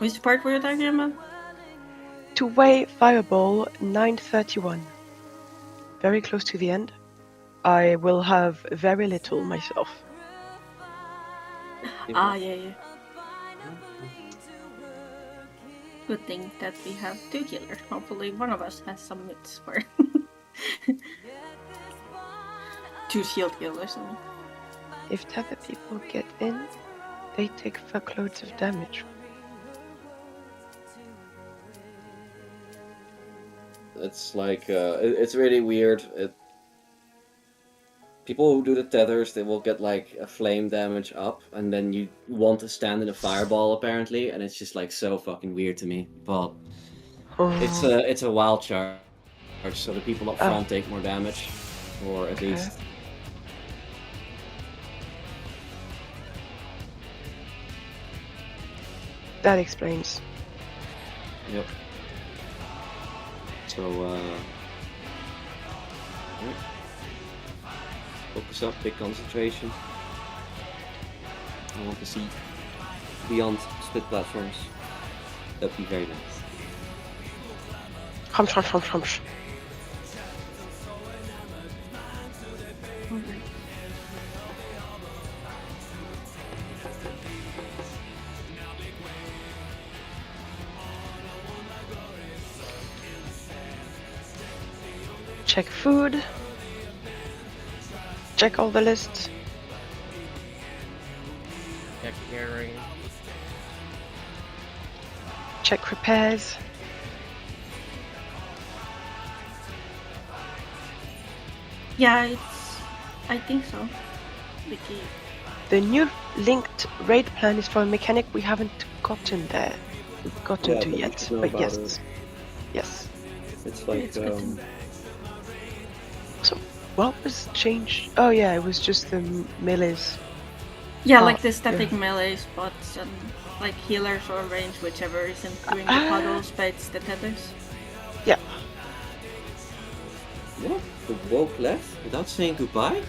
Which part were you talking about? Two-way fireball 931. Very close to the end. I will have very little myself. Yeah. Good thing that we have 2 healers. Hopefully one of us has some mitts for 2 shield healers. I mean. If tether people get in, they take fuckloads of damage. It's like it's really weird. People who do the tethers, they will get like a flame damage up, and then you want to stand in a fireball apparently, and it's just like so fucking weird to me. But it's a wild charge, so the people up front take more damage, or at least. That explains. Yep. So focus up, big concentration. I want to see beyond split platforms. That'd be very nice. Humsh. Check food. Check all the lists. Check hearing. Check repairs. Yeah, I think so. The new linked raid plan is for a mechanic we haven't gotten to yet. But yes. It. Yes. It's like So what was changed? Oh yeah, it was just the melees. Yeah, like the static melee spots and like healers or range, whichever isn't doing the puddles, but it's the tethers. Yeah. What? The woke left without saying goodbye?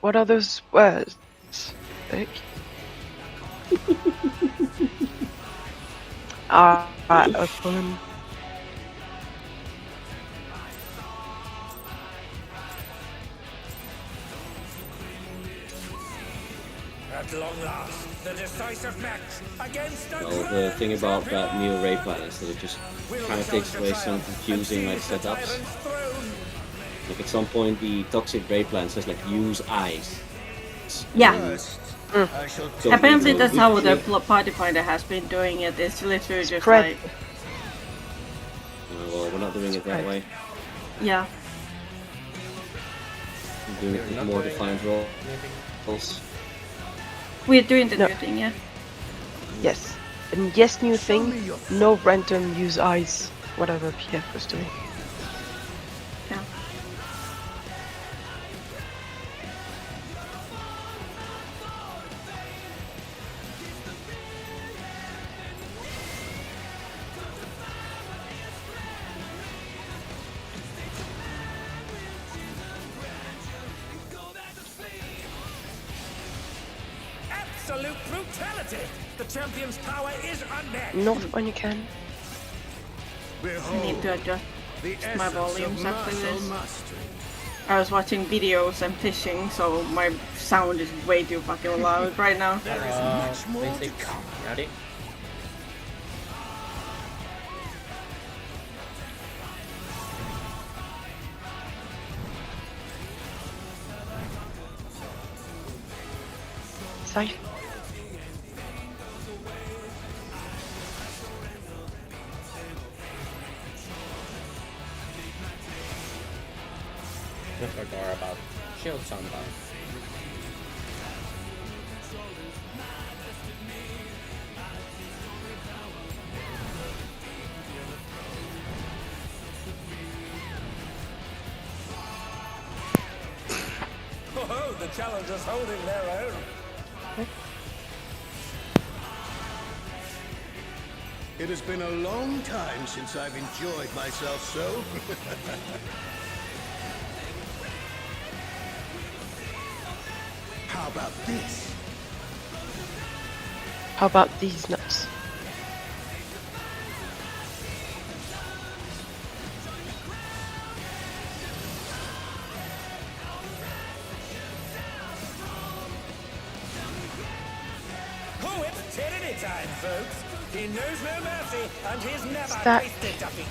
What are those words? Open. At long last, the decisive match against the the thing about that new raid plan is that it just kind of takes away some confusing like setups. Like at some point the toxic raid plan says like use eyes. Yeah. Apparently that's how the party finder has been doing it. It's literally just like... well, we're not doing it that way. Yeah. We're doing it with more defined roles. We're doing the new thing, yeah? Yes. And yes, new thing, no random use eyes, whatever PF was doing. Yeah. Absolute brutality! The champion's power is unmatched! North when you can. I need to adjust my volumes after this. I was watching videos and fishing, so my sound is way too fucking loud right now. There is much more to come. Ready? Safe. Forgot about shield soundbar. Oh, the challengers holding their own. It has been a long time since I've enjoyed myself so. How about this? How about these nuts? Oh, it's tyranny time, folks. He knows no mercy, and he's never Stack. tasted defeat.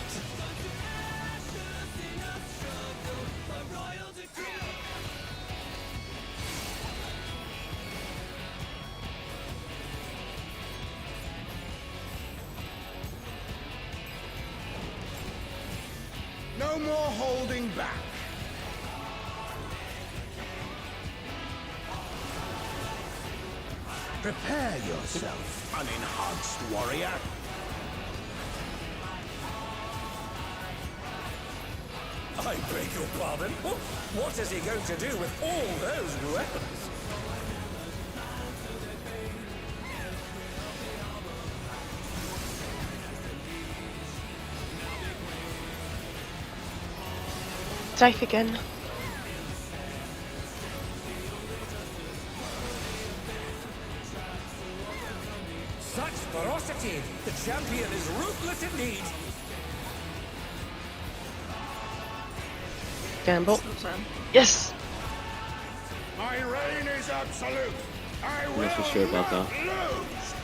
No more holding back. Prepare yourself, unenhanced warrior. I beg your pardon? What is he going to do with all those weapons? Dive again. Such ferocity! The champion is ruthless indeed! Gamble. So, Yes! My reign is absolute. I I'm will not so sure about that. lose.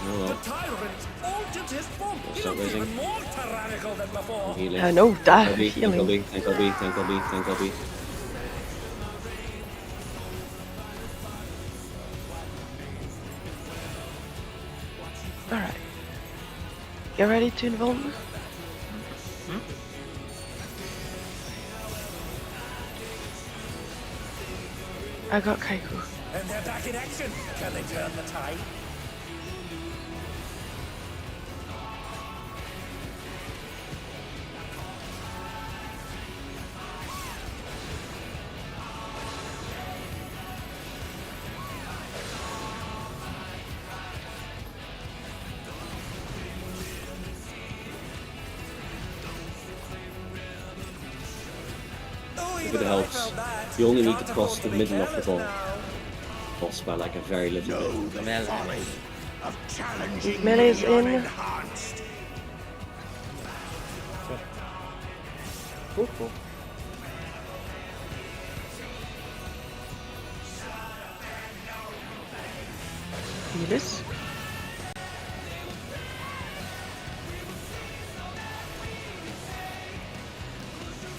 Oh The well. tyrant altered his form! He Stop looks raising. even more tyrannical than before! Healing. No, that Tank LB, tank healing. LB, tank LB, tank LB, tank LB. Alright. You ready to involve? I got Kaiku. And they're back in action! Can they turn the tide? Oh, If it even I helps, felt that. you only need Can't to cross afford the be middle of the careless ball. now. Boss by like a very little bit. Know the Melee. folly of challenging Melee's the in. unenhanced. Cool, cool. See this?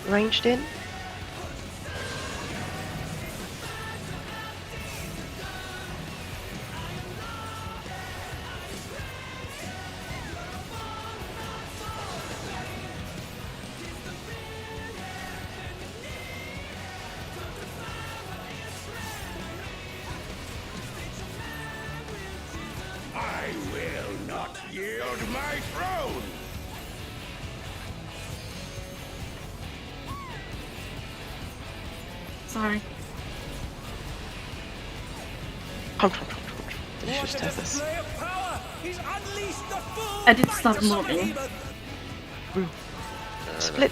Ranged in. I will not yield my throne. sorry. Come. Let's What just a have this. display of power! He's unleashed the full I did might stop of moving. Behemoth. Split.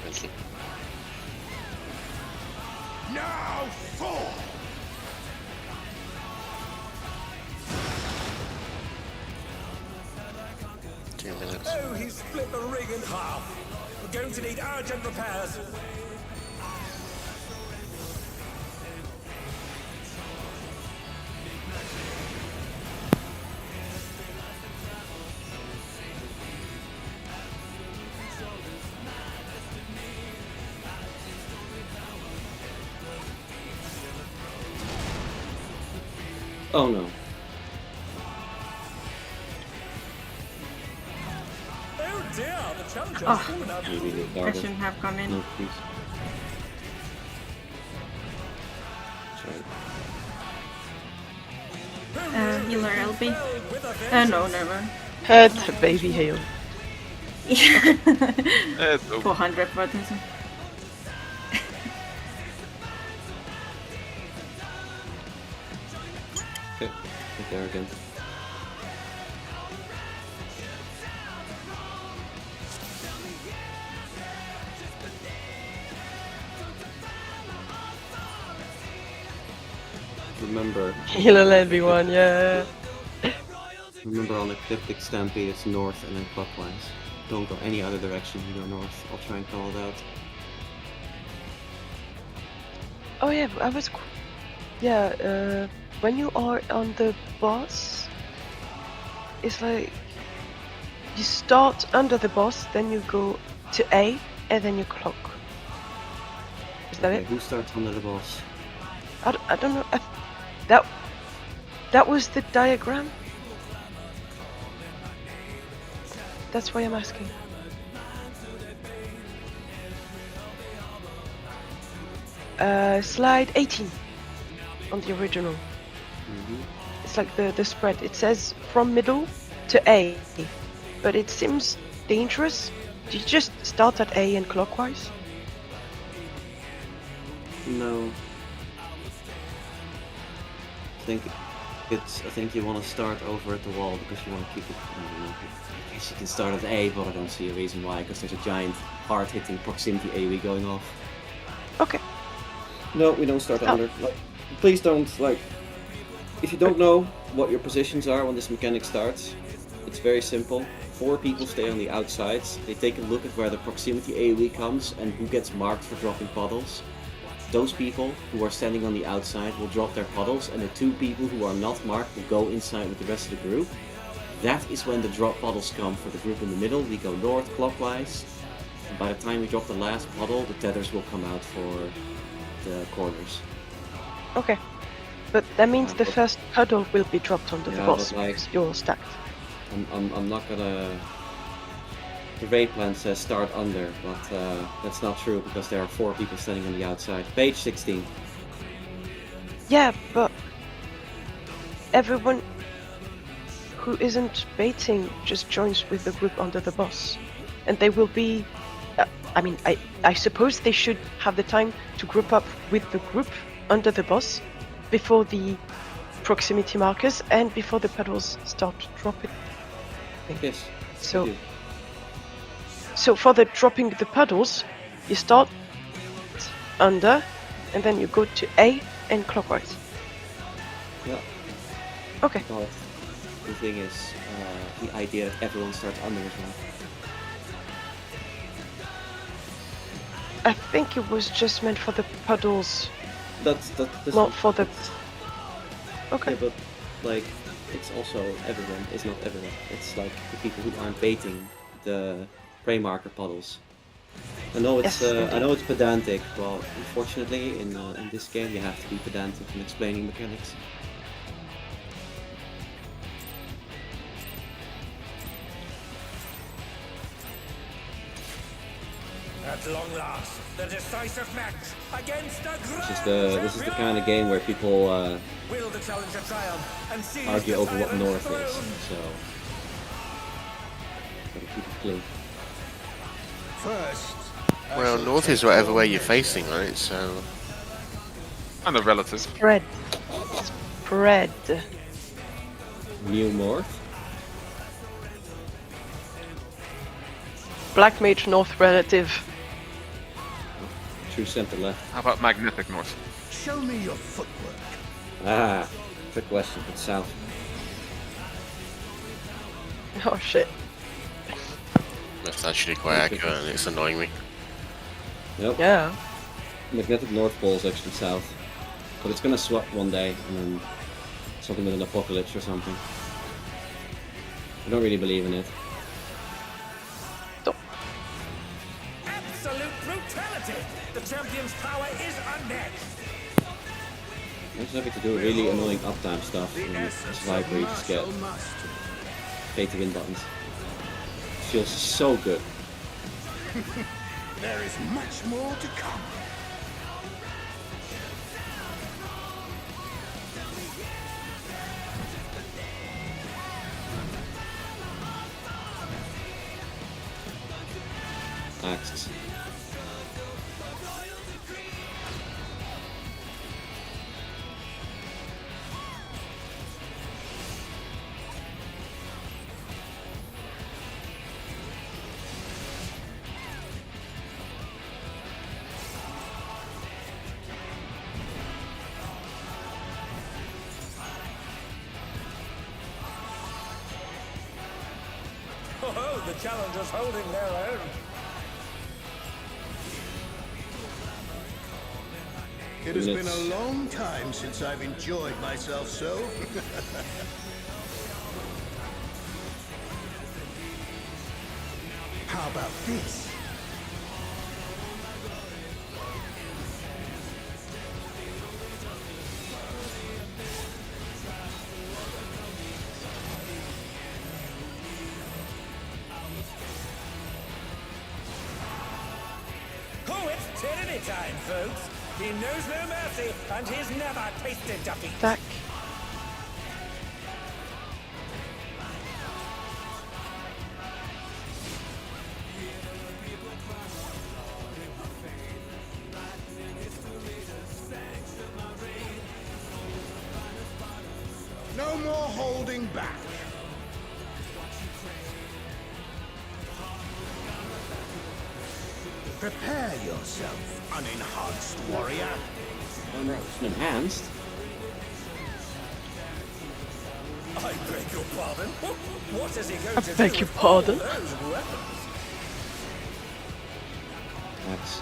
Now fall. Oh, he's split the ring in half. We're going to need urgent repairs. Oh no. Oh dear, the challenger's Oh. fallen out. Maybe the I guard. shouldn't have come in. No, please. Sorry. Healer LB. With a vengeance. No, never. Head baby hail. 400 for this. Okay, there again. Remember, Heal everyone, yeah. Remember, on Ecliptic Stampede, it's north and then clockwise. Don't go any other direction, you go north. I'll try and call it out. Oh yeah, when you are on the boss, it's like you start under the boss, then you go to A, and then you clock. Is that it? Who starts under the boss? I don't know. That was the diagram. That's why I'm asking. Slide 18 on the original. It's like the spread. It says from middle to A, but it seems dangerous. Do you just start at A and clockwise? No. I think you want to start over at the wall because you want to keep it. I don't know. I guess you can start at A, but I don't see a reason why, because there's a giant hard-hitting proximity AoE going off. Okay. No, we don't start under. Like, please don't, like, if you don't know what your positions are when this mechanic starts, it's very simple. 4 people stay on the outsides, they take a look at where the proximity AoE comes and who gets marked for dropping puddles. Those people who are standing on the outside will drop their puddles, and the 2 people who are not marked will go inside with the rest of the group. That is when the drop puddles come for the group in the middle. We go north clockwise, and by the time we drop the last puddle, the tethers will come out for the corners. Okay. But that means the first puddle will be dropped onto the boss, but, like, because you're stacked. I'm not gonna... The raid plan says start under, but that's not true because there are 4 people standing on the outside. Page 16. Yeah, but everyone who isn't baiting just joins with the group under the boss. And they will be... I suppose they should have the time to group up with the group under the boss before the proximity markers and before the puddles start dropping. Yes. So for the dropping the puddles, you start under, and then you go to A and clockwise. Yeah. Okay. But the thing is, the idea that everyone starts under as well. I think it was just meant for the puddles, That's not for the... Okay. Yeah, but like, it's also everyone. It's not everyone. It's like the people who aren't baiting the prey marker puddles. I know it's Yes, I know it's pedantic, but unfortunately in this game you have to be pedantic in explaining mechanics. At long last, the decisive match against the This is the kind of game where people Will the challenger triumph and seize argue the over what tyrant's north throne? is, so gotta keep it clean. First, Well, north is whatever way you're facing, right? So And the relative. Spread. Spread. New north. Black Mage North relative. True center left. How about magnetic north? show me your footwork. Ah, trick question. It's south. Oh shit. that's actually quite accurate, and it's annoying me. Nope. Yeah. Magnetic North Pole is actually south. But it's gonna swap one day, and then something with an apocalypse or something. I don't really believe in it. Absolute brutality! The champion's power is unmatched! I'm just happy to do really annoying uptime stuff in Survive where you just get pay to win buttons. It feels so good. There is much more to come. Axes. with the challengers holding their own. It has been a long time since I've enjoyed myself so. How about this? Oh, it's tyranny time, folks. He knows no mercy, and he's never tasted defeat. Back. No more holding back. Prepare yourself, unenhanced warrior. Oh no, it's enhanced. I beg your pardon? What is he going to do beg your with pardon? all those weapons? That's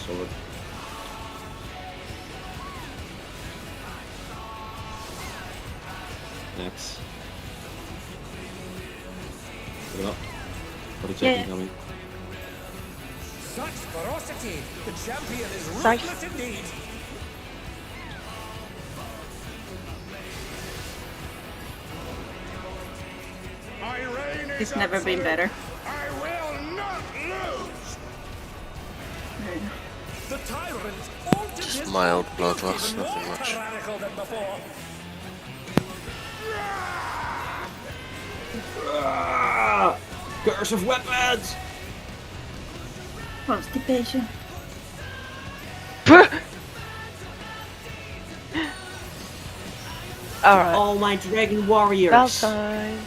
sword. Next. Put it up. Put a check coming. Such ferocity! The champion is Nice. ruthless indeed! My reign is It's never been better. I will not lose. The tyrant altered his mild form, bloodlust, even nothing more much. tyrannical than before. Curse of weapons! Constipation. Alright. All my dragon warriors! Valentine.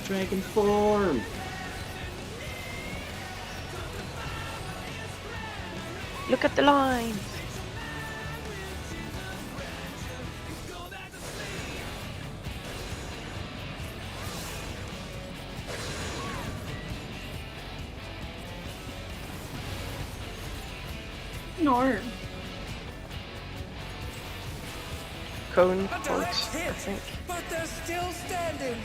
Dragon form! Look at the lines. No. Cone A direct points, I hit, think. but they're still standing.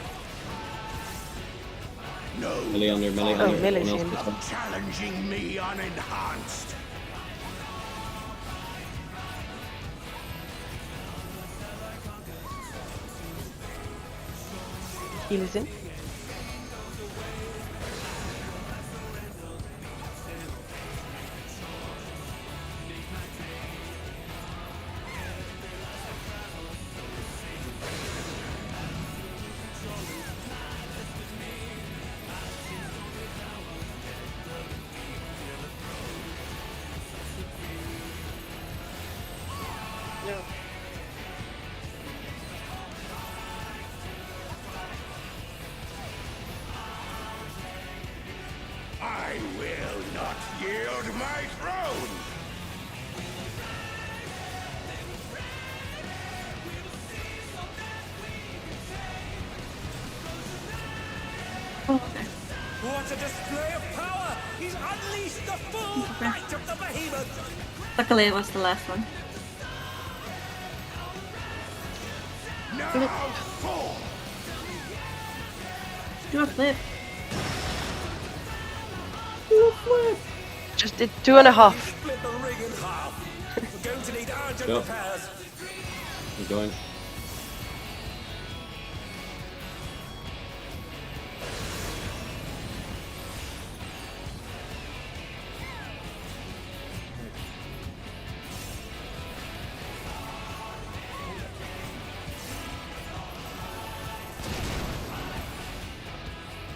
No. Melee under, melee Oh, under. melee's Everyone in. else gets one. Challenging me unenhanced. Heal is in. I will not yield my throne. What a display of power! He's unleashed the full might of the behemoth! Luckily it was the last one. Now fall. Do a flip. Just did 2.5. Split the ring in half. We're going to need urgent Go. repairs. Keep going.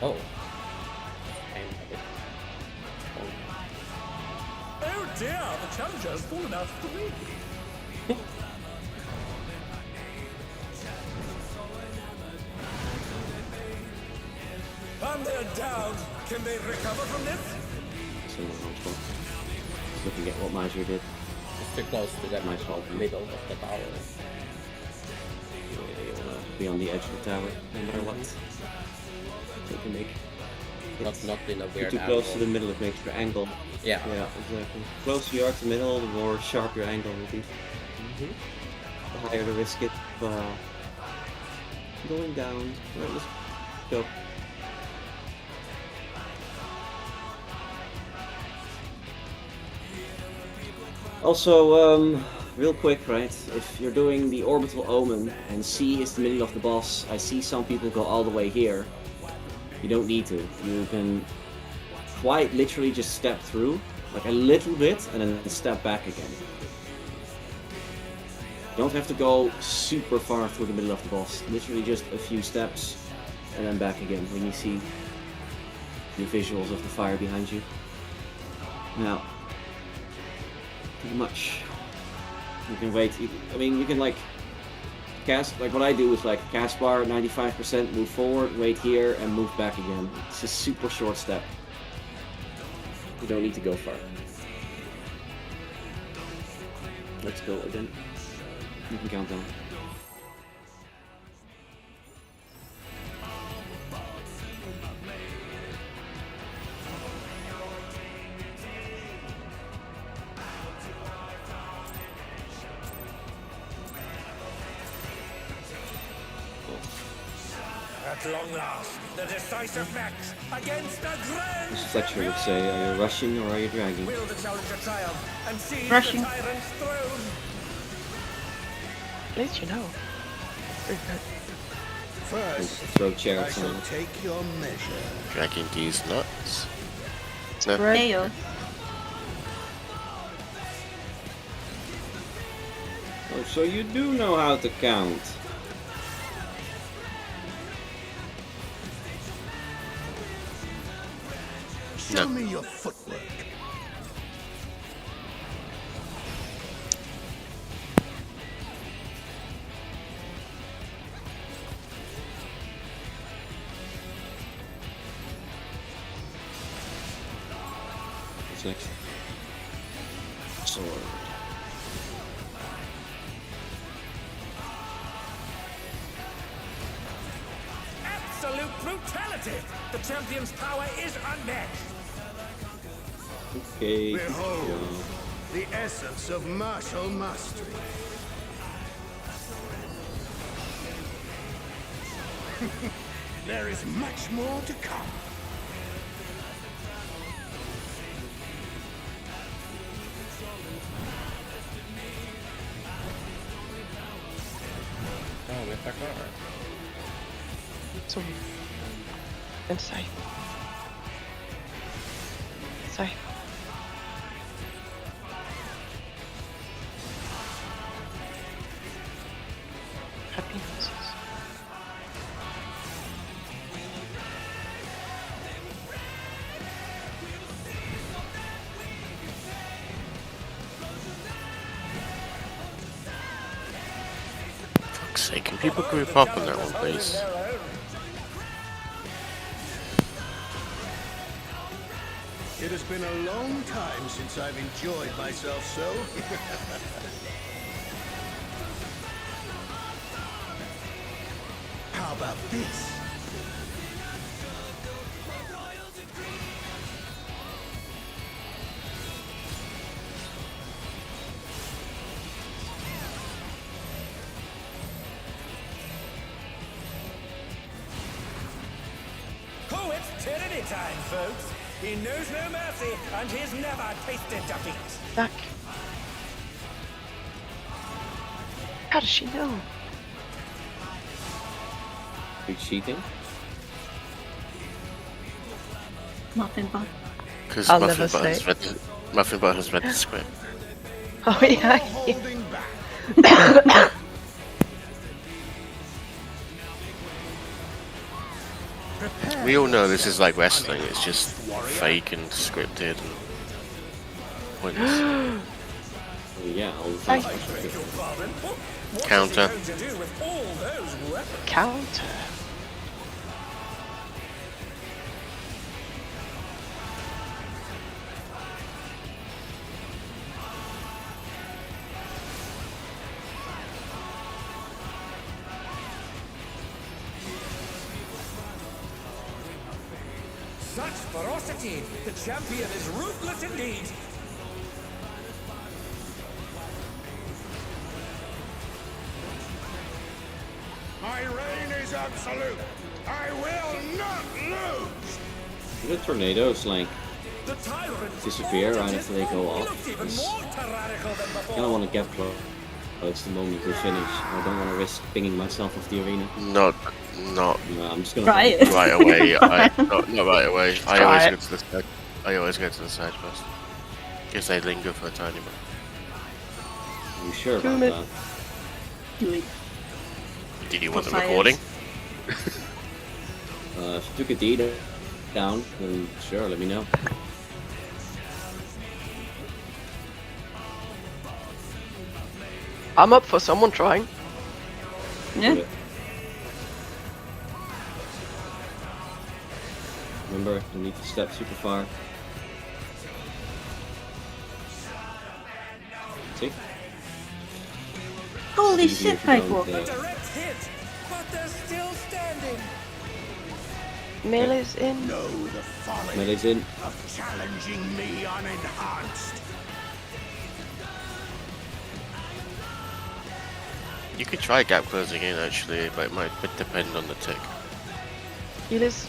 Oh. Oh dear, the challenger's fallen out of the ring. And they're down. Can they recover from this? Someone else wants. Looking at what Major did. It's too close to the Nice one. middle of the tower. directly on the edge of the tower, no matter what. So to make Not in a you're weird too close to angle. the middle, it makes your angle. Yeah. Yeah, exactly. The closer you are to the middle, the more sharp your angle will be. Mm-hmm. The higher the risk it going down. Alright, let's go. Also, real quick, right? If you're doing the orbital omen and C is the middle of the boss, I see some people go all the way here. You don't need to. You can quite literally just step through, like a little bit, and then step back again. You don't have to go super far through the middle of the boss. Literally just a few steps, and then back again when you see the visuals of the fire behind you. Now, pretty much, you can wait. I mean, you can like cast, like what I do is like cast bar 95%, move forward, wait here, and move back again. It's a super short step. You don't need to go far. Let's go again. You can count down. At long last, the decisive match against the grand As Fletcher would say, are you rushing or are you dragging? Will the challenger triumph and seize Rushing. the tyrant's throne? At least you know. Very good. First, Throw I chairs shall on. take your measure. Dragging these nuts. It's No. bread. Heyo. Oh, so you do know how to count. Show me your footwork. What's next? Sword. Absolute brutality! The champion's power is unmatched! Okay. Behold, the essence of martial mastery. There is much more to come. Oh, with the car. So, inside. Sorry. Happy noises. Fuck's sake, can people group up on that one, please? It has been a long time since I've enjoyed myself so. How about this? Oh, it's tyranny time, folks! He knows no mercy, and he's never tasted defeat! Back. How does she know? You cheating? Nothing but. Because I'll Muffin never Butt has say. read the Muffin Butt has read the script. Oh yeah. Holding back. We all know this is like wrestling, it's just fake and scripted and pointless. Well, yeah, all the time. Beg your pardon? What Counter. is he going to do with all those weapons? Counter. ferocity. The champion is ruthless indeed. My reign is absolute. I will not lose. The tornadoes like The tyrant disappear right vaulted after they go his off. He looked even It's- more tyrannical than I before. don't want to get close the moment we finish. I don't want to risk pinging myself off the arena. Not No, I'm just gonna Try it. right away. Not right away. I Try always it. go to the side. I always go to the side first. Because they linger for a tiny bit. Are you sure Do about it. that? Do it. Do you want the For science. recording? If you took a D down, then sure, let me know. I'm up for someone trying. Yeah. Do it. Remember, you need to step super far. See? Holy Easier shit, if you don't, Piper. Direct hit, but they're still standing. Melee's in. Know the folly Melee's in. of challenging me unenhanced. You could try gap closing in actually, but it might depend on the tick. Healers.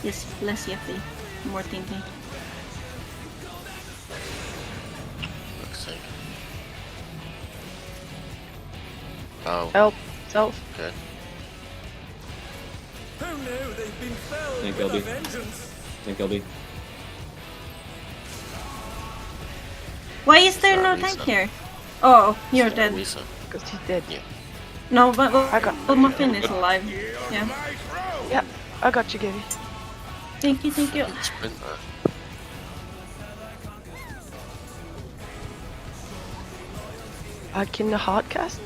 Yes, less Yeti. More thinking. Looks sake. Oh, Help. Self. okay. Who knew they'd been felled Thank with a LB. vengeance? Think LB. Why is there no Lisa. tank here? Oh, you're dead. Lisa. Because he's dead. Yeah. No, but I got- Muffin is alive. Yeah. My throne. Yeah, I got you, Gabby. Thank you, thank you. Sprinter. Back in the hard cast.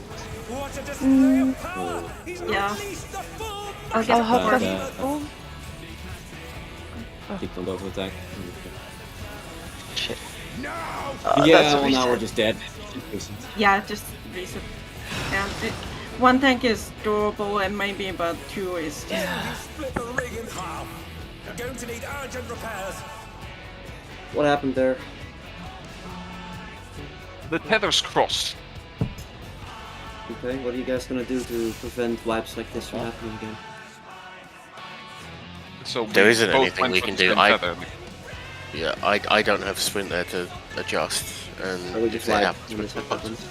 What a display of power! He's Yeah. released the full I'll get I'll hard back, cast. Oh, Keep on over attack. shit. Now. That's Yeah, a well, now reset. we're just dead. Yeah, just reset. Yeah, one tank is doable and maybe about two is just... You split the ring in half. You're going to need urgent repairs. What happened there? The tethers crossed. Okay, what are you guys gonna do to prevent wipes like this from happening again? So There we isn't both anything went we for can the do. same I- tether. Yeah, I don't have sprint there to adjust, and Or we if just that wipe happens, when this we happens?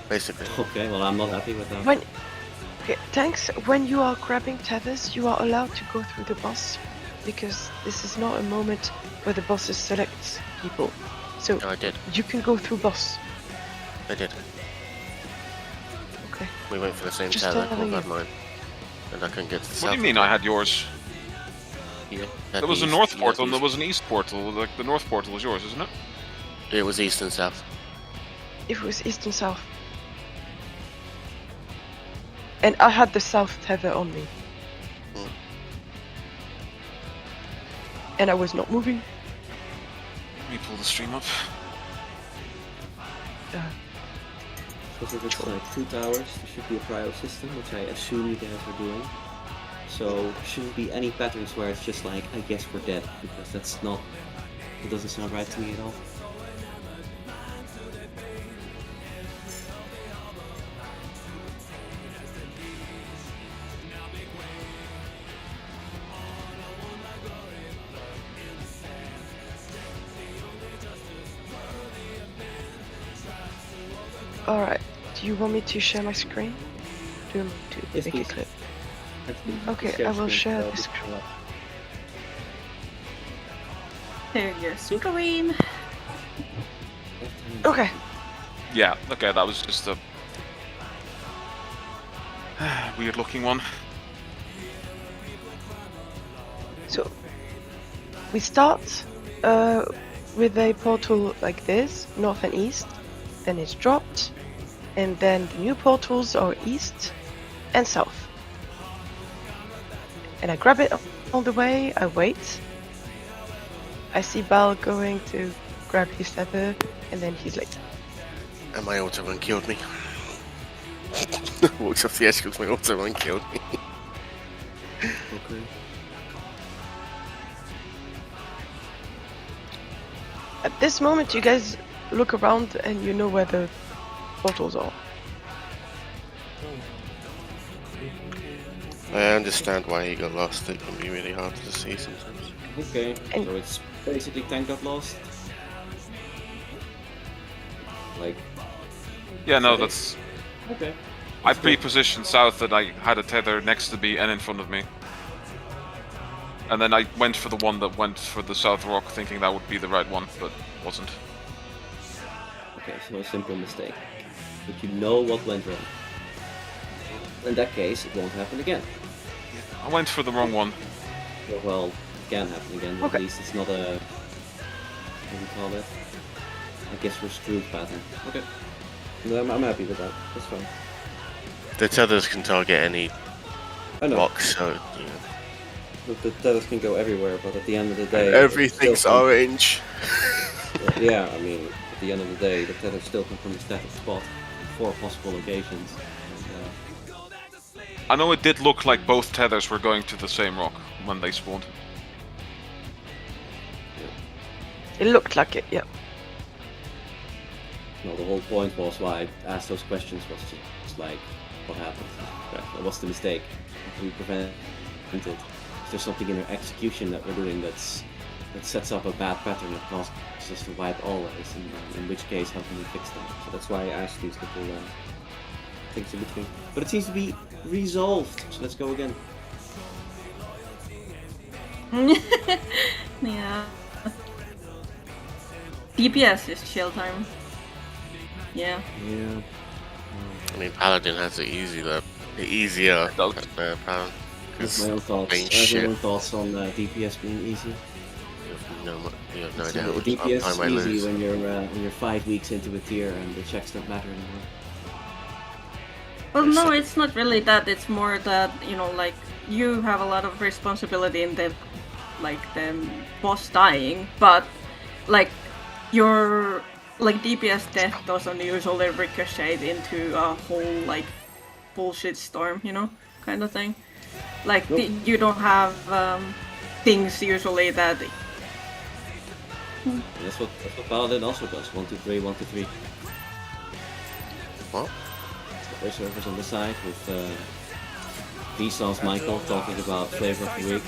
basically. Okay, well I'm not happy with that. When okay, tanks, when you are grabbing tethers, you are allowed to go through the boss, because this is not a moment where the bosses select people. So No, I did. you can go through boss. I did. Okay. We went for the same Just tether, telling all got you. mine. And I couldn't get to the What south. do you mean I had yours? Yeah, There was a north portal and there was an east portal. Like the north portal was yours, isn't it? It was east and south. It was east and south. And I had the south tether on me. Hmm. And I was not moving. Let me pull the stream up. Because if it's like 2 towers, there should be a prio system, which I assume you guys are doing. So there shouldn't be any patterns where it's just like, I guess we're dead, because that's not, it doesn't sound right to me at all. Alright. Do you want me to share my screen? Do you want me to Yes, make please. a clip? Actually, Okay, share I will screen, share that'll the be screen. cool. There you go, scream. Okay. Yeah, okay, that was just a weird looking one. So we start with a portal like this, north and east, then it's dropped, and then the new portals are east and south. And I grab it on the way, I wait. I see Bal going to grab his tether, and then he's like, And my auto run killed me. Walks off the edge because my auto run killed me. Okay. At this moment, you guys look around and you know where the portals are. I understand why he got lost. It can be really hard to see sometimes. Okay, And- so it's basically tank got lost. Like, Yeah, no, Okay. that's. okay. I pre-positioned south that I had a tether next to me and in front of me. And then I went for the one that went for the south rock, thinking that would be the right one, but wasn't. Okay, so a simple mistake. But you know what went wrong. In that case, it won't happen again. I went for the wrong one. Well, it can happen again, but Okay. at least it's not a... What do you call it? I guess we're screwed pattern. Okay. No, I'm happy with that. That's fine. The tethers can target any I know. box, so you know. The tethers can go everywhere, but at the end of the day... Everything's still come- orange. Yeah, I mean, at the end of the day, the tethers still come from a static spot. 4 possible locations. And, I know it did look like both tethers were going to the same rock when they spawned. It looked like it, yeah. no, the whole point was why I asked those questions was just like, what happened? What's the mistake? How can we prevent it? Is there something in our execution that we're doing that sets up a bad pattern that causes us to wipe always? And in which case, how can we fix that? So that's why I asked these little things in between. But it seems to be resolved. So let's go again. Yeah. DPS is chill time. Yeah. Yeah. I mean, Paladin has it easy though. Easier. Paladin. That's my own thoughts. main I have my shit. own thoughts on DPS being easy. You have no idea how So much DPS time I is lose. easy when you're 5 weeks into a tier and the checks don't matter anymore. Well, no, it's not really that. It's more that, you know, like, you have a lot of responsibility in the, like, the boss dying, but, like, your, like, DPS death doesn't usually ricochet into a whole, like, bullshit storm, you know, kind of thing. Like, Nope. you don't have things usually that... And that's what Paladin also does. 1, 2, 3, 1, 2, 3. What? Their servers on the side with Vsauce Michael talking about flavor of the week.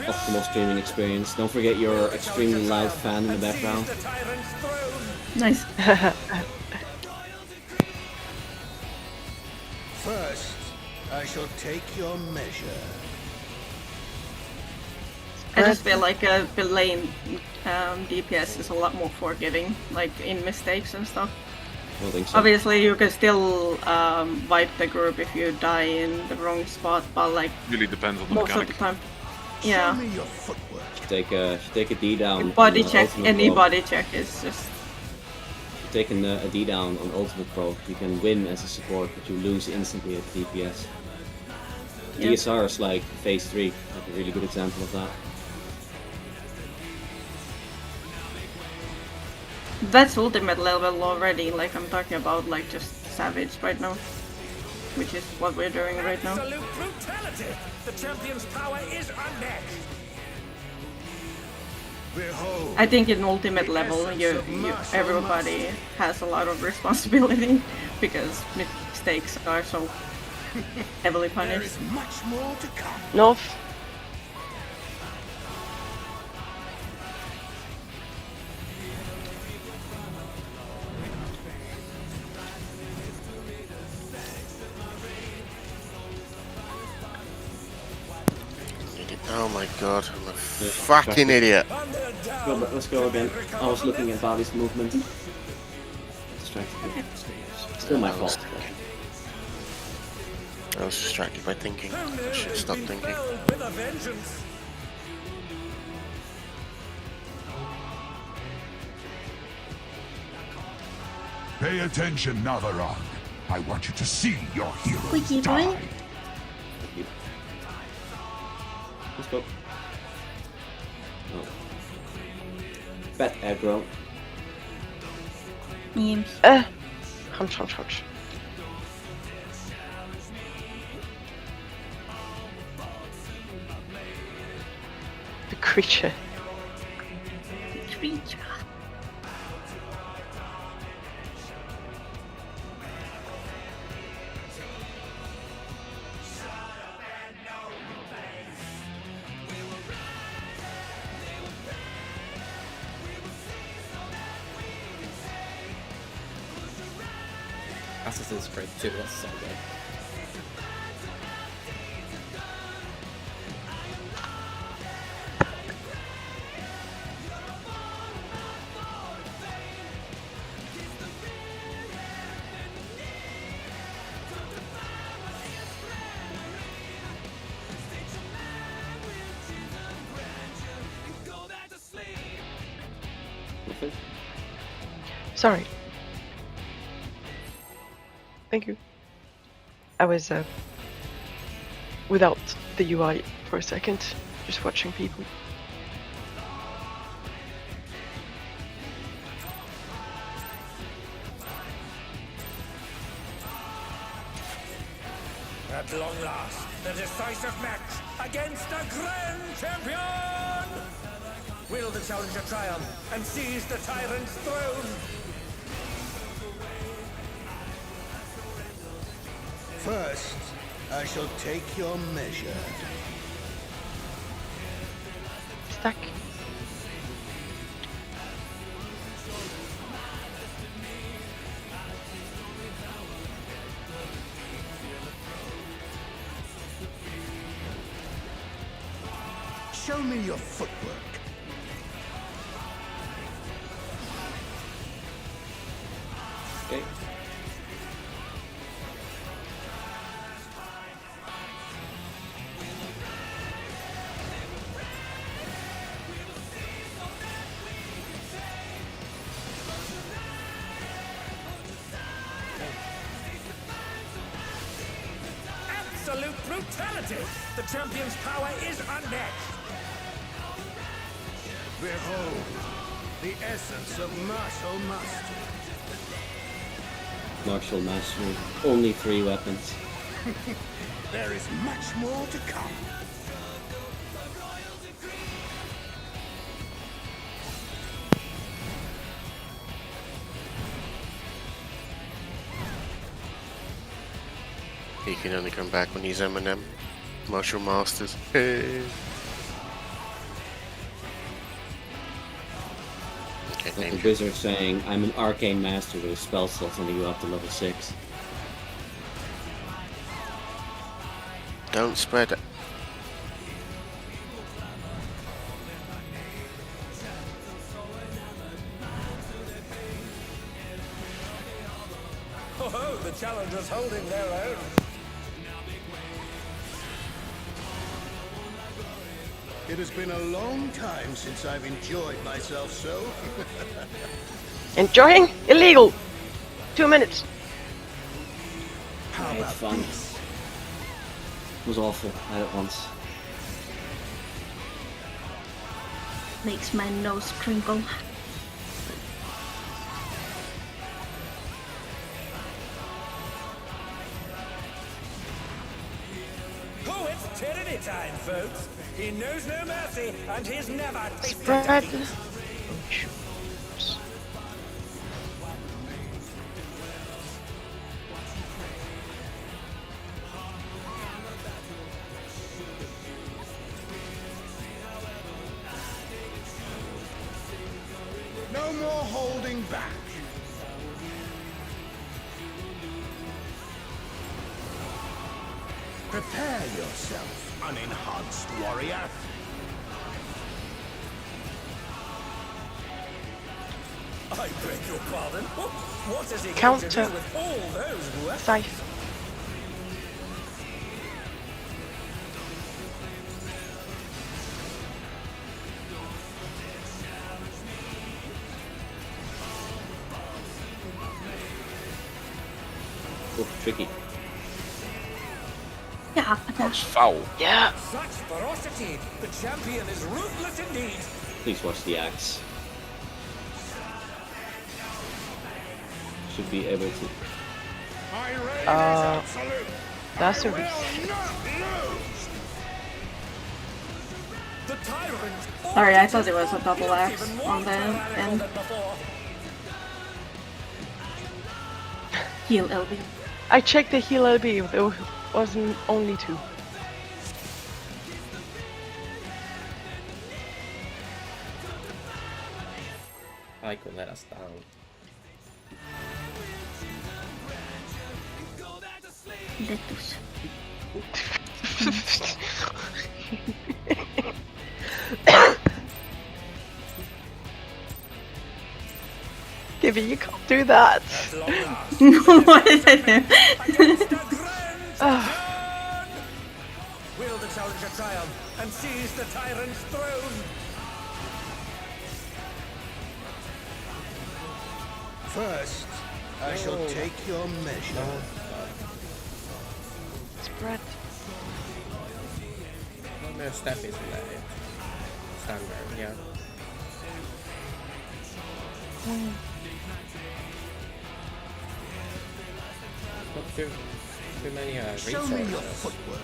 Optimal streaming experience. Don't forget your extremely loud fan in the background. Nice. First, I shall take your measure. I just feel like a lane DPS is a lot more forgiving, like in mistakes and stuff. I don't think so. Obviously, you can still wipe the group if you die in the wrong spot, but like Really depends on the most of mechanic. the time, Show yeah. me your footwork. Should take a D down. Body on, check, Ultimate any Pro. body check is just Taking a D down on Ultimate Pro, you can win as a support, but you lose instantly at DPS. Yeah. DSR is like phase 3, like a really good example of that. that's ultimate level already. Like I'm talking about, like just savage right now, which is what we're doing right now. Absolute brutality! The champion's power is unmatched! Behold, I think in ultimate level, everybody has a lot of responsibility because mistakes are so heavily there punished. is much more to come. North. Oh my god, I'm a fucking idiot. Let's go again. I was looking at Bobby's movement. Distracted me. Still my fault. I was distracted by thinking. I should stop thinking. With a vengeance! Pay attention, Navaron. I want you to see your heroes Squeaky boy. die. Let's go. Oh. Fat aggro. Memes. Hunch. The creature. Creature. Assassin's Creed 2, that's so good. Nothing? Sorry. Thank you. I was without the UI for a second, just watching people. At long last, the decisive match against the Grand Champion! Will the challenger triumph and seize the tyrant's throne? First, I shall take your measure. Stack. Show me your footwork. Okay. Absolute brutality! The champion's power is unmatched! Behold, the essence of martial mastery. Martial mastery. Only 3 weapons. There is much more to come. He can only come back when he's Eminem. Martial Masters. Hey. Okay, Like name the wizard saying, I'm an arcane master with a spell slot only go up to level 6. Don't spread it. Oh, the challengers holding their own. It has been a long time since I've enjoyed myself so. Enjoying? Illegal! 2 minutes. How It's about fun. this? It was awful. I had it once. Makes my nose crinkle. Oh, it's tyranny time, folks. He knows no mercy, and he's never tasted Spread. defeat. Oh, shoot. No more holding back. Prepare yourself, unenhanced warrior. I beg your pardon. What is he going to Counter. do with all those weapons? Scythe. Oh, tricky. Yeah, That's foul. Yeah. Such ferocity! The champion is ruthless indeed! Please watch the axe. Should be able to. My reign is Uh, absolute. that's I a will reset. not lose. The tyrant Sorry, I thought it was a double axe even more on the tyrannical end. than before. Heal LB. I checked the heal LB, there wasn't only 2. Aiko let us down. Lettuce. Gibby, you can't do that. At long last, What did I do? against the grand champion! Will the challenger triumph and seize the tyrant's throne? First, I shall take your measure. Spread. No step is in that. Standard, yeah. Not too many Show me your resources. footwork.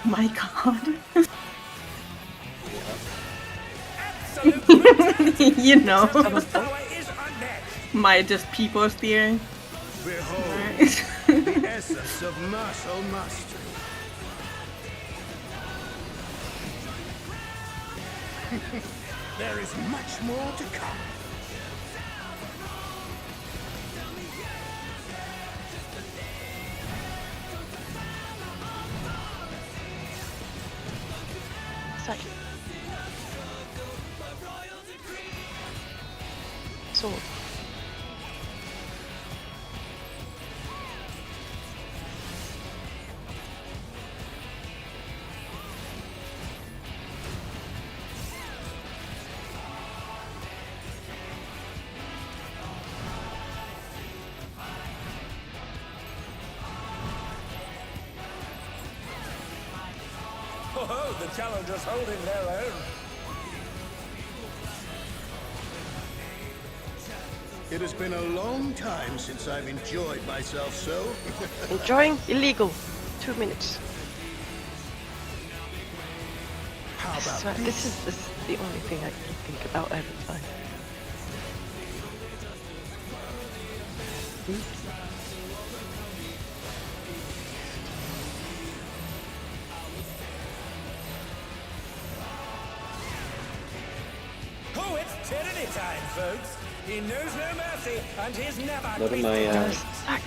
My god. Absolute You know. power is unmatched. My just people steer. Behold the essence of martial mastery. There is much more to come. Side. Sword. Oh, the challengers holding their own. It has been a long time since I've enjoyed myself so. Enjoying? Illegal. 2 minutes. How about So this is the only thing I can think about every time. Oh, it's tyranny time, folks. He knows no mercy, and he's never None of treated my There's Zack.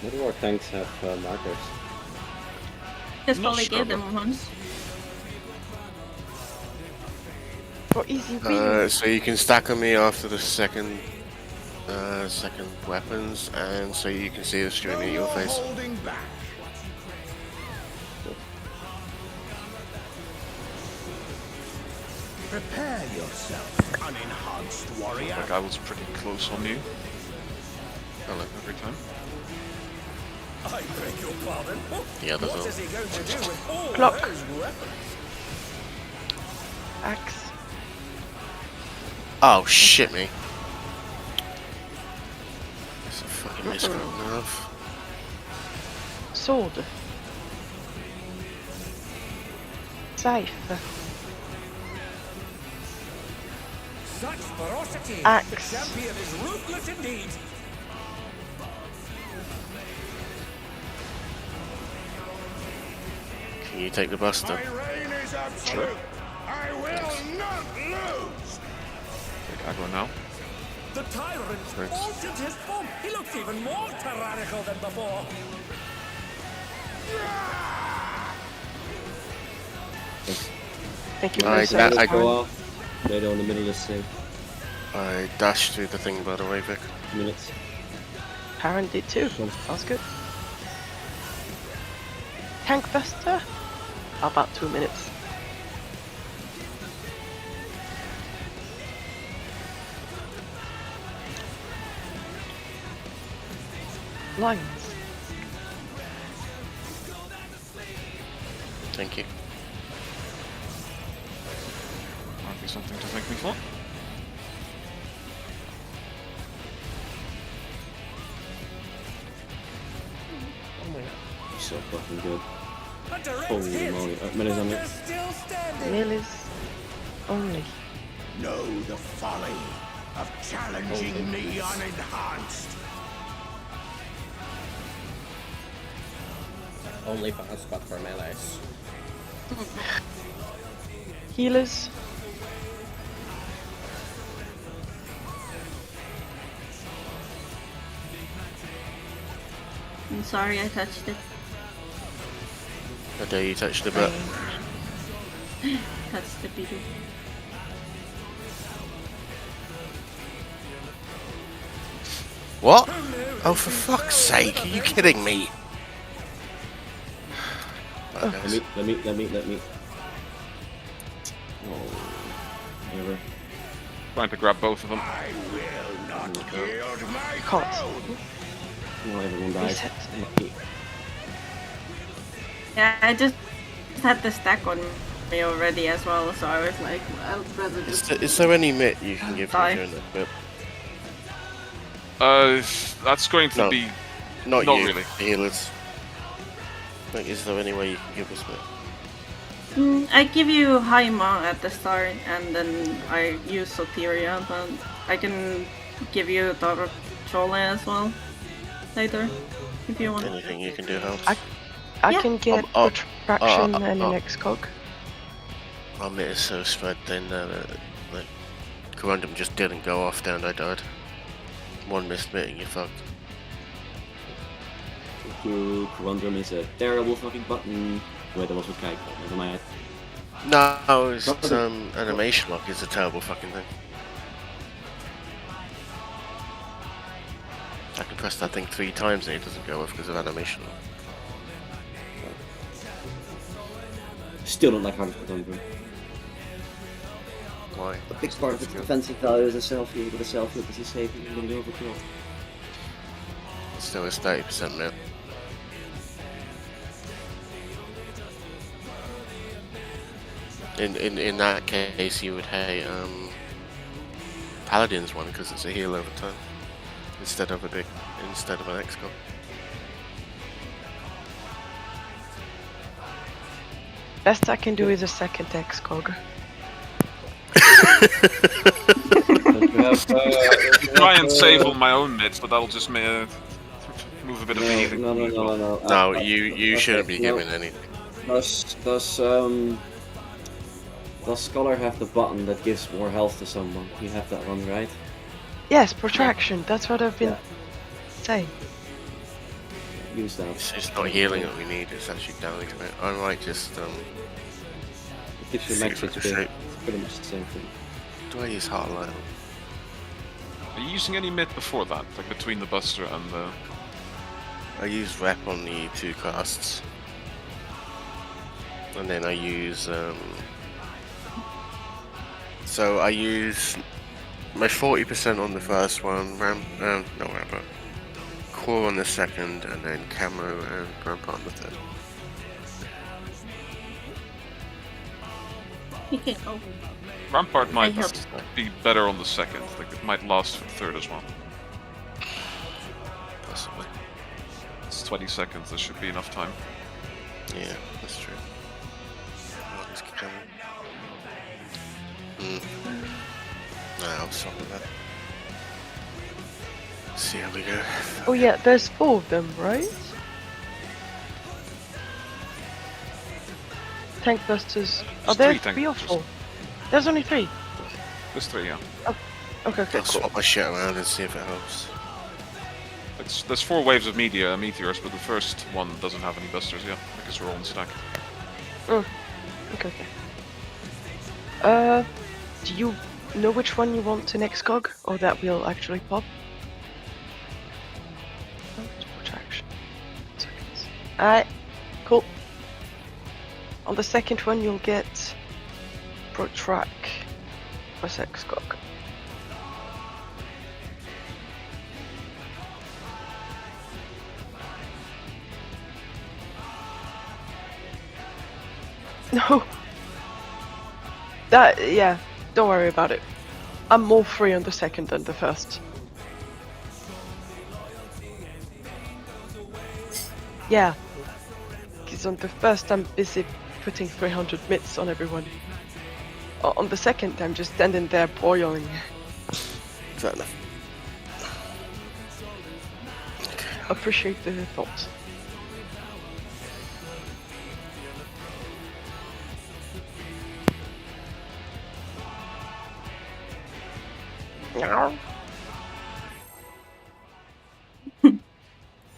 none of our tanks have markers. Just Not only sure, gave them once. For easy win. So you can stack on me after the second weapons, and so you can see the stream in your more face. holding back? Prepare yourself, unenhanced warrior. Like I was pretty close on you Hello. every time. I beg your pardon. The others What all. is he going to do with all Clock. those weapons? Axe. Oh shit me. That's a fucking misclick enough. Sword. Scythe. Such ferocity! Axe. The champion is ruthless indeed. Can you take the buster? My reign is absolute. I will not lose. Take aggro now. The tyrant Thanks. altered his form. He looks even more tyrannical than before. Thank you for I- the I- service. I Go off. Later in the middle of the same I dashed through the thing, by the way, Vic. minutes. Karen did too. Sounds good. Tank Buster? About 2 minutes. Lines. Thank you. Might be something to thank me for. Oh my god. He's so fucking good. A direct Holy hit. moly. Melis on They're me. still standing. Melis only. Know the folly of challenging me unenhanced. Only fast, but for melees. Healers. I'm sorry I touched it. I dare you touch the butt. Touched the beetle. What? Oh, for fuck's sake! Are you kidding me? Right, guys. Let me. Oh, whatever. Trying to grab both of them. I will not yield my Can't. throne. Now everyone dies. Reset. Yeah, I just had the stack on me already as well, so I was like, well, I'd rather just Is there any mitt you can give me Die. during this bit? That's going to No. be Not Not you, really. healers. Like, is there any way you can give us mitt? I give you Haima at the start, and then I use Soteria, but I can give you Dara Chole as well later, if you want. Anything you can do helps. I Yeah. can get protraction and an X-Cog. My mitt is so spread thin now that, like, Corundum just didn't go off down, I died. One missed mitt and you're fucked. Corundum is a terrible fucking button. Wait, that was with Kai. Never mind. No, it's animation lock is a terrible fucking thing. I can press that thing 3 times and it doesn't go off because of animation lock. Still don't like how it's Corundum. Why? A big part of its defensive value is a selfie with a selfie because you save it and then you overkill. Still is 30% mitt. In that case, you would hate Paladin's one because it's a heal over time instead of an X-Cog. Best I can do is a second X-Cog. try and save all my own mids, but that'll just move a bit of healing. No. No, you shouldn't be giving anything. Does Scholar have the button that gives more health to someone? You have that one, right? Yes, protraction. That's what I've been saying. Use that. It's not healing that we need, it's actually damage. I might just It gives you max Secret HP. shape. Pretty much the same thing. Do I use Heartline? Are you using any mid before that, like between the Buster and the? I use Rep on the 2 casts. And then I use so I use my 40% on the first one, Core on the second, and then Camo and Rampart on the third. Okay, oh. Rampart might help. be better on the second. Like it might last for the third as well. Possibly. It's 20 seconds. There should be enough time. Yeah, that's true. Oh, let's keep going. No, I'll stop with that. See how we go. Oh yeah, there's 4 of them, right? Tank busters. Are there 3 tank 3 or busters. 4? There's only 3. There's 3, yeah. Okay, I'll cool. swap my shit around and see if it helps. There's 4 waves of meteors, but the first one doesn't have any busters yet because we're all in stack. Oh, okay. Do you know which one you want to next cog, or that will actually pop? Oh, it's protraction. Seconds. Alright, cool. On the second one, you'll get protract plus X cog. No. Yeah, don't worry about it. I'm more free on the second than the first. Yeah. Because on the first I'm busy putting 300 mitts on everyone. On the second I'm just standing there boiling. Fair enough. Appreciate the thought.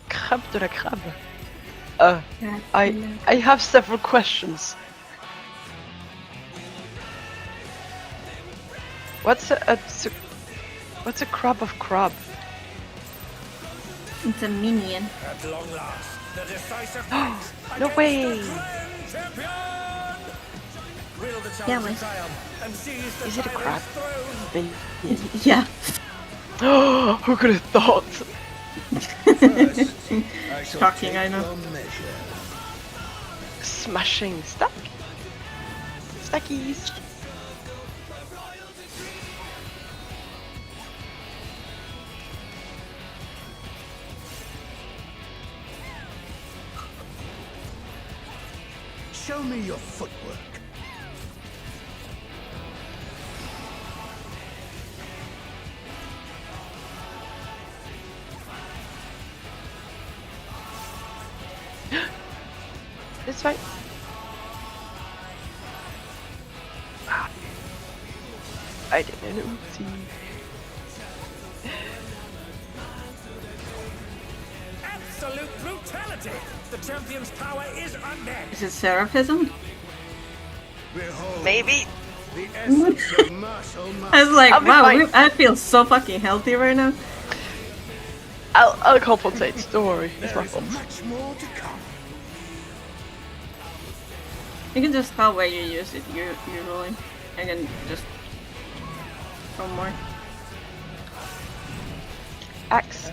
Crabe de la crabe. I have several questions. What's a crab of crab? It's a minion. At long last, the decisive match No against way. the Grand Champion! Will the Yeah, challenger wait. triumph and seize the Is it a tyrant's crab? throne? Yeah. Who could have thought? First, I shall Shocking, take I know. your measure. Smashing stack. Stackies. Show me your footwork. It's fine. I didn't know. See. Absolute brutality! The champion's power is unmatched! Is it Seraphism? Behold, Maybe. the essence of muscle I was like, I'll be wow, fine. I feel so fucking healthy right now. I'll compensate. Don't worry. It's my There is fault. much more to come. You can just tell where you use it usually. I can just throw more. Axe.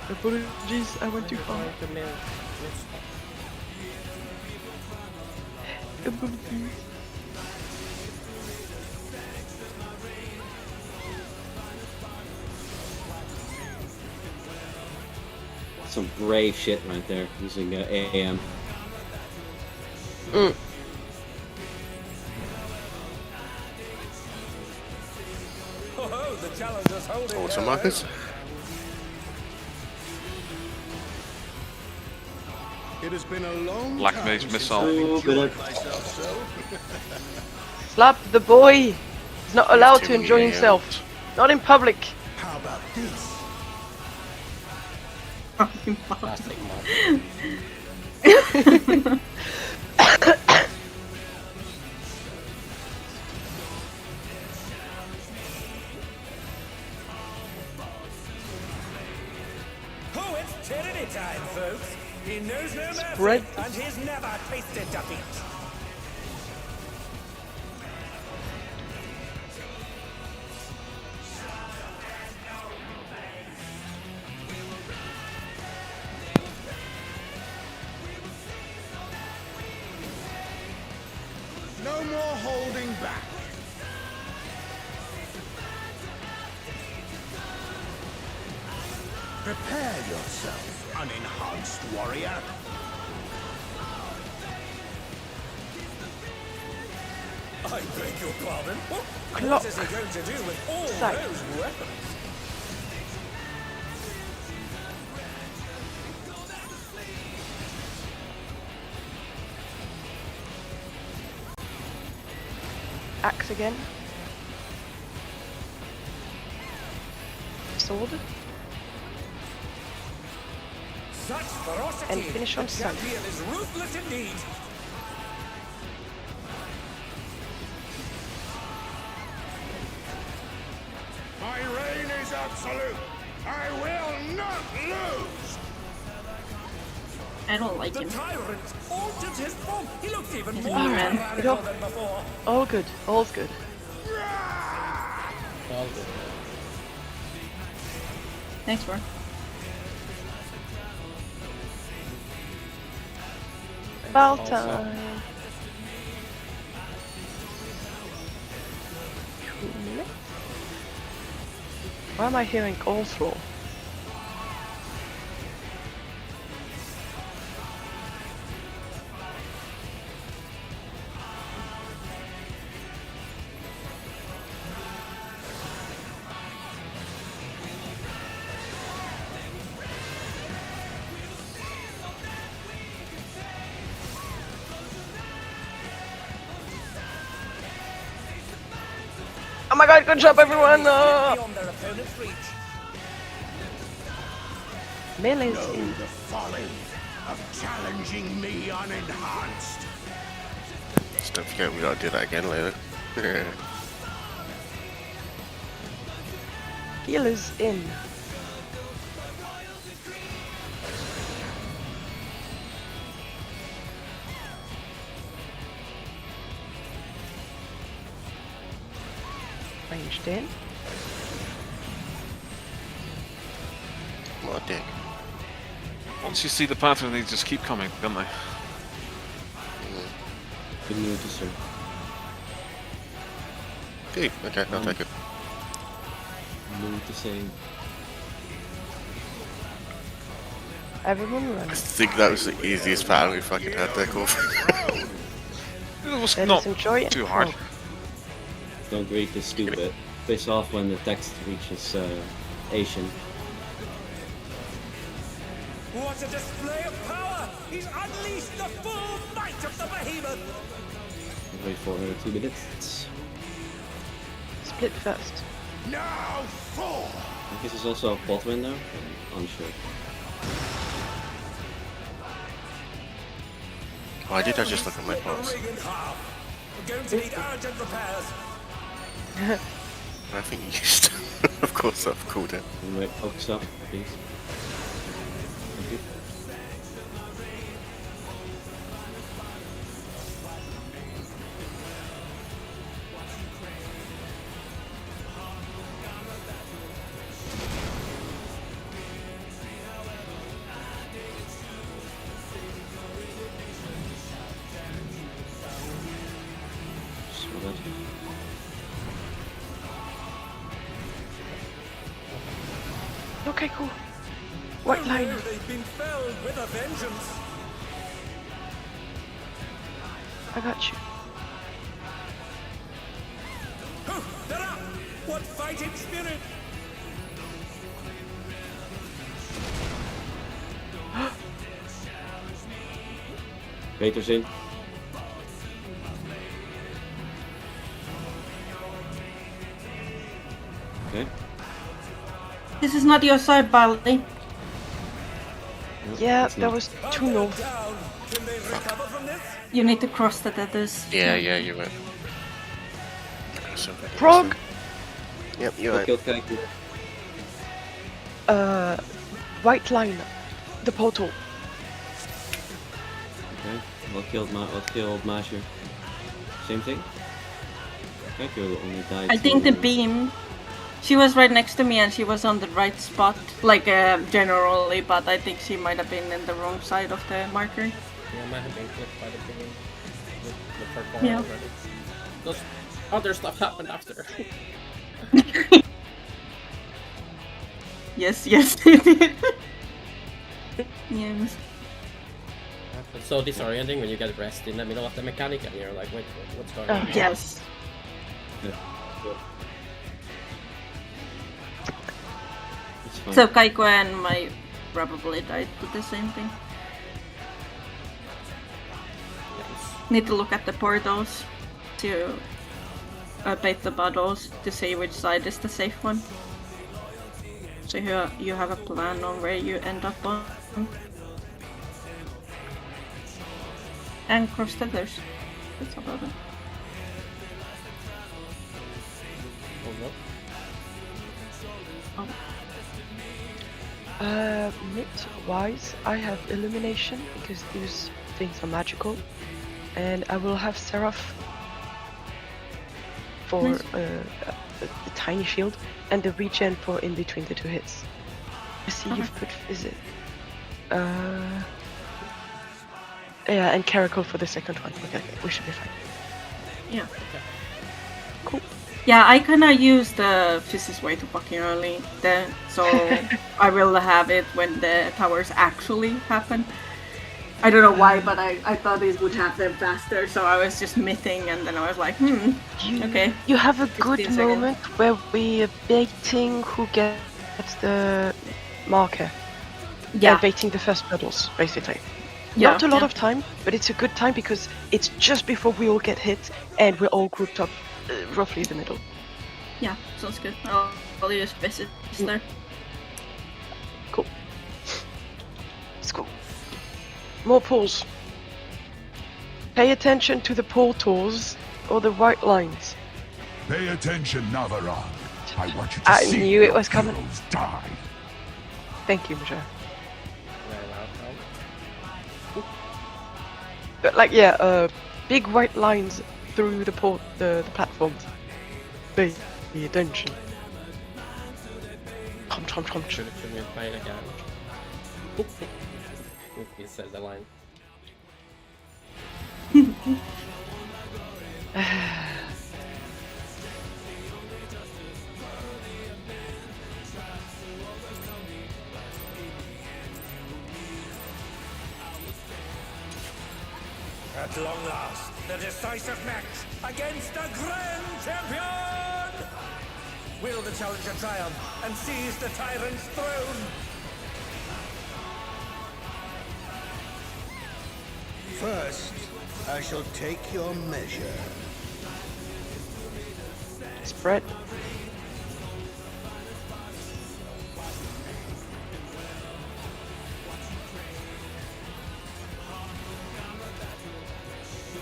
Apologies, I went too far. Apologies. Some brave shit right there, using AM. Mm. Oh, the challenger's holding Auto their markers. own. It has been a long Black time Mage since Missile. I've Oh, enjoyed bit myself so. Slap the boy. He's not allowed to too enjoy many himself. Not in public. How about this? Classic mod. Oh, it's tyranny time, folks! He knows no mercy, Spread. and he's never tasted defeat! No more holding back. Prepare yourself, unenhanced warrior. I beg your pardon? Clock. What is he going to do with all Sight. those weapons? Axe again. Sword. Such ferocity! And finish on the sight. champion is ruthless indeed! My reign is absolute. I will not lose. I don't like The him. tyrant altered his form! He looks even more man. tyrannical than before! All good. All's good. All good. Thanks, bro. Ball Also. time. 2 minutes. Why am I hearing all floor? Oh my god, good job everyone! Beyond their opponent's reach. Melee's Know in. the folly of challenging me unenhanced. Just don't forget we gotta do that again later. Healer's in. Ranged in. What a dick. Once you see the pattern, they just keep coming, don't they? Good notice, sir. Gee, okay, I'll take it. Noticing. Everyone I runs. think that was the easiest pattern we fucking had there, Corf. It was Let not us enjoy it. too hard. Don't read the stupid. Piss off when the text reaches Asian. What a display of power! He's unleashed the full might of the behemoth! Wait for 2 minutes. Split first. Now fall! I think this is also a pot window. I'm unsure. Why did I just look at my Split the pots? ring in half. We're going to need urgent repairs. I think you used of course I've called it. Wait, focus up, please. Thank you. So that. Okay, cool. White line. Oh, they've been felled with a vengeance. I got you. Oh, they're up! What fighting spirit! Peter's in. Okay. This is not your side, Baldy. No, Yeah, it's that not. was Are too they north. down? Can they recover from this? You need to cross the tethers. Yeah, you're right. Frog! Yep, you're Who right. killed Kaiku? White line. The portal. Okay. What killed Masher? Same thing? Kaiku only died. I think the to- beam. She was right next to me and she was on the right spot, like generally, but I think she might have been in the wrong side of the marker. Yeah, might have been clipped by the beam with the purple Yeah. already. Those other stuff happened after. Yes, yes, it did. Yes. It's so disorienting when you get rest in the middle of the mechanic and you're like, wait, what's going on? Yes. Yeah. Good. It's fine. So Kaiko and my probably died with the same thing. Need to look at the portals to update the battles to see which side is the safe one. So you have a plan on where you end up on. And cross tethers. That's about it. Oh, Oh. Mid-wise, I have illumination because these things are magical. And I will have Seraph for Nice. the tiny shield and the regen for in between the two hits. I see Okay. you've put visit. Yeah, and Caracol for the second one. Okay, we should be fine. Yeah. Cool. Yeah, I kinda use the physics way too fucking early then, so I will have it when the towers actually happen. I don't know why, but I thought it would have them faster, so I was just mything, and then I was like, okay. You have a 15 good seconds. moment where we are baiting who gets the marker. Yeah. Baiting the first puddles, basically. Yeah, Not a lot yeah. of time, but it's a good time because it's just before we all get hit and we're all grouped up roughly in the middle. Yeah, sounds good. I'll use visits there. Cool. Let's go. More pools. Pay attention to the portals or the white lines. Pay attention, Navarone. I want you to I see knew it your was coming. heroes die. Thank you, Michelle. Very well. But like, yeah, big white lines through the the platforms. Pay attention. Chom. Should we play it again? He said the line. At long last, the decisive match against the Grand Champion! Will the challenger triumph and seize the tyrant's throne? First, I shall take your measure. Spread.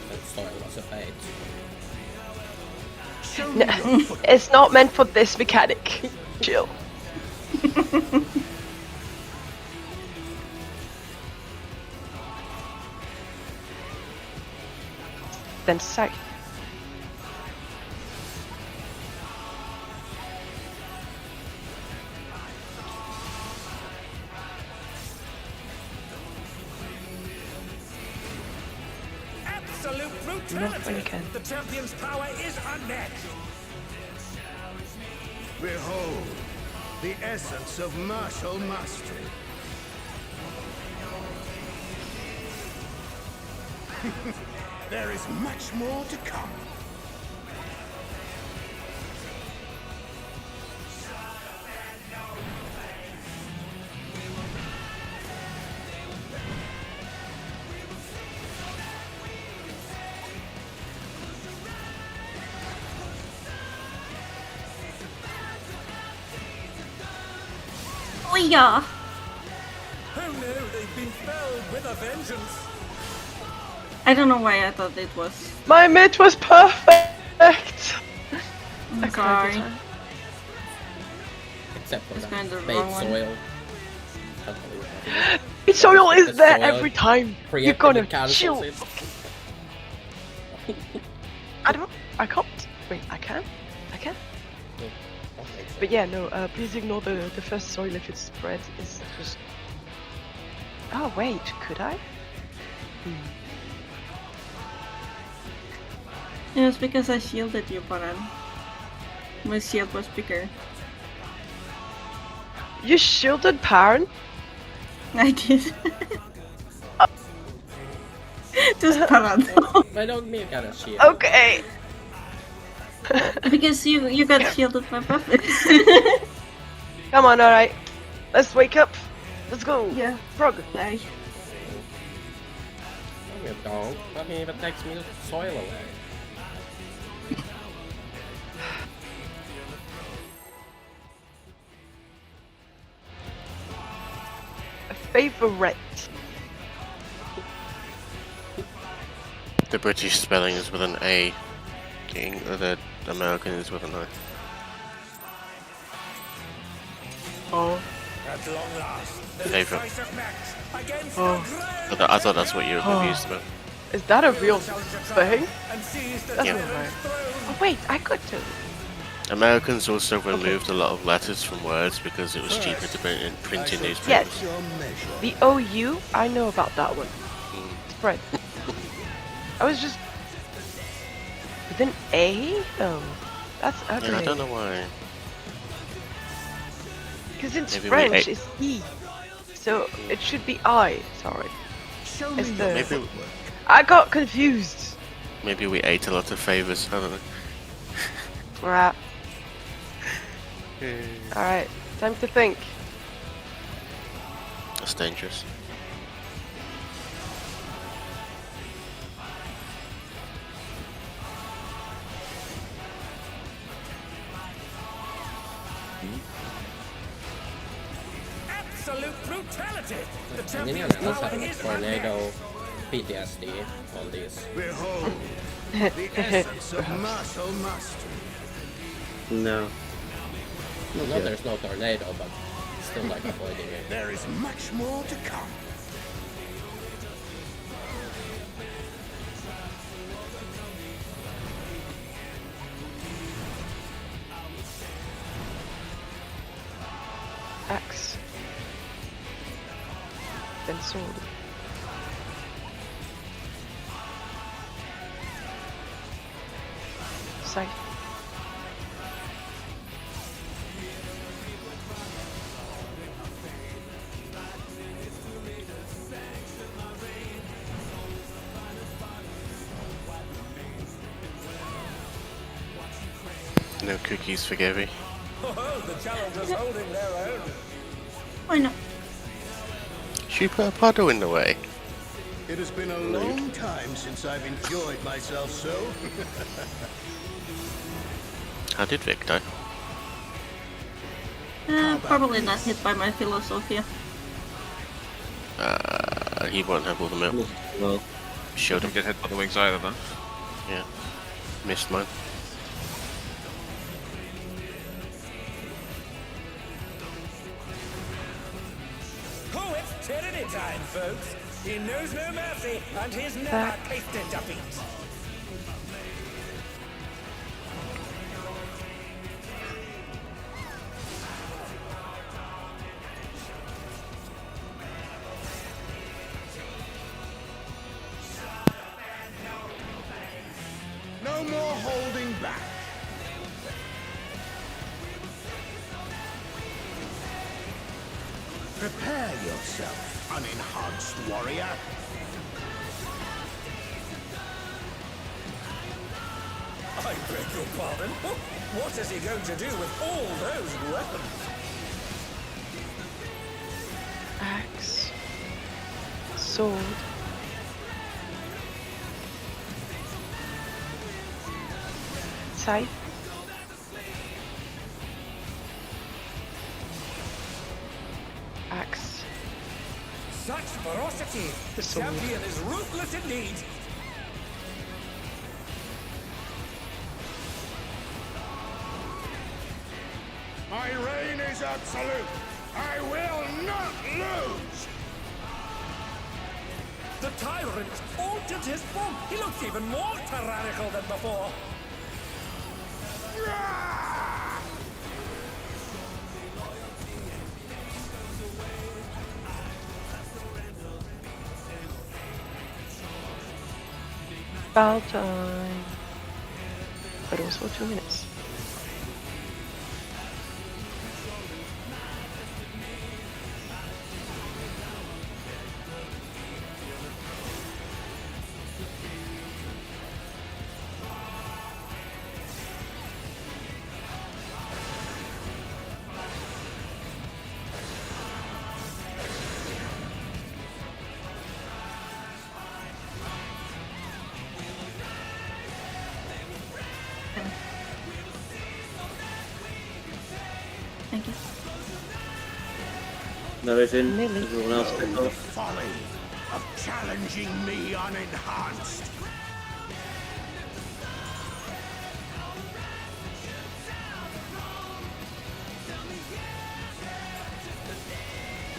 That story was a bait. No, it's not meant for this mechanic. Chill. Then south. Absolute when brutality! you can. The champion's power is unmatched! Behold, the essence of martial mastery. There is much more to come. Oh yeah. Who knew they'd been filled with a vengeance? I don't know why I thought it was. My mid was perfect. I'm I cried sorry. this time. Except for It's that kind of bait wrong one. soil. It's oil is The there soil every time. You're preemptively gonna cancels chill. it. I can't. Wait, I can? I can? But yeah, no, please ignore the first soil if it's spread. It's just... Oh wait, could I? It was because I shielded you, Paran. My shield was bigger. You shielded Paran? I did. Just Paran. My dog me got a shield. Okay. Because you got shielded by Buffett. Come on, alright. Let's wake up. Let's go. Yeah. Frog. Bye. I'm a dog. I mean, that takes me soil away. Favorite. The British spelling is with an A. The American is with an I. Oh. At long last, the Favorite. decisive match against Oh. the Grand I thought that's what you were confused about. Is that a Will real the challenger thing? triumph and seize the That's Yeah. not tyrant's right. throne? Oh wait, I could too. Americans also removed a lot of letters from words because it was cheaper to print in Yes. newspapers. Your measure. The OU, I know about that one. spread. I was just with an A though. That's ugly. Yeah, I don't know why. Because in Maybe we French ate- it's E, so it should be I. Sorry. Show It's me the- your Maybe- footwork. I got confused. Maybe we ate a lot of favors. I don't know. Right. All right. Time to think. That's dangerous. Absolute brutality! The Anyone champion's else power have is tornado PTSD on this? Behold, the essence of martial mastery. No. No, there's no tornado, but still like avoiding it. There is much more to come. Axe. Then sword. Scythe. No cookies for Gabby. Oh, the challengers holding their own. Why not? Should we put a puddle in the way? It has been a long time since I've enjoyed myself so. How did Vic die? Probably not hit by my philosophia. He won't have all the milk. Well, Showed Don't him. get hit by the wings either then. Yeah. Missed mine. Oh, it's tyranny time, folks. He knows no mercy, and he's never tasted defeat. No more holding back. Prepare yourself, unenhanced warrior. I beg your pardon? What is he going to do with all those weapons? Axe. Sword. Scythe. Axe. Such ferocity! The Sword. champion is ruthless indeed! My reign is absolute. I will not lose. The tyrant altered his form! He looks even more tyrannical than before! Foul time. But also 2 minutes. Thank you. Another's in. Nearly. Everyone else picked The off. folly of challenging me unenhanced.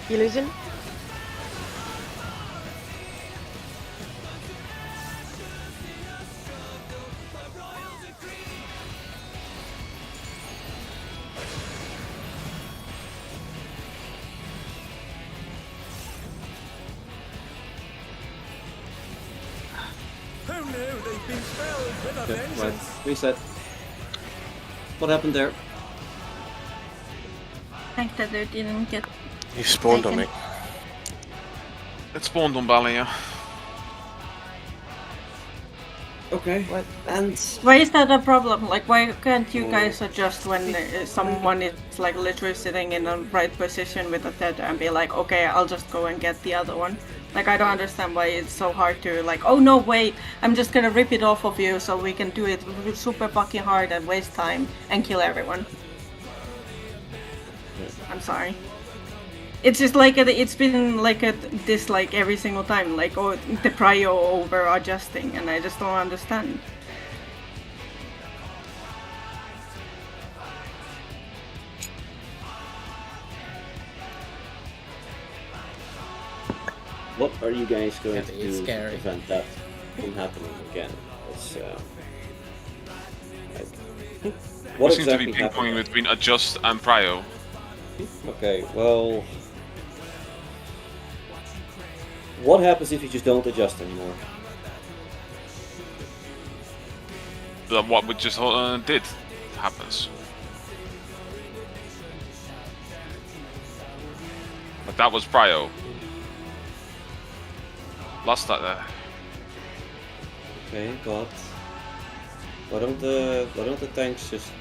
You losing? You've been felled with a Okay, right. vengeance. Reset. What happened there? Thank that they didn't get. He spawned on me. It spawned on Bali, yeah. Okay. What? And Why is that a problem? Like, why can't you guys adjust when someone is like literally sitting in the right position with a tether and be like, okay, I'll just go and get the other one? Like, I don't understand why it's so hard to like, oh no, wait, I'm just gonna rip it off of you so we can do it super fucking hard and waste time and kill everyone. I'm sorry. It's just like it's been like this like every single time, like the prio over adjusting, and I just don't understand. what are you guys going Yeah, to it's do scary. to prevent that from happening again? It's, We what seem to be exactly ping-ponging happened? between adjust and prio. Okay, well, what happens if you just don't adjust anymore? What we just did happens. Like that was prio. Lost that there. Okay, but why don't the tanks just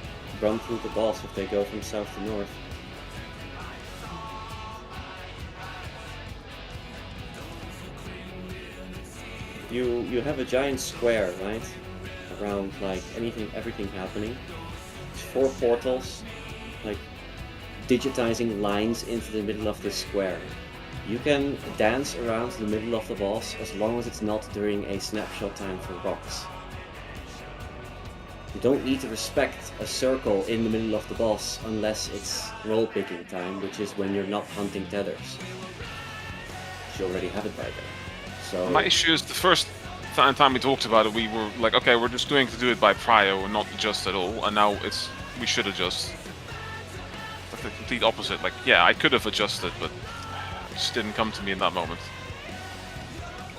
run through the boss if they go from south to north? You have a giant square, right? Around like everything happening. It's 4 portals, like digitizing lines into the middle of this square. You can dance around the middle of the boss as long as it's not during a snapshot time for rocks. You don't need to respect a circle in the middle of the boss unless it's roll picking time, which is when you're not hunting tethers. You already have it by then. So My issue is the first time we talked about it, we were like, okay, we're just going to do it by prio and not adjust at all, and now we should adjust. Like the complete opposite. Like, yeah, I could have adjusted, but it just didn't come to me in that moment.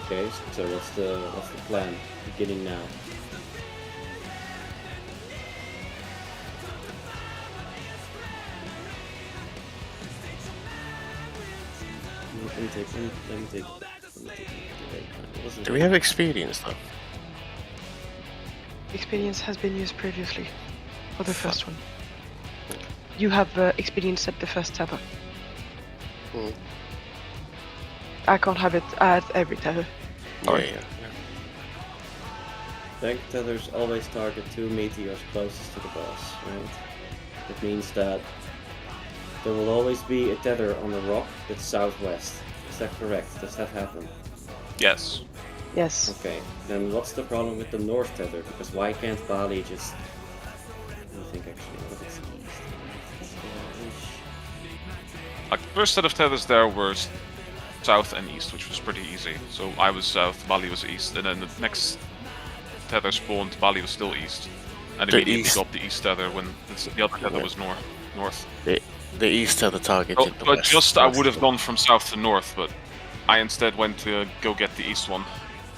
okay, so what's the plan? Beginning now. Let me take Do we have experience though? Experience has been used previously for the first one. You have experience at the first tether. Hmm. I can't have it at every tether. Oh yeah. Tank tethers always target 2 meteors closest to the boss, right? That means that there will always be a tether on the rock that's southwest. Is that correct? Does that happen? Yes. Yes. Okay, then what's the problem with the north tether? Because why can't Bali just... I think actually, what is east? Like the first set of tethers there were south and east, which was pretty easy. So I was south, Bali was east, and then the next tether spawned, Bali was still east. And The immediately east- got the east tether when the other tether was north. The east tether targeted Oh, the but west. just I would have gone from south to north, but I instead went to go get the east one.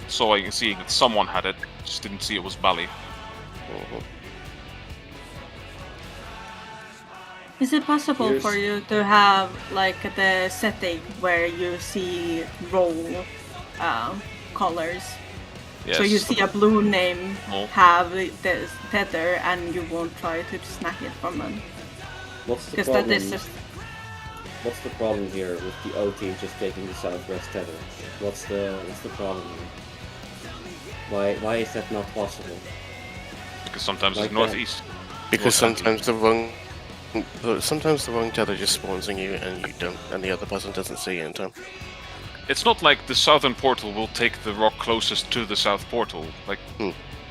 So I can see that someone had it, just didn't see it was Bali. Is it possible for you to have like the setting where you see roll colors? Yes. So you see a blue name No. have the tether and you won't try to snag it from them. What's the Because problem? that is just What's the problem here with the OT just taking the southwest tether? What's the problem here? Why is that not possible? Because sometimes Like it's that. northeast. Because North sometimes the wrong tether just spawns on you and you don't, and the other person doesn't see it in time. It's not like the southern portal will take the rock closest to the south portal. Like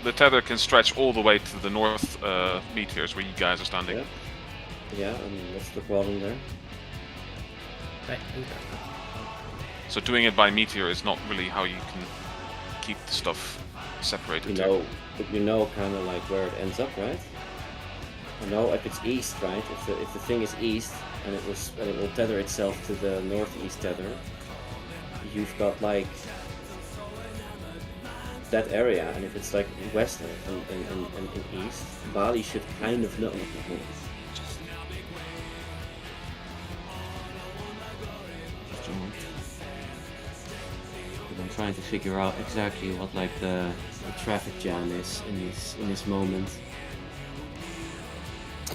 the tether can stretch all the way to the north meteors where you guys are standing. Yeah. Yeah, and what's the problem there? Right, interesting. So doing it by meteor is not really how you can keep the stuff separated. But you know kind of like where it ends up, right? You know if it's east, right? If the thing is east and it will tether itself to the northeast tether, you've got like that area, and if it's like west and east, Bali should kind of know. I'm trying to figure out exactly what like the traffic jam is in this moment.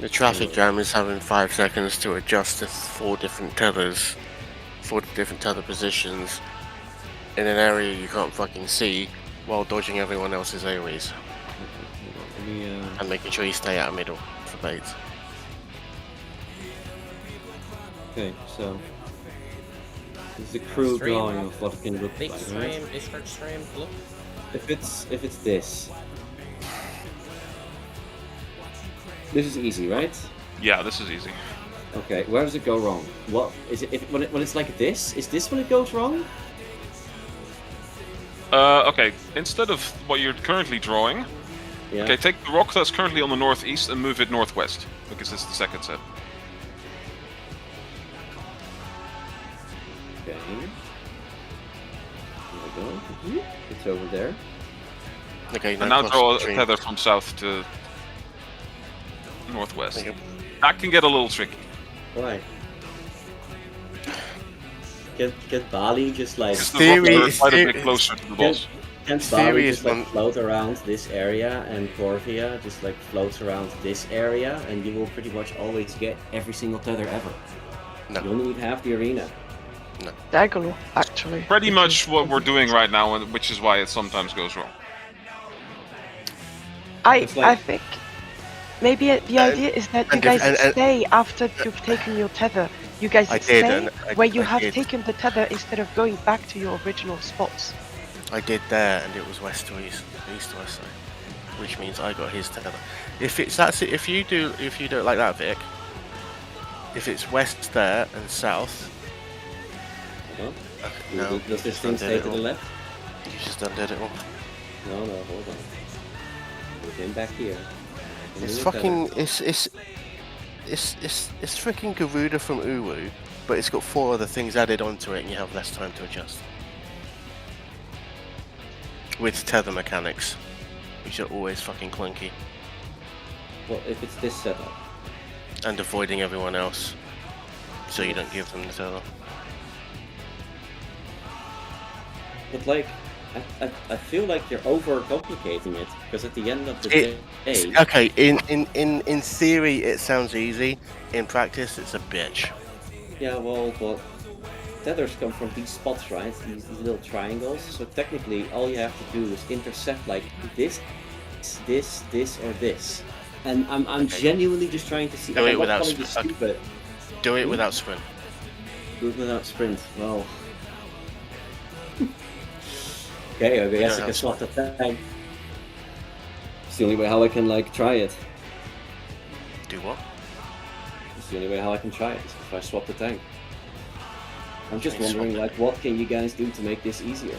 The traffic jam is having 5 seconds to adjust to 4 different tethers, 4 different tether positions in an area you can't fucking see while dodging everyone else's AoEs. And making sure you stay out of middle for baits. Okay, so this is a crude drawing of what it can look Big like, stream, right? Discord stream, look. If it's this is easy, right? Yeah, this is easy. Okay, where does it go wrong? What is it when it's like this? Is this when it goes wrong? Okay, instead of what you're currently drawing, Yeah. okay, take the rock that's currently on the northeast and move it northwest, because it's the second set. Okay. Here we go. It's over there. Okay, And now draw a concentrate. tether from south to northwest. That can get a little tricky. Why? Can Bali just like Because the rocks are quite a bit closer to the boss. Can Bali just like float around this area, and Corvia just like floats around this area, and you will pretty much always get every single tether ever. No. You only need half the arena. Diagonal, actually. Pretty much what we're doing right now, and which is why it sometimes goes wrong. I It's like- think maybe the idea is that you and guys if- and- stay after you've taken your tether. You guys I stay did, and where you I have did. taken the tether instead of going back to your original spots. I did there, and it was west to east, east to west side, which means I got his tether. If you do it like that, Vic. If it's west there and south. No? No. Does this you thing just stay undid to it the all. left? You just undid it all. No, hold on. We came back here. And It's we fucking. It's freaking Garuda from Uwu, but it's got 4 other things added onto it, and you have less time to adjust. With tether mechanics, which are always fucking clunky, Well, if it's this setup. and avoiding everyone else, so you don't give them the tether. But like, I feel like you're overcomplicating it, because at the end of the day, Okay, in theory it sounds easy. In practice, it's a bitch. yeah, well, but tethers come from these spots, right? These little triangles. So technically, all you have to do is intercept like this, or this. And I'm genuinely just trying to see. Do it I'm not without calling this sprint. stupid. Do it without sprint. Do it without sprint. Well. Okay, I guess I can swap the tank. It's the only way how I can like try it. Do what? It's the only way how I can try it is if I swap the tank. I'm just Can you swap wondering, it? like, what can you guys do to make this easier?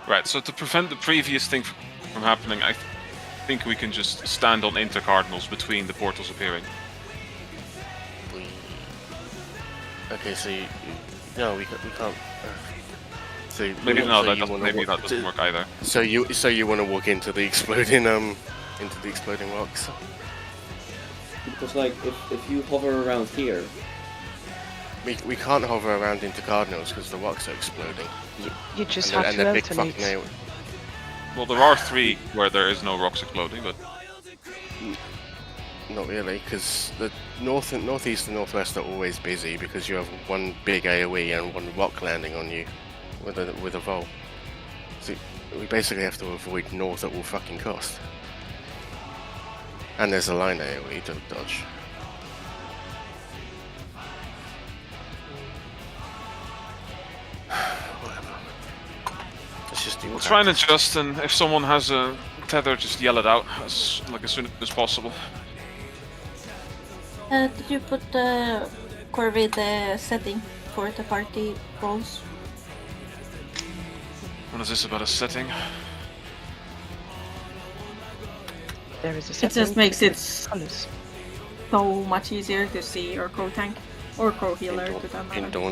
Right, so to prevent the previous thing from happening, I think we can just stand on intercardinals between the portals appearing. Okay, so no, we can't. So Maybe so no, that you doesn't, wanna maybe walk- that doesn't work either. So you want to walk into the exploding rocks? Because, like, if you hover around here, We can't hover around into cardinals because the rocks are exploding. You just and have they're to big fucking alternate. Well, there are 3 where there is no rocks exploding, but Not really, because the north and northeast and northwest are always busy because you have one big AoE and one rock landing on you with a vol. So we basically have to avoid north at all fucking cost. And there's a line AoE to dodge. Whatever. Let's just do we'll try and adjust, and if someone has a tether, just yell it out as soon as possible. Did you put Corvid the setting for the party roles? What is this about a setting? There is a It setting just makes it colors. so much easier to see your co-tank or co-healer to that matter. Indoor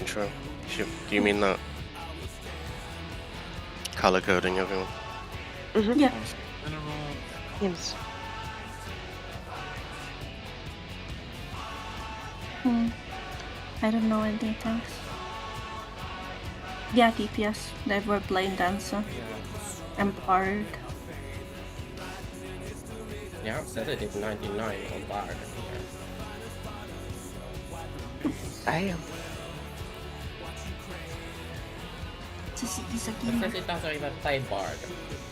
intro. Do you mean that? color coding everyone. Yeah. Yes. I don't know any tanks. Yeah, DPS. They were Blade Dancer. Empowered. Yeah, set it at 99 on Bard. Damn. This is a It gamer. says it doesn't even play Bard.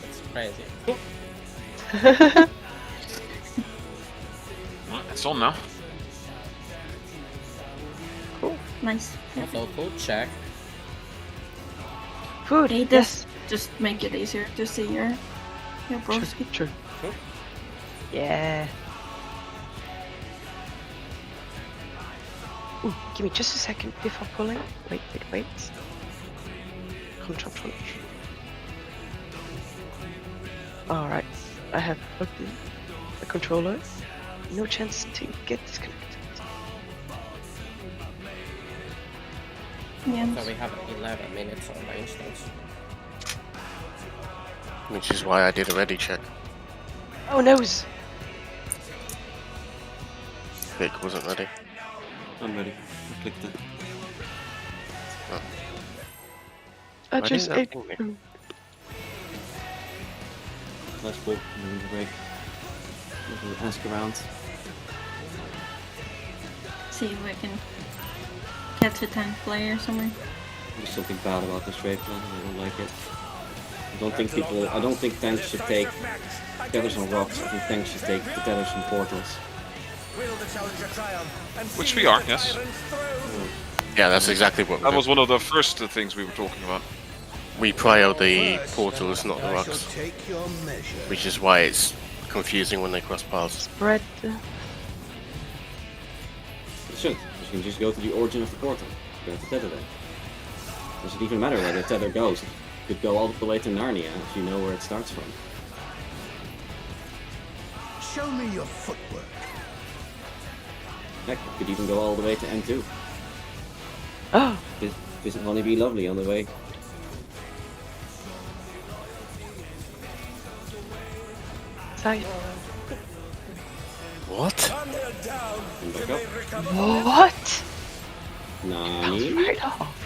It's crazy. Well, it's on now. Nice. Also, food check. Food. Hey, Yes. this just make it easier to see your broski. True. Yeah. Ooh, give me just a second before pulling. Wait. Crunch. Alright, I have plugged in the controller. No chance to get disconnected. Yeah. So we have 11 minutes on the instance. Which is why I did a ready check. Oh, nose! Vic wasn't ready. I'm ready. I clicked it. I Why just didn't ate. that ping me? Let's go. Break. We'll ask around. See if I can catch a tank player somewhere. There's something bad about this raid plan. I don't like it. I don't think tanks should take tethers on rocks. I think tanks should take the tethers from portals. Will the challenger triumph and Which see we are, the yes. tyrants through? Yeah, that's exactly what That was one of the first things we were talking about. we prio the portals, not the rocks. Take your measure. Which is why it's confusing when they cross paths. Bread. It should. You can just go to the origin of the portal. Go to tether there. Does it even matter where the tether goes? It could go all the way to Narnia if you know where it starts from. Show me your footwork. Heck, it could even go all the way to N2. Oh, Visit Honeybee Lovely on the way. side. What? Thunder down. And back You up. may recover What? Nani? Right off.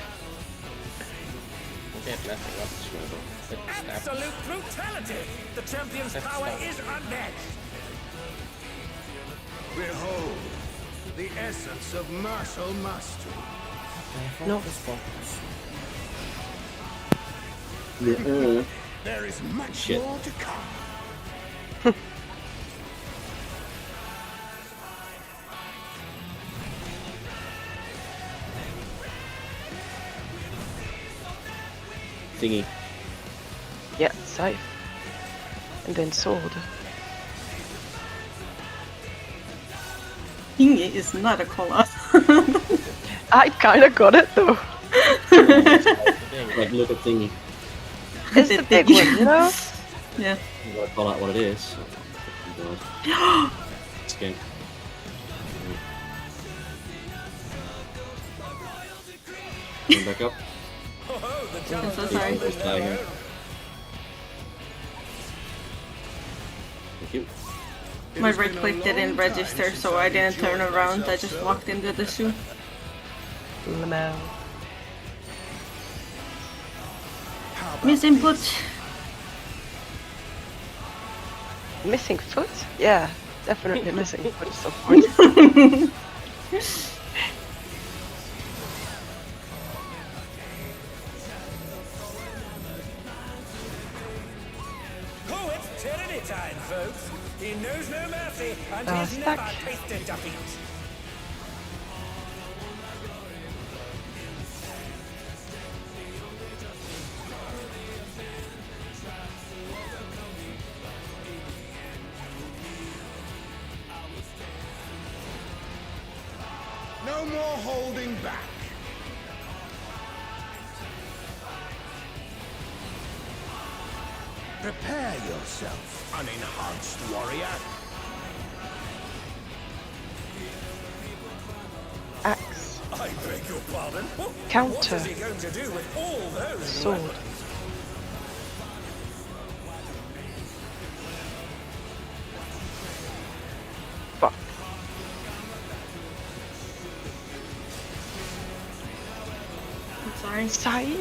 Okay, messing up. Sit step. absolute brutality. The champion's Let's power stop. is unmatched. Behold, the essence of martial mastery. No. Focus. There is much Shit. more to come. Thingy. Yeah, scythe. And then sword. Thingy is not a color. I kinda got it though. Like, look at Thingy. It's the big one, you know? Yeah. You gotta call out what it is. Oh, God. It's game. Come back up. Oh, the I'm challenger so sorry. Just die here. Thank you. My right click didn't register, so I didn't turn around. I just walked into the zoo. Lamau. Miss input. Missing foot? Yeah, definitely missing foot at some point. Oh, it's tyranny time, folks. He knows no mercy and Ah, he's stuck. never tasted defeat. No more holding back. Prepare yourself, unenhanced warrior. Axe. I beg your pardon. What Counter. is he going to do with all those Sword. weapons? Sorry. Sorry.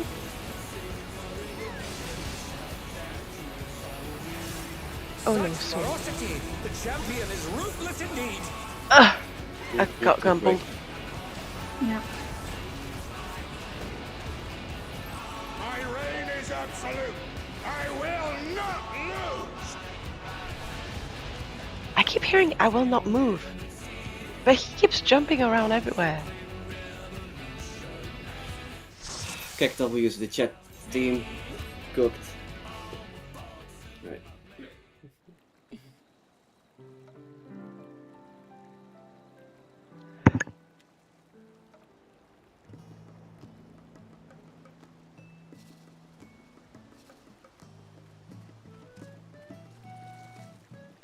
Oh no, Such sorry. ferocity! The champion is ruthless indeed! I You're got too gambled. quick. Yeah. My reign is absolute. I will not lose. I keep hearing I will not move. But he keeps jumping around everywhere. Kijk W's the chat team cooked. Right.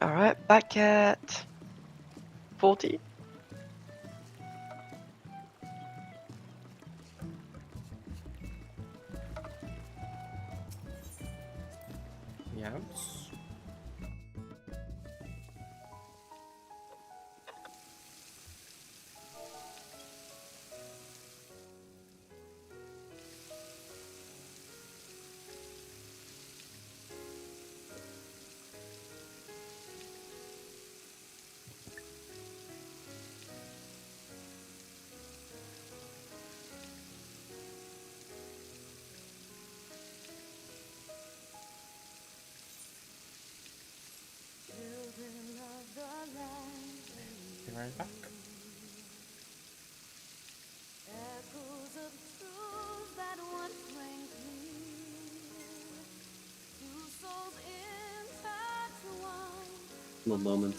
Alright, back at 40. Yeah. Be right back. One moment.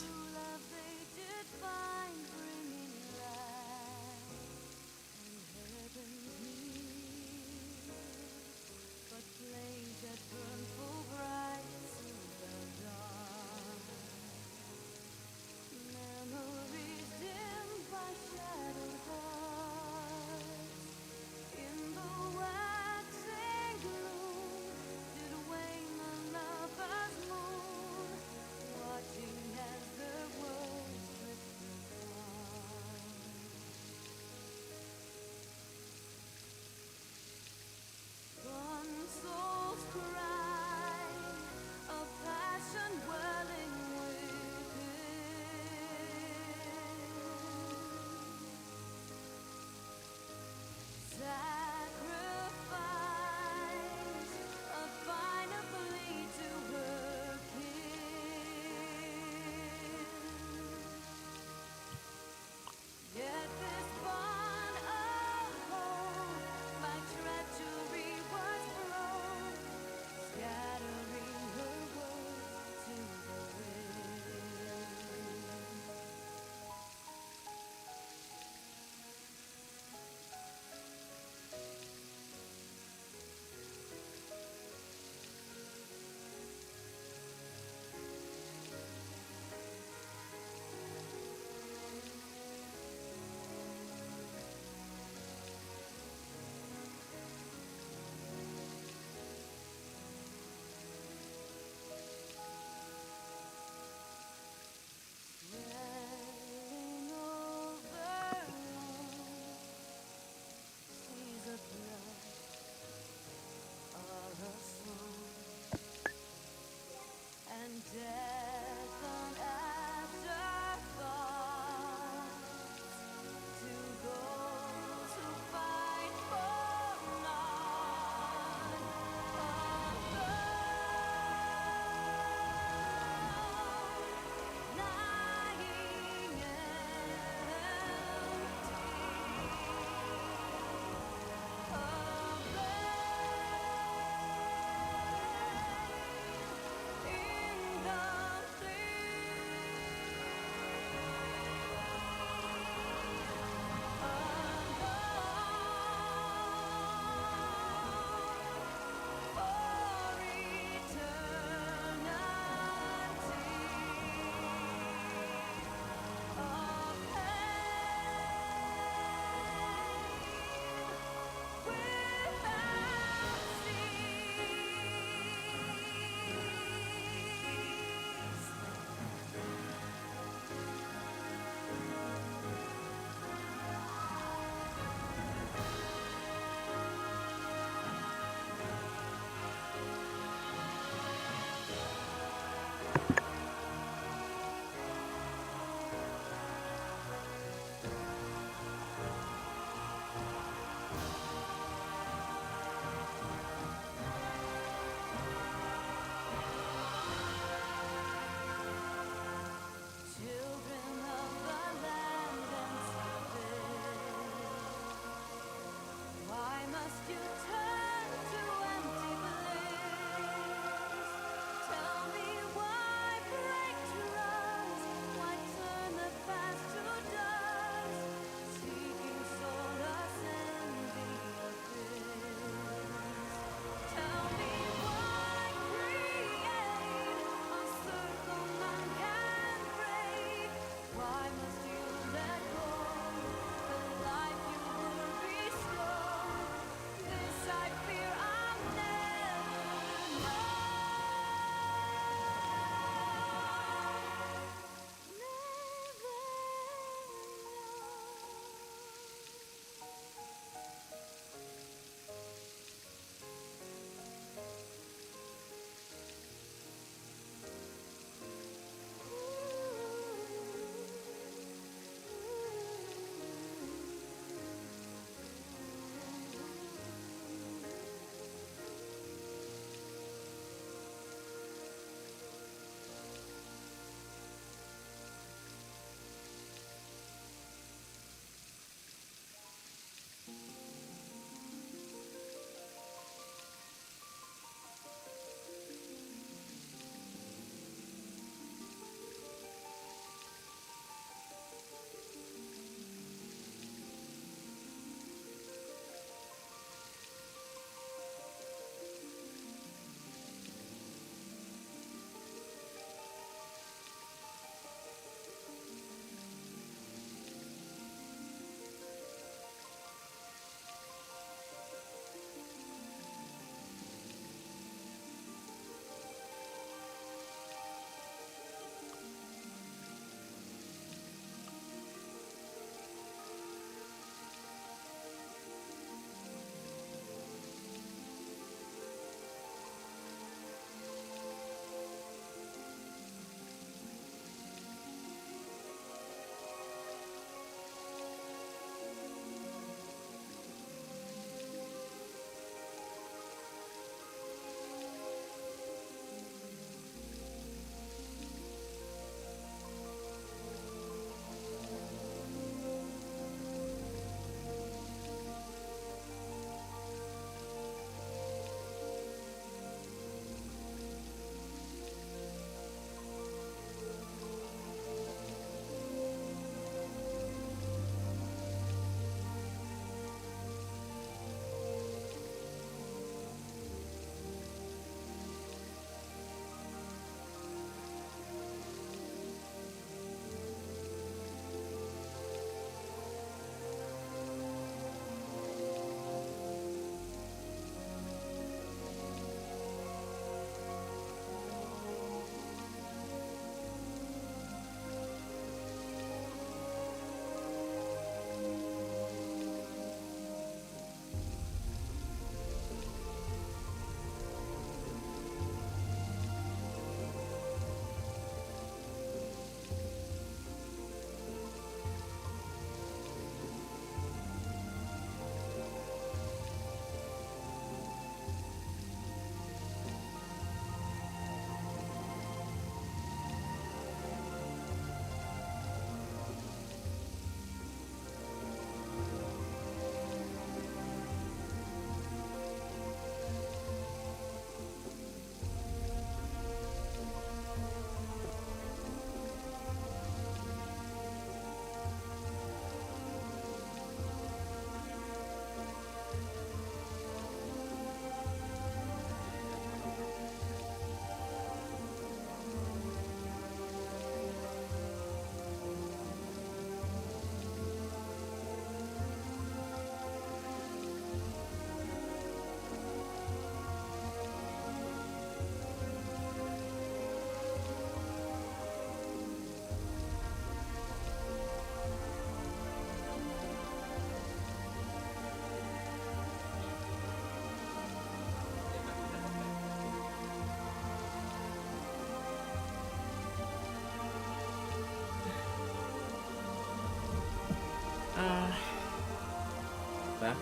back.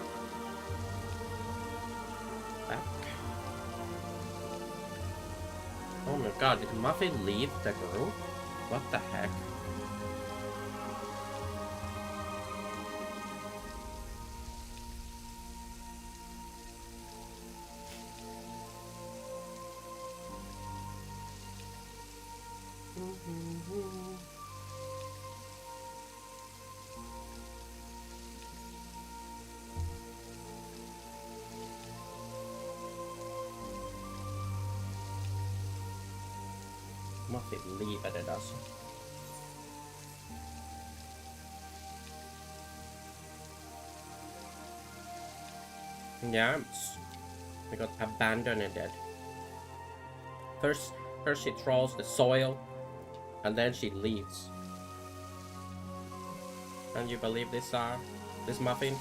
Back. Oh my god, did Muffin leave the group? What the heck? Muffin liivade alltså. Yeah, we got abandoned. First she throws the soil, and then she leaves. Can you believe this muffin?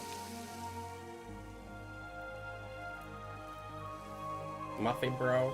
Muffin bro.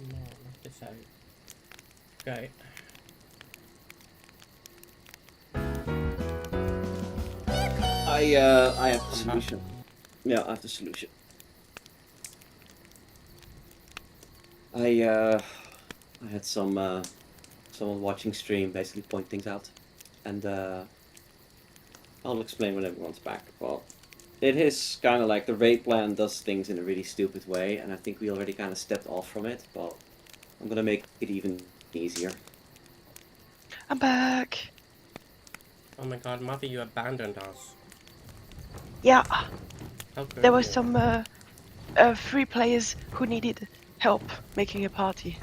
No, not this side. Okay. I have the solution. Yeah, I have the solution. I had someone watching stream basically point things out, and I'll explain when everyone's back. Well, it is kind of like the raid plan does things in a really stupid way, and I think we already kind of stepped off from it, but I'm gonna make it even easier. I'm back. Oh my god, Muffy, you abandoned us. Yeah, How could there were you? some free players who needed help making a party.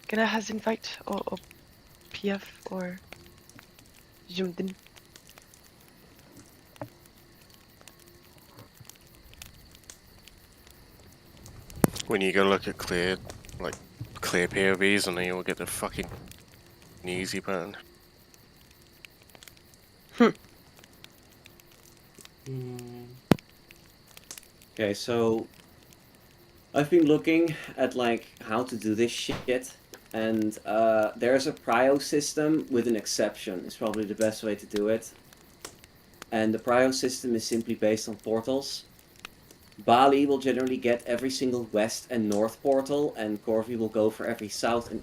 Can I has invite or PF or Jundin? When you go look at clear POVs, and then you'll get the fucking easy button. Okay, so I've been looking at like how to do this shit, and there's a prio system with an exception. It's probably the best way to do it. And the prio system is simply based on portals. Bali will generally get every single west and north portal, and Corvi will go for every south and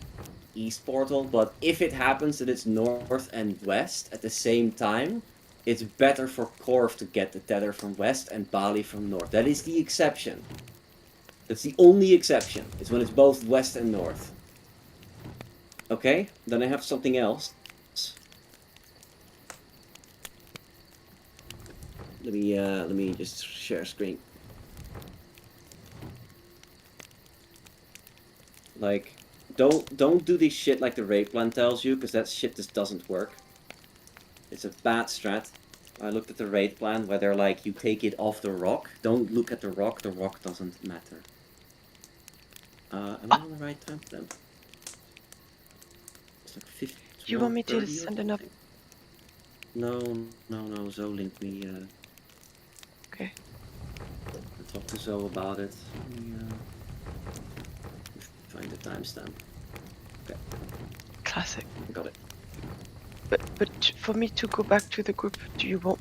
east portal. But if it happens that it's north and west at the same time, it's better for Corv to get the tether from west and Bali from north. That is the exception. That's the only exception. It's when it's both west and north. Okay, then I have something else. Let me just share screen. Like, don't do this shit like the raid plan tells you, because that shit just doesn't work. It's a bad strat. I looked at the raid plan where they're like, you take it off the rock. Don't look at the rock doesn't matter. Am I on the right time for them? It's like 50. You want me to 30 or send another? No, Zoe linked me. Okay. I talked to Zoe about it. Find the timestamp. Okay, Classic. got it. But for me to go back to the group, do you want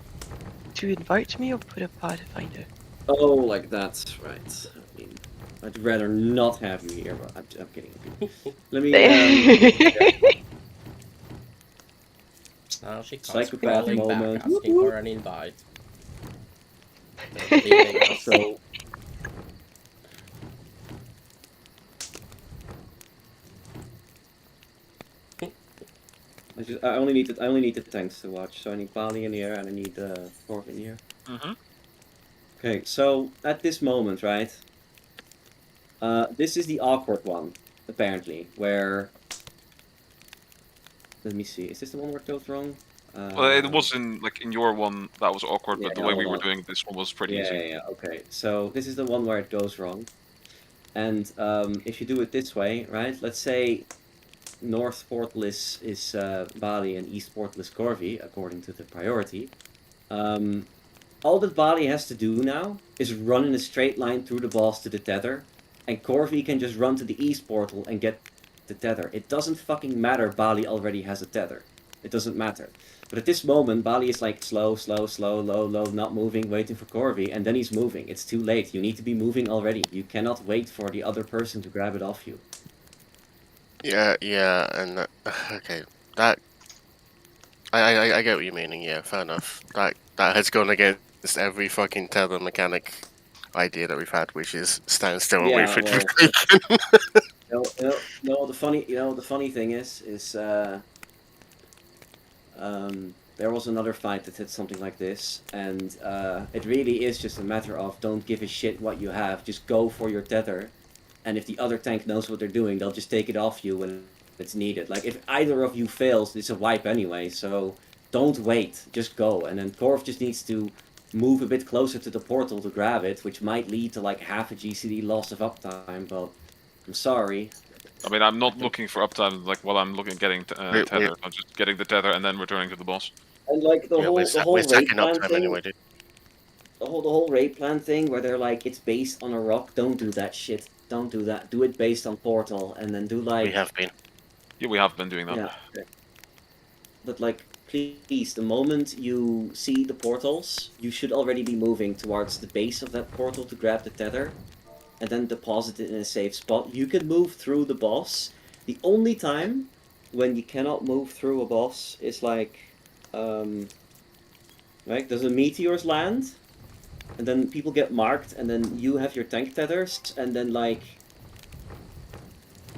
to invite me or put a pathfinder? Oh, like that, right. I mean, I'd rather not have you here, but I'm kidding. Let me, Now she comes Psychopath crawling back moment. asking for an invite. Leaving us. So I only need the tanks to watch. So I need Bali in the air and I need Corv in the air. Mm-hmm. Okay, so at this moment, right? This is the awkward one, apparently, where. Let me see. Is this the one where it goes wrong? Well, it was in your one that was awkward, but the way we were hold on. doing this one was pretty Yeah, easy. yeah, yeah. Okay, so this is the one where it goes wrong, and if you do it this way, right? Let's say North portal is Bali and East portal is Corvi, according to the priority. All that Bali has to do now is run in a straight line through the boss to the tether, and Corvi can just run to the East portal and get the tether. It doesn't fucking matter. Bali already has a tether. It doesn't matter. But at this moment, Bali is like slow, low, not moving, waiting for Corvi, and then he's moving. It's too late. You need to be moving already. You cannot wait for the other person to grab it off you. Yeah, and okay, that I get what you're meaning. Yeah, fair enough. That has gone against every fucking tether mechanic idea that we've had, which is stand still and wait for it to be taken. No. The funny thing is there was another fight that had something like this, and it really is just a matter of don't give a shit what you have, just go for your tether, and if the other tank knows what they're doing, they'll just take it off you when it's needed. Like, if either of you fails, it's a wipe anyway, so don't wait, just go. And then Korv just needs to move a bit closer to the portal to grab it, which might lead to like half a GCD loss of uptime, but I'm sorry. I mean, I'm not looking for uptime like while I'm looking getting tether. I'm just getting the tether and then returning to the boss. And like the whole raid plan thing, anyway, dude. the whole raid plan thing where they're like it's based on a rock. Don't do that shit. Don't do that. Do it based on portal, and then do like. We have been. Yeah, we have been doing that. Yeah. Okay. But like, please, the moment you see the portals, you should already be moving towards the base of that portal to grab the tether, and then deposit it in a safe spot. You can move through the boss. The only time when you cannot move through a boss is like, right? Does a meteors land, and then people get marked, and then you have your tank tethers, and then like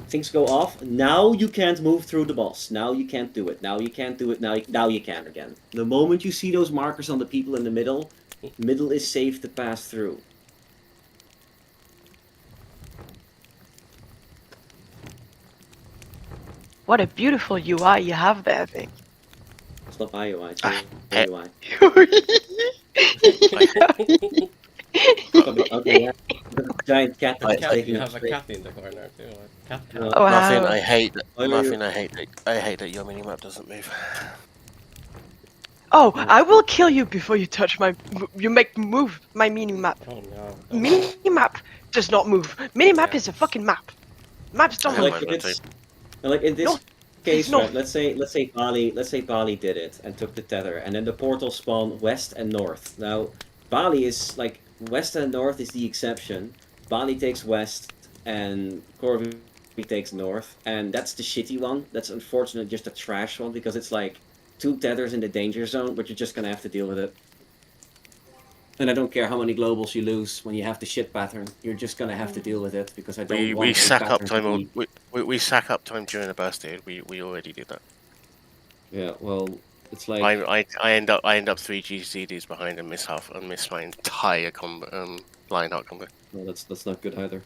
things go off. Now you can't move through the boss. Now you can't do it. Now you can't do it. Now you can again. The moment you see those markers on the people in the middle is safe to pass through. What a beautiful UI you have there, Vic. It's not my UI, it's your UI. Giant cat that's taking You up have a space. cat in the corner too. Cat. Oh, wow. Muffin, I hate that. Why are Muffin, you- I hate that your minimap doesn't move. Oh, I will kill you before you touch my. You make me move my minimap. Oh no. Minimap does not move. Minimap is a fucking map. Maps don't Yeah, move. Like mine if it's like in this No, case, it's not. right, let's say Bali did it and took the tether, and then the portal spawned west and north. Now Bali is like west and north is the exception. Bali takes west and Corvi takes north, and that's the shitty one. That's unfortunately just a trash one because it's like 2 tethers in the danger zone, but you're just gonna have to deal with it. And I don't care how many globals you lose when you have the shit pattern. You're just gonna have to deal with it because I don't want We a sack up pattern to time. be- We sack up time during the burst, dude. We already did that. Yeah, well, it's like I end up 3 GCDs behind and miss my entire Lionheart combo. well, that's not good either.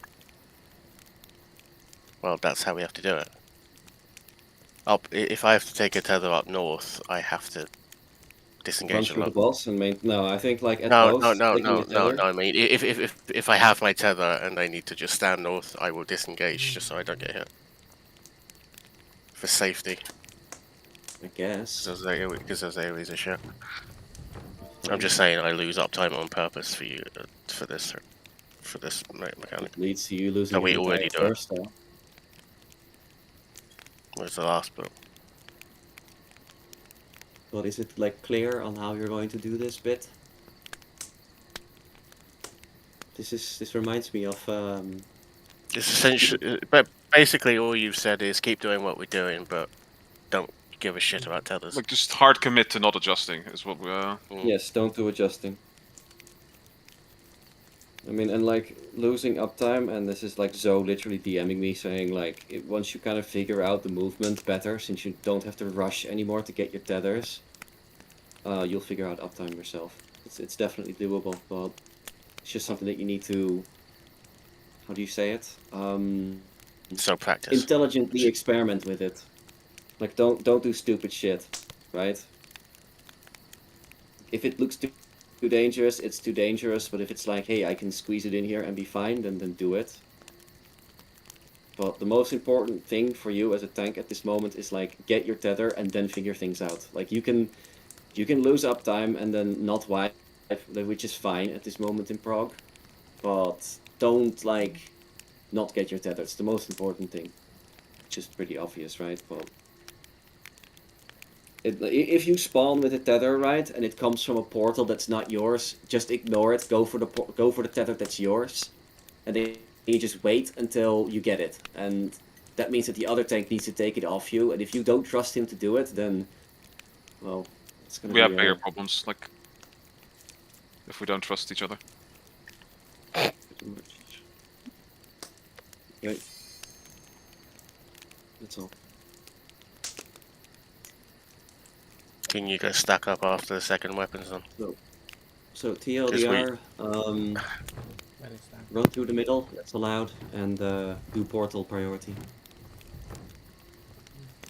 Well, that's how we have to do it. If I have to take a tether up north, I have to Run disengage a through the lot. boss and no, I think like at No, most taking the tether- I mean, if I have my tether and I need to just stand north, I will disengage just so I don't get hit. For safety, I guess. because those AoEs are shit. I'm just saying I lose uptime on purpose for you for this mechanic. It leads to you losing. No, we your already entire do it. burst, though. Where's the last bit? But is it like clear on how you're going to do this bit? This reminds me of It's essentially, but basically all you've said is keep doing what we're doing, but don't give a shit about tethers. Like just hard commit to not adjusting is what we. yes, don't do adjusting. I mean, and like losing uptime, and this is like Zoe literally DMing me saying like, once you kind of figure out the movement better, since you don't have to rush anymore to get your tethers, you'll figure out uptime yourself. It's definitely doable, but it's just something that you need to, how do you say it? So practice. Intelligently experiment with it. Like don't do stupid shit, right? If it looks too dangerous, it's too dangerous. But if it's like, hey, I can squeeze it in here and be fine, then do it. But the most important thing for you as a tank at this moment is like get your tether and then figure things out. Like you can lose uptime and then not wipe, which is fine at this moment in prog. But don't like not get your tether. It's the most important thing. Which is pretty obvious, right? But if you spawn with a tether, right, and it comes from a portal that's not yours, just ignore it. Go for the tether that's yours, and then you just wait until you get it. And that means that the other tank needs to take it off you. And if you don't trust him to do it, then well, it's gonna. We have bigger problems, like if we don't trust each other. Right. That's all. Can you guys stack up after the second weapons then? So TLDR, When is that? run through the middle, that's allowed, and do portal priority.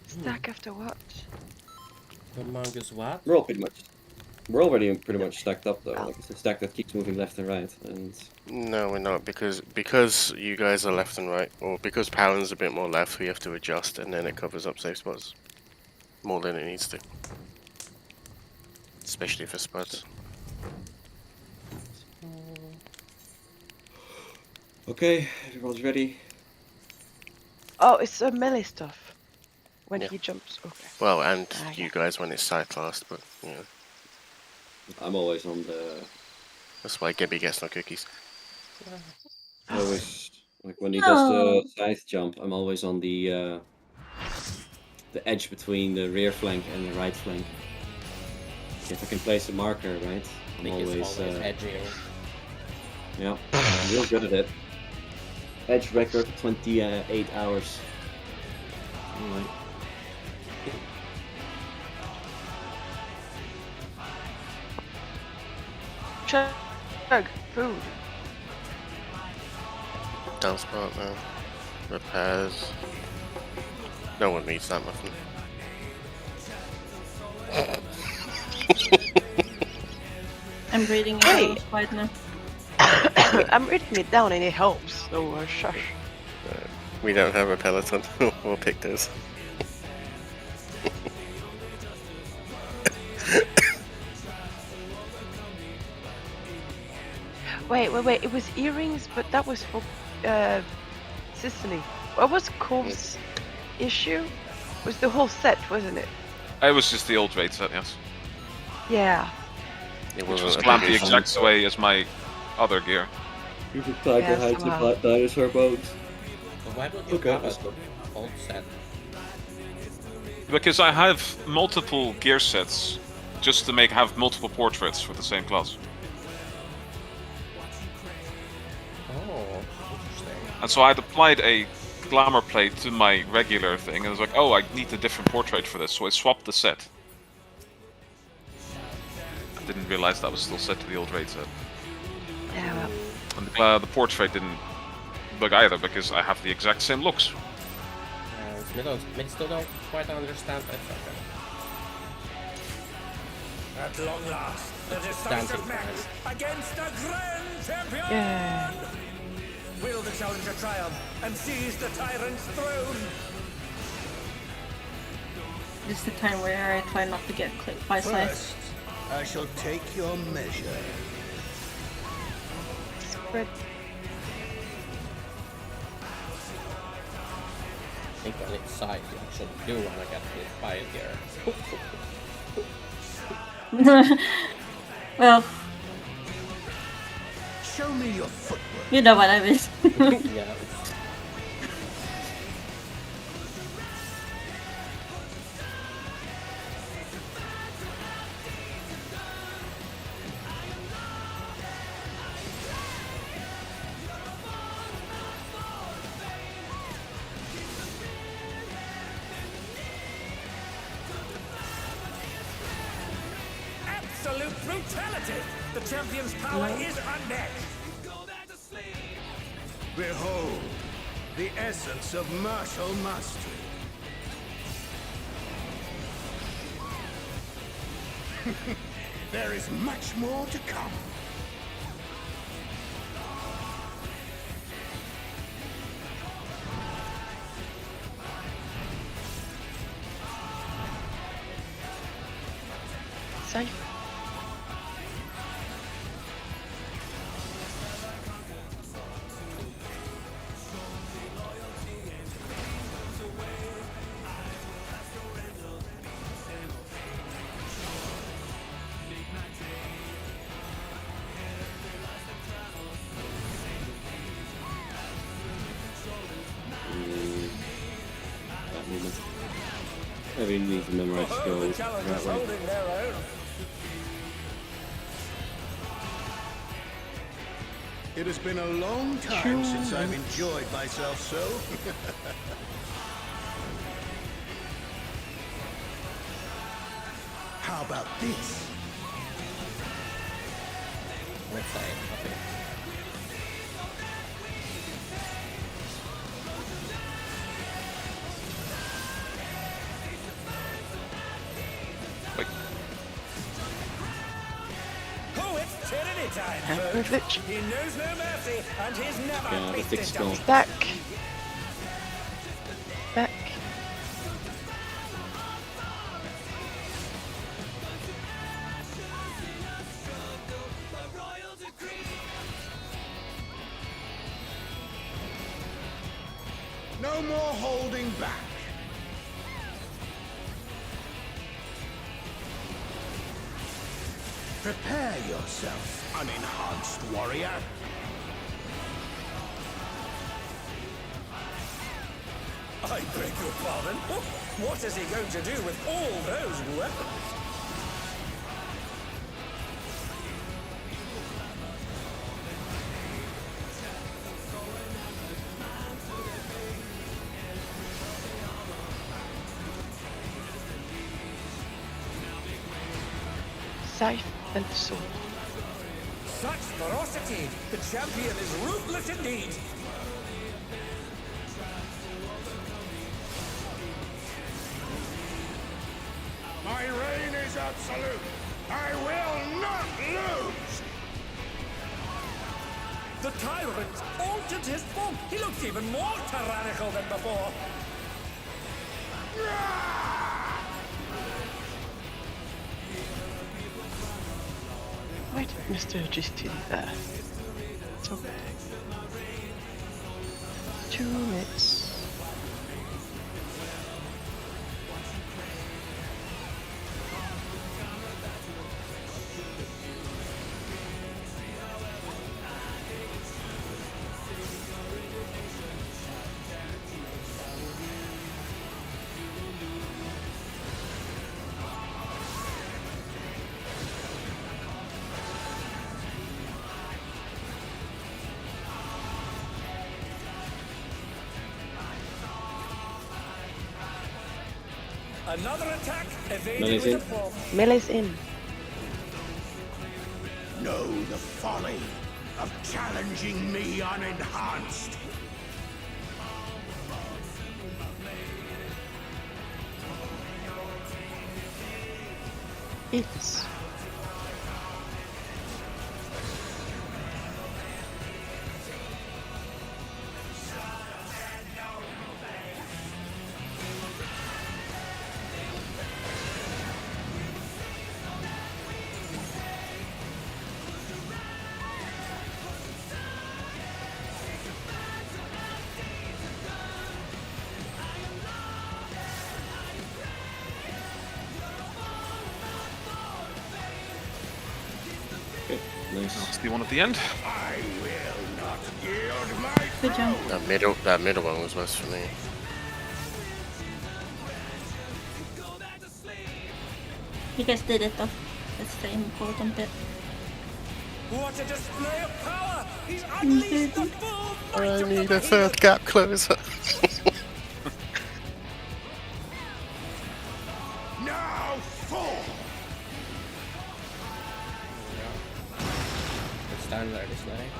Stack after what? Humongous what? We're already pretty much stacked up though. Like it's a stack that keeps moving left and right, and No, we're not, because you guys are left and right, or because Palin's a bit more left, we have to adjust, and then it covers up safe spots more than it needs to. Especially for spuds. okay, everyone's ready. Oh, it's melee stuff. When Yeah. he jumps. Okay. Well, and Ah, you yeah. guys when it's side classed, but you know, I'm always on the. that's why Gibby gets no cookies. Always like when he does the side jump, I'm always on the edge between the rear flank and the right flank. If I can place a marker, right? I'm Nick is always always edging. yeah, I'm real good at it. Edge record 28 hours. Alright. Chug. Food. Down spot now. Repairs. No one needs that muffin. I'm reading Hey! it right now. I'm reading it down and it helps, so shush. We don't have a peloton. We'll pick those. Wait. It was earrings, but that was for Sicily. What was Cole's issue? It was the whole set, wasn't it? It was just the old raid set, yes. Yeah. It Which wasn't was a clamped the big issue. exact way as my other gear. You can tiger Yes, hides and wow. dinosaur bones. But why would you Okay, have that's a cool. old set? Because I have multiple gear sets just to have multiple portraits for the same class. Oh, interesting. And so I'd applied a glamour plate to my regular thing, and I was like, oh, I need a different portrait for this, so I swapped the set. I didn't realize that was still set to the old raid set. Yeah, well. And the portrait didn't look either, because I have the exact same looks. I still don't quite understand that. At long last, the decisive Dancing match against the Grand Champion! Yeah. Will the challenger triumph and seize the tyrant's throne? This is the time where I try not to get clipped by size. First, I shall take your measure. Spread. I think on its side you actually do want to get hit by it here. Well, Show me your footwork. you know what I mean. Yeah. Brutality! The champion's power is unmatched! Behold, the essence of martial mastery. There is much more to come. Safe. That moment. I really need to memorize The skills. challengers That way. holding their own. It has been a long time since I've enjoyed myself so. How about this? Let's say, okay. Oh, it's tyranny time, Happy folks. glitch. He knows no mercy, and he's never Yeah, the faced thick injustice. skull. Back. Back. No more holding back. Prepare yourself, unenhanced warrior. I beg your pardon? What is he going to do with all those weapons? Safe and sword. Such ferocity! The champion is ruthless indeed! My reign is absolute. I will not lose. The tyrant altered his form. He looks even more tyrannical than before. Why did Mr. just do that? It's okay. 2 minutes. Another attack evaded Melee's with a in. form. Melee's in. Know the folly of challenging me unenhanced. It's. Okay, nice. Nasty one at the end. I will not yield my Good job. That middle one was worse for me. You guys did it though. That's the important bit. What a display of power! He's unleashed the full might I of need the a third behemoth. gap closer. now fall. standard is like.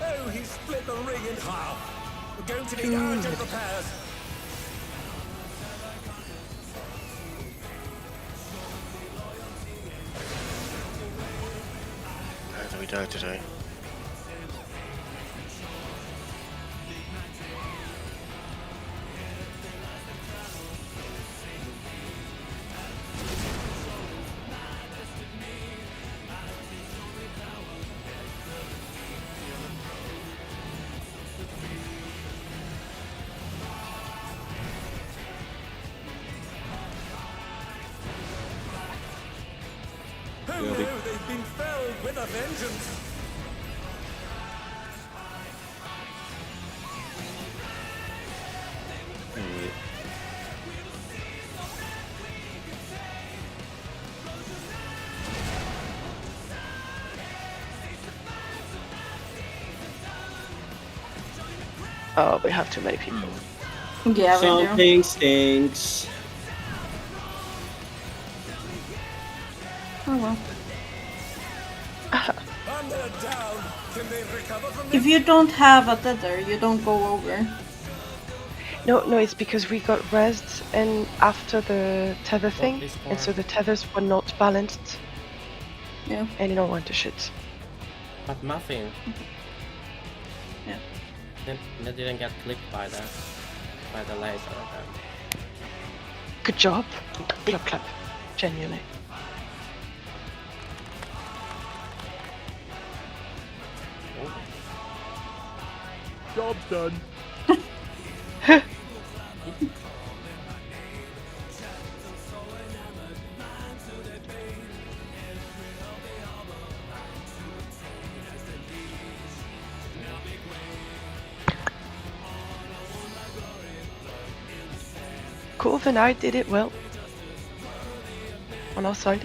Oh, he split the ring in half. We're going to need urgent repairs. How do we die today? Who knew they'd been felled with a vengeance? Oh, we have too many people. Yeah, we do. Something stinks. Oh well. And they're down. Can they recover from If this? you don't have a tether, you don't go over. No, it's because we got rezzed and after the tether thing, this and so far. the tethers were not balanced, Yeah. and you don't want to shit. But Muffin. Yeah. They didn't get clipped by the laser. Good job. Clap, clap. Genuinely. Job's done. Cool, then I did it well. On our side.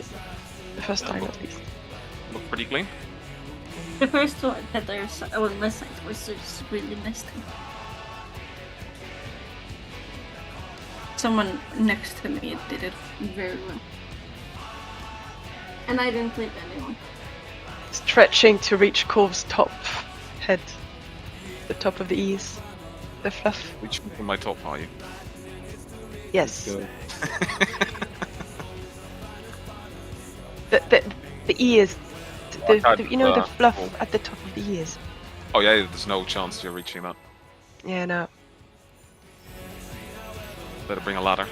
The first time at least. Look pretty clean. The first one that there's on my side was just really nasty. Someone next to me did it very well. And I didn't clip anyone. Stretching to reach Corv's top head. The top of the ears. The fluff. Which on my top are you? Yes. Go. The ears. You know the fluff cool. at the top of the ears. Oh yeah, there's no chance you're reaching that. Yeah, no. Better bring a ladder.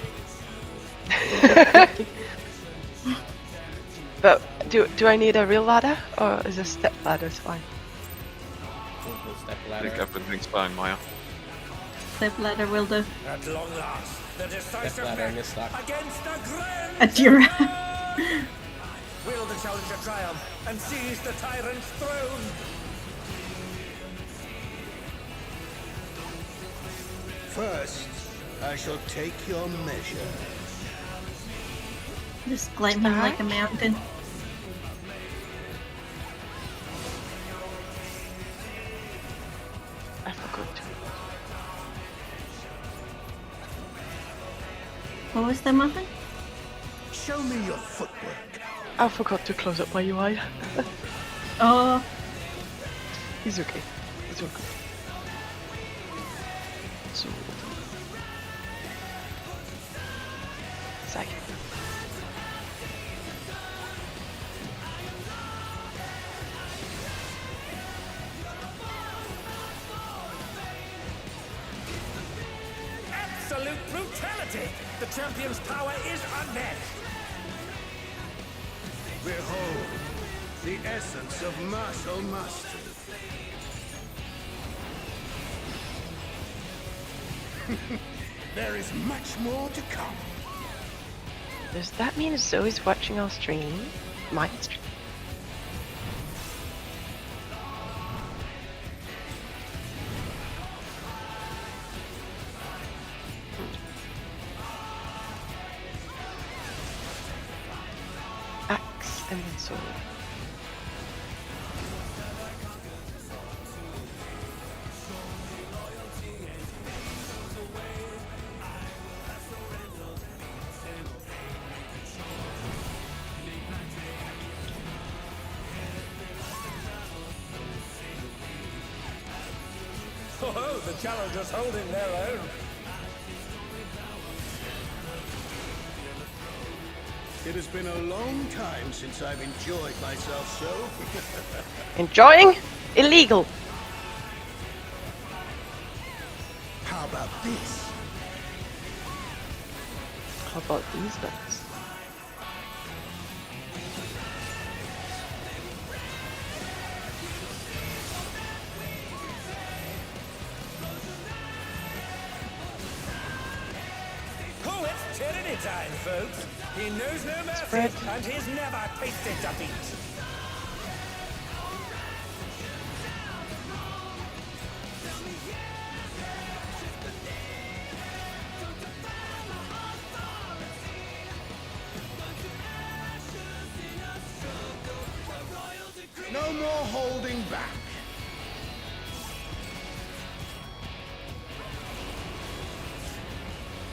But do I need a real ladder or is a step ladder fine? Step I ladder. think everything's fine, Maya. Step ladder will do. At long last, the decisive Step ladder and match it's stuck. against a grand At your champion! Will the challenger triumph and seize the tyrant's throne? First, I shall take your measure. Just climb him like a mountain. I forgot to. What was the muffin? Show me your footwork. I forgot to close up my UI. Oh, He's okay. It's all good. So. Second. Absolute brutality! The champion's power is unmatched! Behold, the essence of martial mastery. There is much more to come. Does that mean Zoe's watching our stream? My stream? Axe and then sword. Oh, the challengers holding their own. It has been a long time since I've enjoyed myself so. Enjoying? Illegal. How about this? How about these guys? Oh, it's tyranny time, folks. He knows no mercy, Spread. and he's never tasted defeat. No more holding back.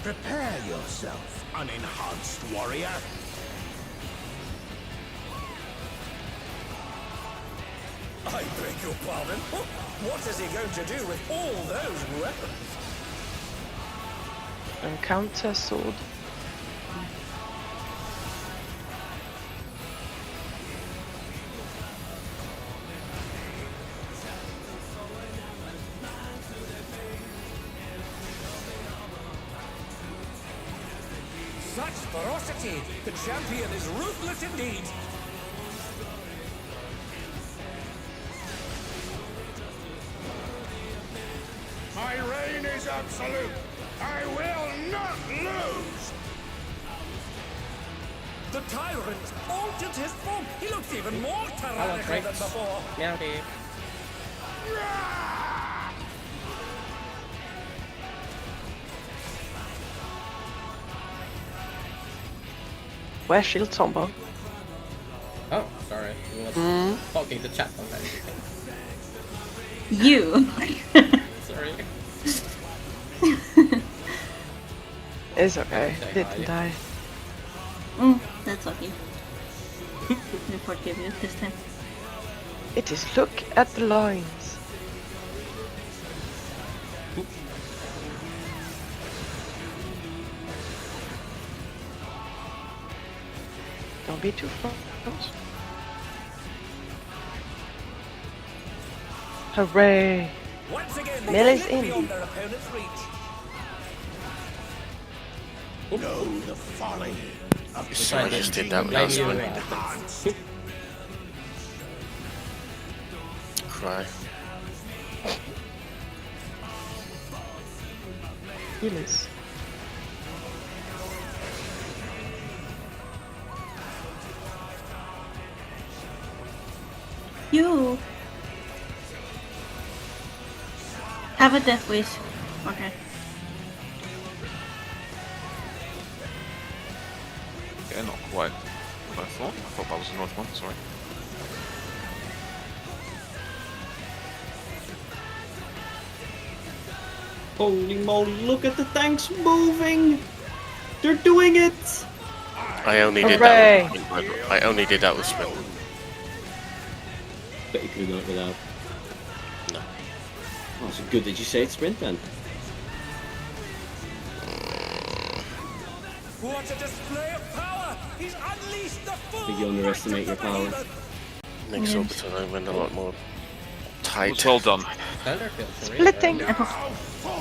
Prepare yourself, unenhanced warrior. I beg your pardon? What is he going to do with all those weapons? Encounter sword. Such ferocity! The champion is ruthless indeed! My reign is absolute. I will not lose. The tyrant altered his form! He looks even more tyrannical than Tricks. before! Meow Dave. Where's Shield Tombo? Oh, sorry. I was talking to chat on that. You. Sorry. It's okay. Say Didn't hi. die. That's okay. We forgive you this time. It is look at the lines. Don't be too close. Hooray! Once again, they Melee's slip in. beyond their opponent's reach. Know the folly of So I just did that Blame last you. time. enhanced. Cry. Healers. You. Have a death wish. Okay. Okay, not quite what I thought. I thought that was the north one, sorry. Holy moly, look at the tanks moving! They're doing it! I only did Hooray. that. I only did that with sprint. Bet you could have done it without. No. Oh, so good. Did you say it's sprint then? What a display of power! He's unleashed the full Think you underestimate might of your the power. behemoth. Next Yes. orbital I went a lot more It tight. was well done. Thunder feels for real, Splitting. right? I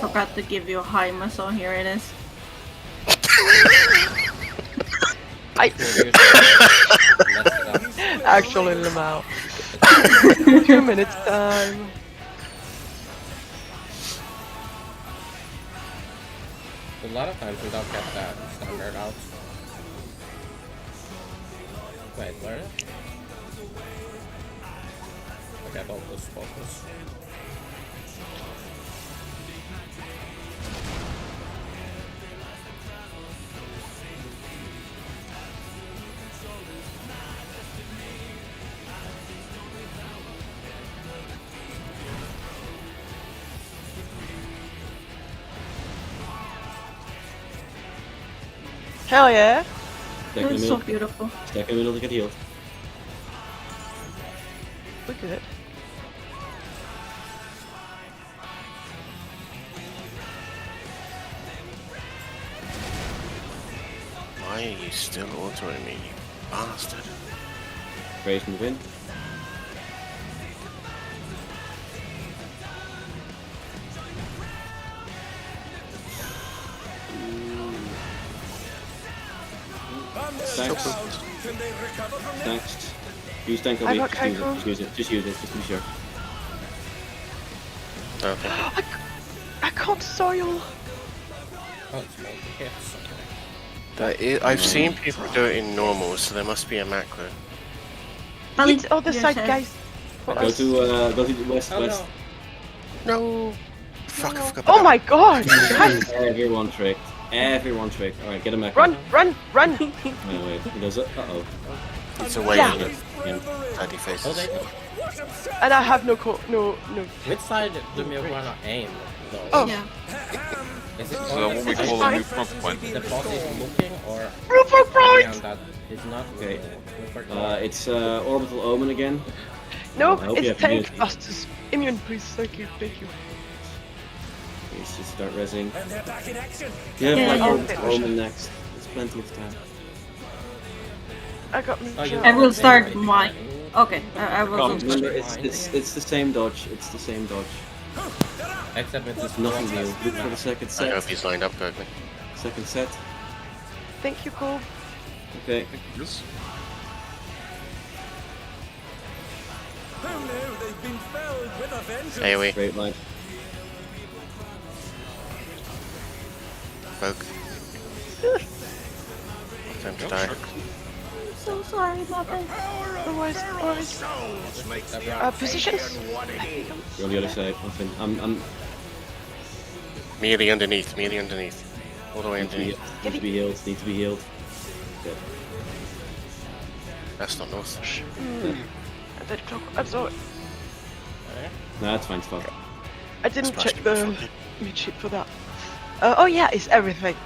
forgot to give you a high muscle. Here it is. I Messed it up. actually Lamau. 2 minutes time. A lot of times we don't get that standard out. Wait, where is it? Okay, focus. Hell yeah. Stack in the It's so middle. beautiful. Stack in the middle to get healed. We're good. Why are you still autoing me, you bastard? Grace, move in. Thanks. Can they recover from this? Thanks. Use tank I LB. got Just use Kaiko. it. Just use it. Just use it. Just to be sure. Okay. I can't soil. Oh, it's multi-hits. I've seen people do it in normal, so there must be a macro. It's other Yes, side, yes. guys. For Go us. to the west. Oh west. No! Fuck, I forgot Oh about my god! Guys, Everyone tricked. Everyone tricked. Alright, get him back. run, run, run! Wait, wait. He does it. Uh-oh. that. It's away Yeah. from it. Yeah. Tiny Oh, faces. they, And I have no no. which side do you wanna aim, though? Oh. Yeah. Is it So what we call a new front point. the boss is looking, or Rupert Bright! and that is not? Okay. Rupert It's Orbital Omen again. No, I hope you it's have tank used- busters. Immune, please. Thank you, thank you. Let's just start rezzing. And they're back in action. Yeah, Yeah, like yeah. Orbital Omen next. There's plenty of time. I got me. Oh, you I will start my. Okay, I will. Come, do- Remember, it's the same dodge. It's the same dodge. Except with this There's nothing new. Look for the second I hope set. he's lined up correctly. Second set. Thank you, Cole. Okay. Yes. Who knew they've been felled with a vengeance? AoE. Great line. Folk. Time to die. So sorry about that. Otherwise, positions? You're on the other side. Nothing. I'm Merely underneath, merely underneath. All the way need to be, underneath. need to be healed. Need to be healed. Okay. That's not north. That clock. I'm sorry. No, that's fine. It's fine. I didn't Smash check him the before. mute sheet for that. Oh yeah, it's everything.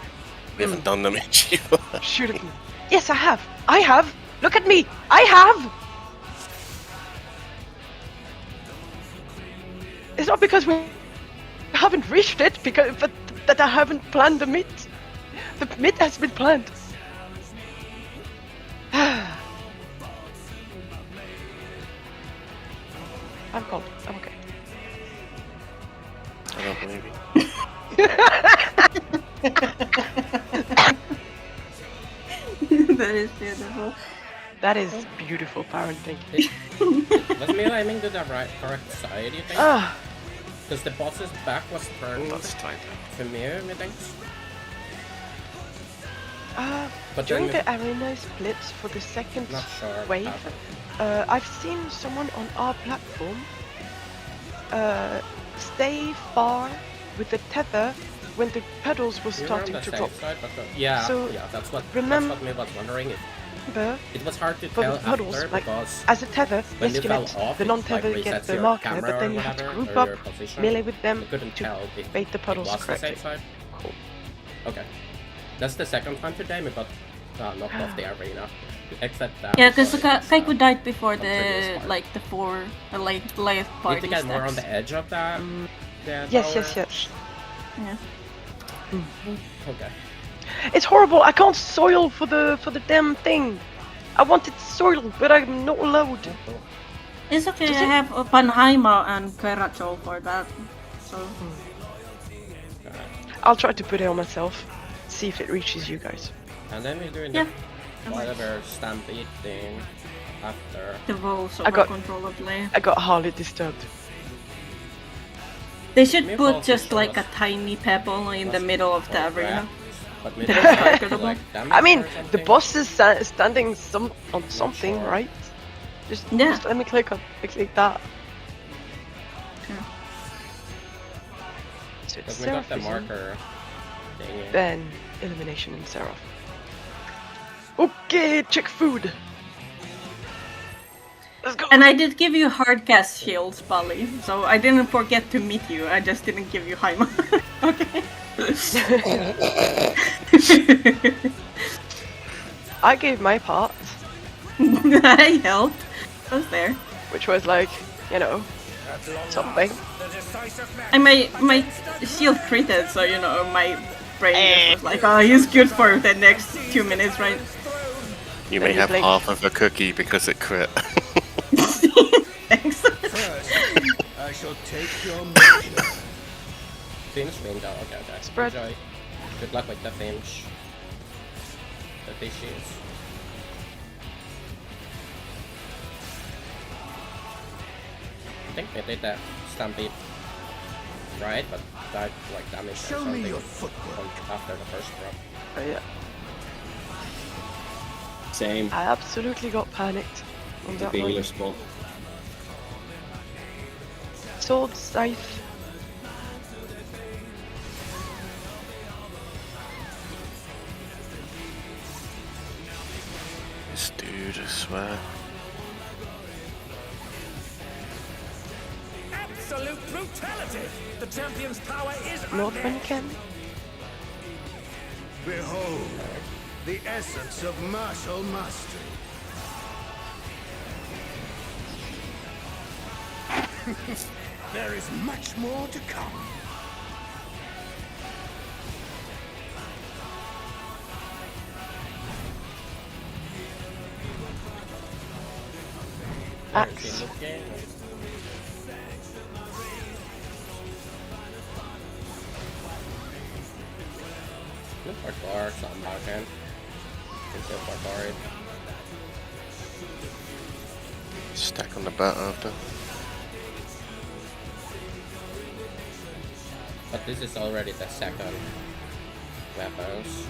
We haven't done them in Chiba. Shoot at me. Yes, I have. I have. Look at me. I have. It's not because we haven't reached it, because but that I haven't planned the mid. The mid has been planned. I'm cold. I'm okay. I don't believe you. That is beautiful. That is beautiful parenting. Was me aiming to the correct side, you think? Ah, Because the boss's back was turned That's tight. to me, I think. But during then the arena splits for the second not sure. wave, how- I've seen someone on our platform stay far with the tether when the pedals were we were on starting the to safe drop. side, but yeah, So, yeah, that's what remember- me was wondering. Remember, It was hard to for tell the pedals, after like because as a tether, when yes, you you fell let off, the it, non-tether like, get resets the your marker, camera but then or you have to whatever, group or up, your position. melee with them You couldn't to tell if bait the it pedals was the correctly. safe side. Cool. Okay, that's the second time today we got knocked off the arena. Except that. Yeah, because sorry, Kaiko died before on previous the part. like the four the late Need party to get more on steps. the edge of that. Yes, yes, yes. Yeah. Okay. It's horrible. I can't soil for the damn thing. I wanted soil, but I'm not allowed. It's okay. Does I it- have Oppenheimer and Keracho for that. So I'll try to put it on myself. See if it reaches you guys. And then we're doing yeah, the whatever stampede thing after. the wolves I got- uncontrollably. I got hardly disturbed. They should Maybe put also just show like a us tiny pebble in the what's middle of the or arena. where, But maybe That is like, targetable. like damage I mean, or the something. boss is standing on something, sure. right? Just Yeah. let me click that. Yeah. So it's Because we got the Seraphism, marker thing. then elimination and Seraph. Okay, check food. Let's go. And I did give you hard cast shields, Bali, so I didn't forget to meet you. I just didn't give you Haima. Okay. I gave my part, I helped. I was there. which was like, you know, At long something. last, the decisive match And my against the shield critted, so you know my brain was like, oh, he's good for the next 2 minutes, right? You Then may you have blink. half of a cookie because it crit. Thanks. First, I shall take your measure. Finch window. Okay. Spread. Enjoy. Good luck with the Finch. The fishes. I think they did that Stampede right, but died like damage or Show something me your footwork. after the first drop. Oh, yeah. Same. I absolutely got panicked on The that Baylor one. spot. Sword, scythe. This dude, I swear. Absolute brutality! The champion's power is Not when you unmatched. can. Behold, the essence of martial mastery. There is much more to come. Where is Axe. he looking? Look for car, some backhand. Can still for it. Stack on the bat after. But this is already the second weapons.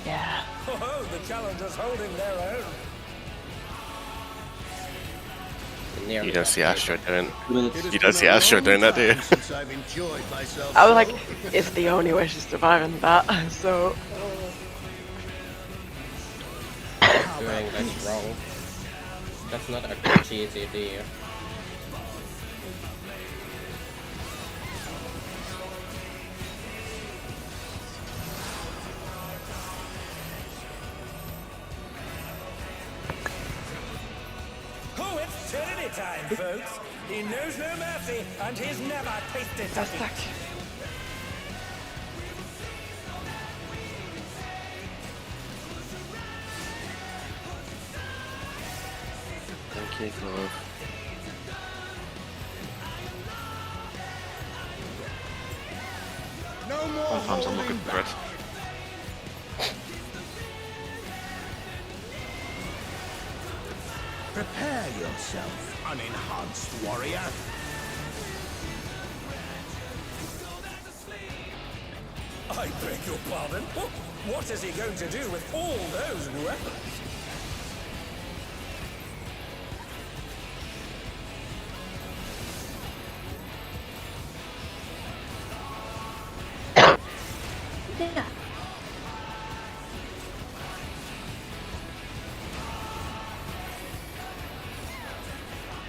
Yeah. Oh, the challengers holding their own. You don't see Astro doing. Minutes. You don't see Astro doing that, do you? Since I've enjoyed myself I was like, so. it's the only way she's surviving that, so... Doing this wrong. That's not a good cheesy idea. Oh, it's tyranny time, folks. He knows no mercy, and he's never tasted Fast defeat. attack. Thank you, God. No more Sometimes I'm holding looking for back. it. Prepare yourself, unenhanced warrior. I beg your pardon? What is he going to do with all those weapons? Yeah.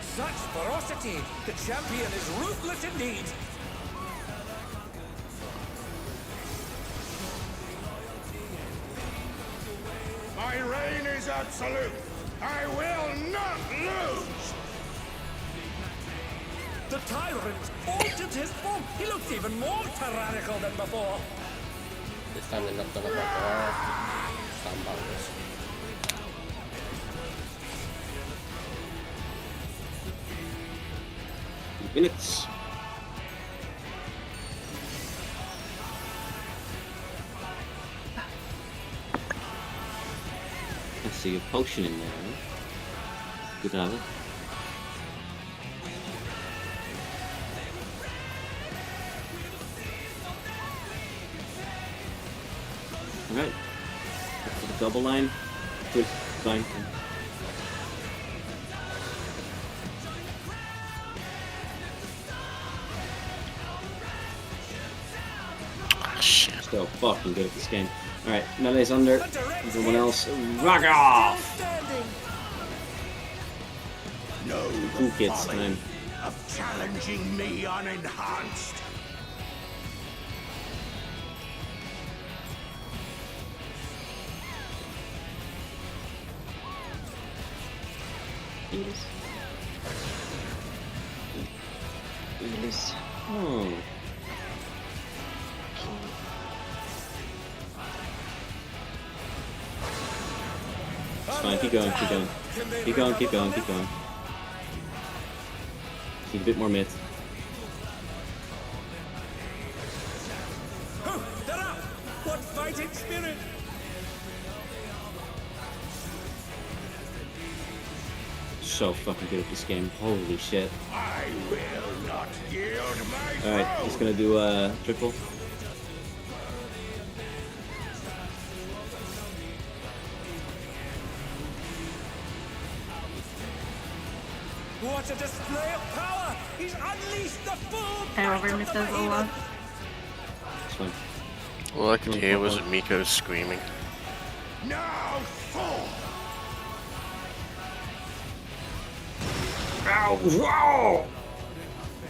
Such ferocity! The champion is ruthless indeed! My reign is absolute. I will not lose. The tyrant altered his form! He looks even more tyrannical than before! This time they're not gonna work for some boundaries. Minutes. I see a potion in there. Huh? Good to have it. Alright. For the double line. Good. Fine. Ah, shit. So fucking good at this game. Alright, Melee's under. A direct Everyone hit. else, But rock still off! standing. Know Who the gets folly time? of challenging me unenhanced. Release. Hmm. It's fine, keep going, keep going. Keep going, keep going, keep going. Need a bit more mid. Oh, they're up! What fighting spirit! So fucking good at this game. Holy shit. I will not yield my Alright, he's gonna do a triple. What a display of power! He's unleashed the full I might over of missed the that a lot. behemoth. It's fine. All I could hear was Miko screaming. now fall.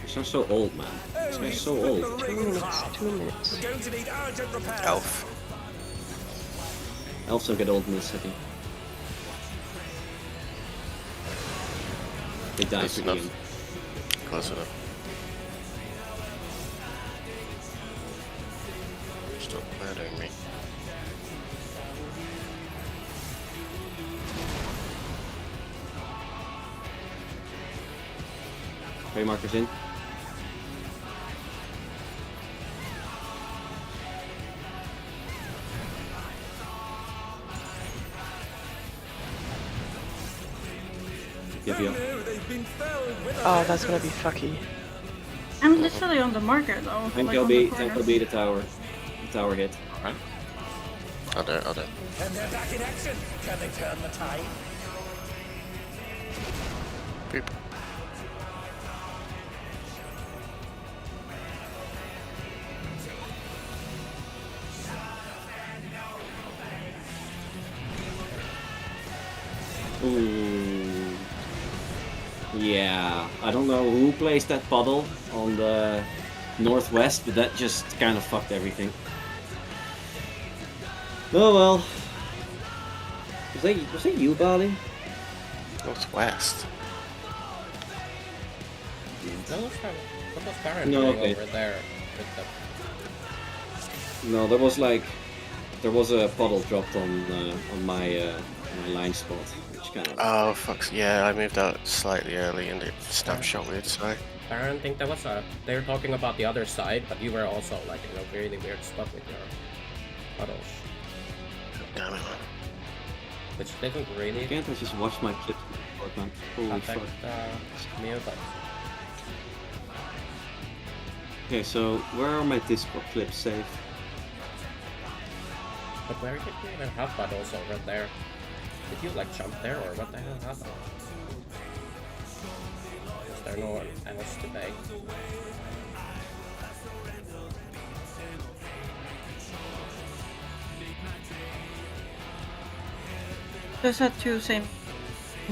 This guy's so old, man. This guy's so old. 2 minutes. 2 minutes. We're going to need urgent repairs. Elf. Elves don't get old in this city. They die Close pretty enough. young. Close enough. Stop murdering me. Ray markers in. Yep, yep. Oh, that's gonna be fucky. I'm literally on the marker though. Tank like on LB, the tank corner. LB, the tower. The tower hit. Alright. I'll do it, I'll do it. And they're back in action. Can they turn the tide? Boop. Ooh. Yeah, I don't know who placed that puddle on the northwest, but that just kind of fucked everything. Oh well. Was that you, Bali? Northwest. That was Baron No, doing okay. over there with the... No, there was a puddle dropped on my line spot, which kind of. Oh, fuck. Yeah, I moved out slightly early and it snapshot weird, so. Baron, think that was they were talking about the other side, but you were also like in a really weird spot with your puddles. Damn it. Which didn't really Can't I just watch my clips before, man? Holy fuck. affect me, but... Okay, so where are my Discord clips saved? But where did you even have puddles over there? Did you like jump there or what the hell happened? Is there no one else to beg? Those are two same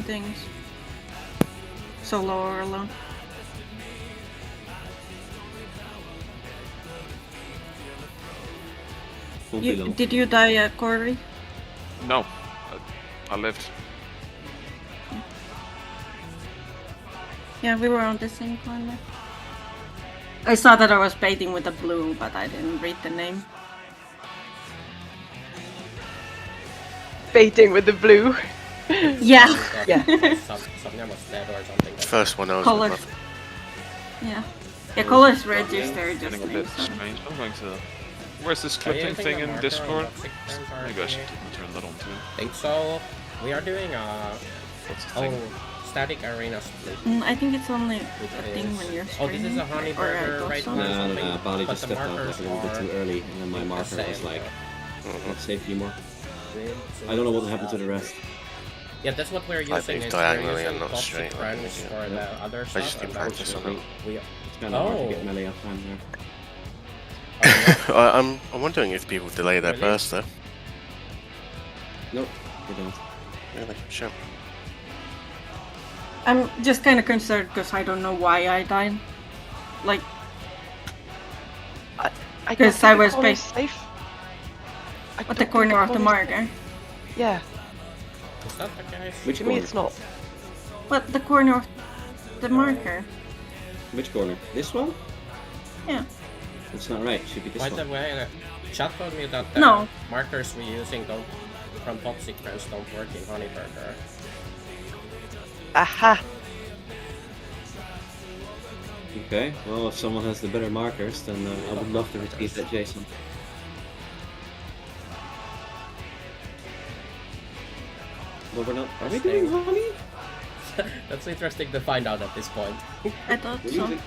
things. Solo or alone. Won't be long. Did you die, Corey? No. I lived. Yeah, we were on the same corner. I saw that I was baiting with the blue, but I didn't read the name. Baiting with the blue. Yeah. Yeah. Something was dead or something. First one I was Color. with Yeah. Yeah, colors register just Getting a bit names. strange. I'm going to. Where's this Are you clipping using thing the in marker Discord? on six turns Maybe I should RP? turn that on too. Think so. We are doing What's the thing? static arena split. I think it's only a Which thing is- when you're Oh, this is a streaming, honey or I burger thought right so. now. No, Bali But just the stepped out like markers a little bit are too early, and then my the marker was same, like, yeah. not safe anymore. I don't know what happened to the rest. Yeah, that's what we're using. moved Is diagonally we're and using not toxic straight, like, crunch yeah. for the other stuff. just and do practice on it. we It's kind of hard to Oh. get melee up time there. I'm wondering if people delay their Really? burst though. Nope, they don't. Really? Sure. I'm just kind of concerned because I don't know why I died. Like, I Because guess I the was corner's bait- safe. I at don't the think corner of the corner's safe. marker. Yeah, Is that the guys? Which to me corner? it's not. What, the corner of the marker? Which corner? This one? Yeah. That's not right. It should be this By one. the way, chat told me that the No. markers we're using from Toxic Friends don't work in Honey Burger. Aha! Okay, well, if someone has the better markers, then I would love to repeat that, Jason. But we're not. Are we doing honey? That's interesting to find out at this point. I thought We're so. using-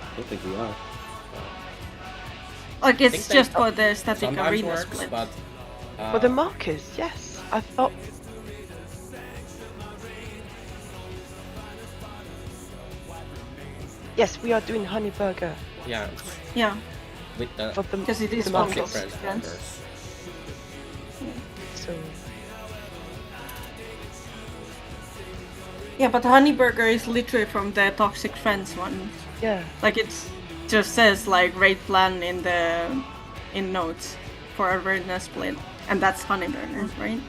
I don't think we are. Like, think it's they- just for the static Sometimes arena works, split. but For the markers, yes. I thought. Yes, we are doing honey burger yeah, Yeah, with the for the because it is the for Toxic markers. Toxic Friends Friends. markers. So Yeah, but Honey Burger is literally from the Toxic Friends one. yeah, Like, it's just says like rate plan in notes for arena split, and that's Honey Burger, right?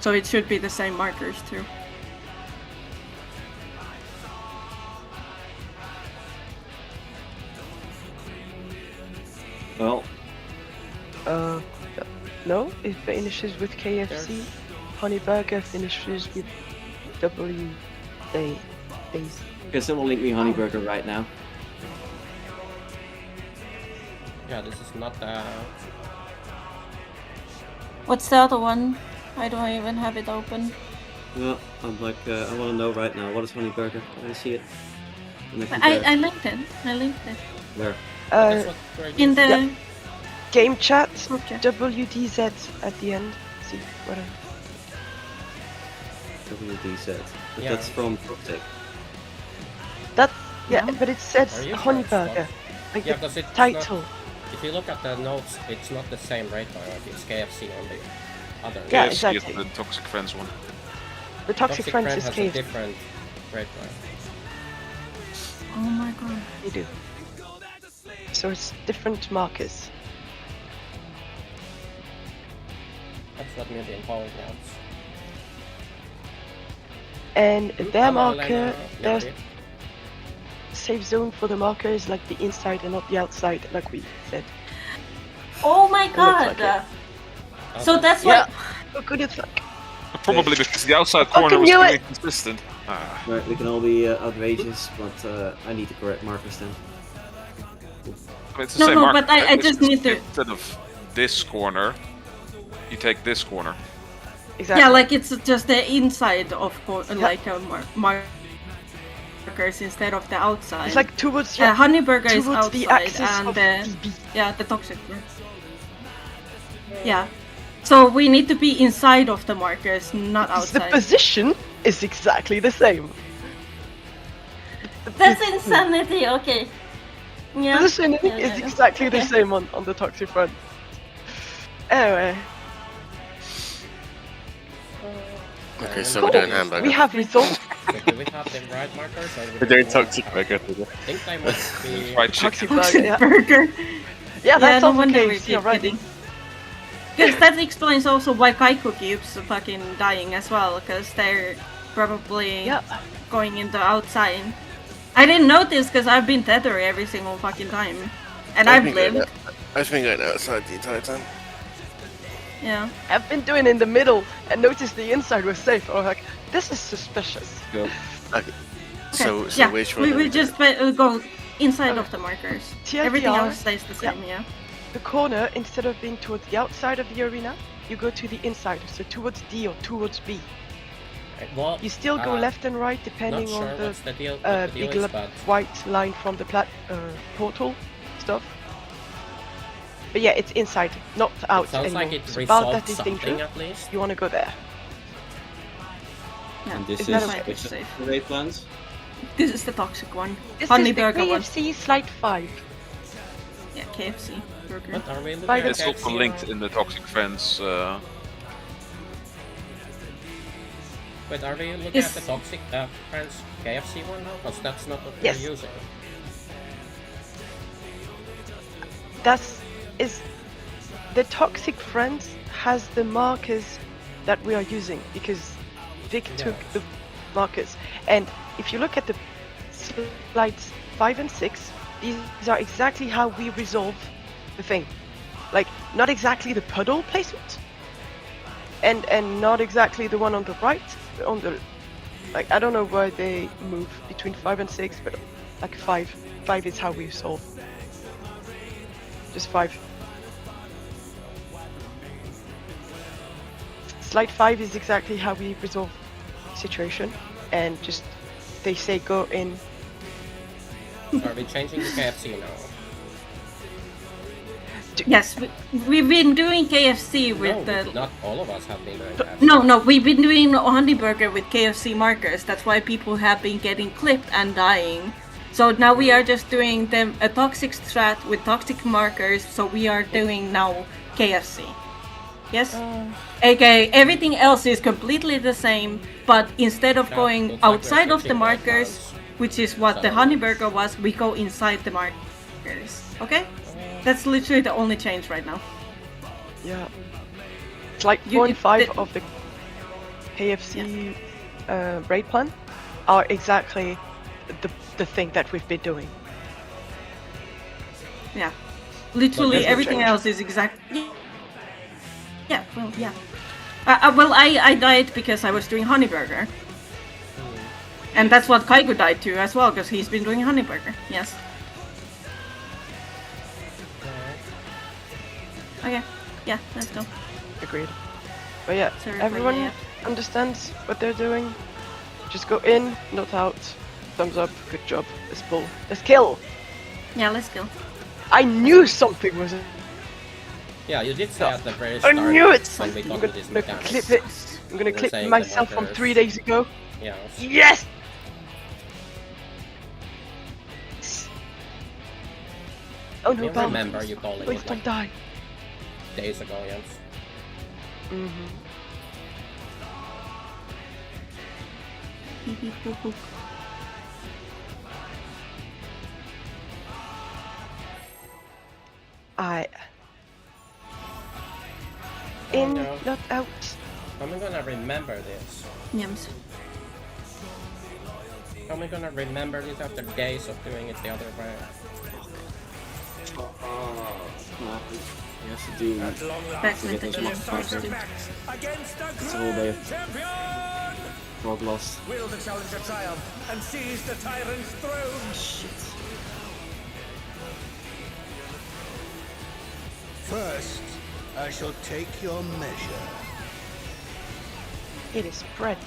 So it should be the same markers too. Well, no, it finishes with KFC. Honey burger finishes with W. Days. can someone link me honey burger right now? Yeah, this is not the. What's the other one? I don't even have it open. No, I'm like, I want to know right now. What is honey burger? Can I see it? Can But compare? I linked it. I linked it. Where? That's Uh, what we're In using. the Yeah. game chat. group chat. WDZ at the end. See what I... WDZ. But Yeah. that's from Toxic. That yeah, Yeah. but it says Are you honey sure it's burger. Like Yeah, the because it's title. not. If you look at the notes, it's not the same rate bar. Like it's KFC on the other. Yeah, KFC exactly. is the Toxic Friends one. The Toxic Friends Friend is has a KFC. different rate bar. Oh my god. They do. So it's different markers. That's what me being powered wants. And their Hello, marker, Lena. their Yeah, safe zone for the marker is like the inside and not the outside, like we said. Oh my god. like it. So that's why. Yeah. Look good it's like. Probably because the outside fucking corner was knew really it! consistent. Ah. Right, we can all be outrageous, but I need the correct markers then. I mean, it's the No, same no, marker, but I right? It's just need to- Instead of this corner, you take this corner. Exactly. Yeah, like it's just the inside of like a markers instead of the outside. It's like towards Honey Burger is towards outside the axis and of the DB. yeah the Toxic one. Yeah. So we need to be inside of the markers, not Because the outside. position is exactly the same. That's insanity. Okay. Yeah. Position Yeah, is yeah. exactly the Okay. same on the Toxic Front. Anyway, Okay, so cool. we're doing hamburger. We have resolved Wait, do we have the right markers? Or do we We're doing have toxic more? burger. I think they must be. Fried Toxic chicken. Burger. Yeah, Burger. yeah that's no also wonder the we case. keep You're right. getting. Because that explains also why Kaiko keeps fucking dying as well, because they're probably Yeah. going into outside. I didn't notice because I've been tethering every single fucking time. And I've lived. I've been going outside the entire time. Yeah. I've been doing in the middle and noticed the inside was safe. I was like, this is suspicious. Go. Okay. Okay. So yeah. which one? we just go inside of the markers. TLDR, Everything else stays the yeah. same, yeah. The corner, instead of being towards the outside of the arena, you go to the inside, so towards D or towards B. Well, You still go left and right Not depending sure on the what's the deal. What the deal big is, but white line from the portal stuff. But yeah, it's inside, not out it sounds anymore. like it So about resolved that is something danger. at least. You want to go there. Yeah. And this Is is that okay? which is Safe. the rate plans? This is the toxic one. This Honey is the burger one. KFC Slide 5. Yeah, KFC burger. What are we looking By at? the- It's also KFC linked or- in the Toxic Friends. Wait, are we looking Is- at the Toxic Friends KFC one now? Because that's not what Yes. we're using. The Toxic Friends has the markers that we are using because Vic Yeah. took the markers. And if you look at the slides 5 and 6, these are exactly how we resolve the thing. Like, not exactly the puddle placement, and not exactly the one on the right, on the, like, I don't know why they move between 5 and 6, but like 5 is how we solve. Just 5. Slide 5 is exactly how we resolve situation, and just they say go in. Are we changing the KFC now? Yes, we've been doing KFC with No, the. not all of us have been doing that. No, we've been doing honey burger with KFC markers. That's why people have been getting clipped and dying. So now we are just doing them a toxic strat with toxic markers. So we are doing now KFC. Yes. Okay, everything else is completely the same, but instead of Yeah, going looks like we're outside of the switching markers, backgrounds. which is what the So- honey burger was, we go inside the markers. Okay. That's literally the only change right now. Yeah. It's like You- 4 and 5 the- of the KFC raid plan are exactly the thing that we've been doing. Yeah. Literally there's no everything change. else is exactly. Yeah, well, yeah. Well, I died because I was doing honey burger. And that's what Kaigo died to as well, because he's been doing honey burger. Yes. Okay. Yeah, let's go. Agreed. But yeah, Sorry for everyone the- understands what they're doing. Just go in, not out. Thumbs up, good job. Let's pull. Let's kill! Yeah, let's go. I knew something was. Yeah, you did say at the very I start knew it! when we I'm got gonna to this clip mechanics. it. I'm gonna You're clip saying the myself from markers. 3 days ago. Yeah. Yes! Oh no, You Bal. remember you calling Please it don't like die. days ago, yes. Mm-hmm. Beep, beep, boop, boop. In, no. not out. How am I gonna remember this? Yums. How am I gonna remember this after days of doing it the other way? You have to do At long Back last, with the the clock decisive first. match against the It's all day. grand champion! frog lost. Will the challenger triumph and seize the tyrant's throne? Shit. First, I shall take your measure. It is spread.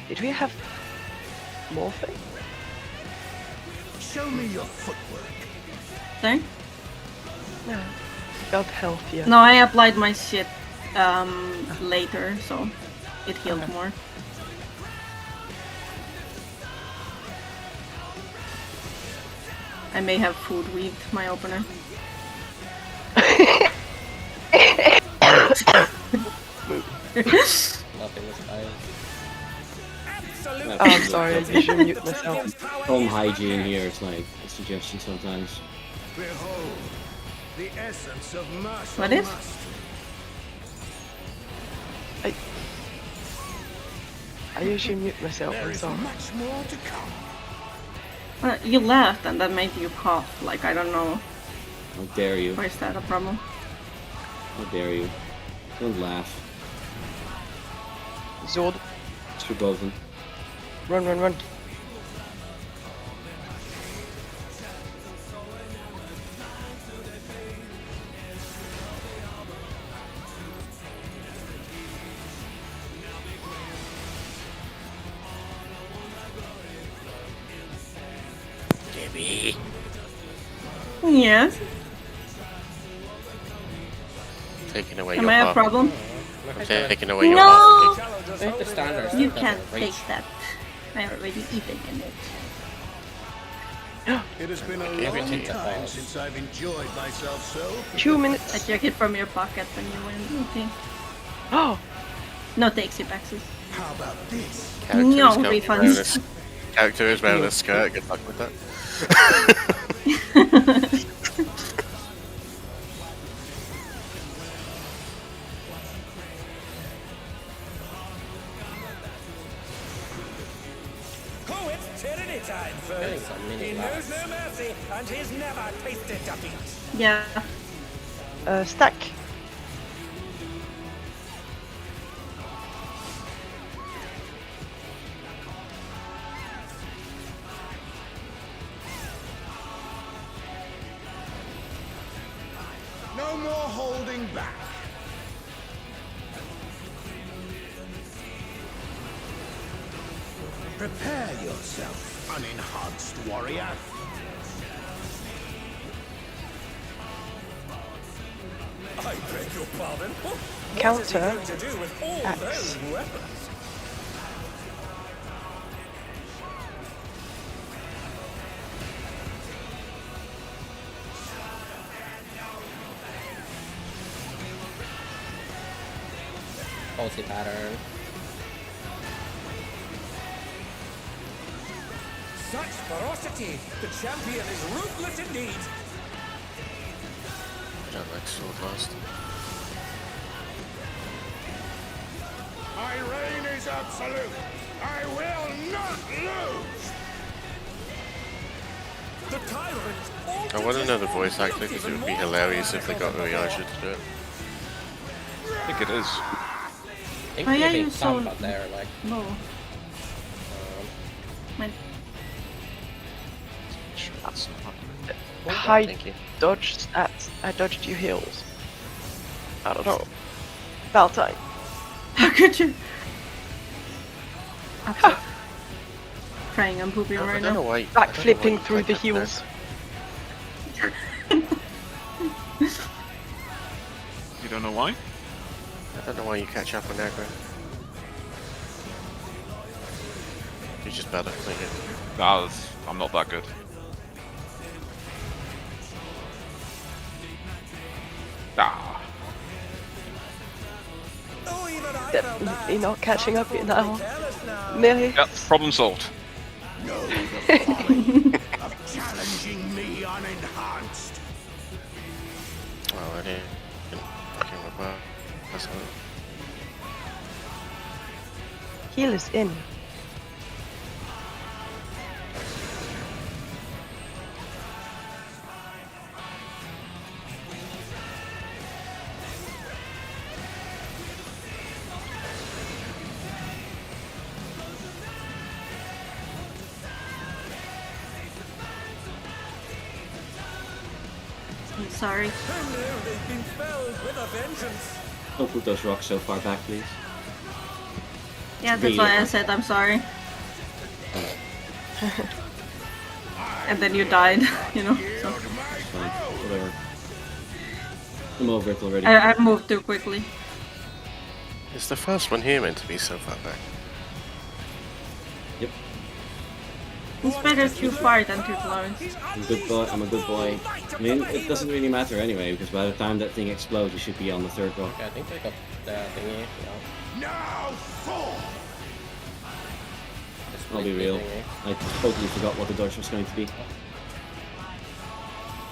Did we have more things? Show me your footwork. Sorry? No. Felt healthier. No, I applied my shit later, so it healed more. I may have food weaved my opener. Nothing was fine. Absolute Oh, I'm sorry, I should mute myself. Home hygiene here is like a suggestion sometimes. Behold, the essence of martial What is? mastery. I usually mute myself, There I'm is sorry. much more to come. You laughed and that made you cough. Like, I don't know. How dare you? Why is that a problem? How dare you? Don't laugh. Zord, It's verboten. run, run, run. Gibby. Yes. Taking away Am your I a heart. problem? Taking away your No! heart. I think the standards You that can't were take reached. that. I already eaten in it. It has been a Give it to long you. time since I've enjoyed myself so. 2 I minutes. took it from your pocket when you went. Okay. Oh, No takesy backsies. How about this? Character No is currently refunds. wearing a s- Character is wearing a skirt. Good luck with that. Getting first. some mini He laps. knows no mercy, and he's never tasted defeat. Yeah. Stack. No more holding back. Prepare yourself, unenhanced warrior. I beg your pardon. What is he Counter. going to do with all Axe. those weapons? Pulsey pattern. Such ferocity! The champion is ruthless indeed. I don't like sword last. My reign is absolute. I will not lose. The tyrant. I want another voice actor because it would be hilarious if they got Uyasha to do it. I think it is. I think Oh, yeah, maybe you some, saw- but they're like No. Mine. Sure, that's not happening. High Thank you. dodge stats. I dodged you heals. I don't know. Valentine. How could you? Upset. Crying and pooping I right don't know now. why. Back flipping through the heels. You don't know why? I don't know why you catch up on aggro. You're just better, thank you. Nah, I'm not that good. Ah, Oh, even I Yep, felt that. you're not catching up yet now. Careless now. Nearly. yeah, problem solved. Know the folly of challenging me unenhanced. Oh, I didn't fucking reply. That's all. Heal is in. I'm sorry. Who knew they'd been felled with a vengeance? Don't put those rocks so far back, please. Yeah, that's Really why I hard. said I'm sorry. And then you died, you know. So Yield my It's fine. throne. Whatever. I'm over it already. I moved too quickly. Is the first one here meant to be so far back? Yep. It's better too far than too close. I'm a good boy. I'm a good boy. I mean, it doesn't really matter anyway, because by the time that thing explodes, you should be on the third rock. okay, I think they got the thingy. Yeah. Now fall. The I'll be split real. thingy. I totally forgot what the dodge was going to be.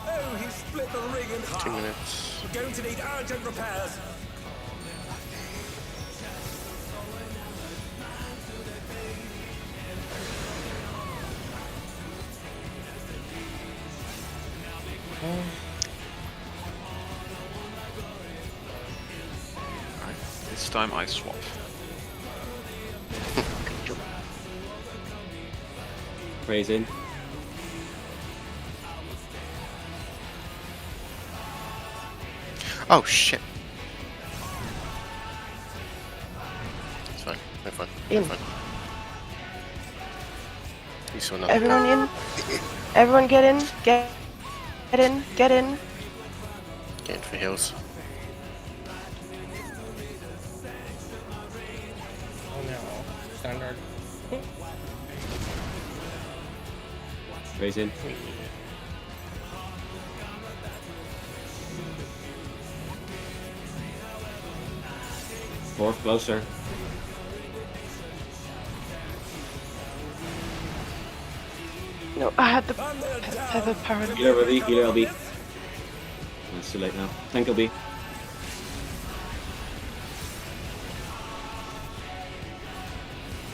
Oh, he split the ring in half. 2 minutes. We're going to need urgent repairs. This time I swap. Praise in. Oh shit. It's fine. We're fine. We're In. fine. You saw nothing. Everyone in. Everyone get in. Get in. Get in. Getting for heals. Oh no. Standard. Praise in. Fourth closer. No, I had the And they're down. feather parrot. Healer LB. Healer LB. It's too late now. Tank LB.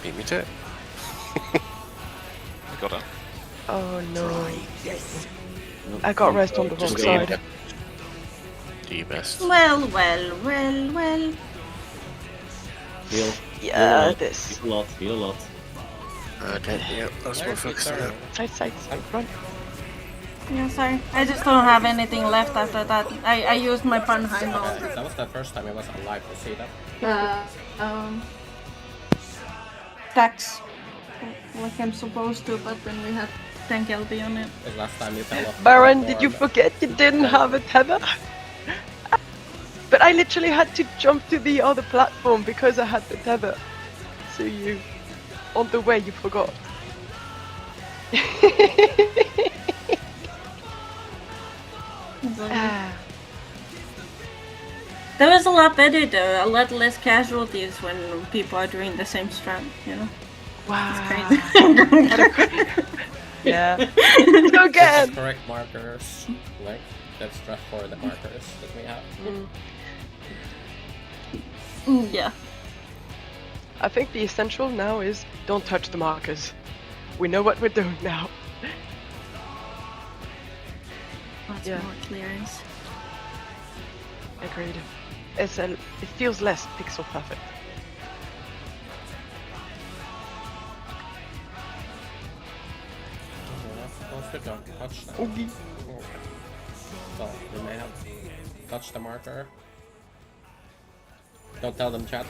Beat me to it. I got it. Oh no. This. Nope. I got rest on the wrong Just side. do your best. Well, well, well, well. Heal. Yeah, Heal this. a lot. Heal a lot. Okay, yep, that's more focused on that. Side, run. Yeah, sorry. I just don't have anything left after that. I used my Panheim mode. That was the first time I was alive to see that. Stacks. Like I'm supposed to, but then we had tank LB on it. Because last time you fell off. the Baron, did you platform. forget you didn't have a tether? But I literally had to jump to the other platform because I had the tether. So you, on the way, you forgot. That was a lot better though, a lot less casualties when people are doing the same strat, you know? Wow. Crazy. Yeah. Go That's again. correct markers. Like, that's just for the markers that we have. Yeah. I think the essential now is don't touch the markers. We know what we're doing now. Lots Yeah. more clearance. Agreed. It feels less pixel perfect. Don't should not touch them. Okay. So, we may have touched the marker. Don't tell them, chat.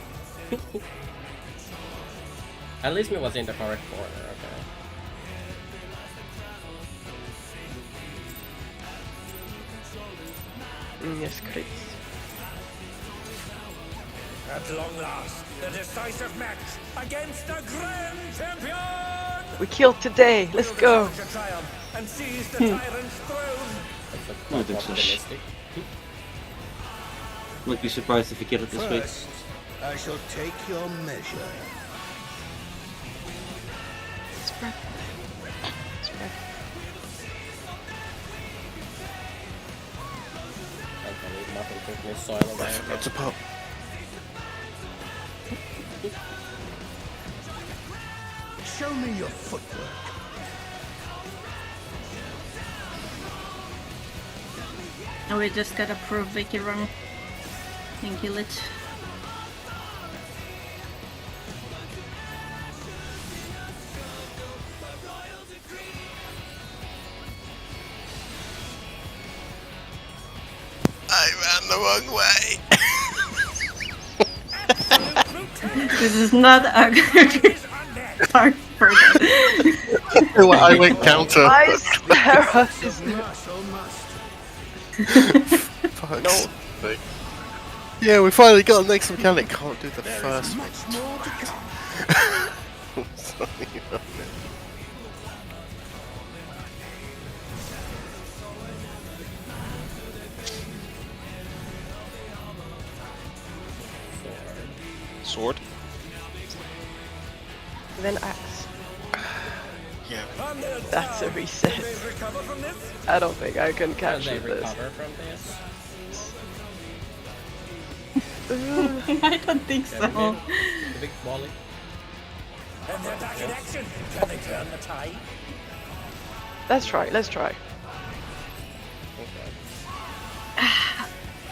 At least we was in the correct corner, okay. Yes, Chris. At long last, the decisive match against the Grand Champion! We killed today. Let's Will the go. challenger triumph and seize the tyrant's throne? That's I quite think so. optimistic. Wouldn't be surprised if you get it this week. First, I shall take your measure. Spread. Thankfully, nothing took this soil away. Forgot to pop. Show me your footwork. And we just gotta prove Vicky wrong. And kill it. I ran the wrong way. This is not a good part for that. I went counter. I Sarah is Marshal must. Fuck's sake. Yeah, we finally got the next mechanic. Can't do the There first is one. much more to come. Sorry about it. Sword? then axe. Yeah. That's a reset. Recover from this? I don't think I can Can catch they this. recover from this? I don't think Can we so. do the big volley? And they're back in action. Can they turn the tide? Let's try. Okay.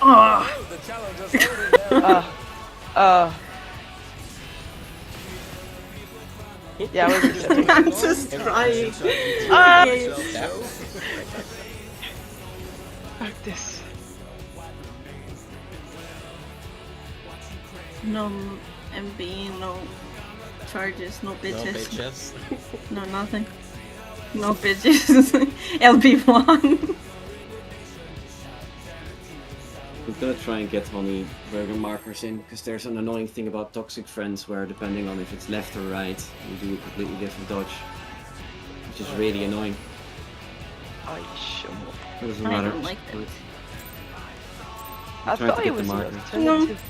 Oh, Oh, the challenger's holding their Yeah, we're resetting. I'm just trying. Yeah. Like this. No MB, no charges, no No bitches, bitches. no nothing. No bitches. LB1. We're gonna try and get honey burger markers in, because there's an annoying thing about toxic friends where depending on if it's left or right, you do a completely different dodge. Which is really annoying. Are you sure? It doesn't I matter. don't like that. I trying to thought get it the was an markers. alternative.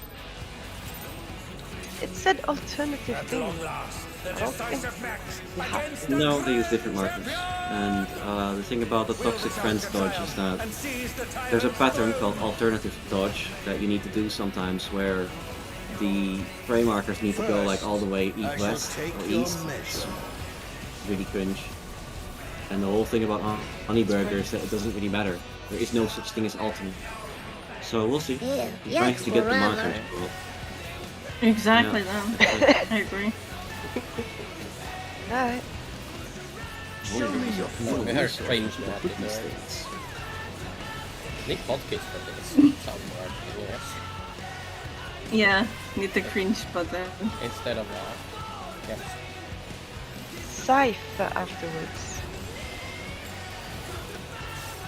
It said alternative At thing. long last, the I don't think decisive match we have against the No, they Grand use different markers. And the thing about the toxic friends dodge is that and seize the there's a tyrant's pattern throne. called alternative dodge that you need to do sometimes where the frame markers need to go like all the way I shall east-west take or your east. measure. Really cringe. And the whole thing about Honeyburger is that it doesn't really matter. There is no such thing as ultimate. So we'll see. Yeah, He tries to get the markers. Well, Exactly Yeah. then. I agree. Alright. Show me your We heard strange Cookie there. states. Need hotkeys for this. Somewhere, yes. Yeah, need the cringe button. Instead of yes. Cypher afterwards.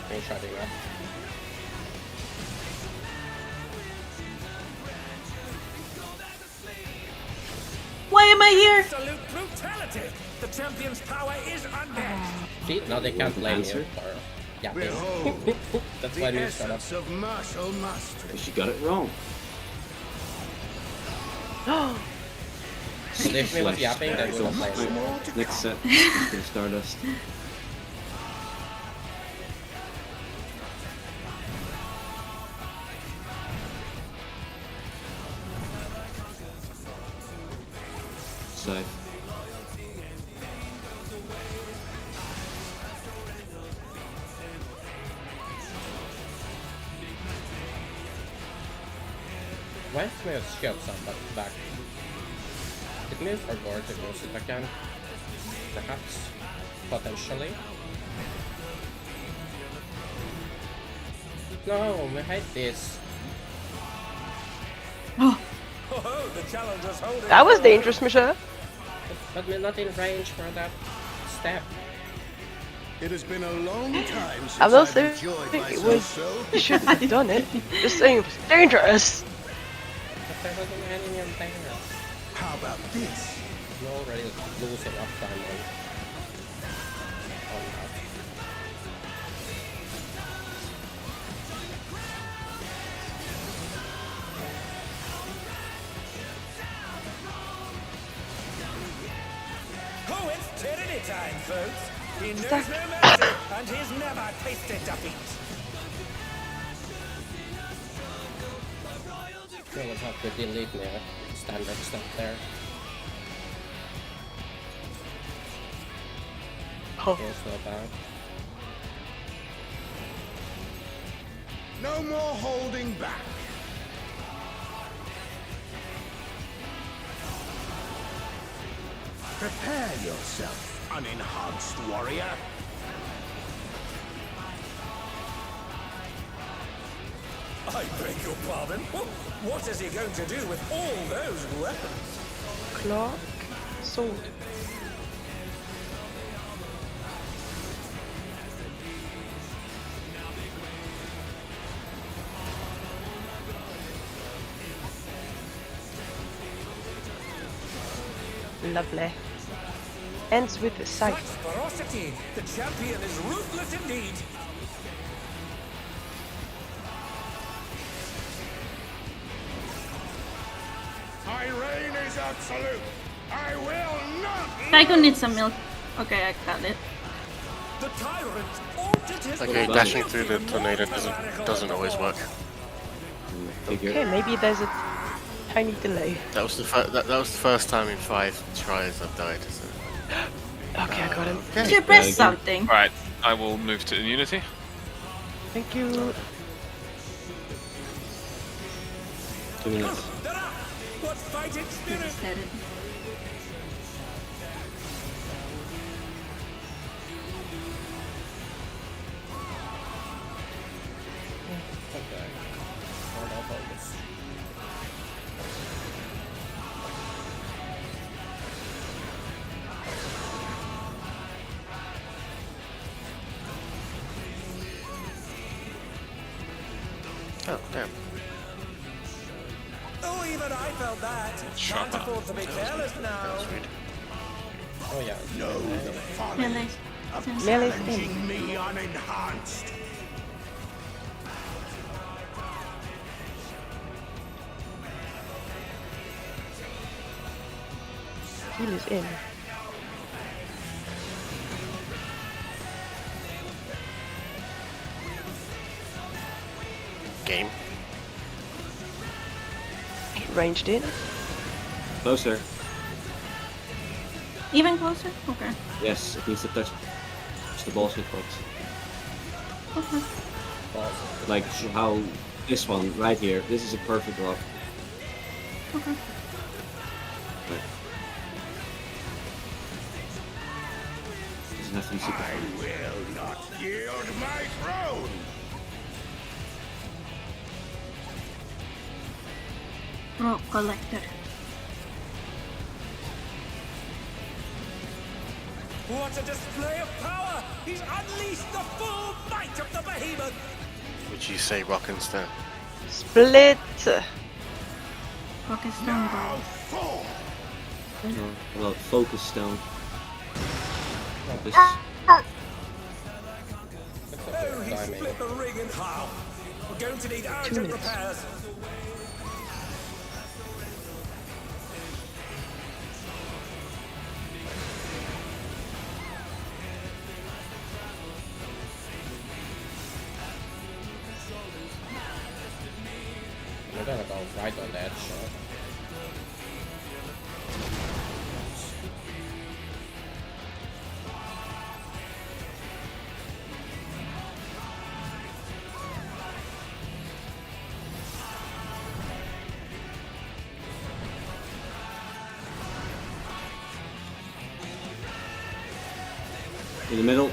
Can you try doing that? Why am I here? Absolute brutality! The champion's power is unmatched. See, now they can't blame you Answer? for yapping. Behold, That's the why we shut up. essence of martial mastery. Because you got it wrong. So if we was yapping, then we will play. Right, next set. After Stardust. Scythe. Why don't we just shove somebody back? It means for Gore to go sit again. Perhaps. Potentially. No, we hate this. Oh, the challenger's holding. That was dangerous, Michelle. But we're not in range for that step. It has been a long time since I will I've say enjoyed it myself was. so. You shouldn't have done it. Just saying it was dangerous. But there wasn't any in there. How about this? We're already losing uptime on that. Oh, it's tyranny time, folks. He knows no mercy, and he's never tasted defeat. We will have to delete the standard stuff there. Oh. It's not bad. No more holding back. Prepare yourself, unenhanced warrior. I beg your pardon? What is he going to do with all those weapons? Clark. Sword. Lovely. Ends with a Such sight. ferocity! The champion is ruthless indeed. My reign is absolute. I will not. Tycho needs some milk. Okay, I got it. The tyrant altered his Okay, plan. dashing through the tornado doesn't always work. Figure. Okay, maybe there's a tiny delay. That was that was the first time in 5 tries I've died. So. Okay, I got him. Did you press something? Alright, I will move to immunity. Thank you. 2 minutes. What fighting spirit! Said it. Okay. Start off on this. Oh damn! Oh, even I felt that. Can't afford to be careless now. That was rude. Oh yeah. Know the folly Yeah, nice. of Melee's in. challenging me unenhanced. Heal is in. Game. Ranged in. Closer. Even closer? Okay. Yes, it needs to touch the boss hitbox. Okay. Like how this one right here. This is a perfect rock. Okay. Right. Doesn't have to be super I fun. will not yield my throne. Rock collector. What a display of power! He's unleashed the full might of the behemoth! Would you say rock and stone? Split. Rock is stone ball. Fall. Well, focus stone. Focus. That's Oh, a he timing. split the ring in half! We're going to need 2 urgent minutes. repairs! We're gonna go right on that shot. In the middle.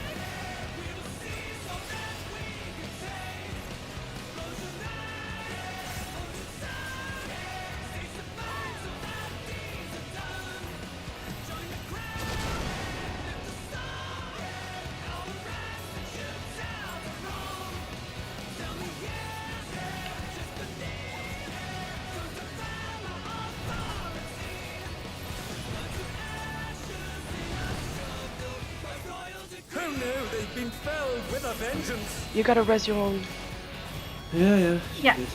Who knew they'd been felled with a vengeance? You gotta res your own. Yeah. Yeah. Good.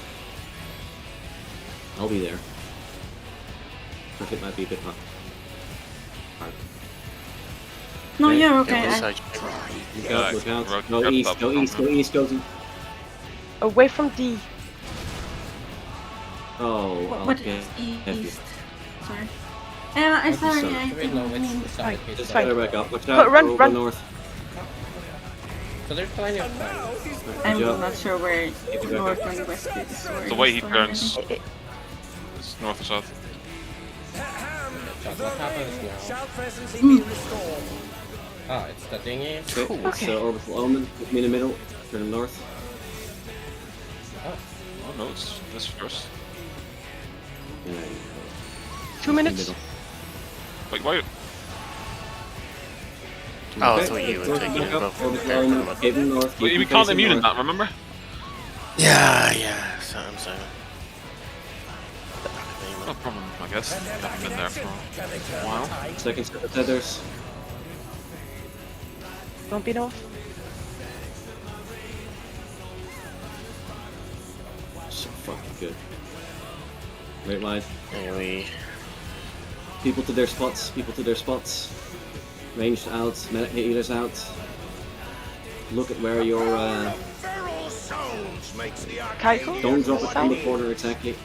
I'll be there. But it might be a bit hard. No, Okay. you're Yeah, okay. what I, side? Look out, look out. Rock- Go rock east, up go from east, him. go east, go to... Away from D. Oh, what okay. is Heavy. east? Sorry. I'm sorry. sorry. I Do we know didn't mean. which side he's Just fine. fire back up. Watch But out, run, go run. north. So there's plenty of And time. now he's I'm Job. not sure where it back north up. and west is. Where The way is he the turns, I- it's north or south. What happens now? shall presently be restored. Ah, it's the thingy. Okay, it's Okay. Orbital Omen. Put me in the middle. Turn north. Oh no, it's this first. Yeah, 2 minutes. middle. Wait, why? Oh, I Okay. thought you were North, taking back it up. above Orbital the Omen. character. Keep him north. We keep him can't facing immune in north. that, remember? Yeah, so I'm saying. No problem, I guess. And We they're back haven't in been there action. for Can they turn a while. the tide? Second set of tethers. Don't be off. So fucking good. Right line. Anyway, People to their spots. People to their spots. Ranged out. Medic healers out. Look at where your Feral souls makes the Kaiko? don't drop it on the Side. corner exactly.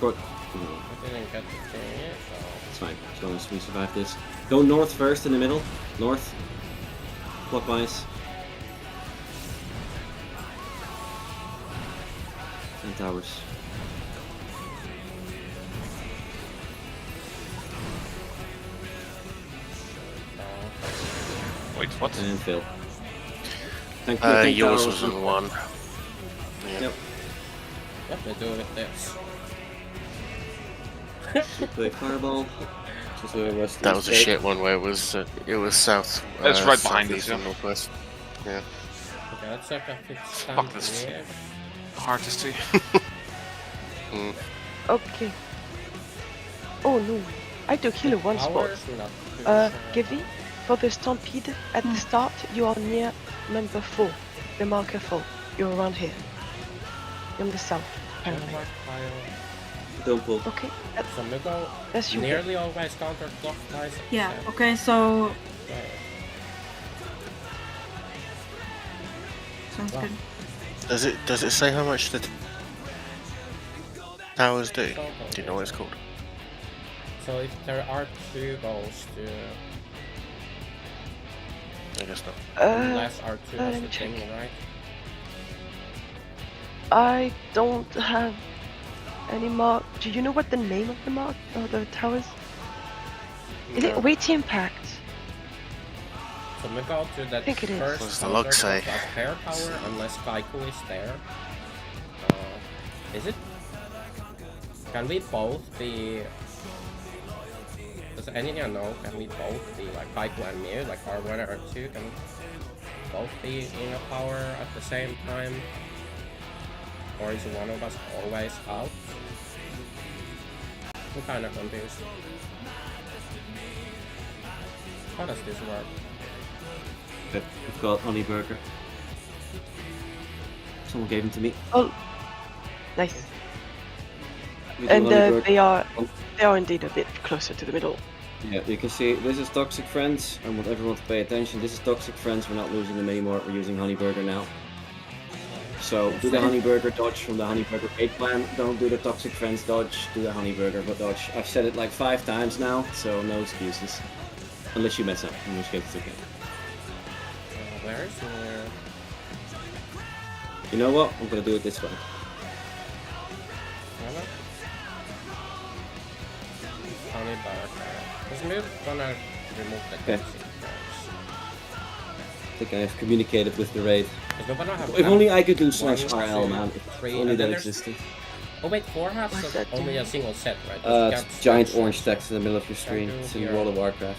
But no, I didn't get the thingy, so... it's fine. As long as we survive this. Go north first in the middle. North. Clockwise. And towers. Wait, what? And Phil. Thank yours towers. was in one. Yeah. Yep. What we do with this? Play fireball. Just a rest of That the was a state. shit one where it was south. It's right behind southeast us, and yeah. northwest. Yeah. Okay, let's check if it's Fuck this. here. Hard to see. Okay. Oh no. I took heal one spot. Ours, not too sure. Givy, for the stampede at the start, you are near number 4, the marker 4. You're around here. You're on the south, apparently. Mark pile. Don't pull. Okay, So we go that's you. nearly always counterclockwise. Yeah. except- Okay. So Right. sounds Wow. good. Does it say how much the towers do? Do you know what it's called? So if there are 2 goals to I guess not. Last R2 let was me the thing, check. right? I don't have any mark. Do you know what the name of the mark or the towers? Is it No. weight impact? So we go to that think it is. first What's the log say? hair tower unless Kaiku is there. Is it? Can we both be? Does anyone know? Can we both be like Kaiku and Mew, like R1 or R2? Can both be in a power at the same time? Or is one of us always out? I'm kinda confused. How does this work? Okay, we've got honey burger. Someone gave him to me. Oh, nice. We do And honey burger. they are indeed a bit closer to the middle. Yeah, you can see this is Toxic Friends. I want everyone to pay attention. This is Toxic Friends. We're not losing them anymore. We're using honey burger now. So do the honey burger dodge from the honey burger 8 plan. Don't do the Toxic Friends dodge. Do the honey burger but dodge. I've said it like 5 times now, so no excuses. Unless you mess up, in which case it's okay. Where's your... You know what? I'm gonna do it this way. Honey burger. Is Mew gonna remove the Okay. toxic friends? I think I've communicated with the raid. Because we're gonna have If only I could do one, slash RL, two, man. If three, only and then that there's- existed. Oh wait, 4 has What's that only do? a single set, right? You It's can't giant switch. orange text in the middle of your screen. do It's in here. World of Warcraft.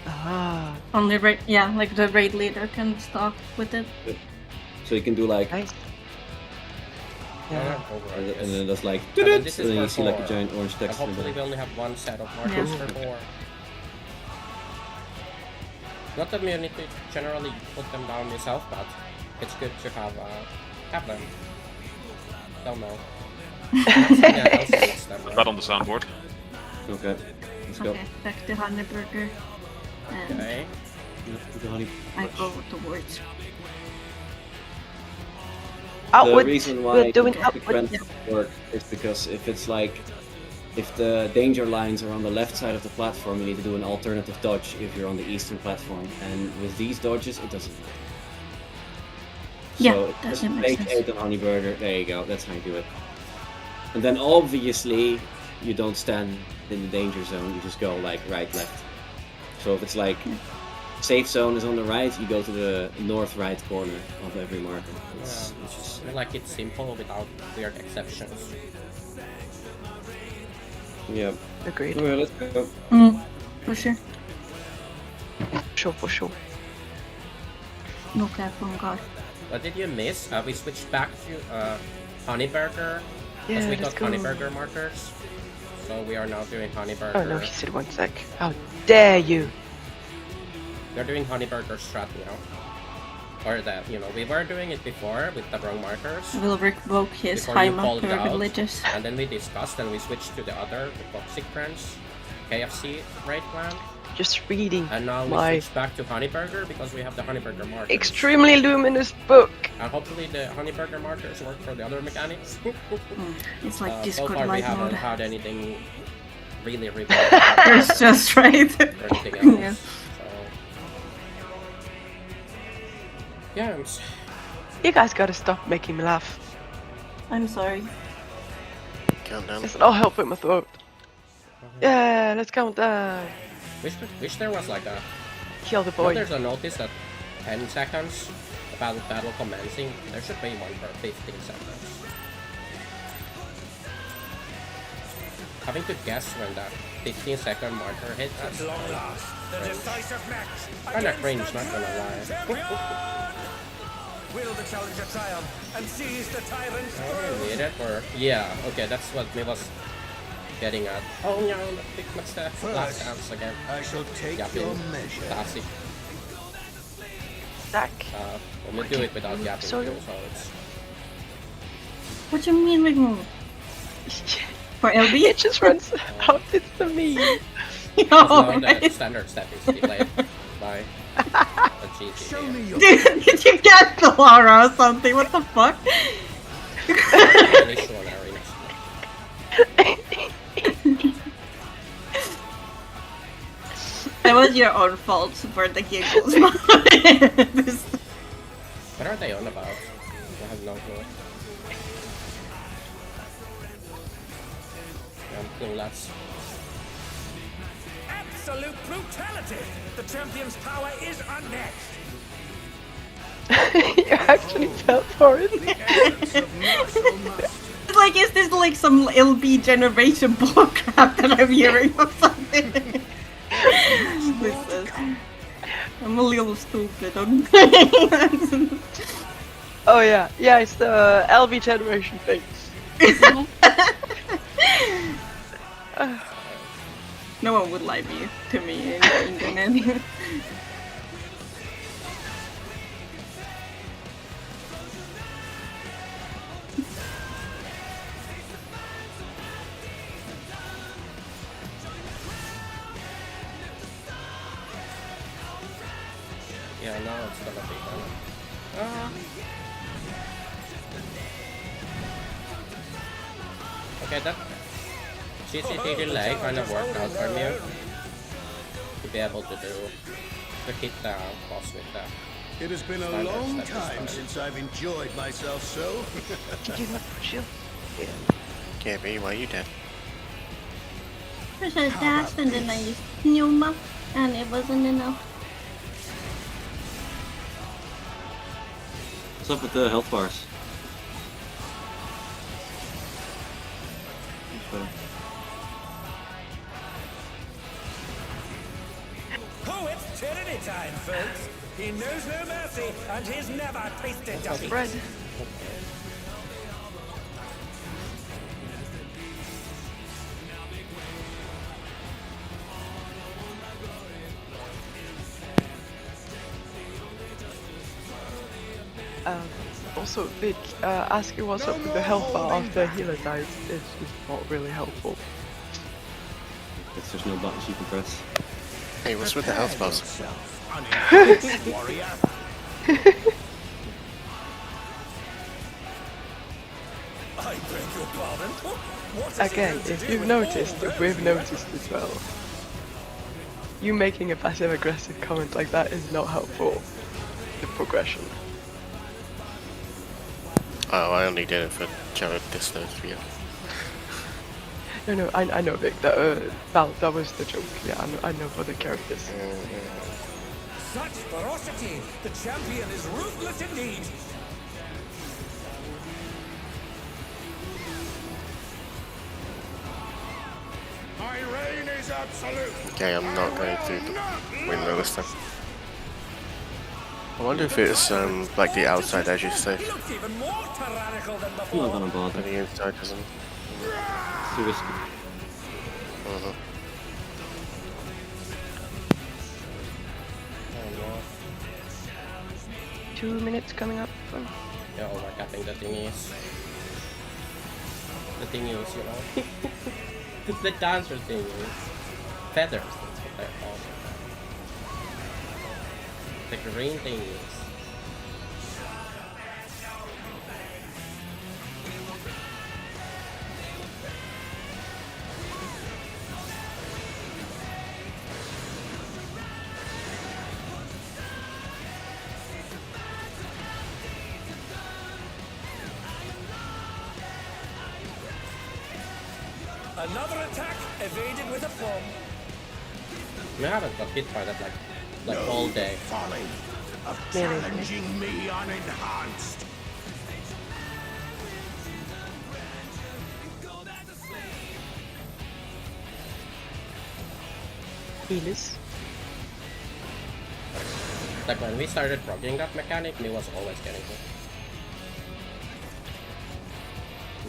Ah, Only raid, yeah, like the raid leader can stop with it. So you can do like, nice. Yeah. and then there's like, And then this and is then you for see like a 4. giant orange And text in the hopefully we middle. only have one set of markers Yeah. for 4. Not that we need to generally put them down yourself, but it's good to have them. Don't know. Yeah, else needs them, Put right? that on the soundboard. Okay, let's go. Okay, back to honey burger. And Okay. Yeah, do the honey. I go towards. Outward. The reason We're why doing Toxic outward. Friends work is because if it's like, if the danger lines are on the left side of the platform, you need to do an alternative dodge if you're on the eastern platform. And with these dodges, it doesn't work. Yeah, So that just makes make sense. 8 on honey burger. There you go. That's how you do it. And then obviously you don't stand in the danger zone. You just go like right, left. So if it's like safe zone is on the right, you go to the north right corner of every marker. It's just, I like it simple without weird exceptions. yeah. Agreed. Alright, let's go. For sure. Sure, for sure. No cap on God. What did you miss? We switched back to honey burger. Because Yeah, we let's got go. honey burger markers. So we are now doing honey burger. Oh no, he said 1 sec. How dare you? We're doing honey burger strat now. Or that, you know, we were doing it before with the wrong markers. I will revoke his Before high you called marker it out, privileges. and then we discussed and we switched to the other, the Toxic Friends, KFC raid plan. Just reading And now we my switched back to honey burger because we have the honey burger markers. extremely luminous book. And hopefully the honey burger markers work for the other mechanics. It's like So Discord far we light haven't mode. had anything really bad It's just right. or anything else. Yeah. So yeah, You guys gotta stop making me laugh. I'm sorry. Countdown. Listen, I'll help with my throat. Yeah, let's count down. wish there was like a Kill the Now boy. there's a notice that 10 seconds about battle commencing. There should be one per 15 seconds. Having to guess when that 15-second marker hits At is long last, the decisive match kinda against cringe, the not gonna lie. champion! Will the challenger triumph and seize the tyrant's Oh, throne? you need it? Or yeah, okay, that's what me was getting at. Oh no, the big mistake. Last chance again. I shall take Yapping. your measure. Classic. Zach. When we do it without yapping So- too, so it's What do you mean remove? For LB? It just runs out. It's the me. it's No, now the right? standard step is delayed by the GG. Show me your Did you get the Laura or something? What the fuck? Really sure arenas. That was your own fault for the giggles. What are they on about? I have no clue. I'm clueless. Absolute brutality! The champion's power is unmatched. You actually fell for it. It's like, is this like some LB generation bullcrap that I'm hearing or something? I'm a little stupid. Oh yeah, it's the LB generation thing. No one would lie to me in the internet. Yeah, now it's gonna be fun. Okay, that CCT delay kind of worked out for me to be able to hit the boss with that. It has been a long time since I've enjoyed myself so. Did you not push you? Yeah. Can't be, why you dead? First I dashed and then I used pneuma and it wasn't enough. What's up with the health bars? Oh, it's tyranny time, folks. He knows no mercy, and he's never tasted defeat. Bread. Also, Vic, asking what's up with the health bar after a healer dies is just not really helpful. It's just no buttons you can press. Hey, what's with the health bars? Warrior. I beg your pardon. What is Again, it to if do you've with noticed, all the we've noticed as well. You making a passive-aggressive comment like that is not helpful to progression. Oh, I only did it for Jared Disney's view. No, I know, Vic. That was the joke. Yeah, I know for the characters. Such ferocity! The champion is ruthless indeed! My reign is absolute. Okay, I'm not going through the windmill this time. I wonder if it's like the outside edge is safe. He looks even more tyrannical than I'm not before. gonna bother. And the inside isn't. It's too risky. Uh-huh. Oh no. 2 minutes coming up. Yeah, oh my god, I think the thing is, you know, the dancer thing is feathers, that's what they're called. The green thing is. Another attack evaded with a plum. I haven't got hit by that like all day. Folly of challenging me unenhanced. Elis. Like when we started progging that mechanic, me was always getting hit.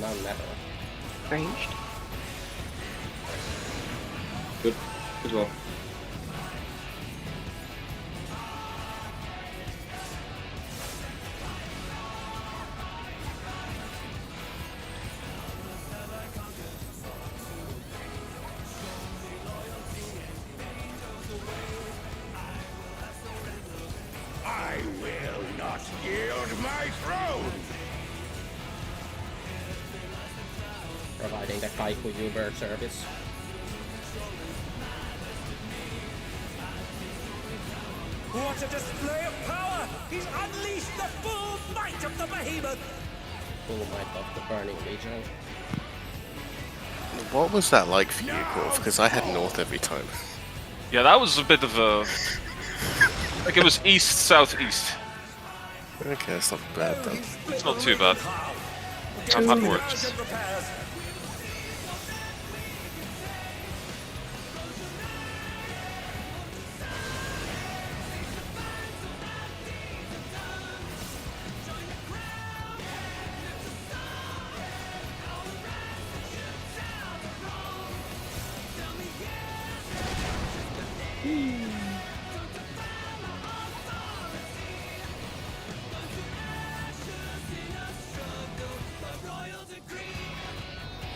Now never. Ranged. Good. Good roll. I will not yield my throne. Providing the Kaiku Uber service. What a display of power! He's unleashed the full might of the behemoth! Full might of the Burning Legion. What was that like for you, Korf? Because I had north every time. Yeah, that was a bit of a... like it was east, southeast. Okay, it's not bad then. It's not too bad. I've had worse.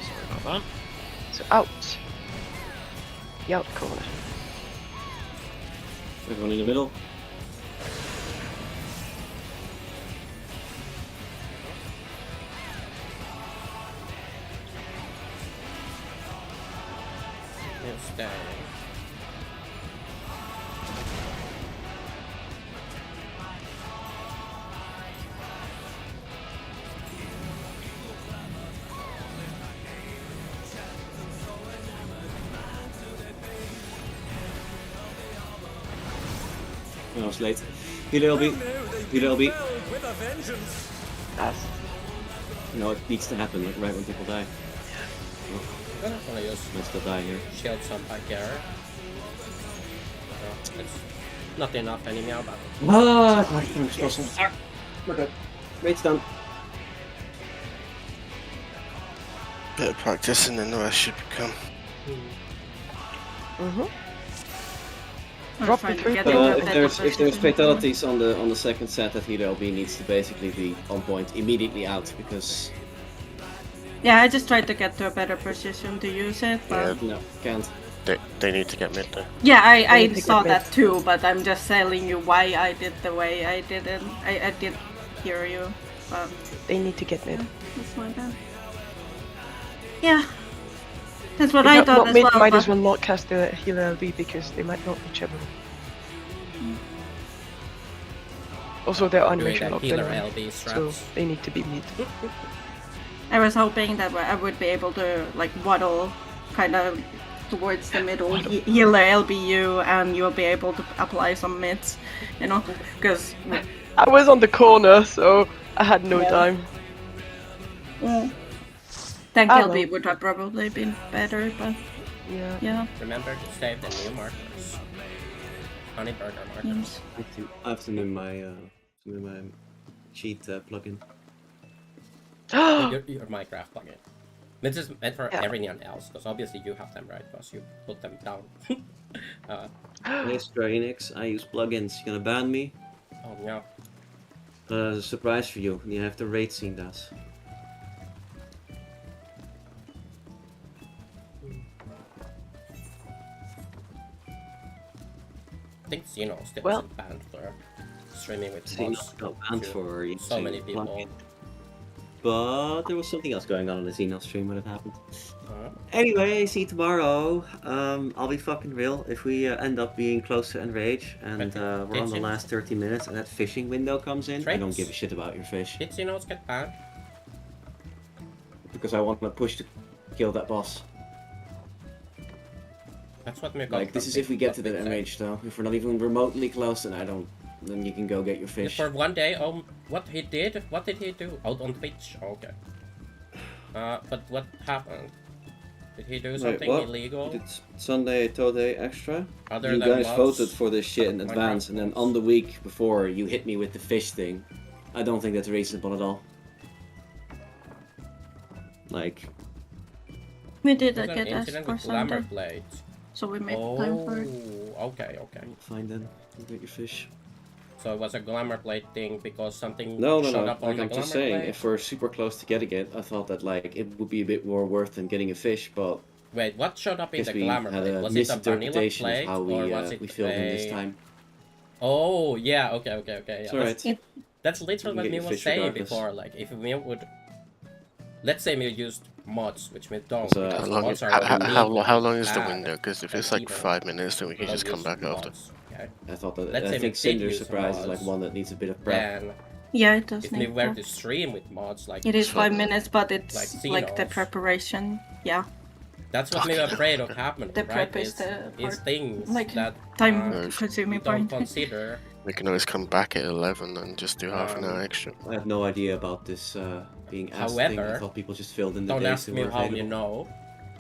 Sorry about that. So out. The out corner. Everyone in the middle. You're staying. I was late. Heal LB. Heal LB. With a vengeance! That's You know, it needs to happen like, right when people die. I'm not gonna use I still die here. shield some back here. So it's not enough anymore, but Ah, I'm explosive. We're good. Raid's done. Bit of practice and then the rest should come. I'm Drop trying the to three get pillars. into a If better there's position. fatalities on the second set, that heal LB needs to basically be on point immediately out because Yeah, I just tried to get to a better position to use it, but no, can't. They need to get mid though. yeah, They I need to saw get that mid. too, but I'm just telling you why I did the way I did it. I did hear you, but they need to get mid. that's my bad. Yeah, that's what If I not- thought not as mid, well. might but- as well not cast the healer LB because they might not reach everyone. Also, they're doing unreachable that locked healer anyway, LB so straps. they need to be mid. I was hoping that I would be able to like waddle kind of towards the middle, heal the LBU, and you'll be able to apply some mids, you know, because I was on the corner, so I had no time. tank I LB know. would have probably been better, but Yeah. yeah. Remember to save the new markers. Honey burger markers. Yes. I have to move my cheat plugin. Your Minecraft plugin. This is meant for Yeah. everyone else, because obviously you have them, right? Because you put them down. Yes, Dragonix, I use plugins. You gonna ban me? Oh no. There's a surprise for you. You have the raid scene does. I think Xeno still Well- isn't banned for streaming with Xeno mods. got banned to for using so many the people. plugin. But there was something else going on in the Xeno stream when it happened. Uh, Anyway, see you tomorrow. I'll be fucking real. If we end up being close to Enrage and But we're on the did you- last 30 minutes and that fishing window comes in, I don't Trades. give a shit about your fish. did Xenos get banned? Because I want to push to kill that boss. That's what me Like, this is if we get to the Enrage though. If we're not even remotely close, then I don't. Then you can go get your fish. For one day, what he did? What did he do? Out on Twitch? Oh, okay. But what happened? Did he do Wait, something what? illegal? Did Sunday Today extra? Other You than guys mods? voted for this shit in Minecraft advance, and then mods? on the week before you hit me with the fish thing. I don't think that's reasonable at all. Like, We did There's an get asked incident for with Glamour Sunday, Blade. so we made time for it. Okay, okay. fine then. You get your fish. So it was a Glamour Blade thing because something No, showed no. up on Like, the I'm Glamour just saying, Blade? if we're super close to getting it, I thought that like it would be a bit more worth than getting a fish, but Wait, what showed up in guess the we Glamour had Blade? a Was it a vanilla misinterpretation blade of how or was it we filmed in this a- time. Oh, yeah, okay. Yeah. It's That's, alright. that's literally You what can me get your was fish saying regardless. before. Like, if we would, let's say we used mods, which we don't. So, because How long, mods are how illegal long is the and window? Because if it's like even 5 minutes, then we can don't just come use back after. mods. Yeah, okay. I thought that. Let's I say think we did Cinder use some Surprise is like mods, one that needs a bit of prep. Then Yeah, it does if we need were prep. to stream with mods, like It is 5 So- minutes, but it's Like like the Xenos. preparation. Yeah, that's what we're afraid of happening, the right? prep is Is the is part. things Like that time-consuming we don't part. consider. We can always come back at 11 and just do half an hour extra. I had no idea about this being asked thing. I However, thought people just filled in the Don't days ask they me were how available. you know,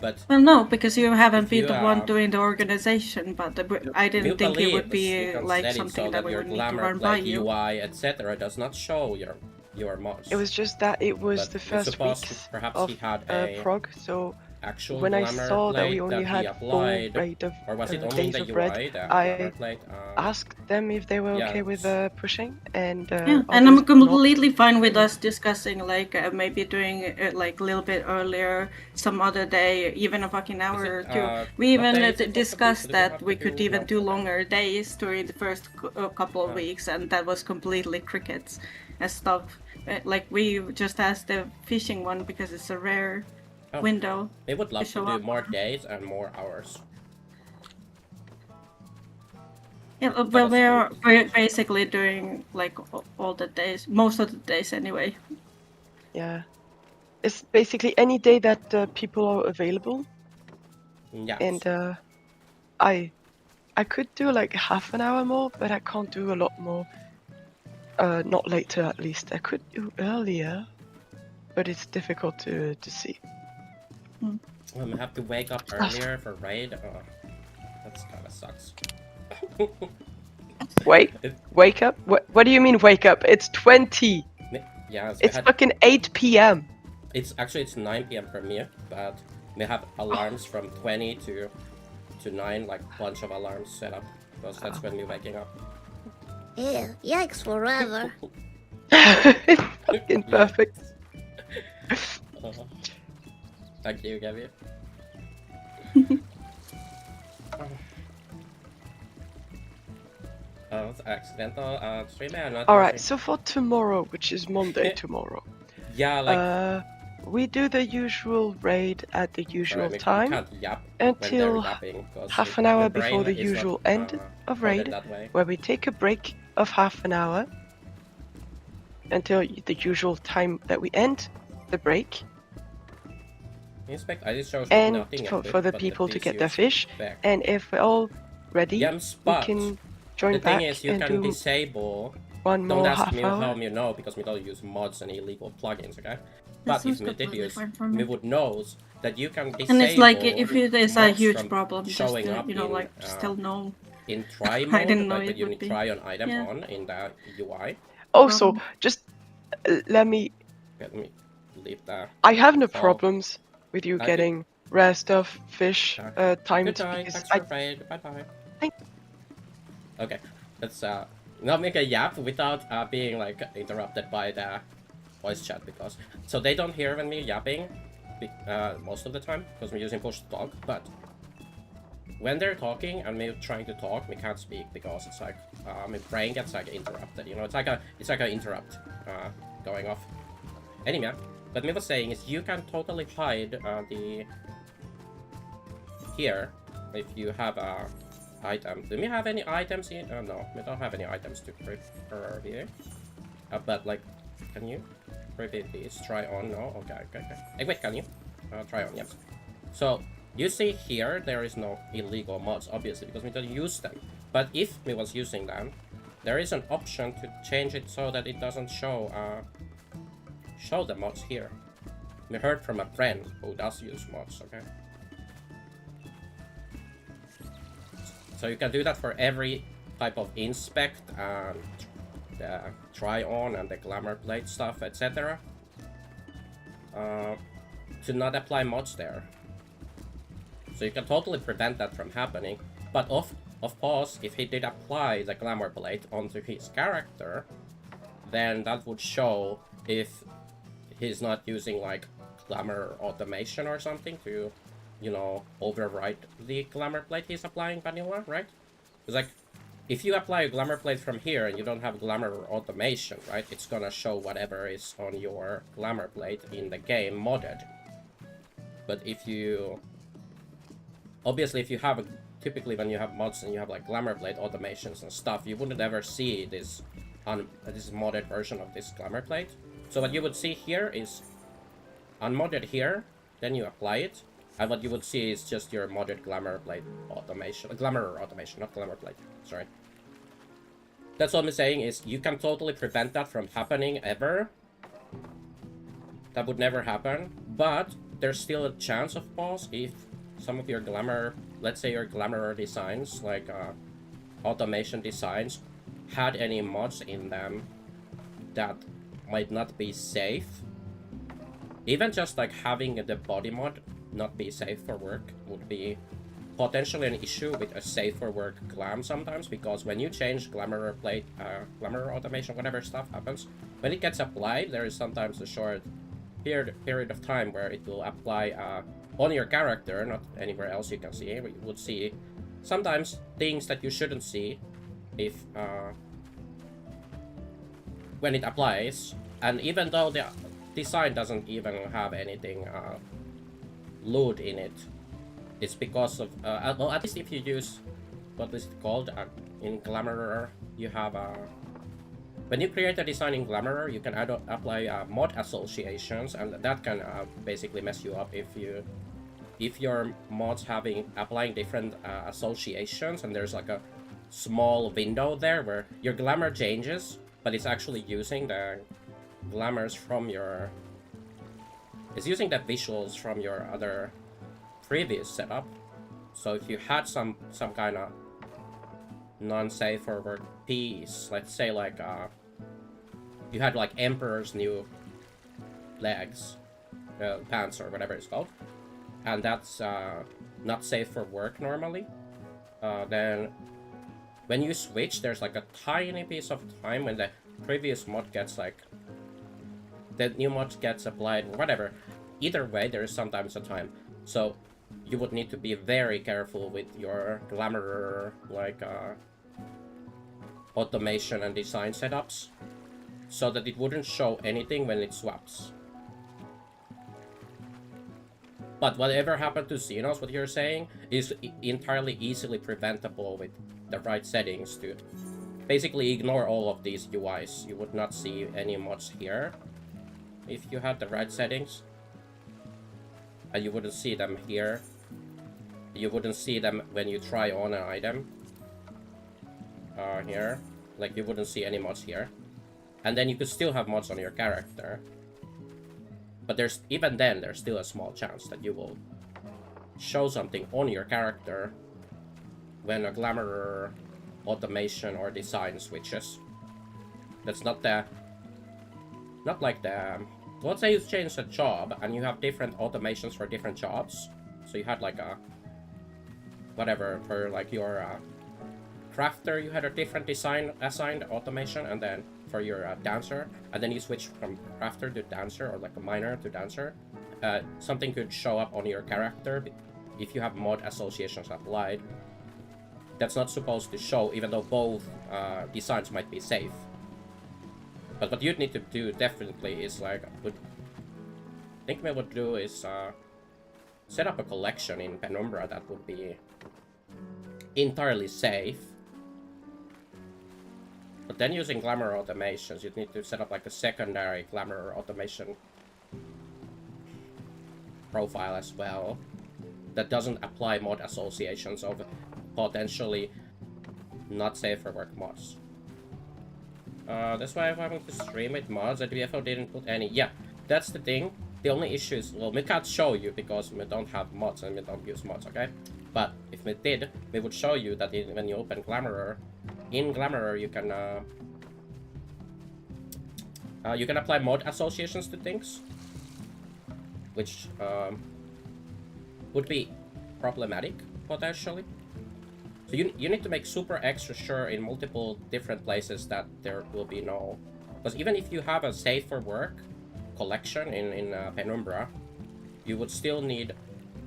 but Well, no, because you haven't If been you the one have- doing the organization, but I didn't New think it would beliefs, you be can like set it something so that we your would need to glamour run by plate, you. UI, etc. does not show your mods. It was just that it was But the it's first supposed weeks to, perhaps of he had a prog, so actual when I glamour saw that we plate only that he had full applied, rate of or was it only in days the of UI, red, the glamour I plate? asked them if they were yeah, okay with pushing, and Yeah, and others I'm not. completely fine with us discussing like maybe doing it like a little bit earlier, some other day, even a fucking hour Is or it, two. what We even day is it discussed supposed to be? Do we have that to we do could even now? do Okay. longer days during the first couple of weeks, and that was completely crickets and stuff. Like we just asked the fishing one because it's a rare Oh. window. They would love to show to do up. more days and more hours. Yeah, well, we're basically doing like all the days, most of the days anyway. Yeah, it's basically any day that people are available, Yeah. and I could do like half an hour more, but I can't do a lot more. Not later, at least. I could do earlier, but it's difficult to see. I have to wake up earlier for raid. Oh, that's kind of sucks. Wake up? What do you mean wake up? It's 20. Yeah, so It's fucking 8 p.m. It's 9 p.m. for me, but we have alarms from 20 to 9, like bunch of alarms set up, because that's when we're waking up. Ew, yikes forever. It's fucking perfect. Thank you, Gabby. It's accidental. Streamer, not Alright, using- so for tomorrow, which is Monday tomorrow, Yeah, like we do the usual raid at the usual we time can't yap when until they're yapping, 'cause half the an hour brain before the is not, usual end of coded raid, that way. where we take a break of half an hour until the usual time that we end the break, Inspect, I just shows and nothing for equipped, the but people to these get their use fish. back. And if we're all ready, Yams, we but can join the back thing is, you and can do disable. one Don't more ask half me how hour. you know, because we don't use mods and illegal plugins, okay? That But if seems we did completely use, fine for me. we would know that you can disable. And it's like if it is a mods huge from problem, just showing to, up you know, in, like still know. in try I mode, didn't know like it when you would be. try on item Yeah. on in the UI. Also, problem. just let me. Let me leave that. I have no Oh. problems with you Thank you. getting rare stuff, fish, timed Good night, because thanks for raid, bye bye. Thank- Okay, let's now make a yap without being like interrupted by the voice chat, because so they don't hear when we're yapping most of the time because we're using push to talk, but when they're talking and we're trying to talk, we can't speak because it's like my brain gets like interrupted, you know, it's like an interrupt going off. Anyway, what me was saying is you can totally hide the here if you have a item. Do we have any items in? No, we don't have any items to prepare here. But like, can you prepare these? Try on? No. Okay. Hey, wait, can you? Try on. Yes. So you see here there is no illegal mods, obviously, because we don't use them. But if we was using them, there is an option to change it so that it doesn't show the mods here. We heard from a friend who does use mods. Okay. So you can do that for every type of inspect and the try on and the glamour plate stuff, etc. To not apply mods there. So you can totally prevent that from happening. But of course, if he did apply the glamour plate onto his character, then that would show if he's not using like glamour automation or something to, you know, overwrite the glamour plate he's applying vanilla, right? It's like, if you apply a glamour plate from here and you don't have glamour automation, right, it's gonna show whatever is on your glamour plate in the game modded. But if you, obviously if you have typically when you have mods and you have like glamour plate automations and stuff, you wouldn't ever see this this modded version of this glamour plate. So what you would see here is unmodded here, then you apply it, and what you would see is just your modded glamour plate automation, glamour automation, not glamour plate, sorry. That's what I'm saying is you can totally prevent that from happening ever. That would never happen, but there's still a chance of pause if some of your glamour, let's say your glamour designs, like automation designs, had any mods in them that might not be safe. Even just like having the body mod not be safe for work would be potentially an issue with a safe for work glam sometimes, because when you change glamour plate, glamour automation, whatever stuff happens, when it gets applied, there is sometimes a short period of time where it will apply on your character, not anywhere else you can see. You would see sometimes things that you shouldn't see if when it applies, and even though the design doesn't even have anything lewd in it, it's because of well, at least if you use what is it called in Glamourer, you have when you create a design in Glamourer, you can apply mod associations, and that can basically mess you up if your mods applying different associations, and there's like a small window there where your glamour changes, but it's actually using the glamours from your, it's using the visuals from your other previous setup. So if you had some kind of non-safe for work piece, let's say like you had like Emperor's new legs, pants or whatever it's called, and that's not safe for work normally, then when you switch, there's like a tiny piece of time when the previous mod gets like, the new mod gets applied or whatever. Either way, there is sometimes a time. So you would need to be very careful with your Glamourer like automation and design setups, so that it wouldn't show anything when it swaps. But whatever happened to Xenos, what you're saying, is entirely easily preventable with the right settings to basically ignore all of these UIs. You would not see any mods here if you had the right settings. And you wouldn't see them here. You wouldn't see them when you try on an item. Here. Like, you wouldn't see any mods here. And then you could still have mods on your character. But even then, there's still a small chance that you will show something on your character when a Glamourer automation or design switches. That's not like the, let's say you change a job and you have different automations for different jobs. So you had like a, whatever, for like your crafter, you had a different design assigned automation, and then for your dancer, and then you switch from crafter to dancer, or like a miner to dancer. Something could show up on your character if you have mod associations applied. That's not supposed to show, even though both designs might be safe. But what you'd need to do definitely is like, I think what would do is set up a collection in Penumbra that would be entirely safe. But then using Glamour automations, you'd need to set up like a secondary Glamour automation profile as well that doesn't apply mod associations of potentially not safe for work mods. That's why I'm having to stream with mods. The DFO didn't put any. Yeah, that's the thing. The only issue is, well, we can't show you because we don't have mods and we don't use mods, okay? But if we did, we would show you that when you open Glamourer, in Glamourer you can apply mod associations to things, which would be problematic potentially. So you need to make super extra sure in multiple different places that there will be no, because even if you have a safe for work collection in Penumbra, you would still need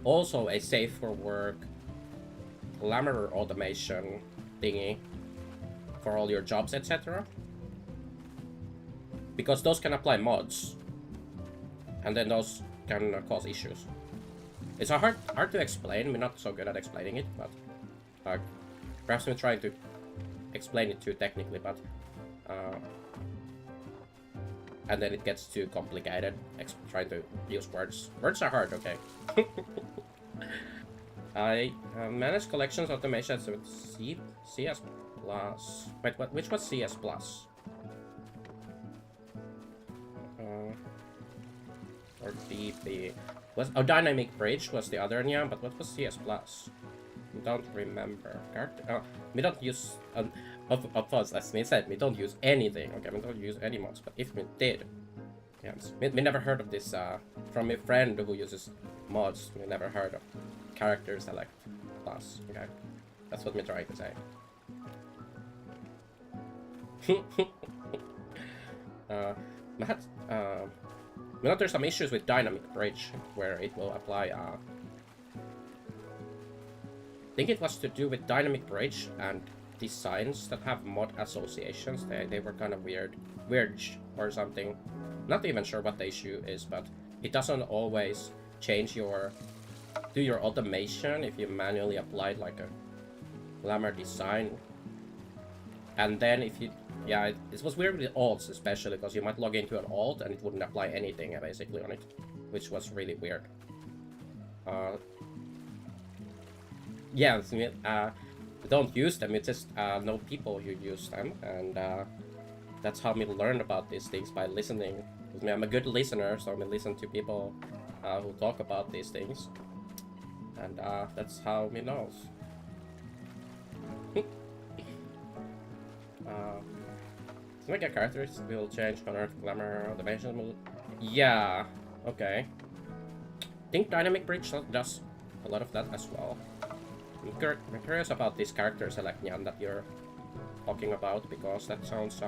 also a safe for work Glamourer automation thingy for all your jobs, etc. Because those can apply mods, and then those can cause issues. It's hard to explain. We're not so good at explaining it, but Perhaps I'm trying to explain it too technically, but and then it gets too complicated. Trying to use words. Words are hard, okay. I manage collections automation with CS Plus. Wait, what? Which was CS Plus? Or DP was Dynamic Bridge was the other one, but what was CS Plus? Don't remember. We don't use of course, as we said, we don't use anything. Okay, we don't use any mods, but if we did, yes, we never heard of this from a friend who uses mods. We never heard of character select plus. Okay, that's what we're trying to say. Matt, we know there's some issues with Dynamic Bridge where it will apply. I think it was to do with Dynamic Bridge and designs that have mod associations. They were kind of weird or something. Not even sure what the issue is, but it doesn't always change do your automation if you manually applied like a glamour design. And then if you, yeah, it was weird with alts especially, because you might log into an alt and it wouldn't apply anything basically on it, which was really weird. Yeah, we don't use them, we just know people who use them, and that's how we learn about these things, by listening. I'm a good listener, so I listen to people who talk about these things, and that's how we know. To make a characters will change color to glamour automation will. Yeah, okay. I think Dynamic Bridge does a lot of that as well. I'm curious about this character selection that you're talking about, because that sounds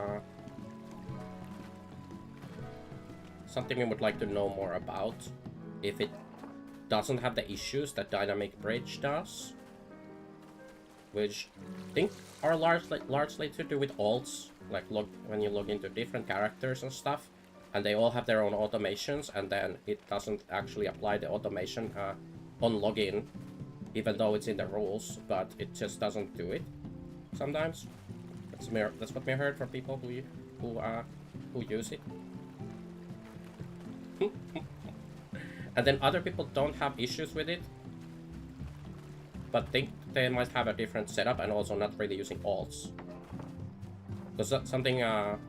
something we would like to know more about. If it doesn't have the issues that Dynamic Bridge does, which I think are largely to do with alts, like when you log into different characters and stuff, and they all have their own automations, and then it doesn't actually apply the automation on login, even though it's in the rules, but it just doesn't do it sometimes. That's what we heard from people who use it. And then other people don't have issues with it, but think they might have a different setup and also not really using alts. Because something a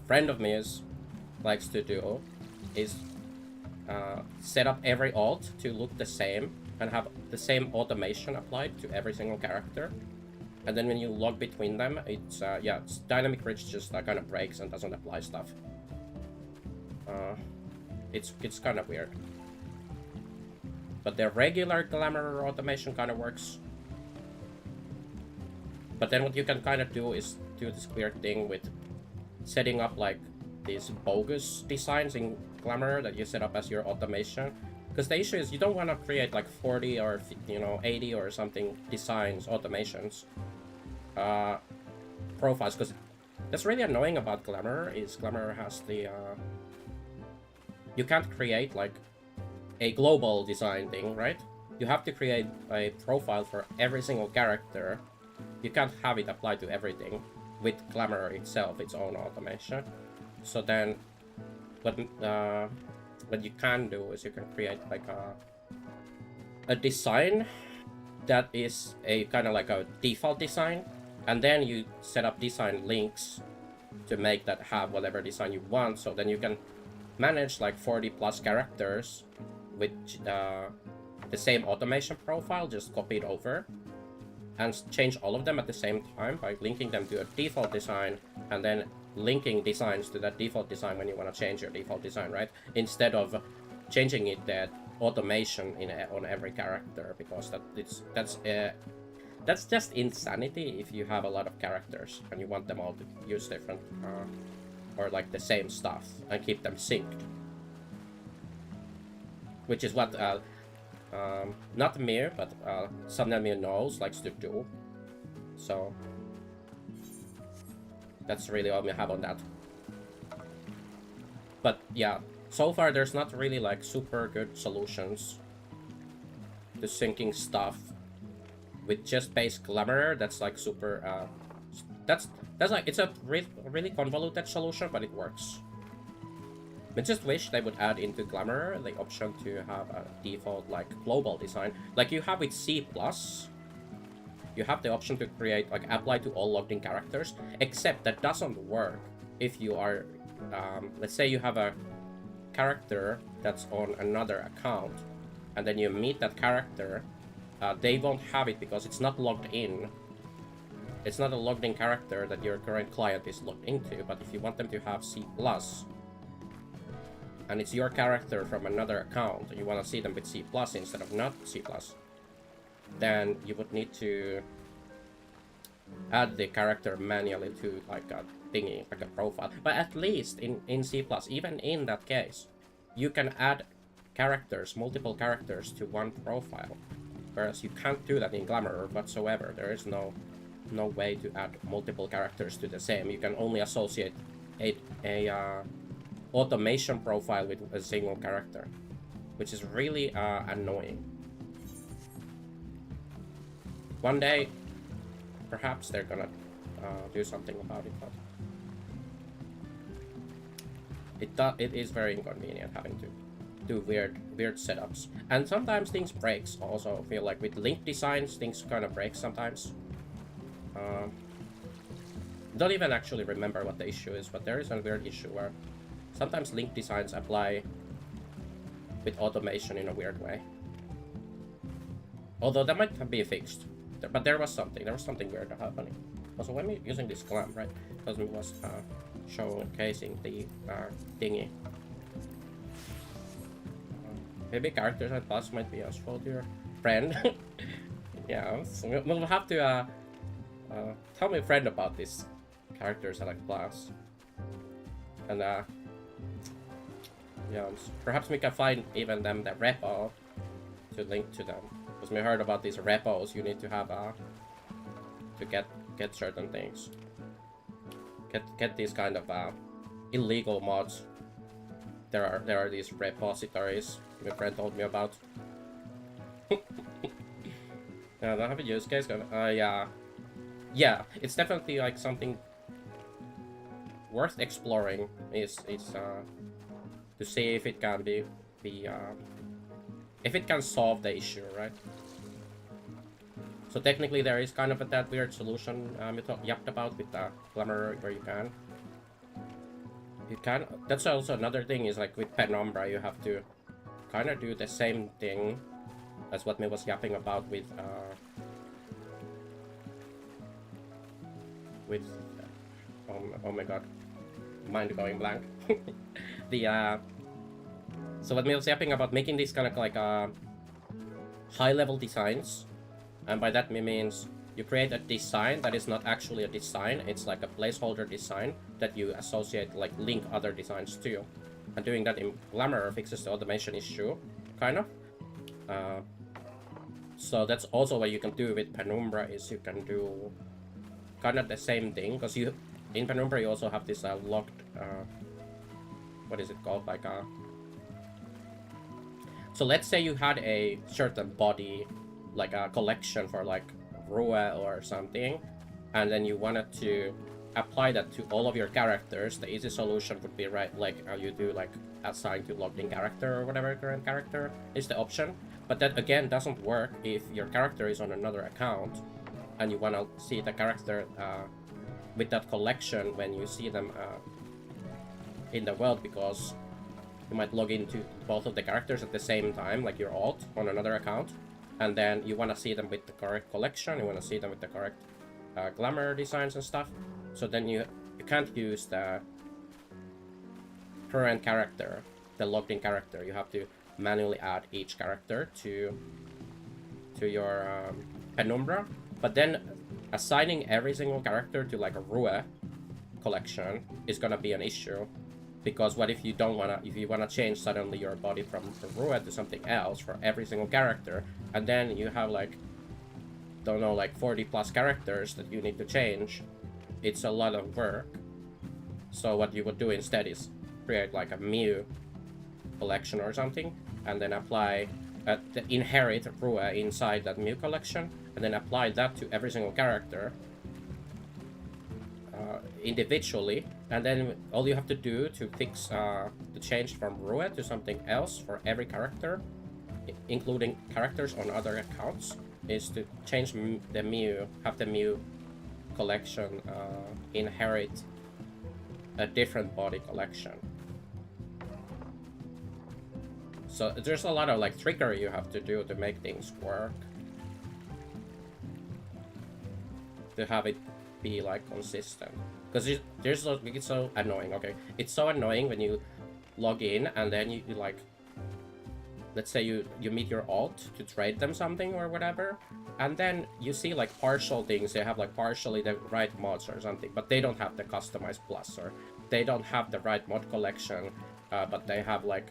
friend of me likes to do is set up every alt to look the same and have the same automation applied to every single character. And then when you log between them, it's Dynamic Bridge just kind of breaks and doesn't apply stuff. It's kind of weird. But the regular glamour automation kind of works. But then what you can kind of do is do this weird thing with setting up like these bogus designs in glamour that you set up as your automation. Because the issue is you don't want to create like 40 or 80 or something designs, automations, profiles. Because that's really annoying about glamour is glamour has the you can't create like a global design thing, right? You have to create a profile for every single character. You can't have it applied to everything with glamour itself, its own automation. So then what you can do is you can create like a design that is a kind of like a default design, and then you set up design links to make that have whatever design you want. So then you can manage like 40 plus characters with the same automation profile, just copy it over and change all of them at the same time by linking them to a default design, and then linking designs to that default design when you want to change your default design, right? Instead of changing it that automation on every character, because that's just insanity if you have a lot of characters and you want them all to use different or like the same stuff and keep them synced, which is what not Mir, but someone Mir knows likes to do. So that's really all we have on that. But yeah, so far there's not really like super good solutions to syncing stuff with just base Glamour, that's like super, that's like, it's a really convoluted solution, but it works. I just wish they would add into Glamour the option to have a default like global design. Like you have with C+, you have the option to create like apply to all logged in characters, except that doesn't work if you are, let's say you have a character that's on another account, and then you meet that character, they won't have it because it's not logged in. It's not a logged in character that your current client is logged into, but if you want them to have C+, and it's your character from another account, and you want to see them with C+, instead of not C+, then you would need to add the character manually to like a thingy, like a profile. But at least in C+, even in that case, you can add characters, multiple characters to one profile. Whereas you can't do that in Glamour whatsoever. There is no way to add multiple characters to the same. You can only associate a automation profile with a single character, which is really annoying. One day, perhaps they're gonna do something about it, but it is very inconvenient having to do weird setups. And sometimes things breaks also. I feel like with link designs, things kind of break sometimes. Don't even actually remember what the issue is, but there is a weird issue where sometimes link designs apply with automation in a weird way. Although that might be fixed. But there was something weird happening. Also, when we're using this glam, right? Because we was showcasing the thingy. Maybe characters at plus might be useful to your friend. Yeah, so we'll have to tell my friend about this characters at a class. And yeah, perhaps we can find even them the repo to link to them. Because we heard about these repos, you need to have to get certain things. Get these kind of illegal mods. There are these repositories my friend told me about. I don't have a use case. Yeah, it's definitely like something worth exploring. Is to see if it can be if it can solve the issue, right? So technically, there is kind of that weird solution we yapped about with Glamour, where you can. That's also another thing. Is like with Penumbra, you have to kind of do the same thing as what me was yapping about with oh my god, mind going blank. So what me was yapping about, making these kind of like high-level designs, and by that me means you create a design that is not actually a design. It's like a placeholder design that you associate, like link other designs to. And doing that in Glamour fixes the automation issue, kind of. So that's also what you can do with Penumbra, is you can do kind of the same thing, because in Penumbra you also have this locked, what is it called, like so let's say you had a certain body, like a collection for like Rue or something, and then you wanted to apply that to all of your characters. The easy solution would be, right, like you do like assign to logged in character or whatever current character is the option. But that again doesn't work if your character is on another account and you want to see the character with that collection when you see them in the world, because you might log into both of the characters at the same time, like your alt on another account, and then you want to see them with the correct collection, you want to see them with the correct Glamour designs and stuff. So then you can't use the current character, the logged in character. You have to manually add each character to your Penumbra. But then assigning every single character to like a Rue collection is gonna be an issue, because what if you wanna change suddenly your body from Rue to something else for every single character, and then you have like, don't know, like 40 plus characters that you need to change. It's a lot of work. So what you would do instead is create like a Mew collection or something, and then apply inherit Rue inside that Mew collection, and then apply that to every single character individually, and then all you have to do to fix to change from Rue to something else for every character, including characters on other accounts, is to change the Mew, have the Mew collection inherit a different body collection. So there's a lot of like trickery you have to do to make things work, to have it be like consistent. Because it's so annoying. Okay, it's so annoying when you log in and then you like, let's say you meet your alt to trade them something or whatever, and then you see like partial things. They have like partially the right mods or something, but they don't have the customized plus, or they don't have the right mod collection, but they have like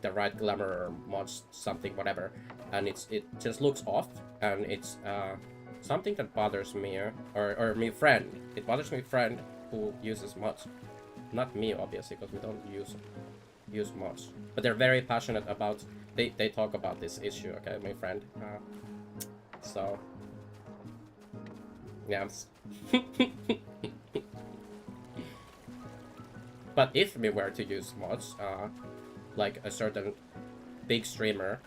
the right glamour mods, something, whatever, and it just looks off, and it's something that bothers me, or my friend. It bothers my friend who uses mods, not me obviously, because we don't use mods, but they're very passionate about. They talk about this issue. Okay, my friend. So yeah. But if we were to use mods, like a certain big streamer,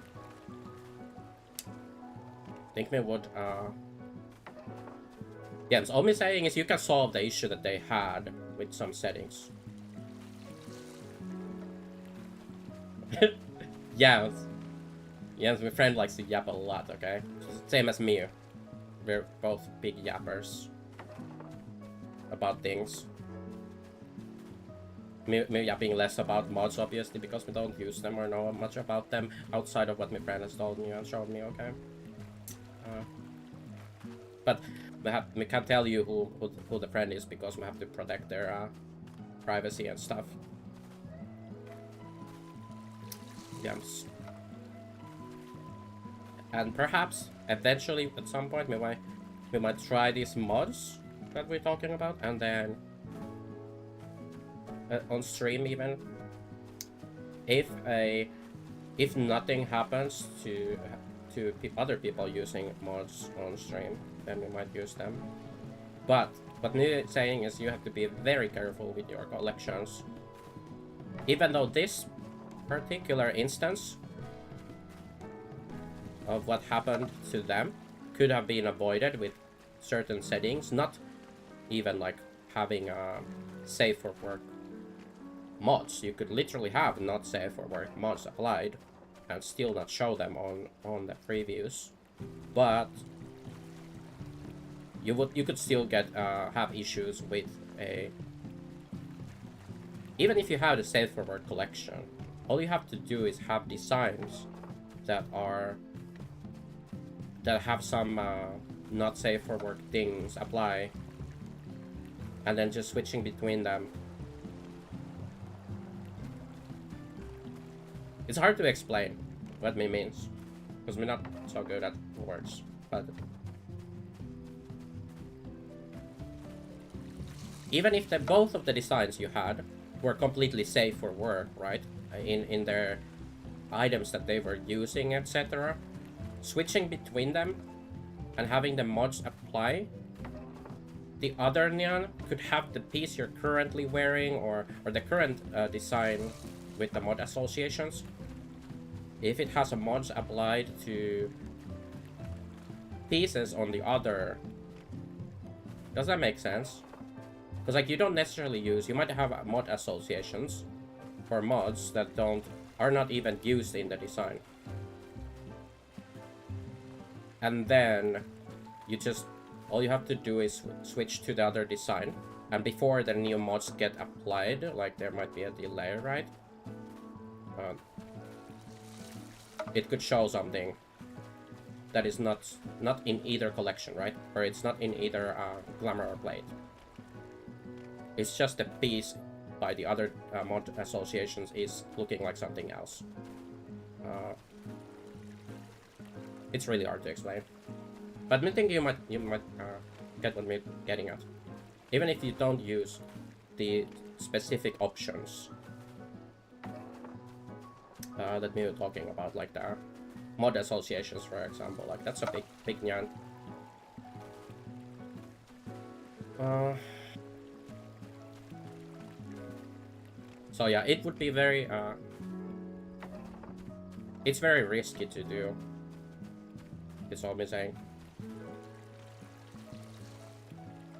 I think we would. Yeah, all I'm saying is you can solve the issue that they had with some settings. Yeah, yes, my friend likes to yap a lot, okay? Same as me. We're both big yappers about things. Me yapping less about mods, obviously, because we don't use them or know much about them outside of what my friend has told me and showed me, okay? But we can't tell you who the friend is because we have to protect their privacy and stuff. Yes. And perhaps eventually at some point we might try these mods that we're talking about, and then on stream even, if nothing happens to other people using mods on stream, then we might use them. But what I'm saying is you have to be very careful with your collections. Even though this particular instance of what happened to them could have been avoided with certain settings, not even like having a safe for work mods. You could literally have not safe for work mods applied and still not show them on the previews, but you could still get have issues with even if you have the safe for work collection. All you have to do is have designs that have some not safe for work things apply, and then just switching between them. It's hard to explain what me means because we're not so good at words, but even if both of the designs you had were completely safe for work, right, in their items that they were using, etc., switching between them and having the mods apply, the other neon could have the piece you're currently wearing or the current design with the mod associations. If it has a mods applied to pieces on the other, does that make sense? Because like you don't necessarily you might have mod associations for mods that are not even used in the design, and then all you have to do is switch to the other design, and before the new mods get applied, like there might be a delay, right? It could show something that is not in either collection, right? Or it's not in either glamour or blade. It's just the piece by the other mod associations is looking like something else. It's really hard to explain, but I think you might get what I'm getting at. Even if you don't use the specific options that we were talking about, like the mod associations, for example. Like, that's a big nyan. So yeah, it would be very it's very risky to do. That's all I'm saying.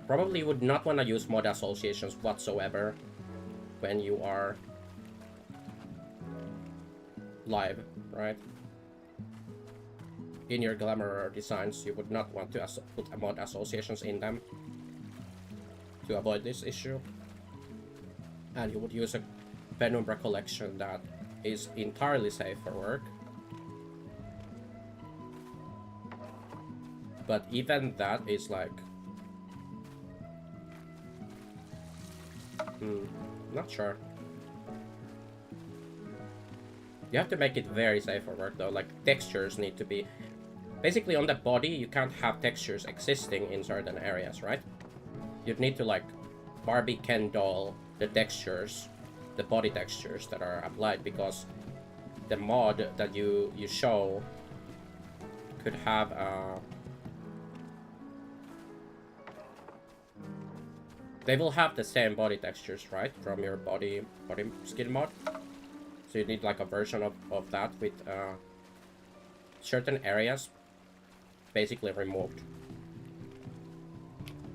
Probably would not want to use mod associations whatsoever when you are live, right? In your glamour designs, you would not want to put mod associations in them to avoid this issue. And you would use a Penumbra collection that is entirely safe for work. But even that is like... not sure. You have to make it very safe for work though, like textures need to be... Basically on the body, you can't have textures existing in certain areas, right? You'd need to like Barbie Ken doll the textures, the body textures that are applied, because the mod that you show could have they will have the same body textures, right, from your body skin mod. So you need like a version of that with certain areas basically removed,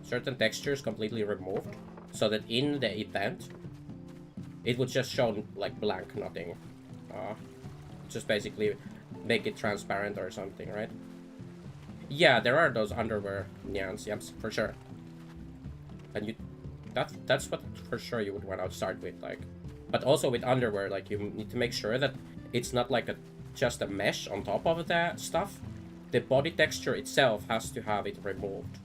certain textures completely removed, so that in the event it would just show like blank, nothing. Just basically make it transparent or something, right? Yeah, there are those underwear nyans, yes, for sure. And that's what for sure you would want to start with, like. But also with underwear, like, you need to make sure that it's not like just a mesh on top of that stuff. The body texture itself has to have it removed.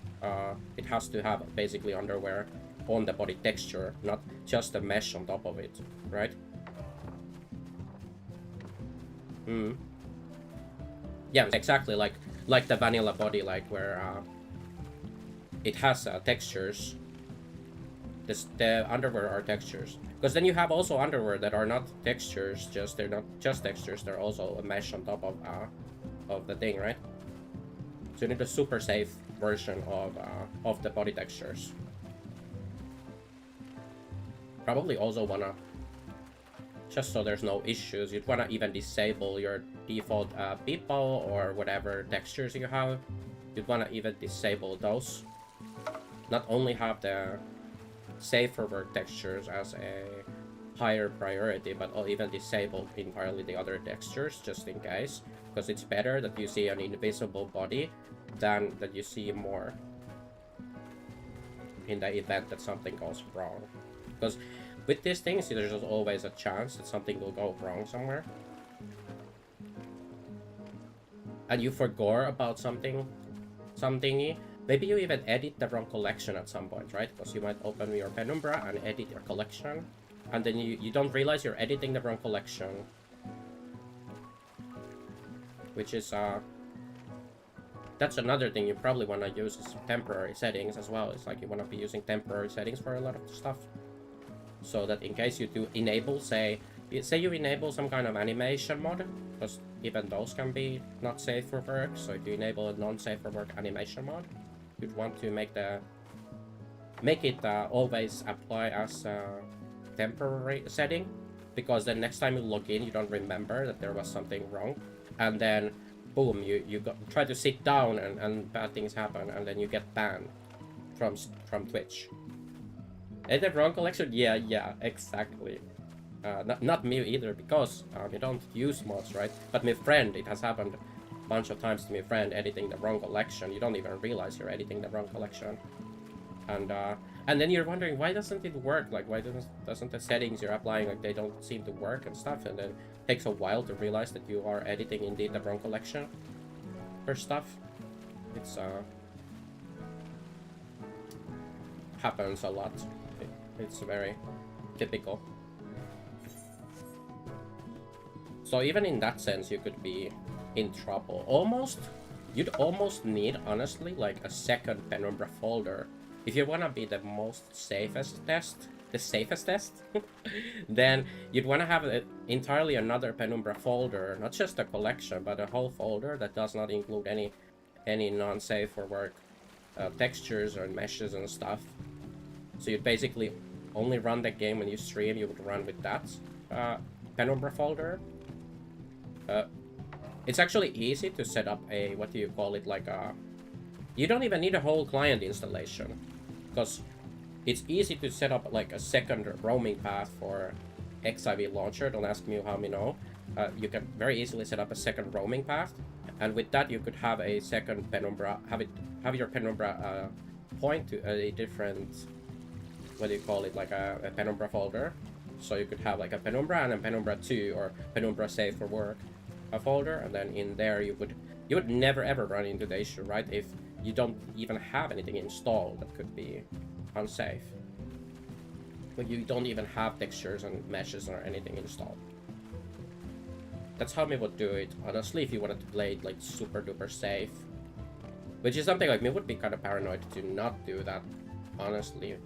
It has to have basically underwear on the body texture, not just a mesh on top of it, right? Yeah, exactly, like the vanilla body, like where it has textures. The underwear are textures, because then you have also underwear that are not textures, they're not just textures, they're also a mesh on top of the thing, right? So you need a super safe version of the body textures. Probably also wanna, just so there's no issues, you'd wanna even disable your default people or whatever textures you have. You'd wanna even disable those. Not only have the safer work textures as a higher priority, but I'll even disable entirely the other textures just in case, because it's better that you see an invisible body than that you see more in the event that something goes wrong. Because with these things, there's always a chance that something will go wrong somewhere, and you forgot about something. Maybe you even edit the wrong collection at some point, right? Because you might open your Penumbra and edit your collection, and then you don't realize you're editing the wrong collection. Which is, that's another thing you probably want to use is temporary settings as well. It's like you want to be using temporary settings for a lot of stuff. So that in case you do enable, say you enable some kind of animation mod, because even those can be not safe for work. So if you enable a non-safe for work animation mod, you'd want to make it always apply as a temporary setting, because then next time you log in, you don't remember that there was something wrong, and then boom, you try to sit down and bad things happen, and then you get banned from Twitch. Is the wrong collection? Yeah, exactly. Not me either, because you don't use mods, right? But my friend, it has happened a bunch of times to my friend editing the wrong collection. You don't even realize you're editing the wrong collection, and then you're wondering, why doesn't it work? Like, why doesn't the settings you're applying, like, they don't seem to work and stuff? And then it takes a while to realize that you are editing indeed the wrong collection for stuff. It's happens a lot. It's very typical. So even in that sense, you could be in trouble. You'd almost need, honestly, like a second Penumbra folder. If you want to be the most safest test, the safest test, then you'd want to have entirely another Penumbra folder, not just a collection, but a whole folder that does not include any non-safe for work textures or meshes and stuff. So you'd basically only run the game when you stream. You would run with that Penumbra folder. It's actually easy to set up a, what do you call it, like a... You don't even need a whole client installation, because it's easy to set up like a second roaming path for XIV launcher. Don't ask me how me know. You can very easily set up a second roaming path, and with that you could have a second Penumbra, have your Penumbra point to a different, what do you call it, like a Penumbra folder. So you could have like a Penumbra and a Penumbra 2 or Penumbra Safe for Work folder, and then in there you would never ever run into the issue, right? If you don't even have anything installed that could be unsafe. But you don't even have textures and meshes or anything installed. That's how me would do it, honestly, if you wanted to play it like super duper safe. Which is something like me would be kind of paranoid to not do that, honestly.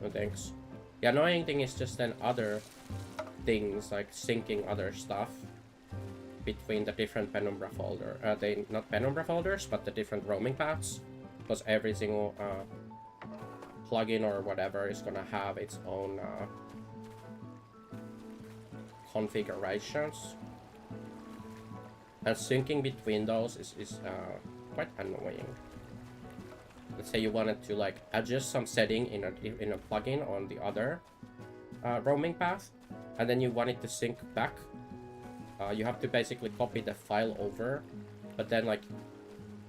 No thanks. The annoying thing is just then other things, like syncing other stuff between the different Penumbra folder. Not Penumbra folders, but the different roaming paths. Because every single plugin or whatever is gonna have its own configurations. And syncing between those is quite annoying. Let's say you wanted to like adjust some setting in a plugin on the other roaming path, and then you want it to sync back. You have to basically copy the file over, but then like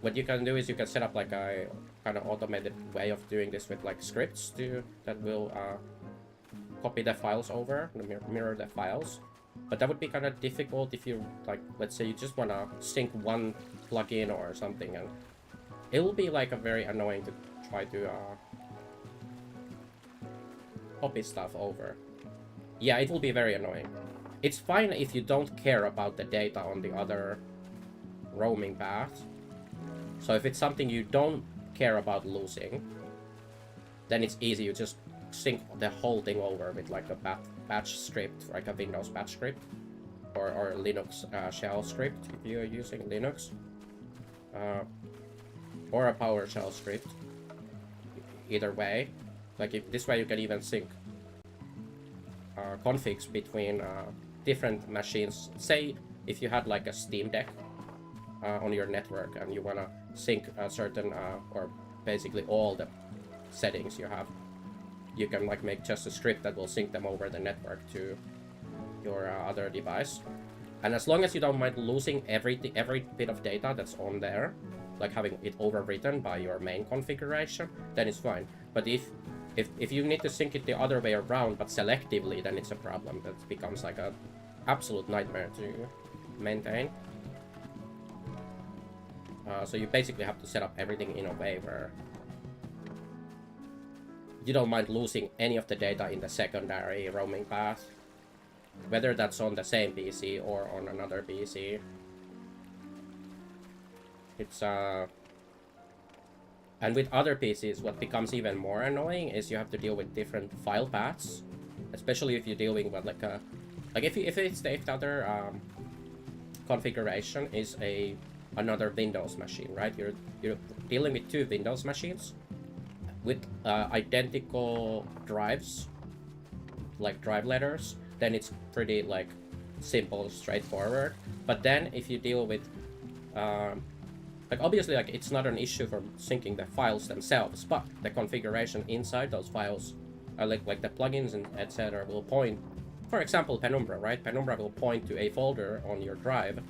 what you can do is you can set up like a kind of automated way of doing this with like scripts that will copy the files over, mirror the files. But that would be kind of difficult if you like, let's say you just want to sync one plugin or something, and it will be like a very annoying to try to copy stuff over. Yeah, it will be very annoying. It's fine if you don't care about the data on the other roaming path. So if it's something you don't care about losing, then it's easy. You just sync the whole thing over with like a batch script, like a Windows batch script, or Linux shell script if you're using Linux, or a PowerShell script. Either way, like if this way you can even sync configs between different machines. Say if you had like a Steam Deck on your network and you wanna sync a certain or basically all the settings you have, you can like make just a script that will sync them over the network to your other device. And as long as you don't mind losing every bit of data that's on there, like having it overwritten by your main configuration, then it's fine. But if you need to sync it the other way around, but selectively, then it's a problem. That becomes like a absolute nightmare to maintain. So you basically have to set up everything in a way where you don't mind losing any of the data in the secondary roaming path, whether that's on the same PC or on another PC. It's and with other PCs, what becomes even more annoying is you have to deal with different file paths, especially if you're dealing with like a, like if it's the other configuration is another Windows machine, right? You're dealing with two Windows machines with identical drives, like drive letters, then it's pretty like simple, straightforward. But then if you deal with like obviously like it's not an issue for syncing the files themselves, but the configuration inside those files are like the plugins and etc. will point, for example, Penumbra, right? Penumbra will point to a folder on your drive,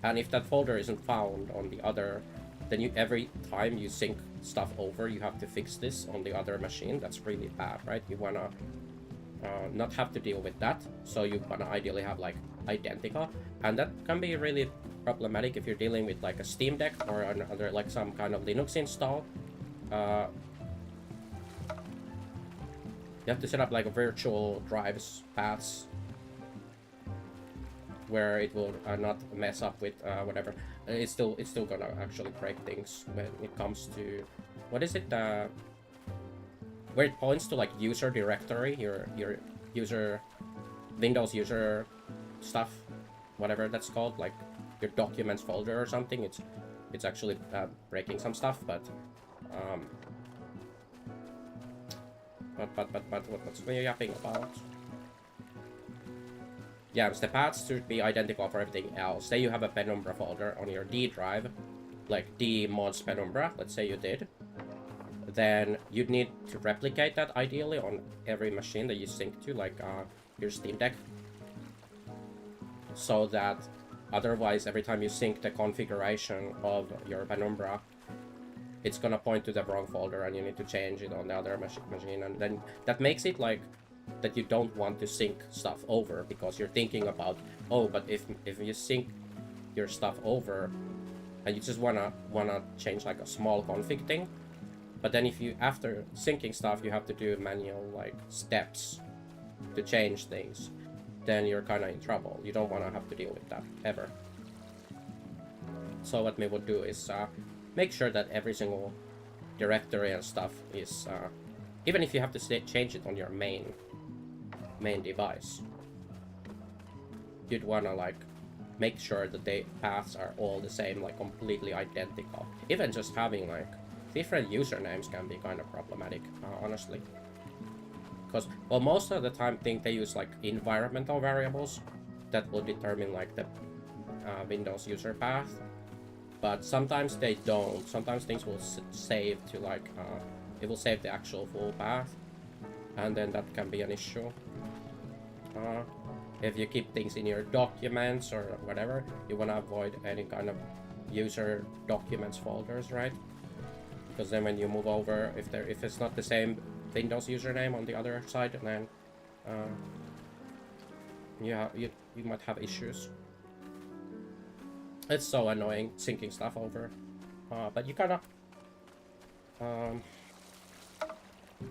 and if that folder isn't found on the other, then you every time you sync stuff over, you have to fix this on the other machine. That's really bad, right? You wanna not have to deal with that, so you wanna ideally have like identical, and that can be really problematic if you're dealing with like a Steam Deck or another like some kind of Linux install. You have to set up like a virtual drives paths where it will not mess up with whatever. It's still gonna actually break things when it comes to what is it? where it points to like user directory, your user Windows user stuff, whatever that's called, like your documents folder or something. It's actually breaking some stuff, but what's we yapping about? Yeah, the paths should be identical for everything else. Say you have a Penumbra folder on your D drive, like D mods Penumbra, let's say you did. Then you'd need to replicate that ideally on every machine that you sync to, like your Steam Deck. So that otherwise, every time you sync the configuration of your Penumbra, it's gonna point to the wrong folder and you need to change it on the other machine. And then that makes it like that you don't want to sync stuff over, because you're thinking about, oh, but if you sync your stuff over and you just wanna change like a small config thing, but then if you, after syncing stuff, you have to do manual like steps to change things, then you're kind of in trouble. You don't want to have to deal with that ever. So what we would do is make sure that every single directory and stuff is, even if you have to change it on your main device, you'd want to like make sure that the paths are all the same, like completely identical. Even just having like different usernames can be kind of problematic, honestly. Because, well, most of the time think they use like environmental variables that will determine like the Windows user path, but sometimes they don't. Sometimes things will save to like, it will save the actual full path, and then that can be an issue. If you keep things in your documents or whatever, you want to avoid any kind of user documents folders, right? Because then when you move over, if it's not the same Windows username on the other side, then you might have issues. It's so annoying syncing stuff over, but you kind of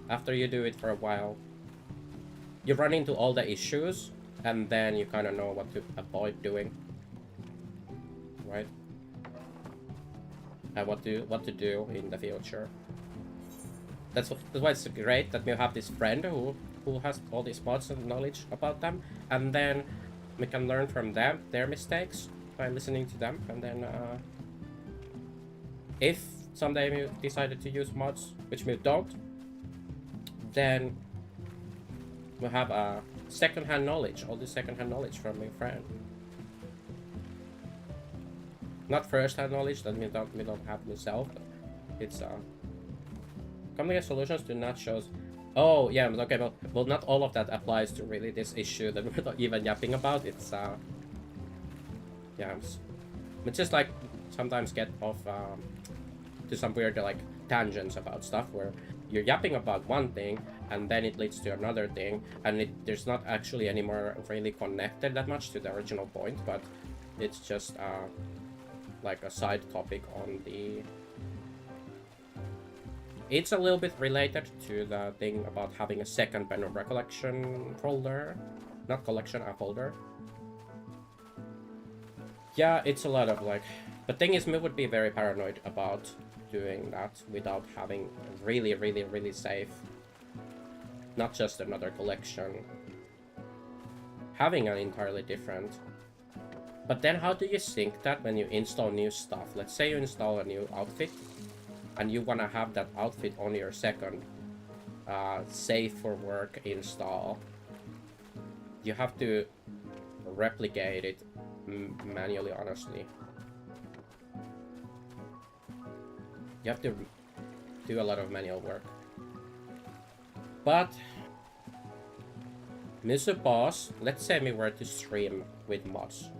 after you do it for a while, you run into all the issues, and then you kind of know what to avoid doing, right? And what to do in the future. That's why it's great that we have this friend who has all these mods and knowledge about them, and then we can learn from them, their mistakes, by listening to them. And then if someday we decided to use mods, which we don't, then we have a second-hand knowledge, all this second-hand knowledge from my friend. Not first-hand knowledge that we don't have myself, but it's complex solutions do not show. Oh yeah, okay, well not all of that applies to really this issue that we're not even yapping about. It's yeah, it's just like sometimes get off to some weird like tangents about stuff where you're yapping about one thing and then it leads to another thing, and there's not actually anymore really connected that much to the original point, but it's just like a side topic on the. It's a little bit related to the thing about having a second Penumbra collection folder. Not collection, a folder. Yeah, it's a lot of like... The thing is, me would be very paranoid about doing that without having really safe. Not just another collection. Having an entirely different. But then how do you sync that when you install new stuff? Let's say you install a new outfit, and you want to have that outfit on your second safe for work install. You have to replicate it manually, honestly. You have to do a lot of manual work. But me suppose, let's say we were to stream with mods.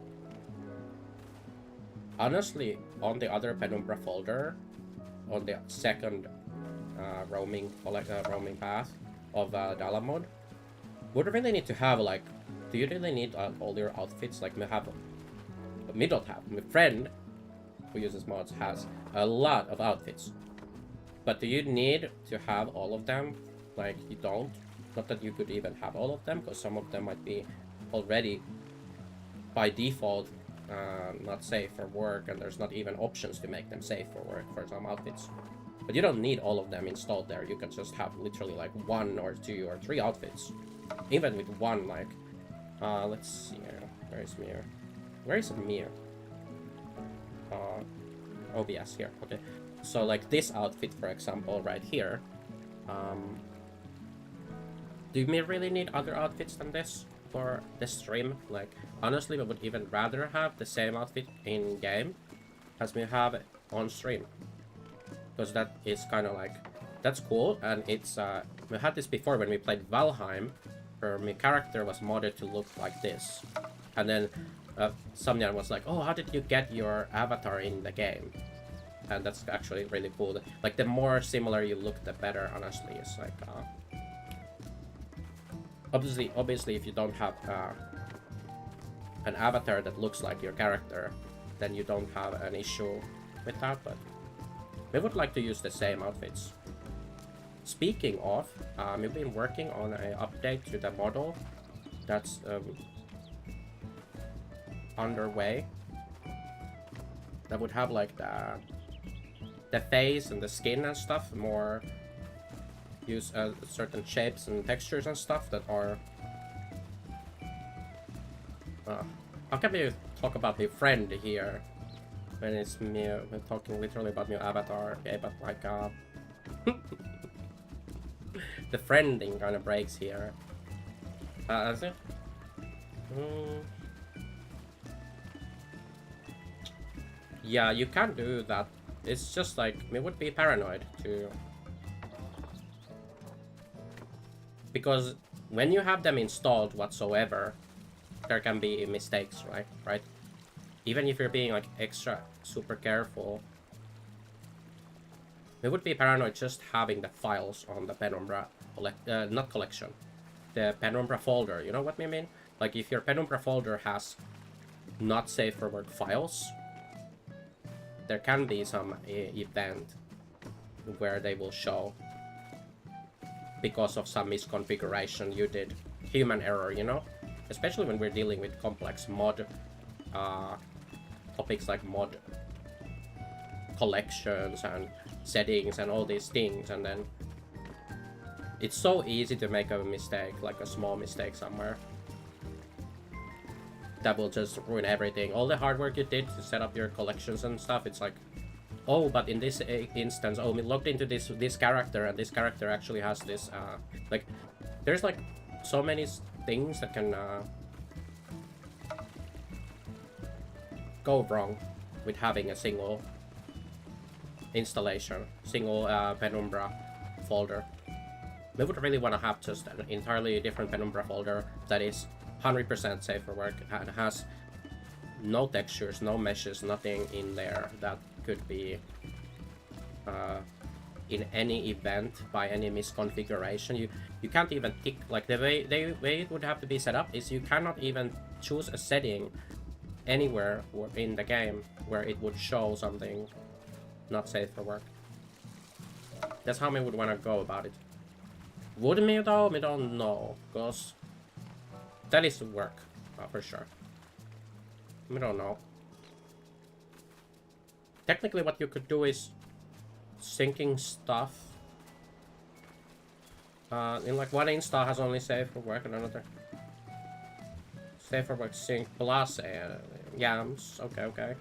Honestly, on the other Penumbra folder, on the second roaming path of Dala mode, would you really need to have like, do you really need all your outfits? Like me don't have. My friend who uses mods has a lot of outfits, but do you need to have all of them? Like you don't. Not that you could even have all of them, because some of them might be already by default not safe for work, and there's not even options to make them safe for work for some outfits. But you don't need all of them installed there. You can just have literally like 1 or 2 or 3 outfits. Even with one, like... let's see here. Where is Mir? Where is Mir? OBS here, okay. So like this outfit, for example, right here. Do we really need other outfits than this for the stream? Like, honestly, we would even rather have the same outfit in game as we have it on stream. Because that is kind of like, that's cool, and it's, we had this before when we played Valheim, where my character was modded to look like this. And then someone was like, oh, how did you get your avatar in the game? And that's actually really cool. Like, the more similar you look, the better, honestly. It's like, obviously, if you don't have an avatar that looks like your character, then you don't have an issue with that, but we would like to use the same outfits. Speaking of, we've been working on an update to the model that's underway. That would have like the face and the skin and stuff more use certain shapes and textures and stuff that are how can we talk about my friend here when it's me? We're talking literally about my avatar, okay, but like the friending kind of breaks here. Is it? Yeah, you can do that. It's just like, we would be paranoid to... Because when you have them installed whatsoever, there can be mistakes, right? Even if you're being like extra super careful, we would be paranoid just having the files on the Penumbra not collection, the Penumbra folder. You know what I mean? Like if your Penumbra folder has not safe for work files, there can be some event where they will show because of some misconfiguration you did, human error, you know? Especially when we're dealing with complex mod topics like mod collections and settings and all these things, and then it's so easy to make a mistake, like a small mistake somewhere, that will just ruin everything. All the hard work you did to set up your collections and stuff, it's like, oh, but in this instance, oh, we logged into this character, and this character actually has this, like, there's like so many things that can go wrong with having a single installation, single Penumbra folder. We would really want to have just an entirely different Penumbra folder that is 100% safe for work and has no textures, no meshes, nothing in there that could be in any event by any misconfiguration. You can't even tick, like the way it would have to be set up is you cannot even choose a setting anywhere in the game where it would show something not safe for work. That's how we would want to go about it. Would we though? We don't know, because that is work, for sure. We don't know. Technically what you could do is syncing stuff. In like one install has only save for work and another save for work sync plus yams. Okay.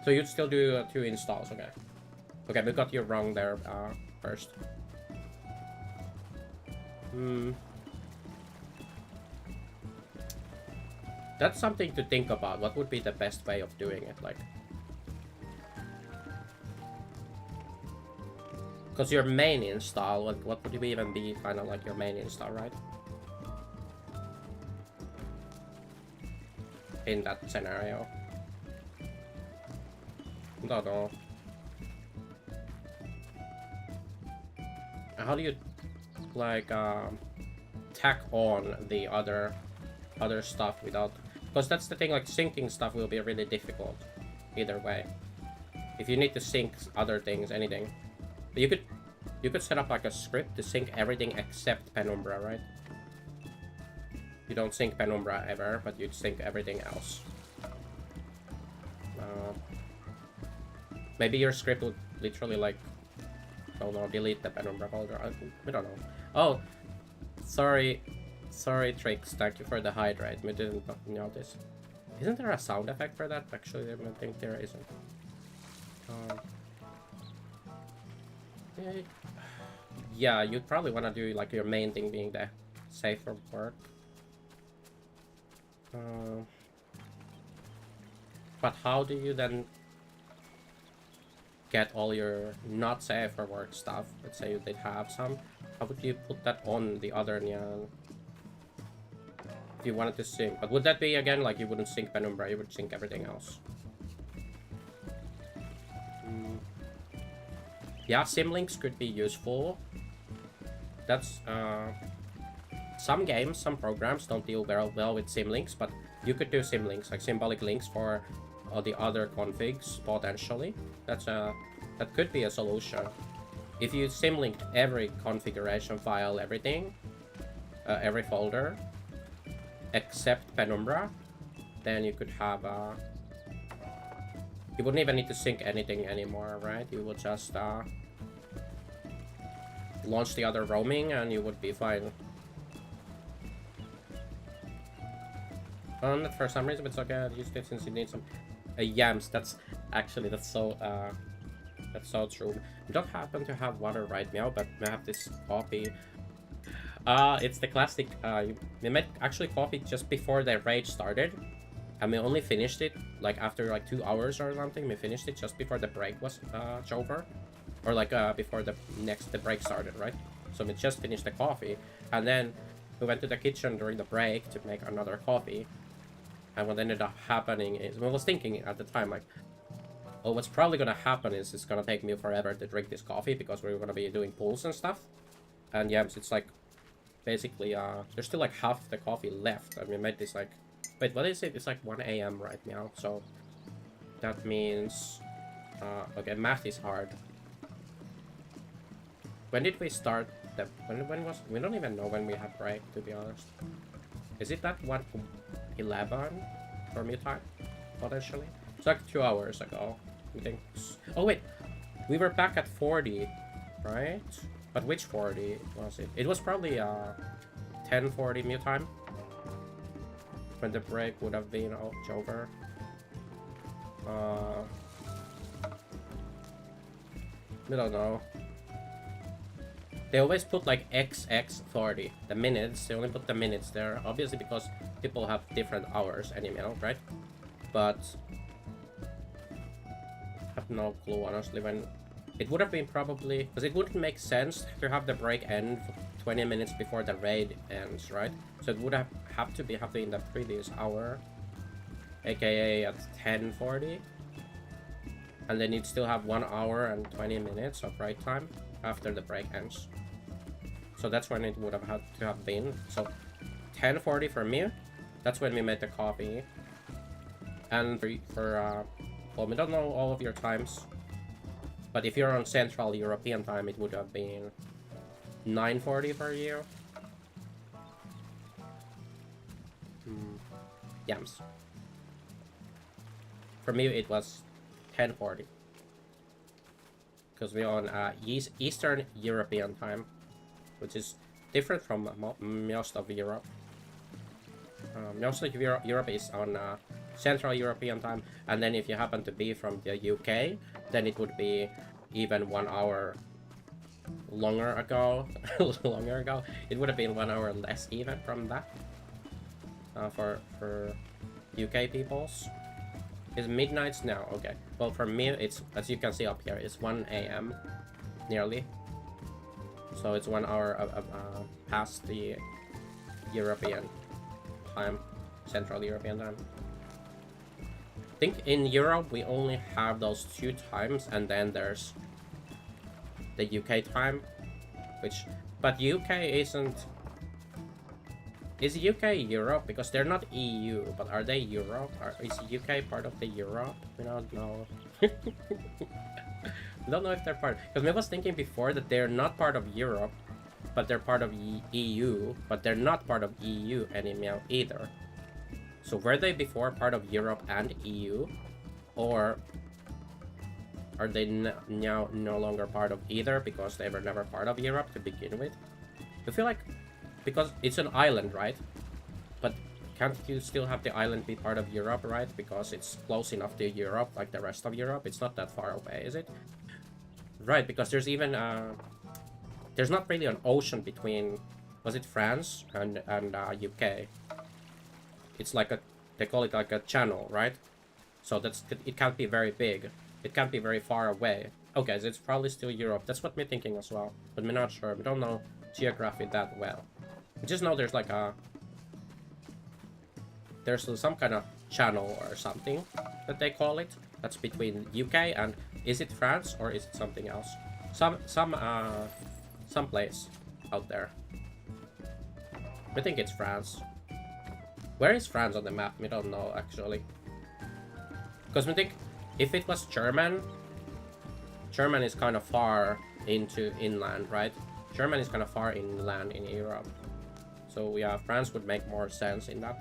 So you'd still do 2 installs, okay. Okay, we got you wrong there first. That's something to think about. What would be the best way of doing it, like? Because your main install, what would even be kind of like your main install, right? In that scenario. Don't know. How do you like tack on the other stuff without, because that's the thing, like syncing stuff will be really difficult either way. If you need to sync other things, anything, but you could set up like a script to sync everything except Penumbra, right? You don't sync Penumbra ever, but you'd sync everything else. Maybe your script would literally like Oh no, delete the Penumbra folder. We don't know. Oh, sorry, Trix. Thank you for the hydrate. We didn't notice. Isn't there a sound effect for that? Actually, I think there isn't. Yeah, you'd probably want to do like your main thing being the safe for work. But how do you then get all your not safe for work stuff? Let's say you did have some. How would you put that on the other Nyan? If you wanted to sync. But would that be again like you wouldn't sync Penumbra, you would sync everything else? Yeah, Simlinks could be useful. That's some games, some programs don't deal very well with Simlinks, but you could do Simlinks, like symbolic links for the other configs potentially. That could be a solution. If you Simlinked every configuration file, everything, every folder, except Penumbra, then you could have you wouldn't even need to sync anything anymore, right? You would just launch the other roaming and you would be fine. For some reason it's okay, I used it since you need some yams. That's so true. We don't happen to have water right now, but we have this coffee. It's the classic, we made actually coffee just before the raid started. And we only finished it like after like 2 hours or something. We finished it just before the break was over. Or like before the break started, right? So we just finished the coffee. And then we went to the kitchen during the break to make another coffee. And what ended up happening is, I was thinking at the time like, oh, what's probably gonna happen is it's gonna take me forever to drink this coffee because we're gonna be doing pulls and stuff. And yeah, it's like, basically, there's still like half the coffee left. And we made this like, wait, what is it? It's like 1 AM right now. So that means, okay, math is hard. When did we start the, when was, we don't even know when we had break, to be honest. Is it that 1:11 for me time, potentially? It's like 2 hours ago, I think. Oh wait, we were back at 40, right? But which 40 was it? It was probably 10:40 mute time. When the break would have been over. I don't know. They always put like XX40, the minutes. They only put the minutes there, obviously because people have different hours anyway, right? But I have no clue honestly when it would have been probably, because it wouldn't make sense to have the break end 20 minutes before the raid ends, right? So it would have to be happening in the previous hour, aka at 10:40, and then you'd still have 1 hour and 20 minutes of raid time after the break ends. So that's when it would have had to have been. So 10:40 for me, that's when we made the coffee. And for well, we don't know all of your times, but if you're on Central European time, it would have been 9:40 for you. Yams. For me, it was 10:40. Because we're on Eastern European time, which is different from most of Europe. Most of Europe is on Central European time, and then if you happen to be from the UK, then it would be even 1 hour longer ago. It would have been 1 hour less even from that. For UK peoples. It's midnight now, okay. Well, for me, it's, as you can see up here, it's 1 AM, nearly. So it's 1 hour past the European time, Central European time. I think in Europe, we only have those 2 times, and then there's the UK time, which, but UK isn't, is UK Europe? Because they're not EU, but are they Europe? Is UK part of the Europe? We don't know. We don't know if they're part. Because I was thinking before that they're not part of Europe, but they're part of EU, but they're not part of EU anymore either. So were they before part of Europe and EU? Or are they now no longer part of either because they were never part of Europe to begin with? I feel like because it's an island, right? But can't you still have the island be part of Europe, right? Because it's close enough to Europe, like the rest of Europe. It's not that far away, is it? Right, because there's even there's not really an ocean between, was it France and UK? It's like a, they call it like a channel, right? So it can't be very big. It can't be very far away. Okay, so it's probably still Europe. That's what we're thinking as well. But we're not sure. We don't know geography that well. We just know there's like a... There's some kind of channel or something that they call it. That's between UK and... Is it France or is it something else? Some place out there. I think it's France. Where is France on the map? We don't know actually. Because we think if it was German is kind of far into inland, right? Germany is kind of far inland in Europe. So yeah, France would make more sense in that.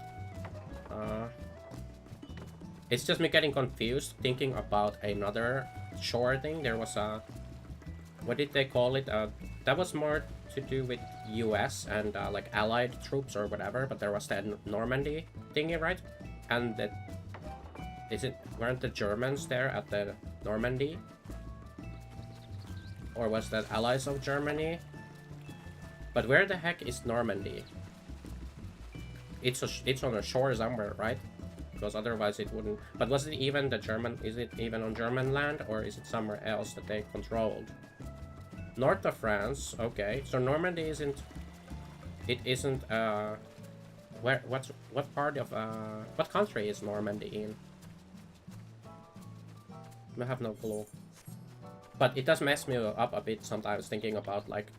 It's just me getting confused thinking about another shore thing. There was a... What did they call it? That was more to do with US and like allied troops or whatever, but there was that Normandy thingy, right? And that... Weren't the Germans there at the Normandy? Or was that allies of Germany? But where the heck is Normandy? It's on a shore somewhere, right? Because otherwise it wouldn't... But was it even the German... Is it even on German land? Or is it somewhere else that they controlled? North of France, okay. So Normandy isn't... It isn't, what part of, what country is Normandy in? I have no clue. But it does mess me up a bit sometimes thinking about, like...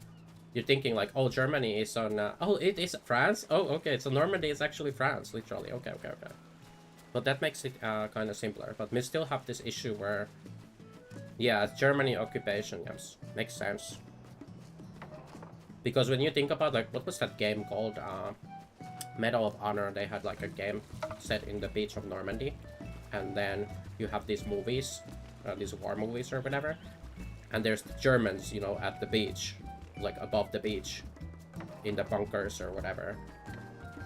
You're thinking, like, oh, Germany is on... oh, it is France? Oh, okay, so Normandy is actually France, literally. Okay. But that makes it kind of simpler. But we still have this issue where... Yeah, Germany occupation, yes. Makes sense. Because when you think about, like, what was that game called? Medal of Honor. They had, like, a game set in the beach of Normandy. And then you have these movies, these war movies or whatever. And there's the Germans, you know, at the beach. Like, above the beach. In the bunkers or whatever.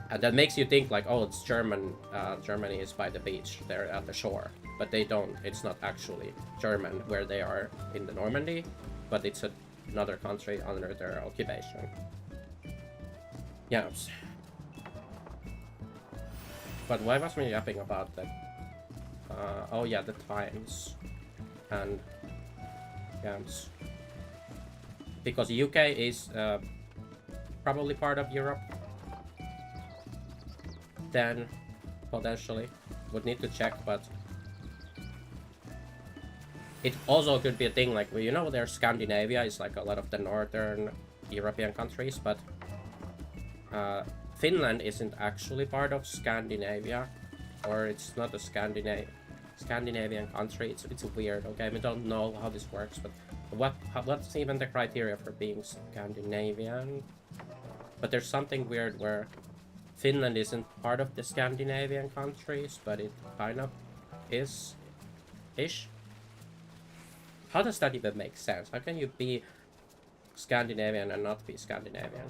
And that makes you think, like, oh, it's Germany is by the beach. They're at the shore. But they don't. It's not actually German where they are in the Normandy. But it's another country under their occupation. Yes. But why was we yapping about that? Oh yeah, the times. And... Yes. Because UK is probably part of Europe. Then, potentially. Would need to check, but... It also could be a thing, like, well, you know, there's Scandinavia, is like a lot of the northern European countries, but... Finland isn't actually part of Scandinavia. Or it's not a Scandinavian country. It's weird, okay? We don't know how this works, but... What's even the criteria for being Scandinavian? But there's something weird where Finland isn't part of the Scandinavian countries, but it kind of is ish. How does that even make sense? How can you be Scandinavian and not be Scandinavian?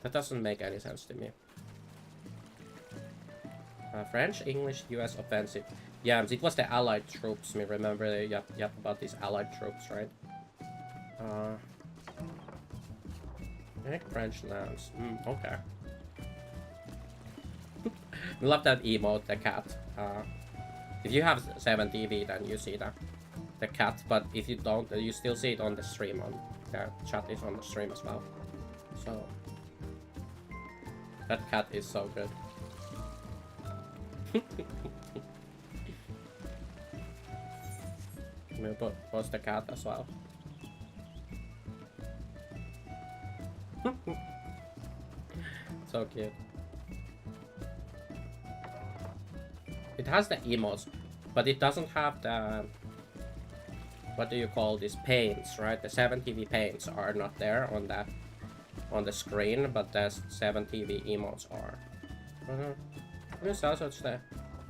That doesn't make any sense to me. French, English, US offensive. Yeah, it was the Allied troops. Me remember, yep, about these Allied troops, right? French lands. Okay. I love that emote, the cat. If you have 7 TV, then you see the cat. But if you don't, you still see it on the stream. On the chat is on the stream as well. So that cat is so good. We'll post the cat as well. So cute. It has the emotes, but it doesn't have the... What do you call these paints, right? The 7TV paints are not there on the screen, but the 7TV emotes are.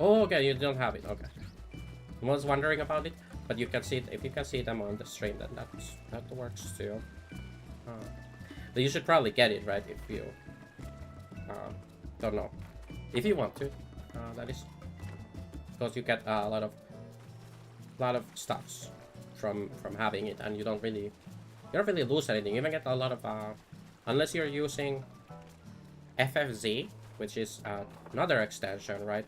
Oh, okay, you don't have it. Okay. was wondering about it, but you can see it, if you can see them on the stream, then that works too. But you should probably get it, right, if you don't know. If you want to, that is, because you get a lot of stuffs from having it, and you don't really lose anything. You even get a lot of unless you're using FFZ, which is another extension, right?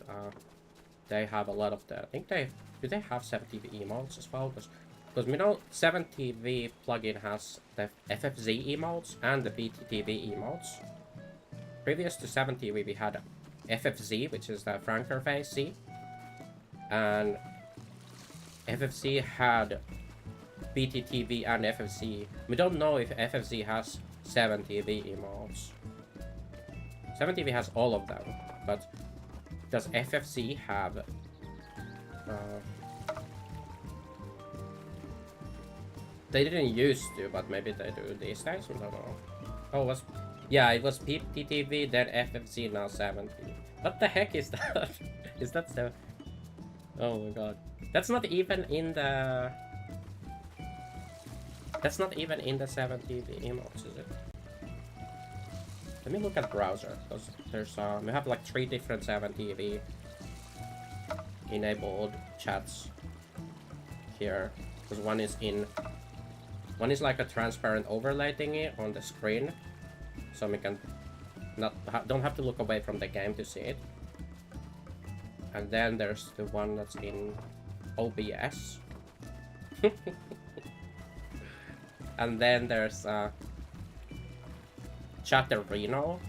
They have a lot of the. I think do they have 7TV emotes as well? Because we know 7TV plugin has the FFZ emotes and the BTTV emotes. Previous to 7TV, we had FFZ, which is the Franker phase C, and FFC had BTTV and FFC. We don't know if FFC has 7TV emotes. 7TV has all of them, but does FFC have they didn't used to, but maybe they do these days. I don't know. Oh, it was BTTV, then FFC, now 7TV. What the heck is that? Is that 7? Oh my god. That's not even in the 7TV emotes, is it? Let me look at browser, because there's we have like 3 different 7TV enabled chats here. Because one is like a transparent overlay thingy on the screen, so we can don't have to look away from the game to see it. And then there's the one that's in OBS. And then there's Chatterino,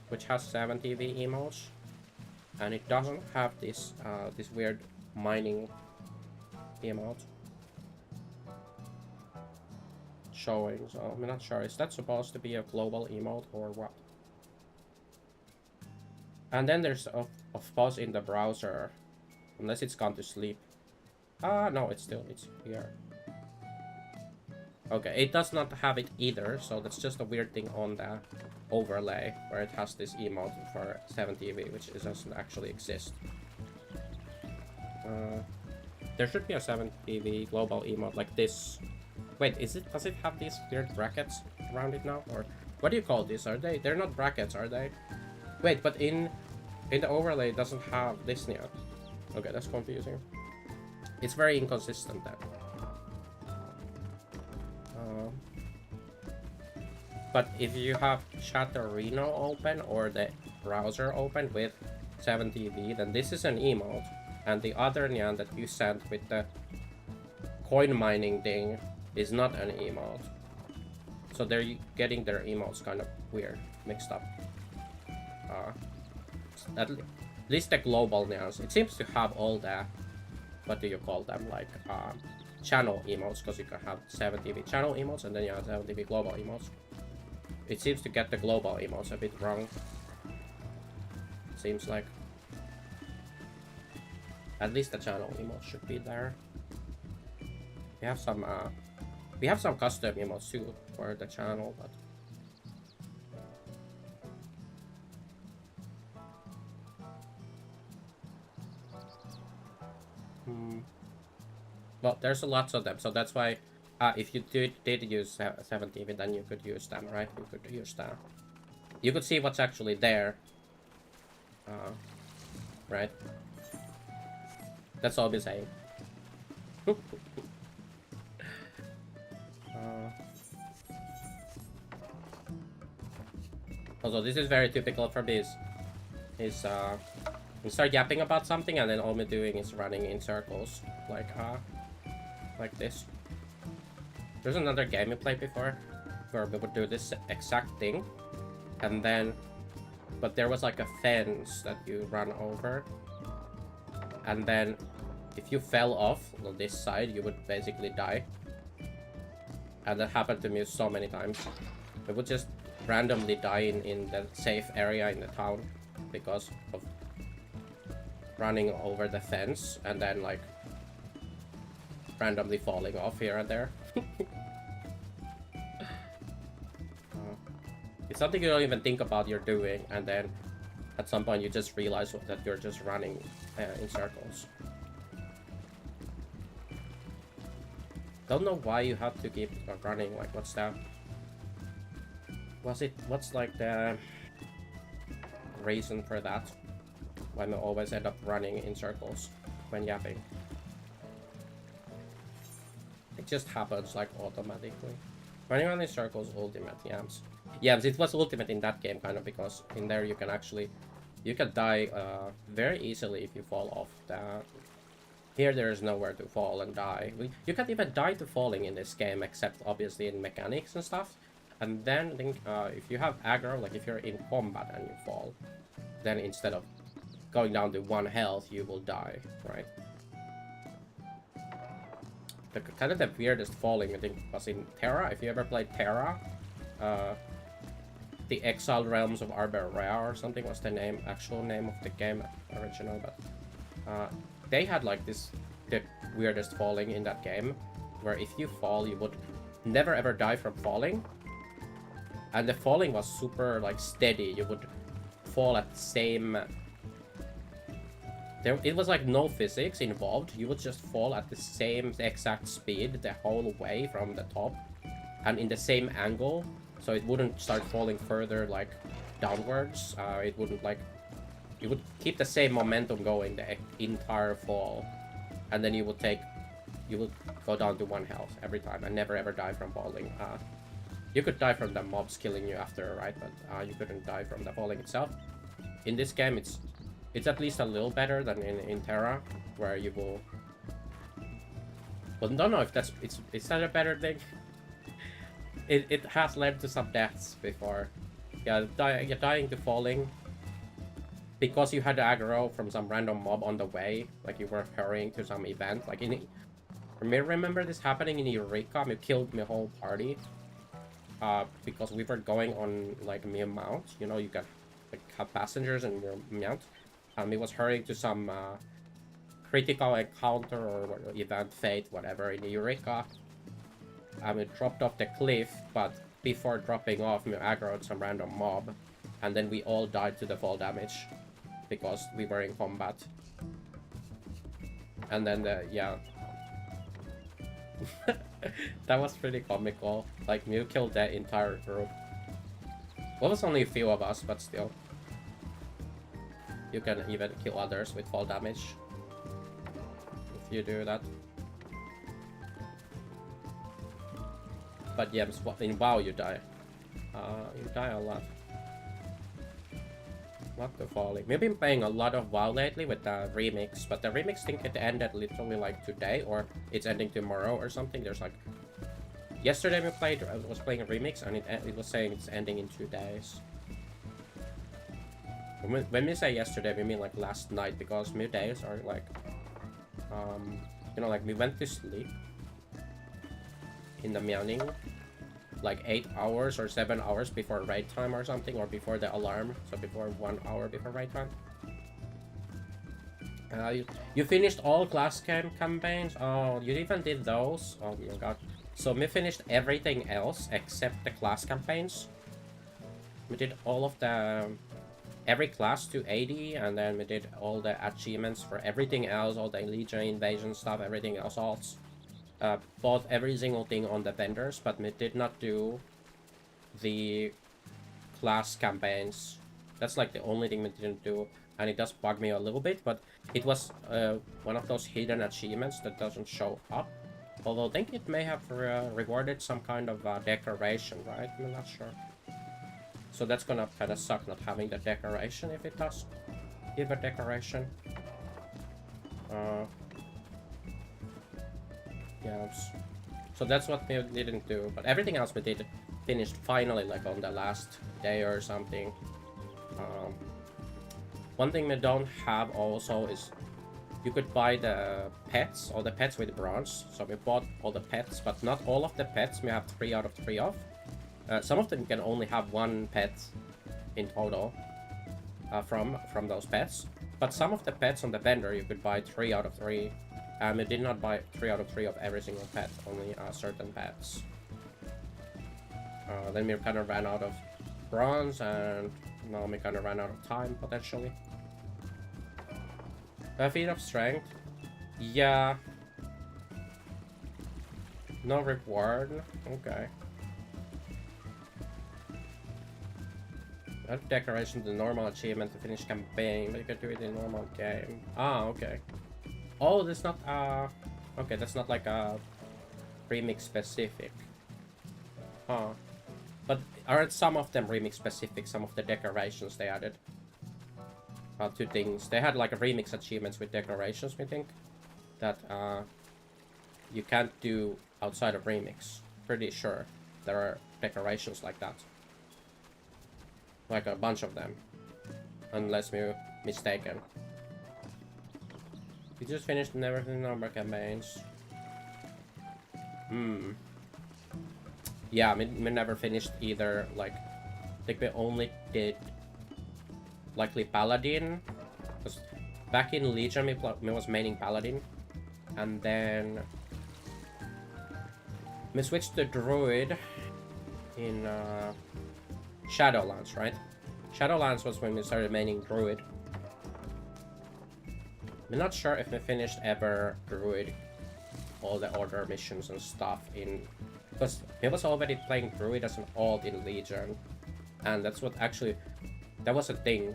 which has 7TV emotes, and it doesn't have this this weird mining emote showing, so I'm not sure. Is that supposed to be a global emote or what? And then there's of course in the browser, unless it's gone to sleep. No, it's here. Okay, it does not have it either, so that's just a weird thing on the overlay where it has this emote for 7TV, which doesn't actually exist. There should be a 7TV global emote like this. Wait, does it have these weird brackets around it now? Or what do you call these? They're not brackets, are they? Wait, but in the overlay it doesn't have this now. Okay, that's confusing. It's very inconsistent then. But if you have Chatterino open or the browser open with 7TV, then this is an emote, and the other nyan that you sent with the coin mining thing is not an emote. So they're getting their emotes kind of weird, mixed up. At least the global nyans, it seems to have all the, what do you call them, like channel emotes, because you can have 7TV channel emotes and then you have 7TV global emotes. It seems to get the global emotes a bit wrong. Seems like. At least the channel emotes should be there. We have some custom emotes too for the channel, but well, there's lots of them, so that's why if you did use 7TV, then you could use them, right? You could use that. You could see what's actually there, right? That's all I'm saying. Also, this is very typical for this. We start yapping about something, and then all we're doing is running in circles, like this. There's another game we played before, where we would do this exact thing, and then, but there was like a fence that you run over, and then if you fell off on this side, you would basically die. And that happened to me so many times. We would just randomly die in the safe area in the town because of running over the fence and then like randomly falling off here and there. It's something you don't even think about you're doing, and then at some point you just realize that you're just running in circles. Don't know why you have to keep running. Like, what's that? What's like the reason for that? Why I always end up running in circles when yapping? It just happens like automatically. Running around in circles, ultimate yams. Yams, it was ultimate in that game kind of because in there you can actually, you can die very easily if you fall off the. Here there is nowhere to fall and die. You can't even die to falling in this game except obviously in mechanics and stuff. And then if you have aggro, like if you're in combat and you fall, then instead of going down to 1 health, you will die, right? The kind of the weirdest falling I think was in Terra. If you ever played Terra, the Exiled Realms of Arborea or something was the actual name of the game original, but they had like the weirdest falling in that game, where if you fall, you would never ever die from falling, and the falling was super like steady. You would fall at the same. It was like no physics involved. You would just fall at the same exact speed the whole way from the top, and in the same angle, so it wouldn't start falling further like downwards. It wouldn't like. You would keep the same momentum going the entire fall, and then you would go down to 1 health every time and never ever die from falling. You could die from the mobs killing you after, right? But you couldn't die from the falling itself. In this game, it's at least a little better than in Terra, where you will. Well, don't know if is that a better thing? It has led to some deaths before. Yeah, you're dying to falling. Because you had aggro from some random mob on the way, like you were hurrying to some event, like remember this happening in Eureka? You killed my whole party, because we were going on like mere mount. You know, you got like have passengers and your mount. He was hurrying to some critical encounter or event, fate, whatever in Eureka. It dropped off the cliff, but before dropping off, we aggroed some random mob, and then we all died to the fall damage. Because we were in combat. And then, yeah. That was pretty comical. Like, Mew killed the entire group. Well, it was only a few of us, but still. You can even kill others with fall damage. If you do that. But yeah, in WoW you die. You die a lot. What the falling? We've been playing a lot of WoW lately with the remix, but the remix think it ended literally like today, or it's ending tomorrow or something. There's like yesterday I was playing a remix, and it was saying it's ending in 2 days. When we say yesterday, we mean like last night, because my days are like, you know, like we went to sleep in the morning. Like 8 hours or 7 hours before raid time or something, or before the alarm, so before 1 hour before raid time. You finished all class campaigns? Oh, you even did those? Oh my god. So we finished everything else except the class campaigns. We did all of the every class to 80, and then we did all the achievements for everything else, all the Legion invasion stuff, everything else. Bought every single thing on the vendors, but we did not do the class campaigns. That's like the only thing we didn't do, and it does bug me a little bit, but it was one of those hidden achievements that doesn't show up. Although I think it may have rewarded some kind of decoration, right? I'm not sure. So that's gonna kinda suck not having the decoration if it does give a decoration. Yeah, so that's what we didn't do, but everything else we did finished finally, like on the last day or something. One thing we don't have also is you could buy the pets, all the pets with bronze. So we bought all the pets, but not all of the pets we have 3 out of 3 of. Some of them can only have 1 pet in total from those pets, but some of the pets on the vendor you could buy 3 out of 3. We did not buy 3 out of 3 of every single pet, only certain pets. Then we kind of ran out of bronze, and now we kind of ran out of time, potentially. Feat of strength. Yeah. No reward? Okay. Add decoration to normal achievement to finish campaign, but you can do it in normal game. Ah, okay. Oh, that's not, okay, that's not like a remix specific. Huh. But aren't some of them remix specific, some of the decorations they added? Two things. They had like a remix achievements with decorations, I think, that you can't do outside of remix. Pretty sure there are decorations like that. Like a bunch of them. Unless we're mistaken. We just finished Never Number campaigns. Yeah, we never finished either, like, I think we only did likely Paladin. Because back in Legion we was maining Paladin. And then we switched to Druid in Shadowlands, right? Shadowlands was when we started maining Druid. I'm not sure if we finished ever Druid, all the order missions and stuff in... Because we was already playing Druid as an alt in Legion. And that's what actually... That was a thing.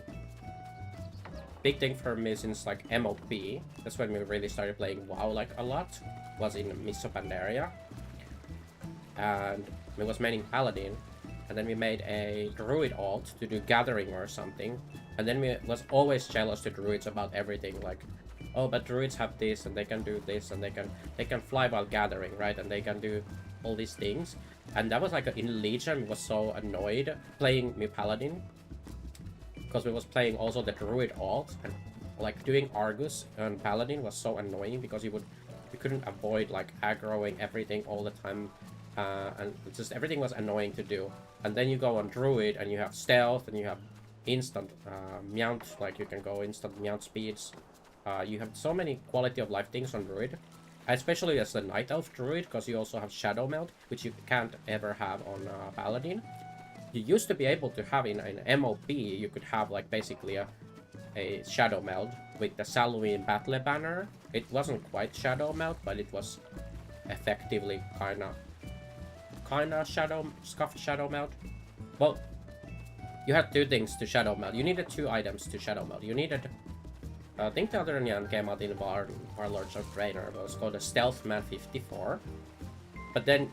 Big thing for me since like MOP. That's when we really started playing WoW like a lot. Was in Mists of Pandaria. And we was maining Paladin. And then we made a Druid alt to do Gathering or something. And then we was always jealous to Druids about everything, like, oh, but Druids have this, and they can do this, and they can fly while gathering, right? And they can do all these things. And that was like, in Legion, we was so annoyed playing me Paladin. Because we was playing also the Druid alt, and like doing Argus and Paladin was so annoying because you couldn't avoid like aggroing everything all the time. And just everything was annoying to do. And then you go on Druid and you have stealth and you have instant mount, like you can go instant mount speeds. You have so many quality of life things on Druid, especially as the Night Elf Druid, because you also have Shadow Meld, which you can't ever have on Paladin. You used to be able to have in MOP, you could have like basically a Shadow Meld with the Salween Battle Banner. It wasn't quite Shadow Meld, but it was effectively kinda scuffed Shadow Meld. Well, you had two things to Shadow Meld. You needed two items to Shadow Meld. You needed, I think the other one came out in Warlords of Draenor, but it was called a Stealthman 54. But then,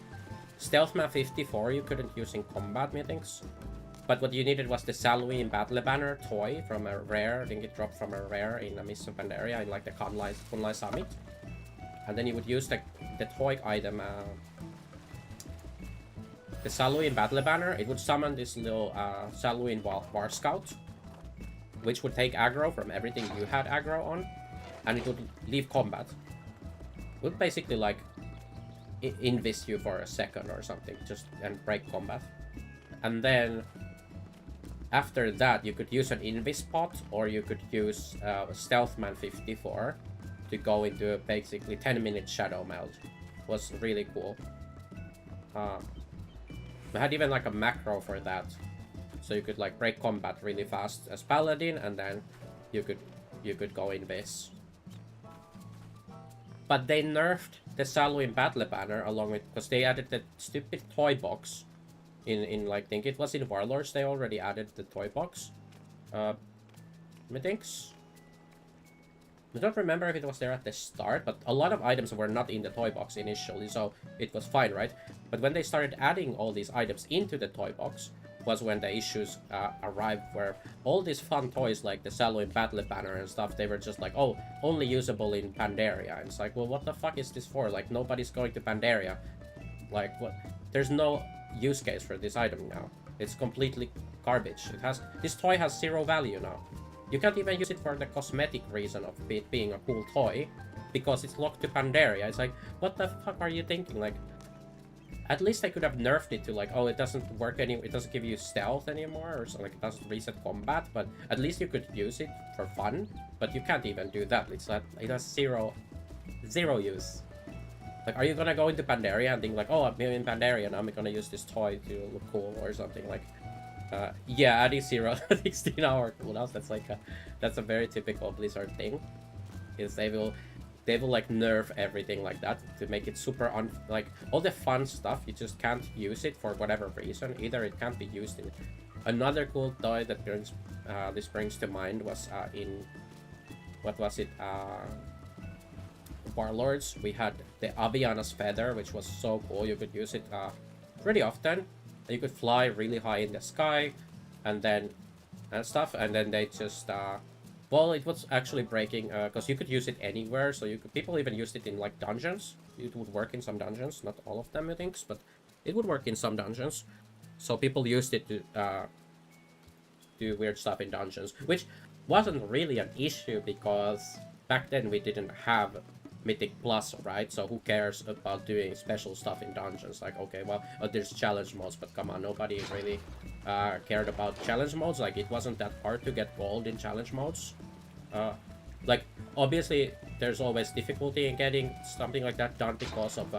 Stealthman 54 you couldn't use in combat, methinks. But what you needed was the Salween Battle Banner toy from a rare. I think it dropped from a rare in a Mists of Pandaria in like the Kunlai Summit. And then you would use the toy item, the Salween Battle Banner. It would summon this little Salween War Scout, which would take aggro from everything you had aggro on, and it would leave combat. It would basically like invis you for a second or something, just and break combat. And then after that, you could use an invis pot, or you could use Stealthman 54 to go into a basically 10-minute Shadow Meld. It was really cool. We had even like a macro for that, so you could like break combat really fast as Paladin, and then you could go in this. But they nerfed the Salween Battle Banner along with, because they added the stupid toy box in like, I think it was in Warlords they already added the toy box. Methinks. I don't remember if it was there at the start, but a lot of items were not in the toy box initially, so it was fine, right? But when they started adding all these items into the toy box was when the issues arrived, where all these fun toys like the Salween Battle Banner and stuff, they were just like, oh, only usable in Pandaria. And it's like, well, what the fuck is this for? Like, nobody's going to Pandaria. Like, what? There's no use case for this item now. It's completely garbage. This toy has zero value now. You can't even use it for the cosmetic reason of it being a cool toy, because it's locked to Pandaria. It's like, what the fuck are you thinking? Like, at least I could have nerfed it to like, oh, it doesn't work it doesn't give you stealth anymore, or something, like it doesn't reset combat, but at least you could use it for fun. But you can't even do that. It's like, it has zero use. Like, are you gonna go into Pandaria and think like, oh, I'm in Pandaria and I'm gonna use this toy to look cool or something? Like, yeah, adding 16-hour cooldowns, that's like that's a very typical Blizzard thing. Is they will they will like nerf everything like that to make it super like all the fun stuff. You just can't use it for whatever reason. Either it can't be used in. Another cool toy that this brings to mind was in what was it? Warlords. We had the Aviana's feather, which was so cool. You could use it pretty often. You could fly really high in the sky, and then stuff, and then they just well, it was actually breaking because you could use it anywhere. So people even used it in like dungeons. It would work in some dungeons, not all of them, I think, but it would work in some dungeons. So people used it to do weird stuff in dungeons, which wasn't really an issue because back then we didn't have Mythic Plus, right? So who cares about doing special stuff in dungeons? Like, okay, well, there's challenge modes, but come on, nobody really cared about challenge modes. Like, it wasn't that hard to get gold in challenge modes. Like, obviously, there's always difficulty in getting something like that done because of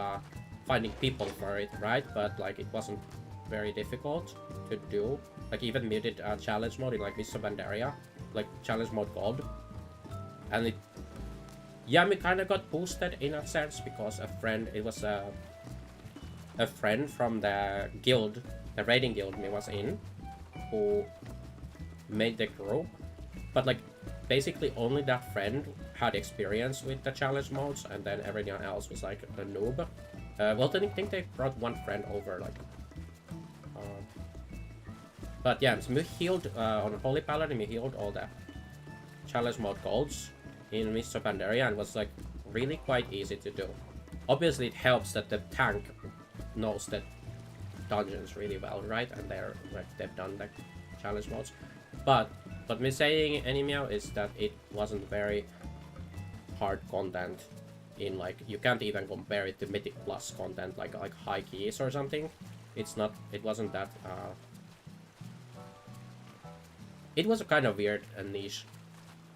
finding people for it, right? But, like, it wasn't very difficult to do. Like, even muted challenge mode in, like, Mists of Pandaria, like, challenge mode gold. And it yeah, we kind of got boosted in a sense because it was a friend from the guild, the raiding guild me was in, who made the group. But like, basically only that friend had experience with the challenge modes, and then everyone else was like a noob. Well, I think they brought one friend over, like. But yeah, so we healed on Holy Paladin, we healed all the challenge mode golds in Mists of Pandaria, and was like really quite easy to do. Obviously, it helps that the tank knows the dungeons really well, right? And they've done the challenge modes. But what me saying Meow is that it wasn't very hard content. In like, you can't even compare it to Mythic Plus content like High Keys or something. It's not. It wasn't that. It was a kind of weird and niche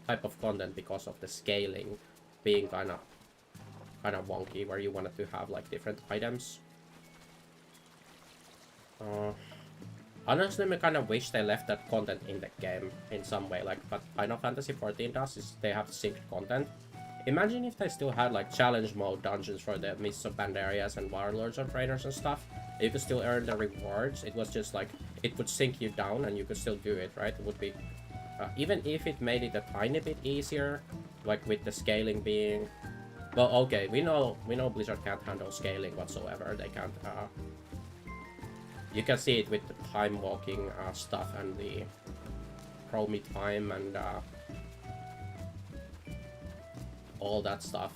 type of content because of the scaling being kind of wonky, where you wanted to have like different items. Honestly, I kind of wish they left that content in the game in some way. Like, what Final Fantasy XIV does is they have synced content. Imagine if they still had like challenge mode dungeons for the Mists of Pandarias and Warlords and Trainers and stuff. You could still earn the rewards. It was just like, it would sink you down and you could still do it, right? It would be even if it made it a tiny bit easier, like with the scaling being, well, okay, we know Blizzard can't handle scaling whatsoever. They can't. You can see it with the time walking stuff and the chromie time and all that stuff.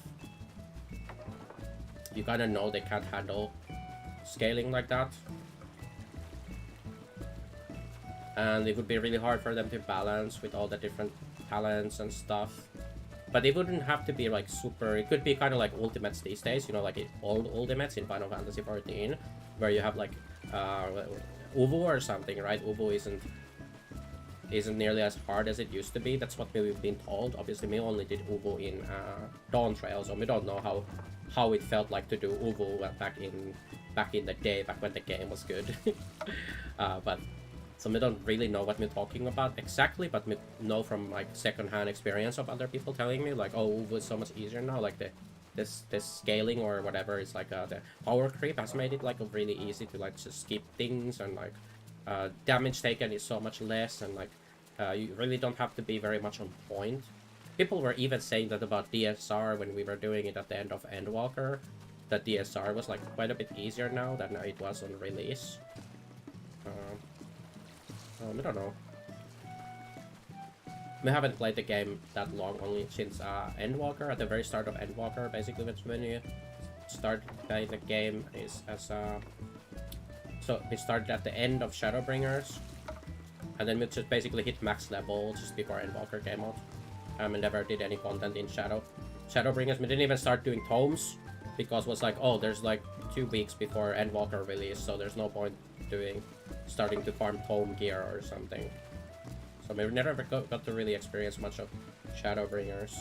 You kind of know they can't handle scaling like that. And it would be really hard for them to balance with all the different talents and stuff. But it wouldn't have to be like super. It could be kind of like Ultimates these days, you know, like old Ultimates in Final Fantasy XIV, where you have like Uvu or something, right? Uvu isn't nearly as hard as it used to be. That's what we've been told. Obviously, we only did Uvu in Dawn Trail, so we don't know how it felt like to do Uvu back in the day, back when the game was good. But. So we don't really know what we're talking about exactly, but we know from like second-hand experience of other people telling me like, oh, Uvu is so much easier now. Like this scaling or whatever is like the power creep has made it like really easy to like just skip things, and like damage taken is so much less, and like you really don't have to be very much on point. People were even saying that about DSR when we were doing it at the end of Endwalker, that DSR was like quite a bit easier now than it was on release. I don't know. We haven't played the game that long, only since Endwalker. At the very start of Endwalker, basically when you start playing the game is as so we started at the end of Shadowbringers, and then we just basically hit max level just before Endwalker came out. We never did any content in Shadowbringers. We didn't even start doing tomes because it was like, oh, there's like 2 weeks before Endwalker release, so there's no point starting to farm tome gear or something. So we never got to really experience much of Shadowbringers.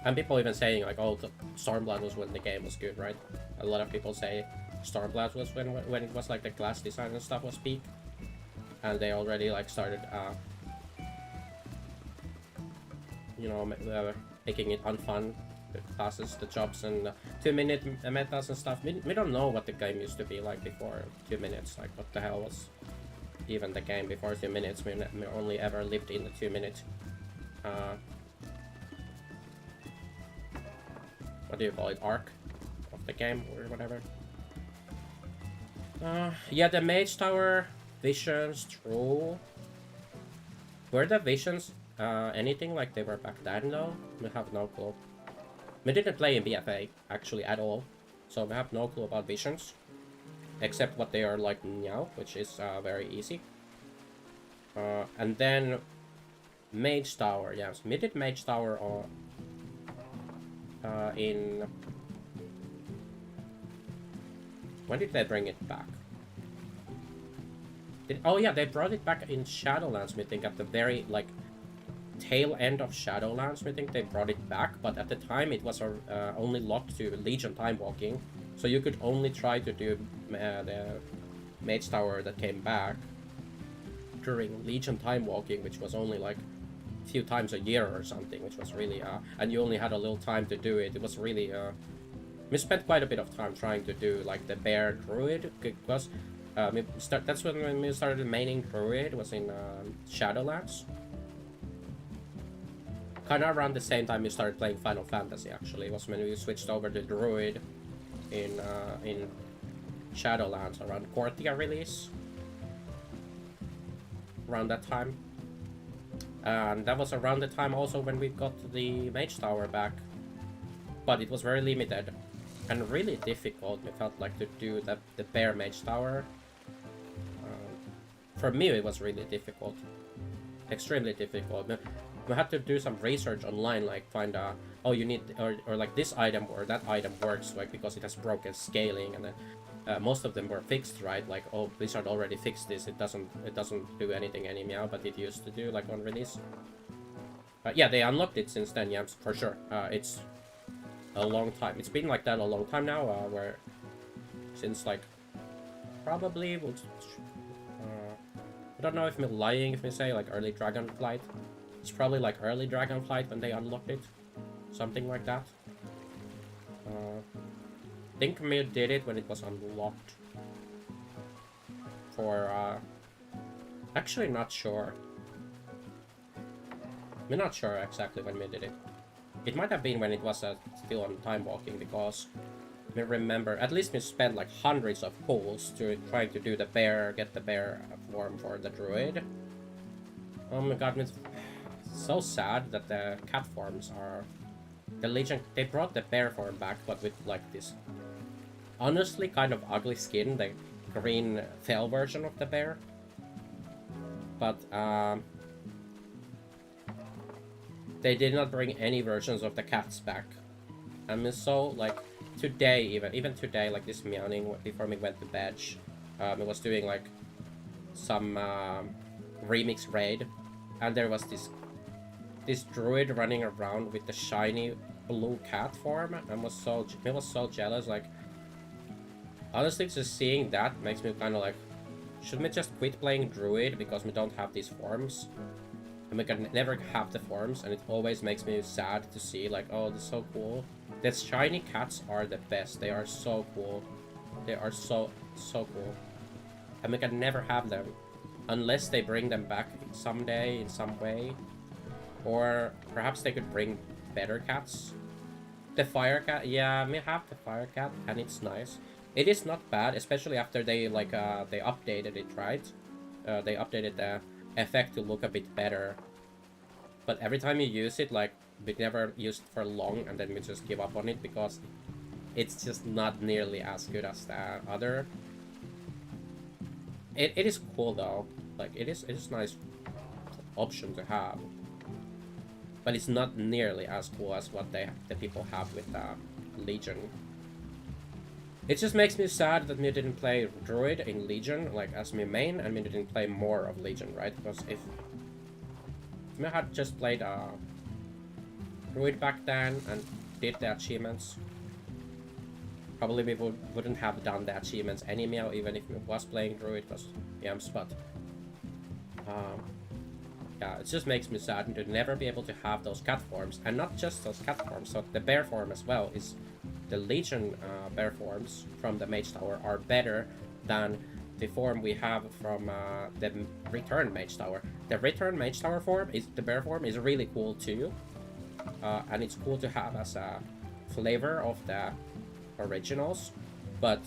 And people even saying like, oh, the Stormblood was when the game was good, right? A lot of people say Stormblood was when it was like the class design and stuff was peak, and they already like started you know, making it unfun the classes, the jobs, and 2-minute metas and stuff. We don't know what the game used to be like before 2 minutes. Like, what the hell was even the game before 2 minutes? We only ever lived in the 2 minute. What do you call it? Arc of the game or whatever. Yeah, the Mage Tower visions, true. Were the visions anything like they were back then though? We have no clue. We didn't play in BFA actually at all, so we have no clue about visions, except what they are like now, which is very easy. And then Mage Tower, yes, we did Mage Tower in... When did they bring it back? Oh yeah, they brought it back in Shadowlands, we think, at the very, like, tail end of Shadowlands, we think they brought it back, but at the time it was only locked to Legion Time Walking, so you could only try to do the Mage Tower that came back during Legion Time Walking, which was only like a few times a year or something, which was really, and you only had a little time to do it. It was really, we spent quite a bit of time trying to do like the Bear Druid, because that's when we started maining Druid, was in Shadowlands. Kind of around the same time we started playing Final Fantasy, actually. It was when we switched over to Druid in Shadowlands, around Cortia release. Around that time. And that was around the time also when we got the Mage Tower back. But it was very limited and really difficult, it felt like, to do the Bear Mage Tower. For me it was really difficult. Extremely difficult. We had to do some research online, like find oh, you need, or like this item or that item works, like, because it has broken scaling, and then most of them were fixed, right? Like, oh, Blizzard already fixed this, it doesn't do anything anymore, but it used to do, like, on release. Yeah, they unlocked it since then, yeah, for sure. It's a long time. It's been like that a long time now, where since, like, probably, I don't know if I'm lying if we say, like, early Dragonflight. It's probably like early Dragonflight when they unlocked it. Something like that. I think we did it when it was unlocked. For, actually not sure. I'm not sure exactly when we did it. It might have been when it was still on Time Walking, because we remember, at least we spent like hundreds of pulls to try to do the bear, get the bear form for the druid. Oh my god, it's so sad that the cat forms are... The Legion, they brought the bear form back, but with like this honestly kind of ugly skin, the green fell version of the bear. But they did not bring any versions of the cats back. I mean, so like today, even today, like this morning before we went to bed, I was doing like some remix raid, and there was this druid running around with the shiny blue cat form, and was so jealous. Like, honestly, just seeing that makes me kind of like, should we just quit playing druid because we don't have these forms? And we can never have the forms, and it always makes me sad to see, like, oh, this is so cool. The shiny cats are the best. They are so cool. They are so cool. And we can never have them unless they bring them back someday in some way. Or perhaps they could bring better cats. The fire cat, yeah, we have the fire cat, and it's nice. It is not bad, especially after they like they updated it, right? They updated the effect to look a bit better. But every time you use it, like, we never use it for long, and then we just give up on it because it's just not nearly as good as the other. It is cool though. Like, it is a nice option to have. But it's not nearly as cool as what the people have with Legion. It just makes me sad that we didn't play Druid in Legion, like, as my main, and we didn't play more of Legion, right? Because if we had just played Druid back then and did the achievements, probably we wouldn't have done the achievements anymore, even if we was playing Druid, because, yeah, but Yeah, it just makes me sad to never be able to have those cat forms, and not just those cat forms. So the bear form as well is the Legion bear forms from the Mage Tower are better than the form we have from the Return Mage Tower. The Return Mage Tower form is the bear form is really cool too, and it's cool to have as a flavor of the originals. But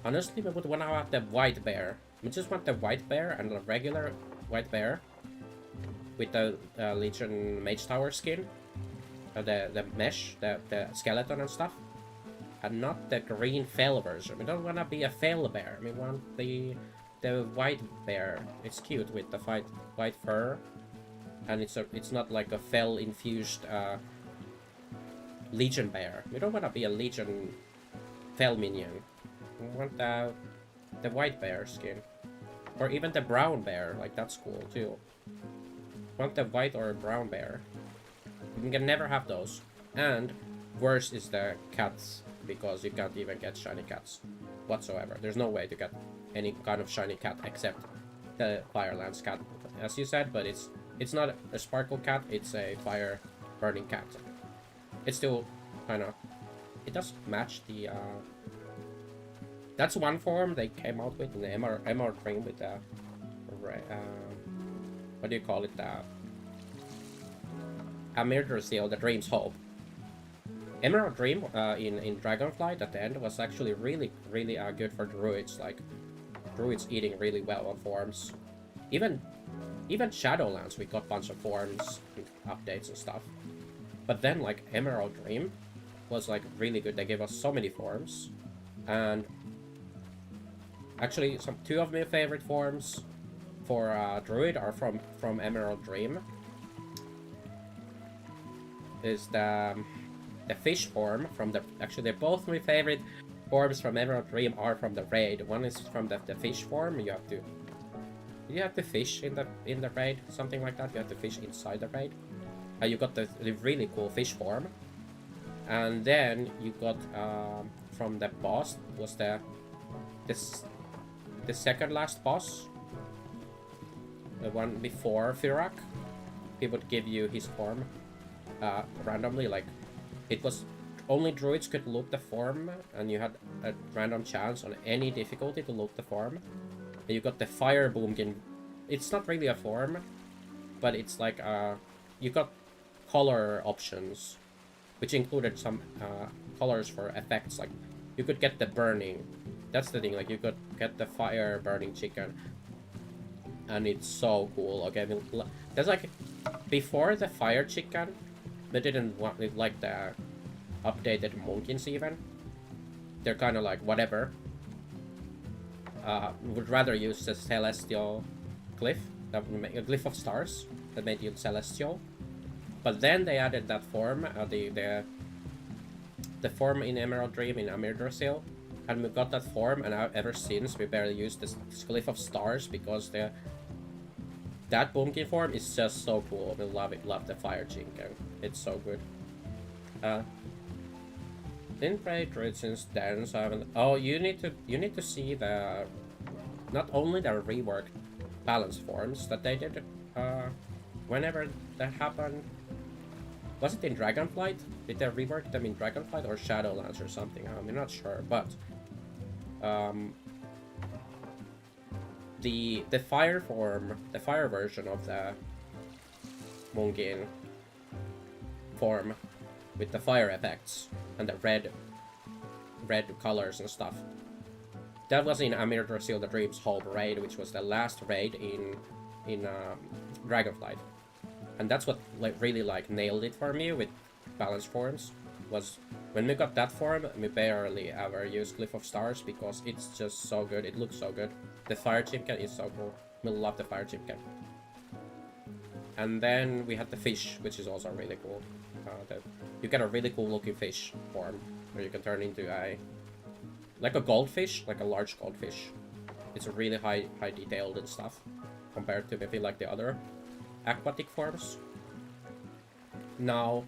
honestly, we would want to have the white bear. We just want the white bear and the regular white bear with the Legion Mage Tower skin, the mesh, the skeleton and stuff, and not the green Fel version. We don't want to be a Fel bear. We want the white bear. It's cute with the white fur, and it's not like a Fel infused Legion bear. We don't want to be a Legion Fel minion. We want the white bear skin. Or even the brown bear, like that's cool too. Want the white or brown bear. You can never have those. And worse is the cats, because you can't even get shiny cats whatsoever. There's no way to get any kind of shiny cat except the Firelance cat, as you said, but it's not a sparkle cat, it's a fire burning cat. It's still kind of, it does match the that's one form they came out with in the Emerald Dream with the what do you call it, Amir Seal, the Dream's Hope. Emerald Dream in Dragonflight at the end was actually really good for druids. Like druids eating really well on forms. Even Shadowlands we got a bunch of forms and updates and stuff. But then like Emerald Dream was like really good. They gave us so many forms, and actually two of my favorite forms for druid are from Emerald Dream. Is the fish form from the, actually they're both my favorite forms from Emerald Dream are from the raid. One is from the fish form. You have to fish in the raid, something like that. You have to fish inside the raid. You got the really cool fish form, and then you got from the boss was the second last boss, the one before Firak. He would give you his form randomly. Like it was only druids could loot the form, and you had a random chance on any difficulty to loot the form. And you got the fire boomkin. It's not really a form, but it's like you got color options, which included some colors for effects. Like you could get the burning. That's the thing. Like you could get the fire burning chicken, and it's so cool. Okay, I mean, there's like before the fire chicken, they didn't want it like the updated monkins even. They're kind of like whatever. Would rather use the celestial glyph, that would make a glyph of stars that made you celestial. But then they added that form, the form in Emerald Dream in Amir Drasil, and we got that form, and ever since we barely used this glyph of stars because that boomkin form is just so cool. We love it. Love the fire chicken. It's so good. Didn't play druid since then, so I haven't. Oh, you need to see the not only the reworked balance forms that they did whenever that happened. Was it in Dragonflight? Did they rework them in Dragonflight or Shadowlands or something? I'm not sure, but the fire form, the fire version of the Mungin form with the fire effects and the red colors and stuff. That was in Amir Drasil the Dream's Hope raid, which was the last raid in Dragonflight. And that's what really nailed it for me with balanced forms. Was when we got that form, we barely ever used Glyph of Stars because it's just so good. It looks so good. The fire chimkin is so cool. We love the fire chimkin. And then we had the fish, which is also really cool. You get a really cool looking fish form where you can turn into like a goldfish, like a large goldfish. It's a really high detailed and stuff compared to maybe like the other aquatic forms. Now,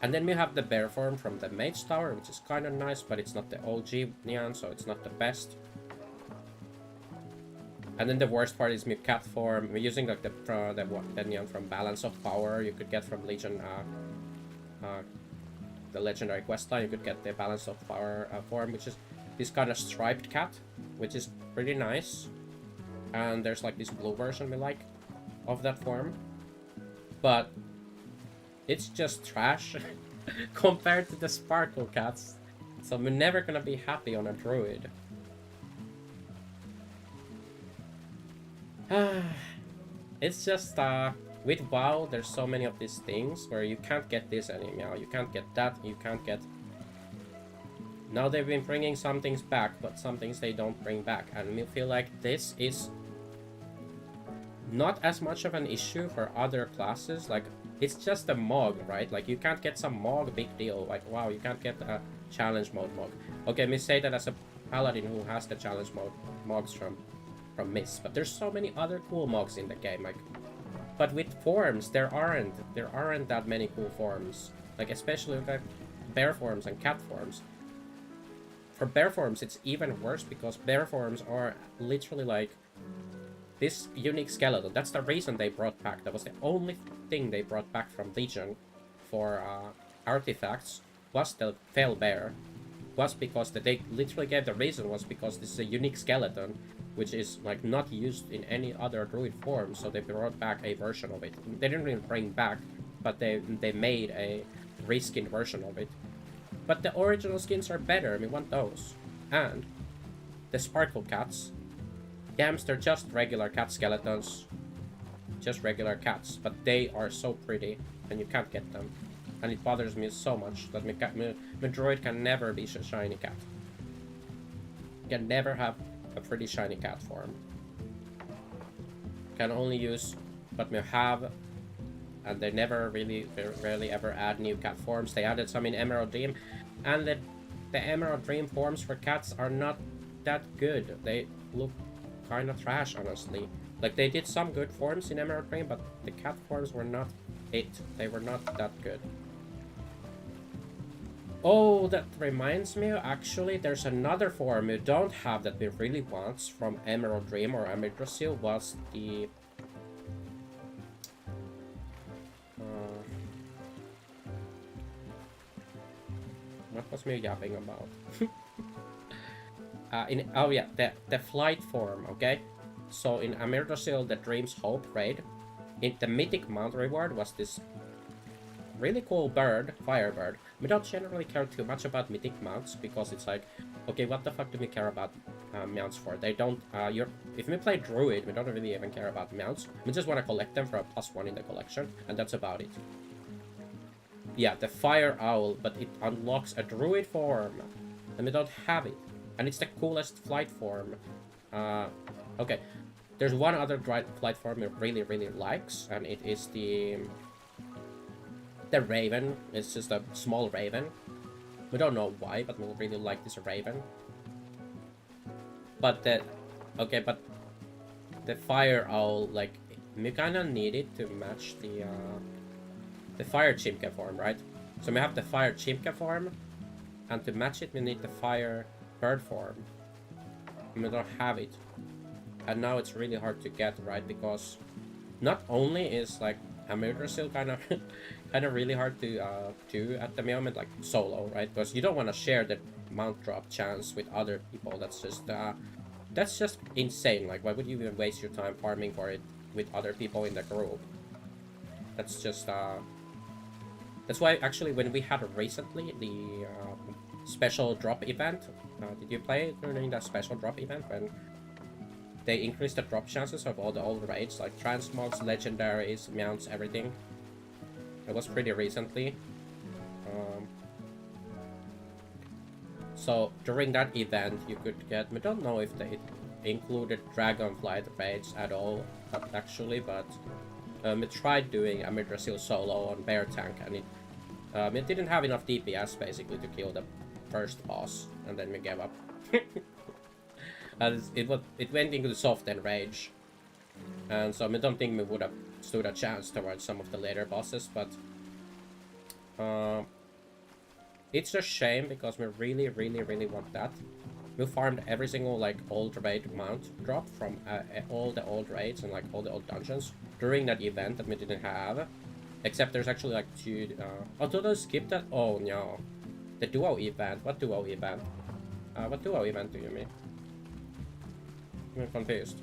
and then we have the bear form from the Mage Tower, which is kind of nice, but it's not the OG Nyan, so it's not the best. And then the worst part is with cat form. We're using like the neon from Balance of Power. You could get from Legion, the legendary questline. You could get the Balance of Power form, which is this kind of striped cat, which is pretty nice. And there's like this blue version we like of that form, but it's just trash compared to the sparkle cats. So we're never gonna be happy on a druid. It's just with WoW there's so many of these things where you can't get this anymore, you can't get that, you can't get... Now they've been bringing some things back, but some things they don't bring back, and we feel like this is not as much of an issue for other classes. Like, it's just a Mog, right? Like, you can't get some Mog, big deal. Like, wow, you can't get a challenge mode Mog. Okay, me say that as a paladin who has the challenge mode Mogs from Miss, but there's so many other cool Mogs in the game. Like, but with forms, there aren't that many cool forms. Like, especially with bear forms and cat forms. For bear forms, it's even worse because bear forms are literally like this unique skeleton. That's the reason they brought back. That was the only thing they brought back from Legion for artifacts was the fell bear. Was because they literally gave the reason was because this is a unique skeleton, which is like not used in any other druid form. So they brought back a version of it. They didn't really bring back, but they made a reskinned version of it. But the original skins are better. We want those. And the sparkle cats. Yams, they're just regular cat skeletons. Just regular cats. But they are so pretty. And you can't get them. And it bothers me so much that my droid can never be a shiny cat. You can never have a pretty shiny cat form. Can only use what we have. And they never really, rarely ever add new cat forms. They added some in Emerald Dream. And the Emerald Dream forms for cats are not that good. They look kind of trash, honestly. Like, they did some good forms in Emerald Dream, but the cat forms were not it. They were not that good. Oh, that reminds me, actually, there's another form we don't have that we really want from Emerald Dream or Yggdrasil was the... what was me yapping about? Oh yeah, the flight form, okay? So in Yggdrasil, the Dream's Hope raid, the Mythic Mount reward was this really cool bird, Firebird. We don't generally care too much about Mythic Mounts because it's like, okay, what the fuck do we care about mounts for? They don't, if we play Druid, we don't really even care about mounts. We just want to collect them for a +1 in the collection, and that's about it. Yeah, the Fire Owl, but it unlocks a Druid form, and we don't have it. And it's the coolest flight form. Okay, there's one other flight form it really, really likes, and it is the Raven. It's just a small Raven. We don't know why, but we really like this Raven. But the Fire Owl, like, we kind of need it to match the Fire Chimka form, right? So we have the Fire Chimka form, and to match it we need the Fire Bird form. And we don't have it. And now it's really hard to get, right? Because not only is like Yggdrasil kind of really hard to do at the moment, like solo, right? Because you don't want to share the mount drop chance with other people. That's just insane. Like, why would you even waste your time farming for it with other people in the group? That's just that's why actually when we had recently the special drop event, did you play during that special drop event when they increased the drop chances of all the old raids, like transmogs, legendaries, mounts, everything? It was pretty recently. So during that event you could get, we don't know if they included Dragonflight raids at all actually, but we tried doing a Yggdrasil solo on Bear Tank, and it didn't have enough DPS basically to kill the first boss, and then we gave up. It went into the soft and rage, and so I don't think we would have stood a chance towards some of the later bosses, but it's a shame because we really, really, really want that. we farmed every single like old raid mount drop from all the old raids and like all the old dungeons during that event that we didn't have. Except there's actually like 2. Oh, did I skip that? Oh no, the duo event. What duo event? What duo event do you mean? I'm confused.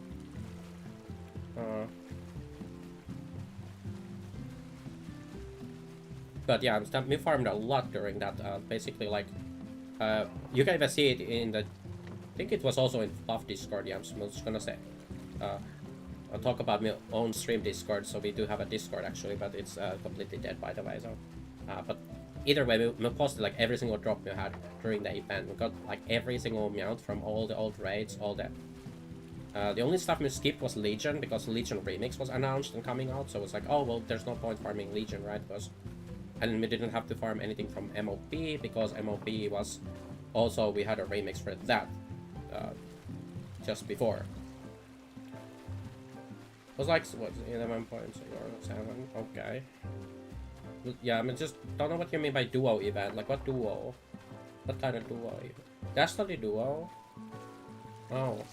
But yeah, we farmed a lot during that. Basically, like, you can even see it in the. I think it was also in PoV Discord. Yeah, I'm just gonna say. I'll talk about my own stream Discord. So we do have a Discord actually, but it's completely dead by the way. So, but either way, we posted like every single drop we had during the event. We got like every single mount from all the old raids, all that. The only stuff we skipped was Legion because Legion Remix was announced and coming out. So it's like, oh well, there's no point farming Legion, right? Because and we didn't have to farm anything from MOP because MOP was also, we had a remix for that just before. It was like, what, 11.07? Okay. Yeah, I mean, just don't know what you mean by duo event. Like, what duo? What kind of duo event? Destiny duo? Oh.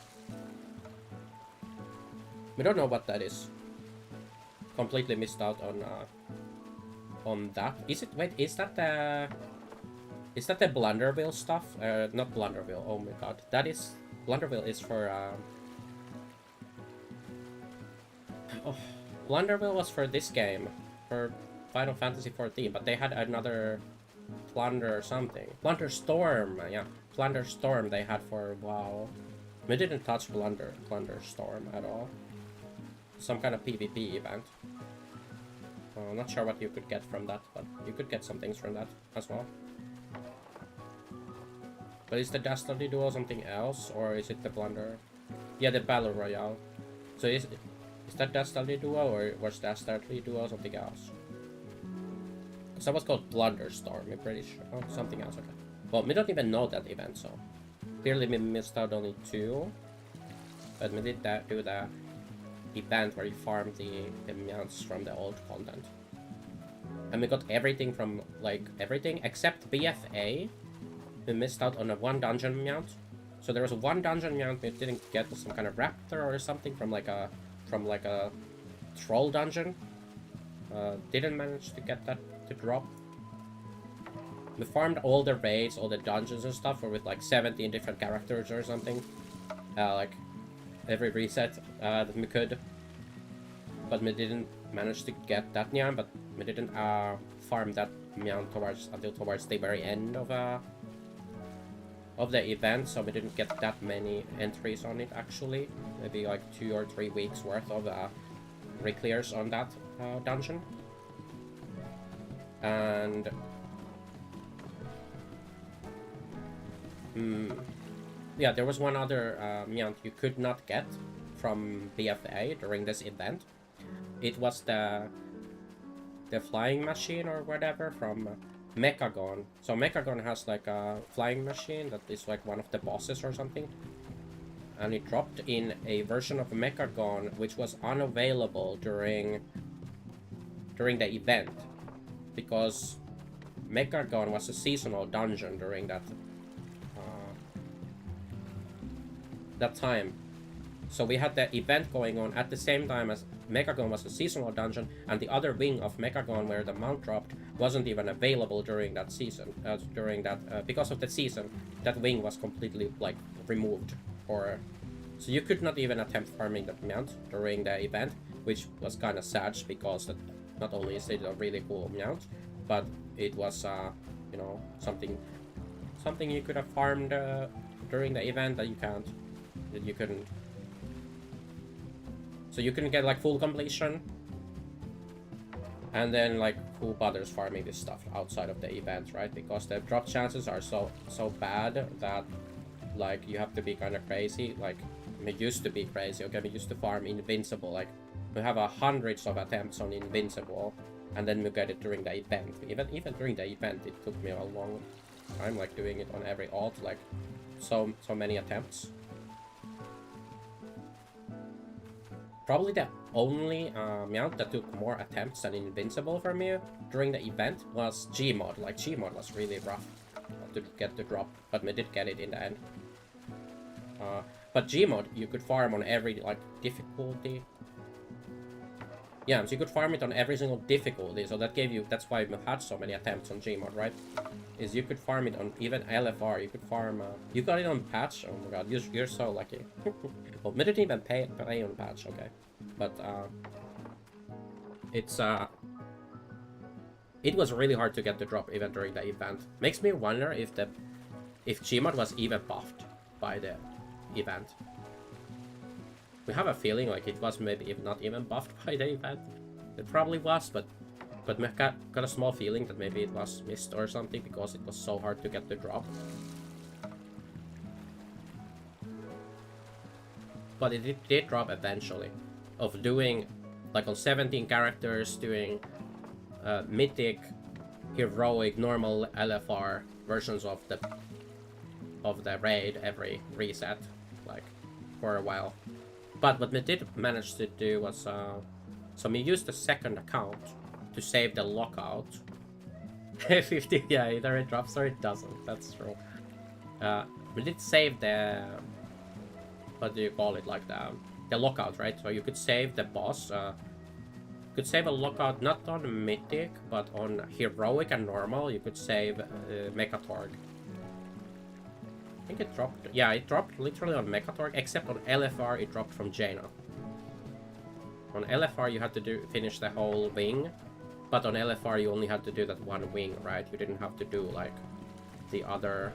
We don't know what that is. Completely missed out on that. Is it? Wait, is that the Blunderville stuff? Not Blunderville. Oh my god, that is Blunderville is for. Oh, Blunderville was for this game, for Final Fantasy XIV, but they had another Plunder something. Plunder Storm, yeah, Plunder Storm they had for WoW. We didn't touch Plunder Storm at all. Some kind of PvP event. Not sure what you could get from that, but you could get some things from that as well. But is the Dastardly Duo something else, or is it the Plunder? Yeah, the Battle Royale. So is that Dastardly Duo, or was Dastardly Duo something else? Because that was called Plunder Storm, I'm pretty sure. Oh, something else, okay. Well, we don't even know that event, so clearly we missed out only 2. But we did do the event where you farm the mounts from the old content. And we got everything from, like, everything except BFA. We missed out on a 1 dungeon mount. So there was a 1 dungeon mount we didn't get, some kind of raptor or something from like a troll dungeon. Didn't manage to get that to drop. We farmed all the raids, all the dungeons and stuff, or with like 17 different characters or something. Like every reset that we could, but we didn't manage to get that Nyan, but we didn't farm that Nyan until towards the very end of the event, so we didn't get that many entries on it actually. Maybe like 2 or 3 weeks worth of re-clears on that dungeon. And yeah, there was one other mount you could not get from BFA during this event. It was the flying machine or whatever from Mechagon. So Mechagon has like a flying machine that is like one of the bosses or something. And it dropped in a version of Mechagon which was unavailable during the event. Because Mechagon was a seasonal dungeon during that time. So we had the event going on at the same time as Mechagon was a seasonal dungeon, and the other wing of Mechagon where the mount dropped wasn't even available during that season. Because of the season, that wing was completely like removed. So you could not even attempt farming that mount during the event, which was kind of sad because that not only is it a really cool mount, but it was you know, something you could have farmed during the event that you couldn't. So you couldn't get like full completion, and then like who bothers farming this stuff outside of the event, right? Because the drop chances are so bad that like you have to be kind of crazy. Like we used to be crazy. Okay, we used to farm Invincible. Like we have hundreds of attempts on Invincible, and then we get it during the event. Even during the event, it took me a long time, like doing it on every alt, like so many attempts. Probably the only mount that took more attempts than Invincible for me during the event was Gmod. Like Gmod was really rough to get the drop, but we did get it in the end. But Gmod, you could farm on every like difficulty. Yeah, so you could farm it on every single difficulty, so that gave you, that's why we've had so many attempts on Gmod, right? Is you could farm it on even LFR, you could farm, you got it on patch, oh my god, you're so lucky. Well, we didn't even pay on patch, okay. But, it's, it was really hard to get the drop even during the event. Makes me wonder if Gmod was even buffed by the event. We have a feeling like it was maybe if not even buffed by the event. It probably was, but we got a small feeling that maybe it was missed or something because it was so hard to get the drop. But it did drop eventually. Of doing, like on 17 characters, doing mythic, heroic, normal LFR versions of the raid every reset, like for a while. But what we did manage to do was, so we used the second account to save the lockout. 50, yeah, either it drops or it doesn't, that's true. We did save the, what do you call it, like the lockout, right? So you could save the boss, you could save a lockout not on mythic, but on heroic and normal, you could save Mechatorg. I think it dropped, yeah, it dropped literally on Mechatorg, except on LFR it dropped from Jaina. On LFR you had to finish the whole wing, but on LFR you only had to do that one wing, right? You didn't have to do like the other.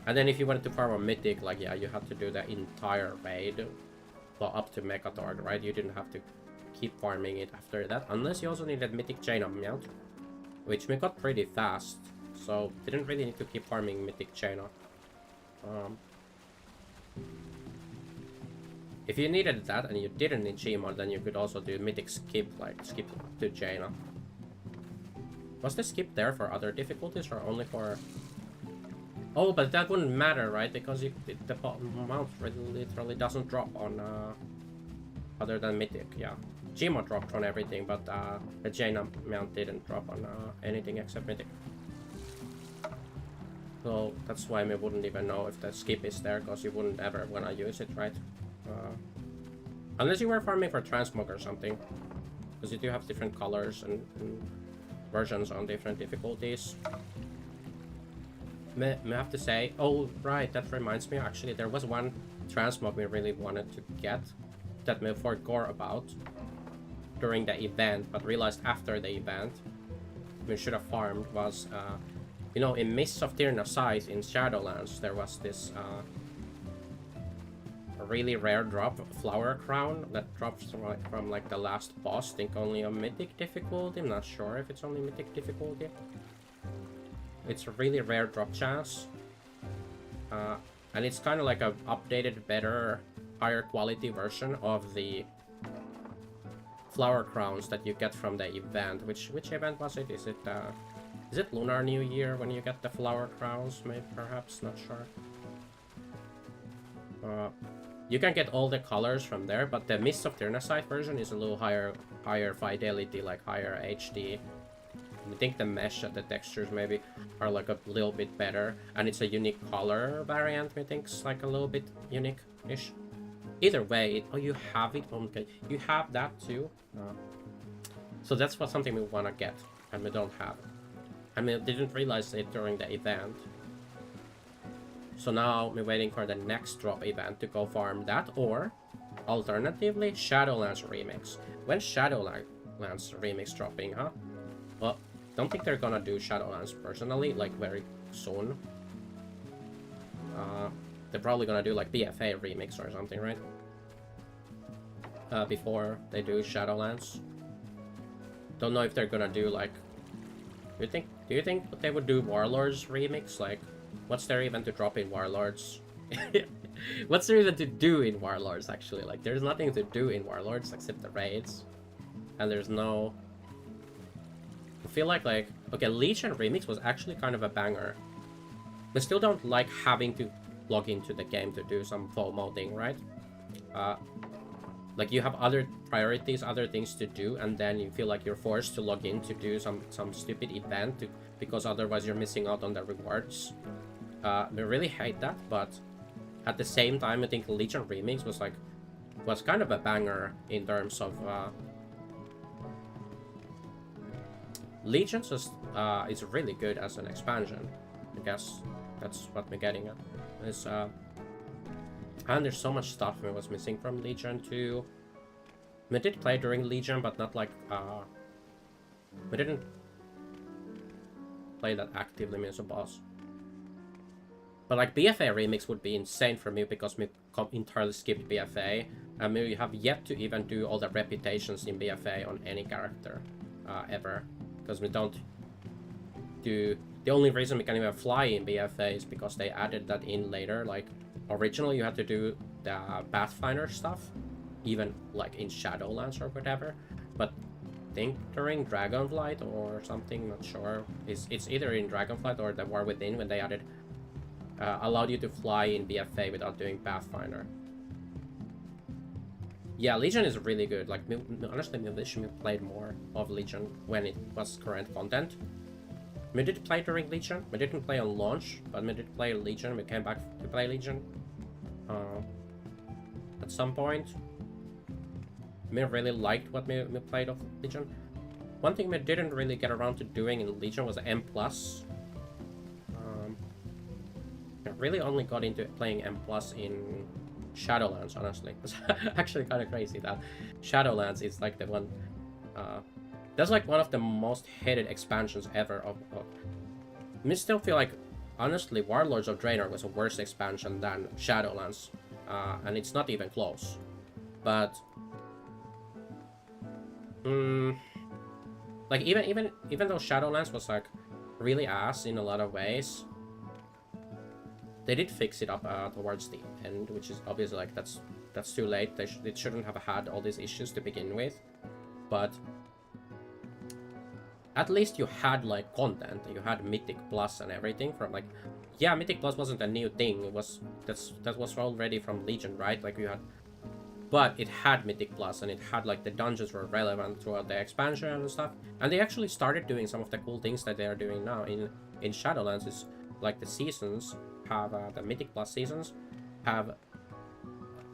And then if you wanted to farm on Mythic, like yeah, you had to do the entire raid, well, up to Mechatorg, right? You didn't have to keep farming it after that, unless you also needed Mythic Jaina mount, which we got pretty fast, so didn't really need to keep farming Mythic Jaina. If you needed that and you didn't need Gmod, then you could also do Mythic skip, like skip to Jaina. Was the skip there for other difficulties or only for... Oh, but that wouldn't matter, right? Because the mount literally doesn't drop on other than Mythic, yeah. Gmod dropped on everything, but the Jaina mount didn't drop on anything except Mythic. So that's why we wouldn't even know if the skip is there, because you wouldn't ever wanna use it, right? Unless you were farming for transmog or something, because you do have different colors and versions on different difficulties. May have to say, oh right, that reminds me, actually there was one transmog we really wanted to get that we forgot about during the event, but realized after the event we should have farmed was you know, in Mists of Tirna Scythe in Shadowlands, there was this a really rare drop, Flower Crown, that drops from like the last boss. I think only on Mythic difficulty. I'm not sure if it's only Mythic difficulty. It's a really rare drop chance. And it's kind of like a updated, better, higher quality version of the Flower Crowns that you get from the event. Which event was it? Is it Lunar New Year when you get the Flower Crowns? Maybe, perhaps, not sure. You can get all the colors from there, but the Mists of Tirna Scythe version is a little higher fidelity, like higher HD. I think the mesh and the textures maybe are like a little bit better, and it's a unique color variant. I think it's like a little bit unique-ish. Either way, oh, you have it. Okay, you have that too. So that's something we wanna get, and we don't have. I mean, I didn't realize it during the event. So now we're waiting for the next drop event to go farm that, or alternatively, Shadowlands Remix. When Shadowlands Remix dropping, huh? Well, don't think they're gonna do Shadowlands personally, like very soon. They're probably gonna do like BFA Remix or something, right? Before they do Shadowlands. Don't know if they're gonna do like... Do you think they would do Warlords Remix? Like, what's there even to drop in Warlords? What's there even to do in Warlords, actually? Like, there's nothing to do in Warlords except the raids. And there's no... I feel like, okay, Legion Remix was actually kind of a banger. But still don't like having to log into the game to do some FOMO thing, right? Like, you have other priorities, other things to do, and then you feel like you're forced to log in to do some stupid event because otherwise you're missing out on the rewards. We really hate that, but at the same time, I think Legion Remix was kind of a banger in terms of Legions is really good as an expansion. I guess that's what we're getting at. Is and there's so much stuff I was missing from Legion too. We did play during Legion, but not like we didn't play that actively as a boss. But like BFA Remix would be insane for me because we entirely skipped BFA, and we have yet to even do all the reputations in BFA on any character ever, because we don't do. The only reason we can even fly in BFA is because they added that in later. Like originally, you had to do the Pathfinder stuff, even like in Shadowlands or whatever. But I think during Dragonflight or something, not sure. It's either in Dragonflight or the War Within when they added. Allowed you to fly in BFA without doing Pathfinder. Yeah, Legion is really good. Like, honestly, I wish we played more of Legion when it was current content. We did play during Legion. We didn't play on launch, but we did play Legion. We came back to play Legion at some point. We really liked what we played of Legion. One thing we didn't really get around to doing in Legion was M+. Really only got into playing M+ in Shadowlands, honestly. It's actually kind of crazy that Shadowlands is like the one... that's like one of the most hated expansions ever of... I still feel like, honestly, Warlords of Draenor was a worse expansion than Shadowlands. And it's not even close. But... like, even though Shadowlands was like really ass in a lot of ways... They did fix it up towards the end, which is obviously like that's too late. It shouldn't have had all these issues to begin with, but at least you had like content. You had Mythic Plus and everything from like, yeah, Mythic Plus wasn't a new thing. It was that was already from Legion, right? Like you had, but it had Mythic Plus and it had like the dungeons were relevant throughout the expansion and stuff. And they actually started doing some of the cool things that they are doing now in Shadowlands. Is like the seasons. Have the Mythic Plus seasons have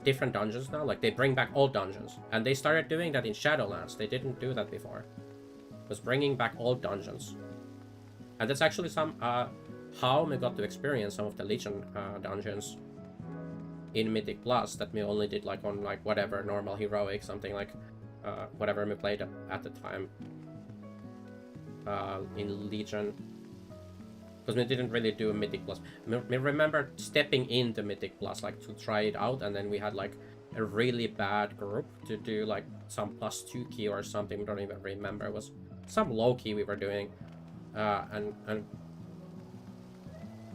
different dungeons now. Like they bring back old dungeons, and they started doing that in Shadowlands. They didn't do that before. It was bringing back old dungeons, and that's actually some how we got to experience some of the Legion dungeons in Mythic Plus that we only did like on like whatever normal heroic, something like whatever we played at the time in Legion. Because we didn't really do a Mythic Plus. We remember stepping into Mythic Plus, like, to try it out, and then we had, like, a really bad group to do, like, some +2 key or something. We don't even remember. It was some low key we were doing. And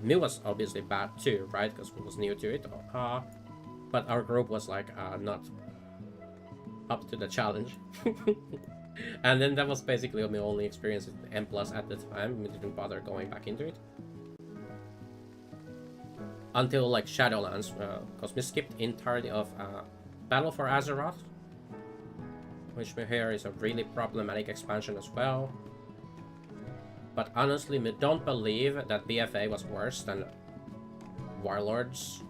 me was obviously bad too, right? Because we was new to it. But our group was, like, not up to the challenge. And then that was basically my only experience with M+ at the time. We didn't bother going back into it. Until like Shadowlands, because we skipped entirely of Battle for Azeroth. Which we hear is a really problematic expansion as well. But honestly, we don't believe that BFA was worse than Warlords.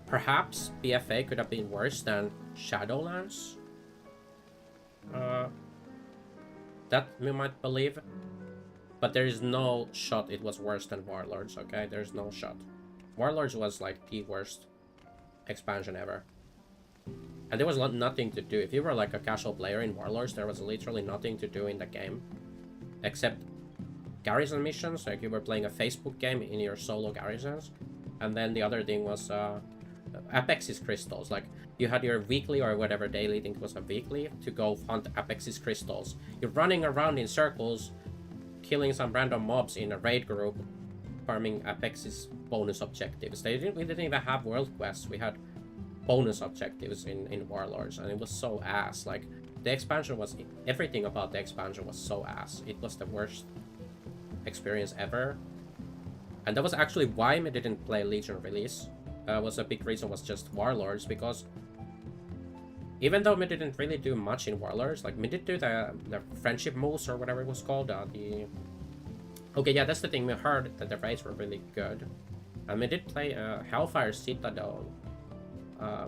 Perhaps BFA could have been worse than Shadowlands. That we might believe, but there is no shot it was worse than Warlords, okay? There's no shot. Warlords was like the worst expansion ever. And there was nothing to do. If you were like a casual player in Warlords, there was literally nothing to do in the game. Except garrison missions, like you were playing a Facebook game in your solo garrisons. And then the other thing was Apexis crystals, like you had your weekly or whatever daily, I think it was a weekly, to go hunt Apexis crystals. You're running around in circles, killing some random mobs in a raid group, farming Apexis bonus objectives. We didn't even have world quests, we had bonus objectives in Warlords, and it was so ass. Like, the expansion was, everything about the expansion was so ass. It was the worst experience ever. And that was actually why we didn't play Legion release. Was a big reason was just Warlords, because even though we didn't really do much in Warlords, like we did do the friendship moves or whatever it was called, okay, yeah, that's the thing, we heard that the raids were really good. And we did play Hellfire Citadel.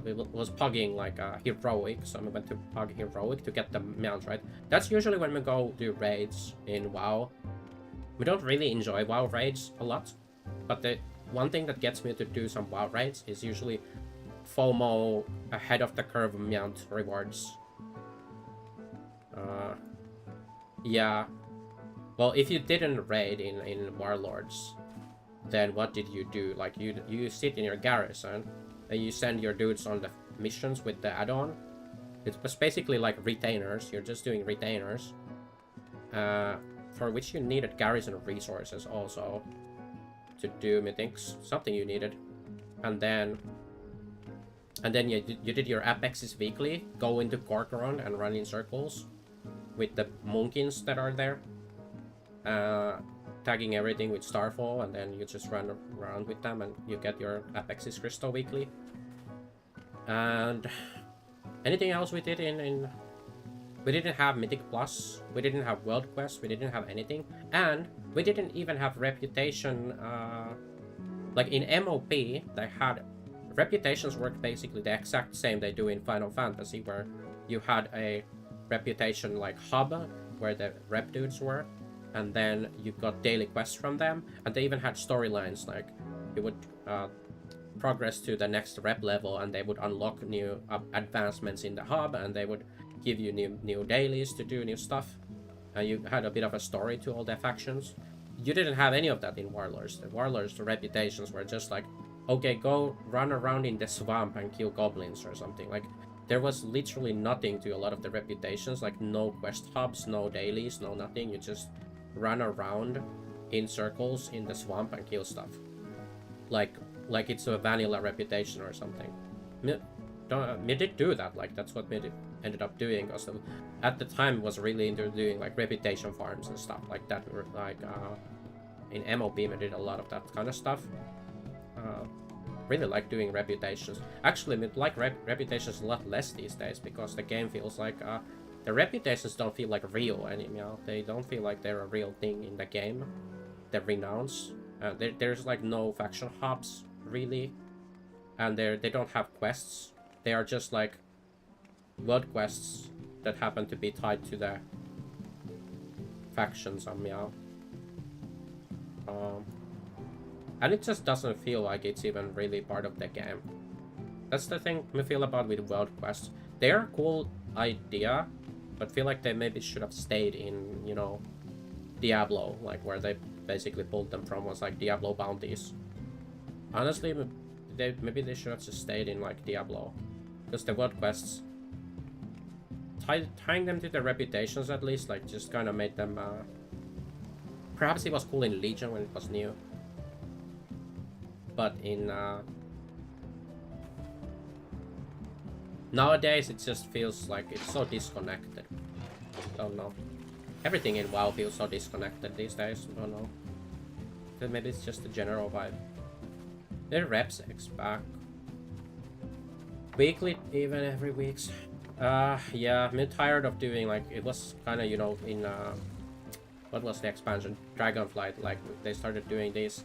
We was pugging like heroic, so we went to pug heroic to get the mount, right? That's usually when we go do raids in WoW. We don't really enjoy WoW raids a lot, but the one thing that gets me to do some WoW raids is usually FOMO ahead of the curve mount rewards. Yeah. Well, if you didn't raid in Warlords, then what did you do? Like, you sit in your garrison, and you send your dudes on the missions with the add-on. It was basically like retainers. You're just doing retainers. For which you needed garrison resources also to do mythics. Something you needed. And then you did your apexes weekly, go into Corcoran and run in circles with the Monkins that are there. Tagging everything with Starfall, and then you just run around with them and you get your apexes crystal weekly. And anything else we did in we didn't have Mythic Plus, we didn't have World Quest, we didn't have anything, and we didn't even have Reputation. Like in MOP, they had reputations work basically the exact same they do in Final Fantasy, where you had a reputation like hub where the rep dudes were, and then you got daily quests from them, and they even had storylines, like you would progress to the next rep level and they would unlock new advancements in the hub, and they would give you new dailies to do new stuff, and you had a bit of a story to all the factions. You didn't have any of that in Warlords. The Warlords reputations were just like, okay, go run around in the swamp and kill goblins or something. Like, there was literally nothing to a lot of the reputations, like no quest hubs, no dailies, no nothing. You just run around in circles in the swamp and kill stuff. Like it's a vanilla reputation or something. Me did do that, like that's what me ended up doing, because at the time was really into doing like reputation farms and stuff like that. Like in MOB we did a lot of that kind of stuff. Really like doing reputations. Actually, we like reputations a lot less these days, because the game feels like the reputations don't feel like real anymore. They don't feel like they're a real thing in the game. The renowns. There's like no faction hubs really, and they don't have quests. They are just like world quests that happen to be tied to the factions somehow. And it just doesn't feel like it's even really part of the game. That's the thing we feel about with world quests. They're a cool idea, but feel like they maybe should have stayed in, you know, Diablo, like where they basically pulled them from was like Diablo bounties. Honestly, maybe they should have just stayed in like Diablo, because the world quests, tying them to the reputations at least, like just kind of made them. Perhaps it was cool in Legion when it was new, but in nowadays it just feels like it's so disconnected. Don't know. Everything in WoW feels so disconnected these days. I don't know. Maybe it's just a general vibe. The reps X back. Weekly, even every weeks. Yeah, I'm tired of doing like, it was kind of, you know, in what was the expansion? Dragonflight, like they started doing this.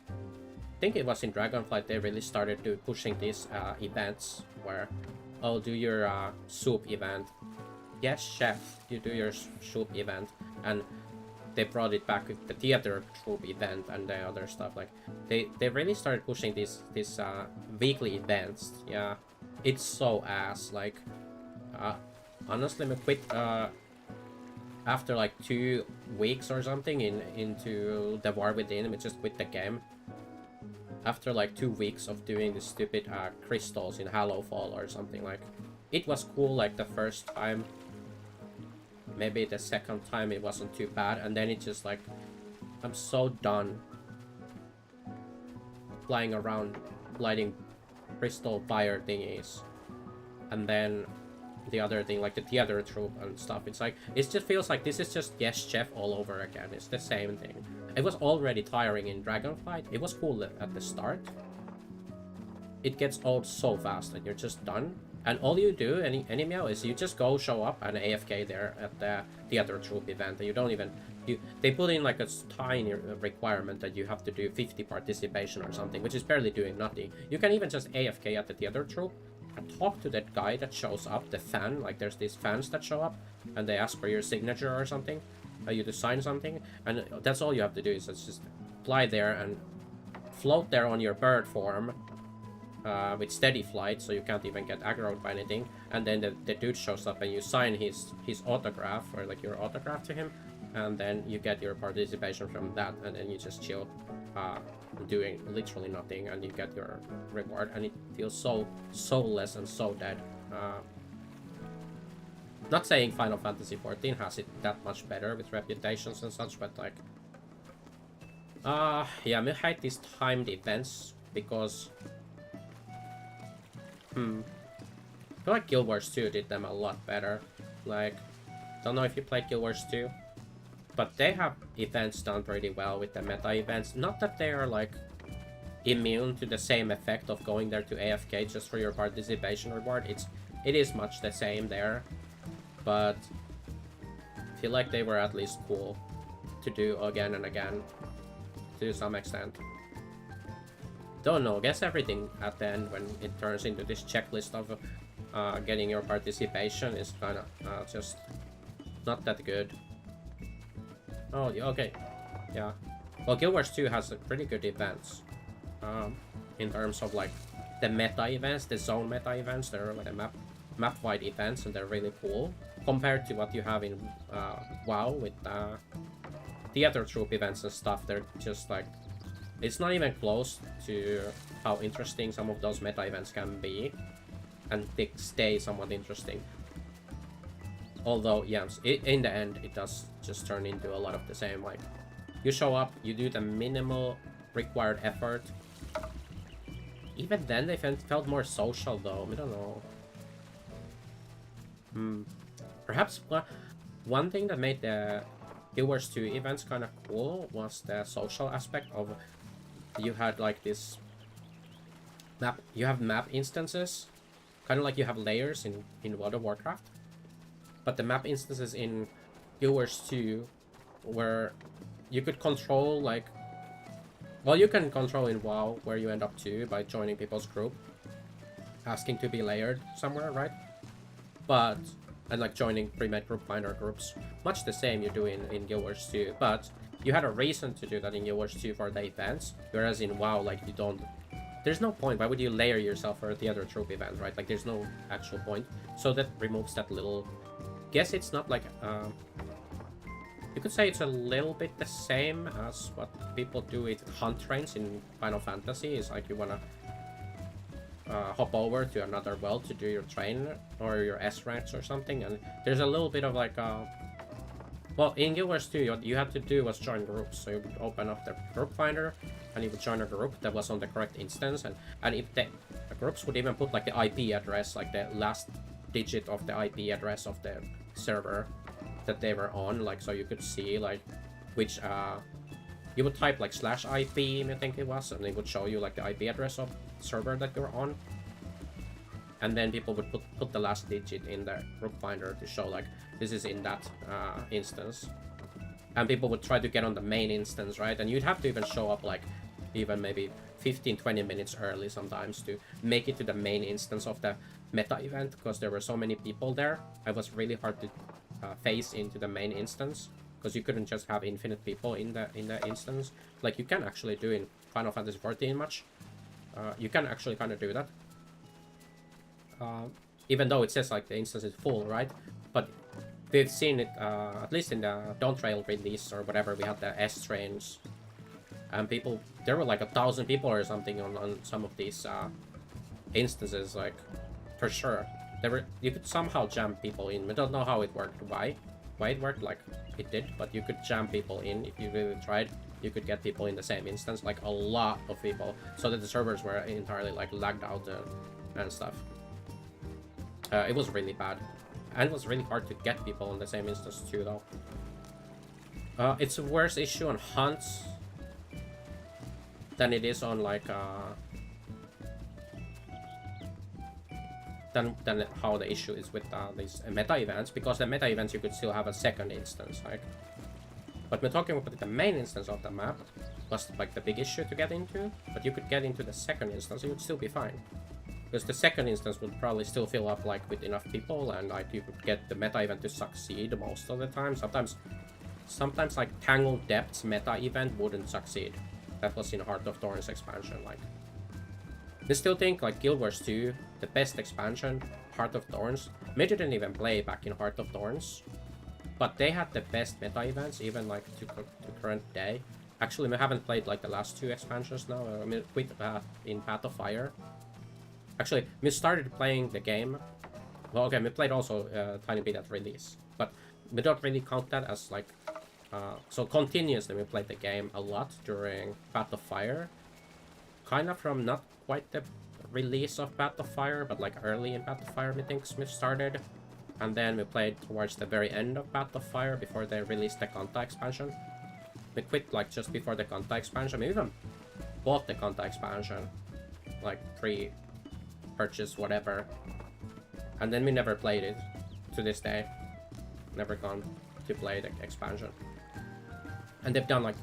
I think it was in Dragonflight they really started to pushing these events where, oh, do your soup event. Yes, chef, you do your soup event, and they brought it back with the theater troupe event and the other stuff. Like they really started pushing these weekly events. Yeah, it's so ass. Like honestly, I quit after like 2 weeks or something into the War Within. We just quit the game after like 2 weeks of doing the stupid crystals in Hallowfall or something. Like it was cool like the first time. Maybe the second time it wasn't too bad, and then it just like, I'm so done flying around lighting crystal fire thingies. And then the other thing, like the theater troupe and stuff, it's like, it just feels like this is just Yes Chef all over again. It's the same thing. It was already tiring in Dragonflight. It was cool at the start. It gets old so fast and you're just done. And all you do, any meow, is you just go show up and AFK there at the theater troop event. And you don't even they put in like a tiny requirement that you have to do 50 participation or something, which is barely doing nothing. You can even just AFK at the theater troop and talk to that guy that shows up, the fan. Like there's these fans that show up and they ask for your signature or something, you to sign something, and that's all you have to do is just fly there and float there on your bird form. With steady flight, so you can't even get aggroed by anything, and then the dude shows up and you sign his autograph, or like your autograph to him, and then you get your participation from that, and then you just chill, doing literally nothing, and you get your reward, and it feels so soulless and so dead. Not saying Final Fantasy XIV has it that much better with reputations and such, but like yeah, I hate these timed events because I feel like Guild Wars 2 did them a lot better. Like, don't know if you played Guild Wars 2, but they have events done pretty well with the meta events. Not that they are like immune to the same effect of going there to AFK just for your participation reward. It is much the same there, but I feel like they were at least cool to do again and again to some extent. Don't know, guess everything at the end when it turns into this checklist of getting your participation is kind of just not that good. Oh, yeah, okay. Yeah. Well, Guild Wars 2 has pretty good events. In terms of like the meta events, the zone meta events, they're like map-wide events and they're really cool. Compared to what you have in WoW with theater troop events and stuff, they're just like, it's not even close to how interesting some of those meta events can be, and they stay somewhat interesting. Although, yes, in the end, it does just turn into a lot of the same. Like, you show up, you do the minimal required effort. Even then, they felt more social, though. I don't know. Perhaps one thing that made the Guild Wars 2 events kind of cool was the social aspect of. You had like this map, you have map instances, kind of like you have layers in World of Warcraft, but the map instances in Guild Wars 2 where you could control like, well, you can control in WoW where you end up to by joining people's group, asking to be layered somewhere, right? But, and like joining pre-made group finder groups, much the same you do in Guild Wars 2, but you had a reason to do that in Guild Wars 2 for the events, whereas in WoW, like, you don't. There's no point. Why would you layer yourself for the other troop event, right? Like, there's no actual point. So that removes that little. Guess it's not like. You could say it's a little bit the same as what people do with hunt trains in Final Fantasy. Is like you wanna hop over to another world to do your train or your S ranks or something, and there's a little bit of like. Well, in Guild Wars 2, what you had to do was join groups. So you would open up the group finder, and you would join a group that was on the correct instance. And if the groups would even put like the IP address, like the last digit of the IP address of the server that they were on, like so you could see like which you would type like /IP, I think it was, and it would show you like the IP address of the server that you're on. And then people would put the last digit in the group finder to show like this is in that instance, and people would try to get on the main instance, right? And you'd have to even show up like even maybe 15-20 minutes early sometimes to make it to the main instance of the meta event, because there were so many people there. It was really hard to phase into the main instance because you couldn't just have infinite people in the instance like you can actually do in Final Fantasy XIV much. You can actually kind of do that. Even though it says like the instance is full, right? But we've seen it, at least in the Dawn Trail release or whatever, we had the S trains. And people, there were like 1,000 people or something on some of these instances, like, for sure. You could somehow jam people in. We don't know how it worked, why it worked like it did, but you could jam people in if you really tried. You could get people in the same instance, like a lot of people, so that the servers were entirely like lagged out and stuff. It was really bad, and it was really hard to get people in the same instance too, though. It's a worse issue on hunts than it is on like than how the issue is with these meta events, because the meta events you could still have a second instance, like. But we're talking about the main instance of the map was like the big issue to get into, but you could get into the second instance, and you'd still be fine. Because the second instance would probably still fill up like with enough people, and like you could get the meta event to succeed most of the time. Sometimes like Tangled Depths meta event wouldn't succeed. That was in Heart of Thorns expansion, like. I still think like Guild Wars 2, the best expansion, Heart of Thorns. Me didn't even play back in Heart of Thorns, but they had the best meta events, even like to current day. Actually, we haven't played like the last 2 expansions now. I mean, quit in Path of Fire. Actually, we started playing the game. Well, okay, we played also a tiny bit at release, but we don't really count that as like. So continuously, we played the game a lot during Path of Fire. Kind of from not quite the release of Path of Fire, but like early in Path of Fire, we think Smith started. And then we played towards the very end of Path of Fire before they released the Kanta expansion. We quit like just before the Kanta expansion. We even bought the Kanta expansion, like pre-purchase, whatever. And then we never played it to this day. Never gone to play the expansion. And they've done like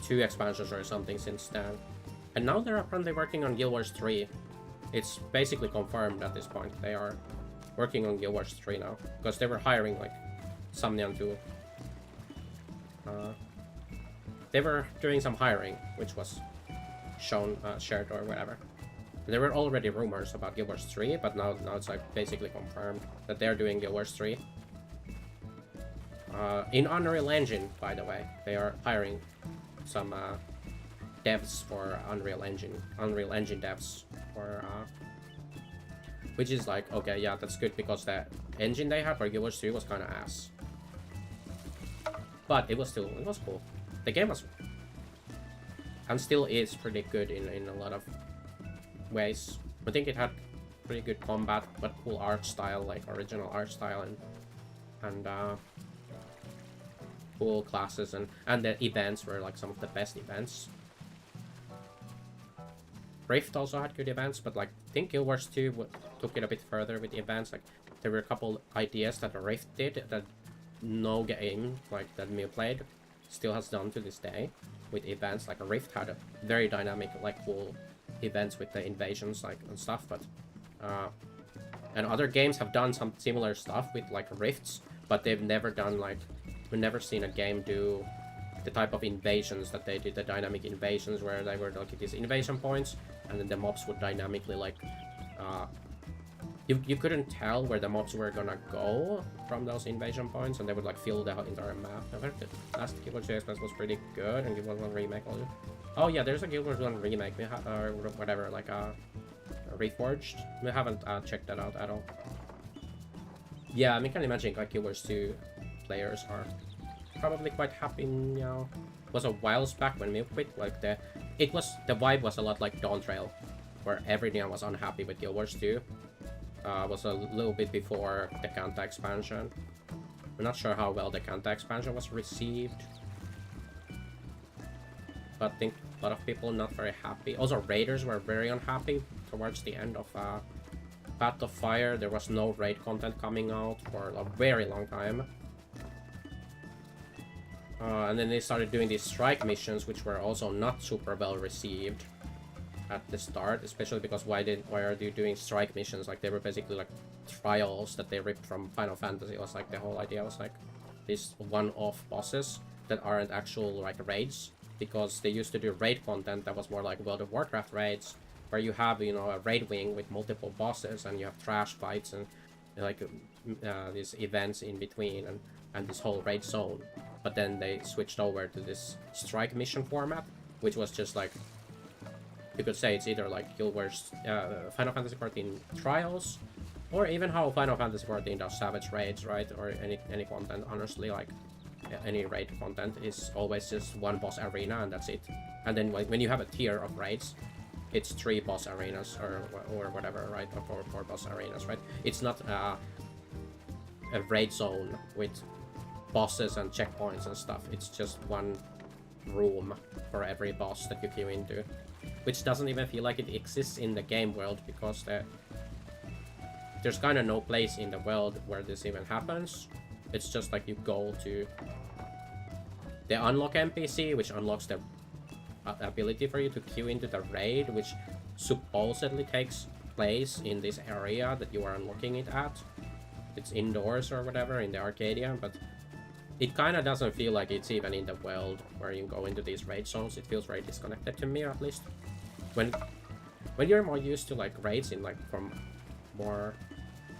2 expansions or something since then. And now they're apparently working on Guild Wars 3. It's basically confirmed at this point. They are working on Guild Wars 3 now. Because they were hiring like Samnian too. They were doing some hiring, which was shown, shared or whatever. There were already rumors about Guild Wars 3, but now it's like basically confirmed that they're doing Guild Wars 3. In Unreal Engine, by the way, they are hiring some devs for Unreal Engine devs for which is like, okay, yeah, that's good, because the engine they had for Guild Wars 3 was kind of ass. But it was cool. The game was, and still is, pretty good in a lot of ways. I think it had pretty good combat, but cool art style, like original art style, and cool classes, and the events were like some of the best events. Rift also had good events, but like I think Guild Wars 2 took it a bit further with the events. Like there were a couple ideas that Rift did that no game like that me played still has done to this day with events. Like Rift had a very dynamic, like cool events with the invasions, like and stuff. But and other games have done some similar stuff with like Rifts, but they've never done like, we've never seen a game do the type of invasions that they did, the dynamic invasions where they were like these invasion points, and then the mobs would dynamically like you couldn't tell where the mobs were gonna go from those invasion points, and they would like fill the entire map. I heard the last Guild Wars 2 expansion was pretty good, and Guild Wars 1 remake also. Oh yeah, there's a Guild Wars 1 remake, or whatever, like Reforged. We haven't checked that out at all. Yeah, I mean, can imagine like Guild Wars 2 players are probably quite happy now. It was a while back when we quit, like the vibe was a lot like Dawn Trail, where everyone was unhappy with Guild Wars 2. Was a little bit before the Kanta expansion. I'm not sure how well the Kanta expansion was received, but I think a lot of people not very happy. Also, raiders were very unhappy towards the end of Path of Fire. There was no raid content coming out for a very long time. And then they started doing these strike missions, which were also not super well received at the start, especially because why are they doing strike missions? Like they were basically like trials that they ripped from Final Fantasy. It was like the whole idea was like these one-off bosses that aren't actual like raids, because they used to do raid content that was more like World of Warcraft raids, where you have, you know, a raid wing with multiple bosses and you have trash fights and like these events in between and this whole raid zone. But then they switched over to this strike mission format, which was just like, you could say it's either like Guild Wars, Final Fantasy XIV Trials, or even how Final Fantasy XIV does Savage Raids, right? Or any content, honestly, like any raid content is always just one boss arena and that's it. And then when you have a tier of raids, it's 3 boss arenas or whatever, right? Or 4 boss arenas, right? It's not a raid zone with bosses and checkpoints and stuff. It's just one room for every boss that you queue into, which doesn't even feel like it exists in the game world, because there's kind of no place in the world where this even happens. It's just like you go to the unlock NPC, which unlocks the ability for you to queue into the raid, which supposedly takes place in this area that you are unlocking it at. It's indoors or whatever in the Arcadia, but it kind of doesn't feel like it's even in the world where you go into these raid zones. It feels very disconnected to me, at least. When you're more used to like raids in like from more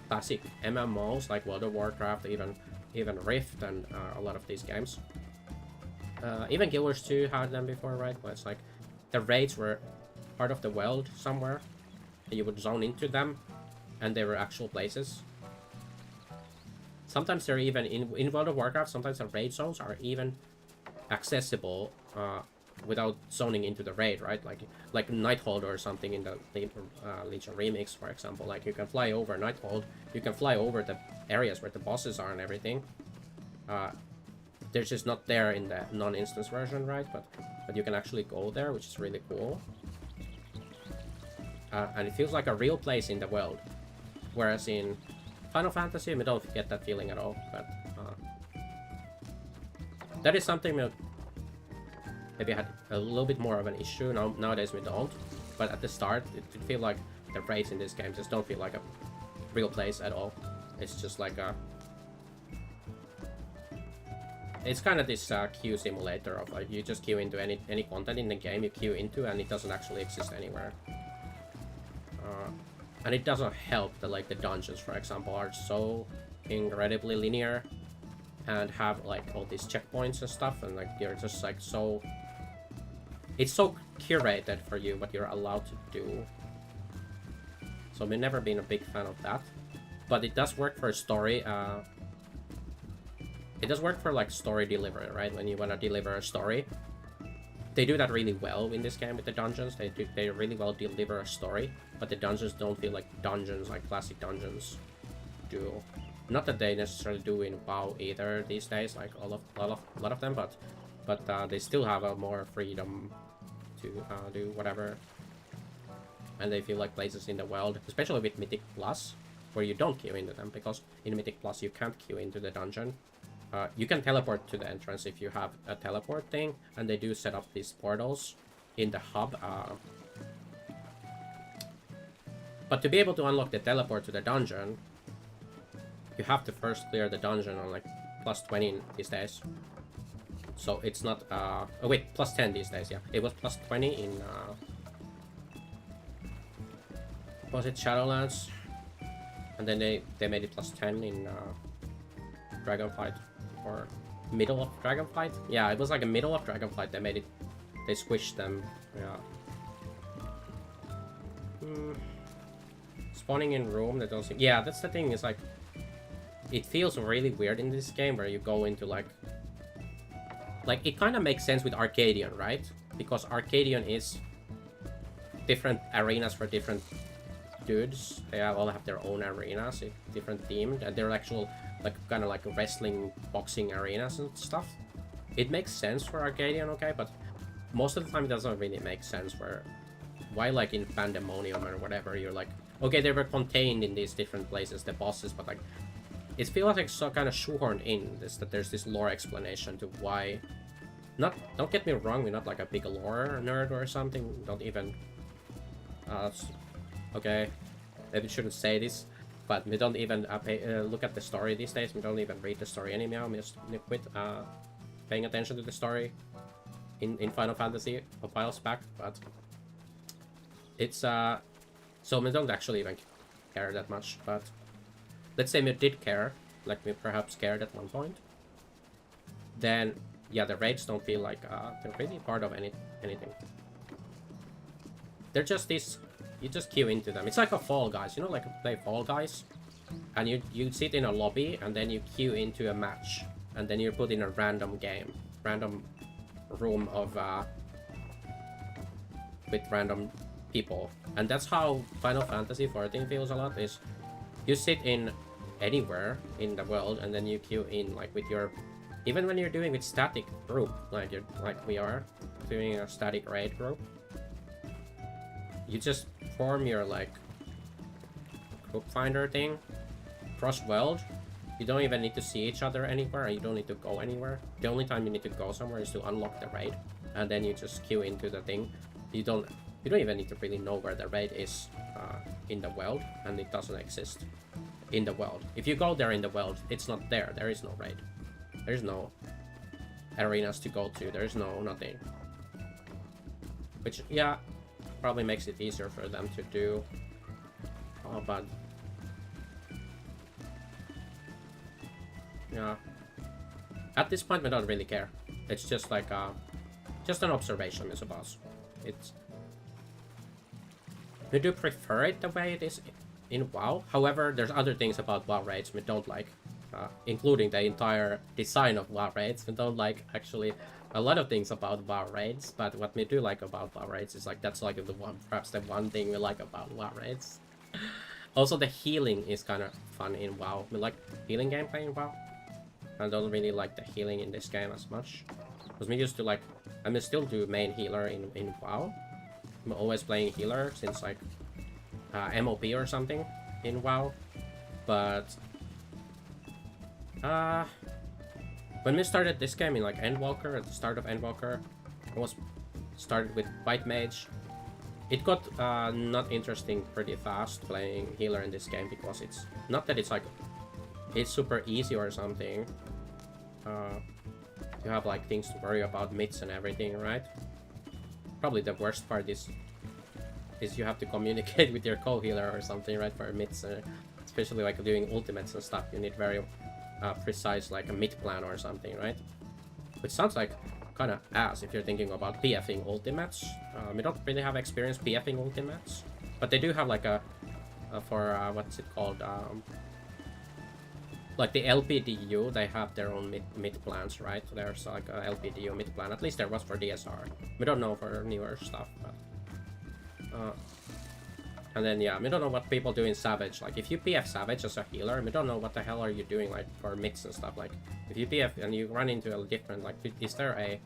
classic MMOs like World of Warcraft, even Rift and a lot of these games. Even Guild Wars 2 had them before, right? Where it's like the raids were part of the world somewhere, and you would zone into them, and they were actual places. Sometimes they're even in World of Warcraft. Sometimes the raid zones are even accessible without zoning into the raid, right? Like Nighthold or something in the Legion Remix, for example. Like you can fly over Nighthold, you can fly over the areas where the bosses are and everything. They're just not there in the non-instance version, right? But you can actually go there, which is really cool. And it feels like a real place in the world. Whereas in Final Fantasy, we don't get that feeling at all. But that is something that maybe had a little bit more of an issue. Nowadays we don't. But at the start, it feel like the raids in this game just don't feel like a real place at all. It's just like a... It's kind of this queue simulator of like you just queue into any content in the game you queue into, and it doesn't actually exist anywhere. And it doesn't help that like the dungeons, for example, are so incredibly linear and have like all these checkpoints and stuff, and like you're just like so... It's so curated for you what you're allowed to do. So I've never been a big fan of that. But it does work for a story. It does work for like story delivery, right? When you want to deliver a story, they do that really well in this game with the dungeons. They really well deliver a story, but the dungeons don't feel like dungeons like classic dungeons do. Not that they necessarily do in WoW either these days, like a lot of them, but they still have a more freedom to do whatever, and they feel like places in the world, especially with Mythic Plus, where you don't queue into them, because in Mythic Plus you can't queue into the dungeon. You can teleport to the entrance if you have a teleport thing, and they do set up these portals in the hub. But to be able to unlock the teleport to the dungeon, you have to first clear the dungeon on like plus 20 these days. So it's not... oh wait, plus 10 these days, yeah. It was plus 20 in... was it Shadowlands? And then they made it plus 10 in Dragonflight. Or middle of Dragonflight? Yeah, it was like a middle of Dragonflight. They made it... They squished them. Yeah. Spawning in room, that also... Yeah, that's the thing, is like... It feels really weird in this game where you go into like... Like, it kind of makes sense with Arcadian, right? Because Arcadian is different arenas for different dudes. They all have their own arenas, different themed, and they're actual, like, kind of like wrestling, boxing arenas and stuff. It makes sense for Arcadian, okay, but most of the time it doesn't really make sense where... Why, like, in Pandemonium or whatever, you're like... Okay, they were contained in these different places, the bosses, but, like... It feels like so kind of shoehorned in, that there's this lore explanation to why... Don't get me wrong, we're not like a big lore nerd or something, don't even... okay, maybe shouldn't say this, but we don't even look at the story these days. We don't even read the story anymore. We just quit paying attention to the story in Final Fantasy a while back, but it's so we don't actually even care that much. But let's say we did care, like we perhaps cared at one point, then yeah, the raids don't feel like they're really part of anything. They're just this... You just queue into them. It's like a Fall Guys, you know, like play Fall Guys, and you sit in a lobby and then you queue into a match, and then you're put in a random game, random room of with random people, and that's how Final Fantasy 14 feels a lot. Is you sit in anywhere in the world and then you queue in like with your, even when you're doing with static group, like we are doing a static raid group, you just form your like group finder thing. Cross world, you don't even need to see each other anywhere, and you don't need to go anywhere. The only time you need to go somewhere is to unlock the raid, and then you just queue into the thing. You don't even need to really know where the raid is in the world, and it doesn't exist in the world. If you go there in the world, it's not there. There is no raid. There's no arenas to go to. There's no nothing. Which, yeah, probably makes it easier for them to do. Oh, but yeah, at this point we don't really care. It's just like just an observation, I suppose. We do prefer it the way it is in WoW. However, there's other things about WoW raids we don't like, including the entire design of WoW raids. We don't like actually a lot of things about WoW raids, but what we do like about WoW raids is like that's like perhaps the one thing we like about WoW raids. Also, the healing is kind of fun in WoW. We like healing gameplay in WoW. I don't really like the healing in this game as much, because we used to like, I mean, still do main healer in WoW. I'm always playing healer since like MOP or something in WoW, but when we started this game in like Endwalker, at the start of Endwalker, I was started with White Mage. It got not interesting pretty fast playing healer in this game, because it's not that it's like it's super easy or something. You have like things to worry about, mids and everything, right? Probably the worst part is you have to communicate with your co-healer or something, right? For mids, especially like doing ultimates and stuff. You need very precise like a mid plan or something, right? Which sounds like kind of ass if you're thinking about PFing ultimates. We don't really have experience PFing ultimates, but they do have like a for what's it called? Like the LPDU, they have their own mid plans, right? There's like a LPDU mid plan. At least there was for DSR. We don't know for newer stuff, but and then yeah, we don't know what people do in Savage. Like if you PF Savage as a healer, we don't know what the hell are you doing like for mids and stuff. Like if you PF and you run into a different, like is there a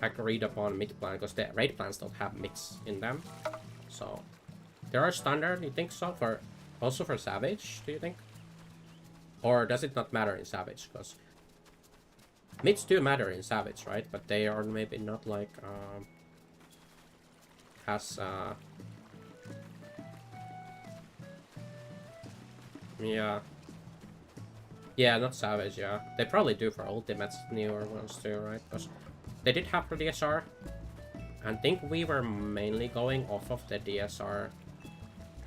agreed upon mid plan? Because the raid plans don't have mids in them. So there are standard, you think so? For also for Savage, do you think? Or does it not matter in Savage? Because mids do matter in Savage, right? But they are maybe not like as yeah, not Savage. Yeah, they probably do for ultimates, newer ones too, right? Because they did have for DSR. I think we were mainly going off of the DSR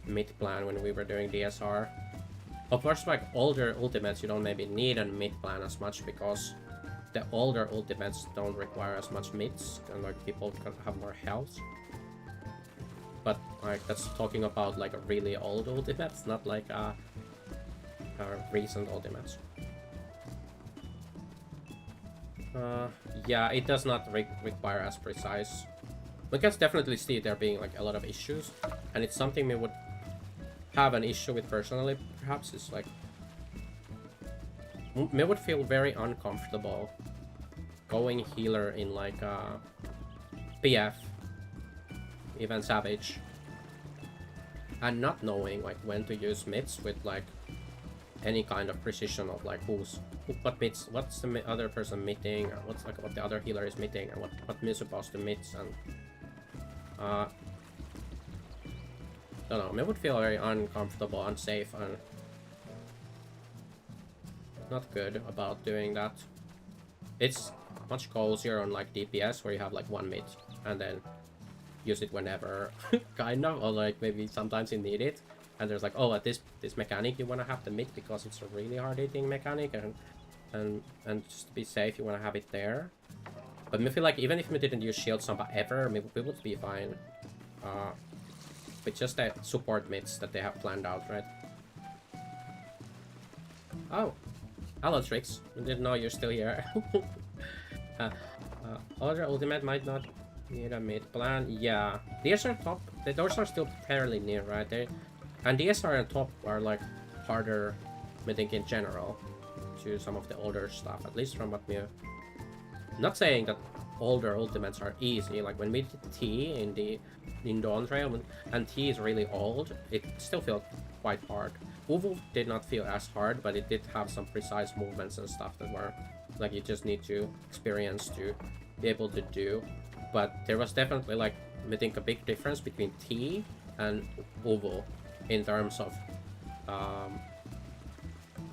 mid plan when we were doing DSR. Of course, like older ultimates, you don't maybe need a mid plan as much, because the older ultimates don't require as much mids, and like people can have more health. But like that's talking about like a really old ultimates, not like recent ultimates. Yeah, it does not require as precise. We can definitely see there being like a lot of issues, and it's something we would have an issue with personally, perhaps. Is like me would feel very uncomfortable going healer in like PF, even Savage, and not knowing like when to use mids with like any kind of precision of like what mids, what's the other person meeting, or what's like what the other healer is meeting, and what me supposed to mids, and I don't know, it would feel very uncomfortable, unsafe, and not good about doing that. It's much cozier on like DPS, where you have like one mid and then use it whenever, kind of, or like maybe sometimes you need it, and there's like, oh, at this mechanic you want to have the mid because it's a really hard hitting mechanic, and just to be safe you want to have it there. But I feel like even if we didn't use shield samba ever, we would be fine. With just the support mids that they have planned out, right? Oh, hello Trix. I didn't know you're still here. Other ultimate might not need a mid plan. Yeah, DSR top, those are still fairly near, right? And DSR and top are like harder, I think, in general, to some of the older stuff. At least from what we. Not saying that older ultimates are easy. Like when we did T in Dawn Trail, and T is really old, it still felt quite hard. Uvu did not feel as hard, but it did have some precise movements and stuff that were like you just need to experience to be able to do. But there was definitely like I think a big difference between T and Uvu in terms of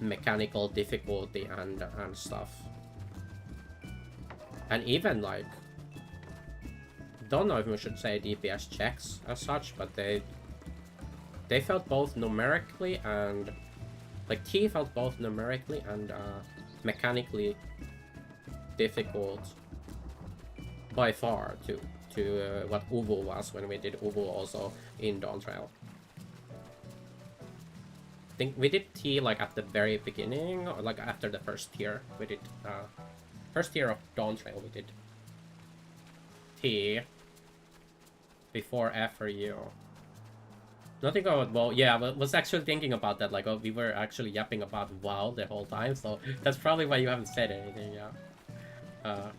mechanical difficulty and stuff. And even like don't know if we should say DPS checks as such, but they felt both numerically and like T felt both numerically and mechanically difficult by far to what Uvu was when we did Uvu also in Dawn Trail. I think we did T like at the very beginning or like after the first tier. We did first tier of Dawn Trail we did T before F or U. Nothing about WoW. Yeah, I was actually thinking about that. Like, oh, we were actually yapping about WoW the whole time, so that's probably why you haven't said anything. Yeah.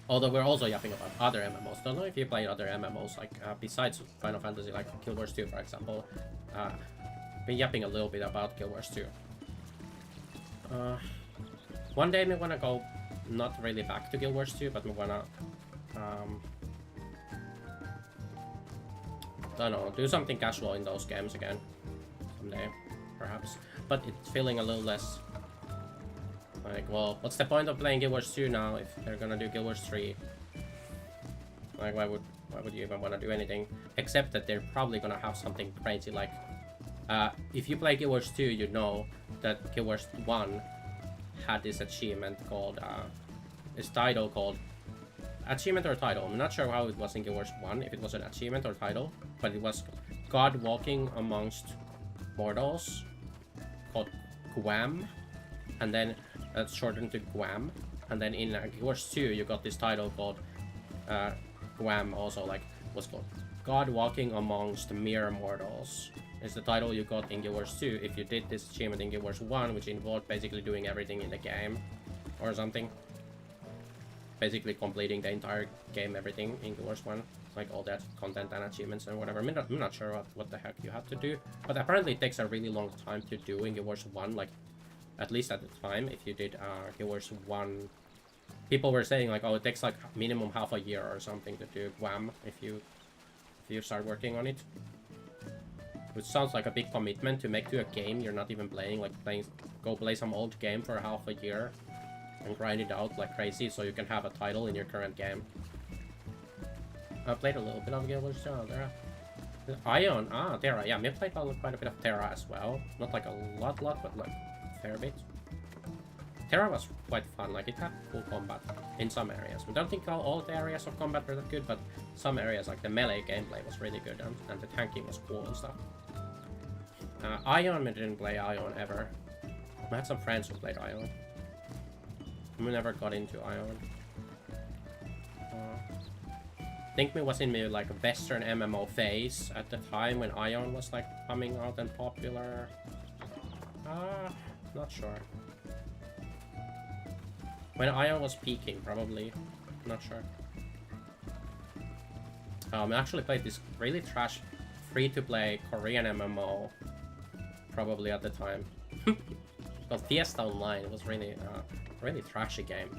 Although we're also yapping about other MMOs. Don't know if you play other MMOs like besides Final Fantasy, like Guild Wars 2, for example. Been yapping a little bit about Guild Wars 2. One day we wanna go, not really back to Guild Wars 2, but we wanna I don't know, do something casual in those games again someday, perhaps. But it's feeling a little less like, well, what's the point of playing Guild Wars 2 now if they're gonna do Guild Wars 3? Like, why would you even want to do anything? Except that they're probably gonna have something crazy like, if you play Guild Wars 2, you know that Guild Wars 1 had this achievement called, this title called achievement or title. I'm not sure how it was in Guild Wars 1, if it was an achievement or title, but it was God walking amongst mortals, called Guam, and then that's shortened to Guam, and then in Guild Wars 2 you got this title called Guam also, like, what's called God walking amongst mere mortals. Is the title you got in Guild Wars 2 if you did this achievement in Guild Wars 1, which involved basically doing everything in the game or something. Basically completing the entire game, everything in Guild Wars 1, like all that content and achievements and whatever. I'm not sure what the heck you have to do, but apparently it takes a really long time to do in Guild Wars 1, like, at least at the time, if you did Guild Wars 1, people were saying like, oh, it takes like minimum half a year or something to do Guam if you start working on it. Which sounds like a big commitment to make to a game you're not even playing, like go play some old game for half a year and grind it out like crazy so you can have a title in your current game. I played a little bit of Guild Wars 2. There. Ion, Terra, yeah, we played quite a bit of Terra as well. Not like a lot, but like a fair bit. Terra was quite fun, like it had cool combat in some areas. I don't think all the areas of combat were that good, but some areas like the melee gameplay was really good and the tanking was cool and stuff. Ion, we didn't play Ion ever. I had some friends who played Ion. We never got into Ion. I think we was in my like Western MMO phase at the time when Ion was like coming out and popular. Not sure. When Ion was peaking, probably. Not sure. I actually played this really trash free-to-play Korean MMO probably at the time. Called Fiesta Online. It was really really trashy game.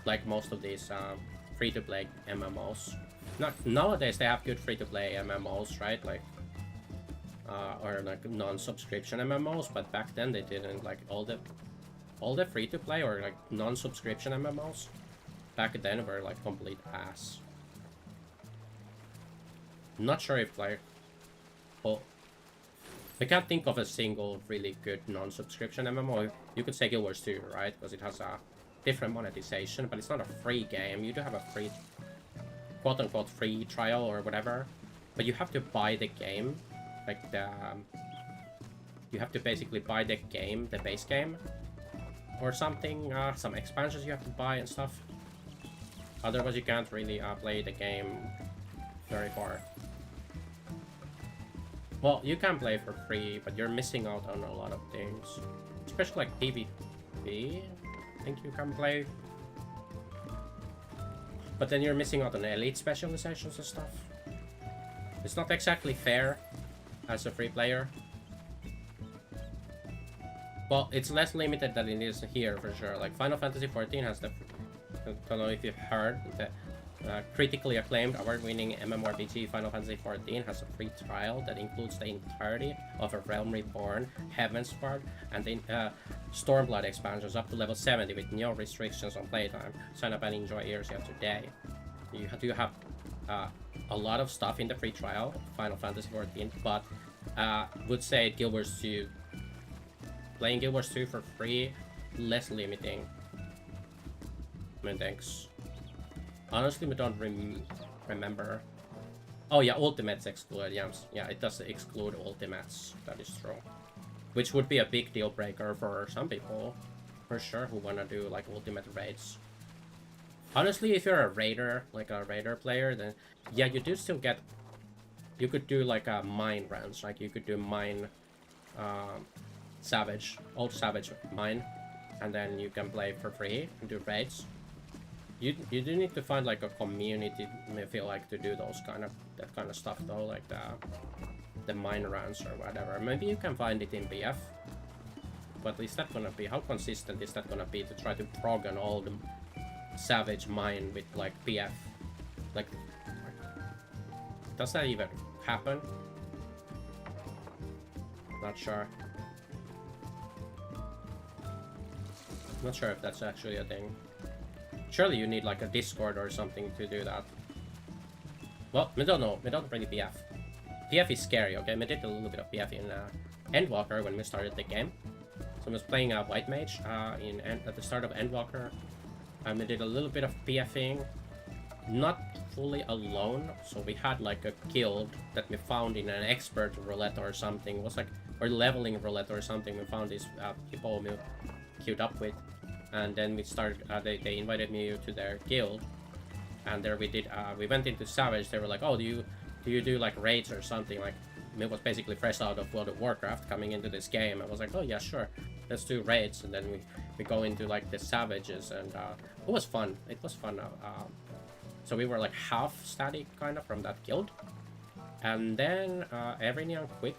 Like most of these free-to-play MMOs. Nowadays they have good free-to-play MMOs, right? Like or like non-subscription MMOs, but back then they didn't. Like all the free-to-play or like non-subscription MMOs back then were like complete ass. Not sure if like, well, I can't think of a single really good non-subscription MMO. You could say Guild Wars 2, right? Because it has a different monetization, but it's not a free game. You do have a free, quote-unquote free trial or whatever, but you have to buy the game, like the, you have to basically buy the game, the base game, or something, some expansions you have to buy and stuff. Otherwise you can't really play the game very far. Well, you can play for free, but you're missing out on a lot of things. Especially like PvP, I think you can play. But then you're missing out on elite specializations and stuff. It's not exactly fair as a free player. Well, it's less limited than it is here for sure. Like Final Fantasy XIV has the, I don't know if you've heard, the critically acclaimed award-winning MMORPG Final Fantasy XIV has a free trial that includes the entirety of A Realm Reborn, Heavensward, and the Stormblood expansions up to level 70 with no restrictions on playtime. Sign up and enjoy Earthsea today. You do have a lot of stuff in the free trial, Final Fantasy XIV, but would say Guild Wars 2. Playing Guild Wars 2 for free, less limiting. I mean, thanks. Honestly, we don't remember. Oh yeah, ultimates exclude, yeah, it does exclude ultimates, that is true. Which would be a big deal breaker for some people, for sure, who wanna do like ultimate raids. Honestly, if you're a raider, like a raider player, then yeah, you do still get, you could do like a mine runs, like you could do mine, Savage, old Savage mine, and then you can play for free and do raids. You do need to find like a community, I feel like, to do those that kind of stuff though, like the mine runs or whatever. Maybe you can find it in BF, but is that gonna be, how consistent is that gonna be to try to prog on all the Savage mine with like BF? Like, does that even happen? Not sure. Not sure if that's actually a thing. Surely you need like a Discord or something to do that. Well, we don't know. We don't really BF. BF is scary, okay? We did a little bit of BF in Endwalker when we started the game. So I was playing a White Mage at the start of Endwalker. And we did a little bit of BFing. Not fully alone. So we had like a guild that we found in an expert roulette or something. It was like, or leveling roulette or something. We found these people we queued up with. And then we started, they invited me to their guild, and there we did, we went into Savage. They were like, oh, do you do like raids or something? Like, it was basically fresh out of World of Warcraft coming into this game. I was like, oh yeah, sure, let's do raids. And then we go into like the Savages, and it was fun. It was fun. So we were like half static kind of from that guild. And then Everyone quit,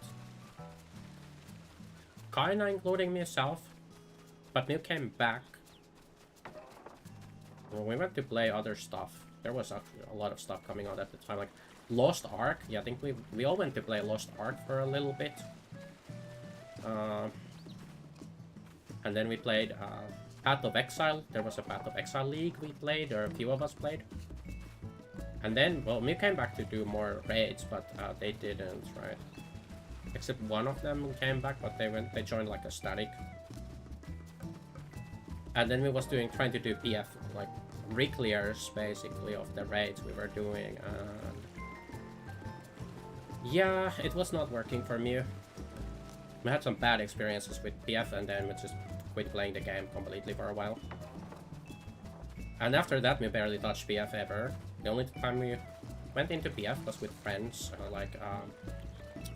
kinda including myself, but Mew came back. Well, we went to play other stuff. There was actually a lot of stuff coming out at the time, like Lost Ark. Yeah, I think we all went to play Lost Ark for a little bit. And then we played Path of Exile. There was a Path of Exile League we played, or a few of us played. And then, well, we came back to do more raids, but they didn't, right? Except one of them came back, but they joined like a static. And then we was trying to do PF, like re-clears basically of the raids we were doing, and yeah, it was not working for me. We had some bad experiences with PF, and then we just quit playing the game completely for a while. And after that, we barely touched PF ever. The only time we went into PF was with friends,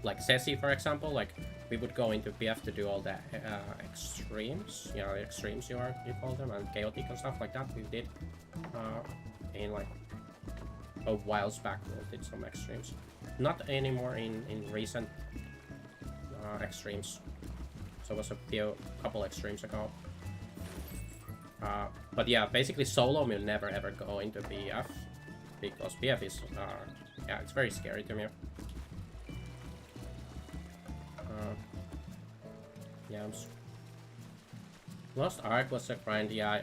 like Ceci, for example. Like, we would go into PF to do all the extremes, you know, extremes you call them, and chaotic and stuff like that. We did in like a while back. We did some extremes, not anymore in recent extremes. So it was a couple extremes ago. But yeah, basically solo will never ever go into PF, because PF is yeah, it's very scary to me. Yeah, Lost Ark was a grind. Yeah,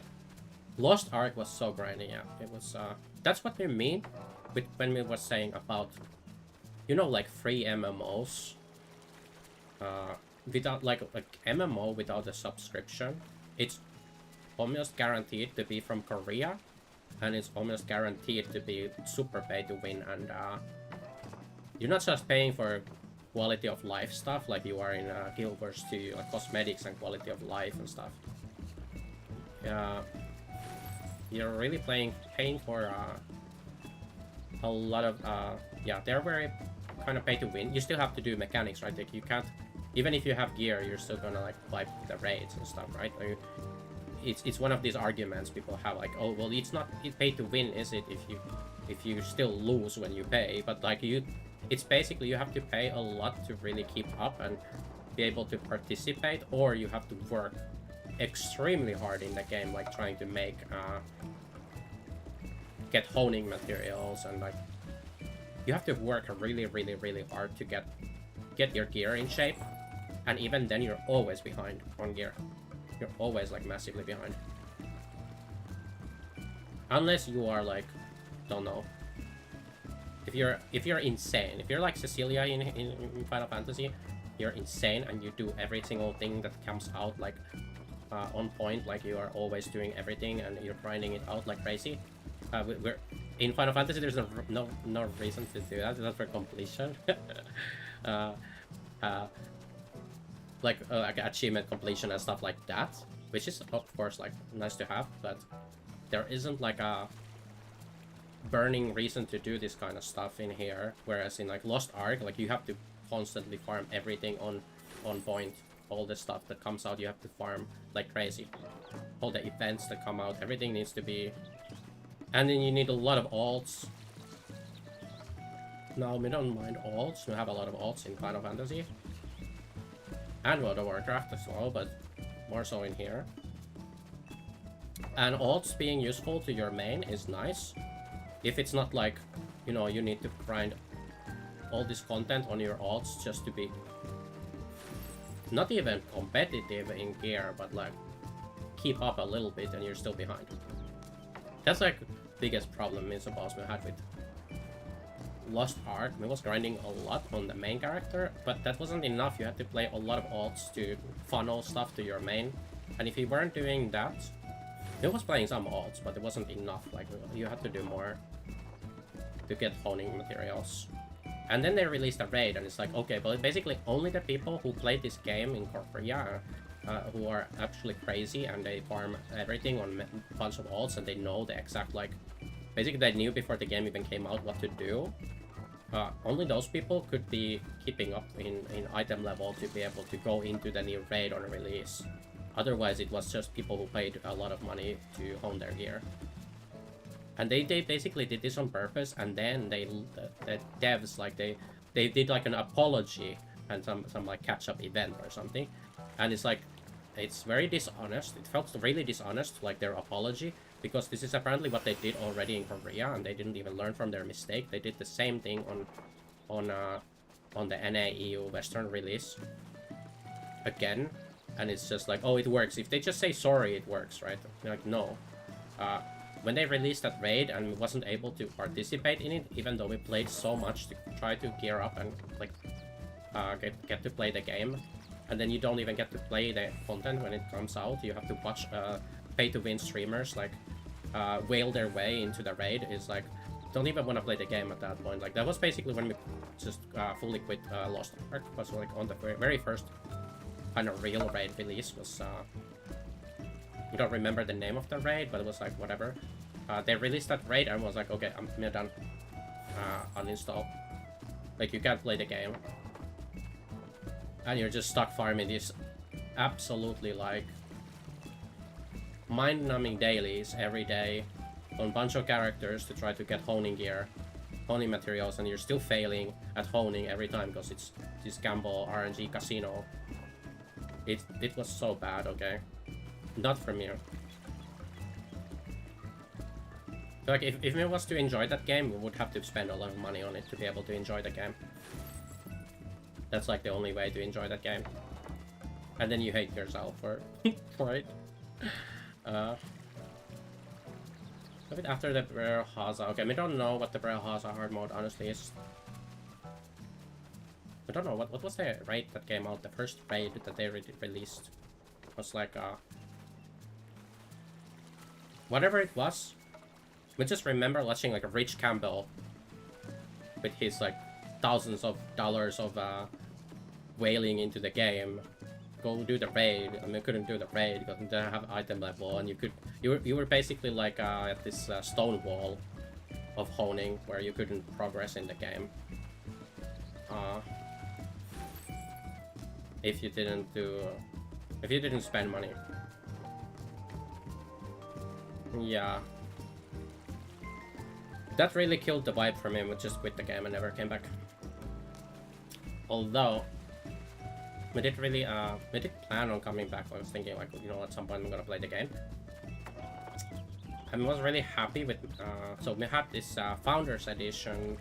Lost Ark was so grindy. Yeah, it was. That's what we mean with when we were saying about, you know, like free MMOs. Without like MMO without a subscription, it's almost guaranteed to be from Korea, and it's almost guaranteed to be super pay to win. And you're not just paying for quality of life stuff like you are in Guild Wars 2, like cosmetics and quality of life and stuff. You're really paying for a lot of yeah, they're very kind of pay to win. You still have to do mechanics, right? Like, you can't, even if you have gear, you're still gonna like wipe the raids and stuff, right? Like, it's one of these arguments people have, like, oh well, it's not pay to win, is it, if you still lose when you pay? But like, it's basically you have to pay a lot to really keep up and be able to participate, or you have to work extremely hard in the game, like trying to make get honing materials, and like you have to work really hard to get your gear in shape, and even then you're always behind on gear. You're always like massively behind. Unless you are like, don't know. If you're insane, if you're like Cecilia in Final Fantasy, you're insane and you do every single thing that comes out like on point, like you are always doing everything and you're grinding it out like crazy. We're in Final Fantasy. There's no reason to do that. It's not for completion. Like achievement completion and stuff like that, which is of course like nice to have, but there isn't like a burning reason to do this kind of stuff in here. Whereas in like Lost Ark, like you have to constantly farm everything on point. All the stuff that comes out, you have to farm like crazy. All the events that come out, everything needs to be. And then you need a lot of alts. No, we don't mind alts. We have a lot of alts in Final Fantasy. And World of Warcraft as well, but more so in here. And alts being useful to your main is nice. If it's not like, you know, you need to grind all this content on your alts just to be not even competitive in gear, but like keep up a little bit and you're still behind. That's like biggest problem is the boss we had with Lost Ark. We was grinding a lot on the main character, but that wasn't enough. You had to play a lot of alts to funnel stuff to your main. And if you weren't doing that, it was playing some alts, but it wasn't enough. Like you had to do more to get honing materials. And then they released a raid, and it's like, okay, but basically only the people who played this game in Korea, who are actually crazy and they farm everything on a bunch of alts and they know the exact, like, basically they knew before the game even came out what to do. Only those people could be keeping up in item level to be able to go into the new raid on release. Otherwise, it was just people who paid a lot of money to hone their gear. And they basically did this on purpose, and then the devs, like, they did like an apology and some like catch-up event or something. And it's like, it's very dishonest. It felt really dishonest, like their apology, because this is apparently what they did already in Korea, and they didn't even learn from their mistake. They did the same thing on the NA/EU Western release again, and it's just like, oh, it works. If they just say sorry, it works, right? Like, no. When they released that raid and wasn't able to participate in it, even though we played so much to try to gear up and like get to play the game, and then you don't even get to play the content when it comes out. You have to watch pay-to-win streamers like whale their way into the raid. Is like, don't even want to play the game at that point. Like, that was basically when we just fully quit Lost Ark. Was like on the very first kind of real raid release. Was you don't remember the name of the raid, but it was like whatever. They released that raid and was like, okay, I'm done. Uninstall. Like, you can't play the game. And you're just stuck farming these absolutely like mind-numbing dailies every day on a bunch of characters to try to get honing gear, honing materials, and you're still failing at honing every time because it's this gamble RNG casino. It was so bad, okay? Not from you. Like, if it was to enjoy that game, we would have to spend a lot of money on it to be able to enjoy the game. That's like the only way to enjoy that game. And then you hate yourself for it. A bit after the Brawlhalla. Okay, we don't know what the Brawlhalla hard mode honestly is. I don't know, what was the raid that came out? The first raid that they released was like whatever it was. We just remember watching like a Rich Campbell with his like thousands of dollars of whaling into the game. Go do the raid, and we couldn't do the raid because we didn't have item level, and you were basically like at this stone wall of honing where you couldn't progress in the game. If you didn't spend money. Yeah. That really killed the vibe for me. We just quit the game and never came back. Although we did plan on coming back. I was thinking like, you know, at some point I'm gonna play the game. I was really happy with so we had this Founders Edition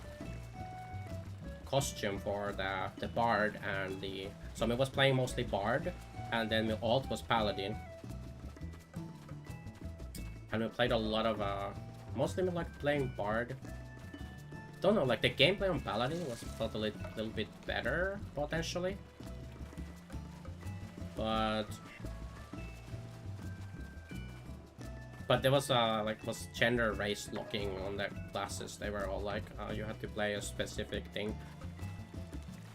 costume for the Bard and the... So I was playing mostly Bard, and then my alt was Paladin. And we played a lot of... mostly we like playing Bard. Don't know, like the gameplay on Paladin was felt a little bit better, potentially. But there was was gender race locking on the classes. They were all like, you had to play a specific thing.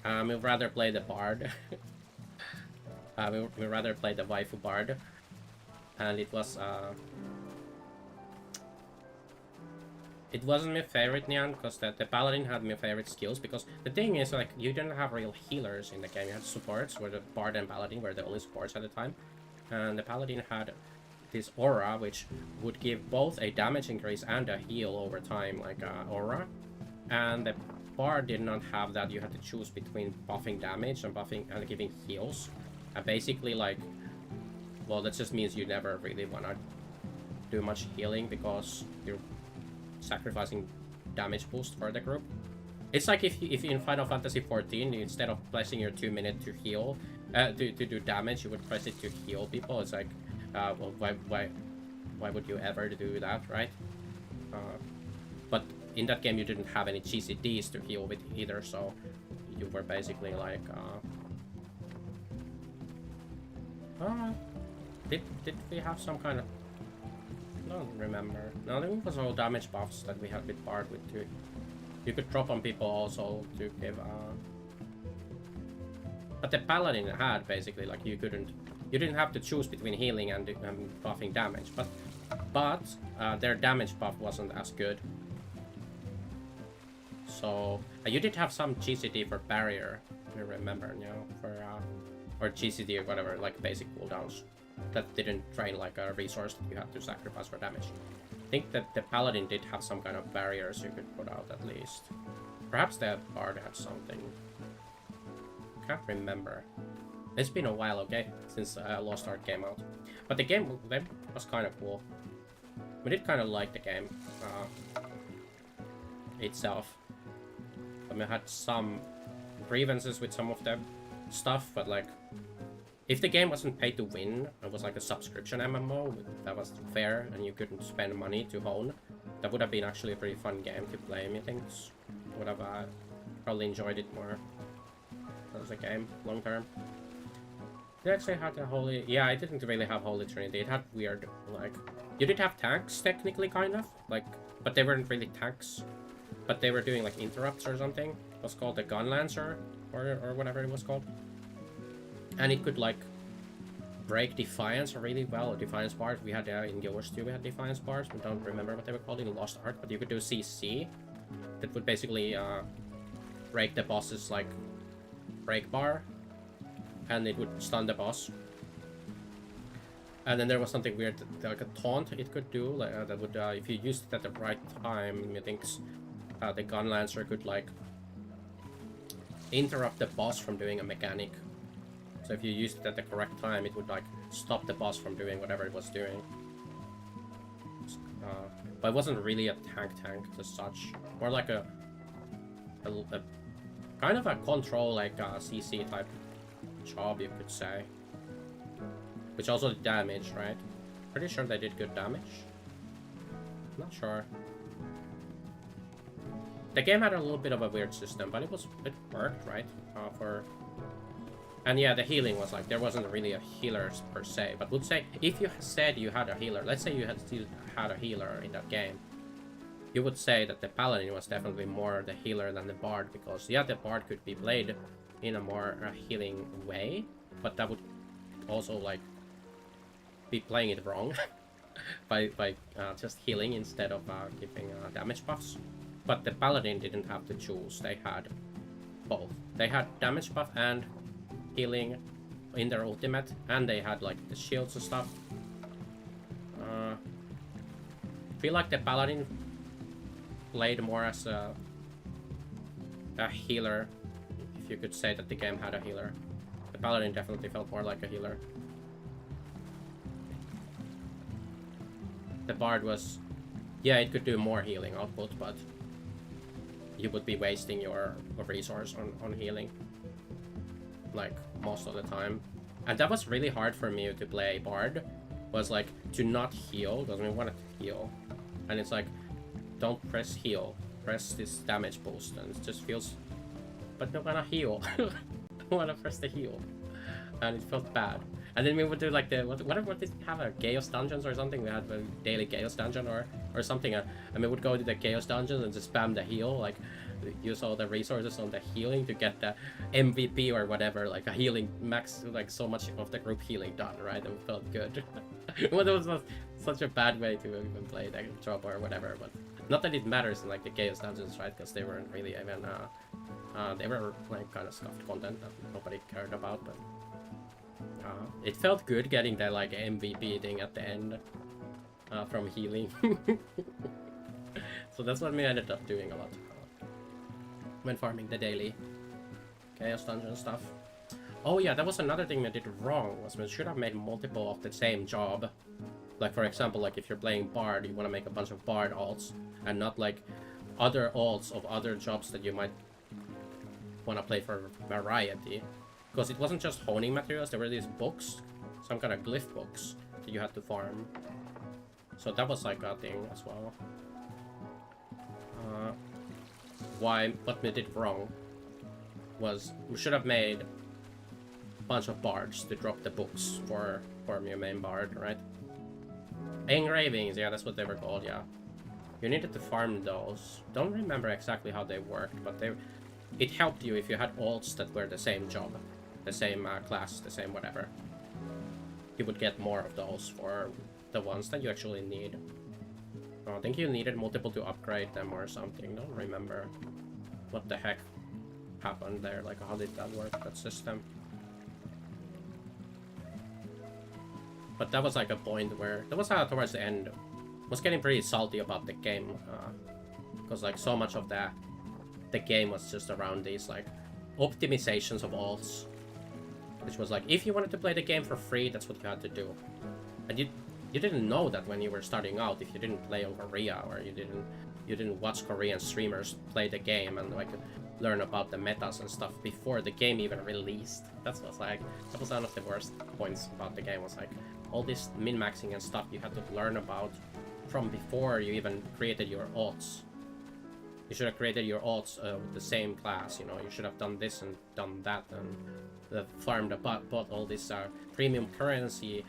We'd rather play the Bard. we rather play the waifu Bard, and it wasn't my favorite Nyan, because the Paladin had my favorite skills, because the thing is, like, you didn't have real healers in the game. You had supports, where the Bard and Paladin were the only supports at the time. And the Paladin had this aura, which would give both a damage increase and a heal over time, like aura. And the Bard did not have that. You had to choose between buffing damage and buffing and giving heals. And basically, like, well, that just means you never really want to do much healing, because you're sacrificing damage boost for the group. It's like if in Final Fantasy 14, instead of pressing your 2 minute to heal, to do damage, you would press it to heal people. It's like, well, why would you ever do that, right? But in that game, you didn't have any GCDs to heal with either, so you were basically like, did we have some kind of... I don't remember. No, I think it was all damage buffs that we had with Bard with too. You could drop on people also to give but the Paladin had basically, like, you didn't have to choose between healing and buffing damage, but their damage buff wasn't as good. So you did have some GCD for barrier, if you remember, you know, for or GCD or whatever, like basic cooldowns. That didn't drain like a resource that you had to sacrifice for damage. I think that the Paladin did have some kind of barriers you could put out at least. Perhaps the Bard had something. Can't remember. It's been a while, okay, since Lost Ark came out. But the game was kind of cool. We did kind of like the game itself. I mean, I had some grievances with some of the stuff, but like, if the game wasn't paid to win, it was like a subscription MMO that was fair and you couldn't spend money to hone, that would have been actually a pretty fun game to play, methinks. Would have probably enjoyed it more as a game, long term. It actually had a holy... Yeah, I didn't really have Holy Trinity. It had weird, like... You did have tanks, technically, kind of. Like, but they weren't really tanks. But they were doing, like, interrupts or something. It was called the Gun Lancer, or whatever it was called. And it could, like, break Defiance really well. Defiance bars. We had in yours too, we had Defiance bars. We don't remember what they were called in Lost Ark, but you could do CC. That would basically break the boss's, like, break bar. And it would stun the boss. And then there was something weird, like a taunt it could do, like, that would, if you used it at the right time, I think the Gun Lancer could, like, interrupt the boss from doing a mechanic. So if you used it at the correct time, it would, like, stop the boss from doing whatever it was doing. But it wasn't really a tank as such. More like a kind of a control, like, CC type job, you could say. Which also did damage, right? Pretty sure they did good damage. Not sure. The game had a little bit of a weird system, but it worked, right? And yeah, the healing was like, there wasn't really a healer per se, but would say, if you said you had a healer, let's say you still had a healer in that game, you would say that the Paladin was definitely more the healer than the Bard, because yeah, the Bard could be played in a more healing way, but that would also, like, be playing it wrong by just healing instead of giving damage buffs. But the Paladin didn't have to choose, they had both. They had damage buff and healing in their ultimate, and they had, like, the shields and stuff. I feel like the Paladin played more as a healer, if if you could say that the game had a healer. The Paladin definitely felt more like a healer. The Bard was... Yeah, it could do more healing output, but you would be wasting your resource on healing. Like, most of the time. And that was really hard for me to play Bard. Was like, to not heal, because we wanted to heal. And it's like, don't press heal. Press this damage boost, and it just feels... But no, wanna heal. I wanna press the heal. And it felt bad. And then we would do like the... What did we have? A Chaos Dungeons or something? We had a daily Chaos Dungeon or something. And we would go to the Chaos Dungeons and just spam the heal. Like, use all the resources on the healing to get the MVP or whatever. Like, a healing max, like so much of the group healing done, right? And it felt good. Well, it was such a bad way to even play that job or whatever. But not that it matters in like the Chaos Dungeons, right? Because they weren't really even... they were like kind of scuffed content that nobody cared about, but... it felt good getting that like MVP thing at the end from healing. So that's what we ended up doing a lot when farming the daily Chaos Dungeon stuff. Oh yeah, that was another thing we did wrong, was we should have made multiple of the same job. Like for example, like if you're playing Bard, you want to make a bunch of Bard alts, and not like other alts of other jobs that you might want to play for variety. Because it wasn't just honing materials, there were these books, some kind of glyph books that you had to farm. So that was like a thing as well. What we did wrong was we should have made a bunch of bards to drop the books for your main bard, right? Engravings, yeah, that's what they were called, yeah. You needed to farm those. Don't remember exactly how they worked, but it helped you if you had alts that were the same job. The same class, the same whatever. You would get more of those for the ones that you actually need. I think you needed multiple to upgrade them or something. Don't remember what the heck happened there. Like, how did that work, that system? But that was like a point where... That was towards the end. I was getting pretty salty about the game. Because like so much of the game was just around these like optimizations of alts. Which was like, if you wanted to play the game for free, that's what you had to do. And you didn't know that when you were starting out, if you didn't play on Korea, or you didn't watch Korean streamers play the game and like learn about the metas and stuff before the game even released. That was one of the worst points about the game, was like all this min-maxing and stuff you had to learn about from before you even created your alts. You should have created your alts with the same class, you know. You should have done this and done that, and farmed bought all this premium currency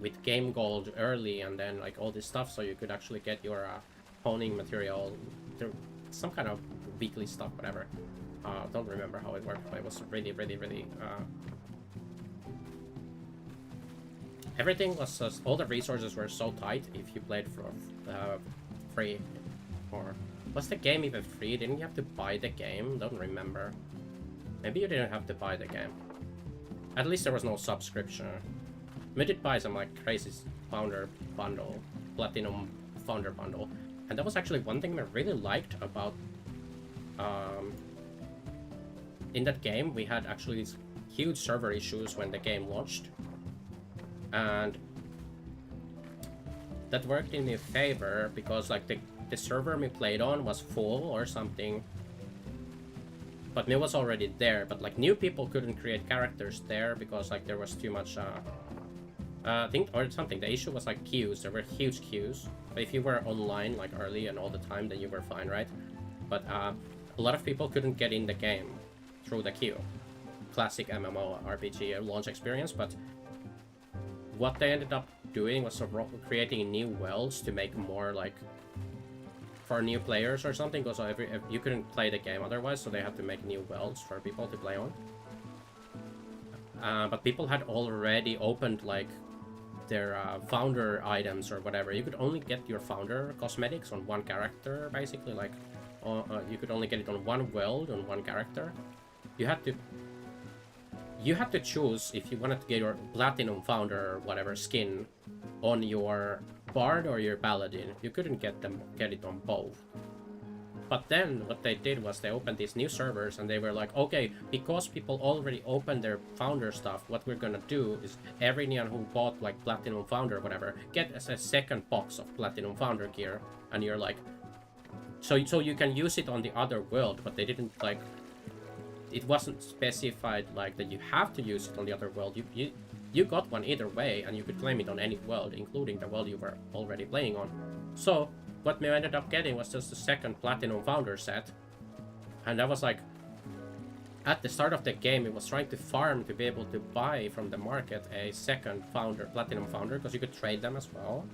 with game gold early, and then like all this stuff, so you could actually get your honing material through some kind of weekly stuff, whatever. Don't remember how it worked, but it was really everything was just, all the resources were so tight if you played for free. Or was the game even free? Didn't you have to buy the game? Don't remember. Maybe you didn't have to buy the game. At least there was no subscription. We did buy some like crazy founder bundle, platinum founder bundle, and that was actually one thing I really liked about in that game. We had actually these huge server issues when the game launched, and that worked in my favor because like the server we played on was full or something, but me was already there, but like new people couldn't create characters there because like there was too much I think or something. The issue was like queues. There were huge queues, but if you were online like early and all the time, then you were fine, right? But a lot of people couldn't get in the game through the queue. Classic MMO RPG launch experience. But what they ended up doing was creating new worlds to make more like for new players or something, because you couldn't play the game otherwise, so they had to make new worlds for people to play on. But people had already opened like their founder items or whatever. You could only get your founder cosmetics on one character, basically. Like you could only get it on one world on one character. You had to choose if you wanted to get your platinum founder or whatever skin on your bard or your paladin. You couldn't get it on both. But then what they did was they opened these new servers and they were like, okay, because people already opened their founder stuff, what we're gonna do is everyone who bought like Platinum Founder or whatever, get a second box of Platinum Founder gear. And you're like, so you can use it on the other world, but they didn't like, it wasn't specified like that you have to use it on the other world. You got one either way and you could claim it on any world, including the world you were already playing on. So what we ended up getting was just the second Platinum Founder set. And that was like, at the start of the game, it was trying to farm to be able to buy from the market a second Founder, Platinum Founder, because you could trade them as well.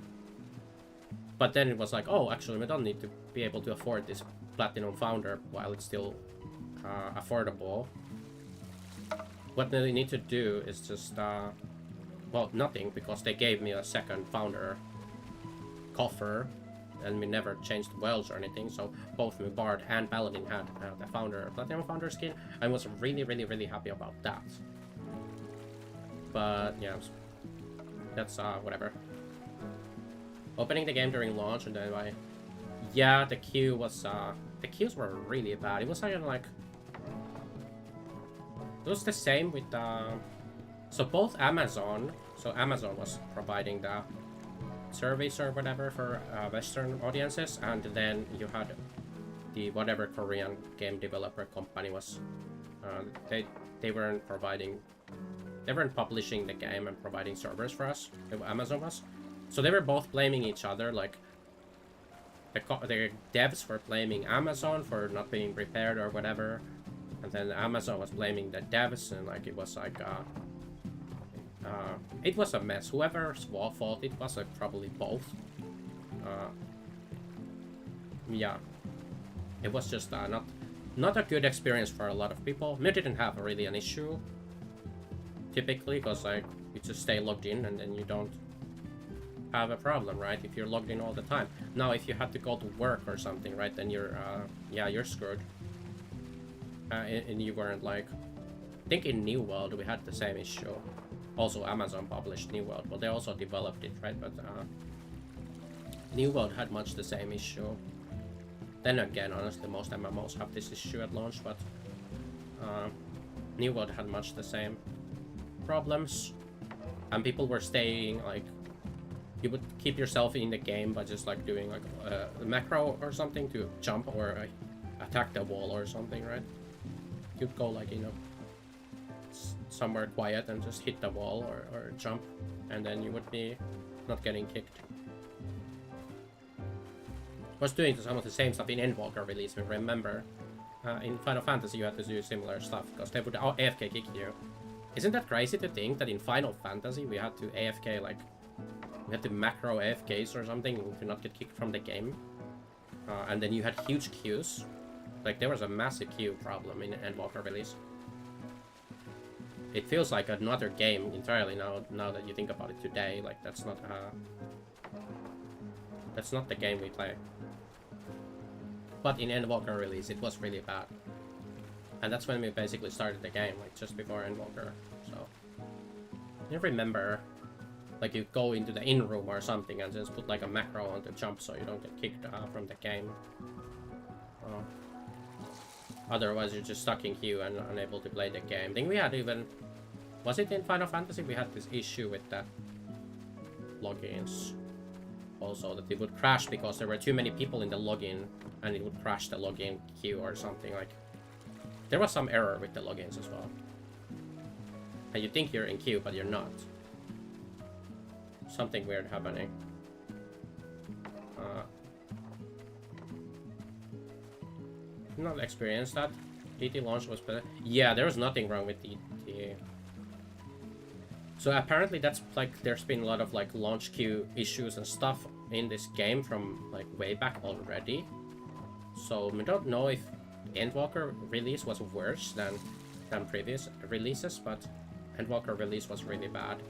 But then it was like, oh, actually, we don't need to be able to afford this Platinum Founder while it's still affordable. What we need to do is just, well, nothing, because they gave me a second Founder coffer, and we never changed worlds or anything, so both me Bard and Paladin had the Founder, Platinum Founder skin. I was really, really, really happy about that. But yeah, that's whatever. Opening the game during launch, and then yeah, the queue was the queues were really bad. It was like it was the same with so both Amazon was providing the service or whatever for Western audiences, and then you had the whatever Korean game developer company was they weren't publishing the game and providing servers for us. Amazon was, so they were both blaming each other. Like the devs were blaming Amazon for not being prepared or whatever, and then Amazon was blaming the devs, and like it was like it was a mess. Whoever's fault it was, probably both. Yeah, it was just not a good experience for a lot of people. Me didn't have really an issue typically, because like you just stay logged in and then you don't have a problem, right? If you're logged in all the time. Now, if you have to go to work or something, right, then you're yeah, you're screwed. And you weren't like, I think in New World we had the same issue. Also, Amazon published New World. Well, they also developed it, right? But New World had much the same issue. Then again, honestly, most MMOs have this issue at launch, but New World had much the same problems. And people were staying, like, you would keep yourself in the game by just like doing like a macro or something to jump or attack the wall or something, right? You'd go like, you know, somewhere quiet and just hit the wall or jump, and then you would be not getting kicked. Was doing some of the same stuff in Endwalker release. We remember in Final Fantasy you had to do similar stuff because they would AFK kick you. Isn't that crazy to think that in Final Fantasy we had to AFK, like we had to macro AFKs or something to not get kicked from the game, and then you had huge queues. Like there was a massive queue problem in Endwalker release. It feels like another game entirely now that you think about it today. Like that's not the game we play. But in Endwalker release it was really bad. And that's when we basically started the game, like just before Endwalker. So you remember, like you go into the in room or something and just put like a macro on the jump so you don't get kicked from the game. Otherwise you're just stuck in queue and unable to play the game. I think we had even, was it in Final Fantasy we had this issue with the logins also, that it would crash because there were too many people in the login and it would crash the login queue or something. Like there was some error with the logins as well, and you think you're in queue but you're not. Something weird happening. Not experienced that. ET launch was better. Yeah, there was nothing wrong with ET. So apparently that's like there's been a lot of like launch queue issues and stuff in this game from like way back already. So we don't know if Endwalker release was worse than previous releases, but Endwalker release was really bad.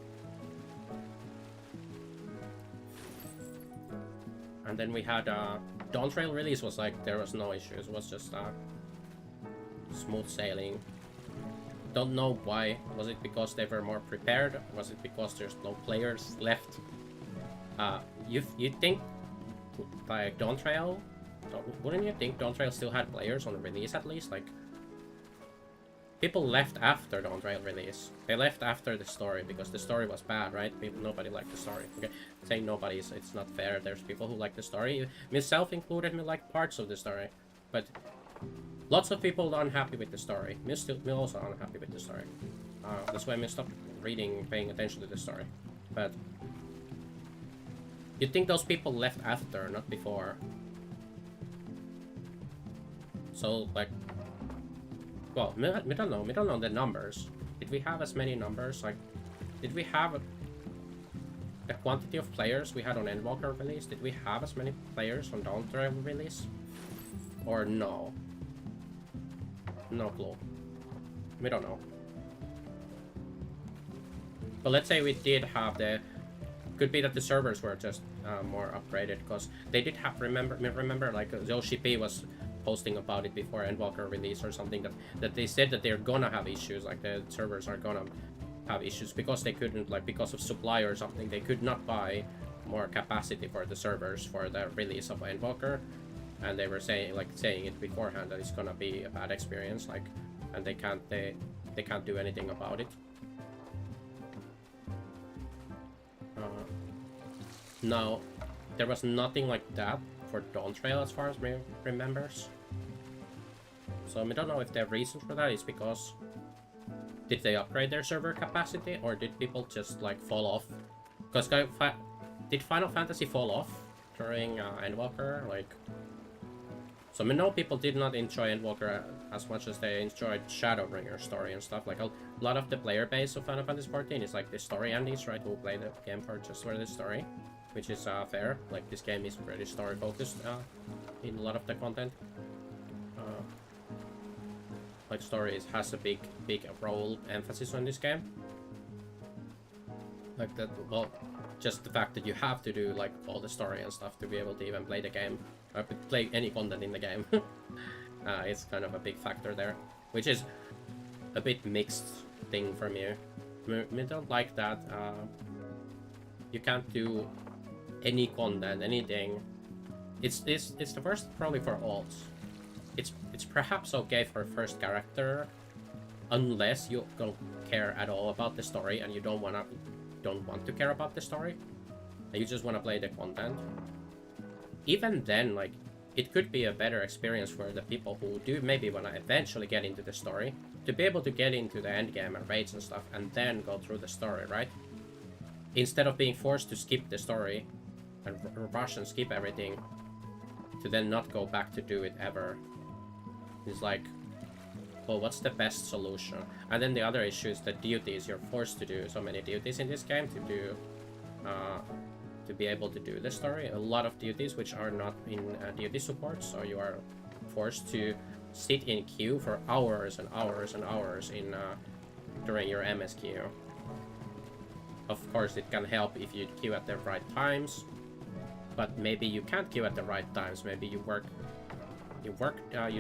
And then we had Dawn Trail release was like there was no issues. It was just smooth sailing. Don't know why. Was it because they were more prepared? Was it because there's no players left? You think like Dawn Trail Wouldn't you think Dawn Trail still had players on the release at least? Like, people left after Dawn Trail release. They left after the story because the story was bad, right? Nobody liked the story. Okay, saying nobody is it's not fair. There's people who like the story. Myself included, me like parts of the story, but lots of people are unhappy with the story. Me also unhappy with the story. That's why I stopped reading, paying attention to the story. But you'd think those people left after, not before. So, like, well, we don't know the numbers. Did we have as many numbers? Like, did we have the quantity of players we had on Endwalker release? Did we have as many players on Dawn Trail release? Or no? No clue. We don't know. But let's say we did have the... Could be that the servers were just more upgraded, because they did have... Remember, like, Yoshi P was posting about it before Endwalker release or something, that they said that they're gonna have issues, like the servers are gonna have issues because they couldn't, like, because of supply or something, they could not buy more capacity for the servers for the release of Endwalker, and they were saying it beforehand that it's gonna be a bad experience, like, and they can't do anything about it. Now, there was nothing like that for Dawn Trail as far as me remembers. So I don't know if the reason for that is because did they upgrade their server capacity, or did people just like fall off? Because did Final Fantasy fall off during Endwalker? Like, so I know people did not enjoy Endwalker as much as they enjoyed Shadowbringer story and stuff. Like a lot of the player base of Final Fantasy 14 is like the story endies, right? Who play the game for just for the story. Which is fair. Like, this game is pretty story focused in a lot of the content. Like, story has a big role emphasis on this game. Like that, well, just the fact that you have to do like all the story and stuff to be able to even play the game, or play any content in the game. It's kind of a big factor there, which is a bit mixed thing for me. I don't like that. You can't do any content, anything. It's the worst probably for alts. It's perhaps okay for first character, unless you don't care at all about the story and you don't want to care about the story, and you just want to play the content. Even then, like, it could be a better experience for the people who do maybe want to eventually get into the story, to be able to get into the end game and raids and stuff, and then go through the story, right? Instead of being forced to skip the story and rush and skip everything, to then not go back to do it ever. It's like, well, what's the best solution? And then the other issue is the duties. You're forced to do so many duties in this game to do, to be able to do the story. A lot of duties which are not in duty support, so you are forced to sit in queue for hours and hours and hours in during your MS queue. Of course, it can help if you queue at the right times, but maybe you can't queue at the right times. Maybe you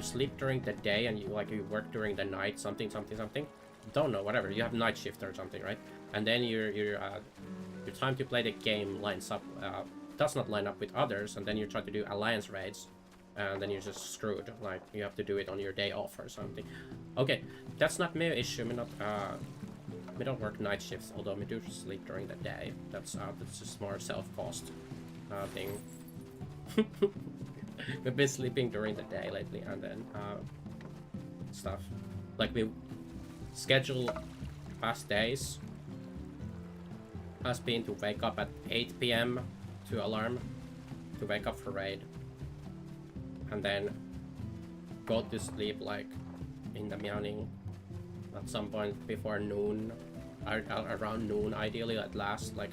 sleep during the day and you work during the night, something. Don't know, whatever. You have night shift or something, right? And then your time to play the game lines up, does not line up with others, and then you try to do alliance raids, and then you're just screwed. Like, you have to do it on your day off or something. Okay, that's not my issue. We don't work night shifts, although we do sleep during the day. That's just more self-cost thing. We've been sleeping during the day lately, and then stuff. Like, we schedule past days has been to wake up at 8 PM to alarm, to wake up for raid, and then go to sleep like in the morning at some point before noon, around noon ideally at last. Like,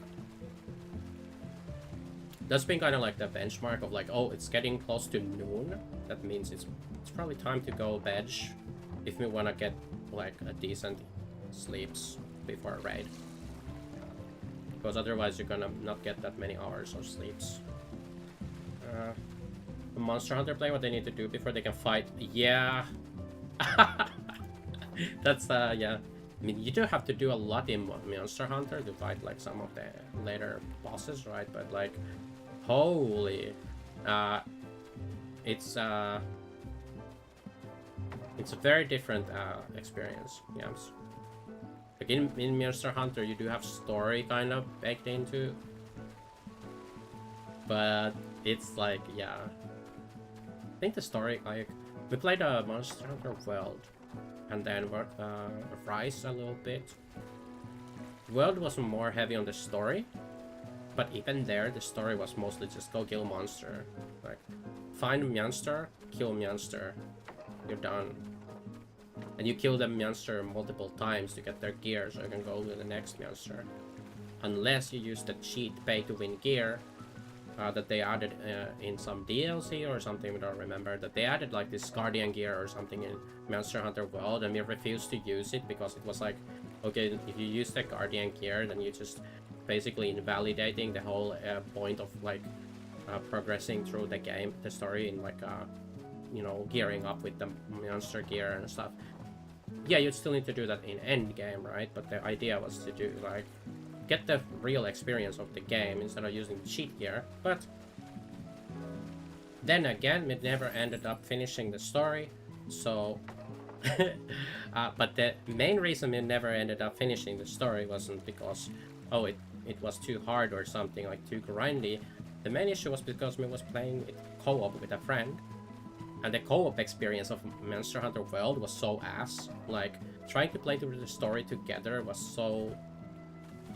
that's been kind of like the benchmark of like, oh, it's getting close to noon, that means it's probably time to go veg if we want to get like a decent sleeps before a raid, because otherwise you're gonna not get that many hours of sleeps. The Monster Hunter play what they need to do before they can fight. Yeah. That's yeah, I mean, you do have to do a lot in Monster Hunter to fight like some of the later bosses, right? But like, holy, it's a very different experience. Yes. Like in Monster Hunter, you do have story kind of baked into, but it's like, yeah. I think the story, like, we played a Monster Hunter World, and then Rise a little bit. World was more heavy on the story, but even there, the story was mostly just go kill monster. Like, find monster, kill monster, you're done. And you kill the monster multiple times to get their gear so you can go to the next monster. Unless you use the cheat pay-to-win gear that they added in some DLC or something, we don't remember, that they added like this Guardian gear or something in Monster Hunter World, and we refused to use it because it was like, okay, if you use the Guardian gear, then you just basically invalidating the whole point of like progressing through the game, the story, in like you know, gearing up with the monster gear and stuff. Yeah, you still need to do that in end game, right? But the idea was to do like get the real experience of the game instead of using cheat gear. But then again, we never ended up finishing the story, so but the main reason we never ended up finishing the story wasn't because, oh, it was too hard or something, like too grindy. The main issue was because we was playing it co-op with a friend, and the co-op experience of Monster Hunter World was so ass. Like, trying to play through the story together was so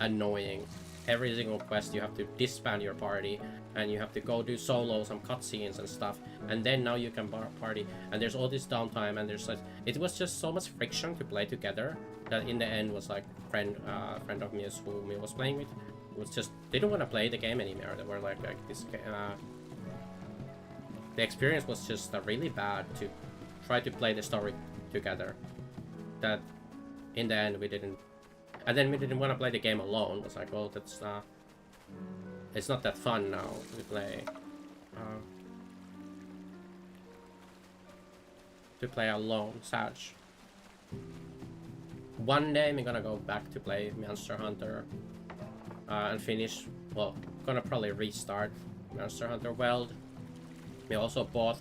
annoying. Every single quest you have to disband your party, and you have to go do solo some cutscenes and stuff, and then now you can party, and there's all this downtime, and there's like, it was just so much friction to play together that in the end was like friend of mine who me was playing with was just, they don't want to play the game anymore. They were like this the experience was just really bad to try to play the story together, that in the end we didn't. And then we didn't want to play the game alone. It was like, well, that's it's not that fun now to play alone. Sad. One day we're gonna go back to play Monster Hunter and finish. Well, gonna probably restart Monster Hunter World. We also bought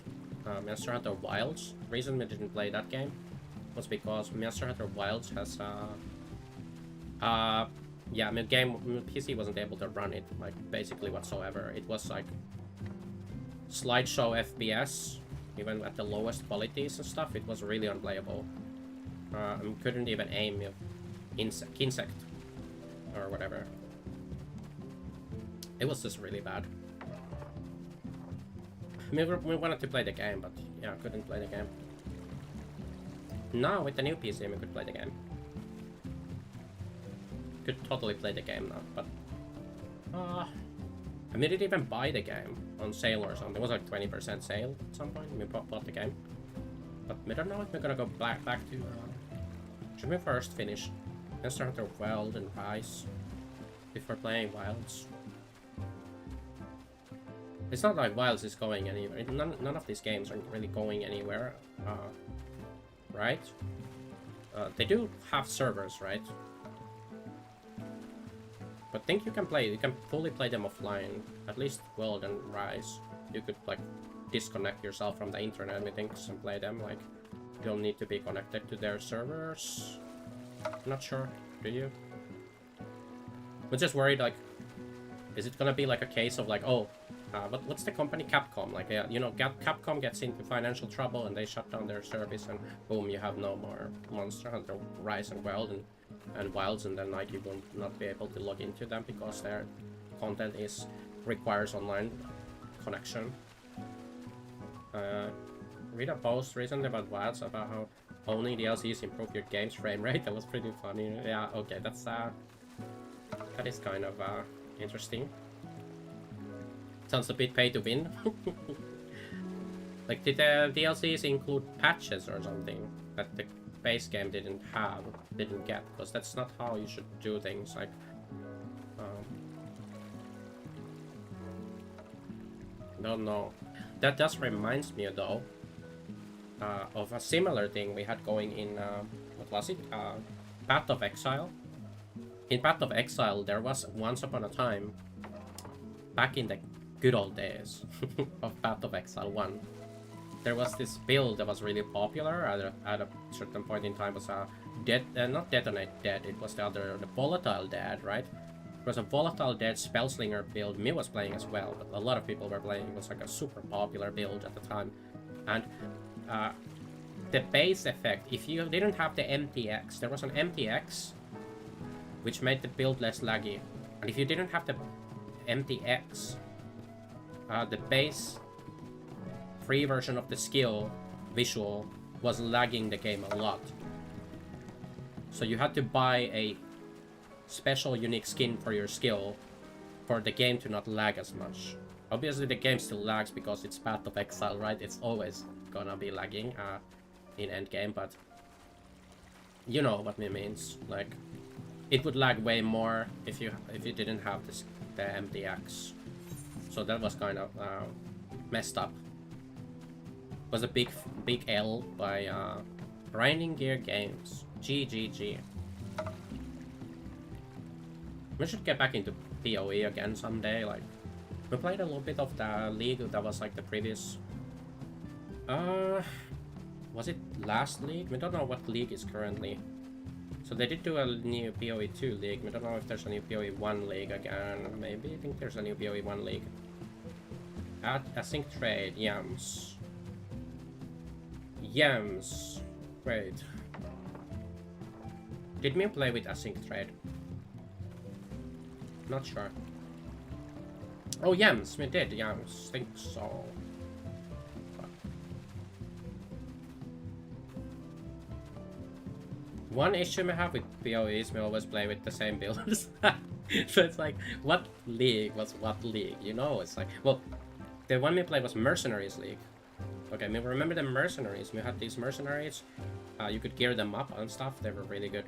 Monster Hunter Wilds. The reason we didn't play that game was because Monster Hunter Wilds has yeah, I mean, PC wasn't able to run it, like, basically whatsoever. It was like slideshow FPS, even at the lowest qualities and stuff. It was really unplayable. I couldn't even aim insect or whatever. It was just really bad. I mean, we wanted to play the game, but yeah, couldn't play the game. Now with the new PC, we could play the game. Could totally play the game now, but I mean, didn't even buy the game on sale or something. It was like 20% sale at some point. We bought the game, but we don't know if we're gonna go back to. Should we first finish Monster Hunter World and Rise before playing Wilds? It's not like Wilds is going anywhere. None of these games are really going anywhere, right? They do have servers, right? But think you can fully play them offline. At least World and Rise. You could like disconnect yourself from the internet, methinks, and play them. Like, you don't need to be connected to their servers. Not sure, do you? I'm just worried, like, is it gonna be like a case of like, oh, what's the company? Capcom. Like, you know, Capcom gets into financial trouble and they shut down their service, and boom, you have no more Monster Hunter Rise and World and Wilds, and then like you will not be able to log into them because their content requires online connection. Read a post recently about Wilds about how owning DLCs improve your game's frame rate. That was pretty funny. Yeah, okay, that is kind of interesting. Sounds a bit pay to win. Like, did the DLCs include patches or something that the base game didn't get? Because that's not how you should do things. Like, don't know. That just reminds me though of a similar thing we had going in what was it? Path of Exile. In Path of Exile, there was once upon a time, back in the good old days of Path of Exile 1, there was this build that was really popular at a certain point in time. Was a not detonate dead. It was the volatile dead, right? It was a volatile dead spellslinger build. Me was playing as well, but a lot of people were playing. It was like a super popular build at the time, and the base effect. If you didn't have the MTX, there was an MTX, which made the build less laggy, and if you didn't have the MTX, the base free version of the skill visual was lagging the game a lot. So you had to buy a special unique skin for your skill for the game to not lag as much. Obviously the game still lags because it's Path of Exile, right? It's always gonna be lagging in endgame, but you know what it means. Like, it would lag way more if you didn't have the MTX. So that was kind of messed up. It was a big L by Grinding Gear Games. GGG. We should get back into PoE again someday. Like, we played a little bit of the league that was like the previous. Was it last league? We don't know what league is currently. So they did do a new PoE 2 league. We don't know if there's a new PoE 1 league again. Maybe I think there's a new PoE 1 league. At Async Trade, Yams. Yams. Wait. Did we play with Async Trade? Not sure. Oh, Yams, we did, Yams. Think so. One issue we have with PoE is we always play with the same builders. So it's like, what league was what league? You know, it's like, well, the one we played was Mercenaries League. Okay, I remember the Mercenaries. We had these Mercenaries. You could gear them up and stuff. They were really good.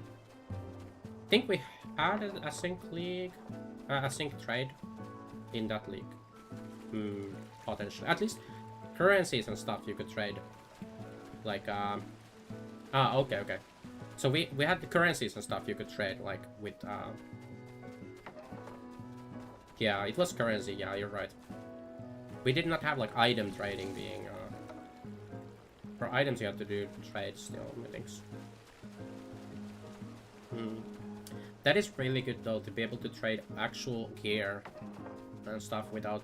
I think we had a Async League, Async Trade in that league. Potentially. At least currencies and stuff you could trade. Like, okay. So we had the currencies and stuff you could trade, like, with, yeah, it was currency, yeah, you're right. We did not have, like, item trading being, for items you have to do trade still, I think. That is really good, though, to be able to trade actual gear and stuff without,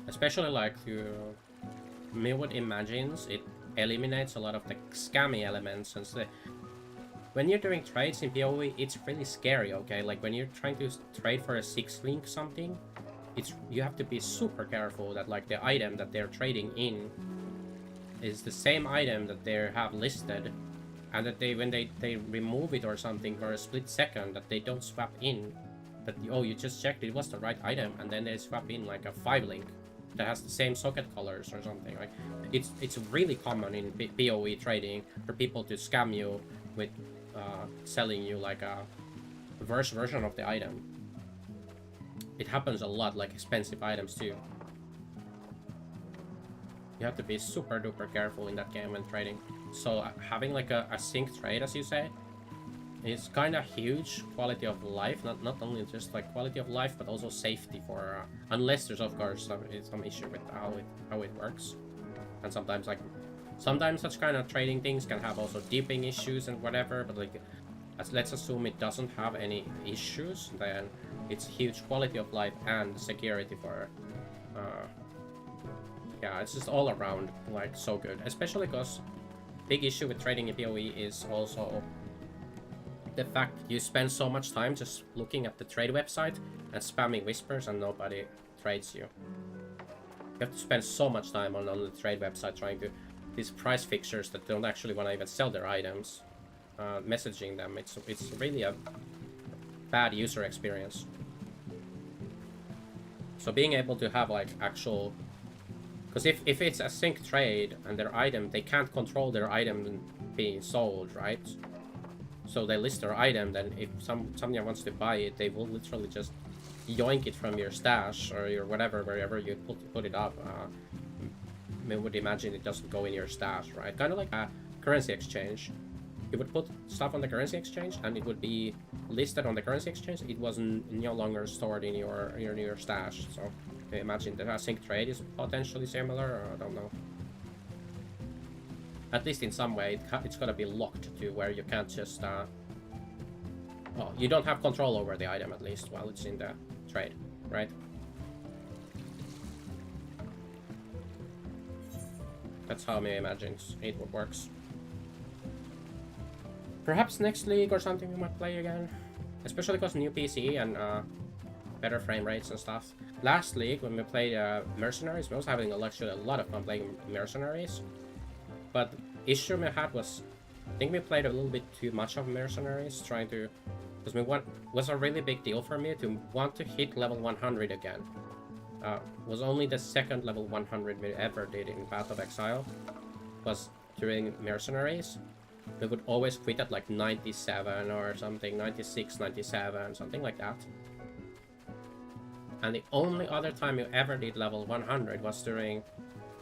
especially, like, me would imagines it eliminates a lot of the scammy elements, since when you're doing trades in PoE, it's really scary, okay? Like, when you're trying to trade for a 6-link something, you have to be super careful that, like, the item that they're trading in is the same item that they have listed, and that when they remove it or something for a split second, that they don't swap in, that, oh, you just checked it was the right item, and then they swap in like a 5-link that has the same socket colors or something. Like, it's really common in PoE trading for people to scam you with selling you like a reverse version of the item. It happens a lot, like expensive items too. You have to be super duper careful in that game when trading. So having like a sync trade, as you say, is kind of huge quality of life. Not only just like quality of life, but also safety for unless there's of course some issue with how it works. And sometimes such kind of trading things can have also deeping issues and whatever. But like, let's assume it doesn't have any issues, then it's huge quality of life and security for. Yeah, it's just all around like so good. Especially because big issue with trading in PoE is also the fact you spend so much time just looking at the trade website and spamming whispers and nobody trades you. You have to spend so much time on the trade website trying to these price fixers that don't actually want to even sell their items, messaging them. It's really a bad user experience. So being able to have like actual, because if it's a sync trade and their item, they can't control their item being sold, right? So they list their item, then if someone wants to buy it, they will literally just yoink it from your stash or your whatever, wherever you put it up. I would imagine it doesn't go in your stash, right? Kind of like a currency exchange. You would put stuff on the currency exchange and it would be listed on the currency exchange. It wasn't no longer stored in your stash. So I imagine the sync trade is potentially similar, or I don't know. at least in some way, it's gonna be locked to where you can't just well, you don't have control over the item at least while it's in the trade, right? That's how me imagines it works. Perhaps next league or something we might play again, especially because new PC and better frame rates and stuff. Last league when we played Mercenaries, we was having a lot of fun playing Mercenaries. But the issue we had was, I think we played a little bit too much of Mercenaries, trying to, because was a really big deal for me to want to hit level 100 again. Was only the second level 100 we ever did in Path of Exile, was during Mercenaries. We would always quit at like 97 or something, 96, 97, something like that. And the only other time you ever did level 100 was during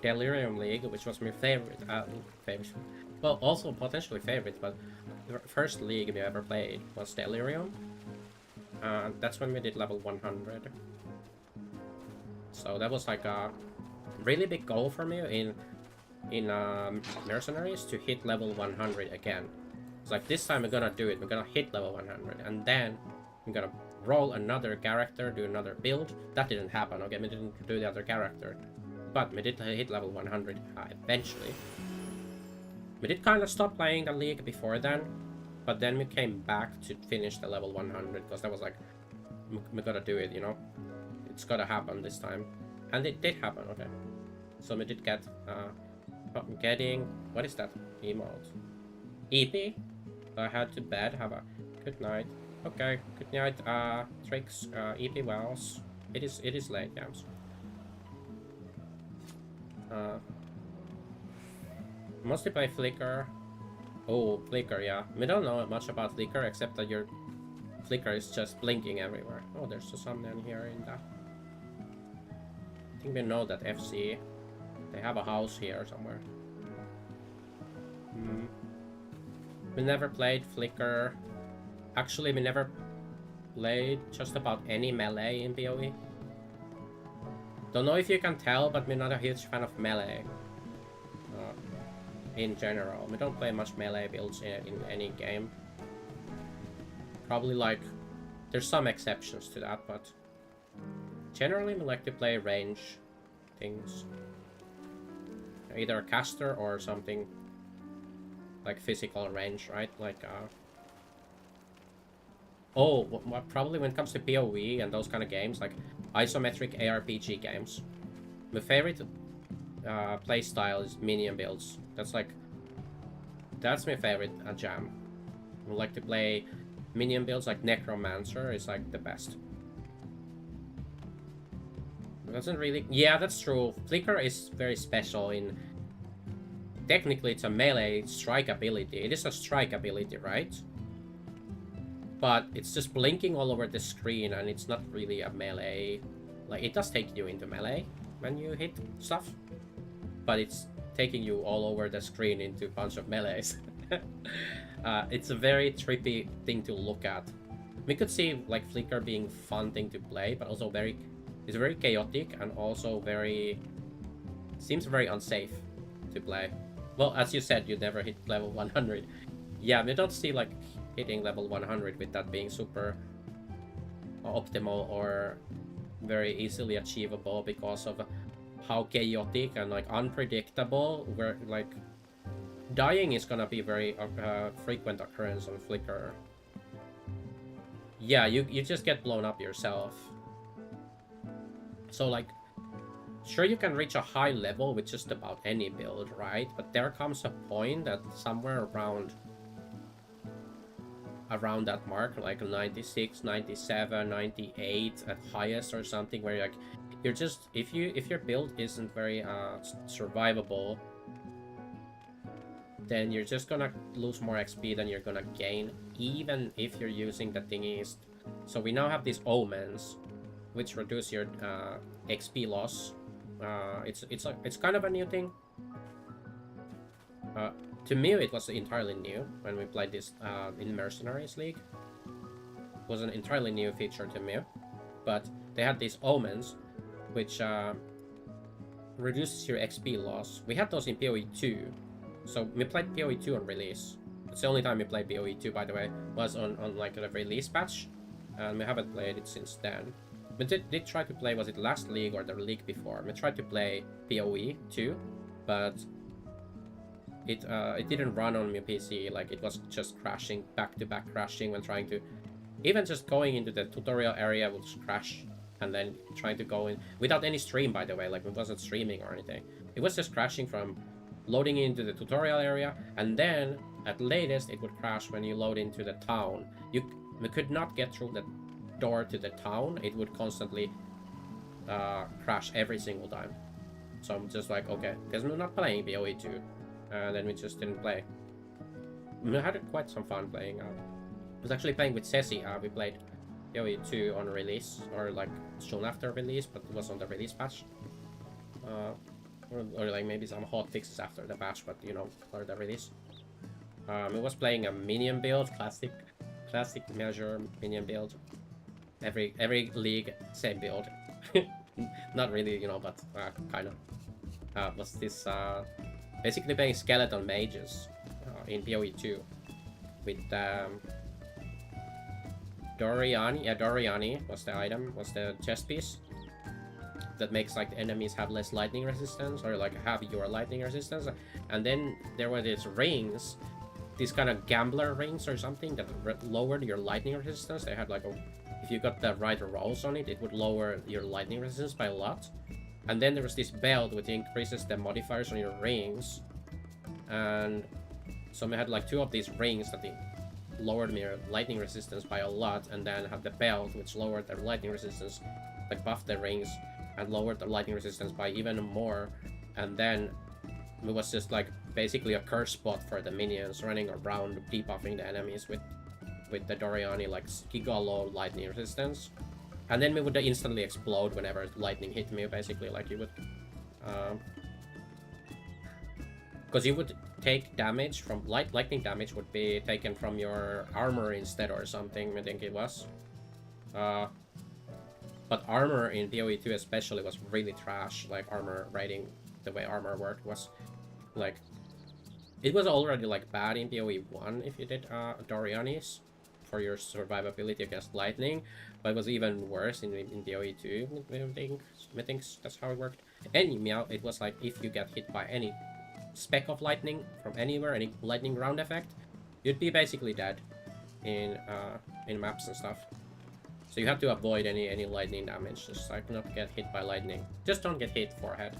Delirium League, which was my favorite, well, also potentially favorite, but the first league we ever played was Delirium. And that's when we did level 100. So that was like a really big goal for me in Mercenaries to hit level 100 again. It's like, this time we're gonna do it, we're gonna hit level 100, and then I'm gonna roll another character, do another build. That didn't happen, okay, we didn't do the other character, but we did hit level 100 eventually. We did kind of stop playing the league before then, but then we came back to finish the level 100, because that was like, we gotta do it, you know? It's gotta happen this time. And it did happen, okay. So we did get, getting, what is that emote? EP? I had to bed, have a good night. Okay, good night, Tricks, EP Wells. It is late, Yams. Mostly play Flicker. Oh, Flicker, yeah. We don't know much about Flicker, except that your Flicker is just blinking everywhere. Oh, there's some down here in that. I think we know that FC. They have a house here somewhere. We never played Flicker. Actually, we never played just about any melee in PoE. Don't know if you can tell, but we're not a huge fan of melee. In general, we don't play much melee builds in any game. Probably like, there's some exceptions to that, but generally we like to play range things. Either a caster or something like physical range, right? Like, probably when it comes to PoE and those kind of games, like isometric ARPG games, my favorite playstyle is minion builds. That's my favorite jam. I like to play minion builds, like Necromancer is like the best. It doesn't really... Yeah, that's true. Flicker is very special in... Technically, it's a melee strike ability. It is a strike ability, right? But it's just blinking all over the screen, and it's not really a melee. Like, it does take you into melee when you hit stuff, but it's taking you all over the screen into a bunch of melees. It's a very trippy thing to look at. We could see like Flicker being fun thing to play, but also it's very chaotic and also seems very unsafe to play. Well, as you said, you never hit level 100. Yeah, we don't see like hitting level 100 with that being super optimal or very easily achievable because of how chaotic and like unpredictable where like dying is gonna be very frequent occurrence on Flicker. Yeah, you just get blown up yourself. So like, sure you can reach a high level with just about any build, right? But there comes a point that somewhere around that mark, like 96, 97, 98 at highest or something, where like you're just, if your build isn't very survivable, then you're just gonna lose more XP than you're gonna gain, even if you're using the thingies. So we now have these omens, which reduce your XP loss. It's kind of a new thing. To me, it was entirely new when we played this in Mercenaries League. It was an entirely new feature to me, but they had these omens, which reduces your XP loss. We had those in PoE 2, So we played PoE 2 on release. It's the only time we played PoE 2, by the way, was on like the release patch, and we haven't played it since then. We did try to play, was it last league or the league before? We tried to play PoE 2, but it didn't run on my PC. Like, it was just crashing, back-to-back crashing when trying to... Even just going into the tutorial area would just crash, and then trying to go in without any stream, by the way. Like, it wasn't streaming or anything. It was just crashing from loading into the tutorial area, and then at latest it would crash when you load into the town. We could not get through the door to the town. It would constantly crash every single time. So I'm just like, okay, because we're not playing PoE 2, and then we just didn't play. We had quite some fun playing. I was actually playing with Ceci. We played PoE 2 on release, or like soon after release, but it was on the release patch. Or like maybe some hot fixes after the patch, but you know, for the release. It was playing a minion build, classic measure minion build. Every league same build. Not really, you know, but kind of. Was this basically playing skeleton mages in PoE 2 with Doriani. Yeah, Doriani was the item, was the chest piece that makes like the enemies have less lightning resistance, or like have your lightning resistance. And then there were these rings, these kind of gambler rings or something that lowered your lightning resistance. They had like if you got the right rolls on it, it would lower your lightning resistance by a lot. And then there was this belt which increases the modifiers on your rings. And so we had like 2 of these rings that lowered your lightning resistance by a lot, and then have the belt which lowered their lightning resistance, like buffed the rings and lowered the lightning resistance by even more. And then it was just like basically a curse spot for the minions running around debuffing the enemies with the Doriani, like giga low lightning resistance. And then we would instantly explode whenever lightning hit me, basically. Like you would because you would take damage from lightning damage would be taken from your armor instead or something, I think it was. But armor in PoE 2 especially was really trash. Like armor rating, the way armor worked was like, it was already like bad in PoE 1 if you did Dorianis for your survivability against lightning, but it was even worse in PoE 2. I think that's how it worked. Anyhow, it was like if you get hit by any speck of lightning from anywhere, any lightning round effect, you'd be basically dead in maps and stuff. So you have to avoid any lightning damage, just like not get hit by lightning. Just don't get hit forehead.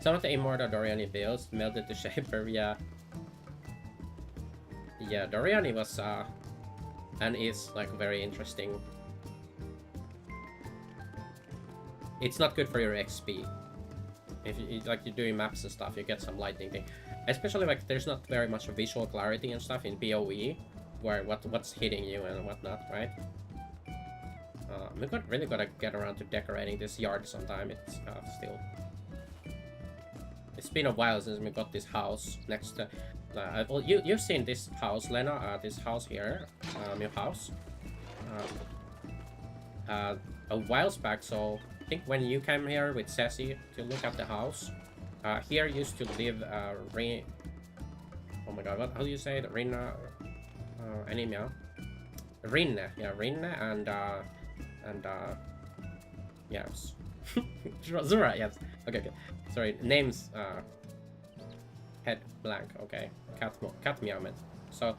Some of the Immortal Doriani builds melted to Shaper, yeah. Yeah, Doriani was and is like very interesting. It's not good for your XP. If you like you're doing maps and stuff, you get some lightning thing. Especially like there's not very much visual clarity and stuff in PoE, where what's hitting you and whatnot, right? We really gotta get around to decorating this yard sometime. It's still. It's been a while since we got this house next to. Well, you've seen this house, Lena. This house here, new house. A while back, so I think when you came here with Ceci to look at the house, here used to live oh my god, how do you say it? Rina, Anemia, Rinne, yeah, Rinne, and yes, Zura, yes. Okay, sorry, names. Head blank. Okay, cat meowment. So.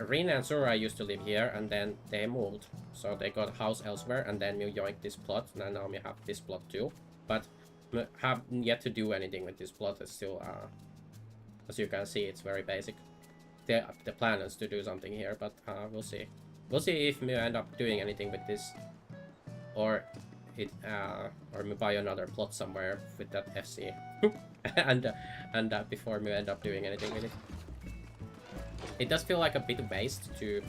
Rina and Zura used to live here, and then they moved, so they got a house elsewhere, and then we yoinked this plot, and now we have this plot too. But we have yet to do anything with this plot. It's still, as you can see, it's very basic. The plan is to do something here, but we'll see. We'll see if we end up doing anything with this, or we buy another plot somewhere with that FC, and before we end up doing anything with it. It does feel like a bit of waste to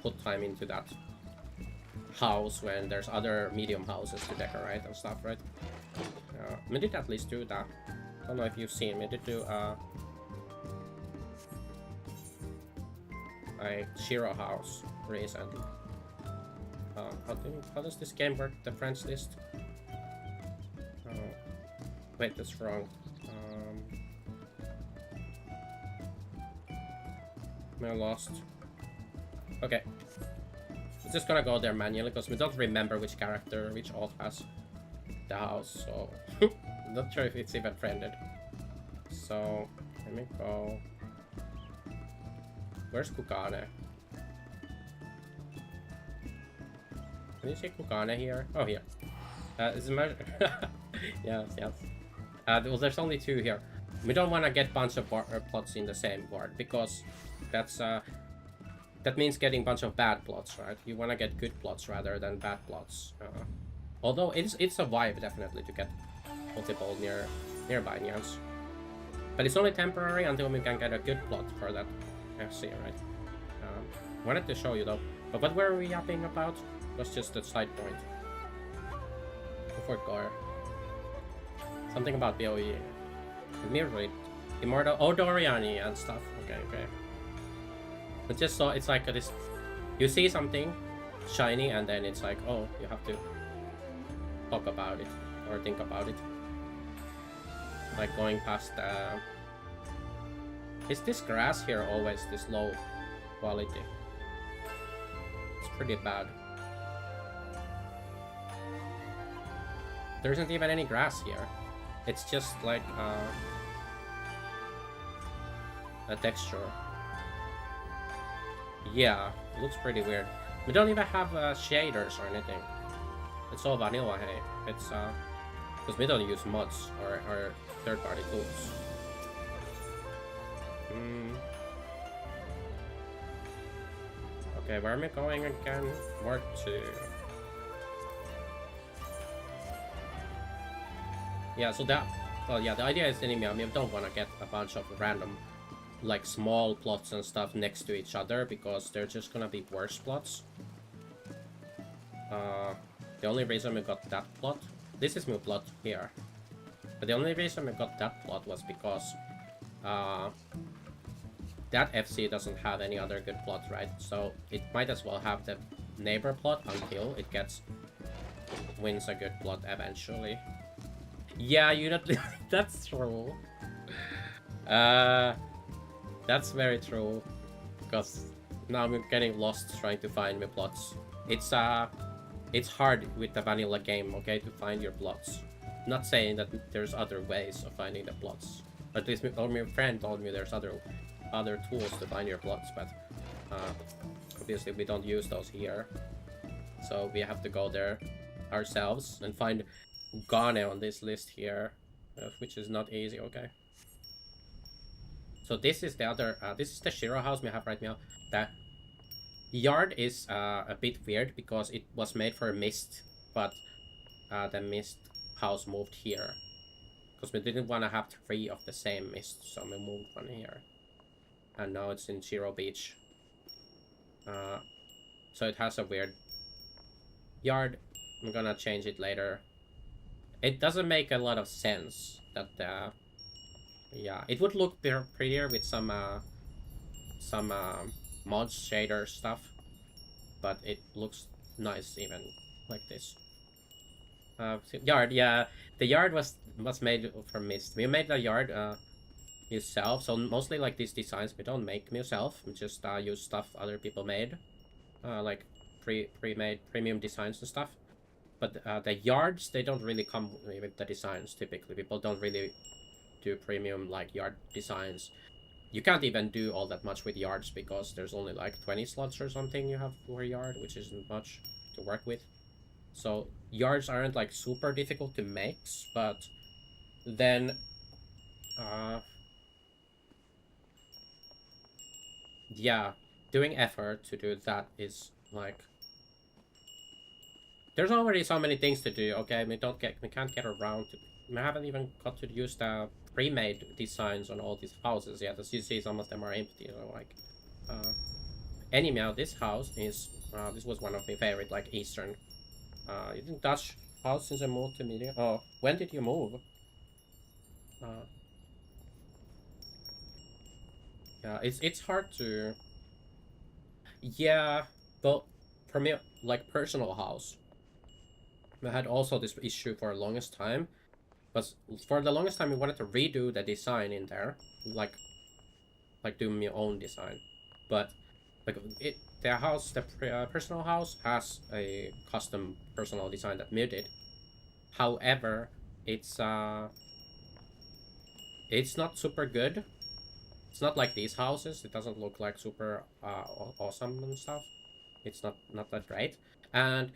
put time into that house when there's other medium houses to decorate and stuff, right? We did at least do that. I don't know if you've seen, we did do a Shiro house recently. How does this game work, the friends list? Wait, that's wrong. Am I lost? Okay. I'm just gonna go there manually because we don't remember which character, which alt has the house, so I'm not sure if it's even friended. So let me go. Where's Kukane? Can you see Kukane here? Oh, here. Is it yes, yes. Well, there's only 2 here. We don't want to get bunch of plots in the same board because that's that means getting bunch of bad plots, right? You want to get good plots rather than bad plots. Although it's a vibe definitely to get multiple nearby neons. But it's only temporary until we can get a good plot for that FC, right? Wanted to show you though. But what were we yapping about? It was just a side point. Before Gore. Something about PoE. Let me read. Immortal Doriani and stuff. Okay, okay. I just saw it's like this. You see something shiny and then it's like, oh, you have to talk about it or think about it. Like going past is this grass here always this low quality? It's pretty bad. There isn't even any grass here. It's just like a texture. Yeah, it looks pretty weird. We don't even have shaders or anything. It's all vanilla, hey. It's because we don't use mods or third-party tools. Okay, where am I going again? Where to? Yeah, so that, well, yeah, the idea is we don't want to get a bunch of random, like, small plots and stuff next to each other, because they're just gonna be worse plots. The only reason we got that plot, this is my plot here, but the only reason we got that plot was because, that FC doesn't have any other good plot, right? So it might as well have the neighbor plot until it wins a good plot eventually. Yeah, you don't. That's true. That's very true. Because now I'm getting lost trying to find my plots. It's hard with the vanilla game, okay, to find your plots. Not saying that there's other ways of finding the plots. At least my friend told me there's other tools to find your plots, but obviously we don't use those here. So we have to go there ourselves and find Gane on this list here, which is not easy, okay. So this is the other, this is the Shiro house we have right now. The yard is a bit weird because it was made for Mist, but the Mist house moved here. Because we didn't want to have 3 of the same Mist, so we moved one here. And now it's in Shiro Beach. So it has a weird yard. I'm gonna change it later. It doesn't make a lot of sense that yeah, it would look prettier with some mods, shader stuff, but it looks nice even like this. Yard, yeah, the yard was made from Mist. We made the yard yourself, so mostly like these designs we don't make yourself. We just use stuff other people made, like pre-made premium designs and stuff. But the yards, they don't really come with the designs typically. People don't really do premium like yard designs. You can't even do all that much with yards because there's only like 20 slots or something you have for a yard, which isn't much to work with. So yards aren't like super difficult to make, but then yeah, doing effort to do that is like, there's already so many things to do, okay? We can't get around to, we haven't even got to use the pre-made designs on all these houses yet. As you see, some of them are empty, you know, like anyhow, this house is this was one of my favorite, like Eastern Dutch house since I moved to Media. Oh, when did you move? Yeah, it's hard to, yeah, well, for me, like personal house, I had also this issue for the longest time. But for the longest time, we wanted to redo the design in there, like do my own design. But like the house, the personal house has a custom personal design that Mew did. However, it's not super good. It's not like these houses. It doesn't look like super awesome and stuff. It's not that great. And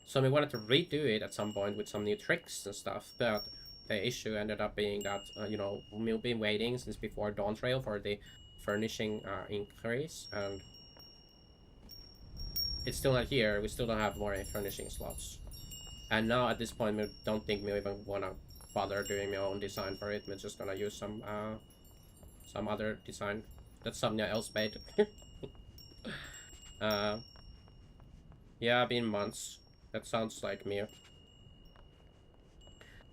so we wanted to redo it at some point with some new tricks and stuff. But the issue ended up being that you know, we've been waiting since before Dawn Trail for the furnishing increase, and it's still not here. We still don't have more furnishing slots. And now at this point, we don't think we even wanna bother doing my own design for it. We're just gonna use some other design that someone else made. Yeah, been months. That sounds like me.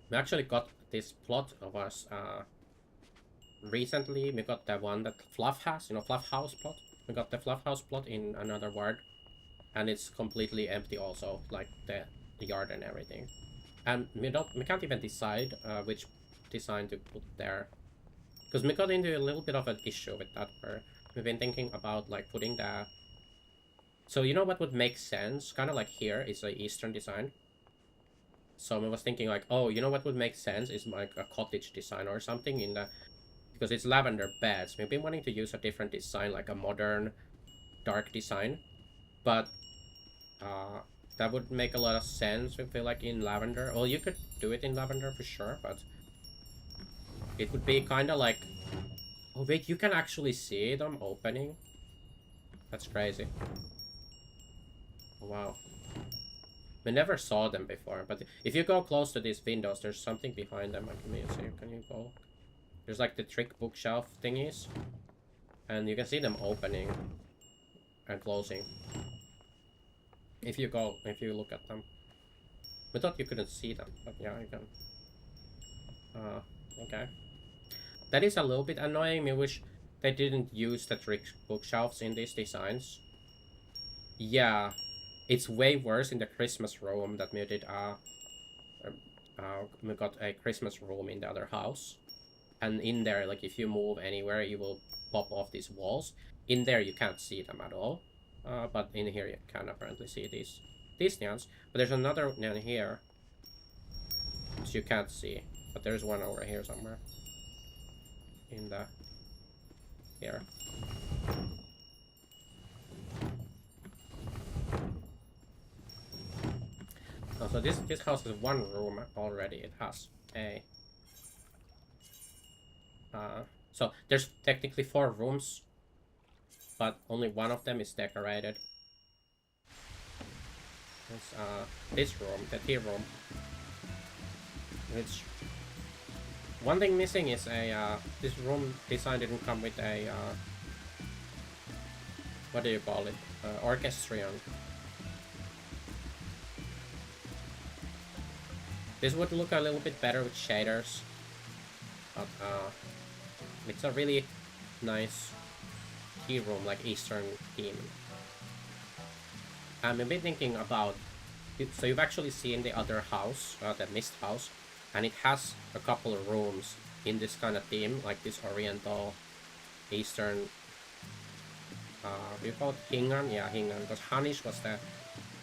We actually got this plot of us recently. We got the one that Fluff has, you know, Fluff House plot. We got the Fluff House plot in another ward, and it's completely empty also, like the yard and everything. And we can't even decide which design to put there, because we got into a little bit of an issue with that where we've been thinking about like putting the, so you know what would make sense, kind of like here is a Eastern design. So I was thinking like, oh, you know what would make sense is like a cottage design or something in the, because it's lavender beds. We've been wanting to use a different design, like a modern dark design, but that would make a lot of sense. We feel like in lavender. Well, you could do it in lavender for sure, but it would be kind of like, oh wait, you can actually see them opening. That's crazy. Wow. We never saw them before, but if you go close to these windows, there's something behind them. Can you see? Can you go? There's like the trick bookshelf thingies, and you can see them opening and closing. If you look at them. We thought you couldn't see them, but yeah, you can. Okay. That is a little bit annoying. I wish they didn't use the trick bookshelves in these designs. Yeah. It's way worse in the Christmas room that we did. We got a Christmas room in the other house, and in there, like if you move anywhere, you will pop off these walls. In there, you can't see them at all, but in here you can apparently see these neons. But there's another neon here, which you can't see, but there's one over here somewhere. In the here. Oh, so this house is one room already. It has a so there's technically 4 rooms, but only one of them is decorated. It's this room, the tea room. Which one thing missing is a this room design didn't come with a what do you call it? Orchestrion. This would look a little bit better with shaders, but it's a really nice tea room, like Eastern theme. I've been thinking about, so you've actually seen the other house, the Mist house, and it has a couple of rooms in this kind of theme, like this Oriental, Eastern, we call it Hingan? Yeah, Hingan, because Hanish was the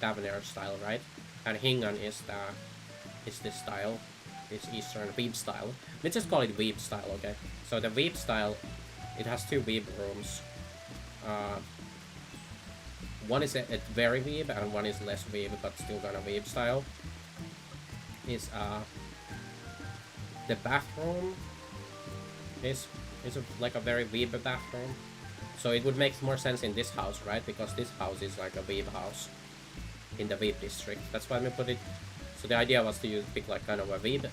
Tavernier style, right? And Hingan is this style, this Eastern Weeb style. Let's just call it Weeb style, okay? So the Weeb style, it has 2 Weeb rooms. One is a very Weeb and one is less Weeb, but still gonna Weeb style. Is the bathroom is like a very Weeb bathroom. So it would make more sense in this house, right? Because this house is like a Weeb house in the Weeb district. That's why we put it. So the idea was to pick like kind of a Weeb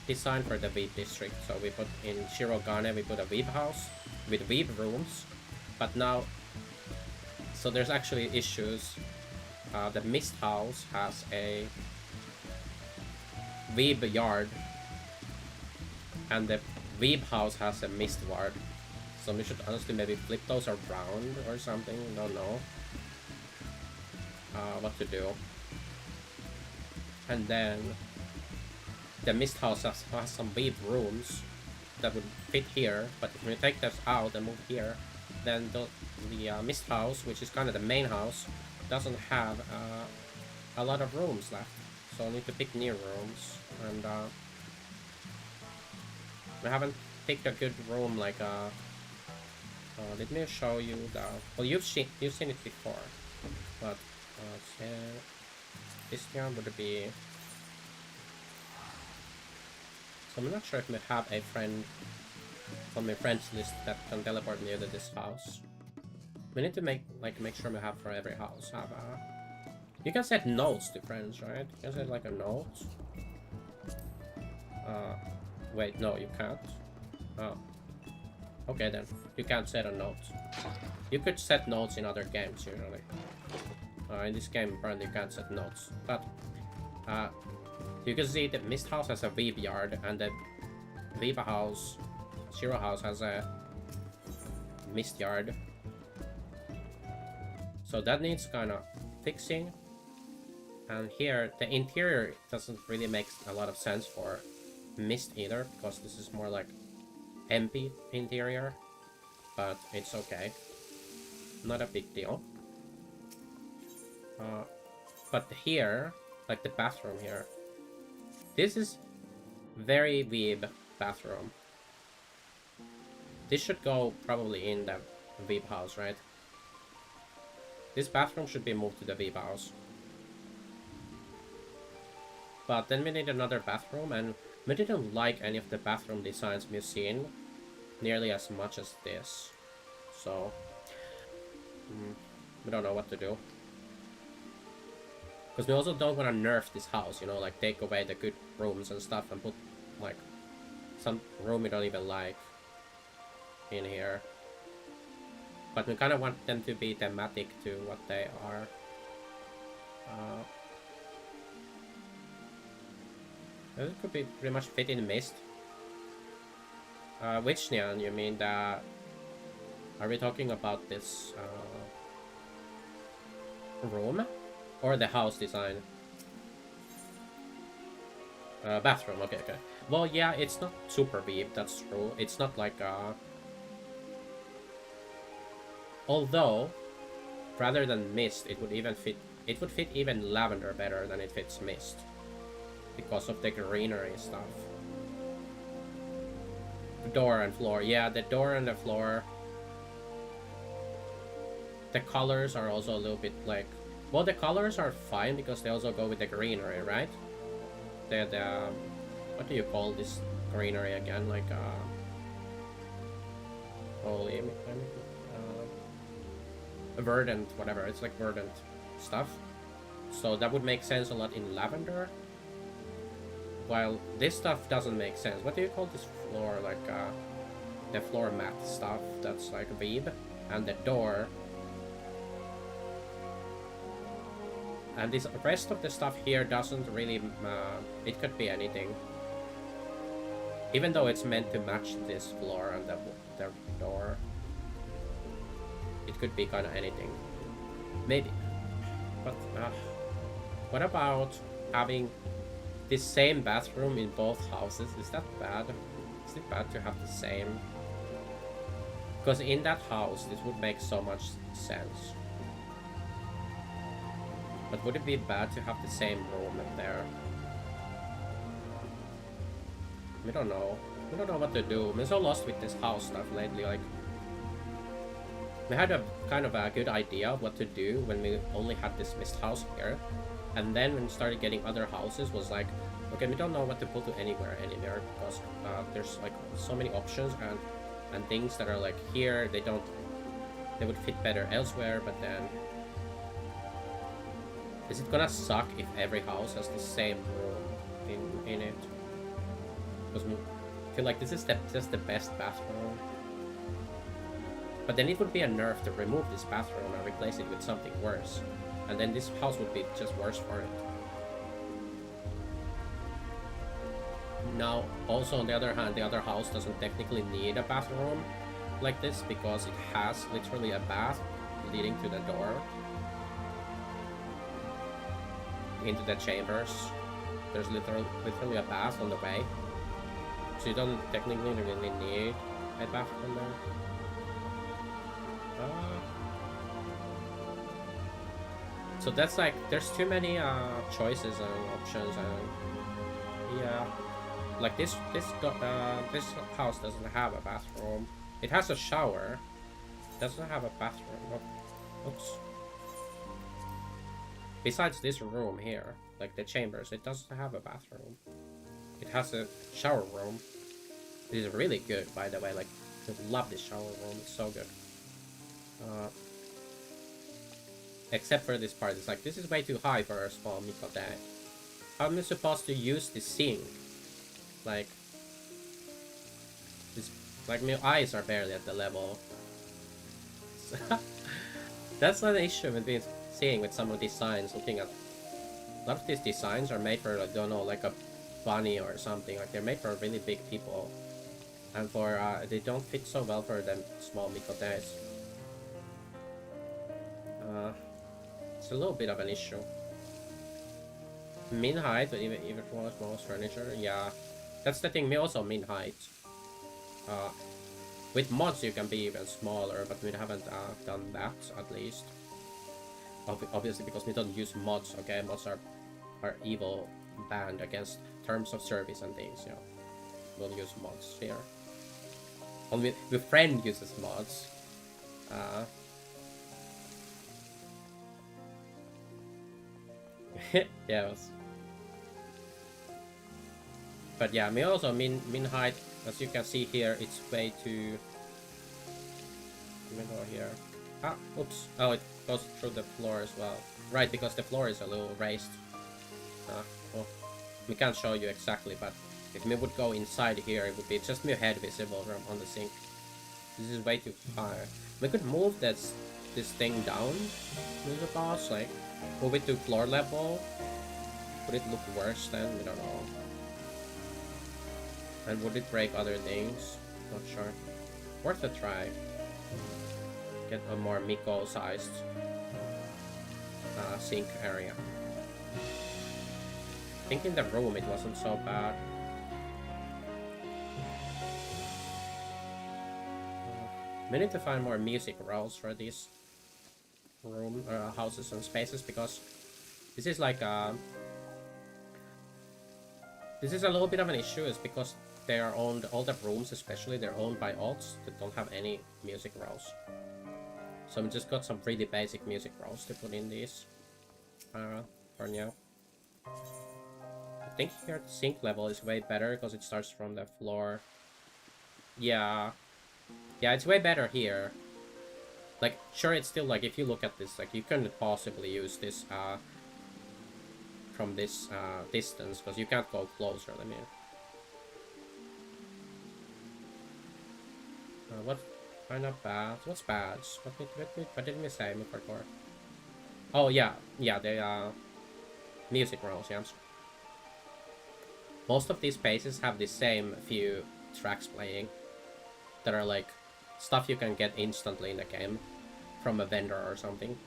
design for the Weeb district. So we put in Shirogane, we put a Weeb house with Weeb rooms. But now, so there's actually issues. The Mist house has a Weeb yard, and the Weeb house has a Mist ward. So we should honestly maybe flip those around or something. Don't know what to do. And then the mist house has some weird rooms that would fit here, but if we take this out and move here, then the mist house, which is kind of the main house, doesn't have a lot of rooms left. So I need to pick new rooms, and we haven't picked a good room like let me show you the. Well, you've seen it before, but this one would be. So I'm not sure if we have a friend on my friends list that can teleport near to this house. We need to make sure we have for every house have a. You can set notes to friends, right? You can set like a note. Wait, no, you can't. Oh. Okay then, you can't set a note. You could set notes in other games usually. In this game, apparently you can't set notes. But you can see the Mist House has a Weave Yard, and the Viva House, Zero House has a Mist Yard. So that needs kind of fixing. And here, the interior doesn't really make a lot of sense for Mist either, because this is more like empty interior, but it's okay. Not a big deal. But here, like the bathroom here, this is very Weeb bathroom. This should go probably in the Weeb house, right? This bathroom should be moved to the Weeb house. But then we need another bathroom, and we didn't like any of the bathroom designs we've seen nearly as much as this. So, we don't know what to do. Because we also don't want to nerf this house, you know, like take away the good rooms and stuff and put, like, some room we don't even like in here. But we kind of want them to be thematic to what they are. It could be pretty much fit in Mist. Which Nyan, you mean that... Are we talking about this room? Or the house design? Bathroom, okay. Well, yeah, it's not super deep, that's true. It's not like although, rather than Mist, it would even fit... It would fit even Lavender better than it fits Mist. Because of the greenery stuff. Door and floor. Yeah, the door and the floor. The colors are also a little bit like... Well, the colors are fine because they also go with the greenery, right? The what do you call this greenery again? Like, holy... verdant, whatever. It's like verdant stuff. So that would make sense a lot in lavender. While this stuff doesn't make sense. What do you call this floor? Like, the floor mat stuff that's like Weeb. And the door. And this rest of the stuff here doesn't really... it could be anything. Even though it's meant to match this floor and the door. It could be kind of anything. Maybe. But, what about having this same bathroom in both houses? Is that bad? Is it bad to have the same? Because in that house, this would make so much sense. But would it be bad to have the same room in there? We don't know. We don't know what to do. I'm so lost with this house stuff lately. Like, we had a kind of a good idea of what to do when we only had this Mist house here. And then when we started getting other houses, was like, okay, we don't know what to put anywhere anymore because there's like so many options and things that are like here, they would fit better elsewhere, but then is it gonna suck if every house has the same room in it? Because I feel like this is just the best bathroom. But then it would be a nerf to remove this bathroom and replace it with something worse. And then this house would be just worse for it. Now, also on the other hand, the other house doesn't technically need a bathroom like this because it has literally a bath leading to the door into the chambers. There's literally a bath on the way. So you don't technically really need a bathroom there. So that's like, there's too many choices and options, and yeah, like this house doesn't have a bathroom. It has a shower, doesn't have a bathroom. Oops. Besides this room here, like the chambers, it doesn't have a bathroom. It has a shower room. It is really good, by the way. Like, I love this shower room. It's so good. Except for this part, it's like, this is way too high for a small Mikode. How am I supposed to use the sink? Like, this, like, my eyes are barely at the level. That's an issue with being seeing with some of these signs. Looking at a lot of these designs are made for, I don't know, like a bunny or something. Like, they're made for really big people, and for they don't fit so well for them small Mikodes. It's a little bit of an issue. Min height, but even if it was most furniture, yeah, that's the thing. Me also min height. With mods you can be even smaller, but we haven't done that, at least. Obviously, because we don't use mods. Okay, mods are evil, banned against terms of service and things. You know, we'll use mods here. Only the friend uses mods. Yeah. But yeah, me also min height. As you can see here, it's way too. Let me go here. Ah, oops. Oh, it goes through the floor as well. Right, because the floor is a little raised. Well, we can't show you exactly, but if we would go inside here, it would be just my head visible on the sink. This is way too high. We could move this thing down with the boss, like move it to floor level. Would it look worse then? We don't know. And would it break other things? Not sure. Worth a try. Get a more Miko-sized sink area. I think in the room it wasn't so bad. We need to find more music roles for these houses and spaces, because this is like this is a little bit of an issue, is because they are owned, all the rooms especially, they're owned by alts that don't have any music roles. So we just got some pretty basic music roles to put in these for now. I think here the sink level is way better because it starts from the floor. Yeah, it's way better here. Like, sure, it's still like, if you look at this, like, you couldn't possibly use this from this distance, because you can't go closer. Let me. What kind of bads? What's bads? What did we say? Me forgot. Oh yeah, the music rolls. Yeah, most of these spaces have the same few tracks playing that are like stuff you can get instantly in the game from a vendor or something.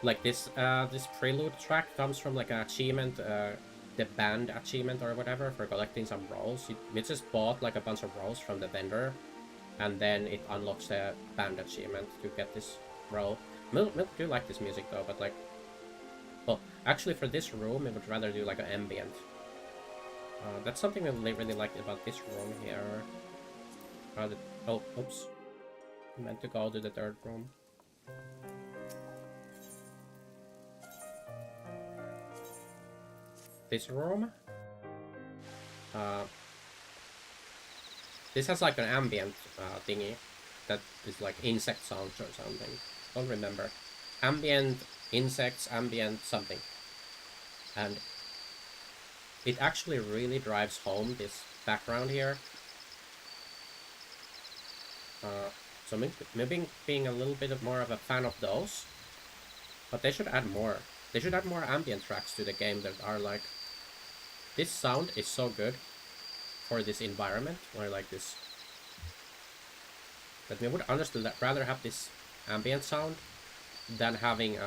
Like this this prelude track comes from like an achievement, the band achievement or whatever, for collecting some rolls. We just bought like a bunch of rolls from the vendor, and then it unlocks the band achievement to get this roll. Milk do like this music though, but like, well, actually for this room I would rather do like an ambient. That's something I really liked about this room here. Oh, oops. I meant to go to the third room. This room? This has like an ambient thingy that is like insect sounds or something. Don't remember. Ambient insects, ambient something. And it actually really drives home this background here. So maybe being a little bit more of a fan of those, but they should add more. They should add more ambient tracks to the game that are like, this sound is so good for this environment, or like this, that we would honestly rather have this ambient sound than having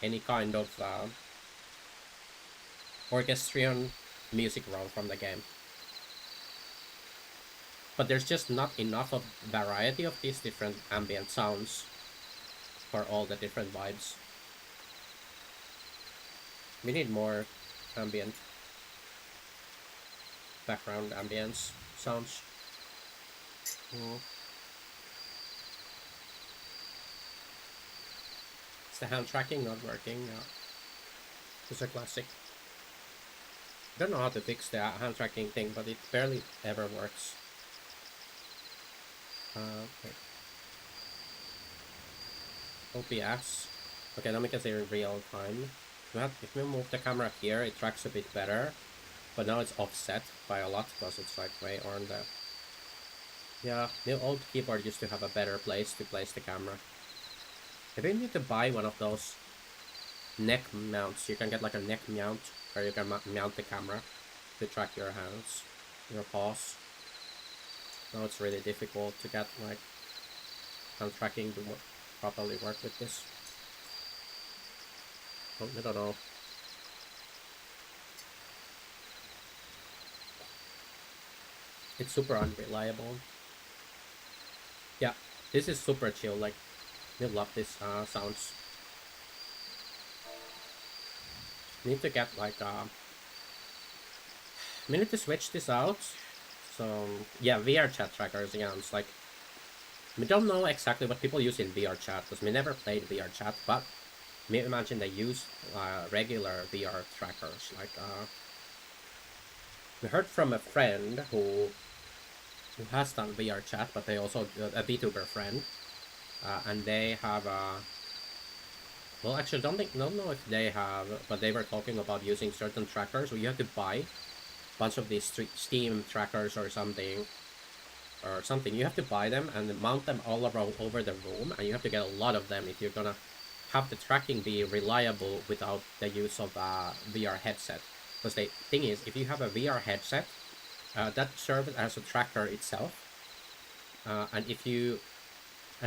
any kind of orchestrion music roll from the game. But there's just not enough of variety of these different ambient sounds for all the different vibes. We need more ambient background ambience sounds. Is the hand tracking not working? No. It's a classic. I don't know how to fix the hand tracking thing, but it barely ever works. Okay. OBS. Okay, now we can see in real time. If we move the camera here, it tracks a bit better. But now it's offset by a lot because it's like way on the... Yeah, the old keyboard used to have a better place to place the camera. Maybe you need to buy one of those neck mounts. You can get like a neck mount where you can mount the camera to track your hands, your paws. Now it's really difficult to get like hand tracking to properly work with this. Oh, I don't know. It's super unreliable. Yeah, this is super chill. Like, I love this sounds. Need to get like we need to switch this out. So yeah, VR chat trackers again. It's like we don't know exactly what people use in VR chat because we never played VR chat, but me imagine they use regular VR trackers. Like we heard from a friend who has done VR chat, but they also a VTuber friend, and they have well, actually, don't know if they have, but they were talking about using certain trackers where you have to buy a bunch of these Steam trackers or something. You have to buy them and mount them all around over the room, and you have to get a lot of them if you're gonna have the tracking be reliable without the use of a VR headset. Because the thing is, if you have a VR headset, that serves as a tracker itself, and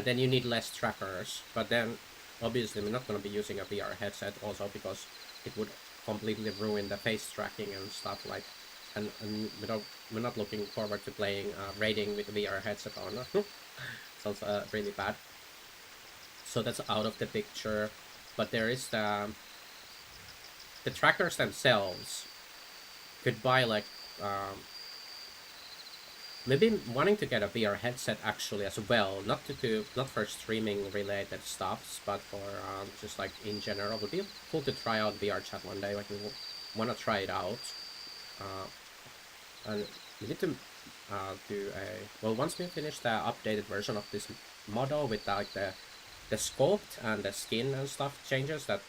then you need less trackers. But then obviously we're not going to be using a VR headset also because it would completely ruin the face tracking and stuff like. And we're not looking forward to playing raiding with VR headset on. Sounds really bad. So that's out of the picture. But there is the trackers themselves. Could buy like maybe wanting to get a VR headset actually as well, not for streaming related stuffs, but for just like in general. Would be cool to try out VR chat one day. Like we want to try it out, and we need to do a once we finish the updated version of this model with like the sculpt and the skin and stuff changes that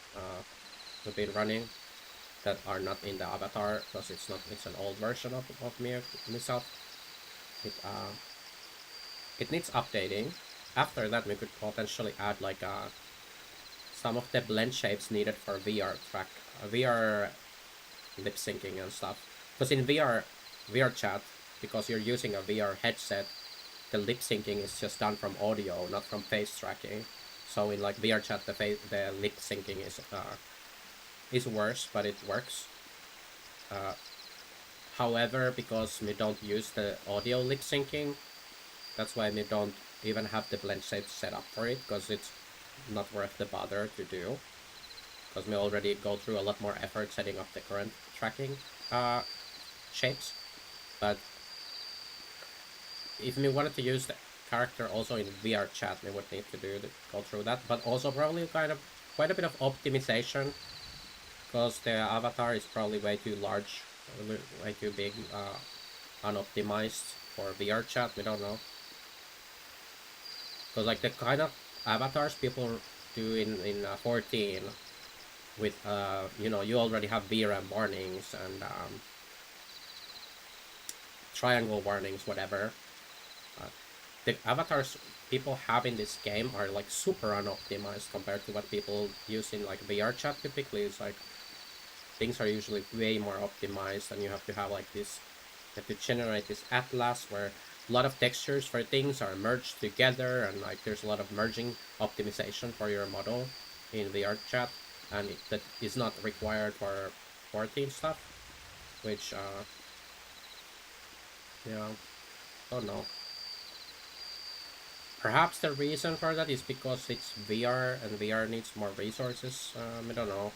we've been running that are not in the avatar because it's an old version of myself. It needs updating. After that, we could potentially add like some of the blend shapes needed for VR lip syncing and stuff. Because in VR chat, because you're using a VR headset, the lip syncing is just done from audio, not from face tracking. So in like VR chat, the lip syncing is worse, but it works. However, because we don't use the audio lip syncing, that's why we don't even have the blend shapes set up for it, because it's not worth the bother to do. Because we already go through a lot more effort setting up the current tracking shapes. But if we wanted to use the character also in VR chat, we would need to go through that. But also probably quite a bit of optimization, because the avatar is probably way too large, way too big, unoptimized for VR chat. We don't know. Because like the kind of avatars people do in 14 with you already have VRAM warnings and triangle warnings, whatever. The avatars people have in this game are like super unoptimized compared to what people use in like VR chat. Typically, it's like things are usually way more optimized, and you have to have like this. You have to generate this atlas where a lot of textures for things are merged together, and like there's a lot of merging optimization for your model in VR chat, and that is not required for 14 stuff, which yeah, don't know. Perhaps the reason for that is because it's VR and VR needs more resources. I don't know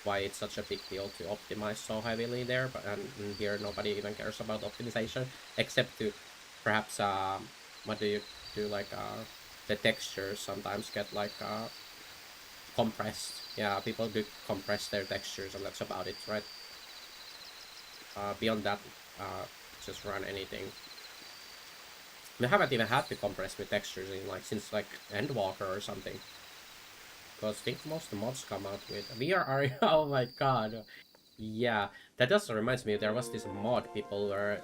why it's such a big deal to optimize so heavily there, but and here nobody even cares about optimization except to perhaps what do you do, like the textures sometimes get like compressed. Yeah, people do compress their textures and that's about it, right? Beyond that, just run anything. I haven't even had to compress my textures in like since like Endwalker or something. Because I think most of the mods come out with VR Aria. Oh my god. Yeah, that also reminds me, there was this mod people were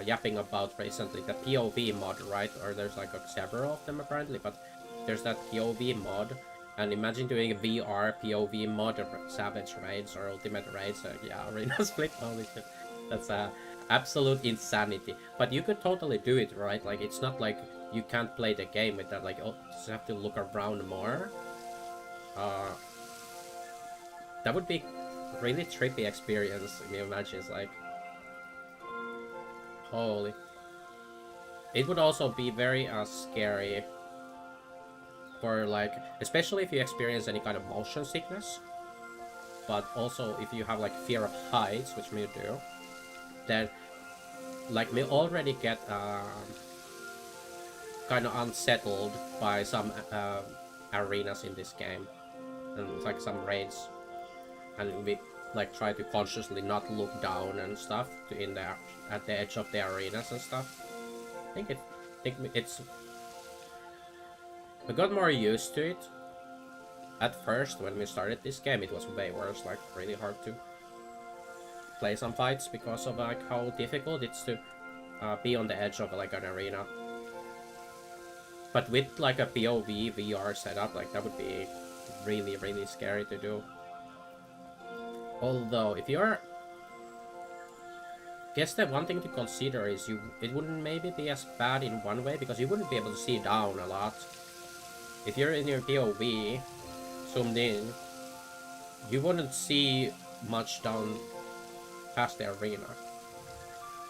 yapping about recently, the POV mod, right? Or there's like several of them apparently, but there's that POV mod. And imagine doing a VR POV mod of Savage Raids or Ultimate Raids. Yeah, Arena Split, holy shit. That's absolute insanity. But you could totally do it, right? Like, it's not like you can't play the game with that. Like, oh, you just have to look around more. That would be a really trippy experience. Can you imagine? It's like, holy. It would also be very scary for like, especially if you experience any kind of motion sickness, but also if you have like fear of heights, which me do, then like me already get kind of unsettled by some arenas in this game, and it's like some raids, and we like try to consciously not look down and stuff to in there at the edge of the arenas and stuff. I think it's I got more used to it. At first, when we started this game, it was way worse, like really hard to play some fights because of like how difficult it's to be on the edge of like an arena. But with like a POV VR setup, like that would be really, really scary to do. Although, if you're... guess that one thing to consider is it wouldn't maybe be as bad in one way, because you wouldn't be able to see down a lot. If you're in your POV, zoomed in, you wouldn't see much down past the arena.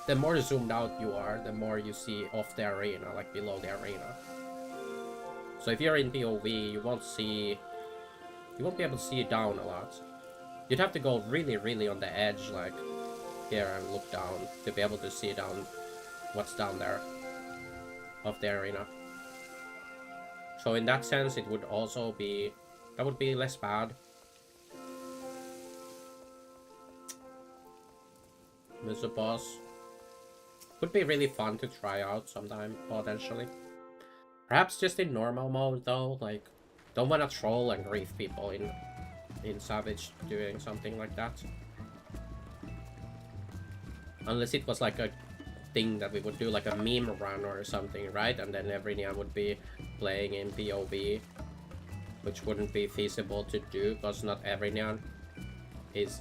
The more zoomed out you are, the more you see off the arena, like below the arena. So if you're in POV, you won't be able to see down a lot. You'd have to go really, really on the edge, like here, and look down to be able to see down what's down there of the arena. So in that sense, it would also be, that would be less bad. Mr. Boss would be really fun to try out sometime, potentially. Perhaps just in normal mode though, like, don't wanna troll and grief people in Savage doing something like that. Unless it was like a thing that we would do like a meme run or something, right? And then every Neon would be playing in POV, which wouldn't be feasible to do because not every Neon is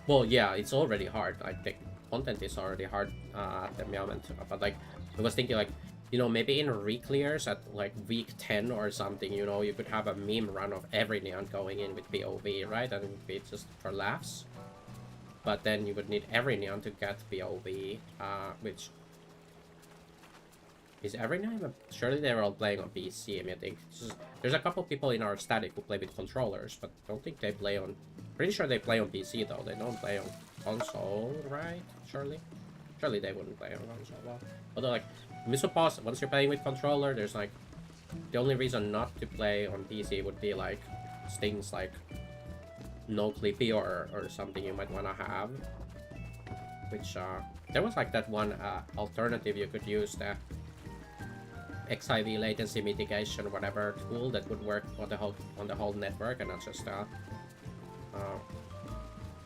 well, yeah, it's already hard. Like the content is already hard at the moment, but like I was thinking, like, you know, maybe in re-clears at like week 10 or something, you know, you could have a meme run of every Neon going in with POV, right? And it would be just for laughs. But then you would need every Neon to get POV, which is every Neon. Surely they're all playing on PC. I mean, I think there's a couple people in our static who play with controllers, but I don't think they play on. Pretty sure they play on PC though. They don't play on console, right? Surely they wouldn't play on console. Well, although like, I suppose once you're playing with controller, there's like the only reason not to play on PC would be like things like no clippy or something you might want to have, which there was like that one alternative you could use, the XIV latency mitigation whatever tool that would work on the whole network, and not just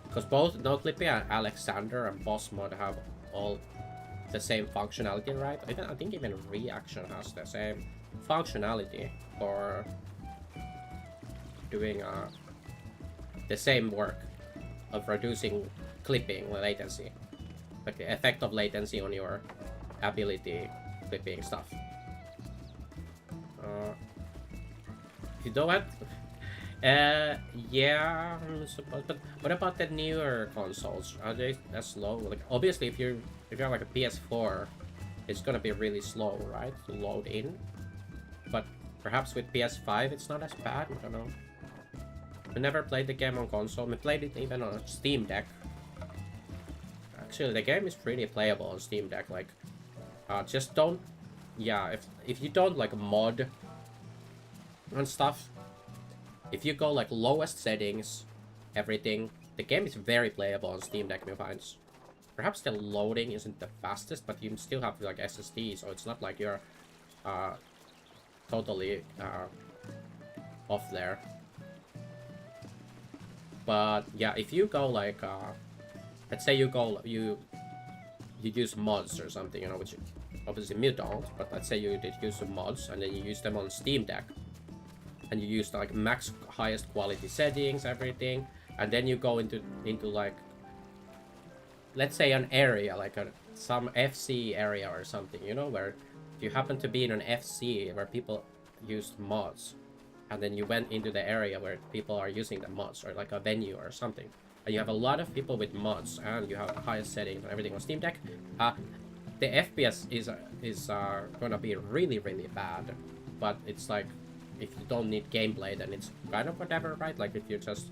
because both No Clippy and Alexander and Boss Mod have all the same functionality, right? I think even Reaction has the same functionality for doing the same work of reducing clipping latency, like the effect of latency on your ability clipping stuff. Yeah, I suppose. But what about the newer consoles? Are they as slow? Like, obviously, if you're like a PS4, it's gonna be really slow, right, to load in. But perhaps with PS5, it's not as bad. I don't know. We never played the game on console. We played it even on Steam Deck. Actually, the game is pretty playable on Steam Deck. Like, just don't. Yeah, if you don't like mod and stuff. If you go like lowest settings, everything, the game is very playable on Steam Deck, me finds. Perhaps the loading isn't the fastest, but you still have like SSD, so it's not like you're totally off there. But yeah, if you go like let's say you use mods or something, you know, which obviously you don't, but let's say you did use some mods and then you use them on Steam Deck. And you use like max highest quality settings, everything, and then you go into like, let's say an area like some FC area or something, you know, where if you happen to be in an FC where people used mods, and then you went into the area where people are using the mods, or like a venue or something, and you have a lot of people with mods and you have the highest settings and everything on Steam Deck, the FPS is gonna be really bad. But it's like, if you don't need gameplay, then it's kind of whatever, right? Like, if you're just,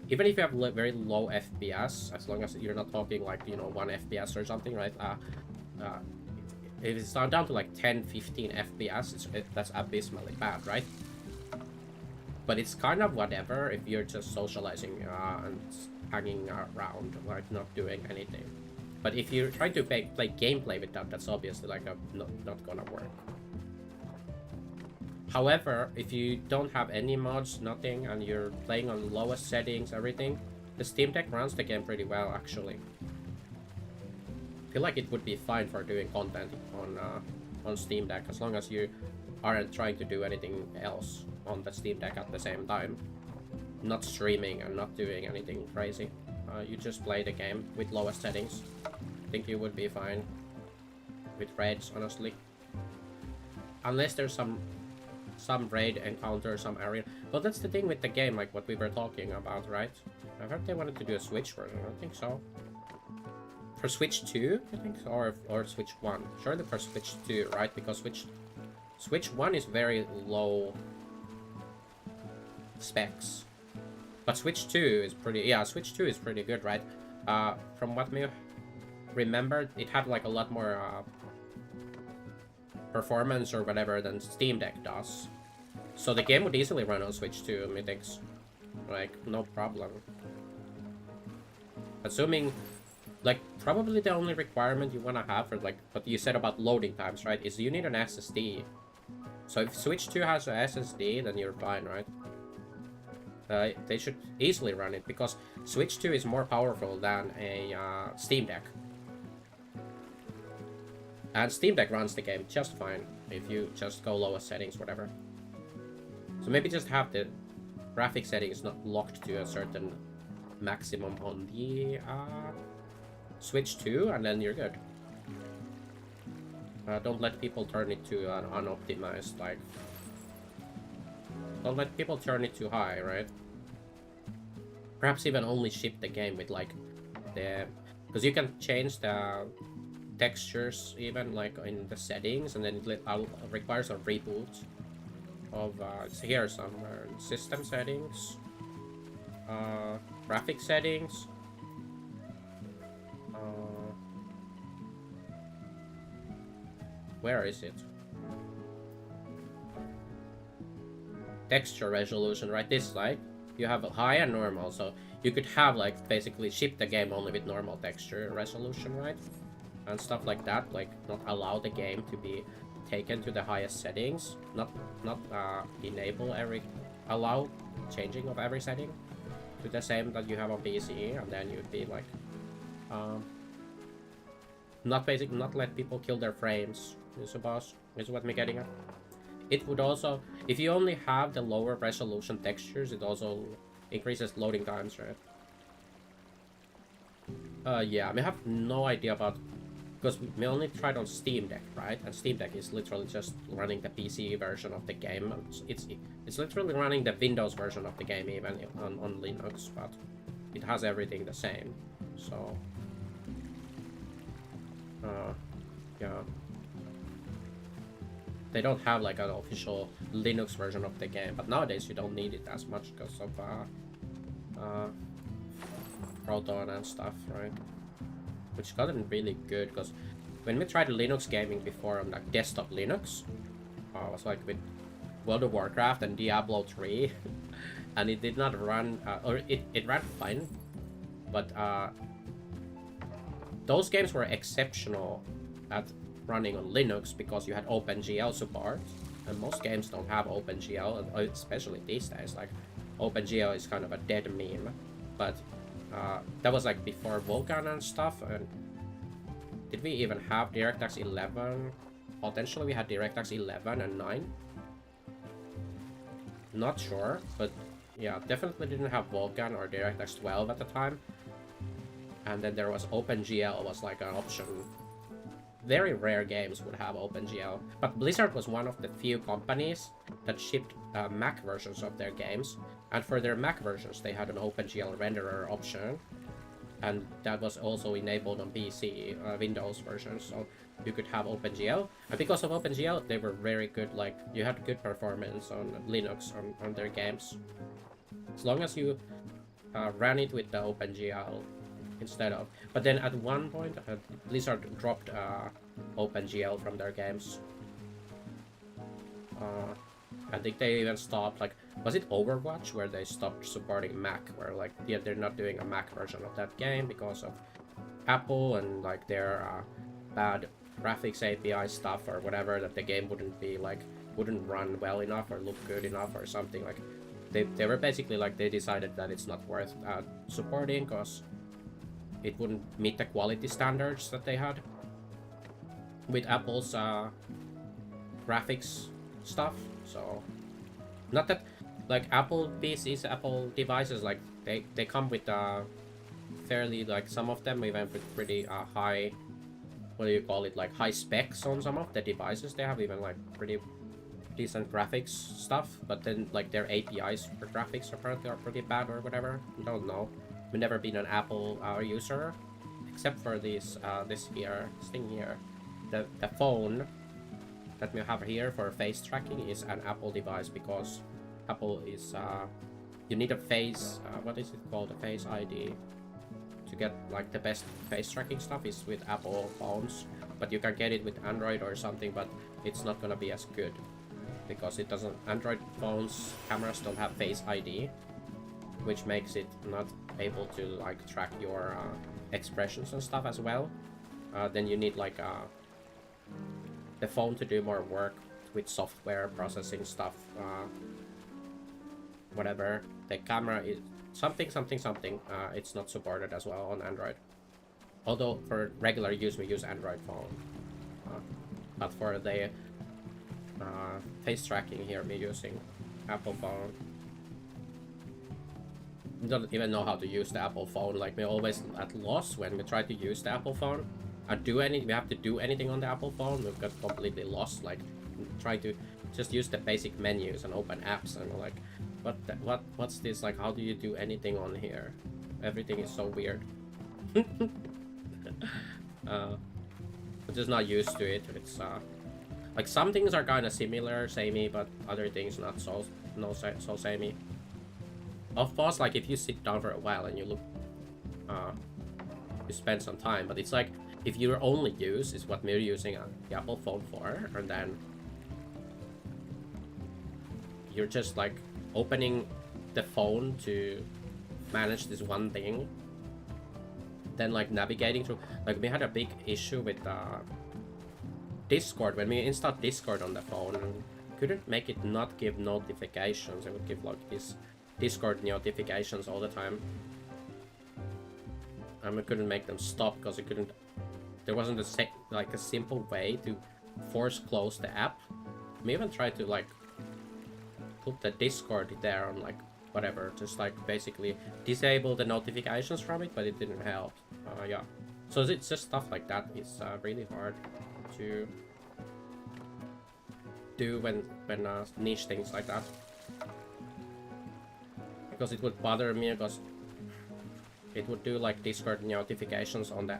even if you have very low FPS, as long as you're not talking like, you know, 1 FPS or something, right? If it's down to like 10-15 FPS, that's abysmally bad, right? But it's kind of whatever if you're just socializing and hanging around, like not doing anything. But if you're trying to play gameplay with that, that's obviously like not gonna work. However, if you don't have any mods, nothing, and you're playing on the lowest settings, everything, the Steam Deck runs the game pretty well, actually. I feel like it would be fine for doing content on Steam Deck, as long as you aren't trying to do anything else on the Steam Deck at the same time. Not streaming and not doing anything crazy. You just play the game with lowest settings. I think you would be fine with raids, honestly. Unless there's some raid encounter, some area. But that's the thing with the game, like what we were talking about, right? I heard they wanted to do a Switch version. I don't think so. For Switch 2, I think so, or Switch 1. Surely for Switch 2, right? Because Switch 1 is very low specs. But Switch 2 is pretty, yeah, Switch 2 is pretty good, right? From what me remember, it had like a lot more performance or whatever than Steam Deck does. So the game would easily run on Switch 2, methinks. Like, no problem. Assuming, like, probably the only requirement you want to have for, like, what you said about loading times, right, is you need an SSD. So if Switch 2 has an SSD, then you're fine, right? They should easily run it, because Switch 2 is more powerful than a Steam Deck. And Steam Deck runs the game just fine if you just go lowest settings, whatever. So maybe just have the graphic settings not locked to a certain maximum on the Switch 2, and then you're good. Don't let people turn it to an unoptimized, like... Don't let people turn it too high, right? Perhaps even only ship the game with, like, the... Because you can change the textures even, like, in the settings, and then it requires a reboot of, here are some system settings, graphic settings, where is it? Texture resolution, right? This slide, you have a high and normal, so you could have, like, basically ship the game only with normal texture resolution, right? And stuff like that, like, not allow the game to be taken to the highest settings, not enable allow changing of every setting to the same that you have on PC, and then you'd be like, not let people kill their frames, I suppose, is what I'm getting at. It would also, if you only have the lower resolution textures, it also increases loading times, right? Yeah, I mean, I have no idea about, because we only tried on Steam Deck, right? And Steam Deck is literally just running the PC version of the game. It's literally running the Windows version of the game even on Linux, but it has everything the same. So yeah, they don't have like an official Linux version of the game, but nowadays you don't need it as much because of Proton and stuff, right? Which gotten really good because when we tried Linux gaming before on like desktop Linux, it was like with World of Warcraft and Diablo 3, and it did not run, or it ran fine, but those games were exceptional at running on Linux because you had OpenGL support, and most games don't have OpenGL, especially these days. Like OpenGL is kind of a dead meme, but that was like before Vulkan and stuff. And did we even have DirectX 11? Potentially we had DirectX 11 and 9. Not sure, but yeah, definitely didn't have Vulkan or DirectX 12 at the time. And then there was OpenGL was like an option. Very rare games would have OpenGL, but Blizzard was one of the few companies that shipped Mac versions of their games, and for their Mac versions they had an OpenGL renderer option, and that was also enabled on PC Windows versions, so you could have OpenGL, and because of OpenGL they were very good, like you had good performance on Linux on their games, as long as you ran it with the OpenGL instead of. But then at one point Blizzard dropped OpenGL from their games. I think they even stopped, like, was it Overwatch where they stopped supporting Mac, where like, yeah, they're not doing a Mac version of that game because of Apple and like their bad graphics API stuff or whatever, that the game wouldn't run well enough or look good enough or something. Like they were basically like, they decided that it's not worth supporting because it wouldn't meet the quality standards that they had with Apple's graphics stuff. So not that like Apple PCs, Apple devices, like they come with fairly, like some of them even with pretty high, what do you call it, like high specs on some of the devices. They have even like pretty decent graphics stuff, but then like their APIs for graphics apparently are pretty bad or whatever. I don't know. We've never been an Apple user, except for this thing here. The phone that we have here for face tracking is an Apple device because Apple is you need a face what is it called, a face ID to get like the best face tracking stuff is with Apple phones, but you can get it with Android or something, but it's not gonna be as good because it doesn't. Android phones cameras don't have face ID, which makes it not able to like track your expressions and stuff as well. Then you need like the phone to do more work with software processing stuff, whatever. The camera is something. It's not supported as well on Android. Although for regular use we use Android phone, but for the face tracking here we're using Apple phone. Don't even know how to use the Apple phone. Like, we're always at loss when we try to use the Apple phone and we have to do anything on the Apple phone. We've got completely lost, like trying to just use the basic menus and open apps, and we're like, what's this, like, how do you do anything on here? Everything is so weird. I'm just not used to it. It's like some things are kind of similar, samey, but other things not so samey. Of course, like if you sit down for a while and you look, you spend some time, but it's like if your only use is what we're using the Apple phone for, and then you're just like opening the phone to manage this one thing, then like navigating through, like we had a big issue with Discord when we installed Discord on the phone and couldn't make it not give notifications. It would give like this Discord notifications all the time, and we couldn't make them stop because there wasn't a simple way to force close the app. We even tried to like put the Discord there on like whatever, just like basically disable the notifications from it, but it didn't help. Yeah, So it's just stuff like that is really hard to do when niche things like that. Because it would bother me because it would do like Discord notifications on the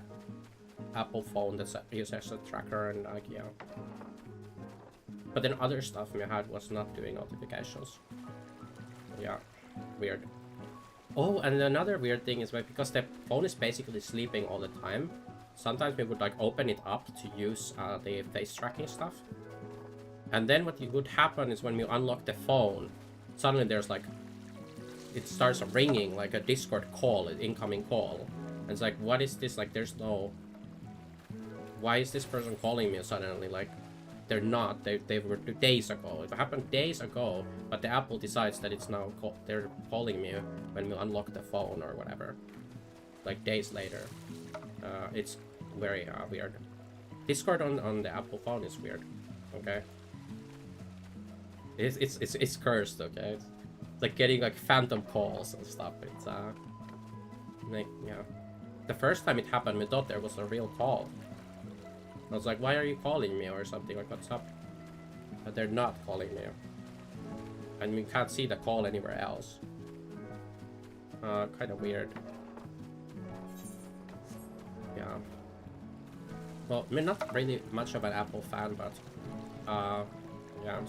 Apple phone that uses a tracker and like, yeah. But then other stuff we had was not doing notifications. Yeah, weird. Oh, and another weird thing is like, because the phone is basically sleeping all the time, sometimes we would like open it up to use the face tracking stuff. And then what would happen is when we unlock the phone, suddenly there's like, it starts ringing like a Discord call, an incoming call. And it's like, what is this? Like, there's no... Why is this person calling me suddenly? Like, they're not. They were days ago. It happened days ago, but the Apple decides that it's now they're calling me when we unlock the phone or whatever. Like days later. It's very weird. Discord on the Apple phone is weird. Okay. It's cursed. Okay. It's like getting like phantom calls and stuff. It's like, yeah. The first time it happened, we thought there was a real call. I was like, why are you calling me or something, like what's up? But they're not calling me. And we can't see the call anywhere else. Kind of weird. Yeah. Well, I mean, not really much of an Apple fan, but yeah.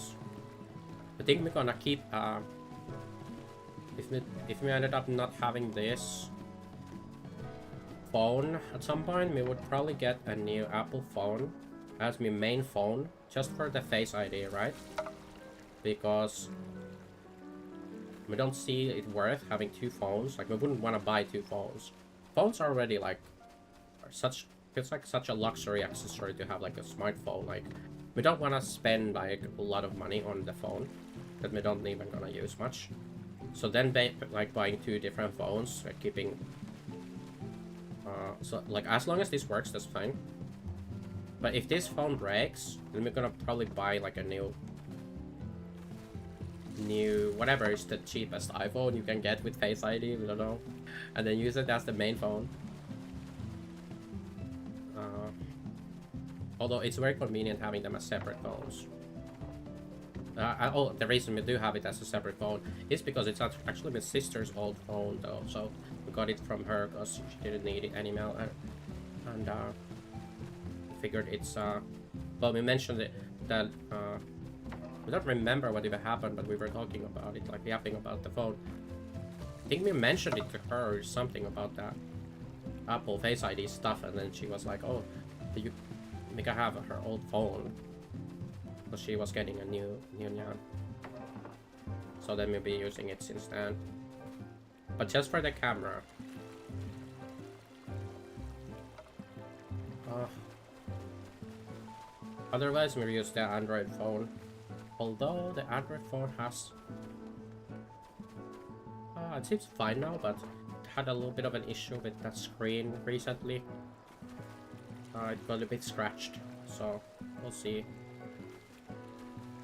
I think we're gonna keep if we ended up not having this phone at some point, we would probably get a new Apple phone as my main phone just for the Face ID, right? Because we don't see it worth having two phones. Like, we wouldn't want to buy two phones. Phones are already like it's like such a luxury accessory to have like a smartphone. Like, we don't want to spend like a lot of money on the phone that we don't even gonna use much. So then like buying two different phones, like keeping so like as long as this works, that's fine. But if this phone breaks, then we're gonna probably buy like a new whatever is the cheapest iPhone you can get with Face ID, we don't know, and then use it as the main phone. Although it's very convenient having them as separate phones. Oh, the reason we do have it as a separate phone is because it's actually my sister's old phone though, so we got it from her because she didn't need it anymore, and figured it's well, we mentioned it that we don't remember what even happened, but we were talking about it, like yapping about the phone. I think we mentioned it to her or something about that Apple Face ID stuff, and then she was like, oh, you make her have her old phone. Because she was getting a new Nyan. So then we'll be using it since then. But just for the camera. Otherwise we'll use the Android phone. Although the Android phone has... it seems fine now, but it had a little bit of an issue with that screen recently. It got a bit scratched, so we'll see.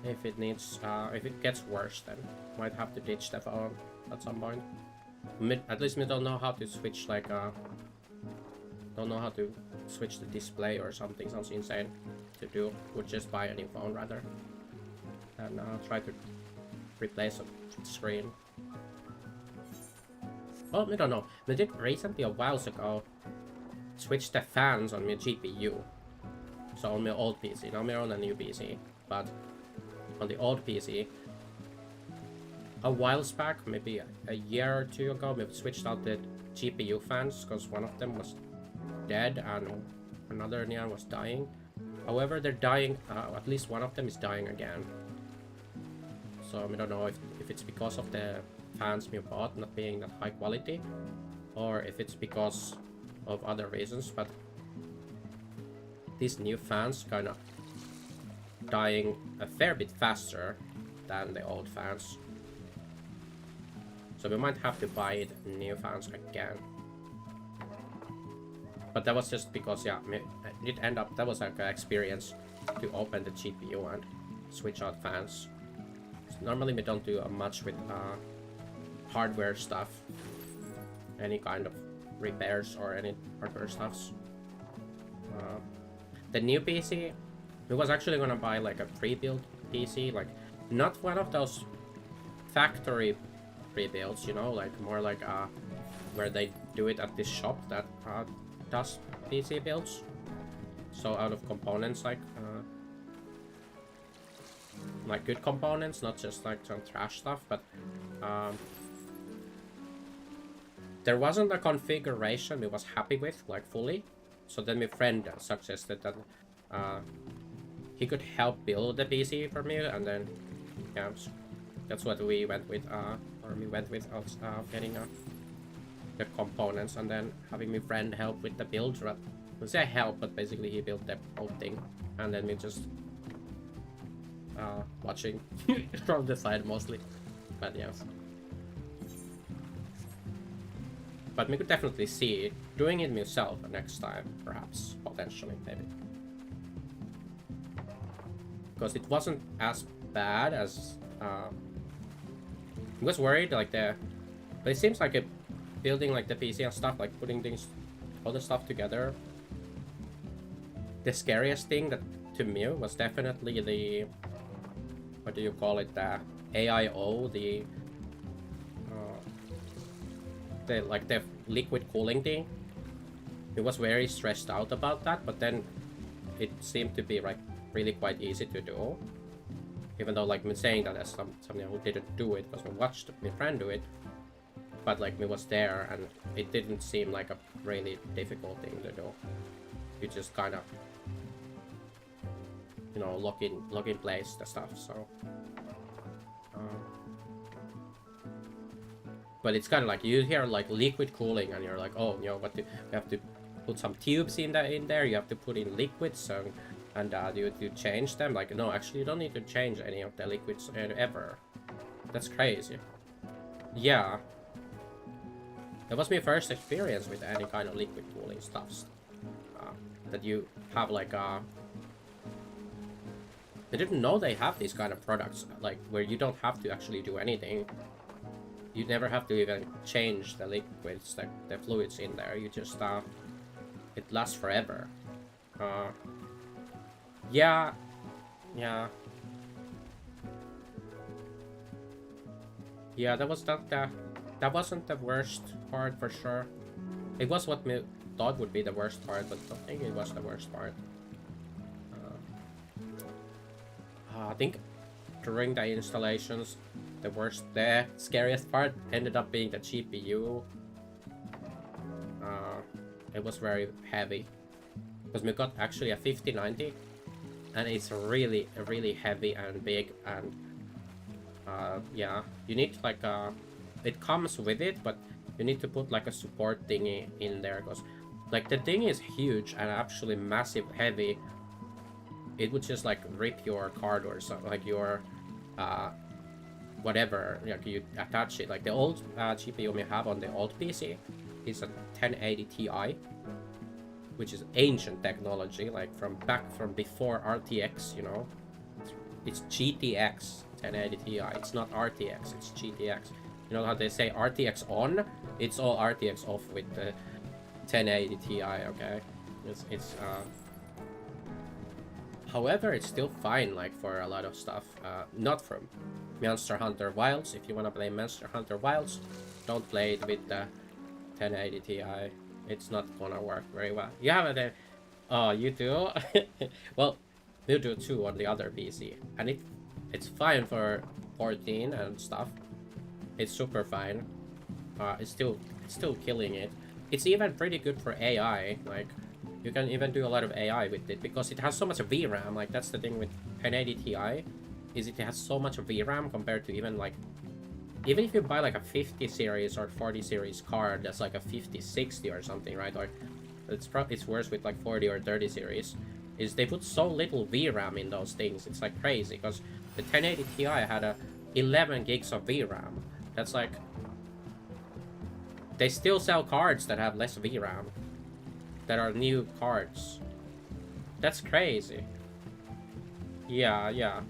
If it needs, if it gets worse, then might have to ditch the phone at some point. At least we don't know how to switch, like, don't know how to switch the display or something. Sounds insane to do. Would just buy a new phone rather and try to replace a screen. Well, we don't know. We did recently, a while ago, switch the fans on my GPU. So on my old PC, now we're on a new PC, but on the old PC, a while back, maybe a year or two ago, we switched out the GPU fans because one of them was dead and another Nyan was dying. However, they're dying, at least one of them is dying again. So we don't know if it's because of the fans we bought not being that high quality, or if it's because of other reasons, but these new fans kind of dying a fair bit faster than the old fans. So we might have to buy new fans again. But that was just because, yeah, it did end up, that was like an experience to open the GPU and switch out fans. So normally we don't do much with hardware stuff, any kind of repairs or any hardware stuffs. The new PC, we was actually gonna buy like a pre-built PC, like not one of those factory pre-builds, you know, like more like where they do it at this shop that does PC builds. So out of components, like good components, not just like some trash stuff, but there wasn't a configuration we was happy with, like fully. So then my friend suggested that he could help build the PC for me, and then yeah, that's what we went with. Or we went with getting the components, and then having my friend help with the build. I say help, but basically he built the whole thing, and then we just watching from the side mostly. But yeah. But we could definitely see doing it myself next time, perhaps, potentially, maybe. Because it wasn't as bad as I was worried, like but it seems like building like the PC and stuff, like putting all the stuff together. The scariest thing that to me was definitely the, what do you call it, the AIO, the liquid cooling thing. It was very stressed out about that, but then it seemed to be like really quite easy to do. Even though like me saying that as something who didn't do it, because we watched my friend do it, but like me was there and it didn't seem like a really difficult thing to do. You just kind of, you know, lock in place the stuff. So but it's kind of like you hear like liquid cooling and you're like, oh, you know what, you have to put some tubes in there, you have to put in liquids, and you change them. Like, no, actually you don't need to change any of the liquids ever. That's crazy. Yeah, that was my first experience with any kind of liquid cooling stuffs, that you have like I didn't know they have these kind of products, like where you don't have to actually do anything. You never have to even change the liquids, the fluids in there. You just it lasts forever. Yeah. That was that wasn't the worst part for sure. It was what we thought would be the worst part, but I don't think it was the worst part. I think during the installations, the scariest part ended up being the GPU. It was very heavy, because we got actually a 5090, and it's really heavy and big, and yeah, you need like it comes with it, but you need to put like a support thingy in there, because like the thing is huge and actually massive, heavy. It would just like rip your card or something, like your whatever, like you attach it. Like the old GPU we have on the old PC is a 1080 Ti, which is ancient technology, like from before RTX, you know. It's GTX 1080 Ti. It's not RTX, it's GTX. You know how they say RTX on? It's all RTX off with the 1080 Ti, okay? It's however, it's still fine, like for a lot of stuff. Not from Monster Hunter Wilds. If you want to play Monster Hunter Wilds, don't play it with the 1080 Ti. It's not gonna work very well. You have it. Oh, you do? Well, we do too on the other PC, and it's fine for 14 and stuff. It's super fine. It's still killing it. It's even pretty good for AI. Like, you can even do a lot of AI with it, because it has so much VRAM. Like, that's the thing with 1080 Ti, is it has so much VRAM compared to even if you buy like a 50 series or 40 series card that's like a 5060 or something, right? Or it's worse with like 40 or 30 series, is they put so little VRAM in those things. It's like crazy, because the 1080 Ti had 11 gigs of VRAM. That's like, they still sell cards that have less VRAM, that are new cards. That's crazy. Yeah.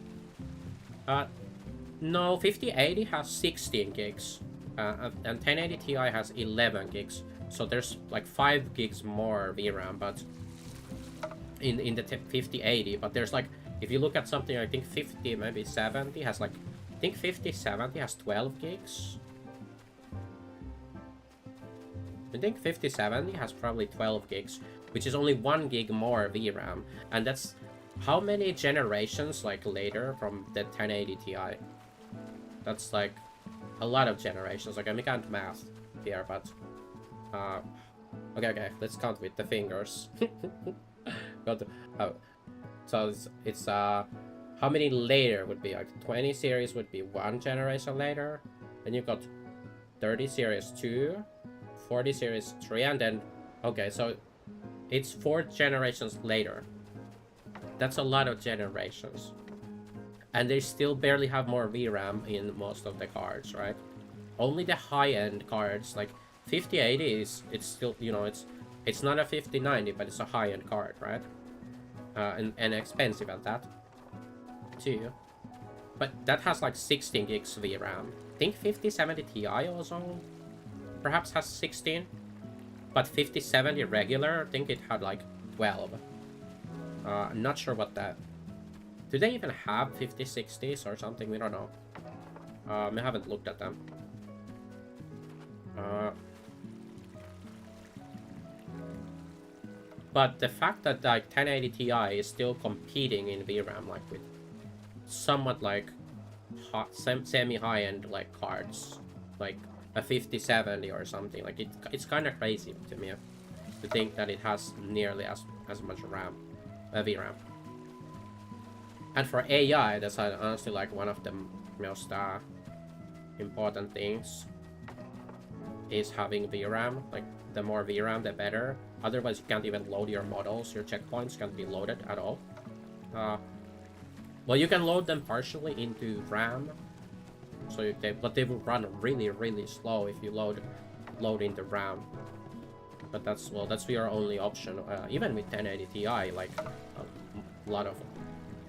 No, 5080 has 16 gigs, and 1080 Ti has 11 gigs. So there's like 5 gigs more VRAM, but in the 5080, but there's like, if you look at something, I think 50, maybe 70 has like, I think 5070 has 12 gigs. I think 5070 has probably 12 gigs, which is only 1 gig more VRAM, and that's how many generations like later from the 1080 Ti. That's like a lot of generations. Like, I can't math here, but okay, let's count with the fingers. So it's how many later would be, like 20 series would be 1 generation later, then you've got 30 series 2, 40 series 3, and then okay, so it's 4 generations later. That's a lot of generations, and they still barely have more VRAM in most of the cards, right? Only the high-end cards, like 5080 it's still, you know, it's not a 5090, but it's a high-end card, right? And expensive at that too, but that has like 16 gigs VRAM. I think 5070 Ti also perhaps has 16, but 5070 regular, I think it had like 12. I'm not sure what that. Do they even have 5060s or something? We don't know. I haven't looked at them. But the fact that like 1080 Ti is still competing in VRAM, like with somewhat like semi-high-end like cards, like a 5070 or something, like it's kind of crazy to me to think that it has nearly as much RAM, VRAM. And for AI, that's honestly like one of the most important things is having VRAM. Like, the more VRAM, the better. Otherwise, you can't even load your models. Your checkpoints can't be loaded at all. Well, you can load them partially into RAM, so but they will run really, really slow if you load into RAM. But that's your only option. Even with 1080 Ti, like a lot of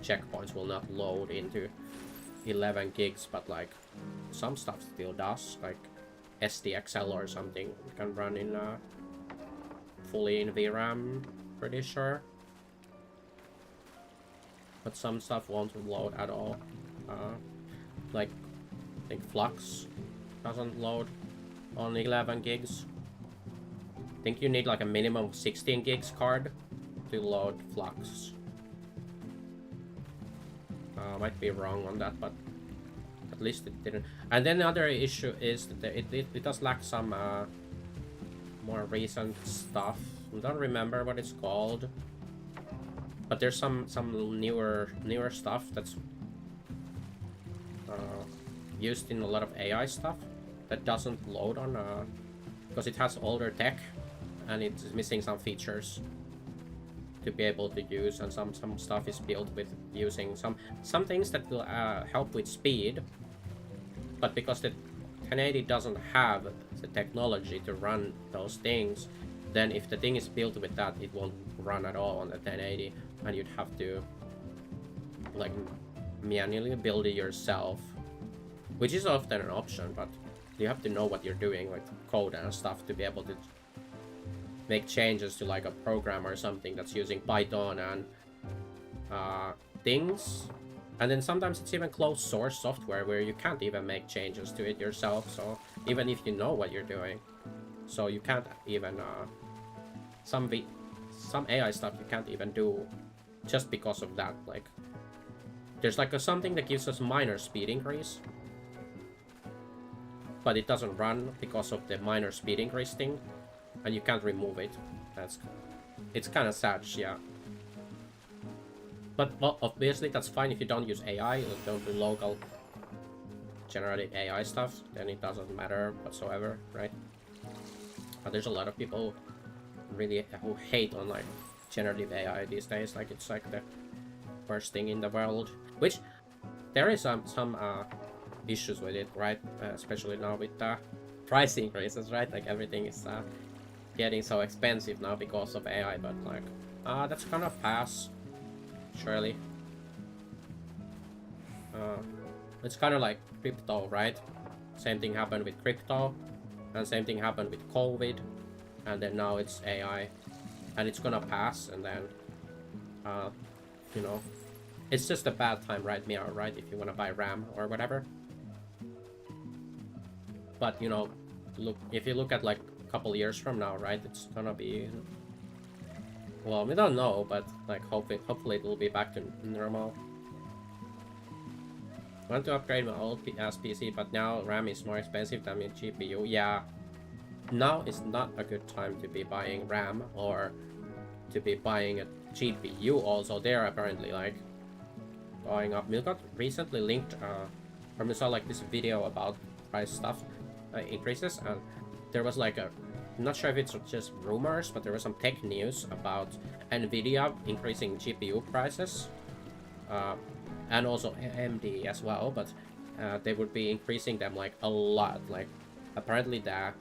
checkpoints will not load into 11 gigs, but like some stuff still does, like SDXL or something can run in fully in VRAM, pretty sure. But some stuff won't load at all. Like, I think Flux doesn't load on 11 gigs. I think you need like a minimum of 16 gigs card to load Flux. Might be wrong on that, but at least it didn't. And then the other issue is that it does lack some more recent stuff. I don't remember what it's called, but there's some newer stuff that's used in a lot of AI stuff that doesn't load on because it has older tech and it's missing some features to be able to use, and some stuff is built with using some things that will help with speed, but because the 1080 doesn't have the technology to run those things, then if the thing is built with that, it won't run at all on the 1080, and you'd have to like manually build it yourself, which is often an option, but you have to know what you're doing, like code and stuff, to be able to make changes to like a program or something that's using Python and things. And then sometimes it's even closed source software where you can't even make changes to it yourself, so even if you know what you're doing, so you can't even some AI stuff you can't even do just because of that. Like, there's like something that gives us minor speed increase, but it doesn't run because of the minor speed increase thing, and you can't remove it. It's kind of sad, yeah. But well, obviously that's fine if you don't use AI, you don't do local generative AI stuff, then it doesn't matter whatsoever, right? But there's a lot of people really who hate on like generative AI these days, like it's like the worst thing in the world. Which there is some issues with it, right? Especially now with price increases, right? Like everything is getting so expensive now because of AI, but like that's gonna pass, surely. It's kind of like crypto, right? Same thing happened with crypto, and same thing happened with COVID, and then now it's AI, and it's gonna pass, and then You know, it's just a bad time right now, right? If you want to buy RAM or whatever. But you know, if you look at like a couple years from now, right? It's gonna be, well, we don't know, but like hopefully it will be back to normal. Want to upgrade my old ass PC, but now RAM is more expensive than my GPU. Yeah, now is not a good time to be buying RAM or to be buying a GPU. Also, they're apparently like going up. We got recently linked, or we saw like this video about price stuff increases, and there was like a, I'm not sure if it's just rumors, but there was some tech news about Nvidia increasing GPU prices. And also AMD as well, but they would be increasing them like a lot. Like apparently the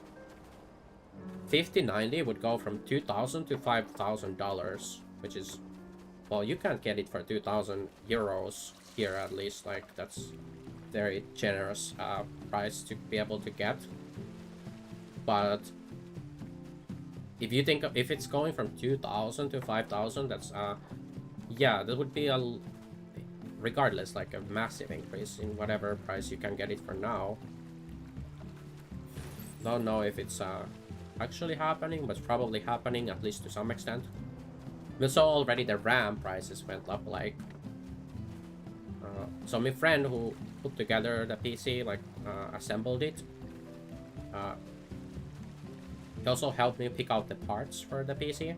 5090 would go from $2,000 to $5,000, which is, well, you can't get it for 2,000 euros here at least. Like that's very generous price to be able to get. But if you think if it's going from 2,000 to 5,000, that's yeah, that would be a, regardless, like a massive increase in whatever price you can get it for now. Don't know if it's actually happening, but it's probably happening at least to some extent. We saw already the RAM prices went up, like so my friend who put together the PC, like assembled it, he also helped me pick out the parts for the PC,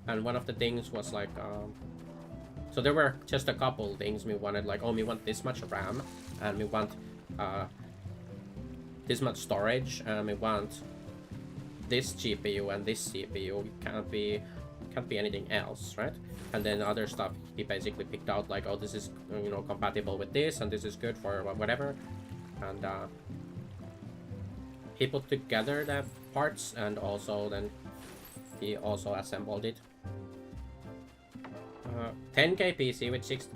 and one of the things was like so there were just a couple things we wanted, like, oh, we want this much RAM, and we want this much storage, and we want this GPU and this CPU. It can't be anything else, right? And then other stuff he basically picked out, like, oh, this is, you know, compatible with this, and this is good for whatever. And he put together the parts, and also then he also assembled it. 10k PC with 6.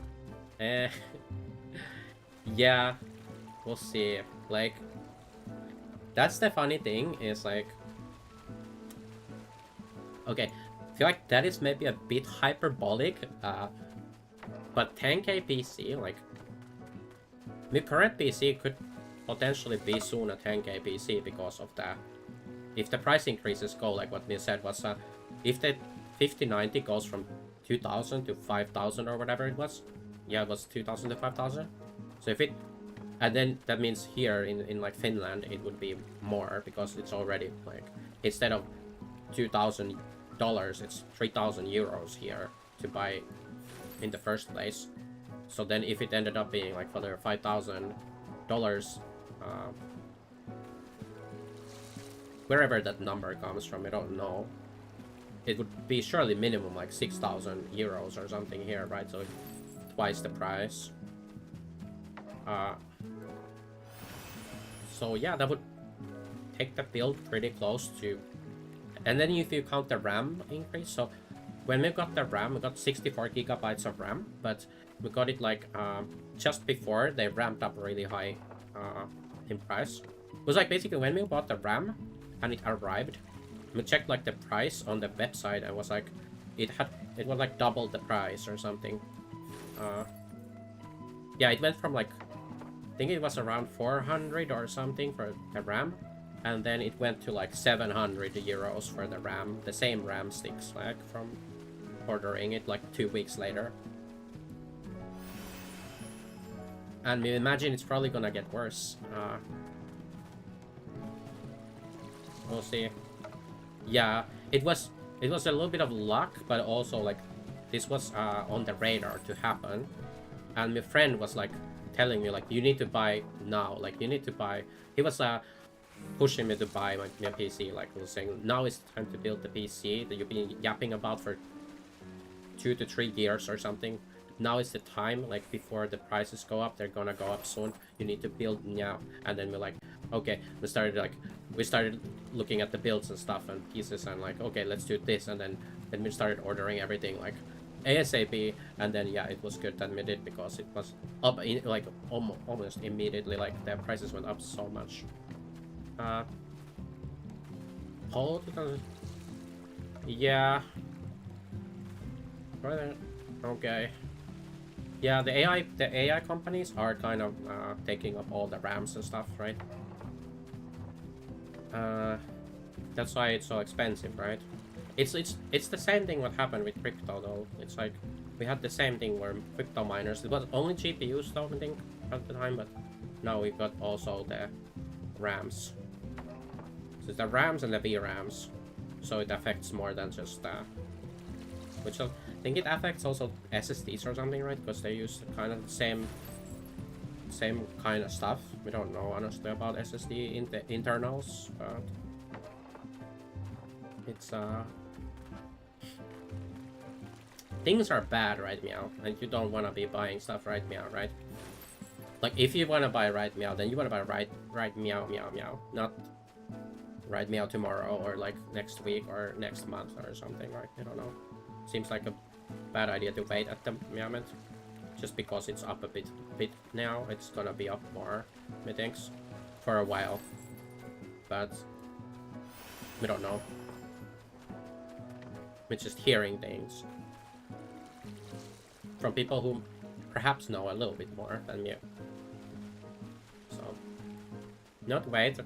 Yeah, we'll see. Like, that's the funny thing is, like, okay, I feel like that is maybe a bit hyperbolic, but 10k PC, like, my current PC could potentially be soon a 10k PC because of that. If the price increases go, like what we said was, if the 5090 goes from 2,000 to 5,000 or whatever it was. Yeah, it was 2,000 to 5,000. So if it, and then that means here in like Finland it would be more because it's already like, instead of $2,000, it's 3,000 euros here to buy in the first place. So then if it ended up being like for $5,000, wherever that number comes from, I don't know. It would be surely minimum like 6,000 euros or something here, right? So twice the price. So yeah, that would take the build pretty close to. And then if you count the RAM increase, so when we got the RAM, we got 64 gigabytes of RAM, but we got it like just before they ramped up really high in price. It was like basically when we bought the RAM and it arrived, we checked like the price on the website and was like, it was like double the price or something. Yeah, it went from like, I think it was around 400 or something for the RAM, and then it went to like 700 euros for the RAM, the same RAM sticks, like from ordering it like 2 weeks later. And we imagine it's probably gonna get worse. We'll see. Yeah, it was a little bit of luck, but also like this was on the radar to happen, and my friend was like telling me like, you need to buy now, like you need to buy. He was pushing me to buy my PC, like he was saying now is the time to build the PC that you've been yapping about for 2 to 3 years or something. Now is the time, like before the prices go up, they're gonna go up soon. You need to build now. And then we're like, okay, we started looking at the builds and stuff and pieces and like, okay, let's do this. And then we started ordering everything like ASAP. And then yeah, it was good that we did because it was up in, like almost immediately. Like the prices went up so much. Paul 2000. Yeah. Right. Okay. Yeah, the AI companies are kind of taking up all the RAMs and stuff, right? That's why it's so expensive, right? It's the same thing what happened with crypto though. It's like we had the same thing where crypto miners, it was only GPUs though, I think, at the time, but now we've got also the RAMs. So it's the RAMs and the VRAMs. So it affects more than just which I think it affects also SSDs or something, right? Because they use kind of the same kind of stuff. We don't know honestly about SSD internals, but it's things are bad right meow, and you don't want to be buying stuff right meow, right? Like if you want to buy right meow, then you want to buy right meow meow meow, not right meow tomorrow or like next week or next month or something, right? I don't know. Seems like a bad idea to wait at the moment, just because it's up a bit now. It's gonna be up more, methinks, for a while, but we don't know. We're just hearing things from people who perhaps know a little bit more than me. So, not wait.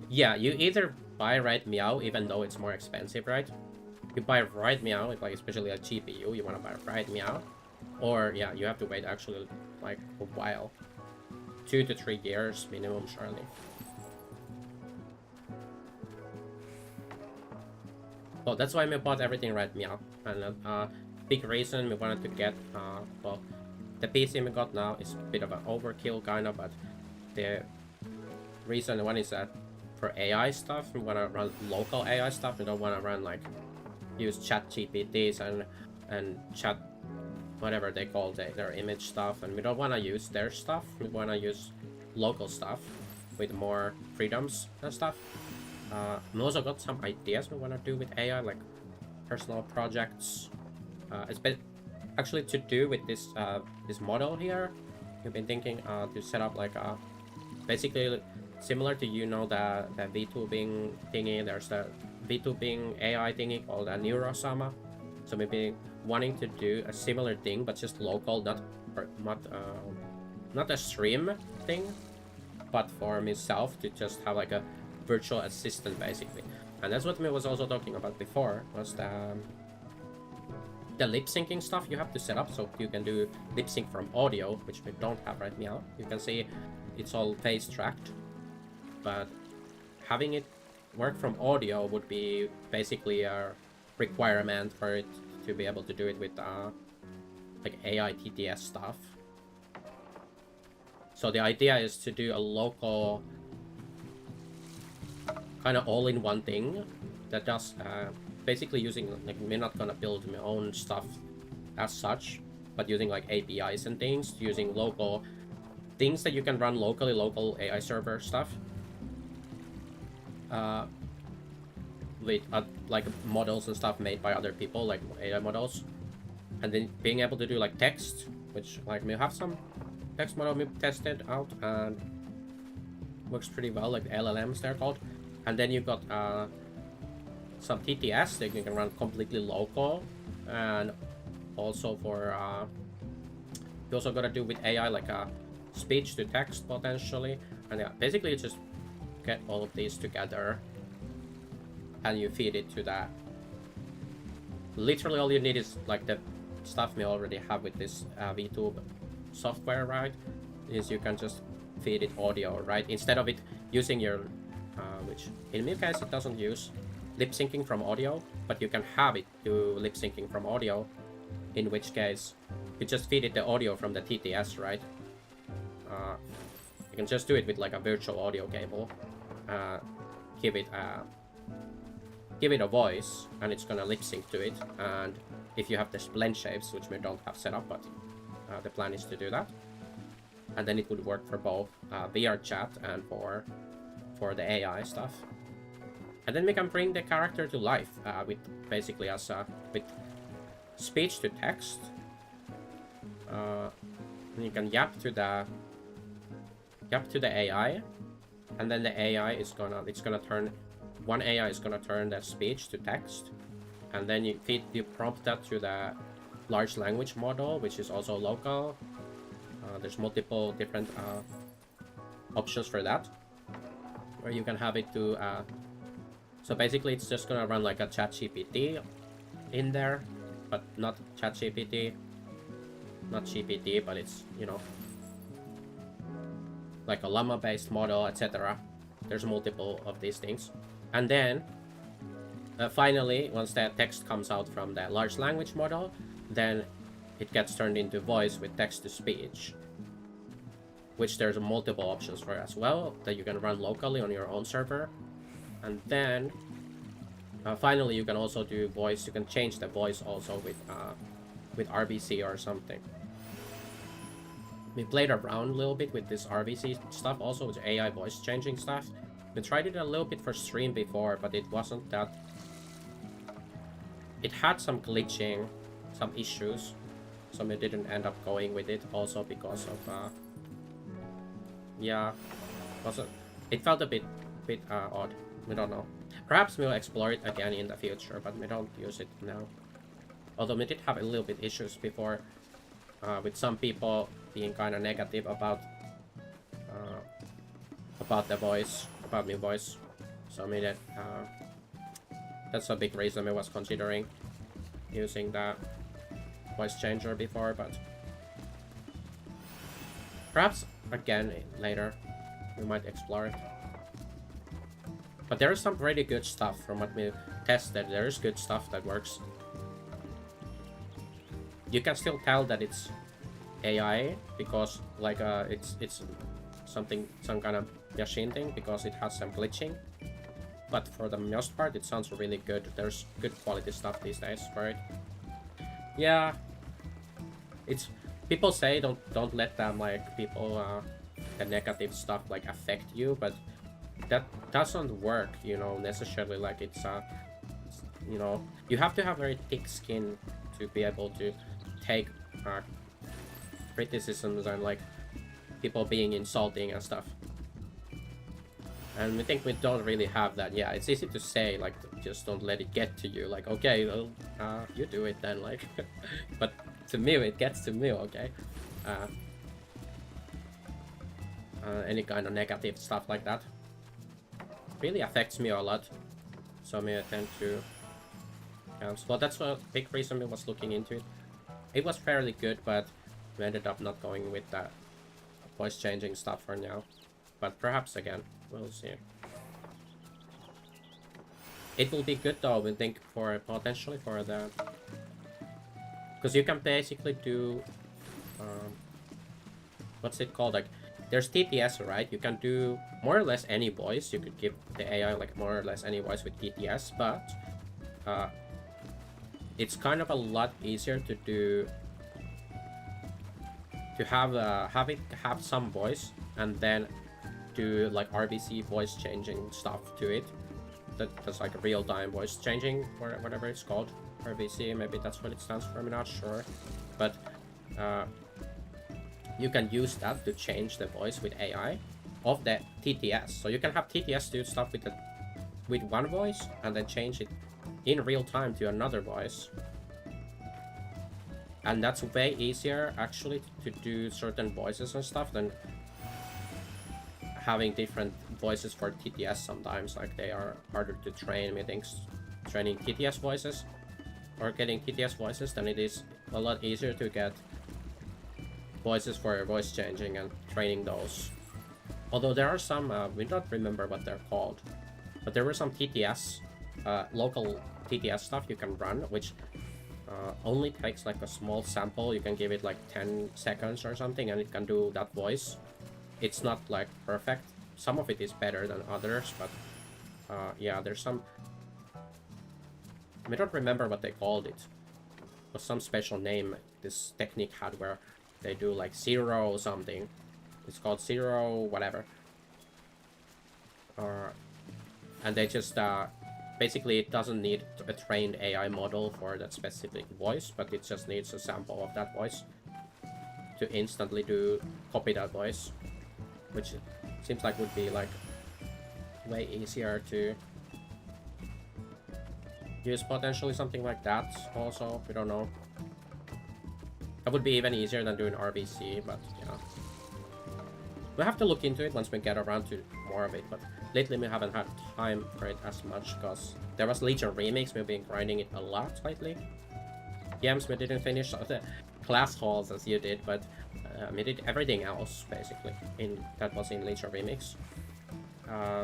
Yeah, you either buy right meow even though it's more expensive, right? You buy right meow, like especially a GPU, you want to buy right meow, or yeah, you have to wait actually like a while, 2 to 3 years minimum, surely. Well, that's why we bought everything right meow, and big reason we wanted to get well, the PC we got now is a bit of an overkill kind of, but the reason one is that for AI stuff, we want to run local AI stuff. We don't want to run like use chat GPTs and chat whatever they call their image stuff, and we don't want to use their stuff. We want to use local stuff with more freedoms and stuff. We also got some ideas we want to do with AI, like personal projects. It's been actually to do with this this model here. We've been thinking to set up like a basically similar to the VTubing thingy. There's the VTubing AI thingy called a Neurosama. So maybe wanting to do a similar thing, but just local, not a stream thing, but for myself to just have like a virtual assistant basically. And that's what we was also talking about before, was the lip syncing stuff you have to set up so you can do lip sync from audio, which we don't have right now. You can see it's all face tracked, but having it work from audio would be basically a requirement for it to be able to do it with like AI TTS stuff. So the idea is to do a local kind of all-in-one thing that does basically using, like, we're not gonna build my own stuff as such, but using like APIs and things, using local things that you can run locally, local AI server stuff, with like models and stuff made by other people, like AI models, and then being able to do like text, which like we have some text model we tested out and works pretty well, like LLMs they're called. And then you've got some TTS that you can run completely local, and also for you also gotta do with AI like a speech to text potentially, and yeah, basically you just get all of these together and you feed it to that. Literally all you need is like the stuff we already have with this VTube software, right? Is you can just feed it audio, right? Instead of it using your which in my case it doesn't use lip syncing from audio, but you can have it do lip syncing from audio, in which case you just feed it the audio from the TTS, right? You can just do it with like a virtual audio cable, give it a voice, and it's gonna lip sync to it. And if you have the blend shapes, which we don't have set up, but the plan is to do that, and then it would work for both VR chat and for the AI stuff. And then we can bring the character to life with basically as with speech to text. You can yap to the AI, and then the AI is gonna turn one AI is gonna turn that speech to text, and then you prompt that to the large language model, which is also local. There's multiple different options for that, where you can have it to so basically it's just gonna run like a ChatGPT in there, but not ChatGPT, not GPT, but it's, you know, like a llama based model, etc. There's multiple of these things. And then finally, once that text comes out from that large language model, then it gets turned into voice with text to speech, which there's multiple options for as well that you can run locally on your own server. And then finally you can also do voice. You can change the voice also with RBC or something. We played around a little bit with this RBC stuff, also with AI voice changing stuff. We tried it a little bit for stream before, but it wasn't that... It had some glitching, some issues, so we didn't end up going with it, also because of yeah, also it felt a bit odd. We don't know. Perhaps we'll explore it again in the future, but we don't use it now. Although we did have a little bit issues before with some people being kind of negative about the voice, about my voice. So I mean that's a big reason I was considering using the voice changer before, but perhaps again later we might explore it. But there is some pretty good stuff from what we tested. There is good stuff that works. You can still tell that it's AI because like it's some kind of machine thing because it has some glitching. But for the most part, it sounds really good. There's good quality stuff these days for it. Yeah, it's people say don't let them like people the negative stuff like affect you, but that doesn't work, you know, necessarily. Like it's you know, you have to have very thick skin to be able to take criticisms and like people being insulting and stuff. And we think we don't really have that. Yeah, it's easy to say, like, just don't let it get to you. Like, okay, well, you do it then, like. But to me, it gets to me, okay? Any kind of negative stuff like that really affects me a lot. So I tend to cancel. Well, that's a big reason I was looking into it. It was fairly good, but we ended up not going with that voice changing stuff for now. But perhaps again, we'll see. It will be good though, we think, for potentially for the... Because you can basically do... what's it called? Like, there's TTS, right? You can do more or less any voice. You could give the AI like more or less any voice with TTS, but it's kind of a lot easier to do... To have it have some voice and then do like RBC voice changing stuff to it. That's like a real-time voice changing or whatever it's called. RBC, maybe that's what it stands for, I'm not sure. But you can use that to change the voice with AI of the TTS. So you can have TTS do stuff with one voice and then change it in real time to another voice. And that's way easier actually to do certain voices and stuff than having different voices for TTS sometimes. Like they are harder to train, methinks, training TTS voices or getting TTS voices than it is a lot easier to get voices for voice changing and training those. Although there are some, we don't remember what they're called, but there were some TTS, local TTS stuff you can run, which only takes like a small sample. You can give it like 10 seconds or something and it can do that voice. It's not like perfect. Some of it is better than others, but yeah, there's some... I don't remember what they called it. It was some special name this technique had where they do like 0 something. It's called 0 whatever. And they just... basically, it doesn't need a trained AI model for that specific voice, but it just needs a sample of that voice to instantly copy that voice, which seems like would be like way easier to use potentially something like that also. We don't know. That would be even easier than doing RBC, but yeah. We have to look into it once we get around to more of it, but lately we haven't had time for it as much, because there was Legion Remix, we've been grinding it a lot lately. Yams, we didn't finish the class halls as you did, but we did everything else, basically, that was in Legion Remix.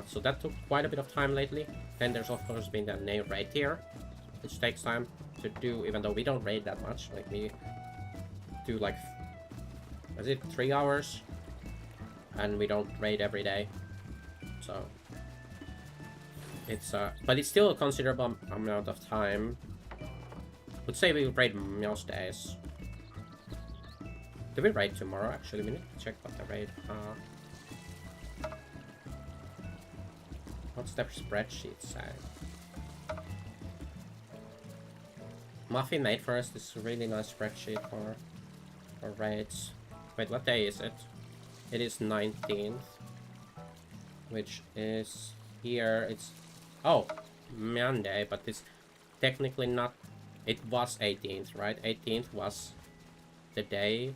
So that took quite a bit of time lately. Then there's of course been the new raid tier, which takes time to do, even though we don't raid that much. Like we do like, was it 3 hours? And we don't raid every day, so it's but it's still a considerable amount of time. Would say we raid most days. Do we raid tomorrow? Actually, we need to check what the raid. What's the spreadsheet say? Muffin made for us this really nice spreadsheet for raids. Wait, what day is it? It is 19th, which is here. It's Monday, but it's technically not. It was 18th, right? 18th was the day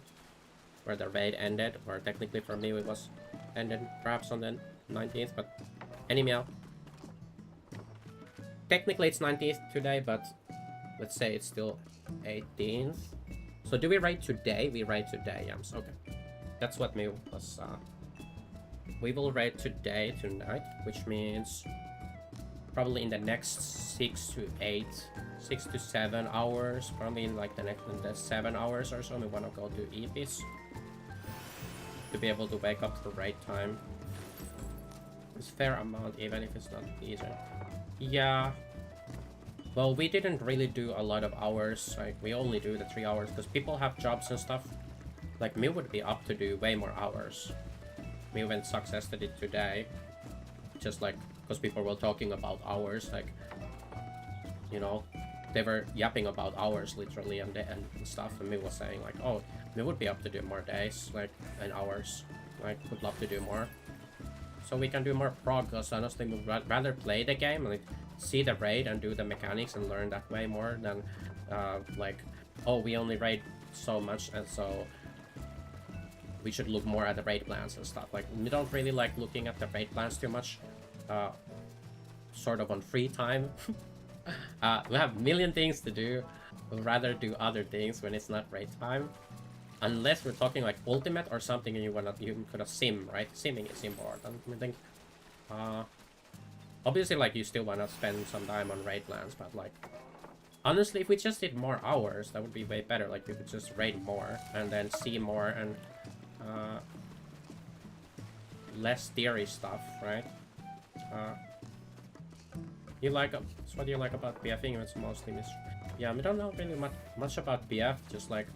where the raid ended, or technically for me it was ended perhaps on the 19th. But anyhow, technically it's 19th today, but let's say it's still 18th. So do we raid today? We raid today, Yams. Okay. That's what me was, we will raid today, tonight, which means probably in the next 6 to 7 hours, probably in like the 7 hours or so, we want to go to EPs to be able to wake up for raid time. It's fair amount, even if it's not easy. Yeah. Well, we didn't really do a lot of hours, like we only do the 3 hours, because people have jobs and stuff. Like, me would be up to do way more hours. Me went success did it today. Just like, because people were talking about hours, like, you know, they were yapping about hours literally and stuff, and me was saying like, oh, me would be up to do more days, like, and hours. Like, would love to do more. So we can do more progress. Honestly, we'd rather play the game, like, see the raid and do the mechanics and learn that way more than, like, oh, we only raid so much, and so we should look more at the raid plans and stuff. Like, we don't really like looking at the raid plans too much, sort of on free time. We have a million things to do. We'd rather do other things when it's not raid time. Unless we're talking like ultimate or something and you could have sim, right? Simming is important. I think, obviously, like, you still want to spend some time on raid plans, but like, honestly, if we just did more hours, that would be way better. Like, we could just raid more and then see more and less theory stuff, right? You like, so what do you like about BFing? It's mostly yeah, we don't know really much about BF, just like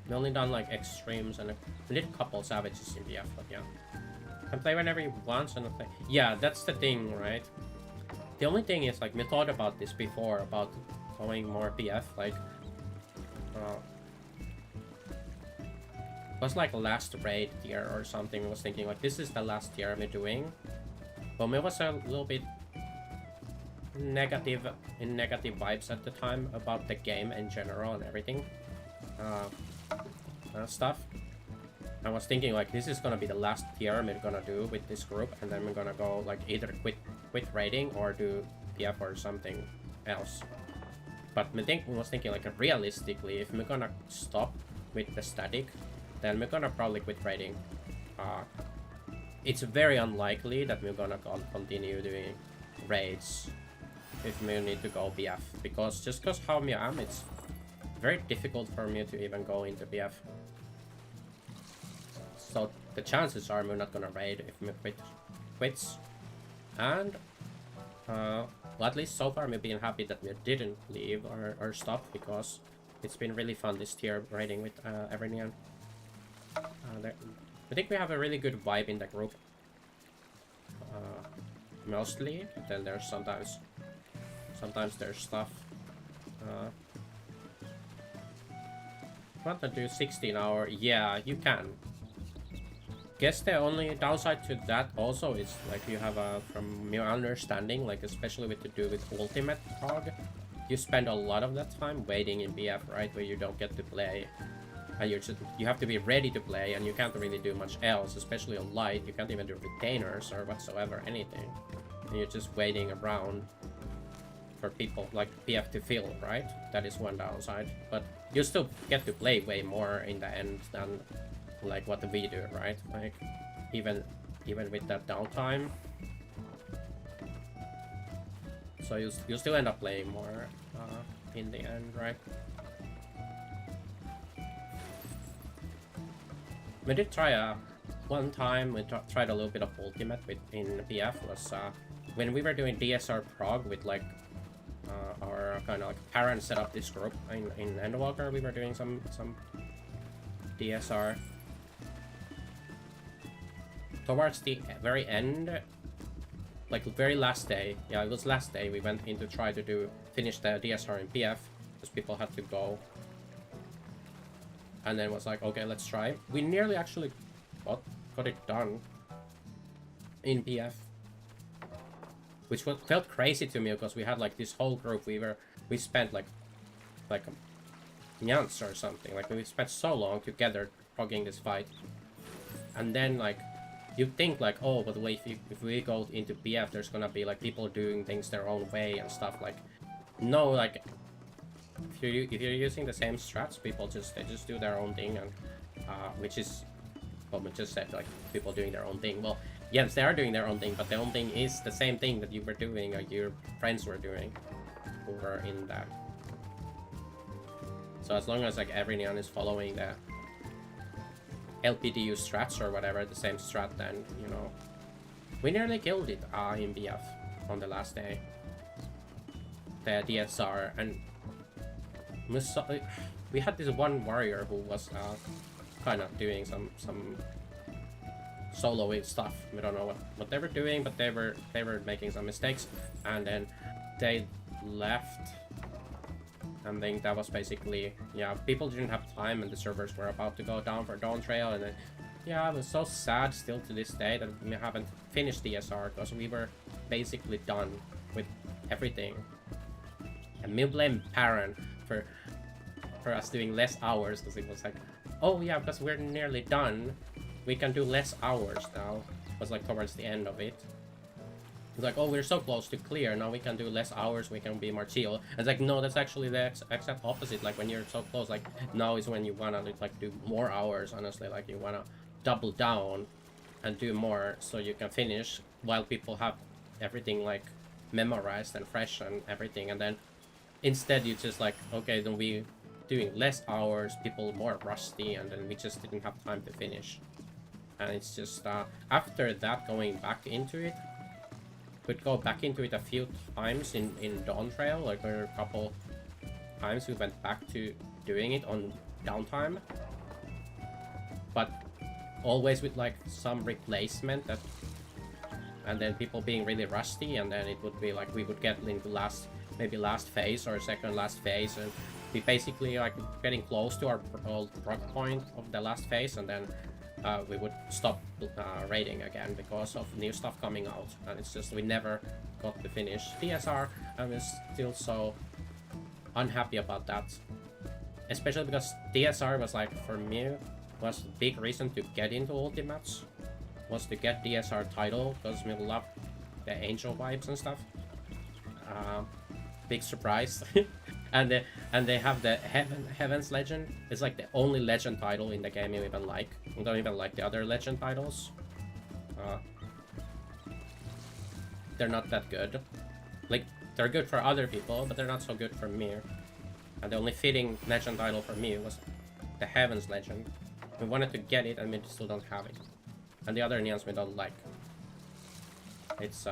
we only done like extremes and we did a couple savages in BF, but yeah. Can play whenever you want and play. Yeah, that's the thing, right? The only thing is, like, we thought about this before, about going more BF, like, it was like last raid tier or something. I was thinking like, this is the last tier I'm doing. But it was a little bit negative vibes at the time about the game in general and everything, stuff. I was thinking like, this is gonna be the last tier I'm gonna do with this group, and then we're gonna go like either quit raiding or do PF or something else. But I was thinking like, realistically, if we're gonna stop with the static, then we're gonna probably quit raiding. It's very unlikely that we're gonna continue doing raids if we need to go BF, because just because how I am, it's very difficult for me to even go into BF. So the chances are we're not gonna raid if we quits. And well, at least so far we've been happy that we didn't leave or stop, because it's been really fun this tier raiding with everyone. I think we have a really good vibe in the group. Mostly, but then there's sometimes there's stuff. Want to do 16-hour? Yeah, you can. Guess the only downside to that also is like, you have a, from your understanding, like especially with to do with ultimate prog, you spend a lot of that time waiting in BF, right, where you don't get to play, and you have to be ready to play, and you can't really do much else, especially on light. You can't even do retainers or whatsoever, anything, and you're just waiting around for people like PF to fill, right? That is one downside, but you still get to play way more in the end than like what we do, right? Like even with that downtime, so you still end up playing more in the end, right? We did try one time. We tried a little bit of ultimate in PF. Was when we were doing DSR Prague with like our kind of like parents set up this group in Endwalker. We were doing some DSR. Towards the very end, like very last day, yeah, it was last day, we went in to try to finish the DSR in PF, because people had to go. And then it was like, okay, let's try. We nearly actually got it done in PF. Which felt crazy to me, because we had like this whole group, we spent like months or something, like we spent so long together hogging this fight. And then like, you'd think like, oh, but wait, if we go into PF, there's gonna be like people doing things their own way and stuff. Like, no, like if you're using the same strats, people they just do their own thing, and which is what we just said, like people doing their own thing. Well, yes, they are doing their own thing, but their own thing is the same thing that you were doing or your friends were doing who were in that. So as long as like everyone is following the LPDU strats or whatever, the same strat, then, you know, we nearly killed it in BF on the last day, the DSR, and we had this one warrior who was kind of doing some solo-y stuff. We don't know what they were doing, but they were making some mistakes, and then they left. I think that was basically, yeah, people didn't have time, and the servers were about to go down for Dawn Trail, and then, yeah, it was so sad still to this day that we haven't finished DSR, because we were basically done with everything. And me blame Parent for us doing less hours, because it was like, oh yeah, because we're nearly done, we can do less hours now. It was like towards the end of it. It's like, oh, we're so close to clear, now we can do less hours, we can be more chill. It's like, no, that's actually the exact opposite. Like, when you're so close, like, now is when you wanna like do more hours, honestly. Like, you wanna double down and do more so you can finish, while people have everything like memorized and fresh and everything. And then instead you just like, okay, then we doing less hours, people more rusty, and then we just didn't have time to finish. And it's just after that, going back into it, could go back into it a few times in Dawn Trail. Like, there were a couple times we went back to doing it on downtime, but always with like some replacement, that, and then people being really rusty, and then it would be like we would get into maybe last phase or second last phase, and we basically like getting close to our old rock point of the last phase, and then we would stop raiding again because of new stuff coming out. And it's just, we never got to finish DSR, and we're still so unhappy about that, especially because DSR was like, for me, was the big reason to get into Ultimates, was to get DSR title, because we love the angel vibes and stuff. Big surprise. And they have the Heaven's Legend. It's like the only legend title in the game you even like. We don't even like the other legend titles. They're not that good. Like, they're good for other people, but they're not so good for me. And the only fitting legend title for me was the Heaven's Legend. We wanted to get it, and we still don't have it. And the other neons we don't like. It's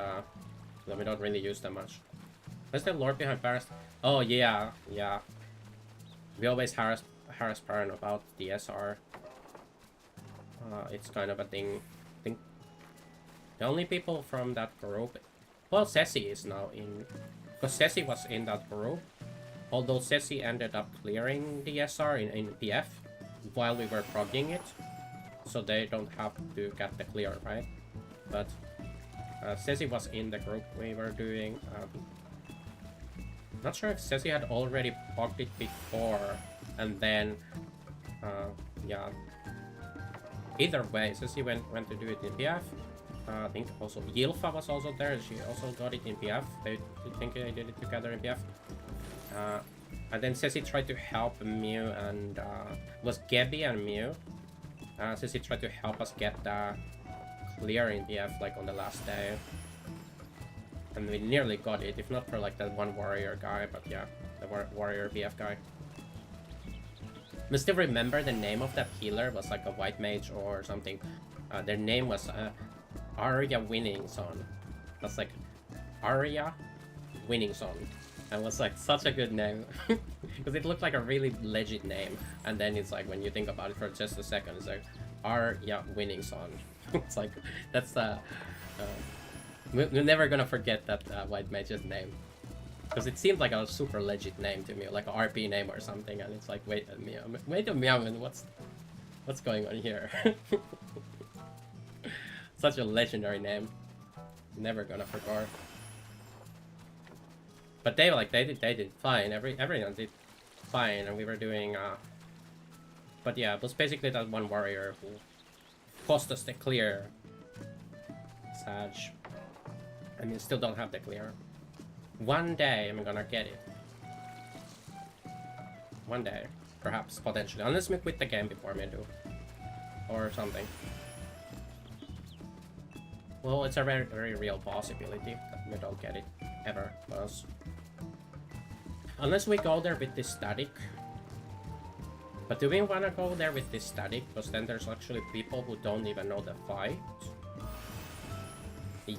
we don't really use them much. What's the lore behind Paris? Oh yeah. We always harass Parent about DSR. It's kind of a thing. The only people from that group, well, Ceci is now in, because Ceci was in that group. Although Ceci ended up clearing DSR in PF while we were progging it, so they don't have to get the clear, right? But Ceci was in the group we were doing Not sure if Ceci had already pogged it before, and then, yeah. Either way, Ceci went to do it in PF. I think also Yilfa was also there. She also got it in PF. They think they did it together in PF. And then Ceci tried to help Mew and was Gabby and Mew. Ceci tried to help us get the clear in PF like on the last day. And we nearly got it, if not for like that one warrior guy, but yeah, the warrior BF guy. I still remember the name of that healer was like a white mage or something. Their name was Arya Winning Son. That's like Arya Winning Son. And was like such a good name. Because it looked like a really legit name. And then it's like when you think about it for just a second, it's like Arya Winning Son. It's like that's we're never gonna forget that white mage's name. Because it seemed like a super legit name to me, like an RP name or something, and it's like, wait a minute, what's going on here? Such a legendary name. Never gonna forget. But they did fine. Everyone did fine, and we were doing. But yeah, it was basically that one warrior who cost us the clear. Sag. I mean, still don't have the clear. One day I'm gonna get it. One day, perhaps, potentially, unless we quit the game before me do, or something. Well, it's a very, very real possibility that we don't get it ever, because unless we go there with this static. But do we want to go there with this static? Because then there's actually people who don't even know the fight.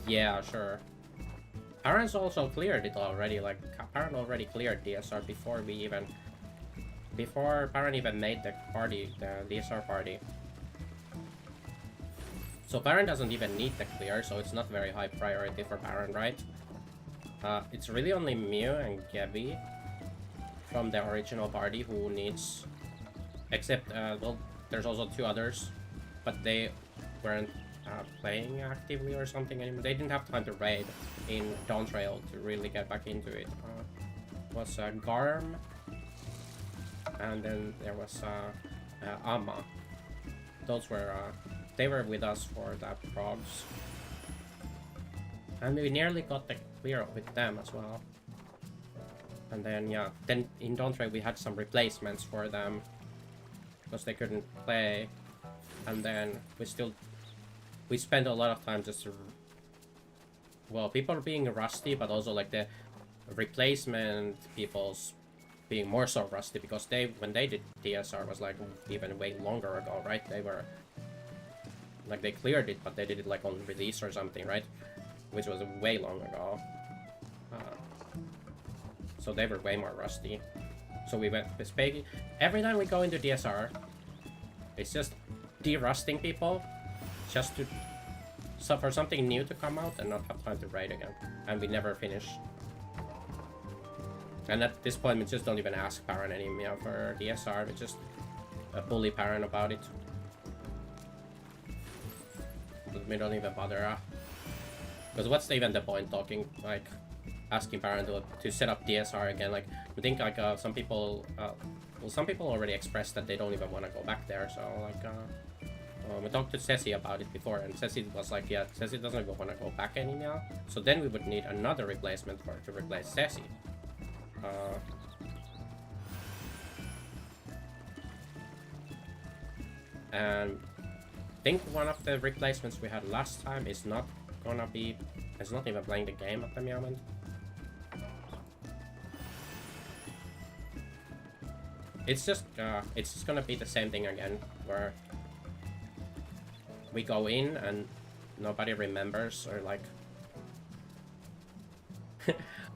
Yeah, sure. Parents also cleared it already. Like Parent already cleared DSR before Parent even made the party, the DSR party. So Parent doesn't even need the clear, so it's not very high priority for Parent, right? It's really only Mew and Gabby from the original party who needs, except well, there's also two others, but they weren't playing actively or something anymore. They didn't have time to raid in Dawn Trail to really get back into it. Was Garm, and then there was Amma. Those were they were with us for that progs, and we nearly got the clear with them as well. And then yeah, then in Dawn Trail we had some replacements for them because they couldn't play, and then we spent a lot of time just, well, people being rusty, but also like the replacement people's being more so rusty because when they did DSR was like even way longer ago, right? They were like, they cleared it, but they did it like on release or something, right? Which was way long ago. So they were way more rusty. So we went with Spaggy. Every time we go into DSR, it's just de-rusting people just to for something new to come out and not have time to raid again. And we never finish. And at this point, we just don't even ask Parent anymore for DSR. We just bully Parent about it. We don't even bother. Because what's even the point talking, like, asking Parent to set up DSR again? Like, we think like some people, well, some people already expressed that they don't even want to go back there. So like, we talked to Ceci about it before, and Ceci was like, yeah, Ceci doesn't want to go back anymore. So then we would need another replacement to replace Ceci. And I think one of the replacements we had last time is not gonna be, it's not even playing the game at the moment. It's just gonna be the same thing again, where we go in and nobody remembers, or like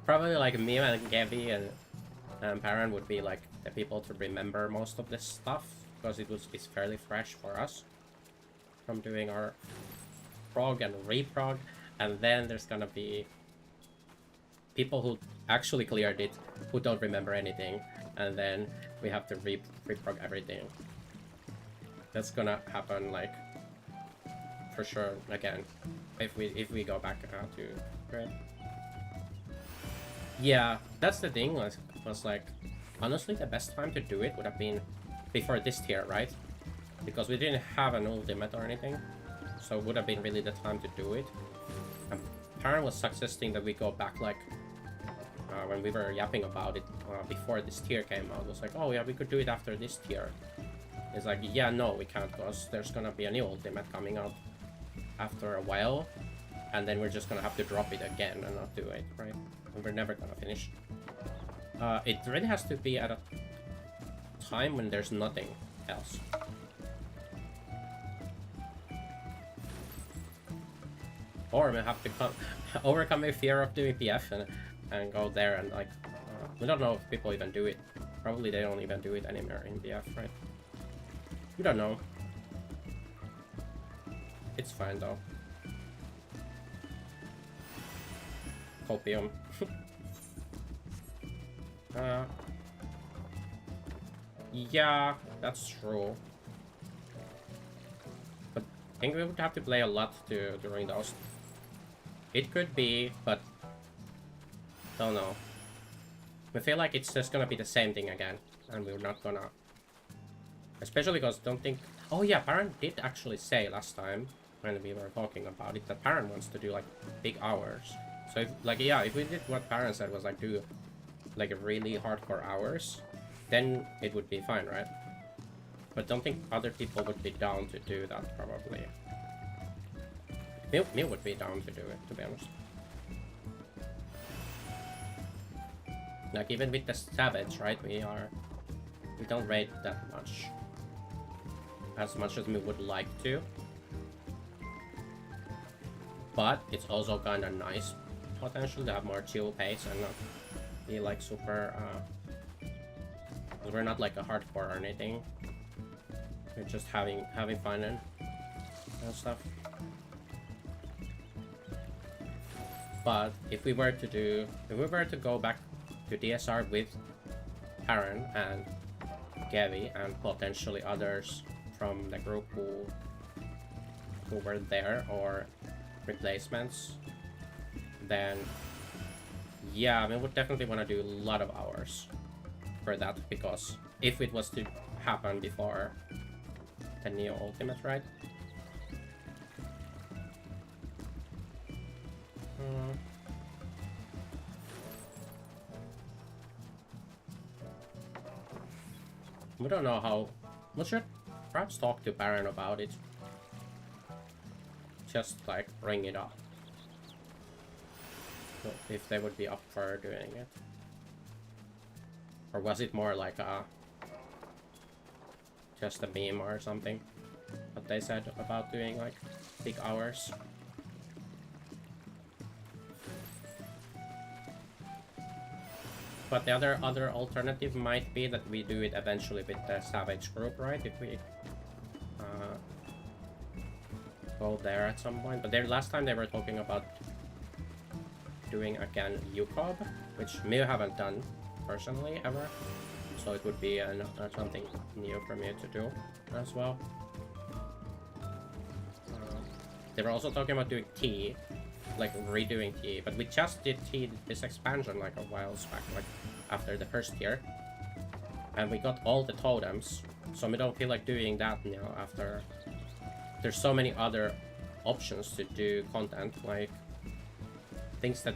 probably like me and Gabby and Parent would be like the people to remember most of this stuff because it's fairly fresh for us from doing our prog and reprog, and then there's gonna be people who actually cleared it who don't remember anything, and then we have to reprog everything. That's gonna happen like for sure again if we go back to grid. Yeah, that's the thing. Was like, honestly, the best time to do it would have been before this tier, right? Because we didn't have an ultimate or anything, so it would have been really the time to do it. And Parent was suggesting that we go back like when we were yapping about it before this tier came out. It was like, oh yeah, we could do it after this tier. It's like, yeah, no, we can't, because there's gonna be a new ultimate coming out after a while, and then we're just gonna have to drop it again and not do it, right? And we're never gonna finish. It really has to be at a time when there's nothing else. Or we have to overcome a fear of doing PF and go there and like... we don't know if people even do it. Probably they don't even do it anymore in PF, right? We don't know. It's fine though. Copium. Yeah, that's true. But I think we would have to play a lot during those. It could be, but don't know. I feel like it's just gonna be the same thing again, and we're not gonna. Especially because don't think. Oh yeah, Parent did actually say last time when we were talking about it that Parent wants to do like big hours. So if, like, yeah, if we did what Parent said was like do like a really hardcore hours, then it would be fine, right? But don't think other people would be down to do that probably. Me would be down to do it, to be honest. Like even with the Savage, right? We don't raid that much. As much as we would like to. But it's also kinda nice potential to have more chill pace and not be like super we're not like a hardcore or anything. We're just having fun and stuff. But if we were to go back to DSR with Karen and Gavi and potentially others from the group who were there or replacements, then yeah, we would definitely want to do a lot of hours for that, because if it was to happen before the Neo Ultimate, right? We don't know how. We should perhaps talk to Baron about it. Just like bring it up. So if they would be up for doing it. Or was it more like a just a meme or something? What they said about doing like big hours. But the other alternative might be that we do it eventually with the Savage group, right? If we go there at some point. But last time they were talking about doing again UCOB, which me haven't done personally ever. So it would be something new for me to do as well. They were also talking about doing T, like redoing T, but we just did T this expansion like a while back, like after the first year, and we got all the totems, so we don't feel like doing that now after there's so many other options to do content, like things that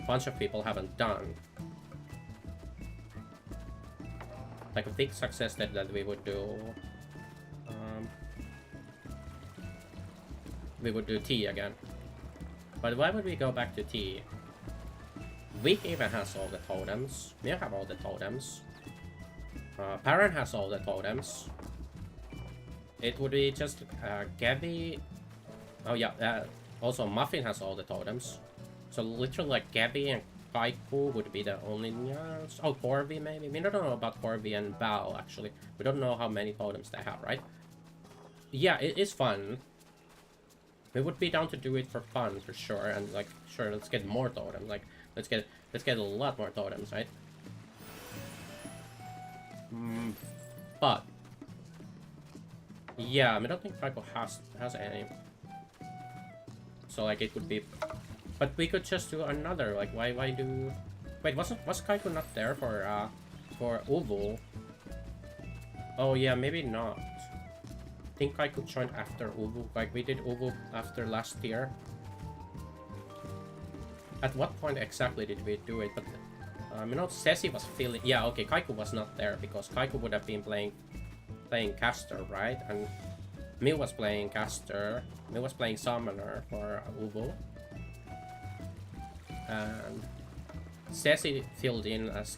a bunch of people haven't done. Like a big success that we would do T again. But why would we go back to T? Weak even has all the totems. We have all the totems. Parent has all the totems. It would be just Gabby. Oh yeah, also Muffin has all the totems. So literally like Gabby and Kaiku would be the only... oh, Corvi maybe? We don't know about Corvi and Bao actually. We don't know how many totems they have, right? Yeah, it is fun. We would be down to do it for fun for sure, and like sure, let's get more totems. Like let's get a lot more totems, right? But yeah, I don't think Paco has any. So like it would be But we could just do another, like, why do... Wait, was Kaiku not there for Uvu? Oh yeah, maybe not. I think Kaiku joined after Uvu, like we did Uvu after last year. At what point exactly did we do it? But, you know, Ceci was feeling... Yeah, okay, Kaiku was not there, because Kaiku would have been playing caster, right? And Miu was playing caster, Miu was playing summoner for Uvu. And Ceci filled in as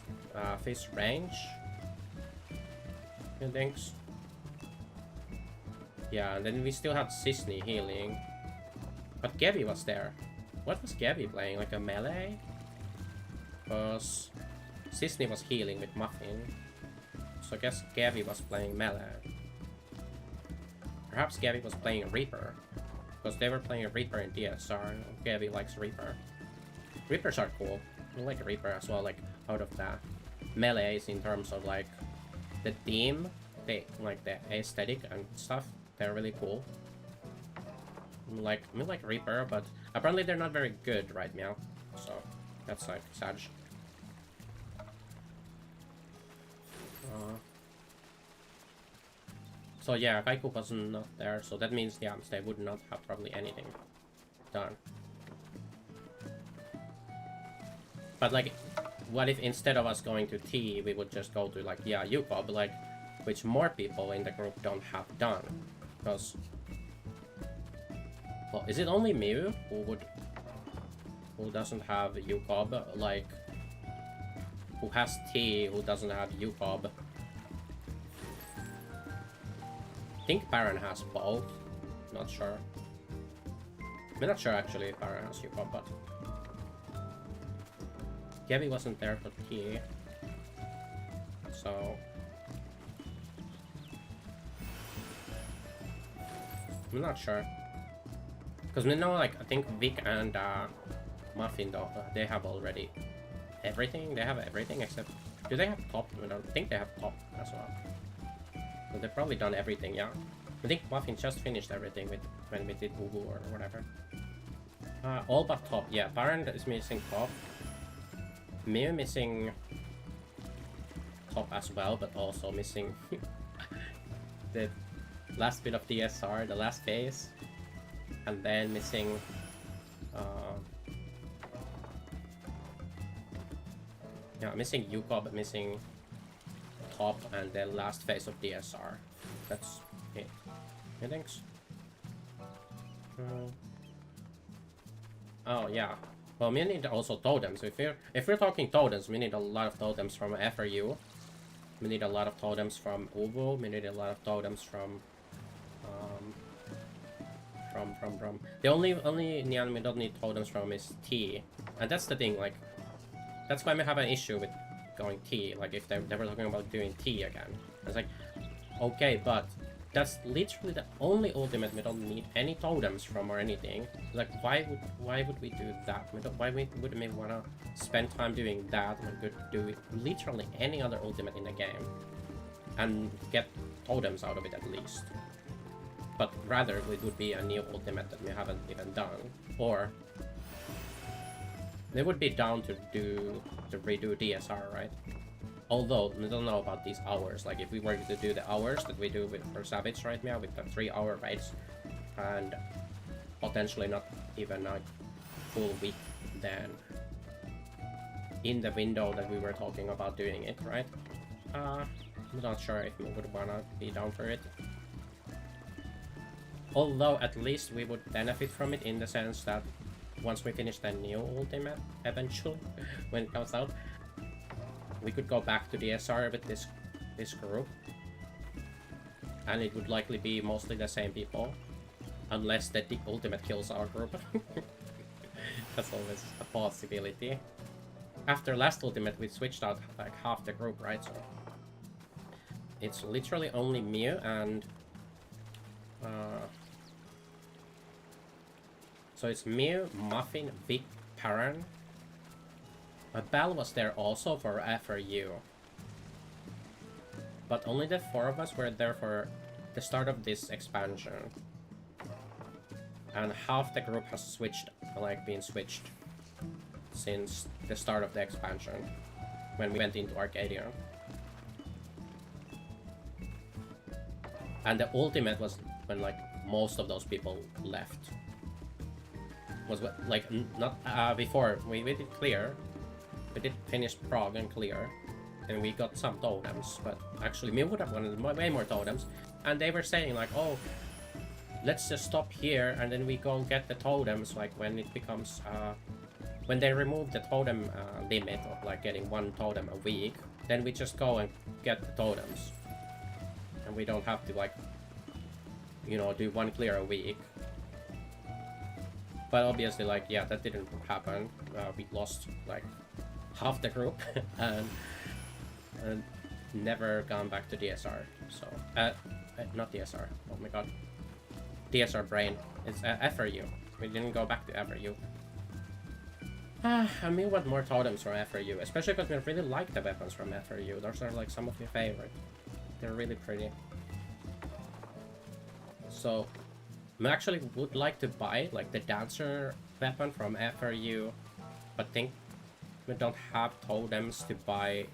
fish range. I think. Yeah, and then we still had Cisney healing. But Gabby was there. What was Gabby playing? Like a melee? Because Cisney was healing with Muffin. So I guess Gabby was playing melee. Perhaps Gabby was playing a Reaper. Because they were playing a Reaper in DSR. Gabby likes Reaper. Reapers are cool. I like a Reaper as well, like out of the melees in terms of like the theme, like the aesthetic and stuff. They're really cool. I like Reaper, but apparently they're not very good right now. So that's like sad. So yeah, Kaiku was not there, so that means yeah, they would not have probably anything done. But like, what if instead of us going to T, we would just go to like, yeah, UCOB, like, which more people in the group don't have done. Because, well, is it only Miu who doesn't have UCOB, like, who has T, who doesn't have UCOB? I think Baron has both, not sure. I'm not sure actually if Baron has UCOB, but... Gabby wasn't there for T, so I'm not sure. Because we know, like, I think Vic and Muffin, though, they have already everything. They have everything except... Do they have top? I don't think they have top as well. So they've probably done everything, yeah. I think Muffin just finished everything when we did Ubu or whatever. All but top, yeah. Baron is missing top. Miu missing top as well, but also missing the last bit of DSR, the last phase, and then missing yeah, missing UCOB, missing top, and then last phase of DSR. That's it. I think. Oh yeah. Well, we need also totems. If we're talking totems, we need a lot of totems from FRU. We need a lot of totems from Uvu. We need a lot of totems from the only Nyan we don't need totems from is T, and that's the thing. Like, that's why we have an issue with going T. Like, if they were talking about doing T again, it's like, okay, but that's literally the only ultimate we don't need any totems from or anything. Like, why would we do that? Why would we want to spend time doing that when we could do literally any other ultimate in the game and get totems out of it at least? But rather, it would be a new ultimate that we haven't even done, or they would be down to redo DSR, right? Although, we don't know about these hours. Like, if we were to do the hours that we do for Savage right now, with the 3-hour raids, and potentially not even a full week, then in the window that we were talking about doing it, right? I'm not sure if we would wanna be down for it. Although, at least we would benefit from it in the sense that once we finish the new ultimate, eventually, when it comes out, we could go back to the SR with this group, and it would likely be mostly the same people, unless the ultimate kills our group. That's always a possibility. After last ultimate, we switched out like half the group, right? So it's literally only Miu and so it's Miu, Muffin, Vic, Paran. Bell was there also for FRU. But only the 4 of us were there for the start of this expansion. And half the group has switched like been switched since the start of the expansion when we went into Arcadia. And the ultimate was when like most of those people left. Was what, like not before we did clear. We did finish Prague and clear, and we got some totems. But actually, we would have wanted way more totems. And they were saying like, oh, let's just stop here, and then we go and get the totems. Like when it becomes when they remove the totem limit of like getting 1 totem a week, then we just go and get the totems. And we don't have to like, you know, do 1 clear a week. But obviously, like, yeah, that didn't happen. We lost like half the group and never gone back to DSR. So not DSR, oh my god, DSR brain. It's FRU. We didn't go back to FRU. I mean, want more totems from FRU, especially because we really like the weapons from FRU. Those are like some of my favorite. They're really pretty. So I actually would like to buy like the dancer weapon from FRU, but think we don't have totems to buy.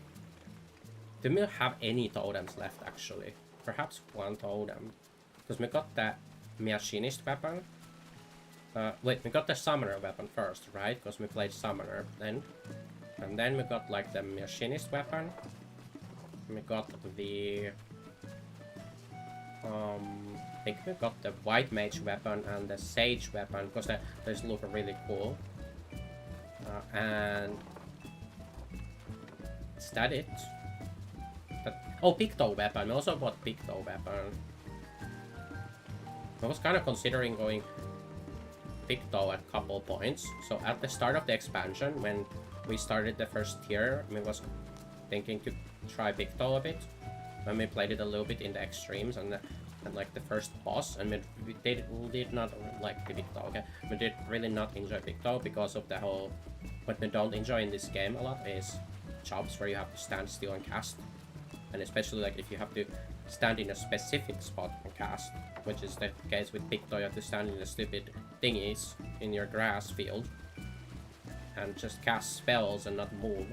Do we have any totems left actually? Perhaps 1 totem, because we got the machinist weapon. Wait, we got the summoner weapon first, right? Because we played summoner then, and then we got like the machinist weapon. We got the I think we got the white mage weapon and the sage weapon because those look really cool. And is that it? Oh, Picto weapon. We also bought Picto weapon. I was kind of considering going Picto at couple points. So at the start of the expansion, when we started the first tier, I was thinking to try Picto a bit. When we played it a little bit in the extremes and like the first boss, and we did not like the Picto. Okay, we did really not enjoy Picto because of the whole. What we don't enjoy in this game a lot is jobs where you have to stand still and cast, and especially like if you have to stand in a specific spot and cast, which is the case with Picto. You have to stand in the stupid thingies in your grass field and just cast spells and not move.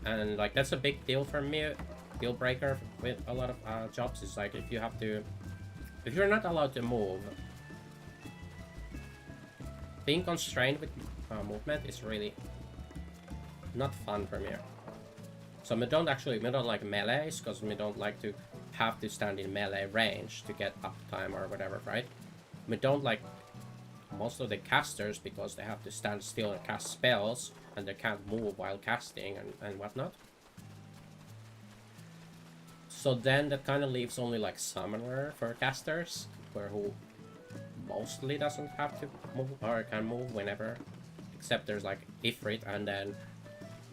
And like that's a big deal for me. Deal breaker with a lot of jobs is like if you're not allowed to move, being constrained with movement is really not fun for me. So we don't like melees because we don't like to have to stand in melee range to get uptime or whatever, right? We don't like most of the casters because they have to stand still and cast spells and they can't move while casting and whatnot. So then that kind of leaves only like summoner for casters, who mostly doesn't have to move or can move whenever, except there's like Ifrit and then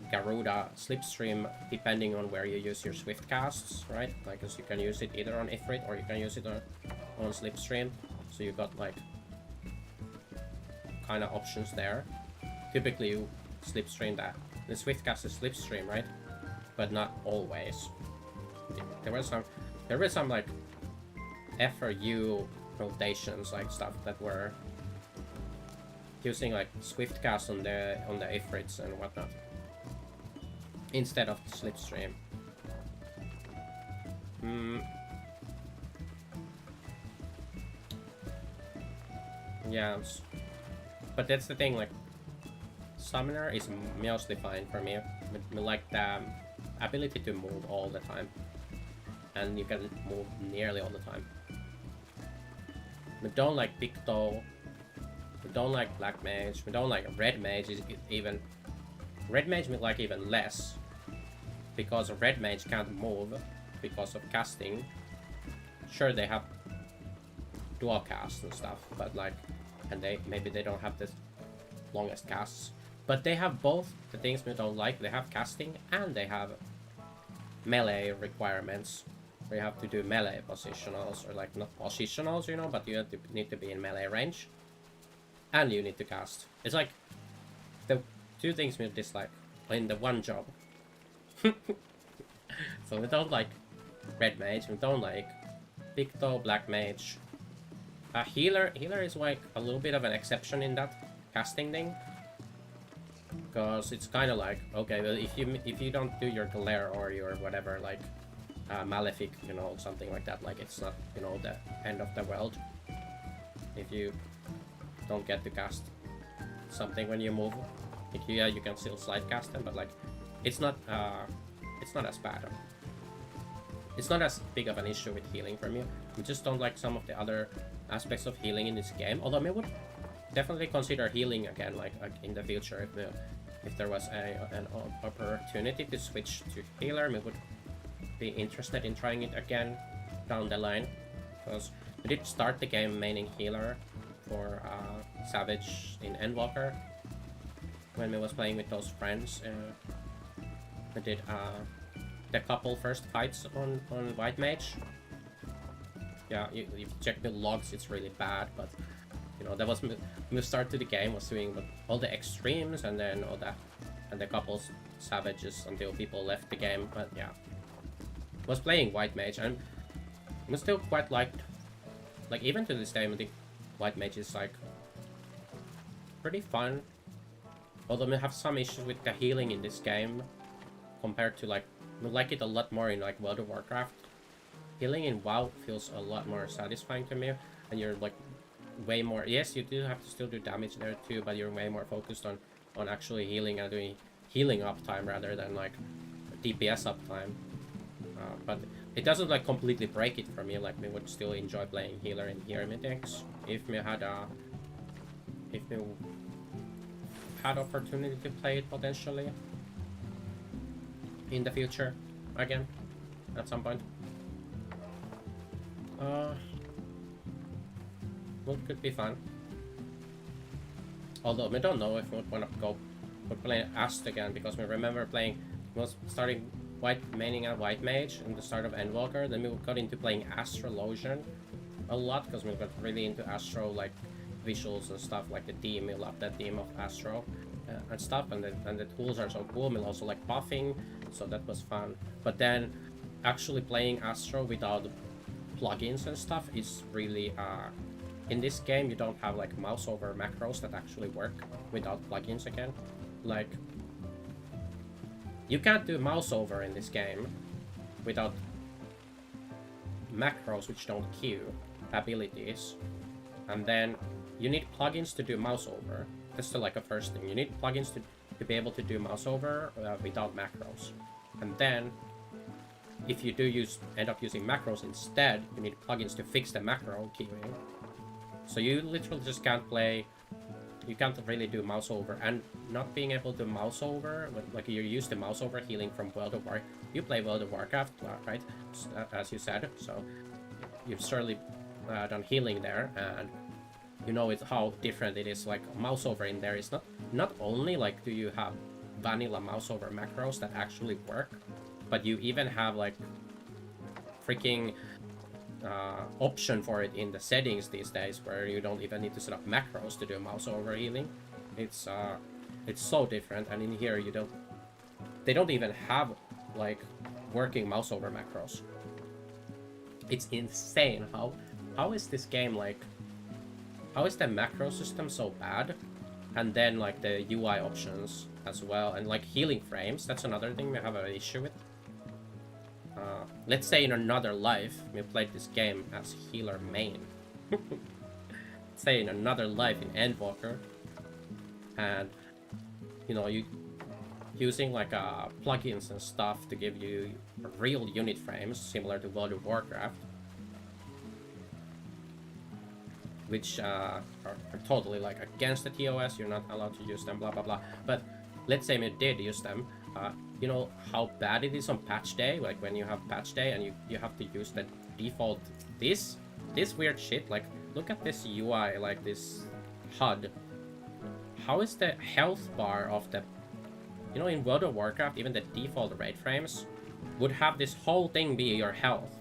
Garuda Slipstream, depending on where you use your swift casts, right? Like, cause you can use it either on Ifrit or you can use it on Slipstream. So you got like kind of options there. Typically you Slipstream that. The swift cast is Slipstream, right? But not always. There were some like FRU rotations, like stuff that were using like swift cast on the Ifrits and whatnot instead of Slipstream. Yeah, but that's the thing. Like, summoner is mostly fine for me. We like the ability to move all the time. And you can move nearly all the time. We don't like Picto. We don't like Black Mage. We don't like Red Mage. Even Red Mage we like even less, because Red Mage can't move because of casting. Sure, they have dual casts and stuff, but like, and maybe they don't have the longest casts, but they have both the things we don't like. They have casting and they have melee requirements. You have to do melee positionals, or like not positionals, you know, but you need to be in melee range, and you need to cast. It's like the 2 things we dislike in the one job. So we don't like Red Mage, we don't like Picto, Black Mage, Healer is like a little bit of an exception in that casting thing, because it's kind of like, okay, well, if you don't do your glare or your whatever, like malefic, you know, something like that, like it's not, you know, the end of the world if you don't get to cast something when you move. Like, yeah, you can still slide cast them, but like it's not as bad. It's not as big of an issue with healing from you. We just don't like some of the other aspects of healing in this game. Although I would definitely consider healing again, like in the future, if there was an opportunity to switch to healer, we would be interested in trying it again down the line. Because we did start the game maining healer for Savage in Endwalker when we was playing with those friends. We did the couple first fights on White Mage. Yeah, if you check the logs, it's really bad, but you know, that was my start to the game, was doing all the extremes and then all that, and the couples savages until people left the game. But yeah, was playing White Mage and I still quite liked, like even to this day, I think White Mage is like pretty fun. Although we have some issues with the healing in this game compared to like, we like it a lot more in like World of Warcraft. Healing in WoW feels a lot more satisfying to me, and you're like way more, yes, you do have to still do damage there too, but you're way more focused on actually healing and doing healing uptime rather than like DPS uptime. But it doesn't like completely break it for me. Like, we would still enjoy playing healer in here mythics if we had opportunity to play it potentially in the future again at some point. What could be fun. Although we don't know if we would want to go play Ast again, because we remember playing, was starting maining a White Mage in the start of Endwalker, then we got into playing Astrologian a lot because we got really into Astro like visuals and stuff, like the theme. We love that theme of Astro and stuff, and the tools are so cool. We also like buffing, so that was fun. But then actually playing Astro without plugins and stuff is really in this game you don't have like mouse over macros that actually work without plugins again. Like, you can't do mouse over in this game without macros which don't queue abilities, and then you need plugins to do mouse over. That's the like a first thing. You need plugins to be able to do mouse over without macros, and then if you do end up using macros instead, you need plugins to fix the macro queuing. So you literally just can't play. You can't really do mouse over, and not being able to mouse over, like you're used to mouse over healing from World of Warcraft. You play World of Warcraft, right? As you said, so you've certainly done healing there, and you know how different it is. Like, mouse over in there is not only like do you have vanilla mouse over macros that actually work, but you even have like freaking option for it in the settings these days, where you don't even need to set up macros to do mouse over healing. It's so different, and in here they don't even have like working mouse over macros. It's insane how is this game like, how is the macro system so bad, and then like the UI options as well, and like healing frames, that's another thing we have an issue with. Let's say in another life we played this game as healer main. Let's say in another life in Endwalker, and you know, you using like plugins and stuff to give you real unit frames similar to World of Warcraft, which are totally like against the TOS. You're not allowed to use them, blah blah blah. But let's say we did use them. You know how bad it is on patch day, like when you have patch day and you have to use the default this weird shit. Like, look at this UI, like this HUD. How is the health bar of the, you know, in World of Warcraft even the default raid frames would have this whole thing be your health,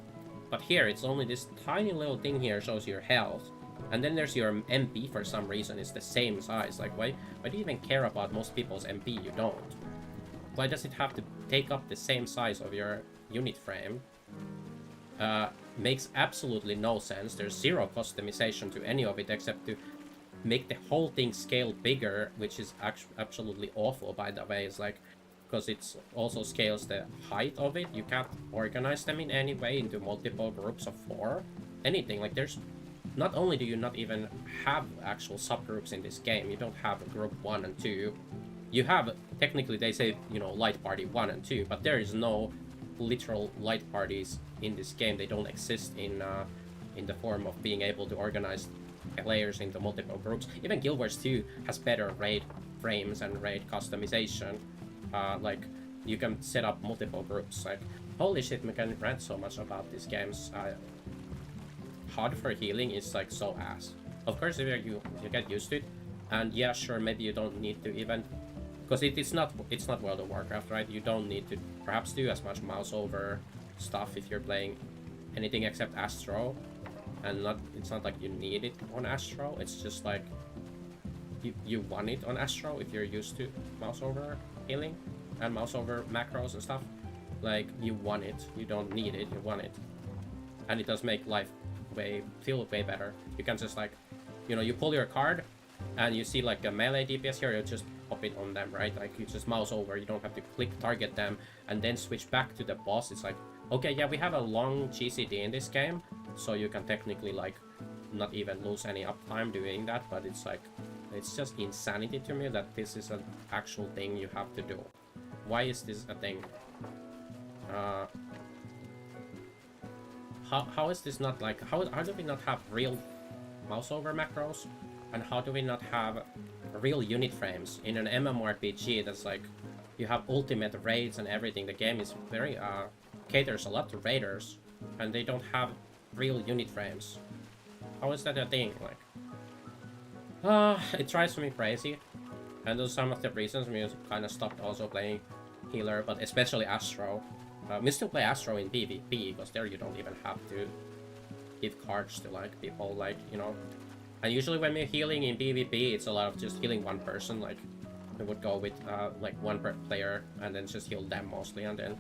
but here it's only this tiny little thing here shows your health, and then there's your MP for some reason. It's the same size. Like, why do you even care about most people's MP? You don't. Why does it have to take up the same size of your unit frame? makes absolutely no sense. There's zero customization to any of it except to make the whole thing scale bigger, which is absolutely awful, by the way. It's like, because it also scales the height of it. You can't organize them in any way into multiple groups of 4. Anything. Like, there's... Not only do you not even have actual subgroups in this game, you don't have group 1 and 2. You have, technically they say, you know, light party 1 and 2, but there is no literal light parties in this game. They don't exist in the form of being able to organize players into multiple groups. Even Guild Wars 2 has better raid frames and raid customization. Like, you can set up multiple groups. Like, holy shit, we can rant so much about these games. HUD for healing is like so ass. Of course, if you get used to it, and yeah, sure, maybe you don't need to even, because it's not World of Warcraft, right? You don't need to perhaps do as much mouse over stuff if you're playing anything except Astro, and it's not like you need it on Astro. It's just like you want it on Astro if you're used to mouse over healing and mouse over macros and stuff. Like, you want it, you don't need it, you want it, and it does make life feel way better. You can just, like, you know, you pull your card and you see like a melee DPS here, you just pop it on them, right? Like, you just mouse over, you don't have to click target them and then switch back to the boss. It's like, okay, yeah, we have a long GCD in this game, so you can technically like not even lose any uptime doing that, but it's like, it's just insanity to me that this is an actual thing you have to do. Why is this a thing? How is this not like, how do we not have real mouse over macros? And how do we not have real unit frames in an MMORPG that's like, you have ultimate raids and everything. The game is very, caters a lot to raiders, and they don't have real unit frames. How is that a thing? Like, it drives me crazy. And those are some of the reasons we kind of stopped also playing healer, but especially Astro. We still play Astro in PvP, because there you don't even have to give cards to like people, like, you know. And usually when we're healing in PvP, it's a lot of just healing one person. Like, we would go with like one per player and then just heal them mostly, and then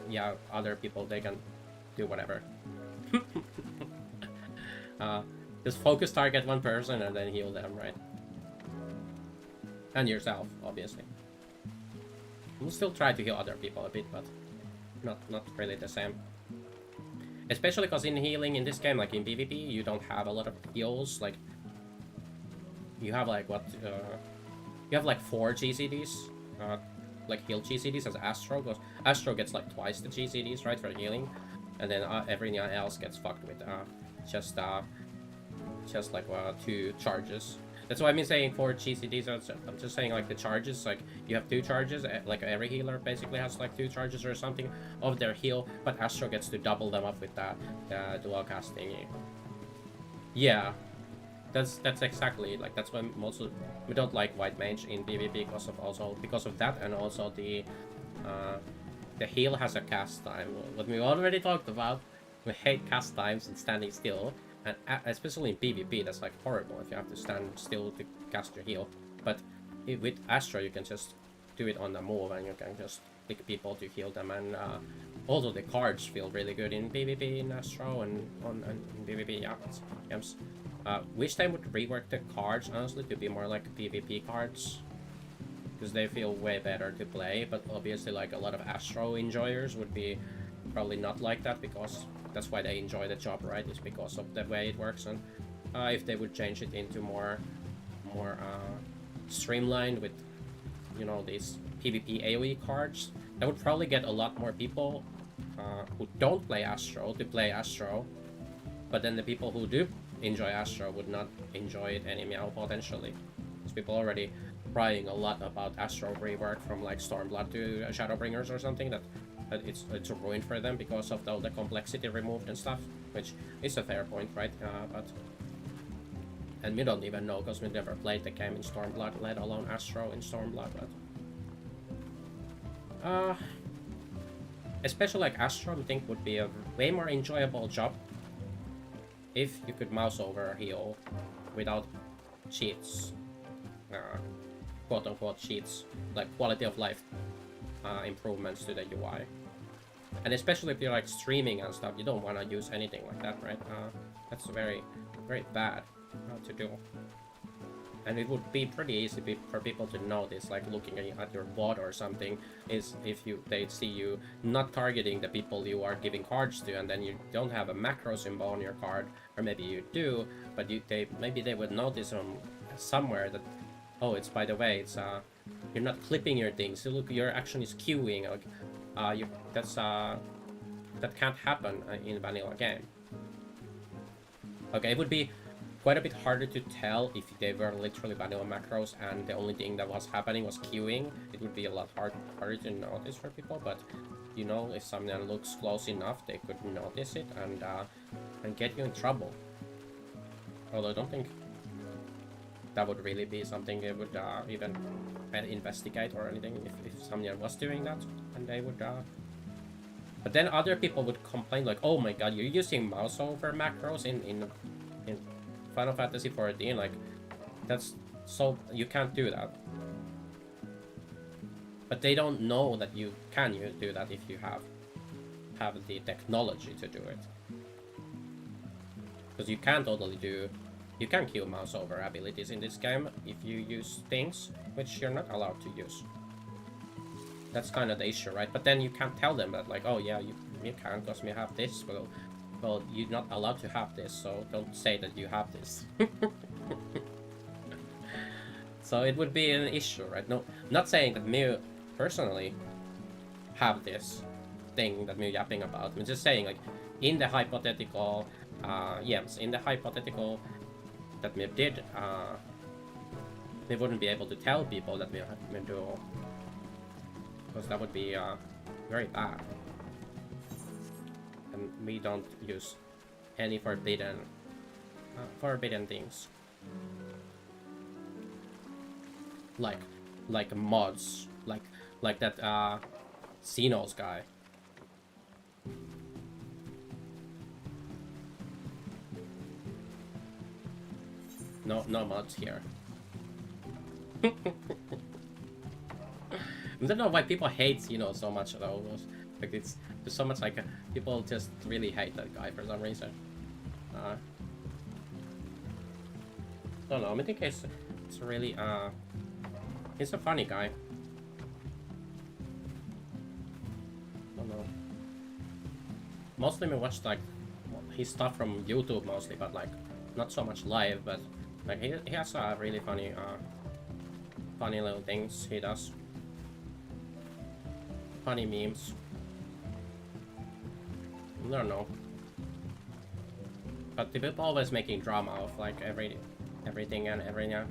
yeah, other people, they can do whatever. Just focus target one person and then heal them, right? And yourself, obviously. We'll still try to heal other people a bit, but not really the same. Especially because in healing in this game, like in PvP, you don't have a lot of heals. Like, you have like what? You have like 4 GCDs, like heal GCDs as Astro, because Astro gets like twice the GCDs, right, for healing, and then everything else gets fucked with just like 2 charges. That's why I've been saying 4 GCDs. I'm just saying like the charges, like you have 2 charges, like every healer basically has like 2 charges or something of their heal, but Astro gets to double them up with that dual cast thingy. Yeah, that's exactly, like, that's why we don't like White Mage in PvP, because of that, and also the heal has a cast time. What we already talked about, we hate cast times and standing still. And especially in PvP, that's like horrible if you have to stand still to cast your heal. But with Astro, you can just do it on the move, and you can just pick people to heal them. And although the cards feel really good in PvP in Astro and in PvP, yeah, games. Wish they would rework the cards, honestly, to be more like PvP cards, because they feel way better to play. But obviously, like, a lot of Astro enjoyers would be probably not like that, because that's why they enjoy the job, right? Is because of the way it works. And if they would change it into more streamlined with, you know, these PvP AoE cards, that would probably get a lot more people who don't play Astro to play Astro. But then the people who do enjoy Astro would not enjoy it anymore, potentially. Because people already crying a lot about Astro rework from like Stormblood to Shadowbringers or something, that it's a ruin for them because of all the complexity removed and stuff, which is a fair point, right? And we don't even know, because we never played the game in Stormblood, let alone Astro in Stormblood. But especially like Astro, I think would be a way more enjoyable job if you could mouse over a heal without cheats, quote-unquote cheats, like quality of life improvements to the UI. And especially if you're like streaming and stuff, you don't want to use anything like that, right? That's very, very bad to do. And it would be pretty easy for people to notice, like looking at your bot or something, is if they see you not targeting the people you are giving cards to, and then you don't have a macro symbol on your card, or maybe you do, but maybe they would notice somewhere that, oh, it's, by the way, it's you're not clipping your things. So look, your action is queuing. Like, that can't happen in a vanilla game. Okay, it would be quite a bit harder to tell if they were literally vanilla macros and the only thing that was happening was queuing. It would be a lot harder to notice for people, but you know, if someone looks close enough, they could notice it and get you in trouble. Although I don't think that would really be something they would even investigate or anything if someone was doing that, and they would. But then other people would complain like, "Oh my God, you're using mouse over macros in Final Fantasy XIV, like, that's so, you can't do that." But they don't know that you can do that if you have the technology to do it. Because you can totally you can kill mouse over abilities in this game if you use things which you're not allowed to use. That's kind of the issue, right? But then you can't tell them that, like, oh yeah, you can because we have this. Well, you're not allowed to have this, so don't say that you have this. So it would be an issue, right? No, not saying that me personally have this thing that we're yapping about. I'm just saying, like, in the hypothetical, yes, in the hypothetical that we did, we wouldn't be able to tell people that we do, because that would be very bad. And we don't use any forbidden things like mods, like that Xenos guy. No mods here. I don't know why people hate Xenos so much though. Like, there's so much, like, people just really hate that guy for some reason. I don't know, I think it's really, he's a funny guy. I don't know. Mostly we watched, like, his stuff from YouTube mostly, but, like, not so much live, but, like, he has really funny little things he does. Funny memes. I don't know. But the people always making drama of, like, everything and everything.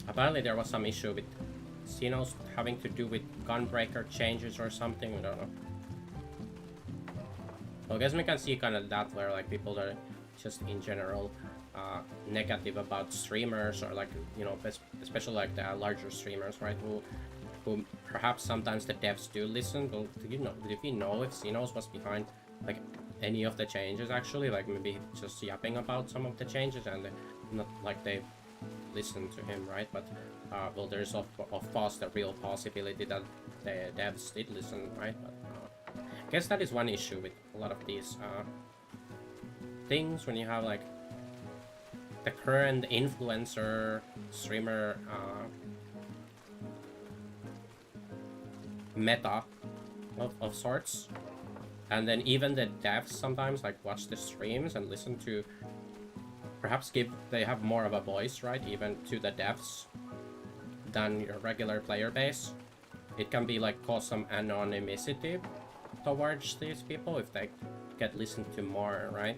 Apparently there was some issue with Xenos having to do with gunbreaker changes or something, I don't know. So I guess we can see kind of that where, like, people are just in general negative about streamers, or, like, you know, especially like the larger streamers, right, who perhaps sometimes the devs do listen. But do we know if Xenos was behind, like, any of the changes actually, like maybe just yapping about some of the changes and not like they listened to him, right? But well, there's of course the real possibility that the devs did listen, right? But I guess that is one issue with a lot of these things when you have, like, the current influencer streamer meta of sorts, and then even the devs sometimes, like, watch the streams and listen to, perhaps they have more of a voice, right, even to the devs than your regular player base. It can be, like, cause some anonymity towards these people if they get listened to more, right?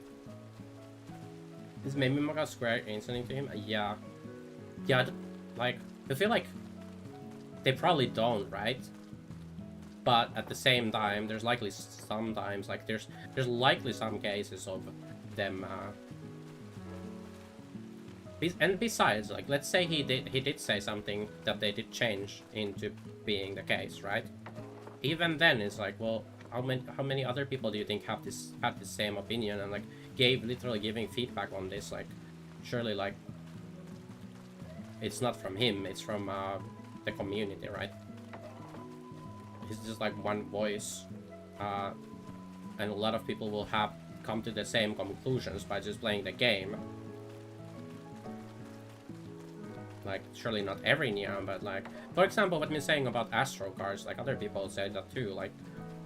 Is maybe Mega Square listening to him? Yeah, like, I feel like they probably don't, right? But at the same time, there's likely sometimes, like, there's likely some cases of them. And besides, like, let's say he did say something that they did change into being the case, right? Even then, it's like, well, how many other people do you think have the same opinion and, like, literally giving feedback on this? Like, surely, like, it's not from him, it's from the community, right? it's just like one voice, and a lot of people will have come to the same conclusions by just playing the game. Like, surely not every Neon, but like, for example, what I'm saying about Astro cards, like other people say that too, like,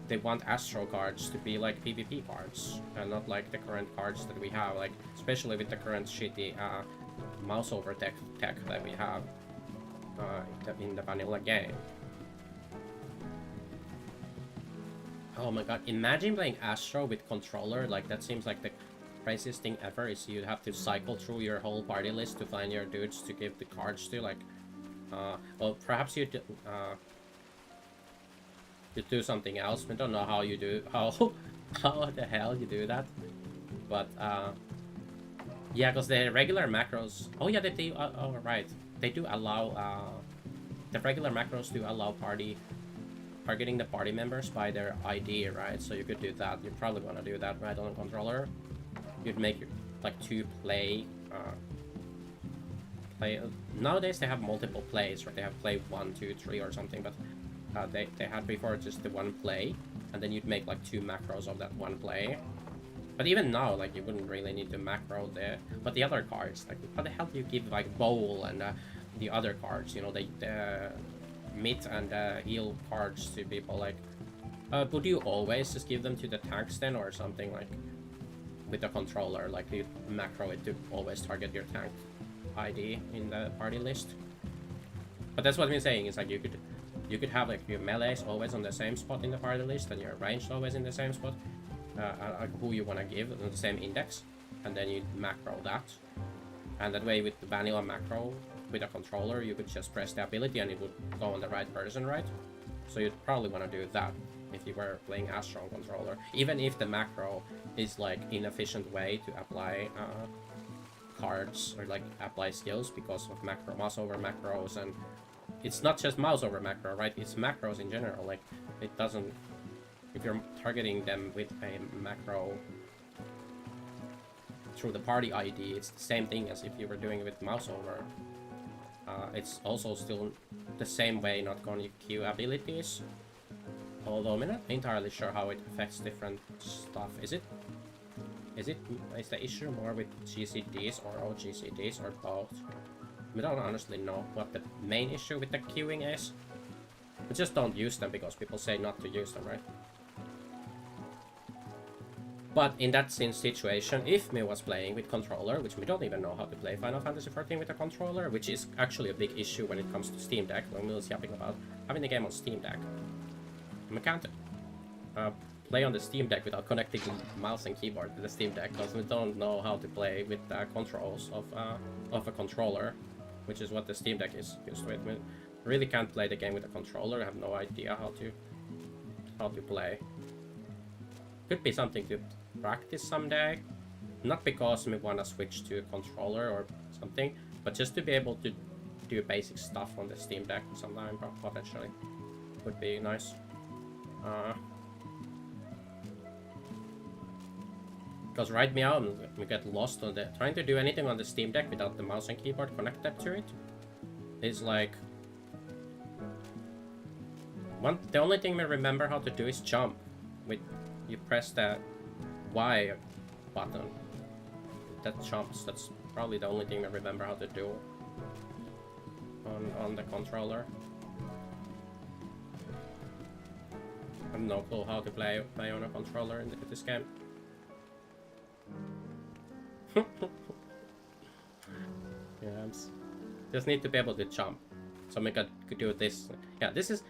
they want Astro cards to be like PvP cards, and not like the current cards that we have, like, especially with the current shitty mouse over tech that we have in the vanilla game. Oh my god, imagine playing Astro with controller, like, that seems like the craziest thing ever. Is you'd have to cycle through your whole party list to find your dudes to give the cards to, like, well, perhaps you do something else. I don't know how you do, how the hell you do that, but yeah, because the regular macros, oh yeah, they do, oh right, they do allow, the regular macros do allow targeting the party members by their ID, right? So you could do that. You probably want to do that, right, on a controller. You'd make like 2 play. Nowadays they have multiple plays, right? They have play 1, 2, 3 or something, but they had before just the 1 play, and then you'd make like 2 macros of that 1 play. But even now, like, you wouldn't really need to macro but the other cards, like, how the hell do you give like bowl and the other cards, you know, the mid and heal cards to people? Like, would you always just give them to the tanks then, or something, like with the controller, like you macro it to always target your tank ID in the party list? But that's what I'm saying, is like you could have like your melees always on the same spot in the party list, and your ranged always in the same spot, like who you want to give on the same index, and then you macro that. And that way, with the vanilla macro with a controller, you could just press the ability and it would go on the right person, right? So you'd probably want to do that if you were playing Astro on controller, even if the macro is like inefficient way to apply cards or like apply skills because of mouse over macros. And it's not just mouse over macro, right? It's macros in general. Like, it doesn't, if you're targeting them with a macro through the party ID, it's the same thing as if you were doing it with mouse over. It's also still the same way, not going to queue abilities. Although I'm not entirely sure how it affects different stuff. Is the issue more with GCDs or OGCDs or both? We don't honestly know what the main issue with the queuing is. We just don't use them because people say not to use them, right? But in that situation, if me was playing with controller, which we don't even know how to play Final Fantasy XIV with a controller, which is actually a big issue when it comes to Steam Deck, when we was yapping about having the game on Steam Deck. We can't play on the Steam Deck without connecting mouse and keyboard to the Steam Deck, because we don't know how to play with the controls of a controller, which is what the Steam Deck is used with. We really can't play the game with a controller. I have no idea how to play. Could be something to practice someday, not because we want to switch to a controller or something, but just to be able to do basic stuff on the Steam Deck sometime, potentially. Would be nice. Because right now we get lost on trying to do anything on the Steam Deck without the mouse and keyboard connected to it. It's like the only thing we remember how to do is jump. You press the Y button that jumps. That's probably the only thing I remember how to do on the controller. I have no clue how to play on a controller in this game. Yeah, just need to be able to jump, so we could do this. Yeah, this is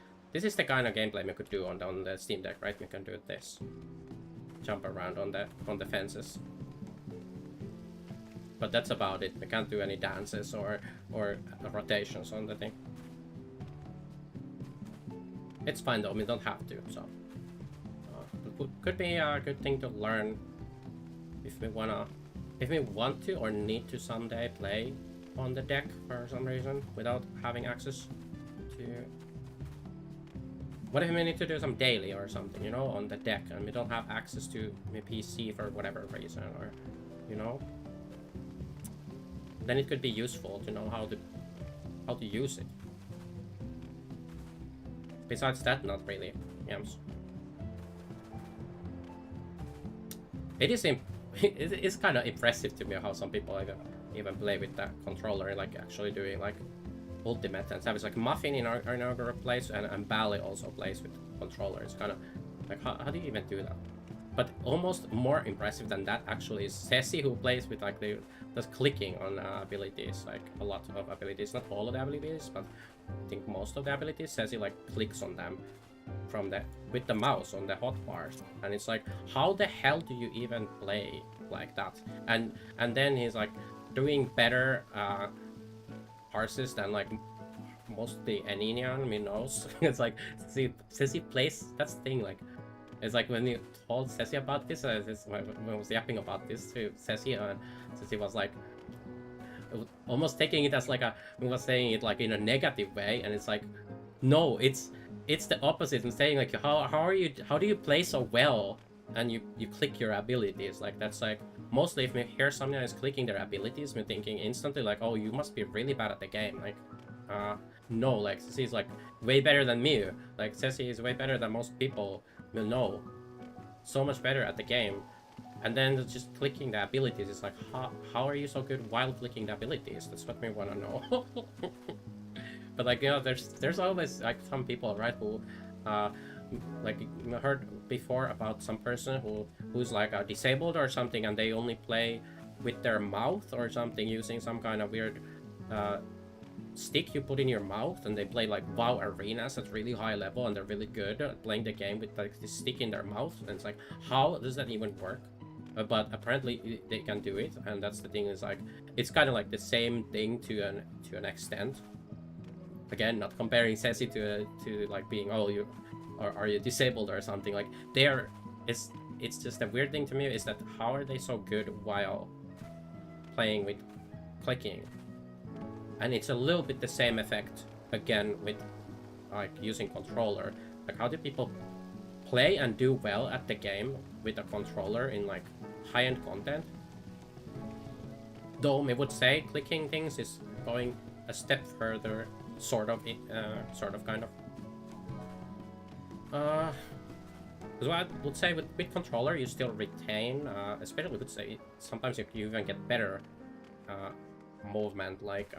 the kind of gameplay we could do on the Steam Deck, right? We can do this, jump around on the fences. But that's about it. We can't do any dances or rotations on the thing. It's fine though. We don't have to. So it could be a good thing to learn if we want to or need to someday play on the deck for some reason without having access to. What if we need to do some daily or something, you know, on the deck, and we don't have access to my PC for whatever reason, or, you know, then it could be useful to know how to use it. besides that, not really. Yams. It is it's kind of impressive to me how some people like even play with that controller, like actually doing like ultimate and stuff. It's like Muffin in our group plays, and Bally also plays with controller. It's kind of like how do you even do that? But almost more impressive than that actually is Ceci, who plays with like the clicking on abilities, like a lot of abilities, not all of the abilities, but I think most of the abilities. Ceci like clicks on them from with the mouse on the hotbars, and it's like, how the hell do you even play like that? And then he's like doing better parses than like most the Aninian knows. It's like Ceci plays, that's the thing, like it's like when you told Ceci about this, when I was yapping about this to Ceci, and Ceci was like almost taking it as like we was saying it like in a negative way, and it's like, no, it's the opposite. I'm saying like, how do you play so well and you click your abilities? Like that's like, mostly if we hear someone is clicking their abilities, we're thinking instantly like, oh, you must be really bad at the game. Like no, like Ceci's like way better than me. Like Ceci is way better than most people will know. So much better at the game. And then just clicking the abilities is like, how are you so good while clicking the abilities? That's what we want to know. But like, you know, there's always like some people, right, who like I heard before about some person who's like disabled or something, and they only play with their mouth or something, using some kind of weird stick you put in your mouth, and they play like WoW arenas at really high level, and they're really good at playing the game with like this stick in their mouth, and it's like, how does that even work? But apparently they can do it, and that's the thing, is like, it's kind of like the same thing to an extent. Again, not comparing Ceci to like being, oh, you are you disabled or something. Like it's just a weird thing to me, is that how are they so good while playing with clicking? And it's a little bit the same effect again with like using controller. Like, how do people play and do well at the game with a controller in like high-end content? Though we would say clicking things is going a step further, sort of kind of. So I would say with controller you still retain, especially would say sometimes you even get better movement, like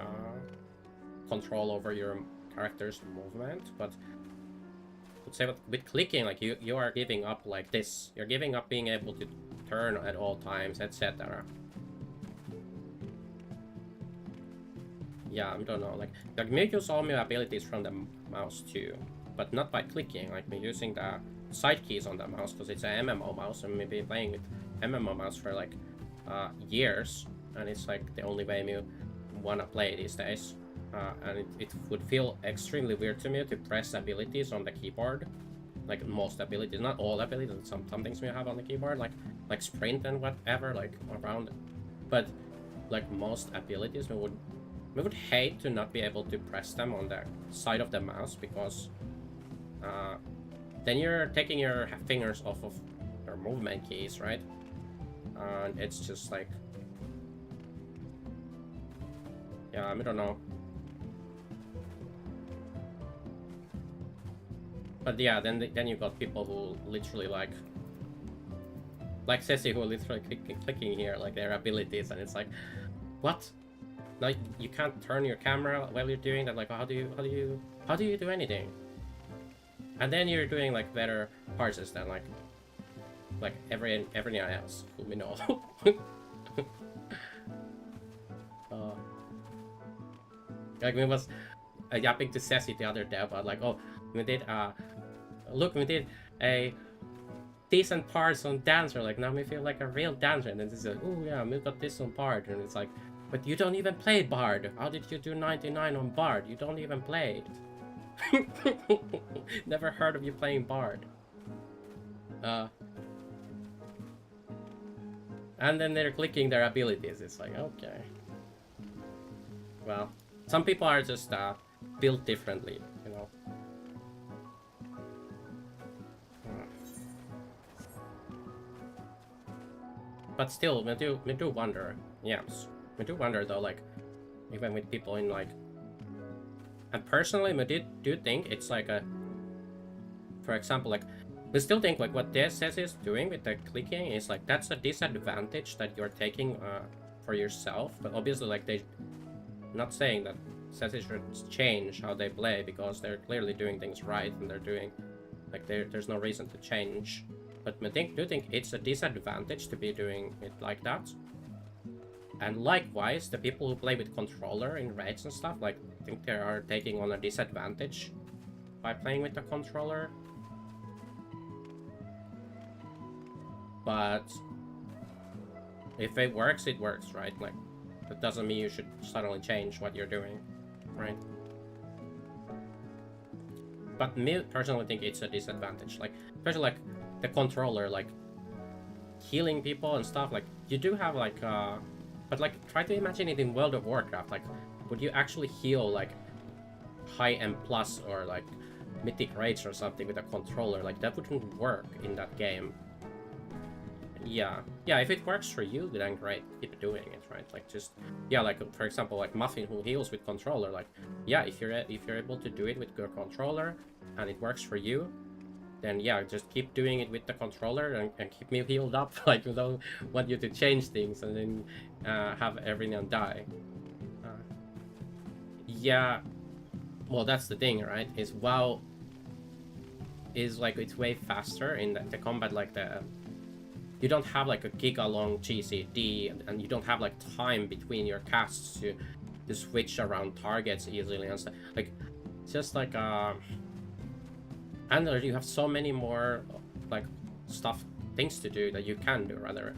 control over your character's movement. But I would say with clicking, like you are giving up like this. You're giving up being able to turn at all times, etc. Yeah, I don't know, like me use all my abilities from the mouse too, but not by clicking, like me using the side keys on the mouse, because it's an MMO mouse, and maybe playing with MMO mouse for like years, and it's like the only way me wanna play these days. And it would feel extremely weird to me to press abilities on the keyboard, like most abilities, not all abilities, some things we have on the keyboard, like sprint and whatever, like around, but like most abilities we would hate to not be able to press them on the side of the mouse, because then you're taking your fingers off of your movement keys, right? And it's just like, yeah, I don't know. But yeah, then you got people who literally like Ceci, who are literally clicking here like their abilities, and it's like, what? Like, you can't turn your camera while you're doing that. Like, how do you do anything? And then you're doing like better parses than like everyone else who we know. Like, we was yapping to Ceci the other day about like, oh, we did look, we did a decent parts on dancer, like now we feel like a real dancer, and then it's like, oh yeah, we got this on Bard, and it's like, but you don't even play Bard. How did you do 99 on Bard? You don't even play it. Never heard of you playing Bard. And then they're clicking their abilities. It's like, okay. Well, some people are just built differently, you know. But still, we do wonder. Yes. We do wonder though, like, even with people in like, and personally, we do think it's like for example, like, we still think like what DSS is doing with the clicking is like that's a disadvantage that you're taking for yourself. But obviously, like they're not saying that DSS should change how they play because they're clearly doing things right and they're doing like there's no reason to change. But I do think it's a disadvantage to be doing it like that. And likewise, the people who play with controller in raids and stuff, like I think they are taking on a disadvantage by playing with the controller. But if it works, right? Like, that doesn't mean you should suddenly change what you're doing, right? But me personally think it's a disadvantage. Like, especially like the controller, like healing people and stuff. Like, you do have like, but like try to imagine it in World of Warcraft. Like, would you actually heal like high M plus or like mythic raids or something with a controller? Like, that wouldn't work in that game. Yeah, if it works for you, then great, keep doing it, right? Like, just, yeah, like, for example, like Muffin who heals with controller, like, yeah, if you're able to do it with your controller and it works for you, then yeah, just keep doing it with the controller and keep me healed up. Like, we don't want you to change things and then have everyone die. Yeah, well, that's the thing, right? Is WoW is like, it's way faster in the combat, like you don't have like a giga-long GCD, and you don't have like time between your casts to switch around targets easily and stuff. Like, it's just like and you have so many more like things to do that you can do rather.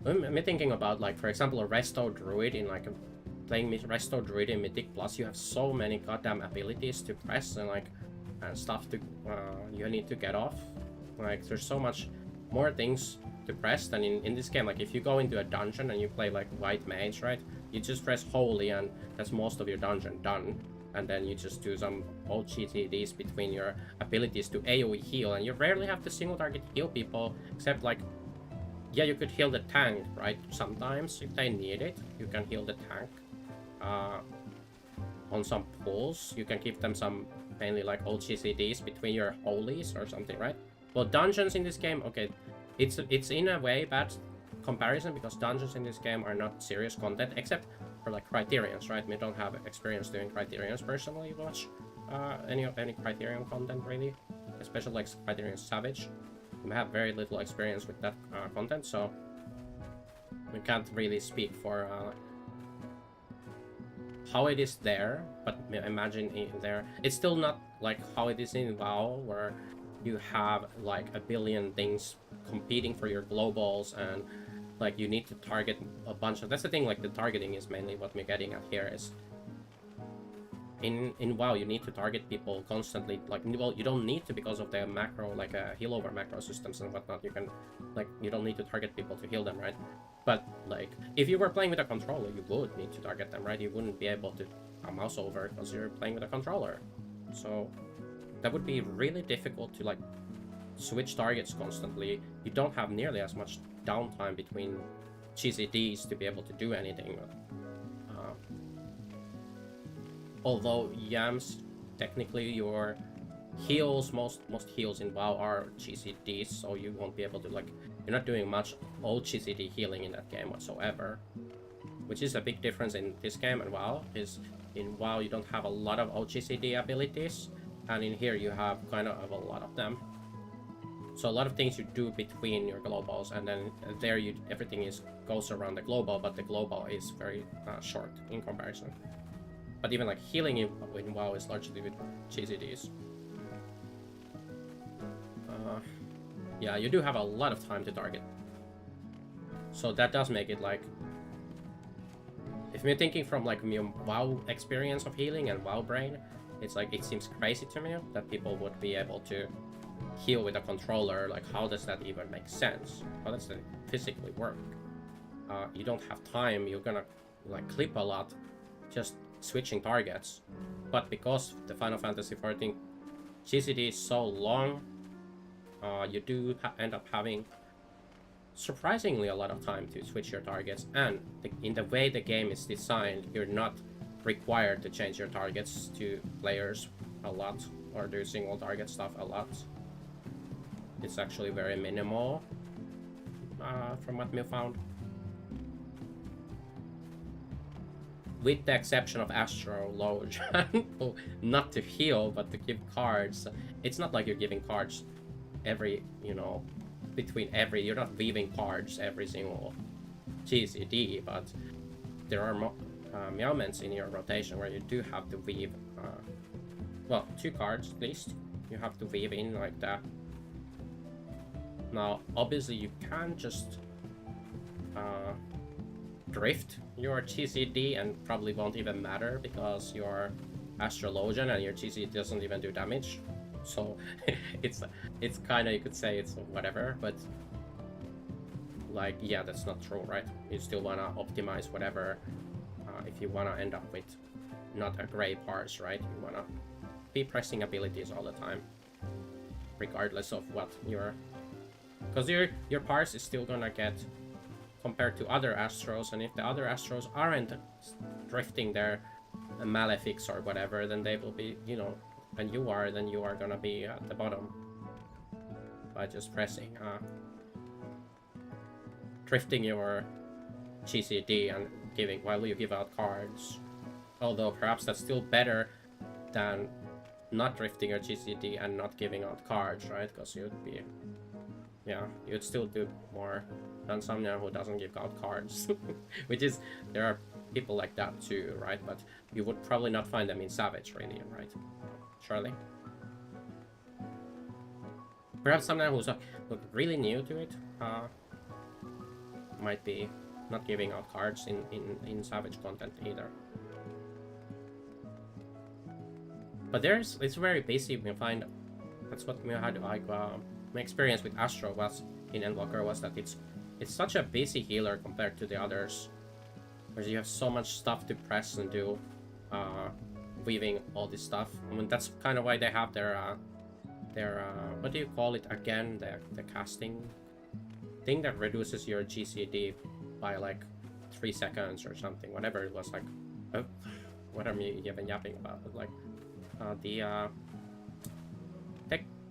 I'm thinking about like, for example, a Resto Druid in like playing Resto Druid in Mythic Plus. You have so many goddamn abilities to press and like stuff to you need to get off. Like, there's so much more things to press than in this game. Like, if you go into a dungeon and you play like White Mage, right, you just press Holy and that's most of your dungeon done, and then you just do some old GTDs between your abilities to AoE heal, and you rarely have to single target heal people, except like, yeah, you could heal the tank, right? Sometimes if they need it, you can heal the tank on some pulls. You can give them some mainly like old GCDs between your holies or something, right? Well, dungeons in this game, okay, it's in a way bad comparison because dungeons in this game are not serious content except for like Criterions, right? We don't have experience doing Criterions personally much, any Criterion content really, especially like Criterion Savage. We have very little experience with that content, so we can't really speak for how it is there, but imagine in there, it's still not like how it is in WoW, where you have like a billion things competing for your globals and like you need to target a bunch of, that's the thing, like the targeting is mainly what we're getting at here. Is in WoW you need to target people constantly. Like, well, you don't need to because of the macro, like heal over macro systems and whatnot. You can, like, you don't need to target people to heal them, right? But like, if you were playing with a controller, you would need to target them, right? You wouldn't be able to mouse over because you're playing with a controller. So that would be really difficult to like switch targets constantly. You don't have nearly as much downtime between GCDs to be able to do anything. Although Yams, technically your heals, most heals in WoW are GCDs, so you won't be able to like, you're not doing much old GCD healing in that game whatsoever. Which is a big difference in this game and WoW, is in WoW you don't have a lot of old GCD abilities, and in here you have kind of a lot of them. So a lot of things you do between your globals, and then there everything goes around the global, but the global is very short in comparison. But even like healing in WoW is largely with GCDs. Yeah, you do have a lot of time to target. So that does make it like, if you're thinking from like your WoW experience of healing and WoW brain, it's like, it seems crazy to me that people would be able to heal with a controller. Like, how does that even make sense? How does that physically work? You don't have time, you're gonna like clip a lot just switching targets. But because the Final Fantasy XIV GCD is so long, you do end up having surprisingly a lot of time to switch your targets, and in the way the game is designed, you're not required to change your targets to players a lot, or do single target stuff a lot. It's actually very minimal, from what we found. With the exception of Astrologian, not to heal, but to give cards. It's not like you're giving cards every, you know, you're not weaving cards every single GCD, but there are moments in your rotation where you do have to weave, well, 2 cards at least, you have to weave in like that. Now, obviously you can't just drift your GCD and probably won't even matter because you're Astrologian and your GCD doesn't even do damage. So it's kind of, you could say it's whatever, but like, yeah, that's not true, right? You still want to optimize whatever, if you want to end up with not a gray parse, right? You want to be pressing abilities all the time, regardless of what your, because your parse is still gonna get compared to other Astros, and if the other Astros aren't drifting their Malefics or whatever, then they will be, you know, and you are, then you are gonna be at the bottom by just pressing, drifting your GCD and giving, while you give out cards. Although perhaps that's still better than not drifting your GCD and not giving out cards, right? Because you'd be, yeah, you'd still do more than someone who doesn't give out cards. Which is, there are people like that too, right? But you would probably not find them in Savage, really, right? Surely. Perhaps someone who's really new to it might be not giving out cards in Savage content either. But it's very basic. We find that's what we had. Like my experience with Astro was in Endwalker was that it's such a busy healer compared to the others, where you have so much stuff to press and do, weaving all this stuff. I mean, that's kind of why they have their what do you call it again? The casting thing that reduces your GCD by like 3 seconds or something. Whatever it was, like, oh, what am I even yapping about? But like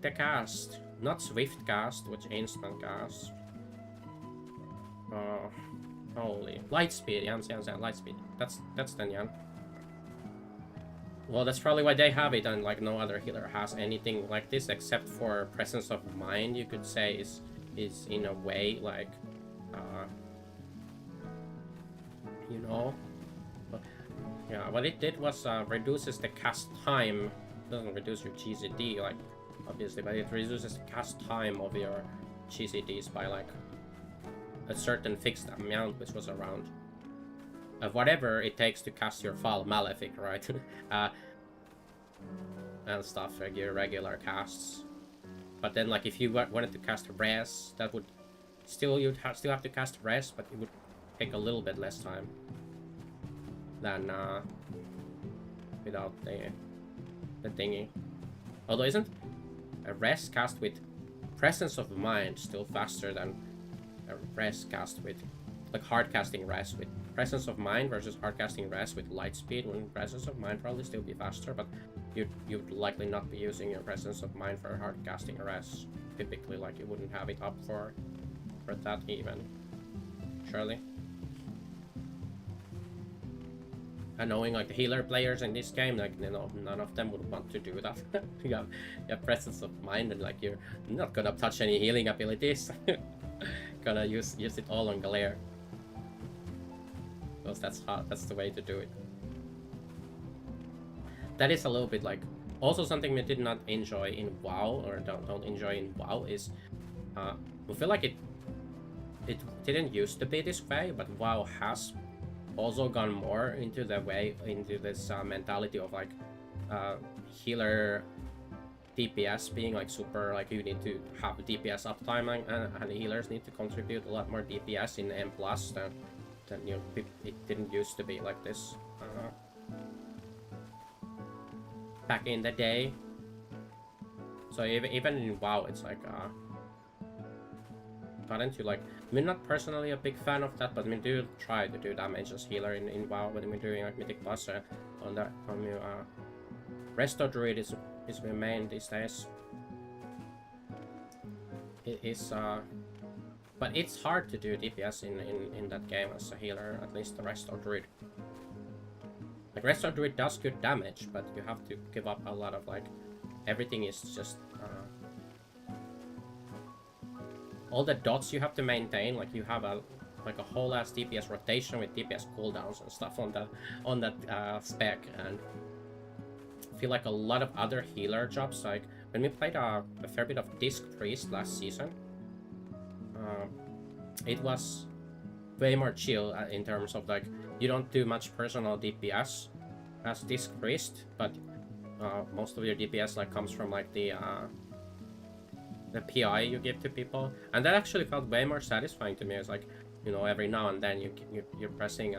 the cast, not Swift cast, which instant cast. Holy Lightspeed, yeah, Lightspeed. That's the Yan. Well, that's probably why they have it, and like no other healer has anything like this except for Presence of Mind. You could say is in a way like, you know, but yeah, what it did was reduces the cast time. It doesn't reduce your GCD, like, obviously, but it reduces the cast time of your GCDs by like a certain fixed amount, which was around whatever it takes to cast your Foul Malefic, right? And stuff, like your regular casts. But then, like, if you wanted to cast Res, that would you'd still have to cast Res, but it would take a little bit less time than without the thingy. Although isn't a Res cast with Presence of Mind still faster than a Res cast with, like, hard casting Res with Presence of Mind versus hard casting Res with Lightspeed? Wouldn't Presence of Mind probably still be faster, but you'd likely not be using your Presence of Mind for hard casting Res. Typically, like, you wouldn't have it up for that even. Surely. And knowing like the healer players in this game, like, you know, none of them would want to do that. you have Presence of Mind, and like you're not gonna touch any healing abilities. Gonna use it all on Galere. Because that's the way to do it. That is a little bit like, also something we did not enjoy in WoW, or don't enjoy in WoW, is we feel like it didn't used to be this way, but WoW has also gone more into this mentality of like healer DPS being like super, like you need to have DPS uptime, and healers need to contribute a lot more DPS in M+ than you know, it didn't used to be like this back in the day. So even in WoW, it's like gotten to like, I mean, not personally a big fan of that, but we do try to do damage as healer in WoW when we're doing like Mythic Plus on Resto Druid is my main these days. It is but it's hard to do DPS in that game as a healer, at least the Resto Druid. Like Resto Druid does good damage, but you have to give up a lot of like everything is just all the dots you have to maintain. Like you have a whole ass DPS rotation with DPS cooldowns and stuff on that spec, and I feel like a lot of other healer jobs, like when we played a fair bit of Disc Priest last season, it was way more chill in terms of like you don't do much personal DPS as Disc Priest, but most of your DPS like comes from like the PI you give to people, and that actually felt way more satisfying to me. It's like, you know, every now and then you're pressing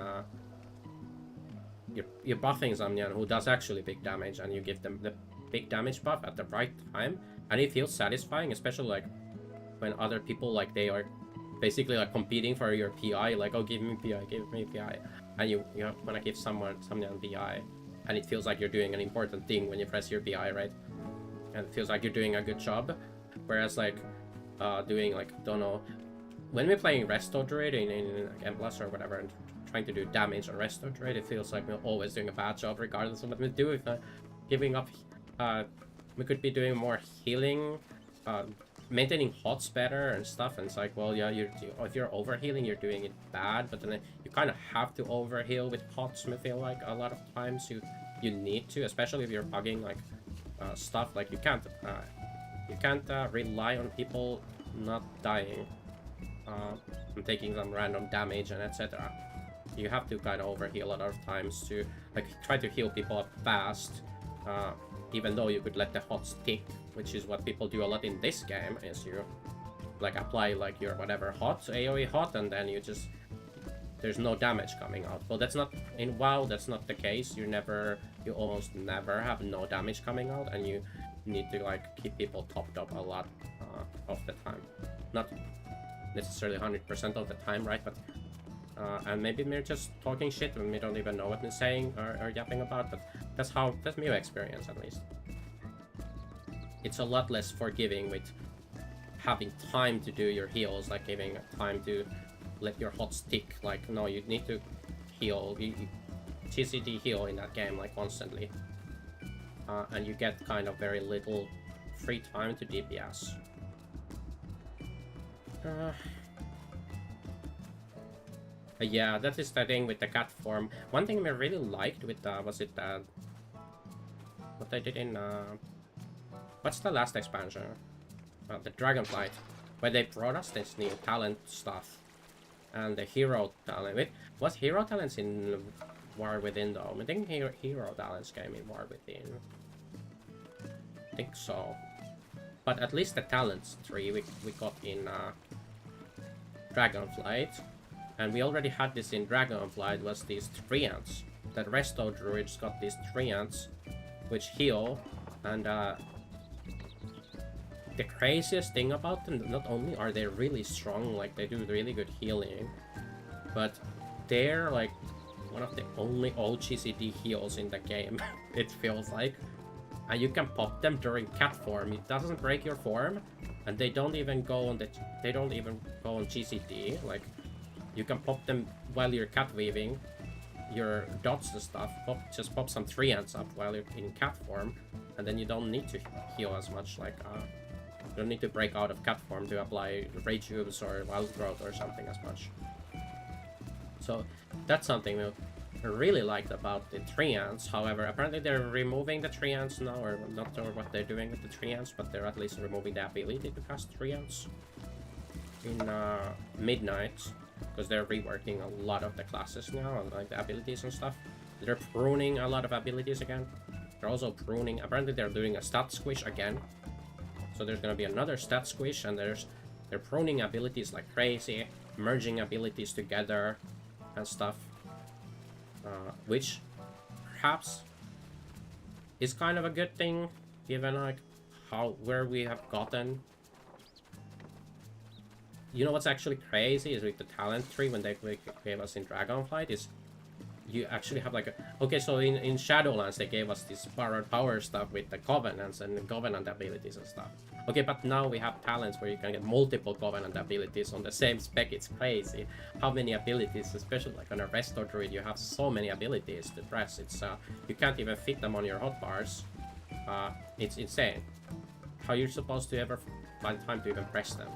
you're buffing someone who does actually big damage, and you give them the big damage buff at the right time, and it feels satisfying, especially like when other people like they are basically like competing for your PI, like, oh, give me PI, and you want to give someone PI, and it feels like you're doing an important thing when you press your PI, right? And it feels like you're doing a good job. Whereas like doing like, don't know, when we're playing Resto Druid in like M+ or whatever and trying to do damage on Resto Druid, it feels like we're always doing a bad job regardless of what we do. If giving up, we could be doing more healing, maintaining HOTS better and stuff. And it's like, well, yeah, if you're overhealing, you're doing it bad, but then you kind of have to overheal with HOTS. I feel like a lot of times you need to, especially if you're bugging like stuff. Like you can't rely on people not dying and taking some random damage and etc. You have to kind of overheal a lot of times to like try to heal people up fast, even though you could let the HOT stick, which is what people do a lot in this game, is you like apply like your whatever HOT, AoE HOT, and then you just, there's no damage coming out. Well, that's not, in WoW that's not the case. You almost never have no damage coming out, and you need to like keep people topped up a lot of the time. Not necessarily 100% of the time, right? But and maybe we're just talking shit and we don't even know what we're saying or yapping about, but that's my experience at least. It's a lot less forgiving with having time to do your heals, like giving time to let your HOT stick. Like, no, you need to heal, TCD heal in that game like constantly. And you get kind of very little free time to DPS. Yeah, that is the thing with the cat form. One thing we really liked with what they did in what's the last expansion? The Dragonflight, where they brought us this new talent stuff and the hero talent. Wait, was hero talents in War Within though? I think hero talents came in War Within. I think so. But at least the talents tree we got in Dragonflight. And we already had this in Dragonflight, was these treants. That Resto Druids got these treants, which heal. And the craziest thing about them, not only are they really strong, like they do really good healing, but they're like one of the only OGCD heals in the game, it feels like. And you can pop them during cat form. It doesn't break your form, and they don't even go on GCD. Like, you can pop them while you're cat weaving your dots and stuff. Just pop some treants up while you're in cat form, and then you don't need to heal as much. Like, you don't need to break out of cat form to apply rage hooves or wild growth or something as much. So that's something we really liked about the treants. However, apparently they're removing the treants now, or I'm not sure what they're doing with the treants, but they're at least removing the ability to cast treants in Midnight, because they're reworking a lot of the classes now, and like the abilities and stuff. They're pruning a lot of abilities again. They're also pruning, apparently they're doing a stat squish again. So there's gonna be another stat squish, and they're pruning abilities like crazy, merging abilities together and stuff. Which perhaps is kind of a good thing, given like where we have gotten. You know what's actually crazy is with the talent tree when they gave us in Dragonflight is you actually have like a... Okay, so in Shadowlands they gave us this borrowed power stuff with the Covenants and the Covenant abilities and stuff. Okay, but now we have talents where you can get multiple Covenant abilities on the same spec. It's crazy how many abilities, especially like on a Resto Druid, you have so many abilities to press. It's you can't even fit them on your hotbars. It's insane how you're supposed to ever find time to even press them.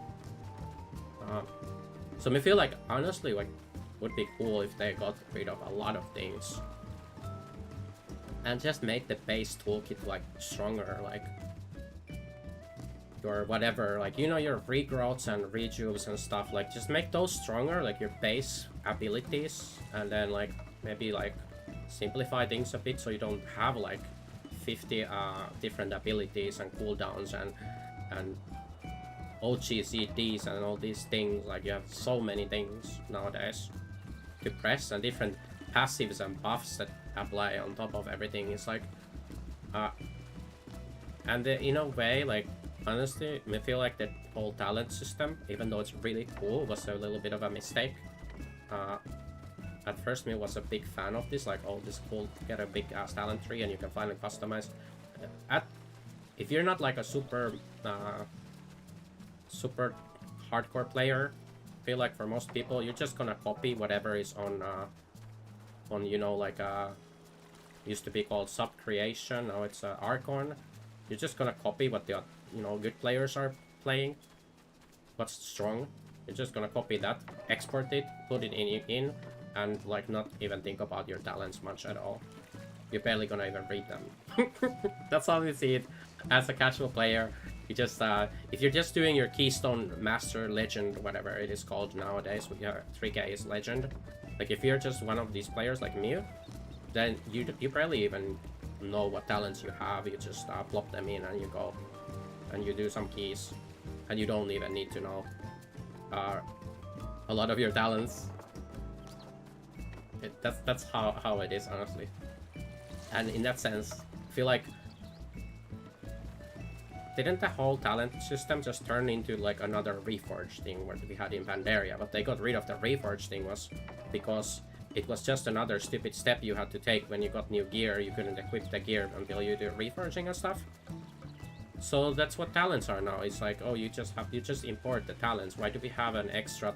So I feel like, honestly, like, would be cool if they got rid of a lot of things and just made the base toolkit like stronger, like your whatever, like, you know, your regrowths and rejuves and stuff, like just make those stronger, like your base abilities, and then like maybe like simplify things a bit so you don't have like 50 different abilities and cooldowns and OGCDs and all these things. Like you have so many things nowadays to press, and different passives and buffs that apply on top of everything. It's like and in a way, like, honestly, I feel like that whole talent system, even though it's really cool, was a little bit of a mistake. At first, I was a big fan of this, like, oh, this is cool, get a big ass talent tree and you can finally customize. If you're not like a super hardcore player, I feel like for most people, you're just gonna copy whatever is on you know, like used to be called sub creation, now it's Archon. You're just gonna copy what the, you know, good players are playing, what's strong. You're just gonna copy that, export it, put it in, and like not even think about your talents much at all. You're barely gonna even read them. That's how we see it as a casual player. You just if you're just doing your Keystone Master Legend, whatever it is called nowadays, 3K is Legend. Like if you're just one of these players like me, then you barely even know what talents you have. You just plop them in and you go and you do some keys, and you don't even need to know a lot of your talents. That's how it is, honestly. And in that sense, I feel like, didn't the whole talent system just turn into like another Reforged thing where we had in Pandaria? But they got rid of the Reforged thing was because it was just another stupid step you had to take when you got new gear. You couldn't equip the gear until you do reforging and stuff. So that's what talents are now. It's like, oh, you just import the talents. Why do we have an extra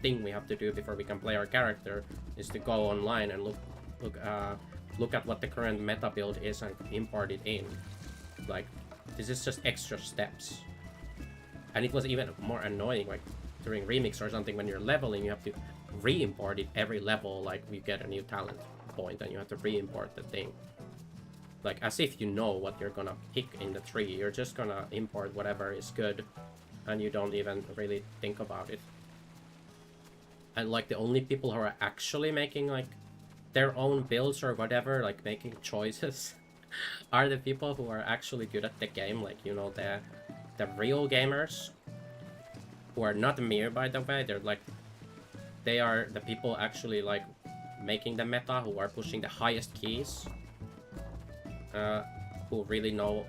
thing we have to do before we can play our character? Is to go online and look at what the current meta build is and import it in. Like, this is just extra steps. And it was even more annoying, like during Remix or something, when you're leveling, you have to re-import it every level. Like, you get a new talent point and you have to re-import the thing. Like, as if you know what you're gonna pick in the tree. You're just gonna import whatever is good, and you don't even really think about it. And like, the only people who are actually making like their own builds or whatever, like making choices, are the people who are actually good at the game. Like, you know, the real gamers, who are not mere, by the way. They're like, they are the people actually like making the meta, who are pushing the highest keys, who really know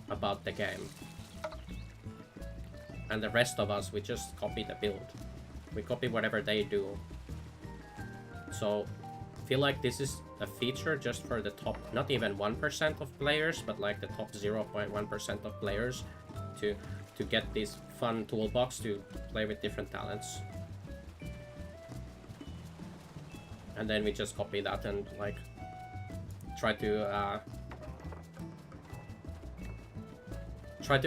about the game. And the rest of us, we just copy the build. We copy whatever they do. So I feel like this is a feature just for the top, not even 1% of players, but like the top 0.1% of players to get this fun toolbox to play with different talents. And then we just copy that and like try to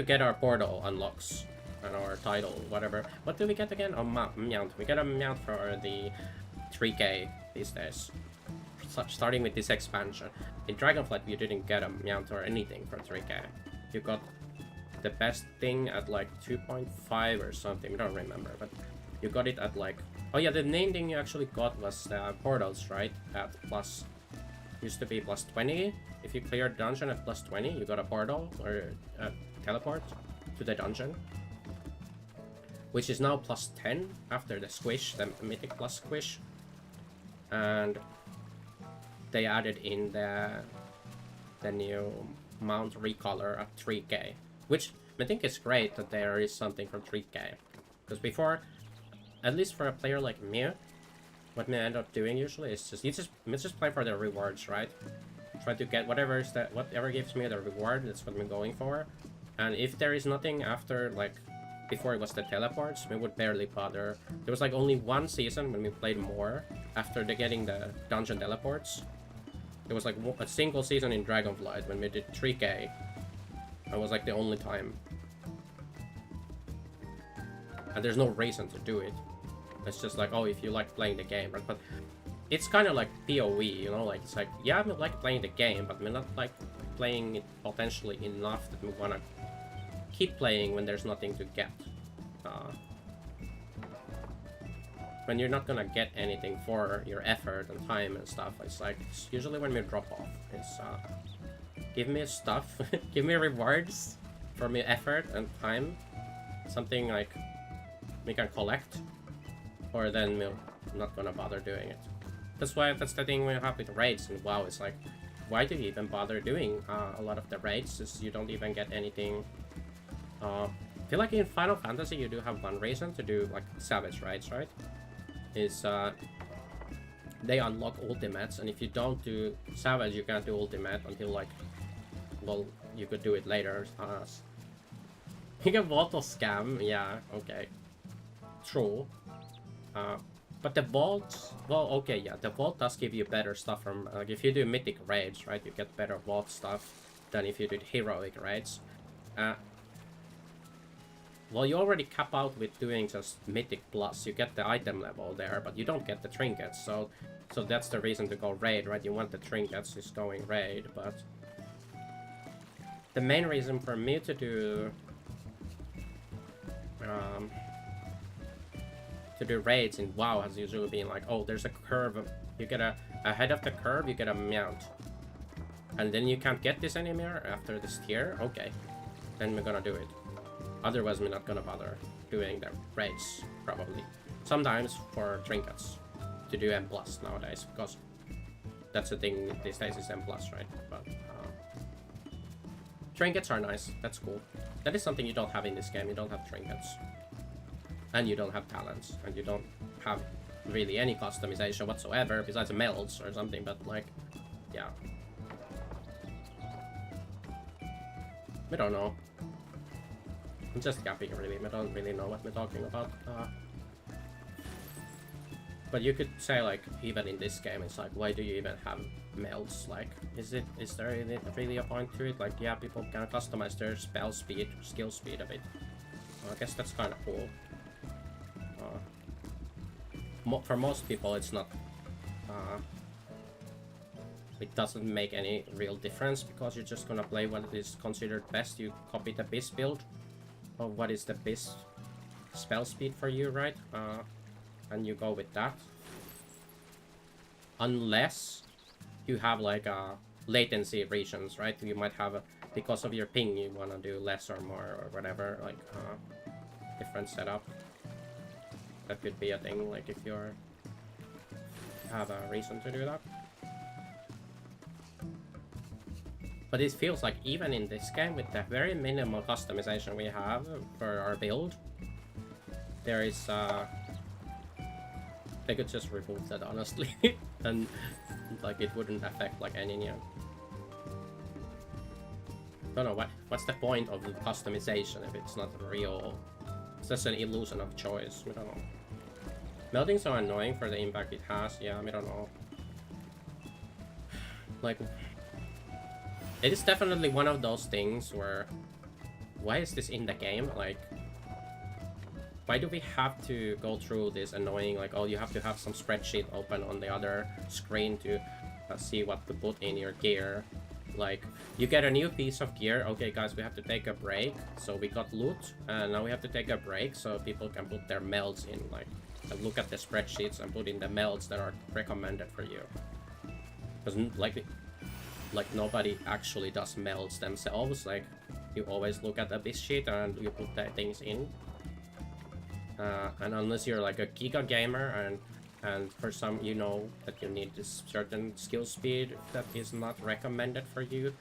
get our portal unlocks and our title, whatever. What do we get again? Oh, mount. We get a mount for the 3K these days. Starting with this expansion. In Dragonflight, you didn't get a mount or anything for 3K. You got the best thing at like 2.5 or something. I don't remember, but you got it at like... Oh yeah, the main thing you actually got was portals, right? At plus... Used to be plus 20. If you cleared dungeon at plus 20, you got a portal or a teleport to the dungeon. Which is now plus 10 after the squish, the mythic plus squish. And they added in the new mount recolor at 3K. Which I think is great that there is something for 3K. Because before, at least for a player like me, what we end up doing usually is just play for the rewards, right? Try to get whatever gives me the reward. That's what I'm going for. And if there is nothing after, like, before it was the teleports, we would barely bother. There was like only one season when we played more after getting the dungeon teleports. There was like a single season in Dragonflight when we did 3k. That was like the only time. And there's no reason to do it. It's just like, oh, if you like playing the game, right? But it's kind of like PoV, you know, like, it's like, yeah, we like playing the game, but we're not like playing it potentially enough that we want to keep playing when there's nothing to get. When you're not gonna get anything for your effort and time and stuff, it's like, it's usually when we drop off. It's give me stuff, give me rewards for my effort and time, something like we can collect, or then we're not gonna bother doing it. That's the thing we have with raids and WoW. It's like, why do you even bother doing a lot of the raids? Is you don't even get anything. I feel like in Final Fantasy you do have one reason to do like Savage raids, right? Is they unlock ultimates, and if you don't do Savage, you can't do ultimate until like, well, you could do it later. You can vault or scam, yeah, okay, true. But the vault, well, okay, yeah, the vault does give you better stuff from, like, if you do mythic raids, right, you get better vault stuff than if you did heroic raids. Well, you already cap out with doing just mythic plus. You get the item level there, but you don't get the trinkets. So that's the reason to go raid, right? You want the trinkets, is going raid. But the main reason for me to do raids in WoW has usually been like, oh, there's a curve. You get ahead of the curve, you get a mount, and then you can't get this anymore after this tier. Okay, then we're gonna do it. Otherwise, we're not gonna bother doing the raids, probably. Sometimes for trinkets, to do M+ nowadays, because that's the thing these days is M+, right? But trinkets are nice, that's cool. That is something you don't have in this game, you don't have trinkets. And you don't have talents, and you don't have really any customization whatsoever, besides melts or something, but like, yeah. We don't know. I'm just gapping, really. I don't really know what we're talking about. But you could say, like, even in this game, it's like, why do you even have melts? Like, is there really a point to it? Like, yeah, people can customize their spell speed, skill speed a bit. I guess that's kind of cool. For most people, it's not. It doesn't make any real difference because you're just gonna play what is considered best. You copy the BIS build of what is the best spell speed for you, right? And you go with that. Unless you have like latency regions, right? You might have because of your ping, you want to do less or more or whatever, like different setup. That could be a thing, like if you have a reason to do that. But it feels like even in this game, with the very minimal customization we have for our build, there is they could just remove that, honestly, and like it wouldn't affect like any new. Don't know what's the point of the customization if it's not real. It's just an illusion of choice. We don't know. Melting so annoying for the impact it has. Yeah, we don't know. Like. It is definitely one of those things where, why is this in the game? Like, why do we have to go through this annoying, like, oh, you have to have some spreadsheet open on the other screen to see what to put in your gear. Like, you get a new piece of gear, okay guys, we have to take a break, so we got loot, and now we have to take a break so people can put their melds in, like, look at the spreadsheets and put in the melds that are recommended for you. Because, like nobody actually does melds themselves. Like, you always look at the BIS sheet and you put the things in. And unless you're like a giga gamer and for some you know that you need this certain skill speed that is not recommended for you,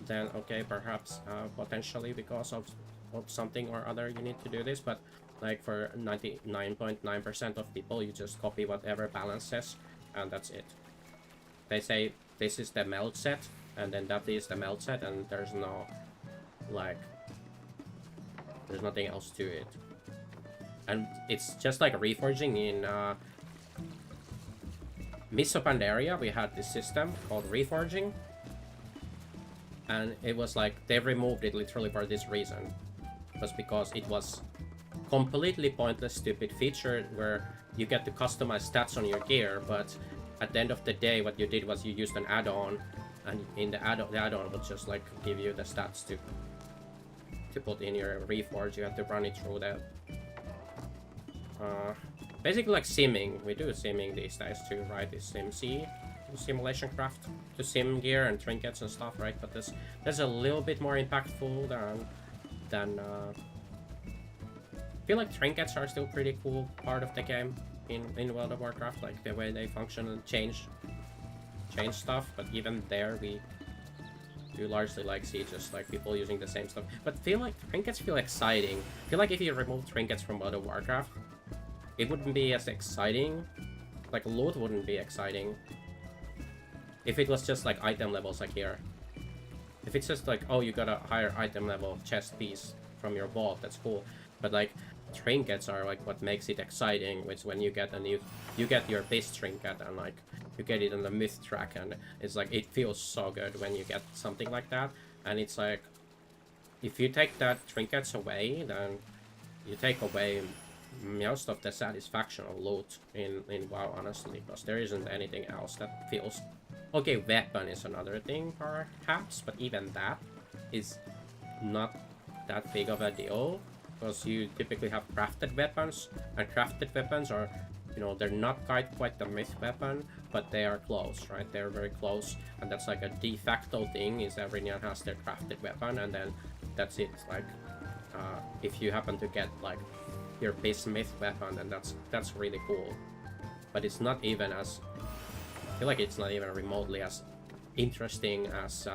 then okay, perhaps potentially because of something or other you need to do this. But Like for 99.9% of people, you just copy whatever balance says, and that's it. They say this is the meld set, and then that is the meld set, and there's no, like, there's nothing else to it. And it's just like reforging in Mists of Pandaria. We had this system called reforging, and it was like they removed it literally for this reason. It was because it was completely pointless, stupid feature where you get to customize stats on your gear, but at the end of the day, what you did was you used an add-on, and in the add-on would just like give you the stats to put in your reforge. You have to run it through the basically like simming. We do simming these days too, right? It's SimC, simulation craft, to sim gear and trinkets and stuff, right? But there's a little bit more impactful than I feel like trinkets are still pretty cool part of the game in World of Warcraft, like the way they function and change stuff. But even there, we do largely like see just like people using the same stuff. But feel like trinkets feel exciting. I feel like if you remove trinkets from World of Warcraft, it wouldn't be as exciting. Like loot wouldn't be exciting if it was just like item levels like here. If it's just like, oh, you got a higher item level chest piece from your vault, that's cool. But like trinkets are like what makes it exciting, which when you get you get your base trinket and like you get it on the myth track, and it's like it feels so good when you get something like that. And it's like if you take that trinkets away, then you take away most of the satisfaction of loot in WoW, honestly, because there isn't anything else that feels okay. Weapon is another thing perhaps, but even that is not that big of a deal, because you typically have crafted weapons, and crafted weapons are, you know, they're not quite the myth weapon, but they are close, right? They're very close, and that's like a de facto thing, is everyone has their crafted weapon, and then that's it. Like if you happen to get like your base myth weapon, then that's really cool. But it's not even as, I feel like it's not even remotely as interesting as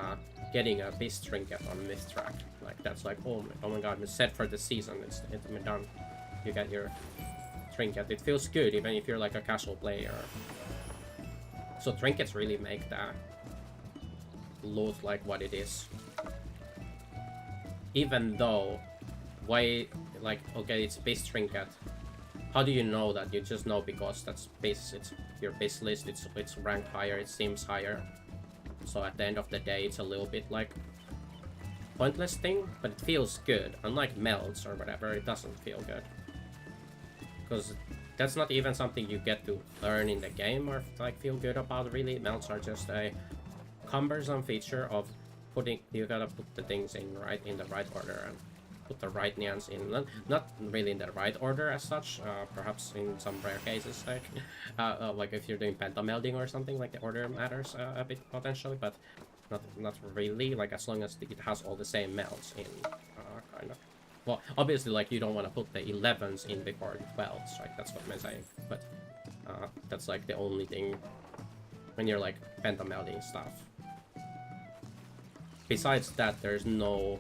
getting a beast trinket on myth track. Like that's like, oh my god, it's set for the season, it's been done. You get your trinket. It feels good even if you're like a casual player. So trinkets really make that loot like what it is. Even though, why, like, okay, it's base trinket. How do you know that? You just know because that's base, it's your base list, it's ranked higher, it seems higher. So at the end of the day, it's a little bit like pointless thing, but it feels good. Unlike melts or whatever, it doesn't feel good. Because that's not even something you get to learn in the game or like feel good about, really. Melts are just a cumbersome feature of putting, you gotta put the things in the right order and put the right neons in, not really in the right order as such, perhaps in some rare cases, like if you're doing pentamelding or something, like the order matters a bit potentially, but not really, like as long as it has all the same melds in, kind of. Well, obviously, like you don't want to put the 11s in before the 12s, right? That's what I'm saying, but that's like the only thing when you're like pentamelding stuff. Besides that, there's no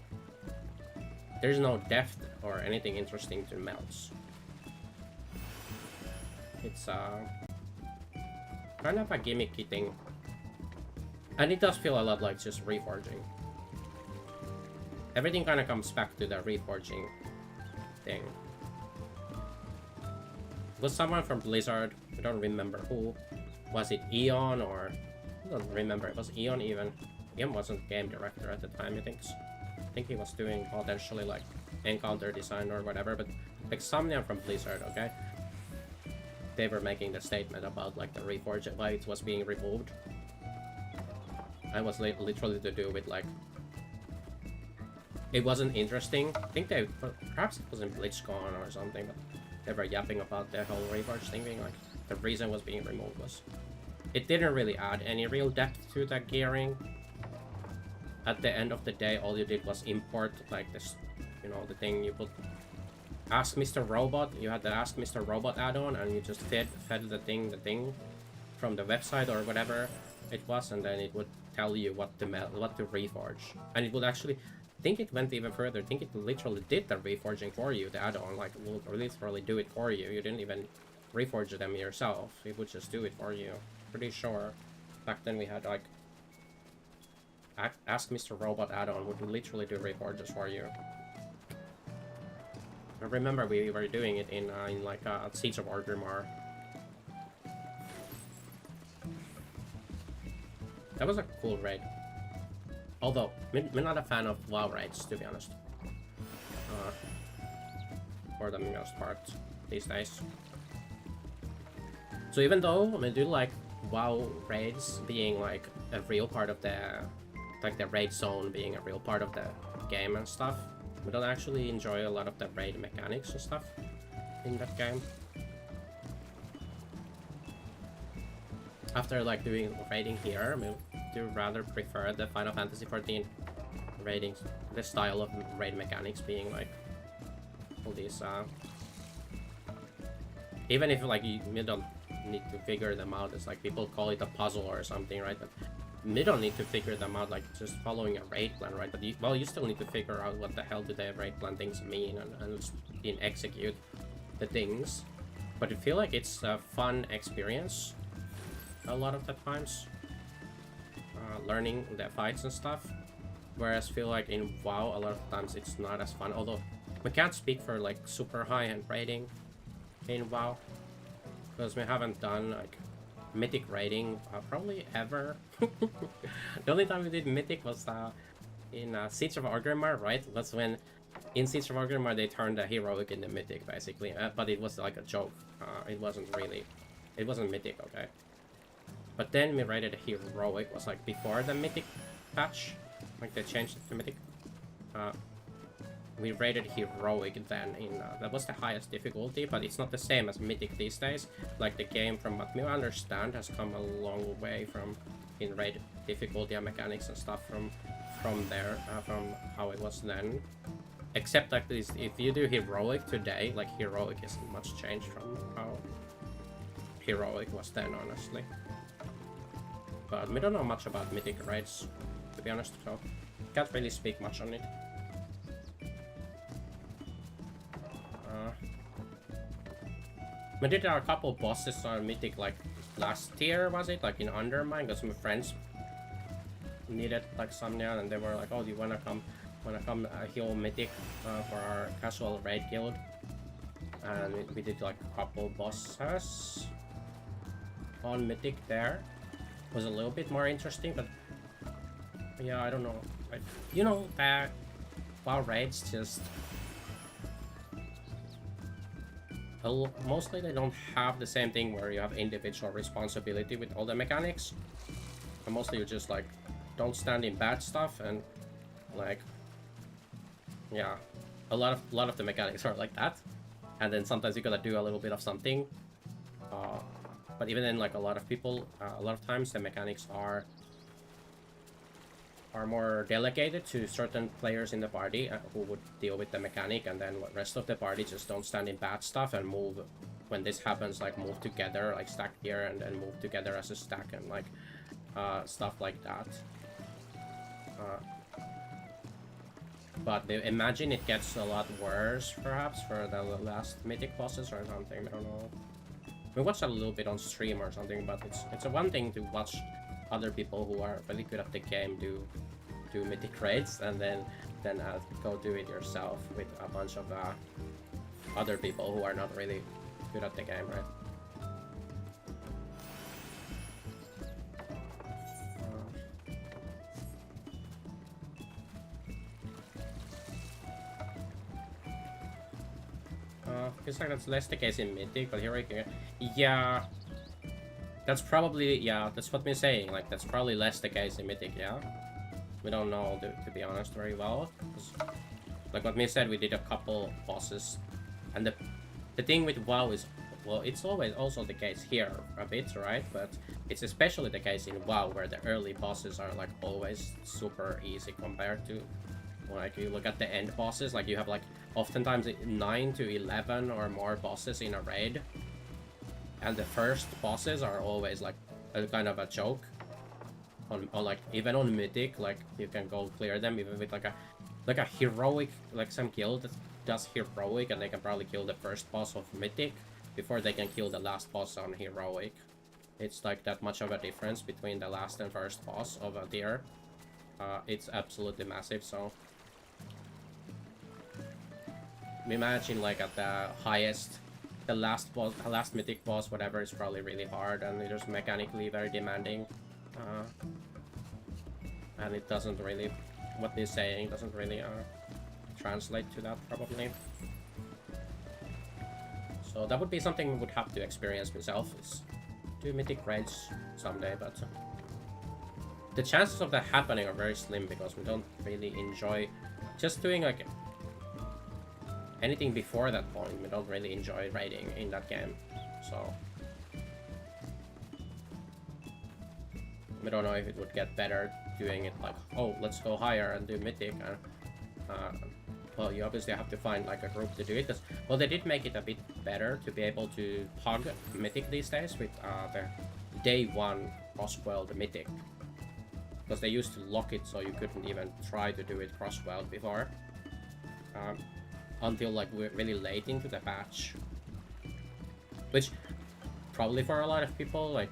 depth or anything interesting to melts. It's kind of a gimmicky thing, and it does feel a lot like just reforging. Everything kind of comes back to the reforging thing. It was someone from Blizzard, I don't remember who. Was it Eon or, I don't remember, it was Eon even. Eon wasn't game director at the time, I think he was doing potentially like encounter design or whatever, but like someone from Blizzard, okay? They were making the statement about like the reforge, why it was being removed. And was literally to do with like, it wasn't interesting. I think they, perhaps it was in BlizzCon or something, but they were yapping about the whole reforge thing being like, the reason was being removed was, it didn't really add any real depth to the gearing. At the end of the day, all you did was import like this, you know, the thing you put, Ask Mr. Robot, you had the Ask Mr. Robot add-on, and you just fed the thing from the website or whatever it was, and then it would tell you what to reforge. And it would actually, think it went even further. I think it literally did the reforging for you, the add-on, like will literally do it for you. You didn't even reforge them yourself. It would just do it for you. Pretty sure. Back then we had like Ask Mr. Robot add-on would literally do reforges for you. I remember we were doing it in like Siege of Orgrimmar. That was a cool raid. Although, I'm not a fan of WoW raids, to be honest. For the most part, these days. So even though I do like WoW raids being like a real part of the... like the raid zone being a real part of the game and stuff, we don't actually enjoy a lot of the raid mechanics and stuff in that game. After like doing raiding here, I do rather prefer the Final Fantasy XIV raiding, the style of raid mechanics being like all these even if like you don't need to figure them out, it's like people call it a puzzle or something, right? But you don't need to figure them out like just following a raid plan, right? But you still need to figure out what the hell do the raid plan things mean and execute the things. But I feel like it's a fun experience a lot of the times, learning the fights and stuff. Whereas I feel like in WoW a lot of times it's not as fun. Although we can't speak for like super high-end raiding in WoW because we haven't done like Mythic raiding probably ever. The only time we did Mythic was in Siege of Orgrimmar, right? That's when in Siege of Orgrimmar they turned the heroic into Mythic basically, but it was like a joke. It wasn't Mythic, okay? But then we raided heroic, was like before the Mythic patch, like they changed it to Mythic. We rated heroic then in that was the highest difficulty, but it's not the same as Mythic these days. Like the game, from what we understand, has come a long way from in raid difficulty and mechanics and stuff from there, from how it was then. Except like this, if you do heroic today, like heroic isn't much changed from how heroic was then, honestly. But we don't know much about Mythic raids, to be honest, so can't really speak much on it. We did a couple bosses on Mythic like last year, was it? Like in Undermine, because my friends needed like some now, and they were like, "Oh, do you wanna come heal Mythic for our casual raid guild?" And we did like a couple bosses on Mythic there. It was a little bit more interesting, but yeah, I don't know. Like, you know, that WoW raids just... mostly they don't have the same thing where you have individual responsibility with all the mechanics. And mostly you just like don't stand in bad stuff, and like, yeah, a lot of the mechanics are like that. And then sometimes you gotta do a little bit of something. But even then, like a lot of people, a lot of times the mechanics are more delegated to certain players in the party who would deal with the mechanic, and then the rest of the party just don't stand in bad stuff and move when this happens, like move together, like stack here and then move together as a stack, and like stuff like that. But imagine it gets a lot worse perhaps for the last Mythic bosses or something, I don't know. We watched a little bit on stream or something, but it's a one thing to watch other people who are really good at the game do Mythic raids, and then go do it yourself with a bunch of other people who are not really good at the game, right? Feels like that's less the case in Mythic, but here we go. Yeah, that's probably, yeah, that's what we're saying. Like, that's probably less the case in Mythic, yeah? We don't know, to be honest, very well. Like what me said, we did a couple bosses. And the thing with WoW is, well, it's always also the case here a bit, right? But it's especially the case in WoW, where the early bosses are like always super easy compared to, like, you look at the end bosses, like you have like oftentimes 9 to 11 or more bosses in a raid. And the first bosses are always like a kind of a joke. On like, even on Mythic, like you can go clear them even with like a like a heroic, like some guild that does heroic, and they can probably kill the first boss of Mythic before they can kill the last boss on heroic. It's like that much of a difference between the last and first boss of a tier. It's absolutely massive, so imagine like at the highest, the last boss, last mythic boss, whatever, is probably really hard and it is mechanically very demanding. And it doesn't really, what they're saying doesn't really translate to that probably. So that would be something we would have to experience myself, is do mythic raids someday, but the chances of that happening are very slim because we don't really enjoy just doing like anything before that point. We don't really enjoy raiding in that game, so we don't know if it would get better doing it like, oh, let's go higher and do mythic. Well, you obviously have to find like a group to do it. Well, they did make it a bit better to be able to hug mythic these days with the day 1 cross-world mythic, because they used to lock it so you couldn't even try to do it cross-world before, until like we're really late into the patch, which probably for a lot of people like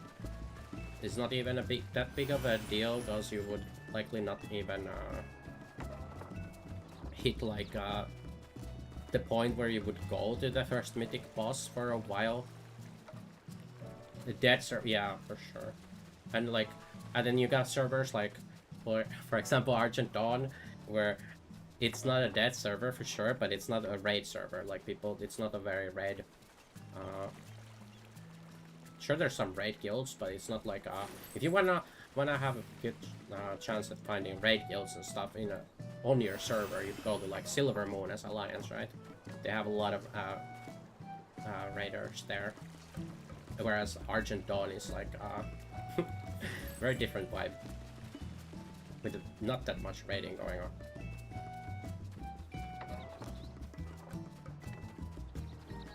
is not even that big of a deal, because you would likely not even hit like the point where you would go to the first mythic boss for a while. The dead server, yeah, for sure. And like, and then you got servers like, for example, Argent Dawn, where it's not a dead server for sure, but it's not a raid server. Like people, it's not a very raid. Sure, there's some raid guilds, but it's not like if you wanna have a good chance at finding raid guilds and stuff in on your server, you go to like Silver Moon as Alliance, right? They have a lot of raiders there, whereas Argent Dawn is like very different vibe with not that much raiding going on.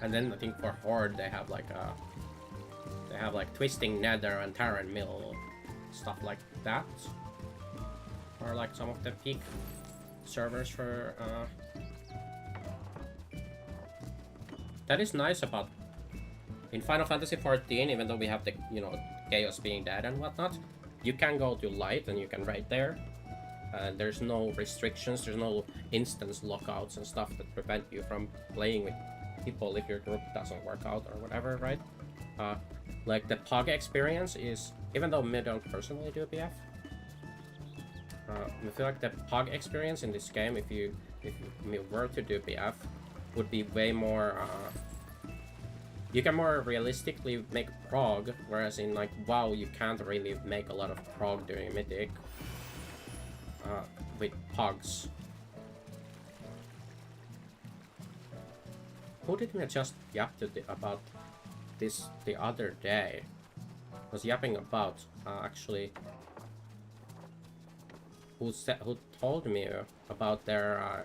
And then I think for Horde they have like Twisting Nether and Terran Mill, stuff like that, or like some of the peak servers for that is nice about in Final Fantasy XIV, even though we have the, you know, Chaos being dead and whatnot, you can go to Light and you can raid there. There's no restrictions, there's no instance lockouts and stuff that prevent you from playing with people if your group doesn't work out or whatever, right? Like the PoG experience is, even though me don't personally do BF, I feel like the PoG experience in this game, if you were to do BF, would be way more. You can more realistically make prog, whereas in like WoW you can't really make a lot of prog doing Mythic with PoGs. Who did we just yap to about this the other day? I was yapping about actually who told me about their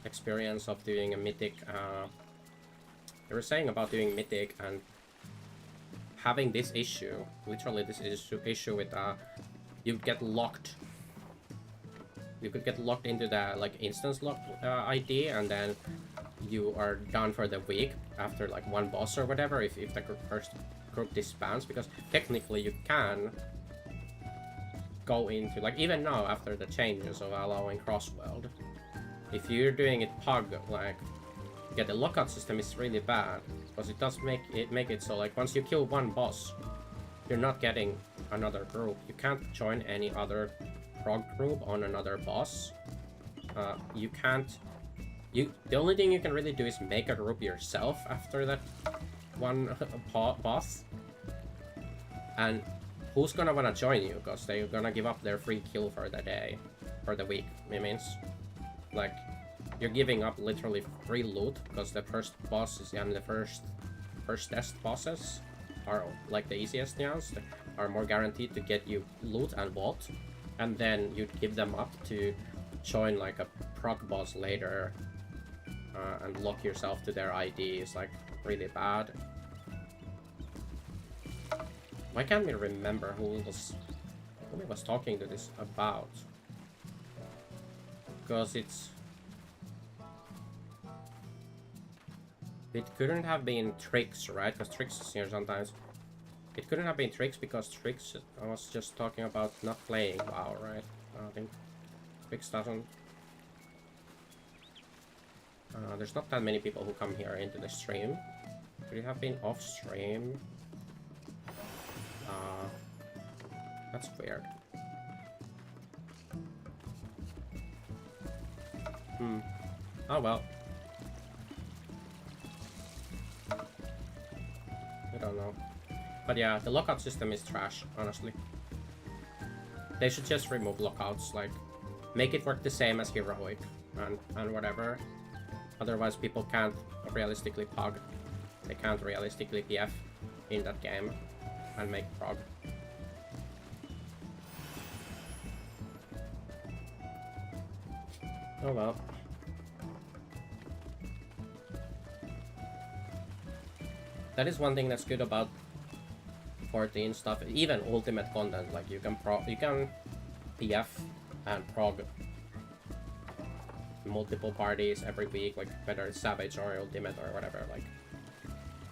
experience of doing a Mythic. They were saying about doing Mythic and having this issue, literally this issue with you get locked. You could get locked into the like instance lock ID, and then you are done for the week after like one boss or whatever if the first group disbands, because technically you can go into like, even now after the changes of allowing cross-world, if you're doing it PoG, like the lockout system is really bad because it does make it so like once you kill one boss you're not getting another group. You can't join any other prog group on another boss. You can't. The only thing you can really do is make a group yourself after that one boss. And who's gonna wanna join you? Because they're gonna give up their free kill for the day, for the week. It means, like, you're giving up literally free loot because the first bosses and the first test bosses are like the easiest ones. They are more guaranteed to get you loot and vault, and then you give them up to join like a proc boss later. And lock yourself to their ID is like really bad. Why can't we remember who we was talking to this about? Because it's It couldn't have been Tricks, right? Because Tricks is here sometimes. It couldn't have been Tricks because Tricks was just talking about not playing WoW, right? I think Tricks doesn't... there's not that many people who come here into the stream. Could it have been off stream? That's weird. Oh well. I don't know. But yeah, the lockout system is trash, honestly. They should just remove lockouts, like, make it work the same as Heroic and whatever. Otherwise people can't realistically POG. They can't realistically PF in that game and make prog. Oh well. That is one thing that's good about 14 stuff. Even ultimate content, like you can PF and prog multiple parties every week, like whether it's Savage or Ultimate or whatever. Like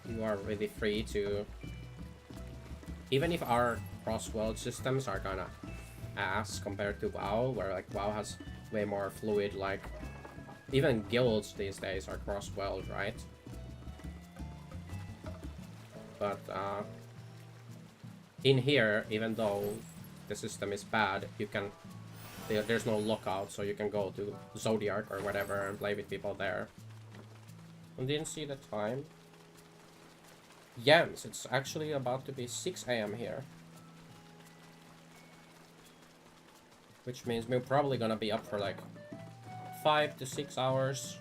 you are really free to. Even if our cross-world systems are kinda ass compared to WoW, where like WoW has way more fluid, like even guilds these days are cross-world, right? But in here, even though the system is bad, you can there's no lockout, so you can go to Zodiac or whatever and play with people there. I didn't see the time. Yes, it's actually about to be 6 AM here. Which means we're probably gonna be up for like 5 to 6 hours.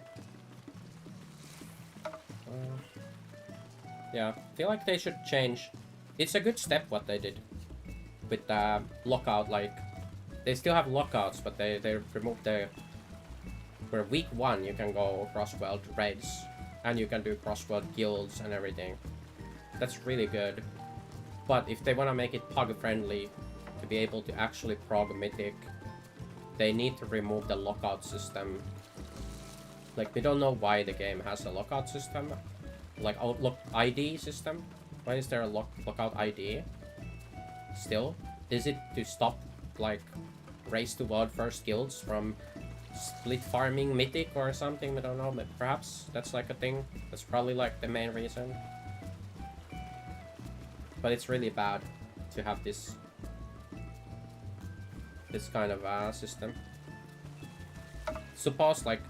Yeah, I feel like they should change. It's a good step what they did with the lockout. Like they still have lockouts, but they removed the where week 1 you can go cross-world raids and you can do cross-world guilds and everything. That's really good. But if they want to make it POG friendly to be able to actually prog mythic, they need to remove the lockout system. Like we don't know why the game has a lockout system. Like outlook ID system. Why is there a lockout ID? Still, is it to stop like race to world first guilds from split farming mythic or something? I don't know, but perhaps that's like a thing. That's probably like the main reason. But it's really bad to have this kind of system. Suppose like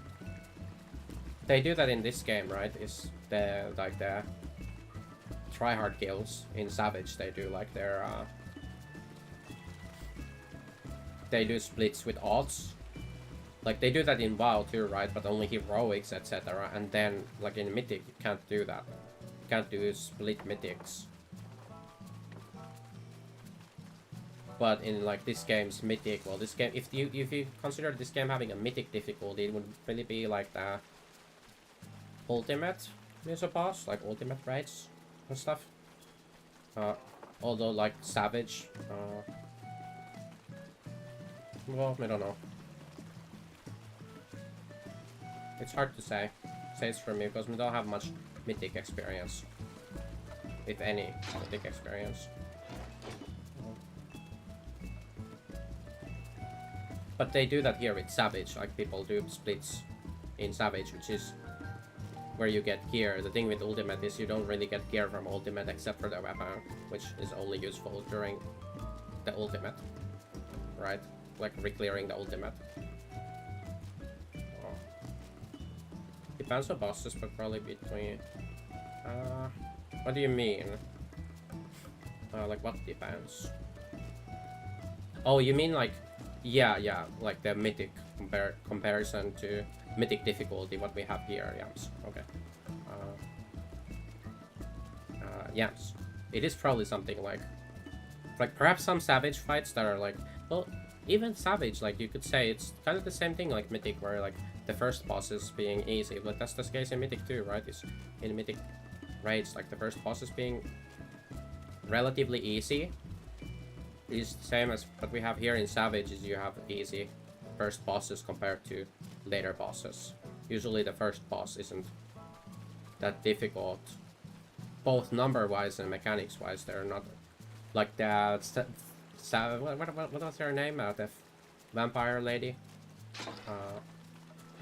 they do that in this game, right? Is the like the tryhard guilds in Savage? They do like their they do splits with odds. Like they do that in WoW too, right? But only heroics, etc. And then like in Mythic, you can't do that. You can't do split mythics. But in like this game's mythic, well, this game, if you consider this game having a mythic difficulty, it would really be like the ultimate, I suppose, like ultimate raids and stuff. Although like Savage, well, I don't know. It's hard to say. It's for me because we don't have much mythic experience, if any mythic experience. But they do that here with Savage, like people do splits in Savage, which is where you get gear. The thing with Ultimate is you don't really get gear from Ultimate except for the weapon, which is only useful during the Ultimate, right? Like re-clearing the Ultimate. Oh. Depends on bosses, but probably between... what do you mean? Like what depends? Oh, you mean like... Yeah, like the mythic comparison to mythic difficulty, what we have here, Yams. Okay. Yams. It is probably something like perhaps some Savage fights that are like, well, even Savage, like you could say it's kind of the same thing like Mythic, where like the first boss is being easy, but that's the case in Mythic too, right? It's in Mythic raids, like the first boss is being relatively easy. Is the same as what we have here in Savage. Is you have easy first bosses compared to later bosses. Usually the first boss isn't that difficult, both number-wise and mechanics-wise. They're not like the what was her name? The vampire lady.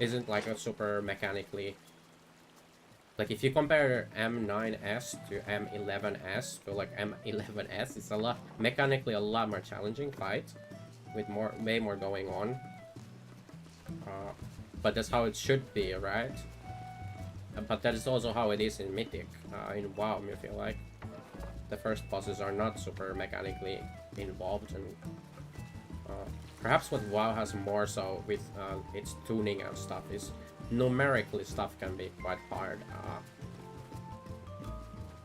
Isn't like a super mechanically. Like if you compare M9S to M11S, so like M11S is a lot mechanically a lot more challenging fight, with way more going on. But that's how it should be, right? But that is also how it is in Mythic. In WoW, I feel like the first bosses are not super mechanically involved, and perhaps what WoW has more so with its tuning and stuff is numerically stuff can be quite hard.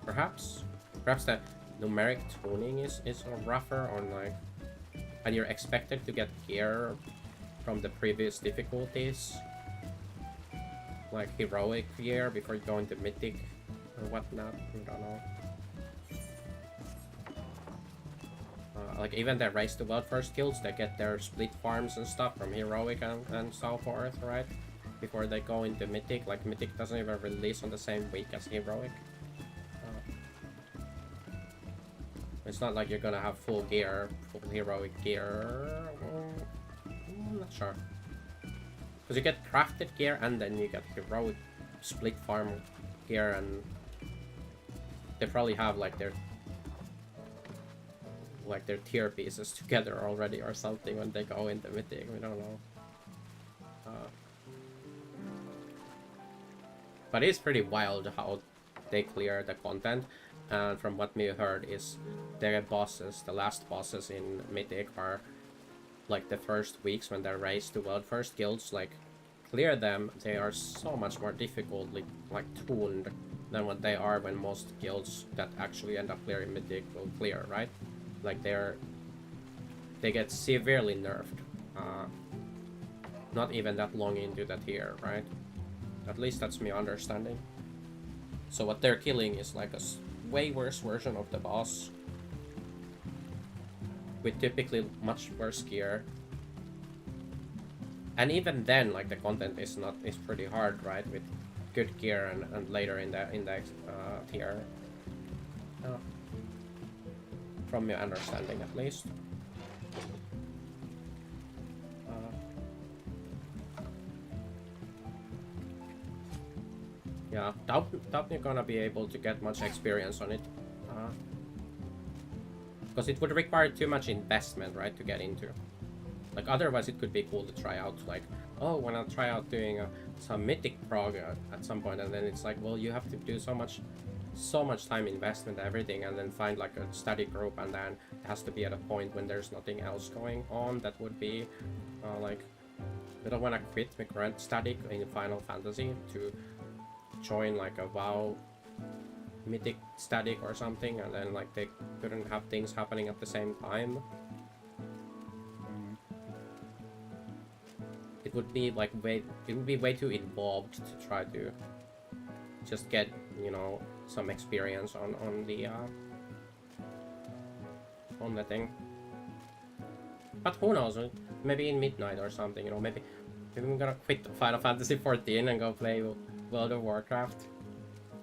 Perhaps the numeric tuning is rougher on like, and you're expected to get gear from the previous difficulties, like heroic gear before you go into mythic or whatnot. I don't know. Like even the race to world first guilds, they get their split farms and stuff from heroic and so forth, right? Before they go into mythic. Like mythic doesn't even release on the same week as heroic. It's not like you're gonna have full gear, full heroic gear. I'm not sure. Because you get crafted gear and then you get heroic split farm gear, and they probably have like their tier pieces together already or something when they go into mythic. We don't know. But it's pretty wild how they clear the content, and from what we heard is their bosses, the last bosses in mythic, are like the first weeks when they're raised to world first guilds, like clear them, they are so much more difficultly like tuned than what they are when most guilds that actually end up clearing mythic will clear, right? Like they get severely nerfed, not even that long into the tier, right? At least that's my understanding. So what they're killing is like a way worse version of the boss, with typically much worse gear. And even then, like the content is pretty hard, right? With good gear and later in the tier. From your understanding, at least. Yeah, doubt you're gonna be able to get much experience on it. Because it would require too much investment, right, to get into. Like, otherwise it could be cool to try out, like, oh, when I try out doing some mythic prog at some point, and then it's like, well, you have to do so much time investment, everything, and then find like a study group, and then it has to be at a point when there's nothing else going on. That would be like, I don't want to quit my current study in Final Fantasy to join like a WoW mythic static or something, and then like they couldn't have things happening at the same time. It would be like way too involved to try to just get, you know, some experience on the thing. But who knows, maybe in midnight or something, you know, maybe we're gonna quit Final Fantasy 14 and go play World of Warcraft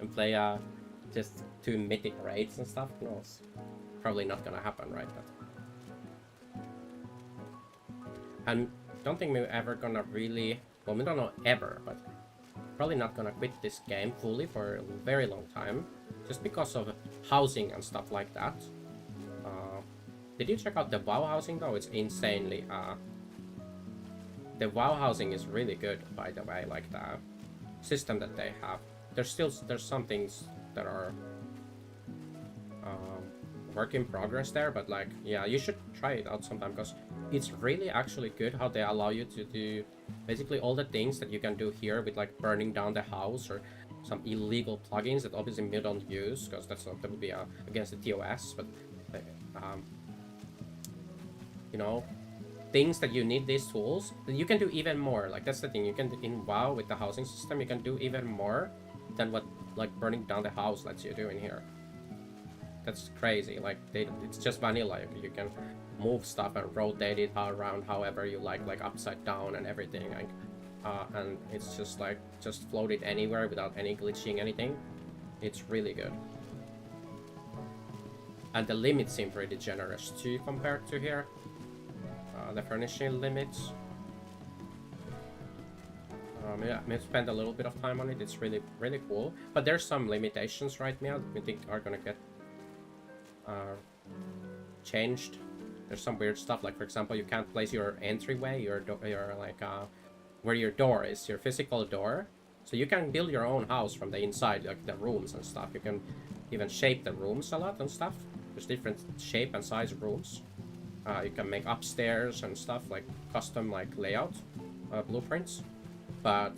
and play just 2 mythic raids and stuff. Who knows? Probably not gonna happen, right? But and don't think we're ever gonna really, well, we don't know ever, but probably not gonna quit this game fully for a very long time, just because of housing and stuff like that. Did you check out the WoW housing though? It's insanely the WoW housing is really good, by the way. Like the system that they have, there's some things that are work in progress there, but like, yeah, you should try it out sometime, because it's really actually good how they allow you to do basically all the things that you can do here with like burning down the house or some illegal plugins that obviously we don't use, because that would be against the TOS, but you know, things that you need these tools, that you can do even more. Like, that's the thing, you can in WoW with the housing system, you can do even more than what like burning down the house lets you do in here. That's crazy. Like, it's just vanilla. You can move stuff and rotate it around however you like upside down and everything. Like, and it's just like just floated anywhere without any glitching anything. It's really good. And the limits seem pretty generous too compared to here. The furnishing limits. Yeah, I spent a little bit of time on it. It's really cool. But there's some limitations right now that we think are gonna get changed. There's some weird stuff, like for example, you can't place your entryway, your like where your door is, your physical door. So you can build your own house from the inside, like the rooms and stuff. You can even shape the rooms a lot and stuff. There's different shape and size rooms. You can make upstairs and stuff, like custom like layout blueprints. But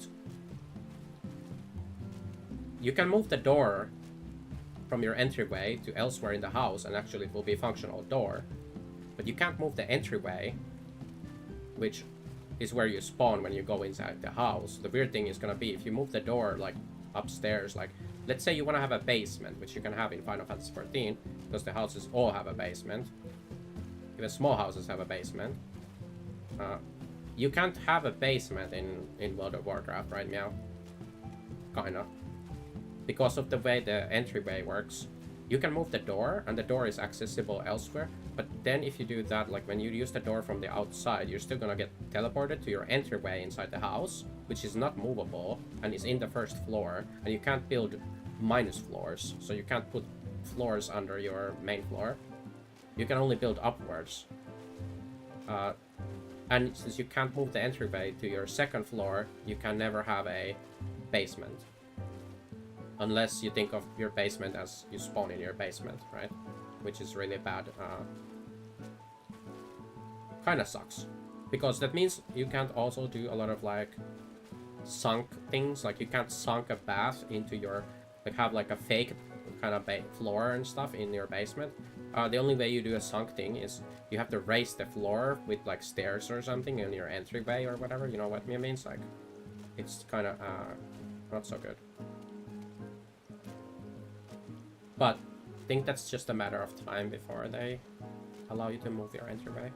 you can move the door from your entryway to elsewhere in the house, and actually it will be a functional door. But you can't move the entryway, which is where you spawn when you go inside the house. The weird thing is gonna be if you move the door like upstairs, like let's say you want to have a basement, which you can have in Final Fantasy XIV, because the houses all have a basement. Even small houses have a basement. You can't have a basement in World of Warcraft right now. Kinda. Because of the way the entryway works. You can move the door, and the door is accessible elsewhere, but then if you do that, like when you use the door from the outside, you're still gonna get teleported to your entryway inside the house, which is not movable, and is in the first floor, and you can't build minus floors, so you can't put floors under your main floor. You can only build upwards. And since you can't move the entryway to your second floor, you can never have a basement. Unless you think of your basement as you spawn in your basement, right? Which is really bad. Kinda sucks. Because that means you can't also do a lot of like sunk things. Like you can't sunk a bath into your, like have like a fake kind of floor and stuff in your basement. The only way you do a sunk thing is you have to raise the floor with like stairs or something in your entryway or whatever. You know what I mean? It's like, it's kind of not so good. But I think that's just a matter of time before they allow you to move your entryway.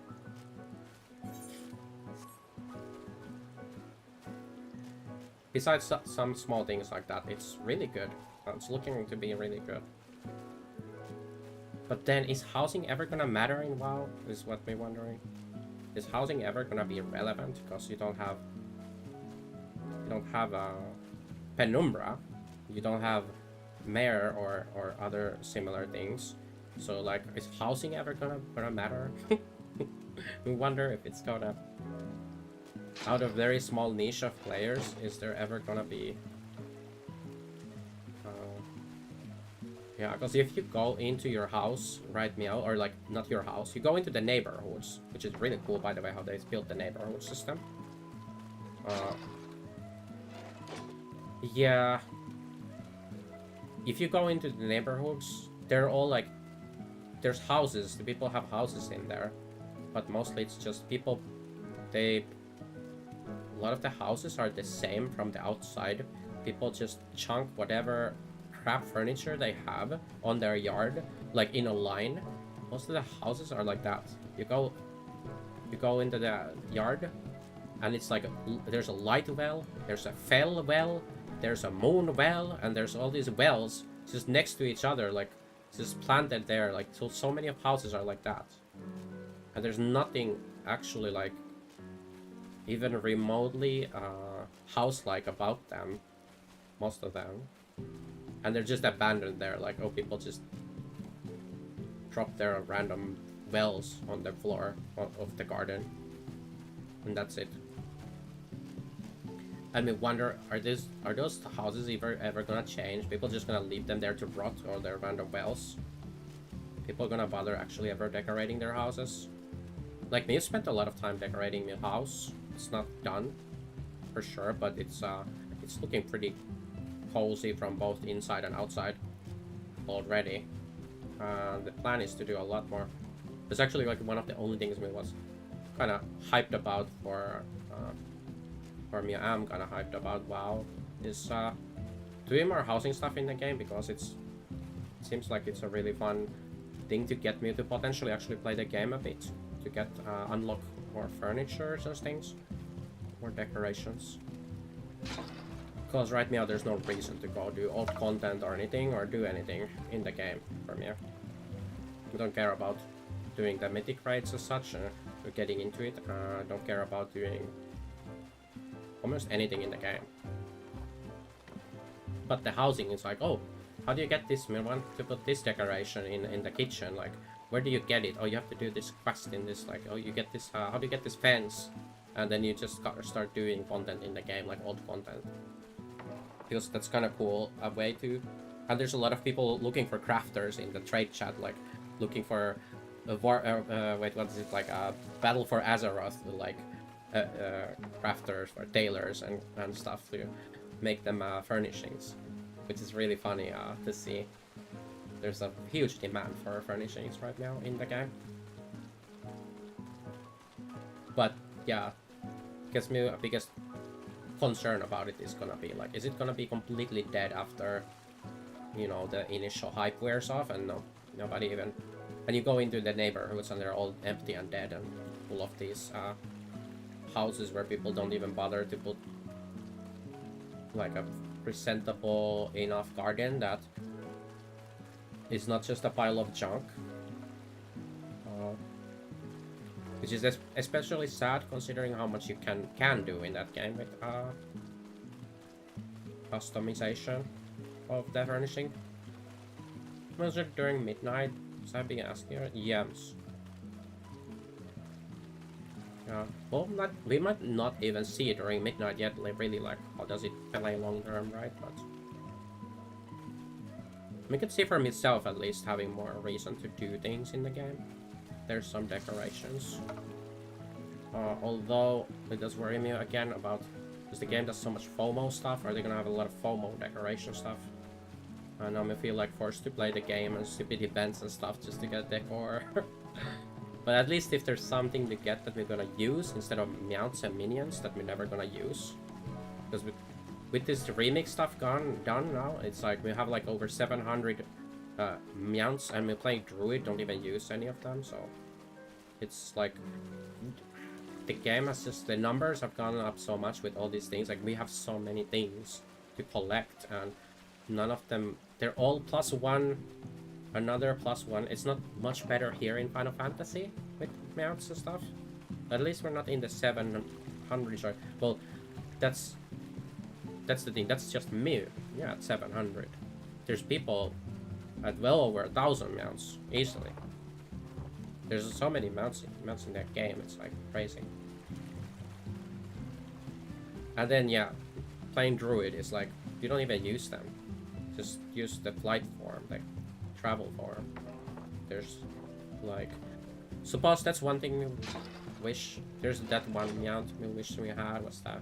Besides some small things like that, it's really good. It's looking to be really good. But then, is housing ever gonna matter in WoW? Is what we're wondering. Is housing ever gonna be relevant? Because you don't have Penumbra, you don't have Mare or other similar things. So like, is housing ever gonna matter? We wonder if it's gonna, out of very small niche of players, is there ever gonna be yeah, because if you go into your house right now, or like not your house, you go into the neighborhoods, which is really cool by the way how they built the neighborhood system. Yeah, if you go into the neighborhoods, they're all like, there's houses, the people have houses in there, but mostly it's just people, a lot of the houses are the same from the outside. People just chunk whatever crap furniture they have on their yard, like in a line. Most of the houses are like that. You go into the yard, and it's like there's a light well, there's a fell well, there's a moon well, and there's all these wells just next to each other, like just planted there. Like so many of houses are like that, and there's nothing actually like even remotely house-like about them, most of them. And they're just abandoned there, like, oh, people just drop their random wells on the floor of the garden, and that's it. And we wonder, are those houses ever gonna change? People just gonna leave them there to rot, or their random wells? People gonna bother actually ever decorating their houses? Like me, I spent a lot of time decorating my house. It's not done, for sure, but it's looking pretty cozy from both inside and outside already. The plan is to do a lot more. It's actually like one of the only things we was kind of hyped about for me. I'm kind of hyped about WoW is doing more housing stuff in the game, because it seems like it's a really fun thing to get me to potentially actually play the game a bit, to get unlock more furnitures and things, more decorations. Because right now there's no reason to go do old content or anything, or do anything in the game for me. I don't care about doing the mythic raids as such, or getting into it. I don't care about doing almost anything in the game. But the housing is like, oh, how do you get this? We want to put this decoration in the kitchen. Like, where do you get it? Oh, you have to do this quest in this. Like, oh, you get this. How do you get this fence? And then you just start doing content in the game, like old content. Because that's kind of cool, a way to. And there's a lot of people looking for crafters in the trade chat, like looking for a wait, what is it, like a battle for Azeroth, like crafters or tailors and stuff to make them furnishings, which is really funny to see. There's a huge demand for furnishings right now in the game. But yeah, guess my biggest concern about it is gonna be like, is it gonna be completely dead after, you know, the initial hype wears off and nobody even, and you go into the neighborhoods and they're all empty and dead and full of these houses where people don't even bother to put like a presentable enough garden that is not just a pile of junk. Which is especially sad considering how much you can do in that game with customization of the furnishing. Was it during midnight? So I've been asking her. Yes. Well, we might not even see it during midnight yet. Like, really, like, how does it play long term, right? But I could see for myself at least having more reason to do things in the game. There's some decorations. Although it does worry me again about, because the game does so much FOMO stuff, are they gonna have a lot of FOMO decoration stuff? And I'm gonna feel like forced to play the game and stupid events and stuff just to get decor. But at least if there's something to get that we're gonna use instead of mounts and minions that we're never gonna use. Because with this remix stuff done now, it's like we have like over 700 mounts, and we're playing Druid, don't even use any of them, so it's like the game has just, the numbers have gone up so much with all these things. Like, we have so many things to collect and none of them, they're all +1, another +1. It's not much better here in Final Fantasy with mounts and stuff. At least we're not in the 700s, right? Well, that's the thing, that's just me. Yeah, at 700. There's people at well over 1,000 mounts easily. There's so many mounts in that game, it's like crazy. And then yeah, playing Druid is like, you don't even use them. Just use the flight form, like travel form. There's like, suppose that's one thing we wish. There's that one mount we wish we had, was that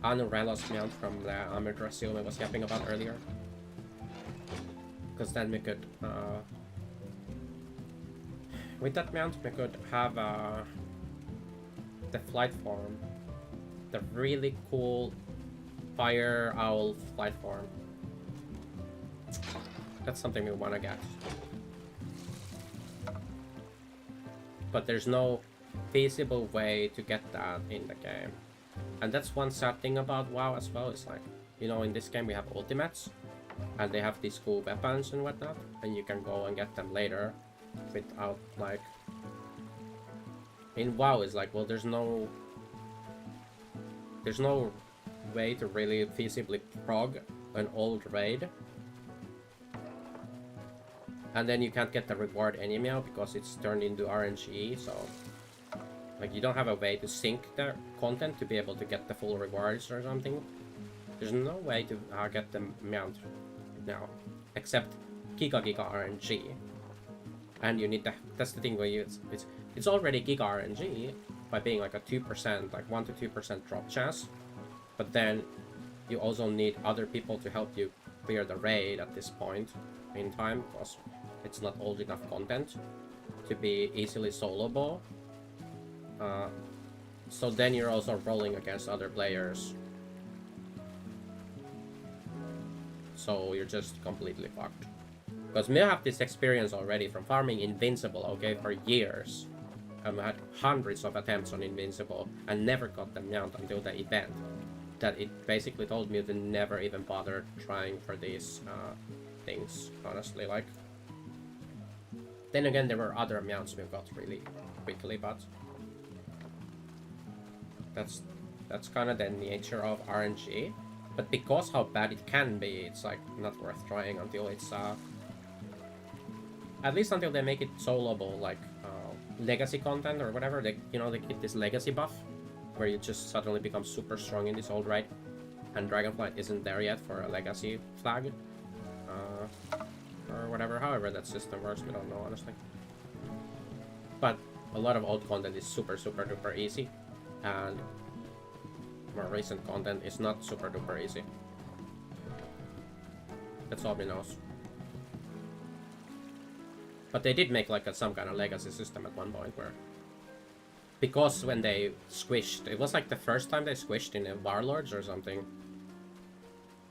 Anurella's mount from the Amaterasu I was yapping about earlier. Because then we could, with that mount, we could have the flight form, the really cool fire owl flight form. That's something we want to get. But there's no feasible way to get that in the game. And that's one sad thing about WoW as well, is like, you know, in this game we have ultimates, and they have these cool weapons and whatnot, and you can go and get them later without, like, in WoW is like, well, there's no way to really feasibly prog an old raid, and then you can't get the reward anyhow because it's turned into RNG. So like, you don't have a way to sync the content to be able to get the full rewards or something. There's no way to get the mount now, except Giga RNG. And you need that's the thing where it's already Giga RNG by being like a 2%, like 1 to 2% drop chance. But then you also need other people to help you clear the raid at this point in time, because it's not old enough content to be easily soloable. So then you're also rolling against other players. So you're just completely fucked. Because me have this experience already from farming Invincible, okay, for years. I had hundreds of attempts on Invincible and never got the mount until the event. that it basically told me to never even bother trying for these things, honestly. Like, then again, there were other amounts we got really quickly, but that's kind of the nature of RNG. But because how bad it can be, it's like not worth trying until it's at least until they make it soloable, like legacy content or whatever. They they get this legacy buff where you just suddenly become super strong in this old raid, and Dragonflight isn't there yet for a legacy flag or whatever. However that system works, we don't know honestly. But a lot of old content is super duper easy, and more recent content is not super duper easy. That's all we know. But they did make like some kind of legacy system at one point where, because when they squished, it was like the first time they squished in Warlords or something.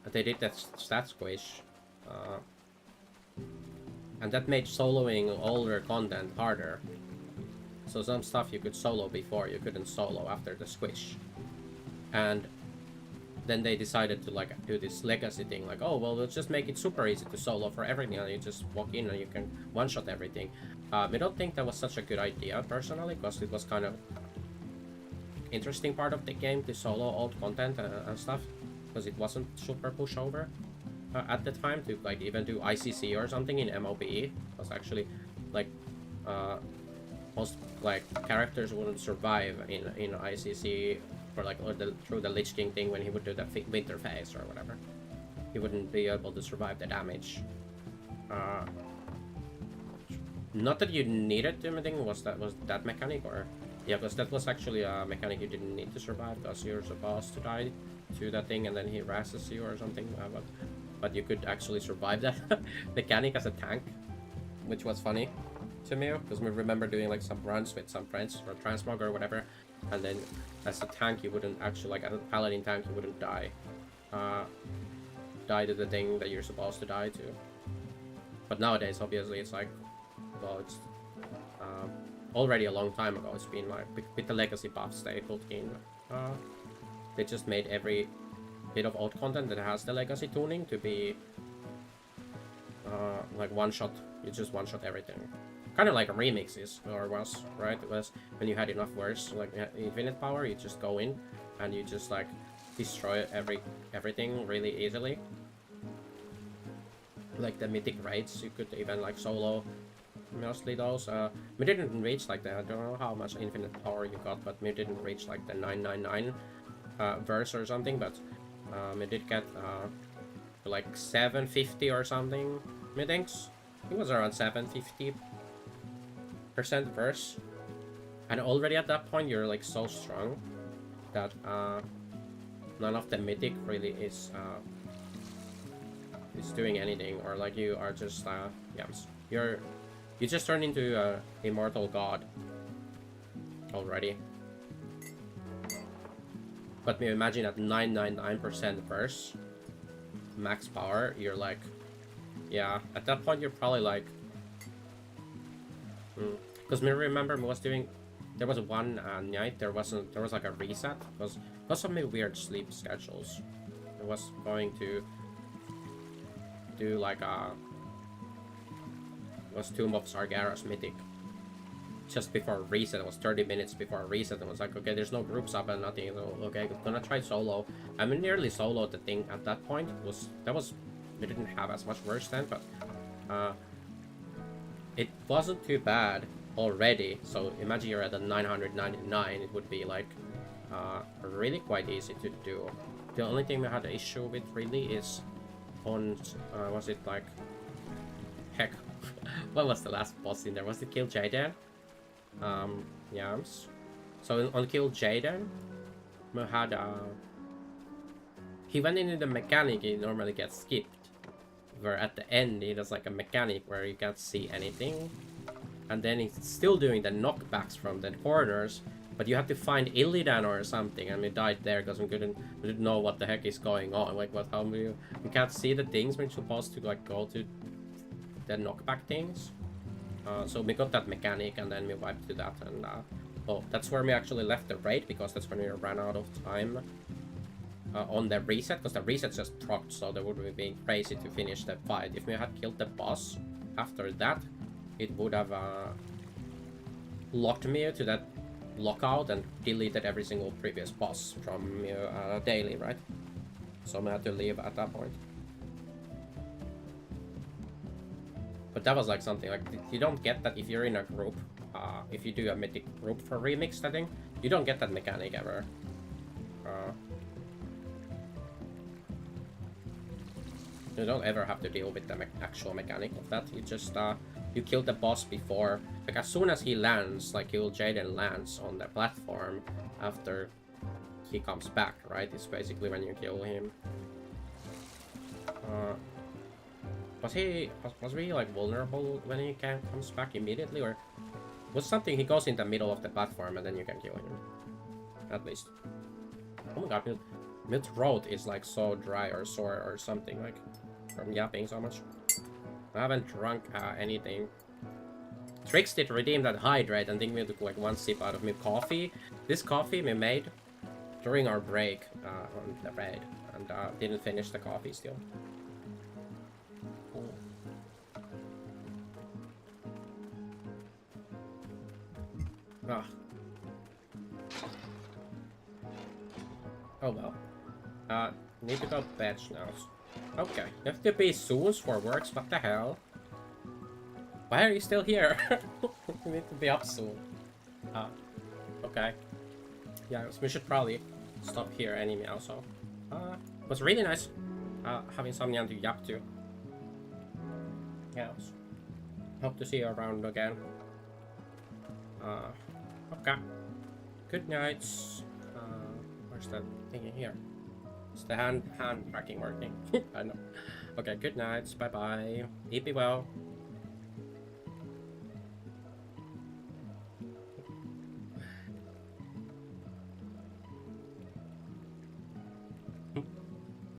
But they did that stat squish, and that made soloing older content harder. So some stuff you could solo before, you couldn't solo after the squish. And then they decided to like do this legacy thing, like, oh well, let's just make it super easy to solo for everything, and you just walk in and you can one-shot everything. I don't think that was such a good idea personally, because it was kind of interesting part of the game to solo old content and stuff, because it wasn't super pushover at the time to like even do ICC or something in MOBE. It was actually like most like characters wouldn't survive in ICC for like through the Lich King thing when he would do the winter phase or whatever. He wouldn't be able to survive the damage. Not that you needed to, I think was that mechanic, or yeah, because that was actually a mechanic you didn't need to survive, because you're supposed to die to that thing and then he rases you or something. But you could actually survive that mechanic as a tank, which was funny to me, because we remember doing like some runs with some friends or transmog or whatever, and then as a tank you wouldn't actually, like as a paladin tank, you wouldn't die to the thing that you're supposed to die to. But nowadays obviously it's like, well, it's already a long time ago. It's been like with the legacy buffs they put in, they just made every bit of old content that has the legacy tuning to be like one shot. You just one shot everything, kind of like remixes, or was, right? It was when you had enough words, like infinite power, you just go in and you just like destroy everything really easily. Like the mythic raids, you could even like solo mostly those. We didn't reach like the, I don't know how much infinite power you got, but we didn't reach like the 999 verse or something, but we did get like 750 or something, methinks. It was around 750% verse, and already at that point you're like so strong that none of the mythic really is doing anything, or like you are just you just turn into a immortal god already. But imagine at 999% verse max power, you're like, yeah, at that point you're probably like, because me remember me was doing, there was one night there was like a reset because of my weird sleep schedules. I was going to do like a, it was Tomb of Sargeras mythic just before reset. It was 30 minutes before reset, and I was like, okay, there's no groups up and nothing, so okay, I'm gonna try solo. I mean, nearly soloed the thing at that point. We didn't have as much worse then, but it wasn't too bad already. So imagine you're at a 999, it would be like really quite easy to do. The only thing we had an issue with really is on was it like, heck, what was the last boss in there? Was it Kill Jaden? Yams. So on Kill Jaden, we had he went into the mechanic he normally gets skipped, where at the end he does like a mechanic where you can't see anything, and then he's still doing the knockbacks from the corners, but you have to find Illidan or something, and we died there because we didn't know what the heck is going on. Like, what? How we can't see the things when you're supposed to like go to the knockback things. So we got that mechanic, and then we wiped to that, and oh, that's where we actually left the raid, because that's when we ran out of time. on the reset, because the reset just procced, so they would have been crazy to finish the fight. If we had killed the boss after that, it would have locked me to that lockout and deleted every single previous boss from daily, right? So I had to leave at that point. But that was like something like, you don't get that if you're in a group, if you do a mythic group for remix setting, you don't get that mechanic ever. You don't ever have to deal with the actual mechanic of that. You just you kill the boss before, like as soon as he lands, like Jaden lands on the platform after he comes back, right? It's basically when you kill him. Was he like vulnerable when he comes back immediately, or was something he goes in the middle of the platform and then you can kill him? At least. Oh my god, my throat is like so dry or sore or something, like from yapping so much. I haven't drunk anything. Trix did redeem that hydrate and think we took like one sip out of my coffee. This coffee we made during our break on the raid, and didn't finish the coffee still. Ah. Oh well. Need to go batch now. Okay, you have to be soon for works, what the hell? Why are you still here? You need to be up soon. Okay. Yeah, we should probably stop here anyway also. It was really nice having someone to yap to. Yeah, hope to see you around again. Okay. Good nights. Where's that thing here? Is the hand tracking working? I know. Okay, good nights. Bye bye. Be well.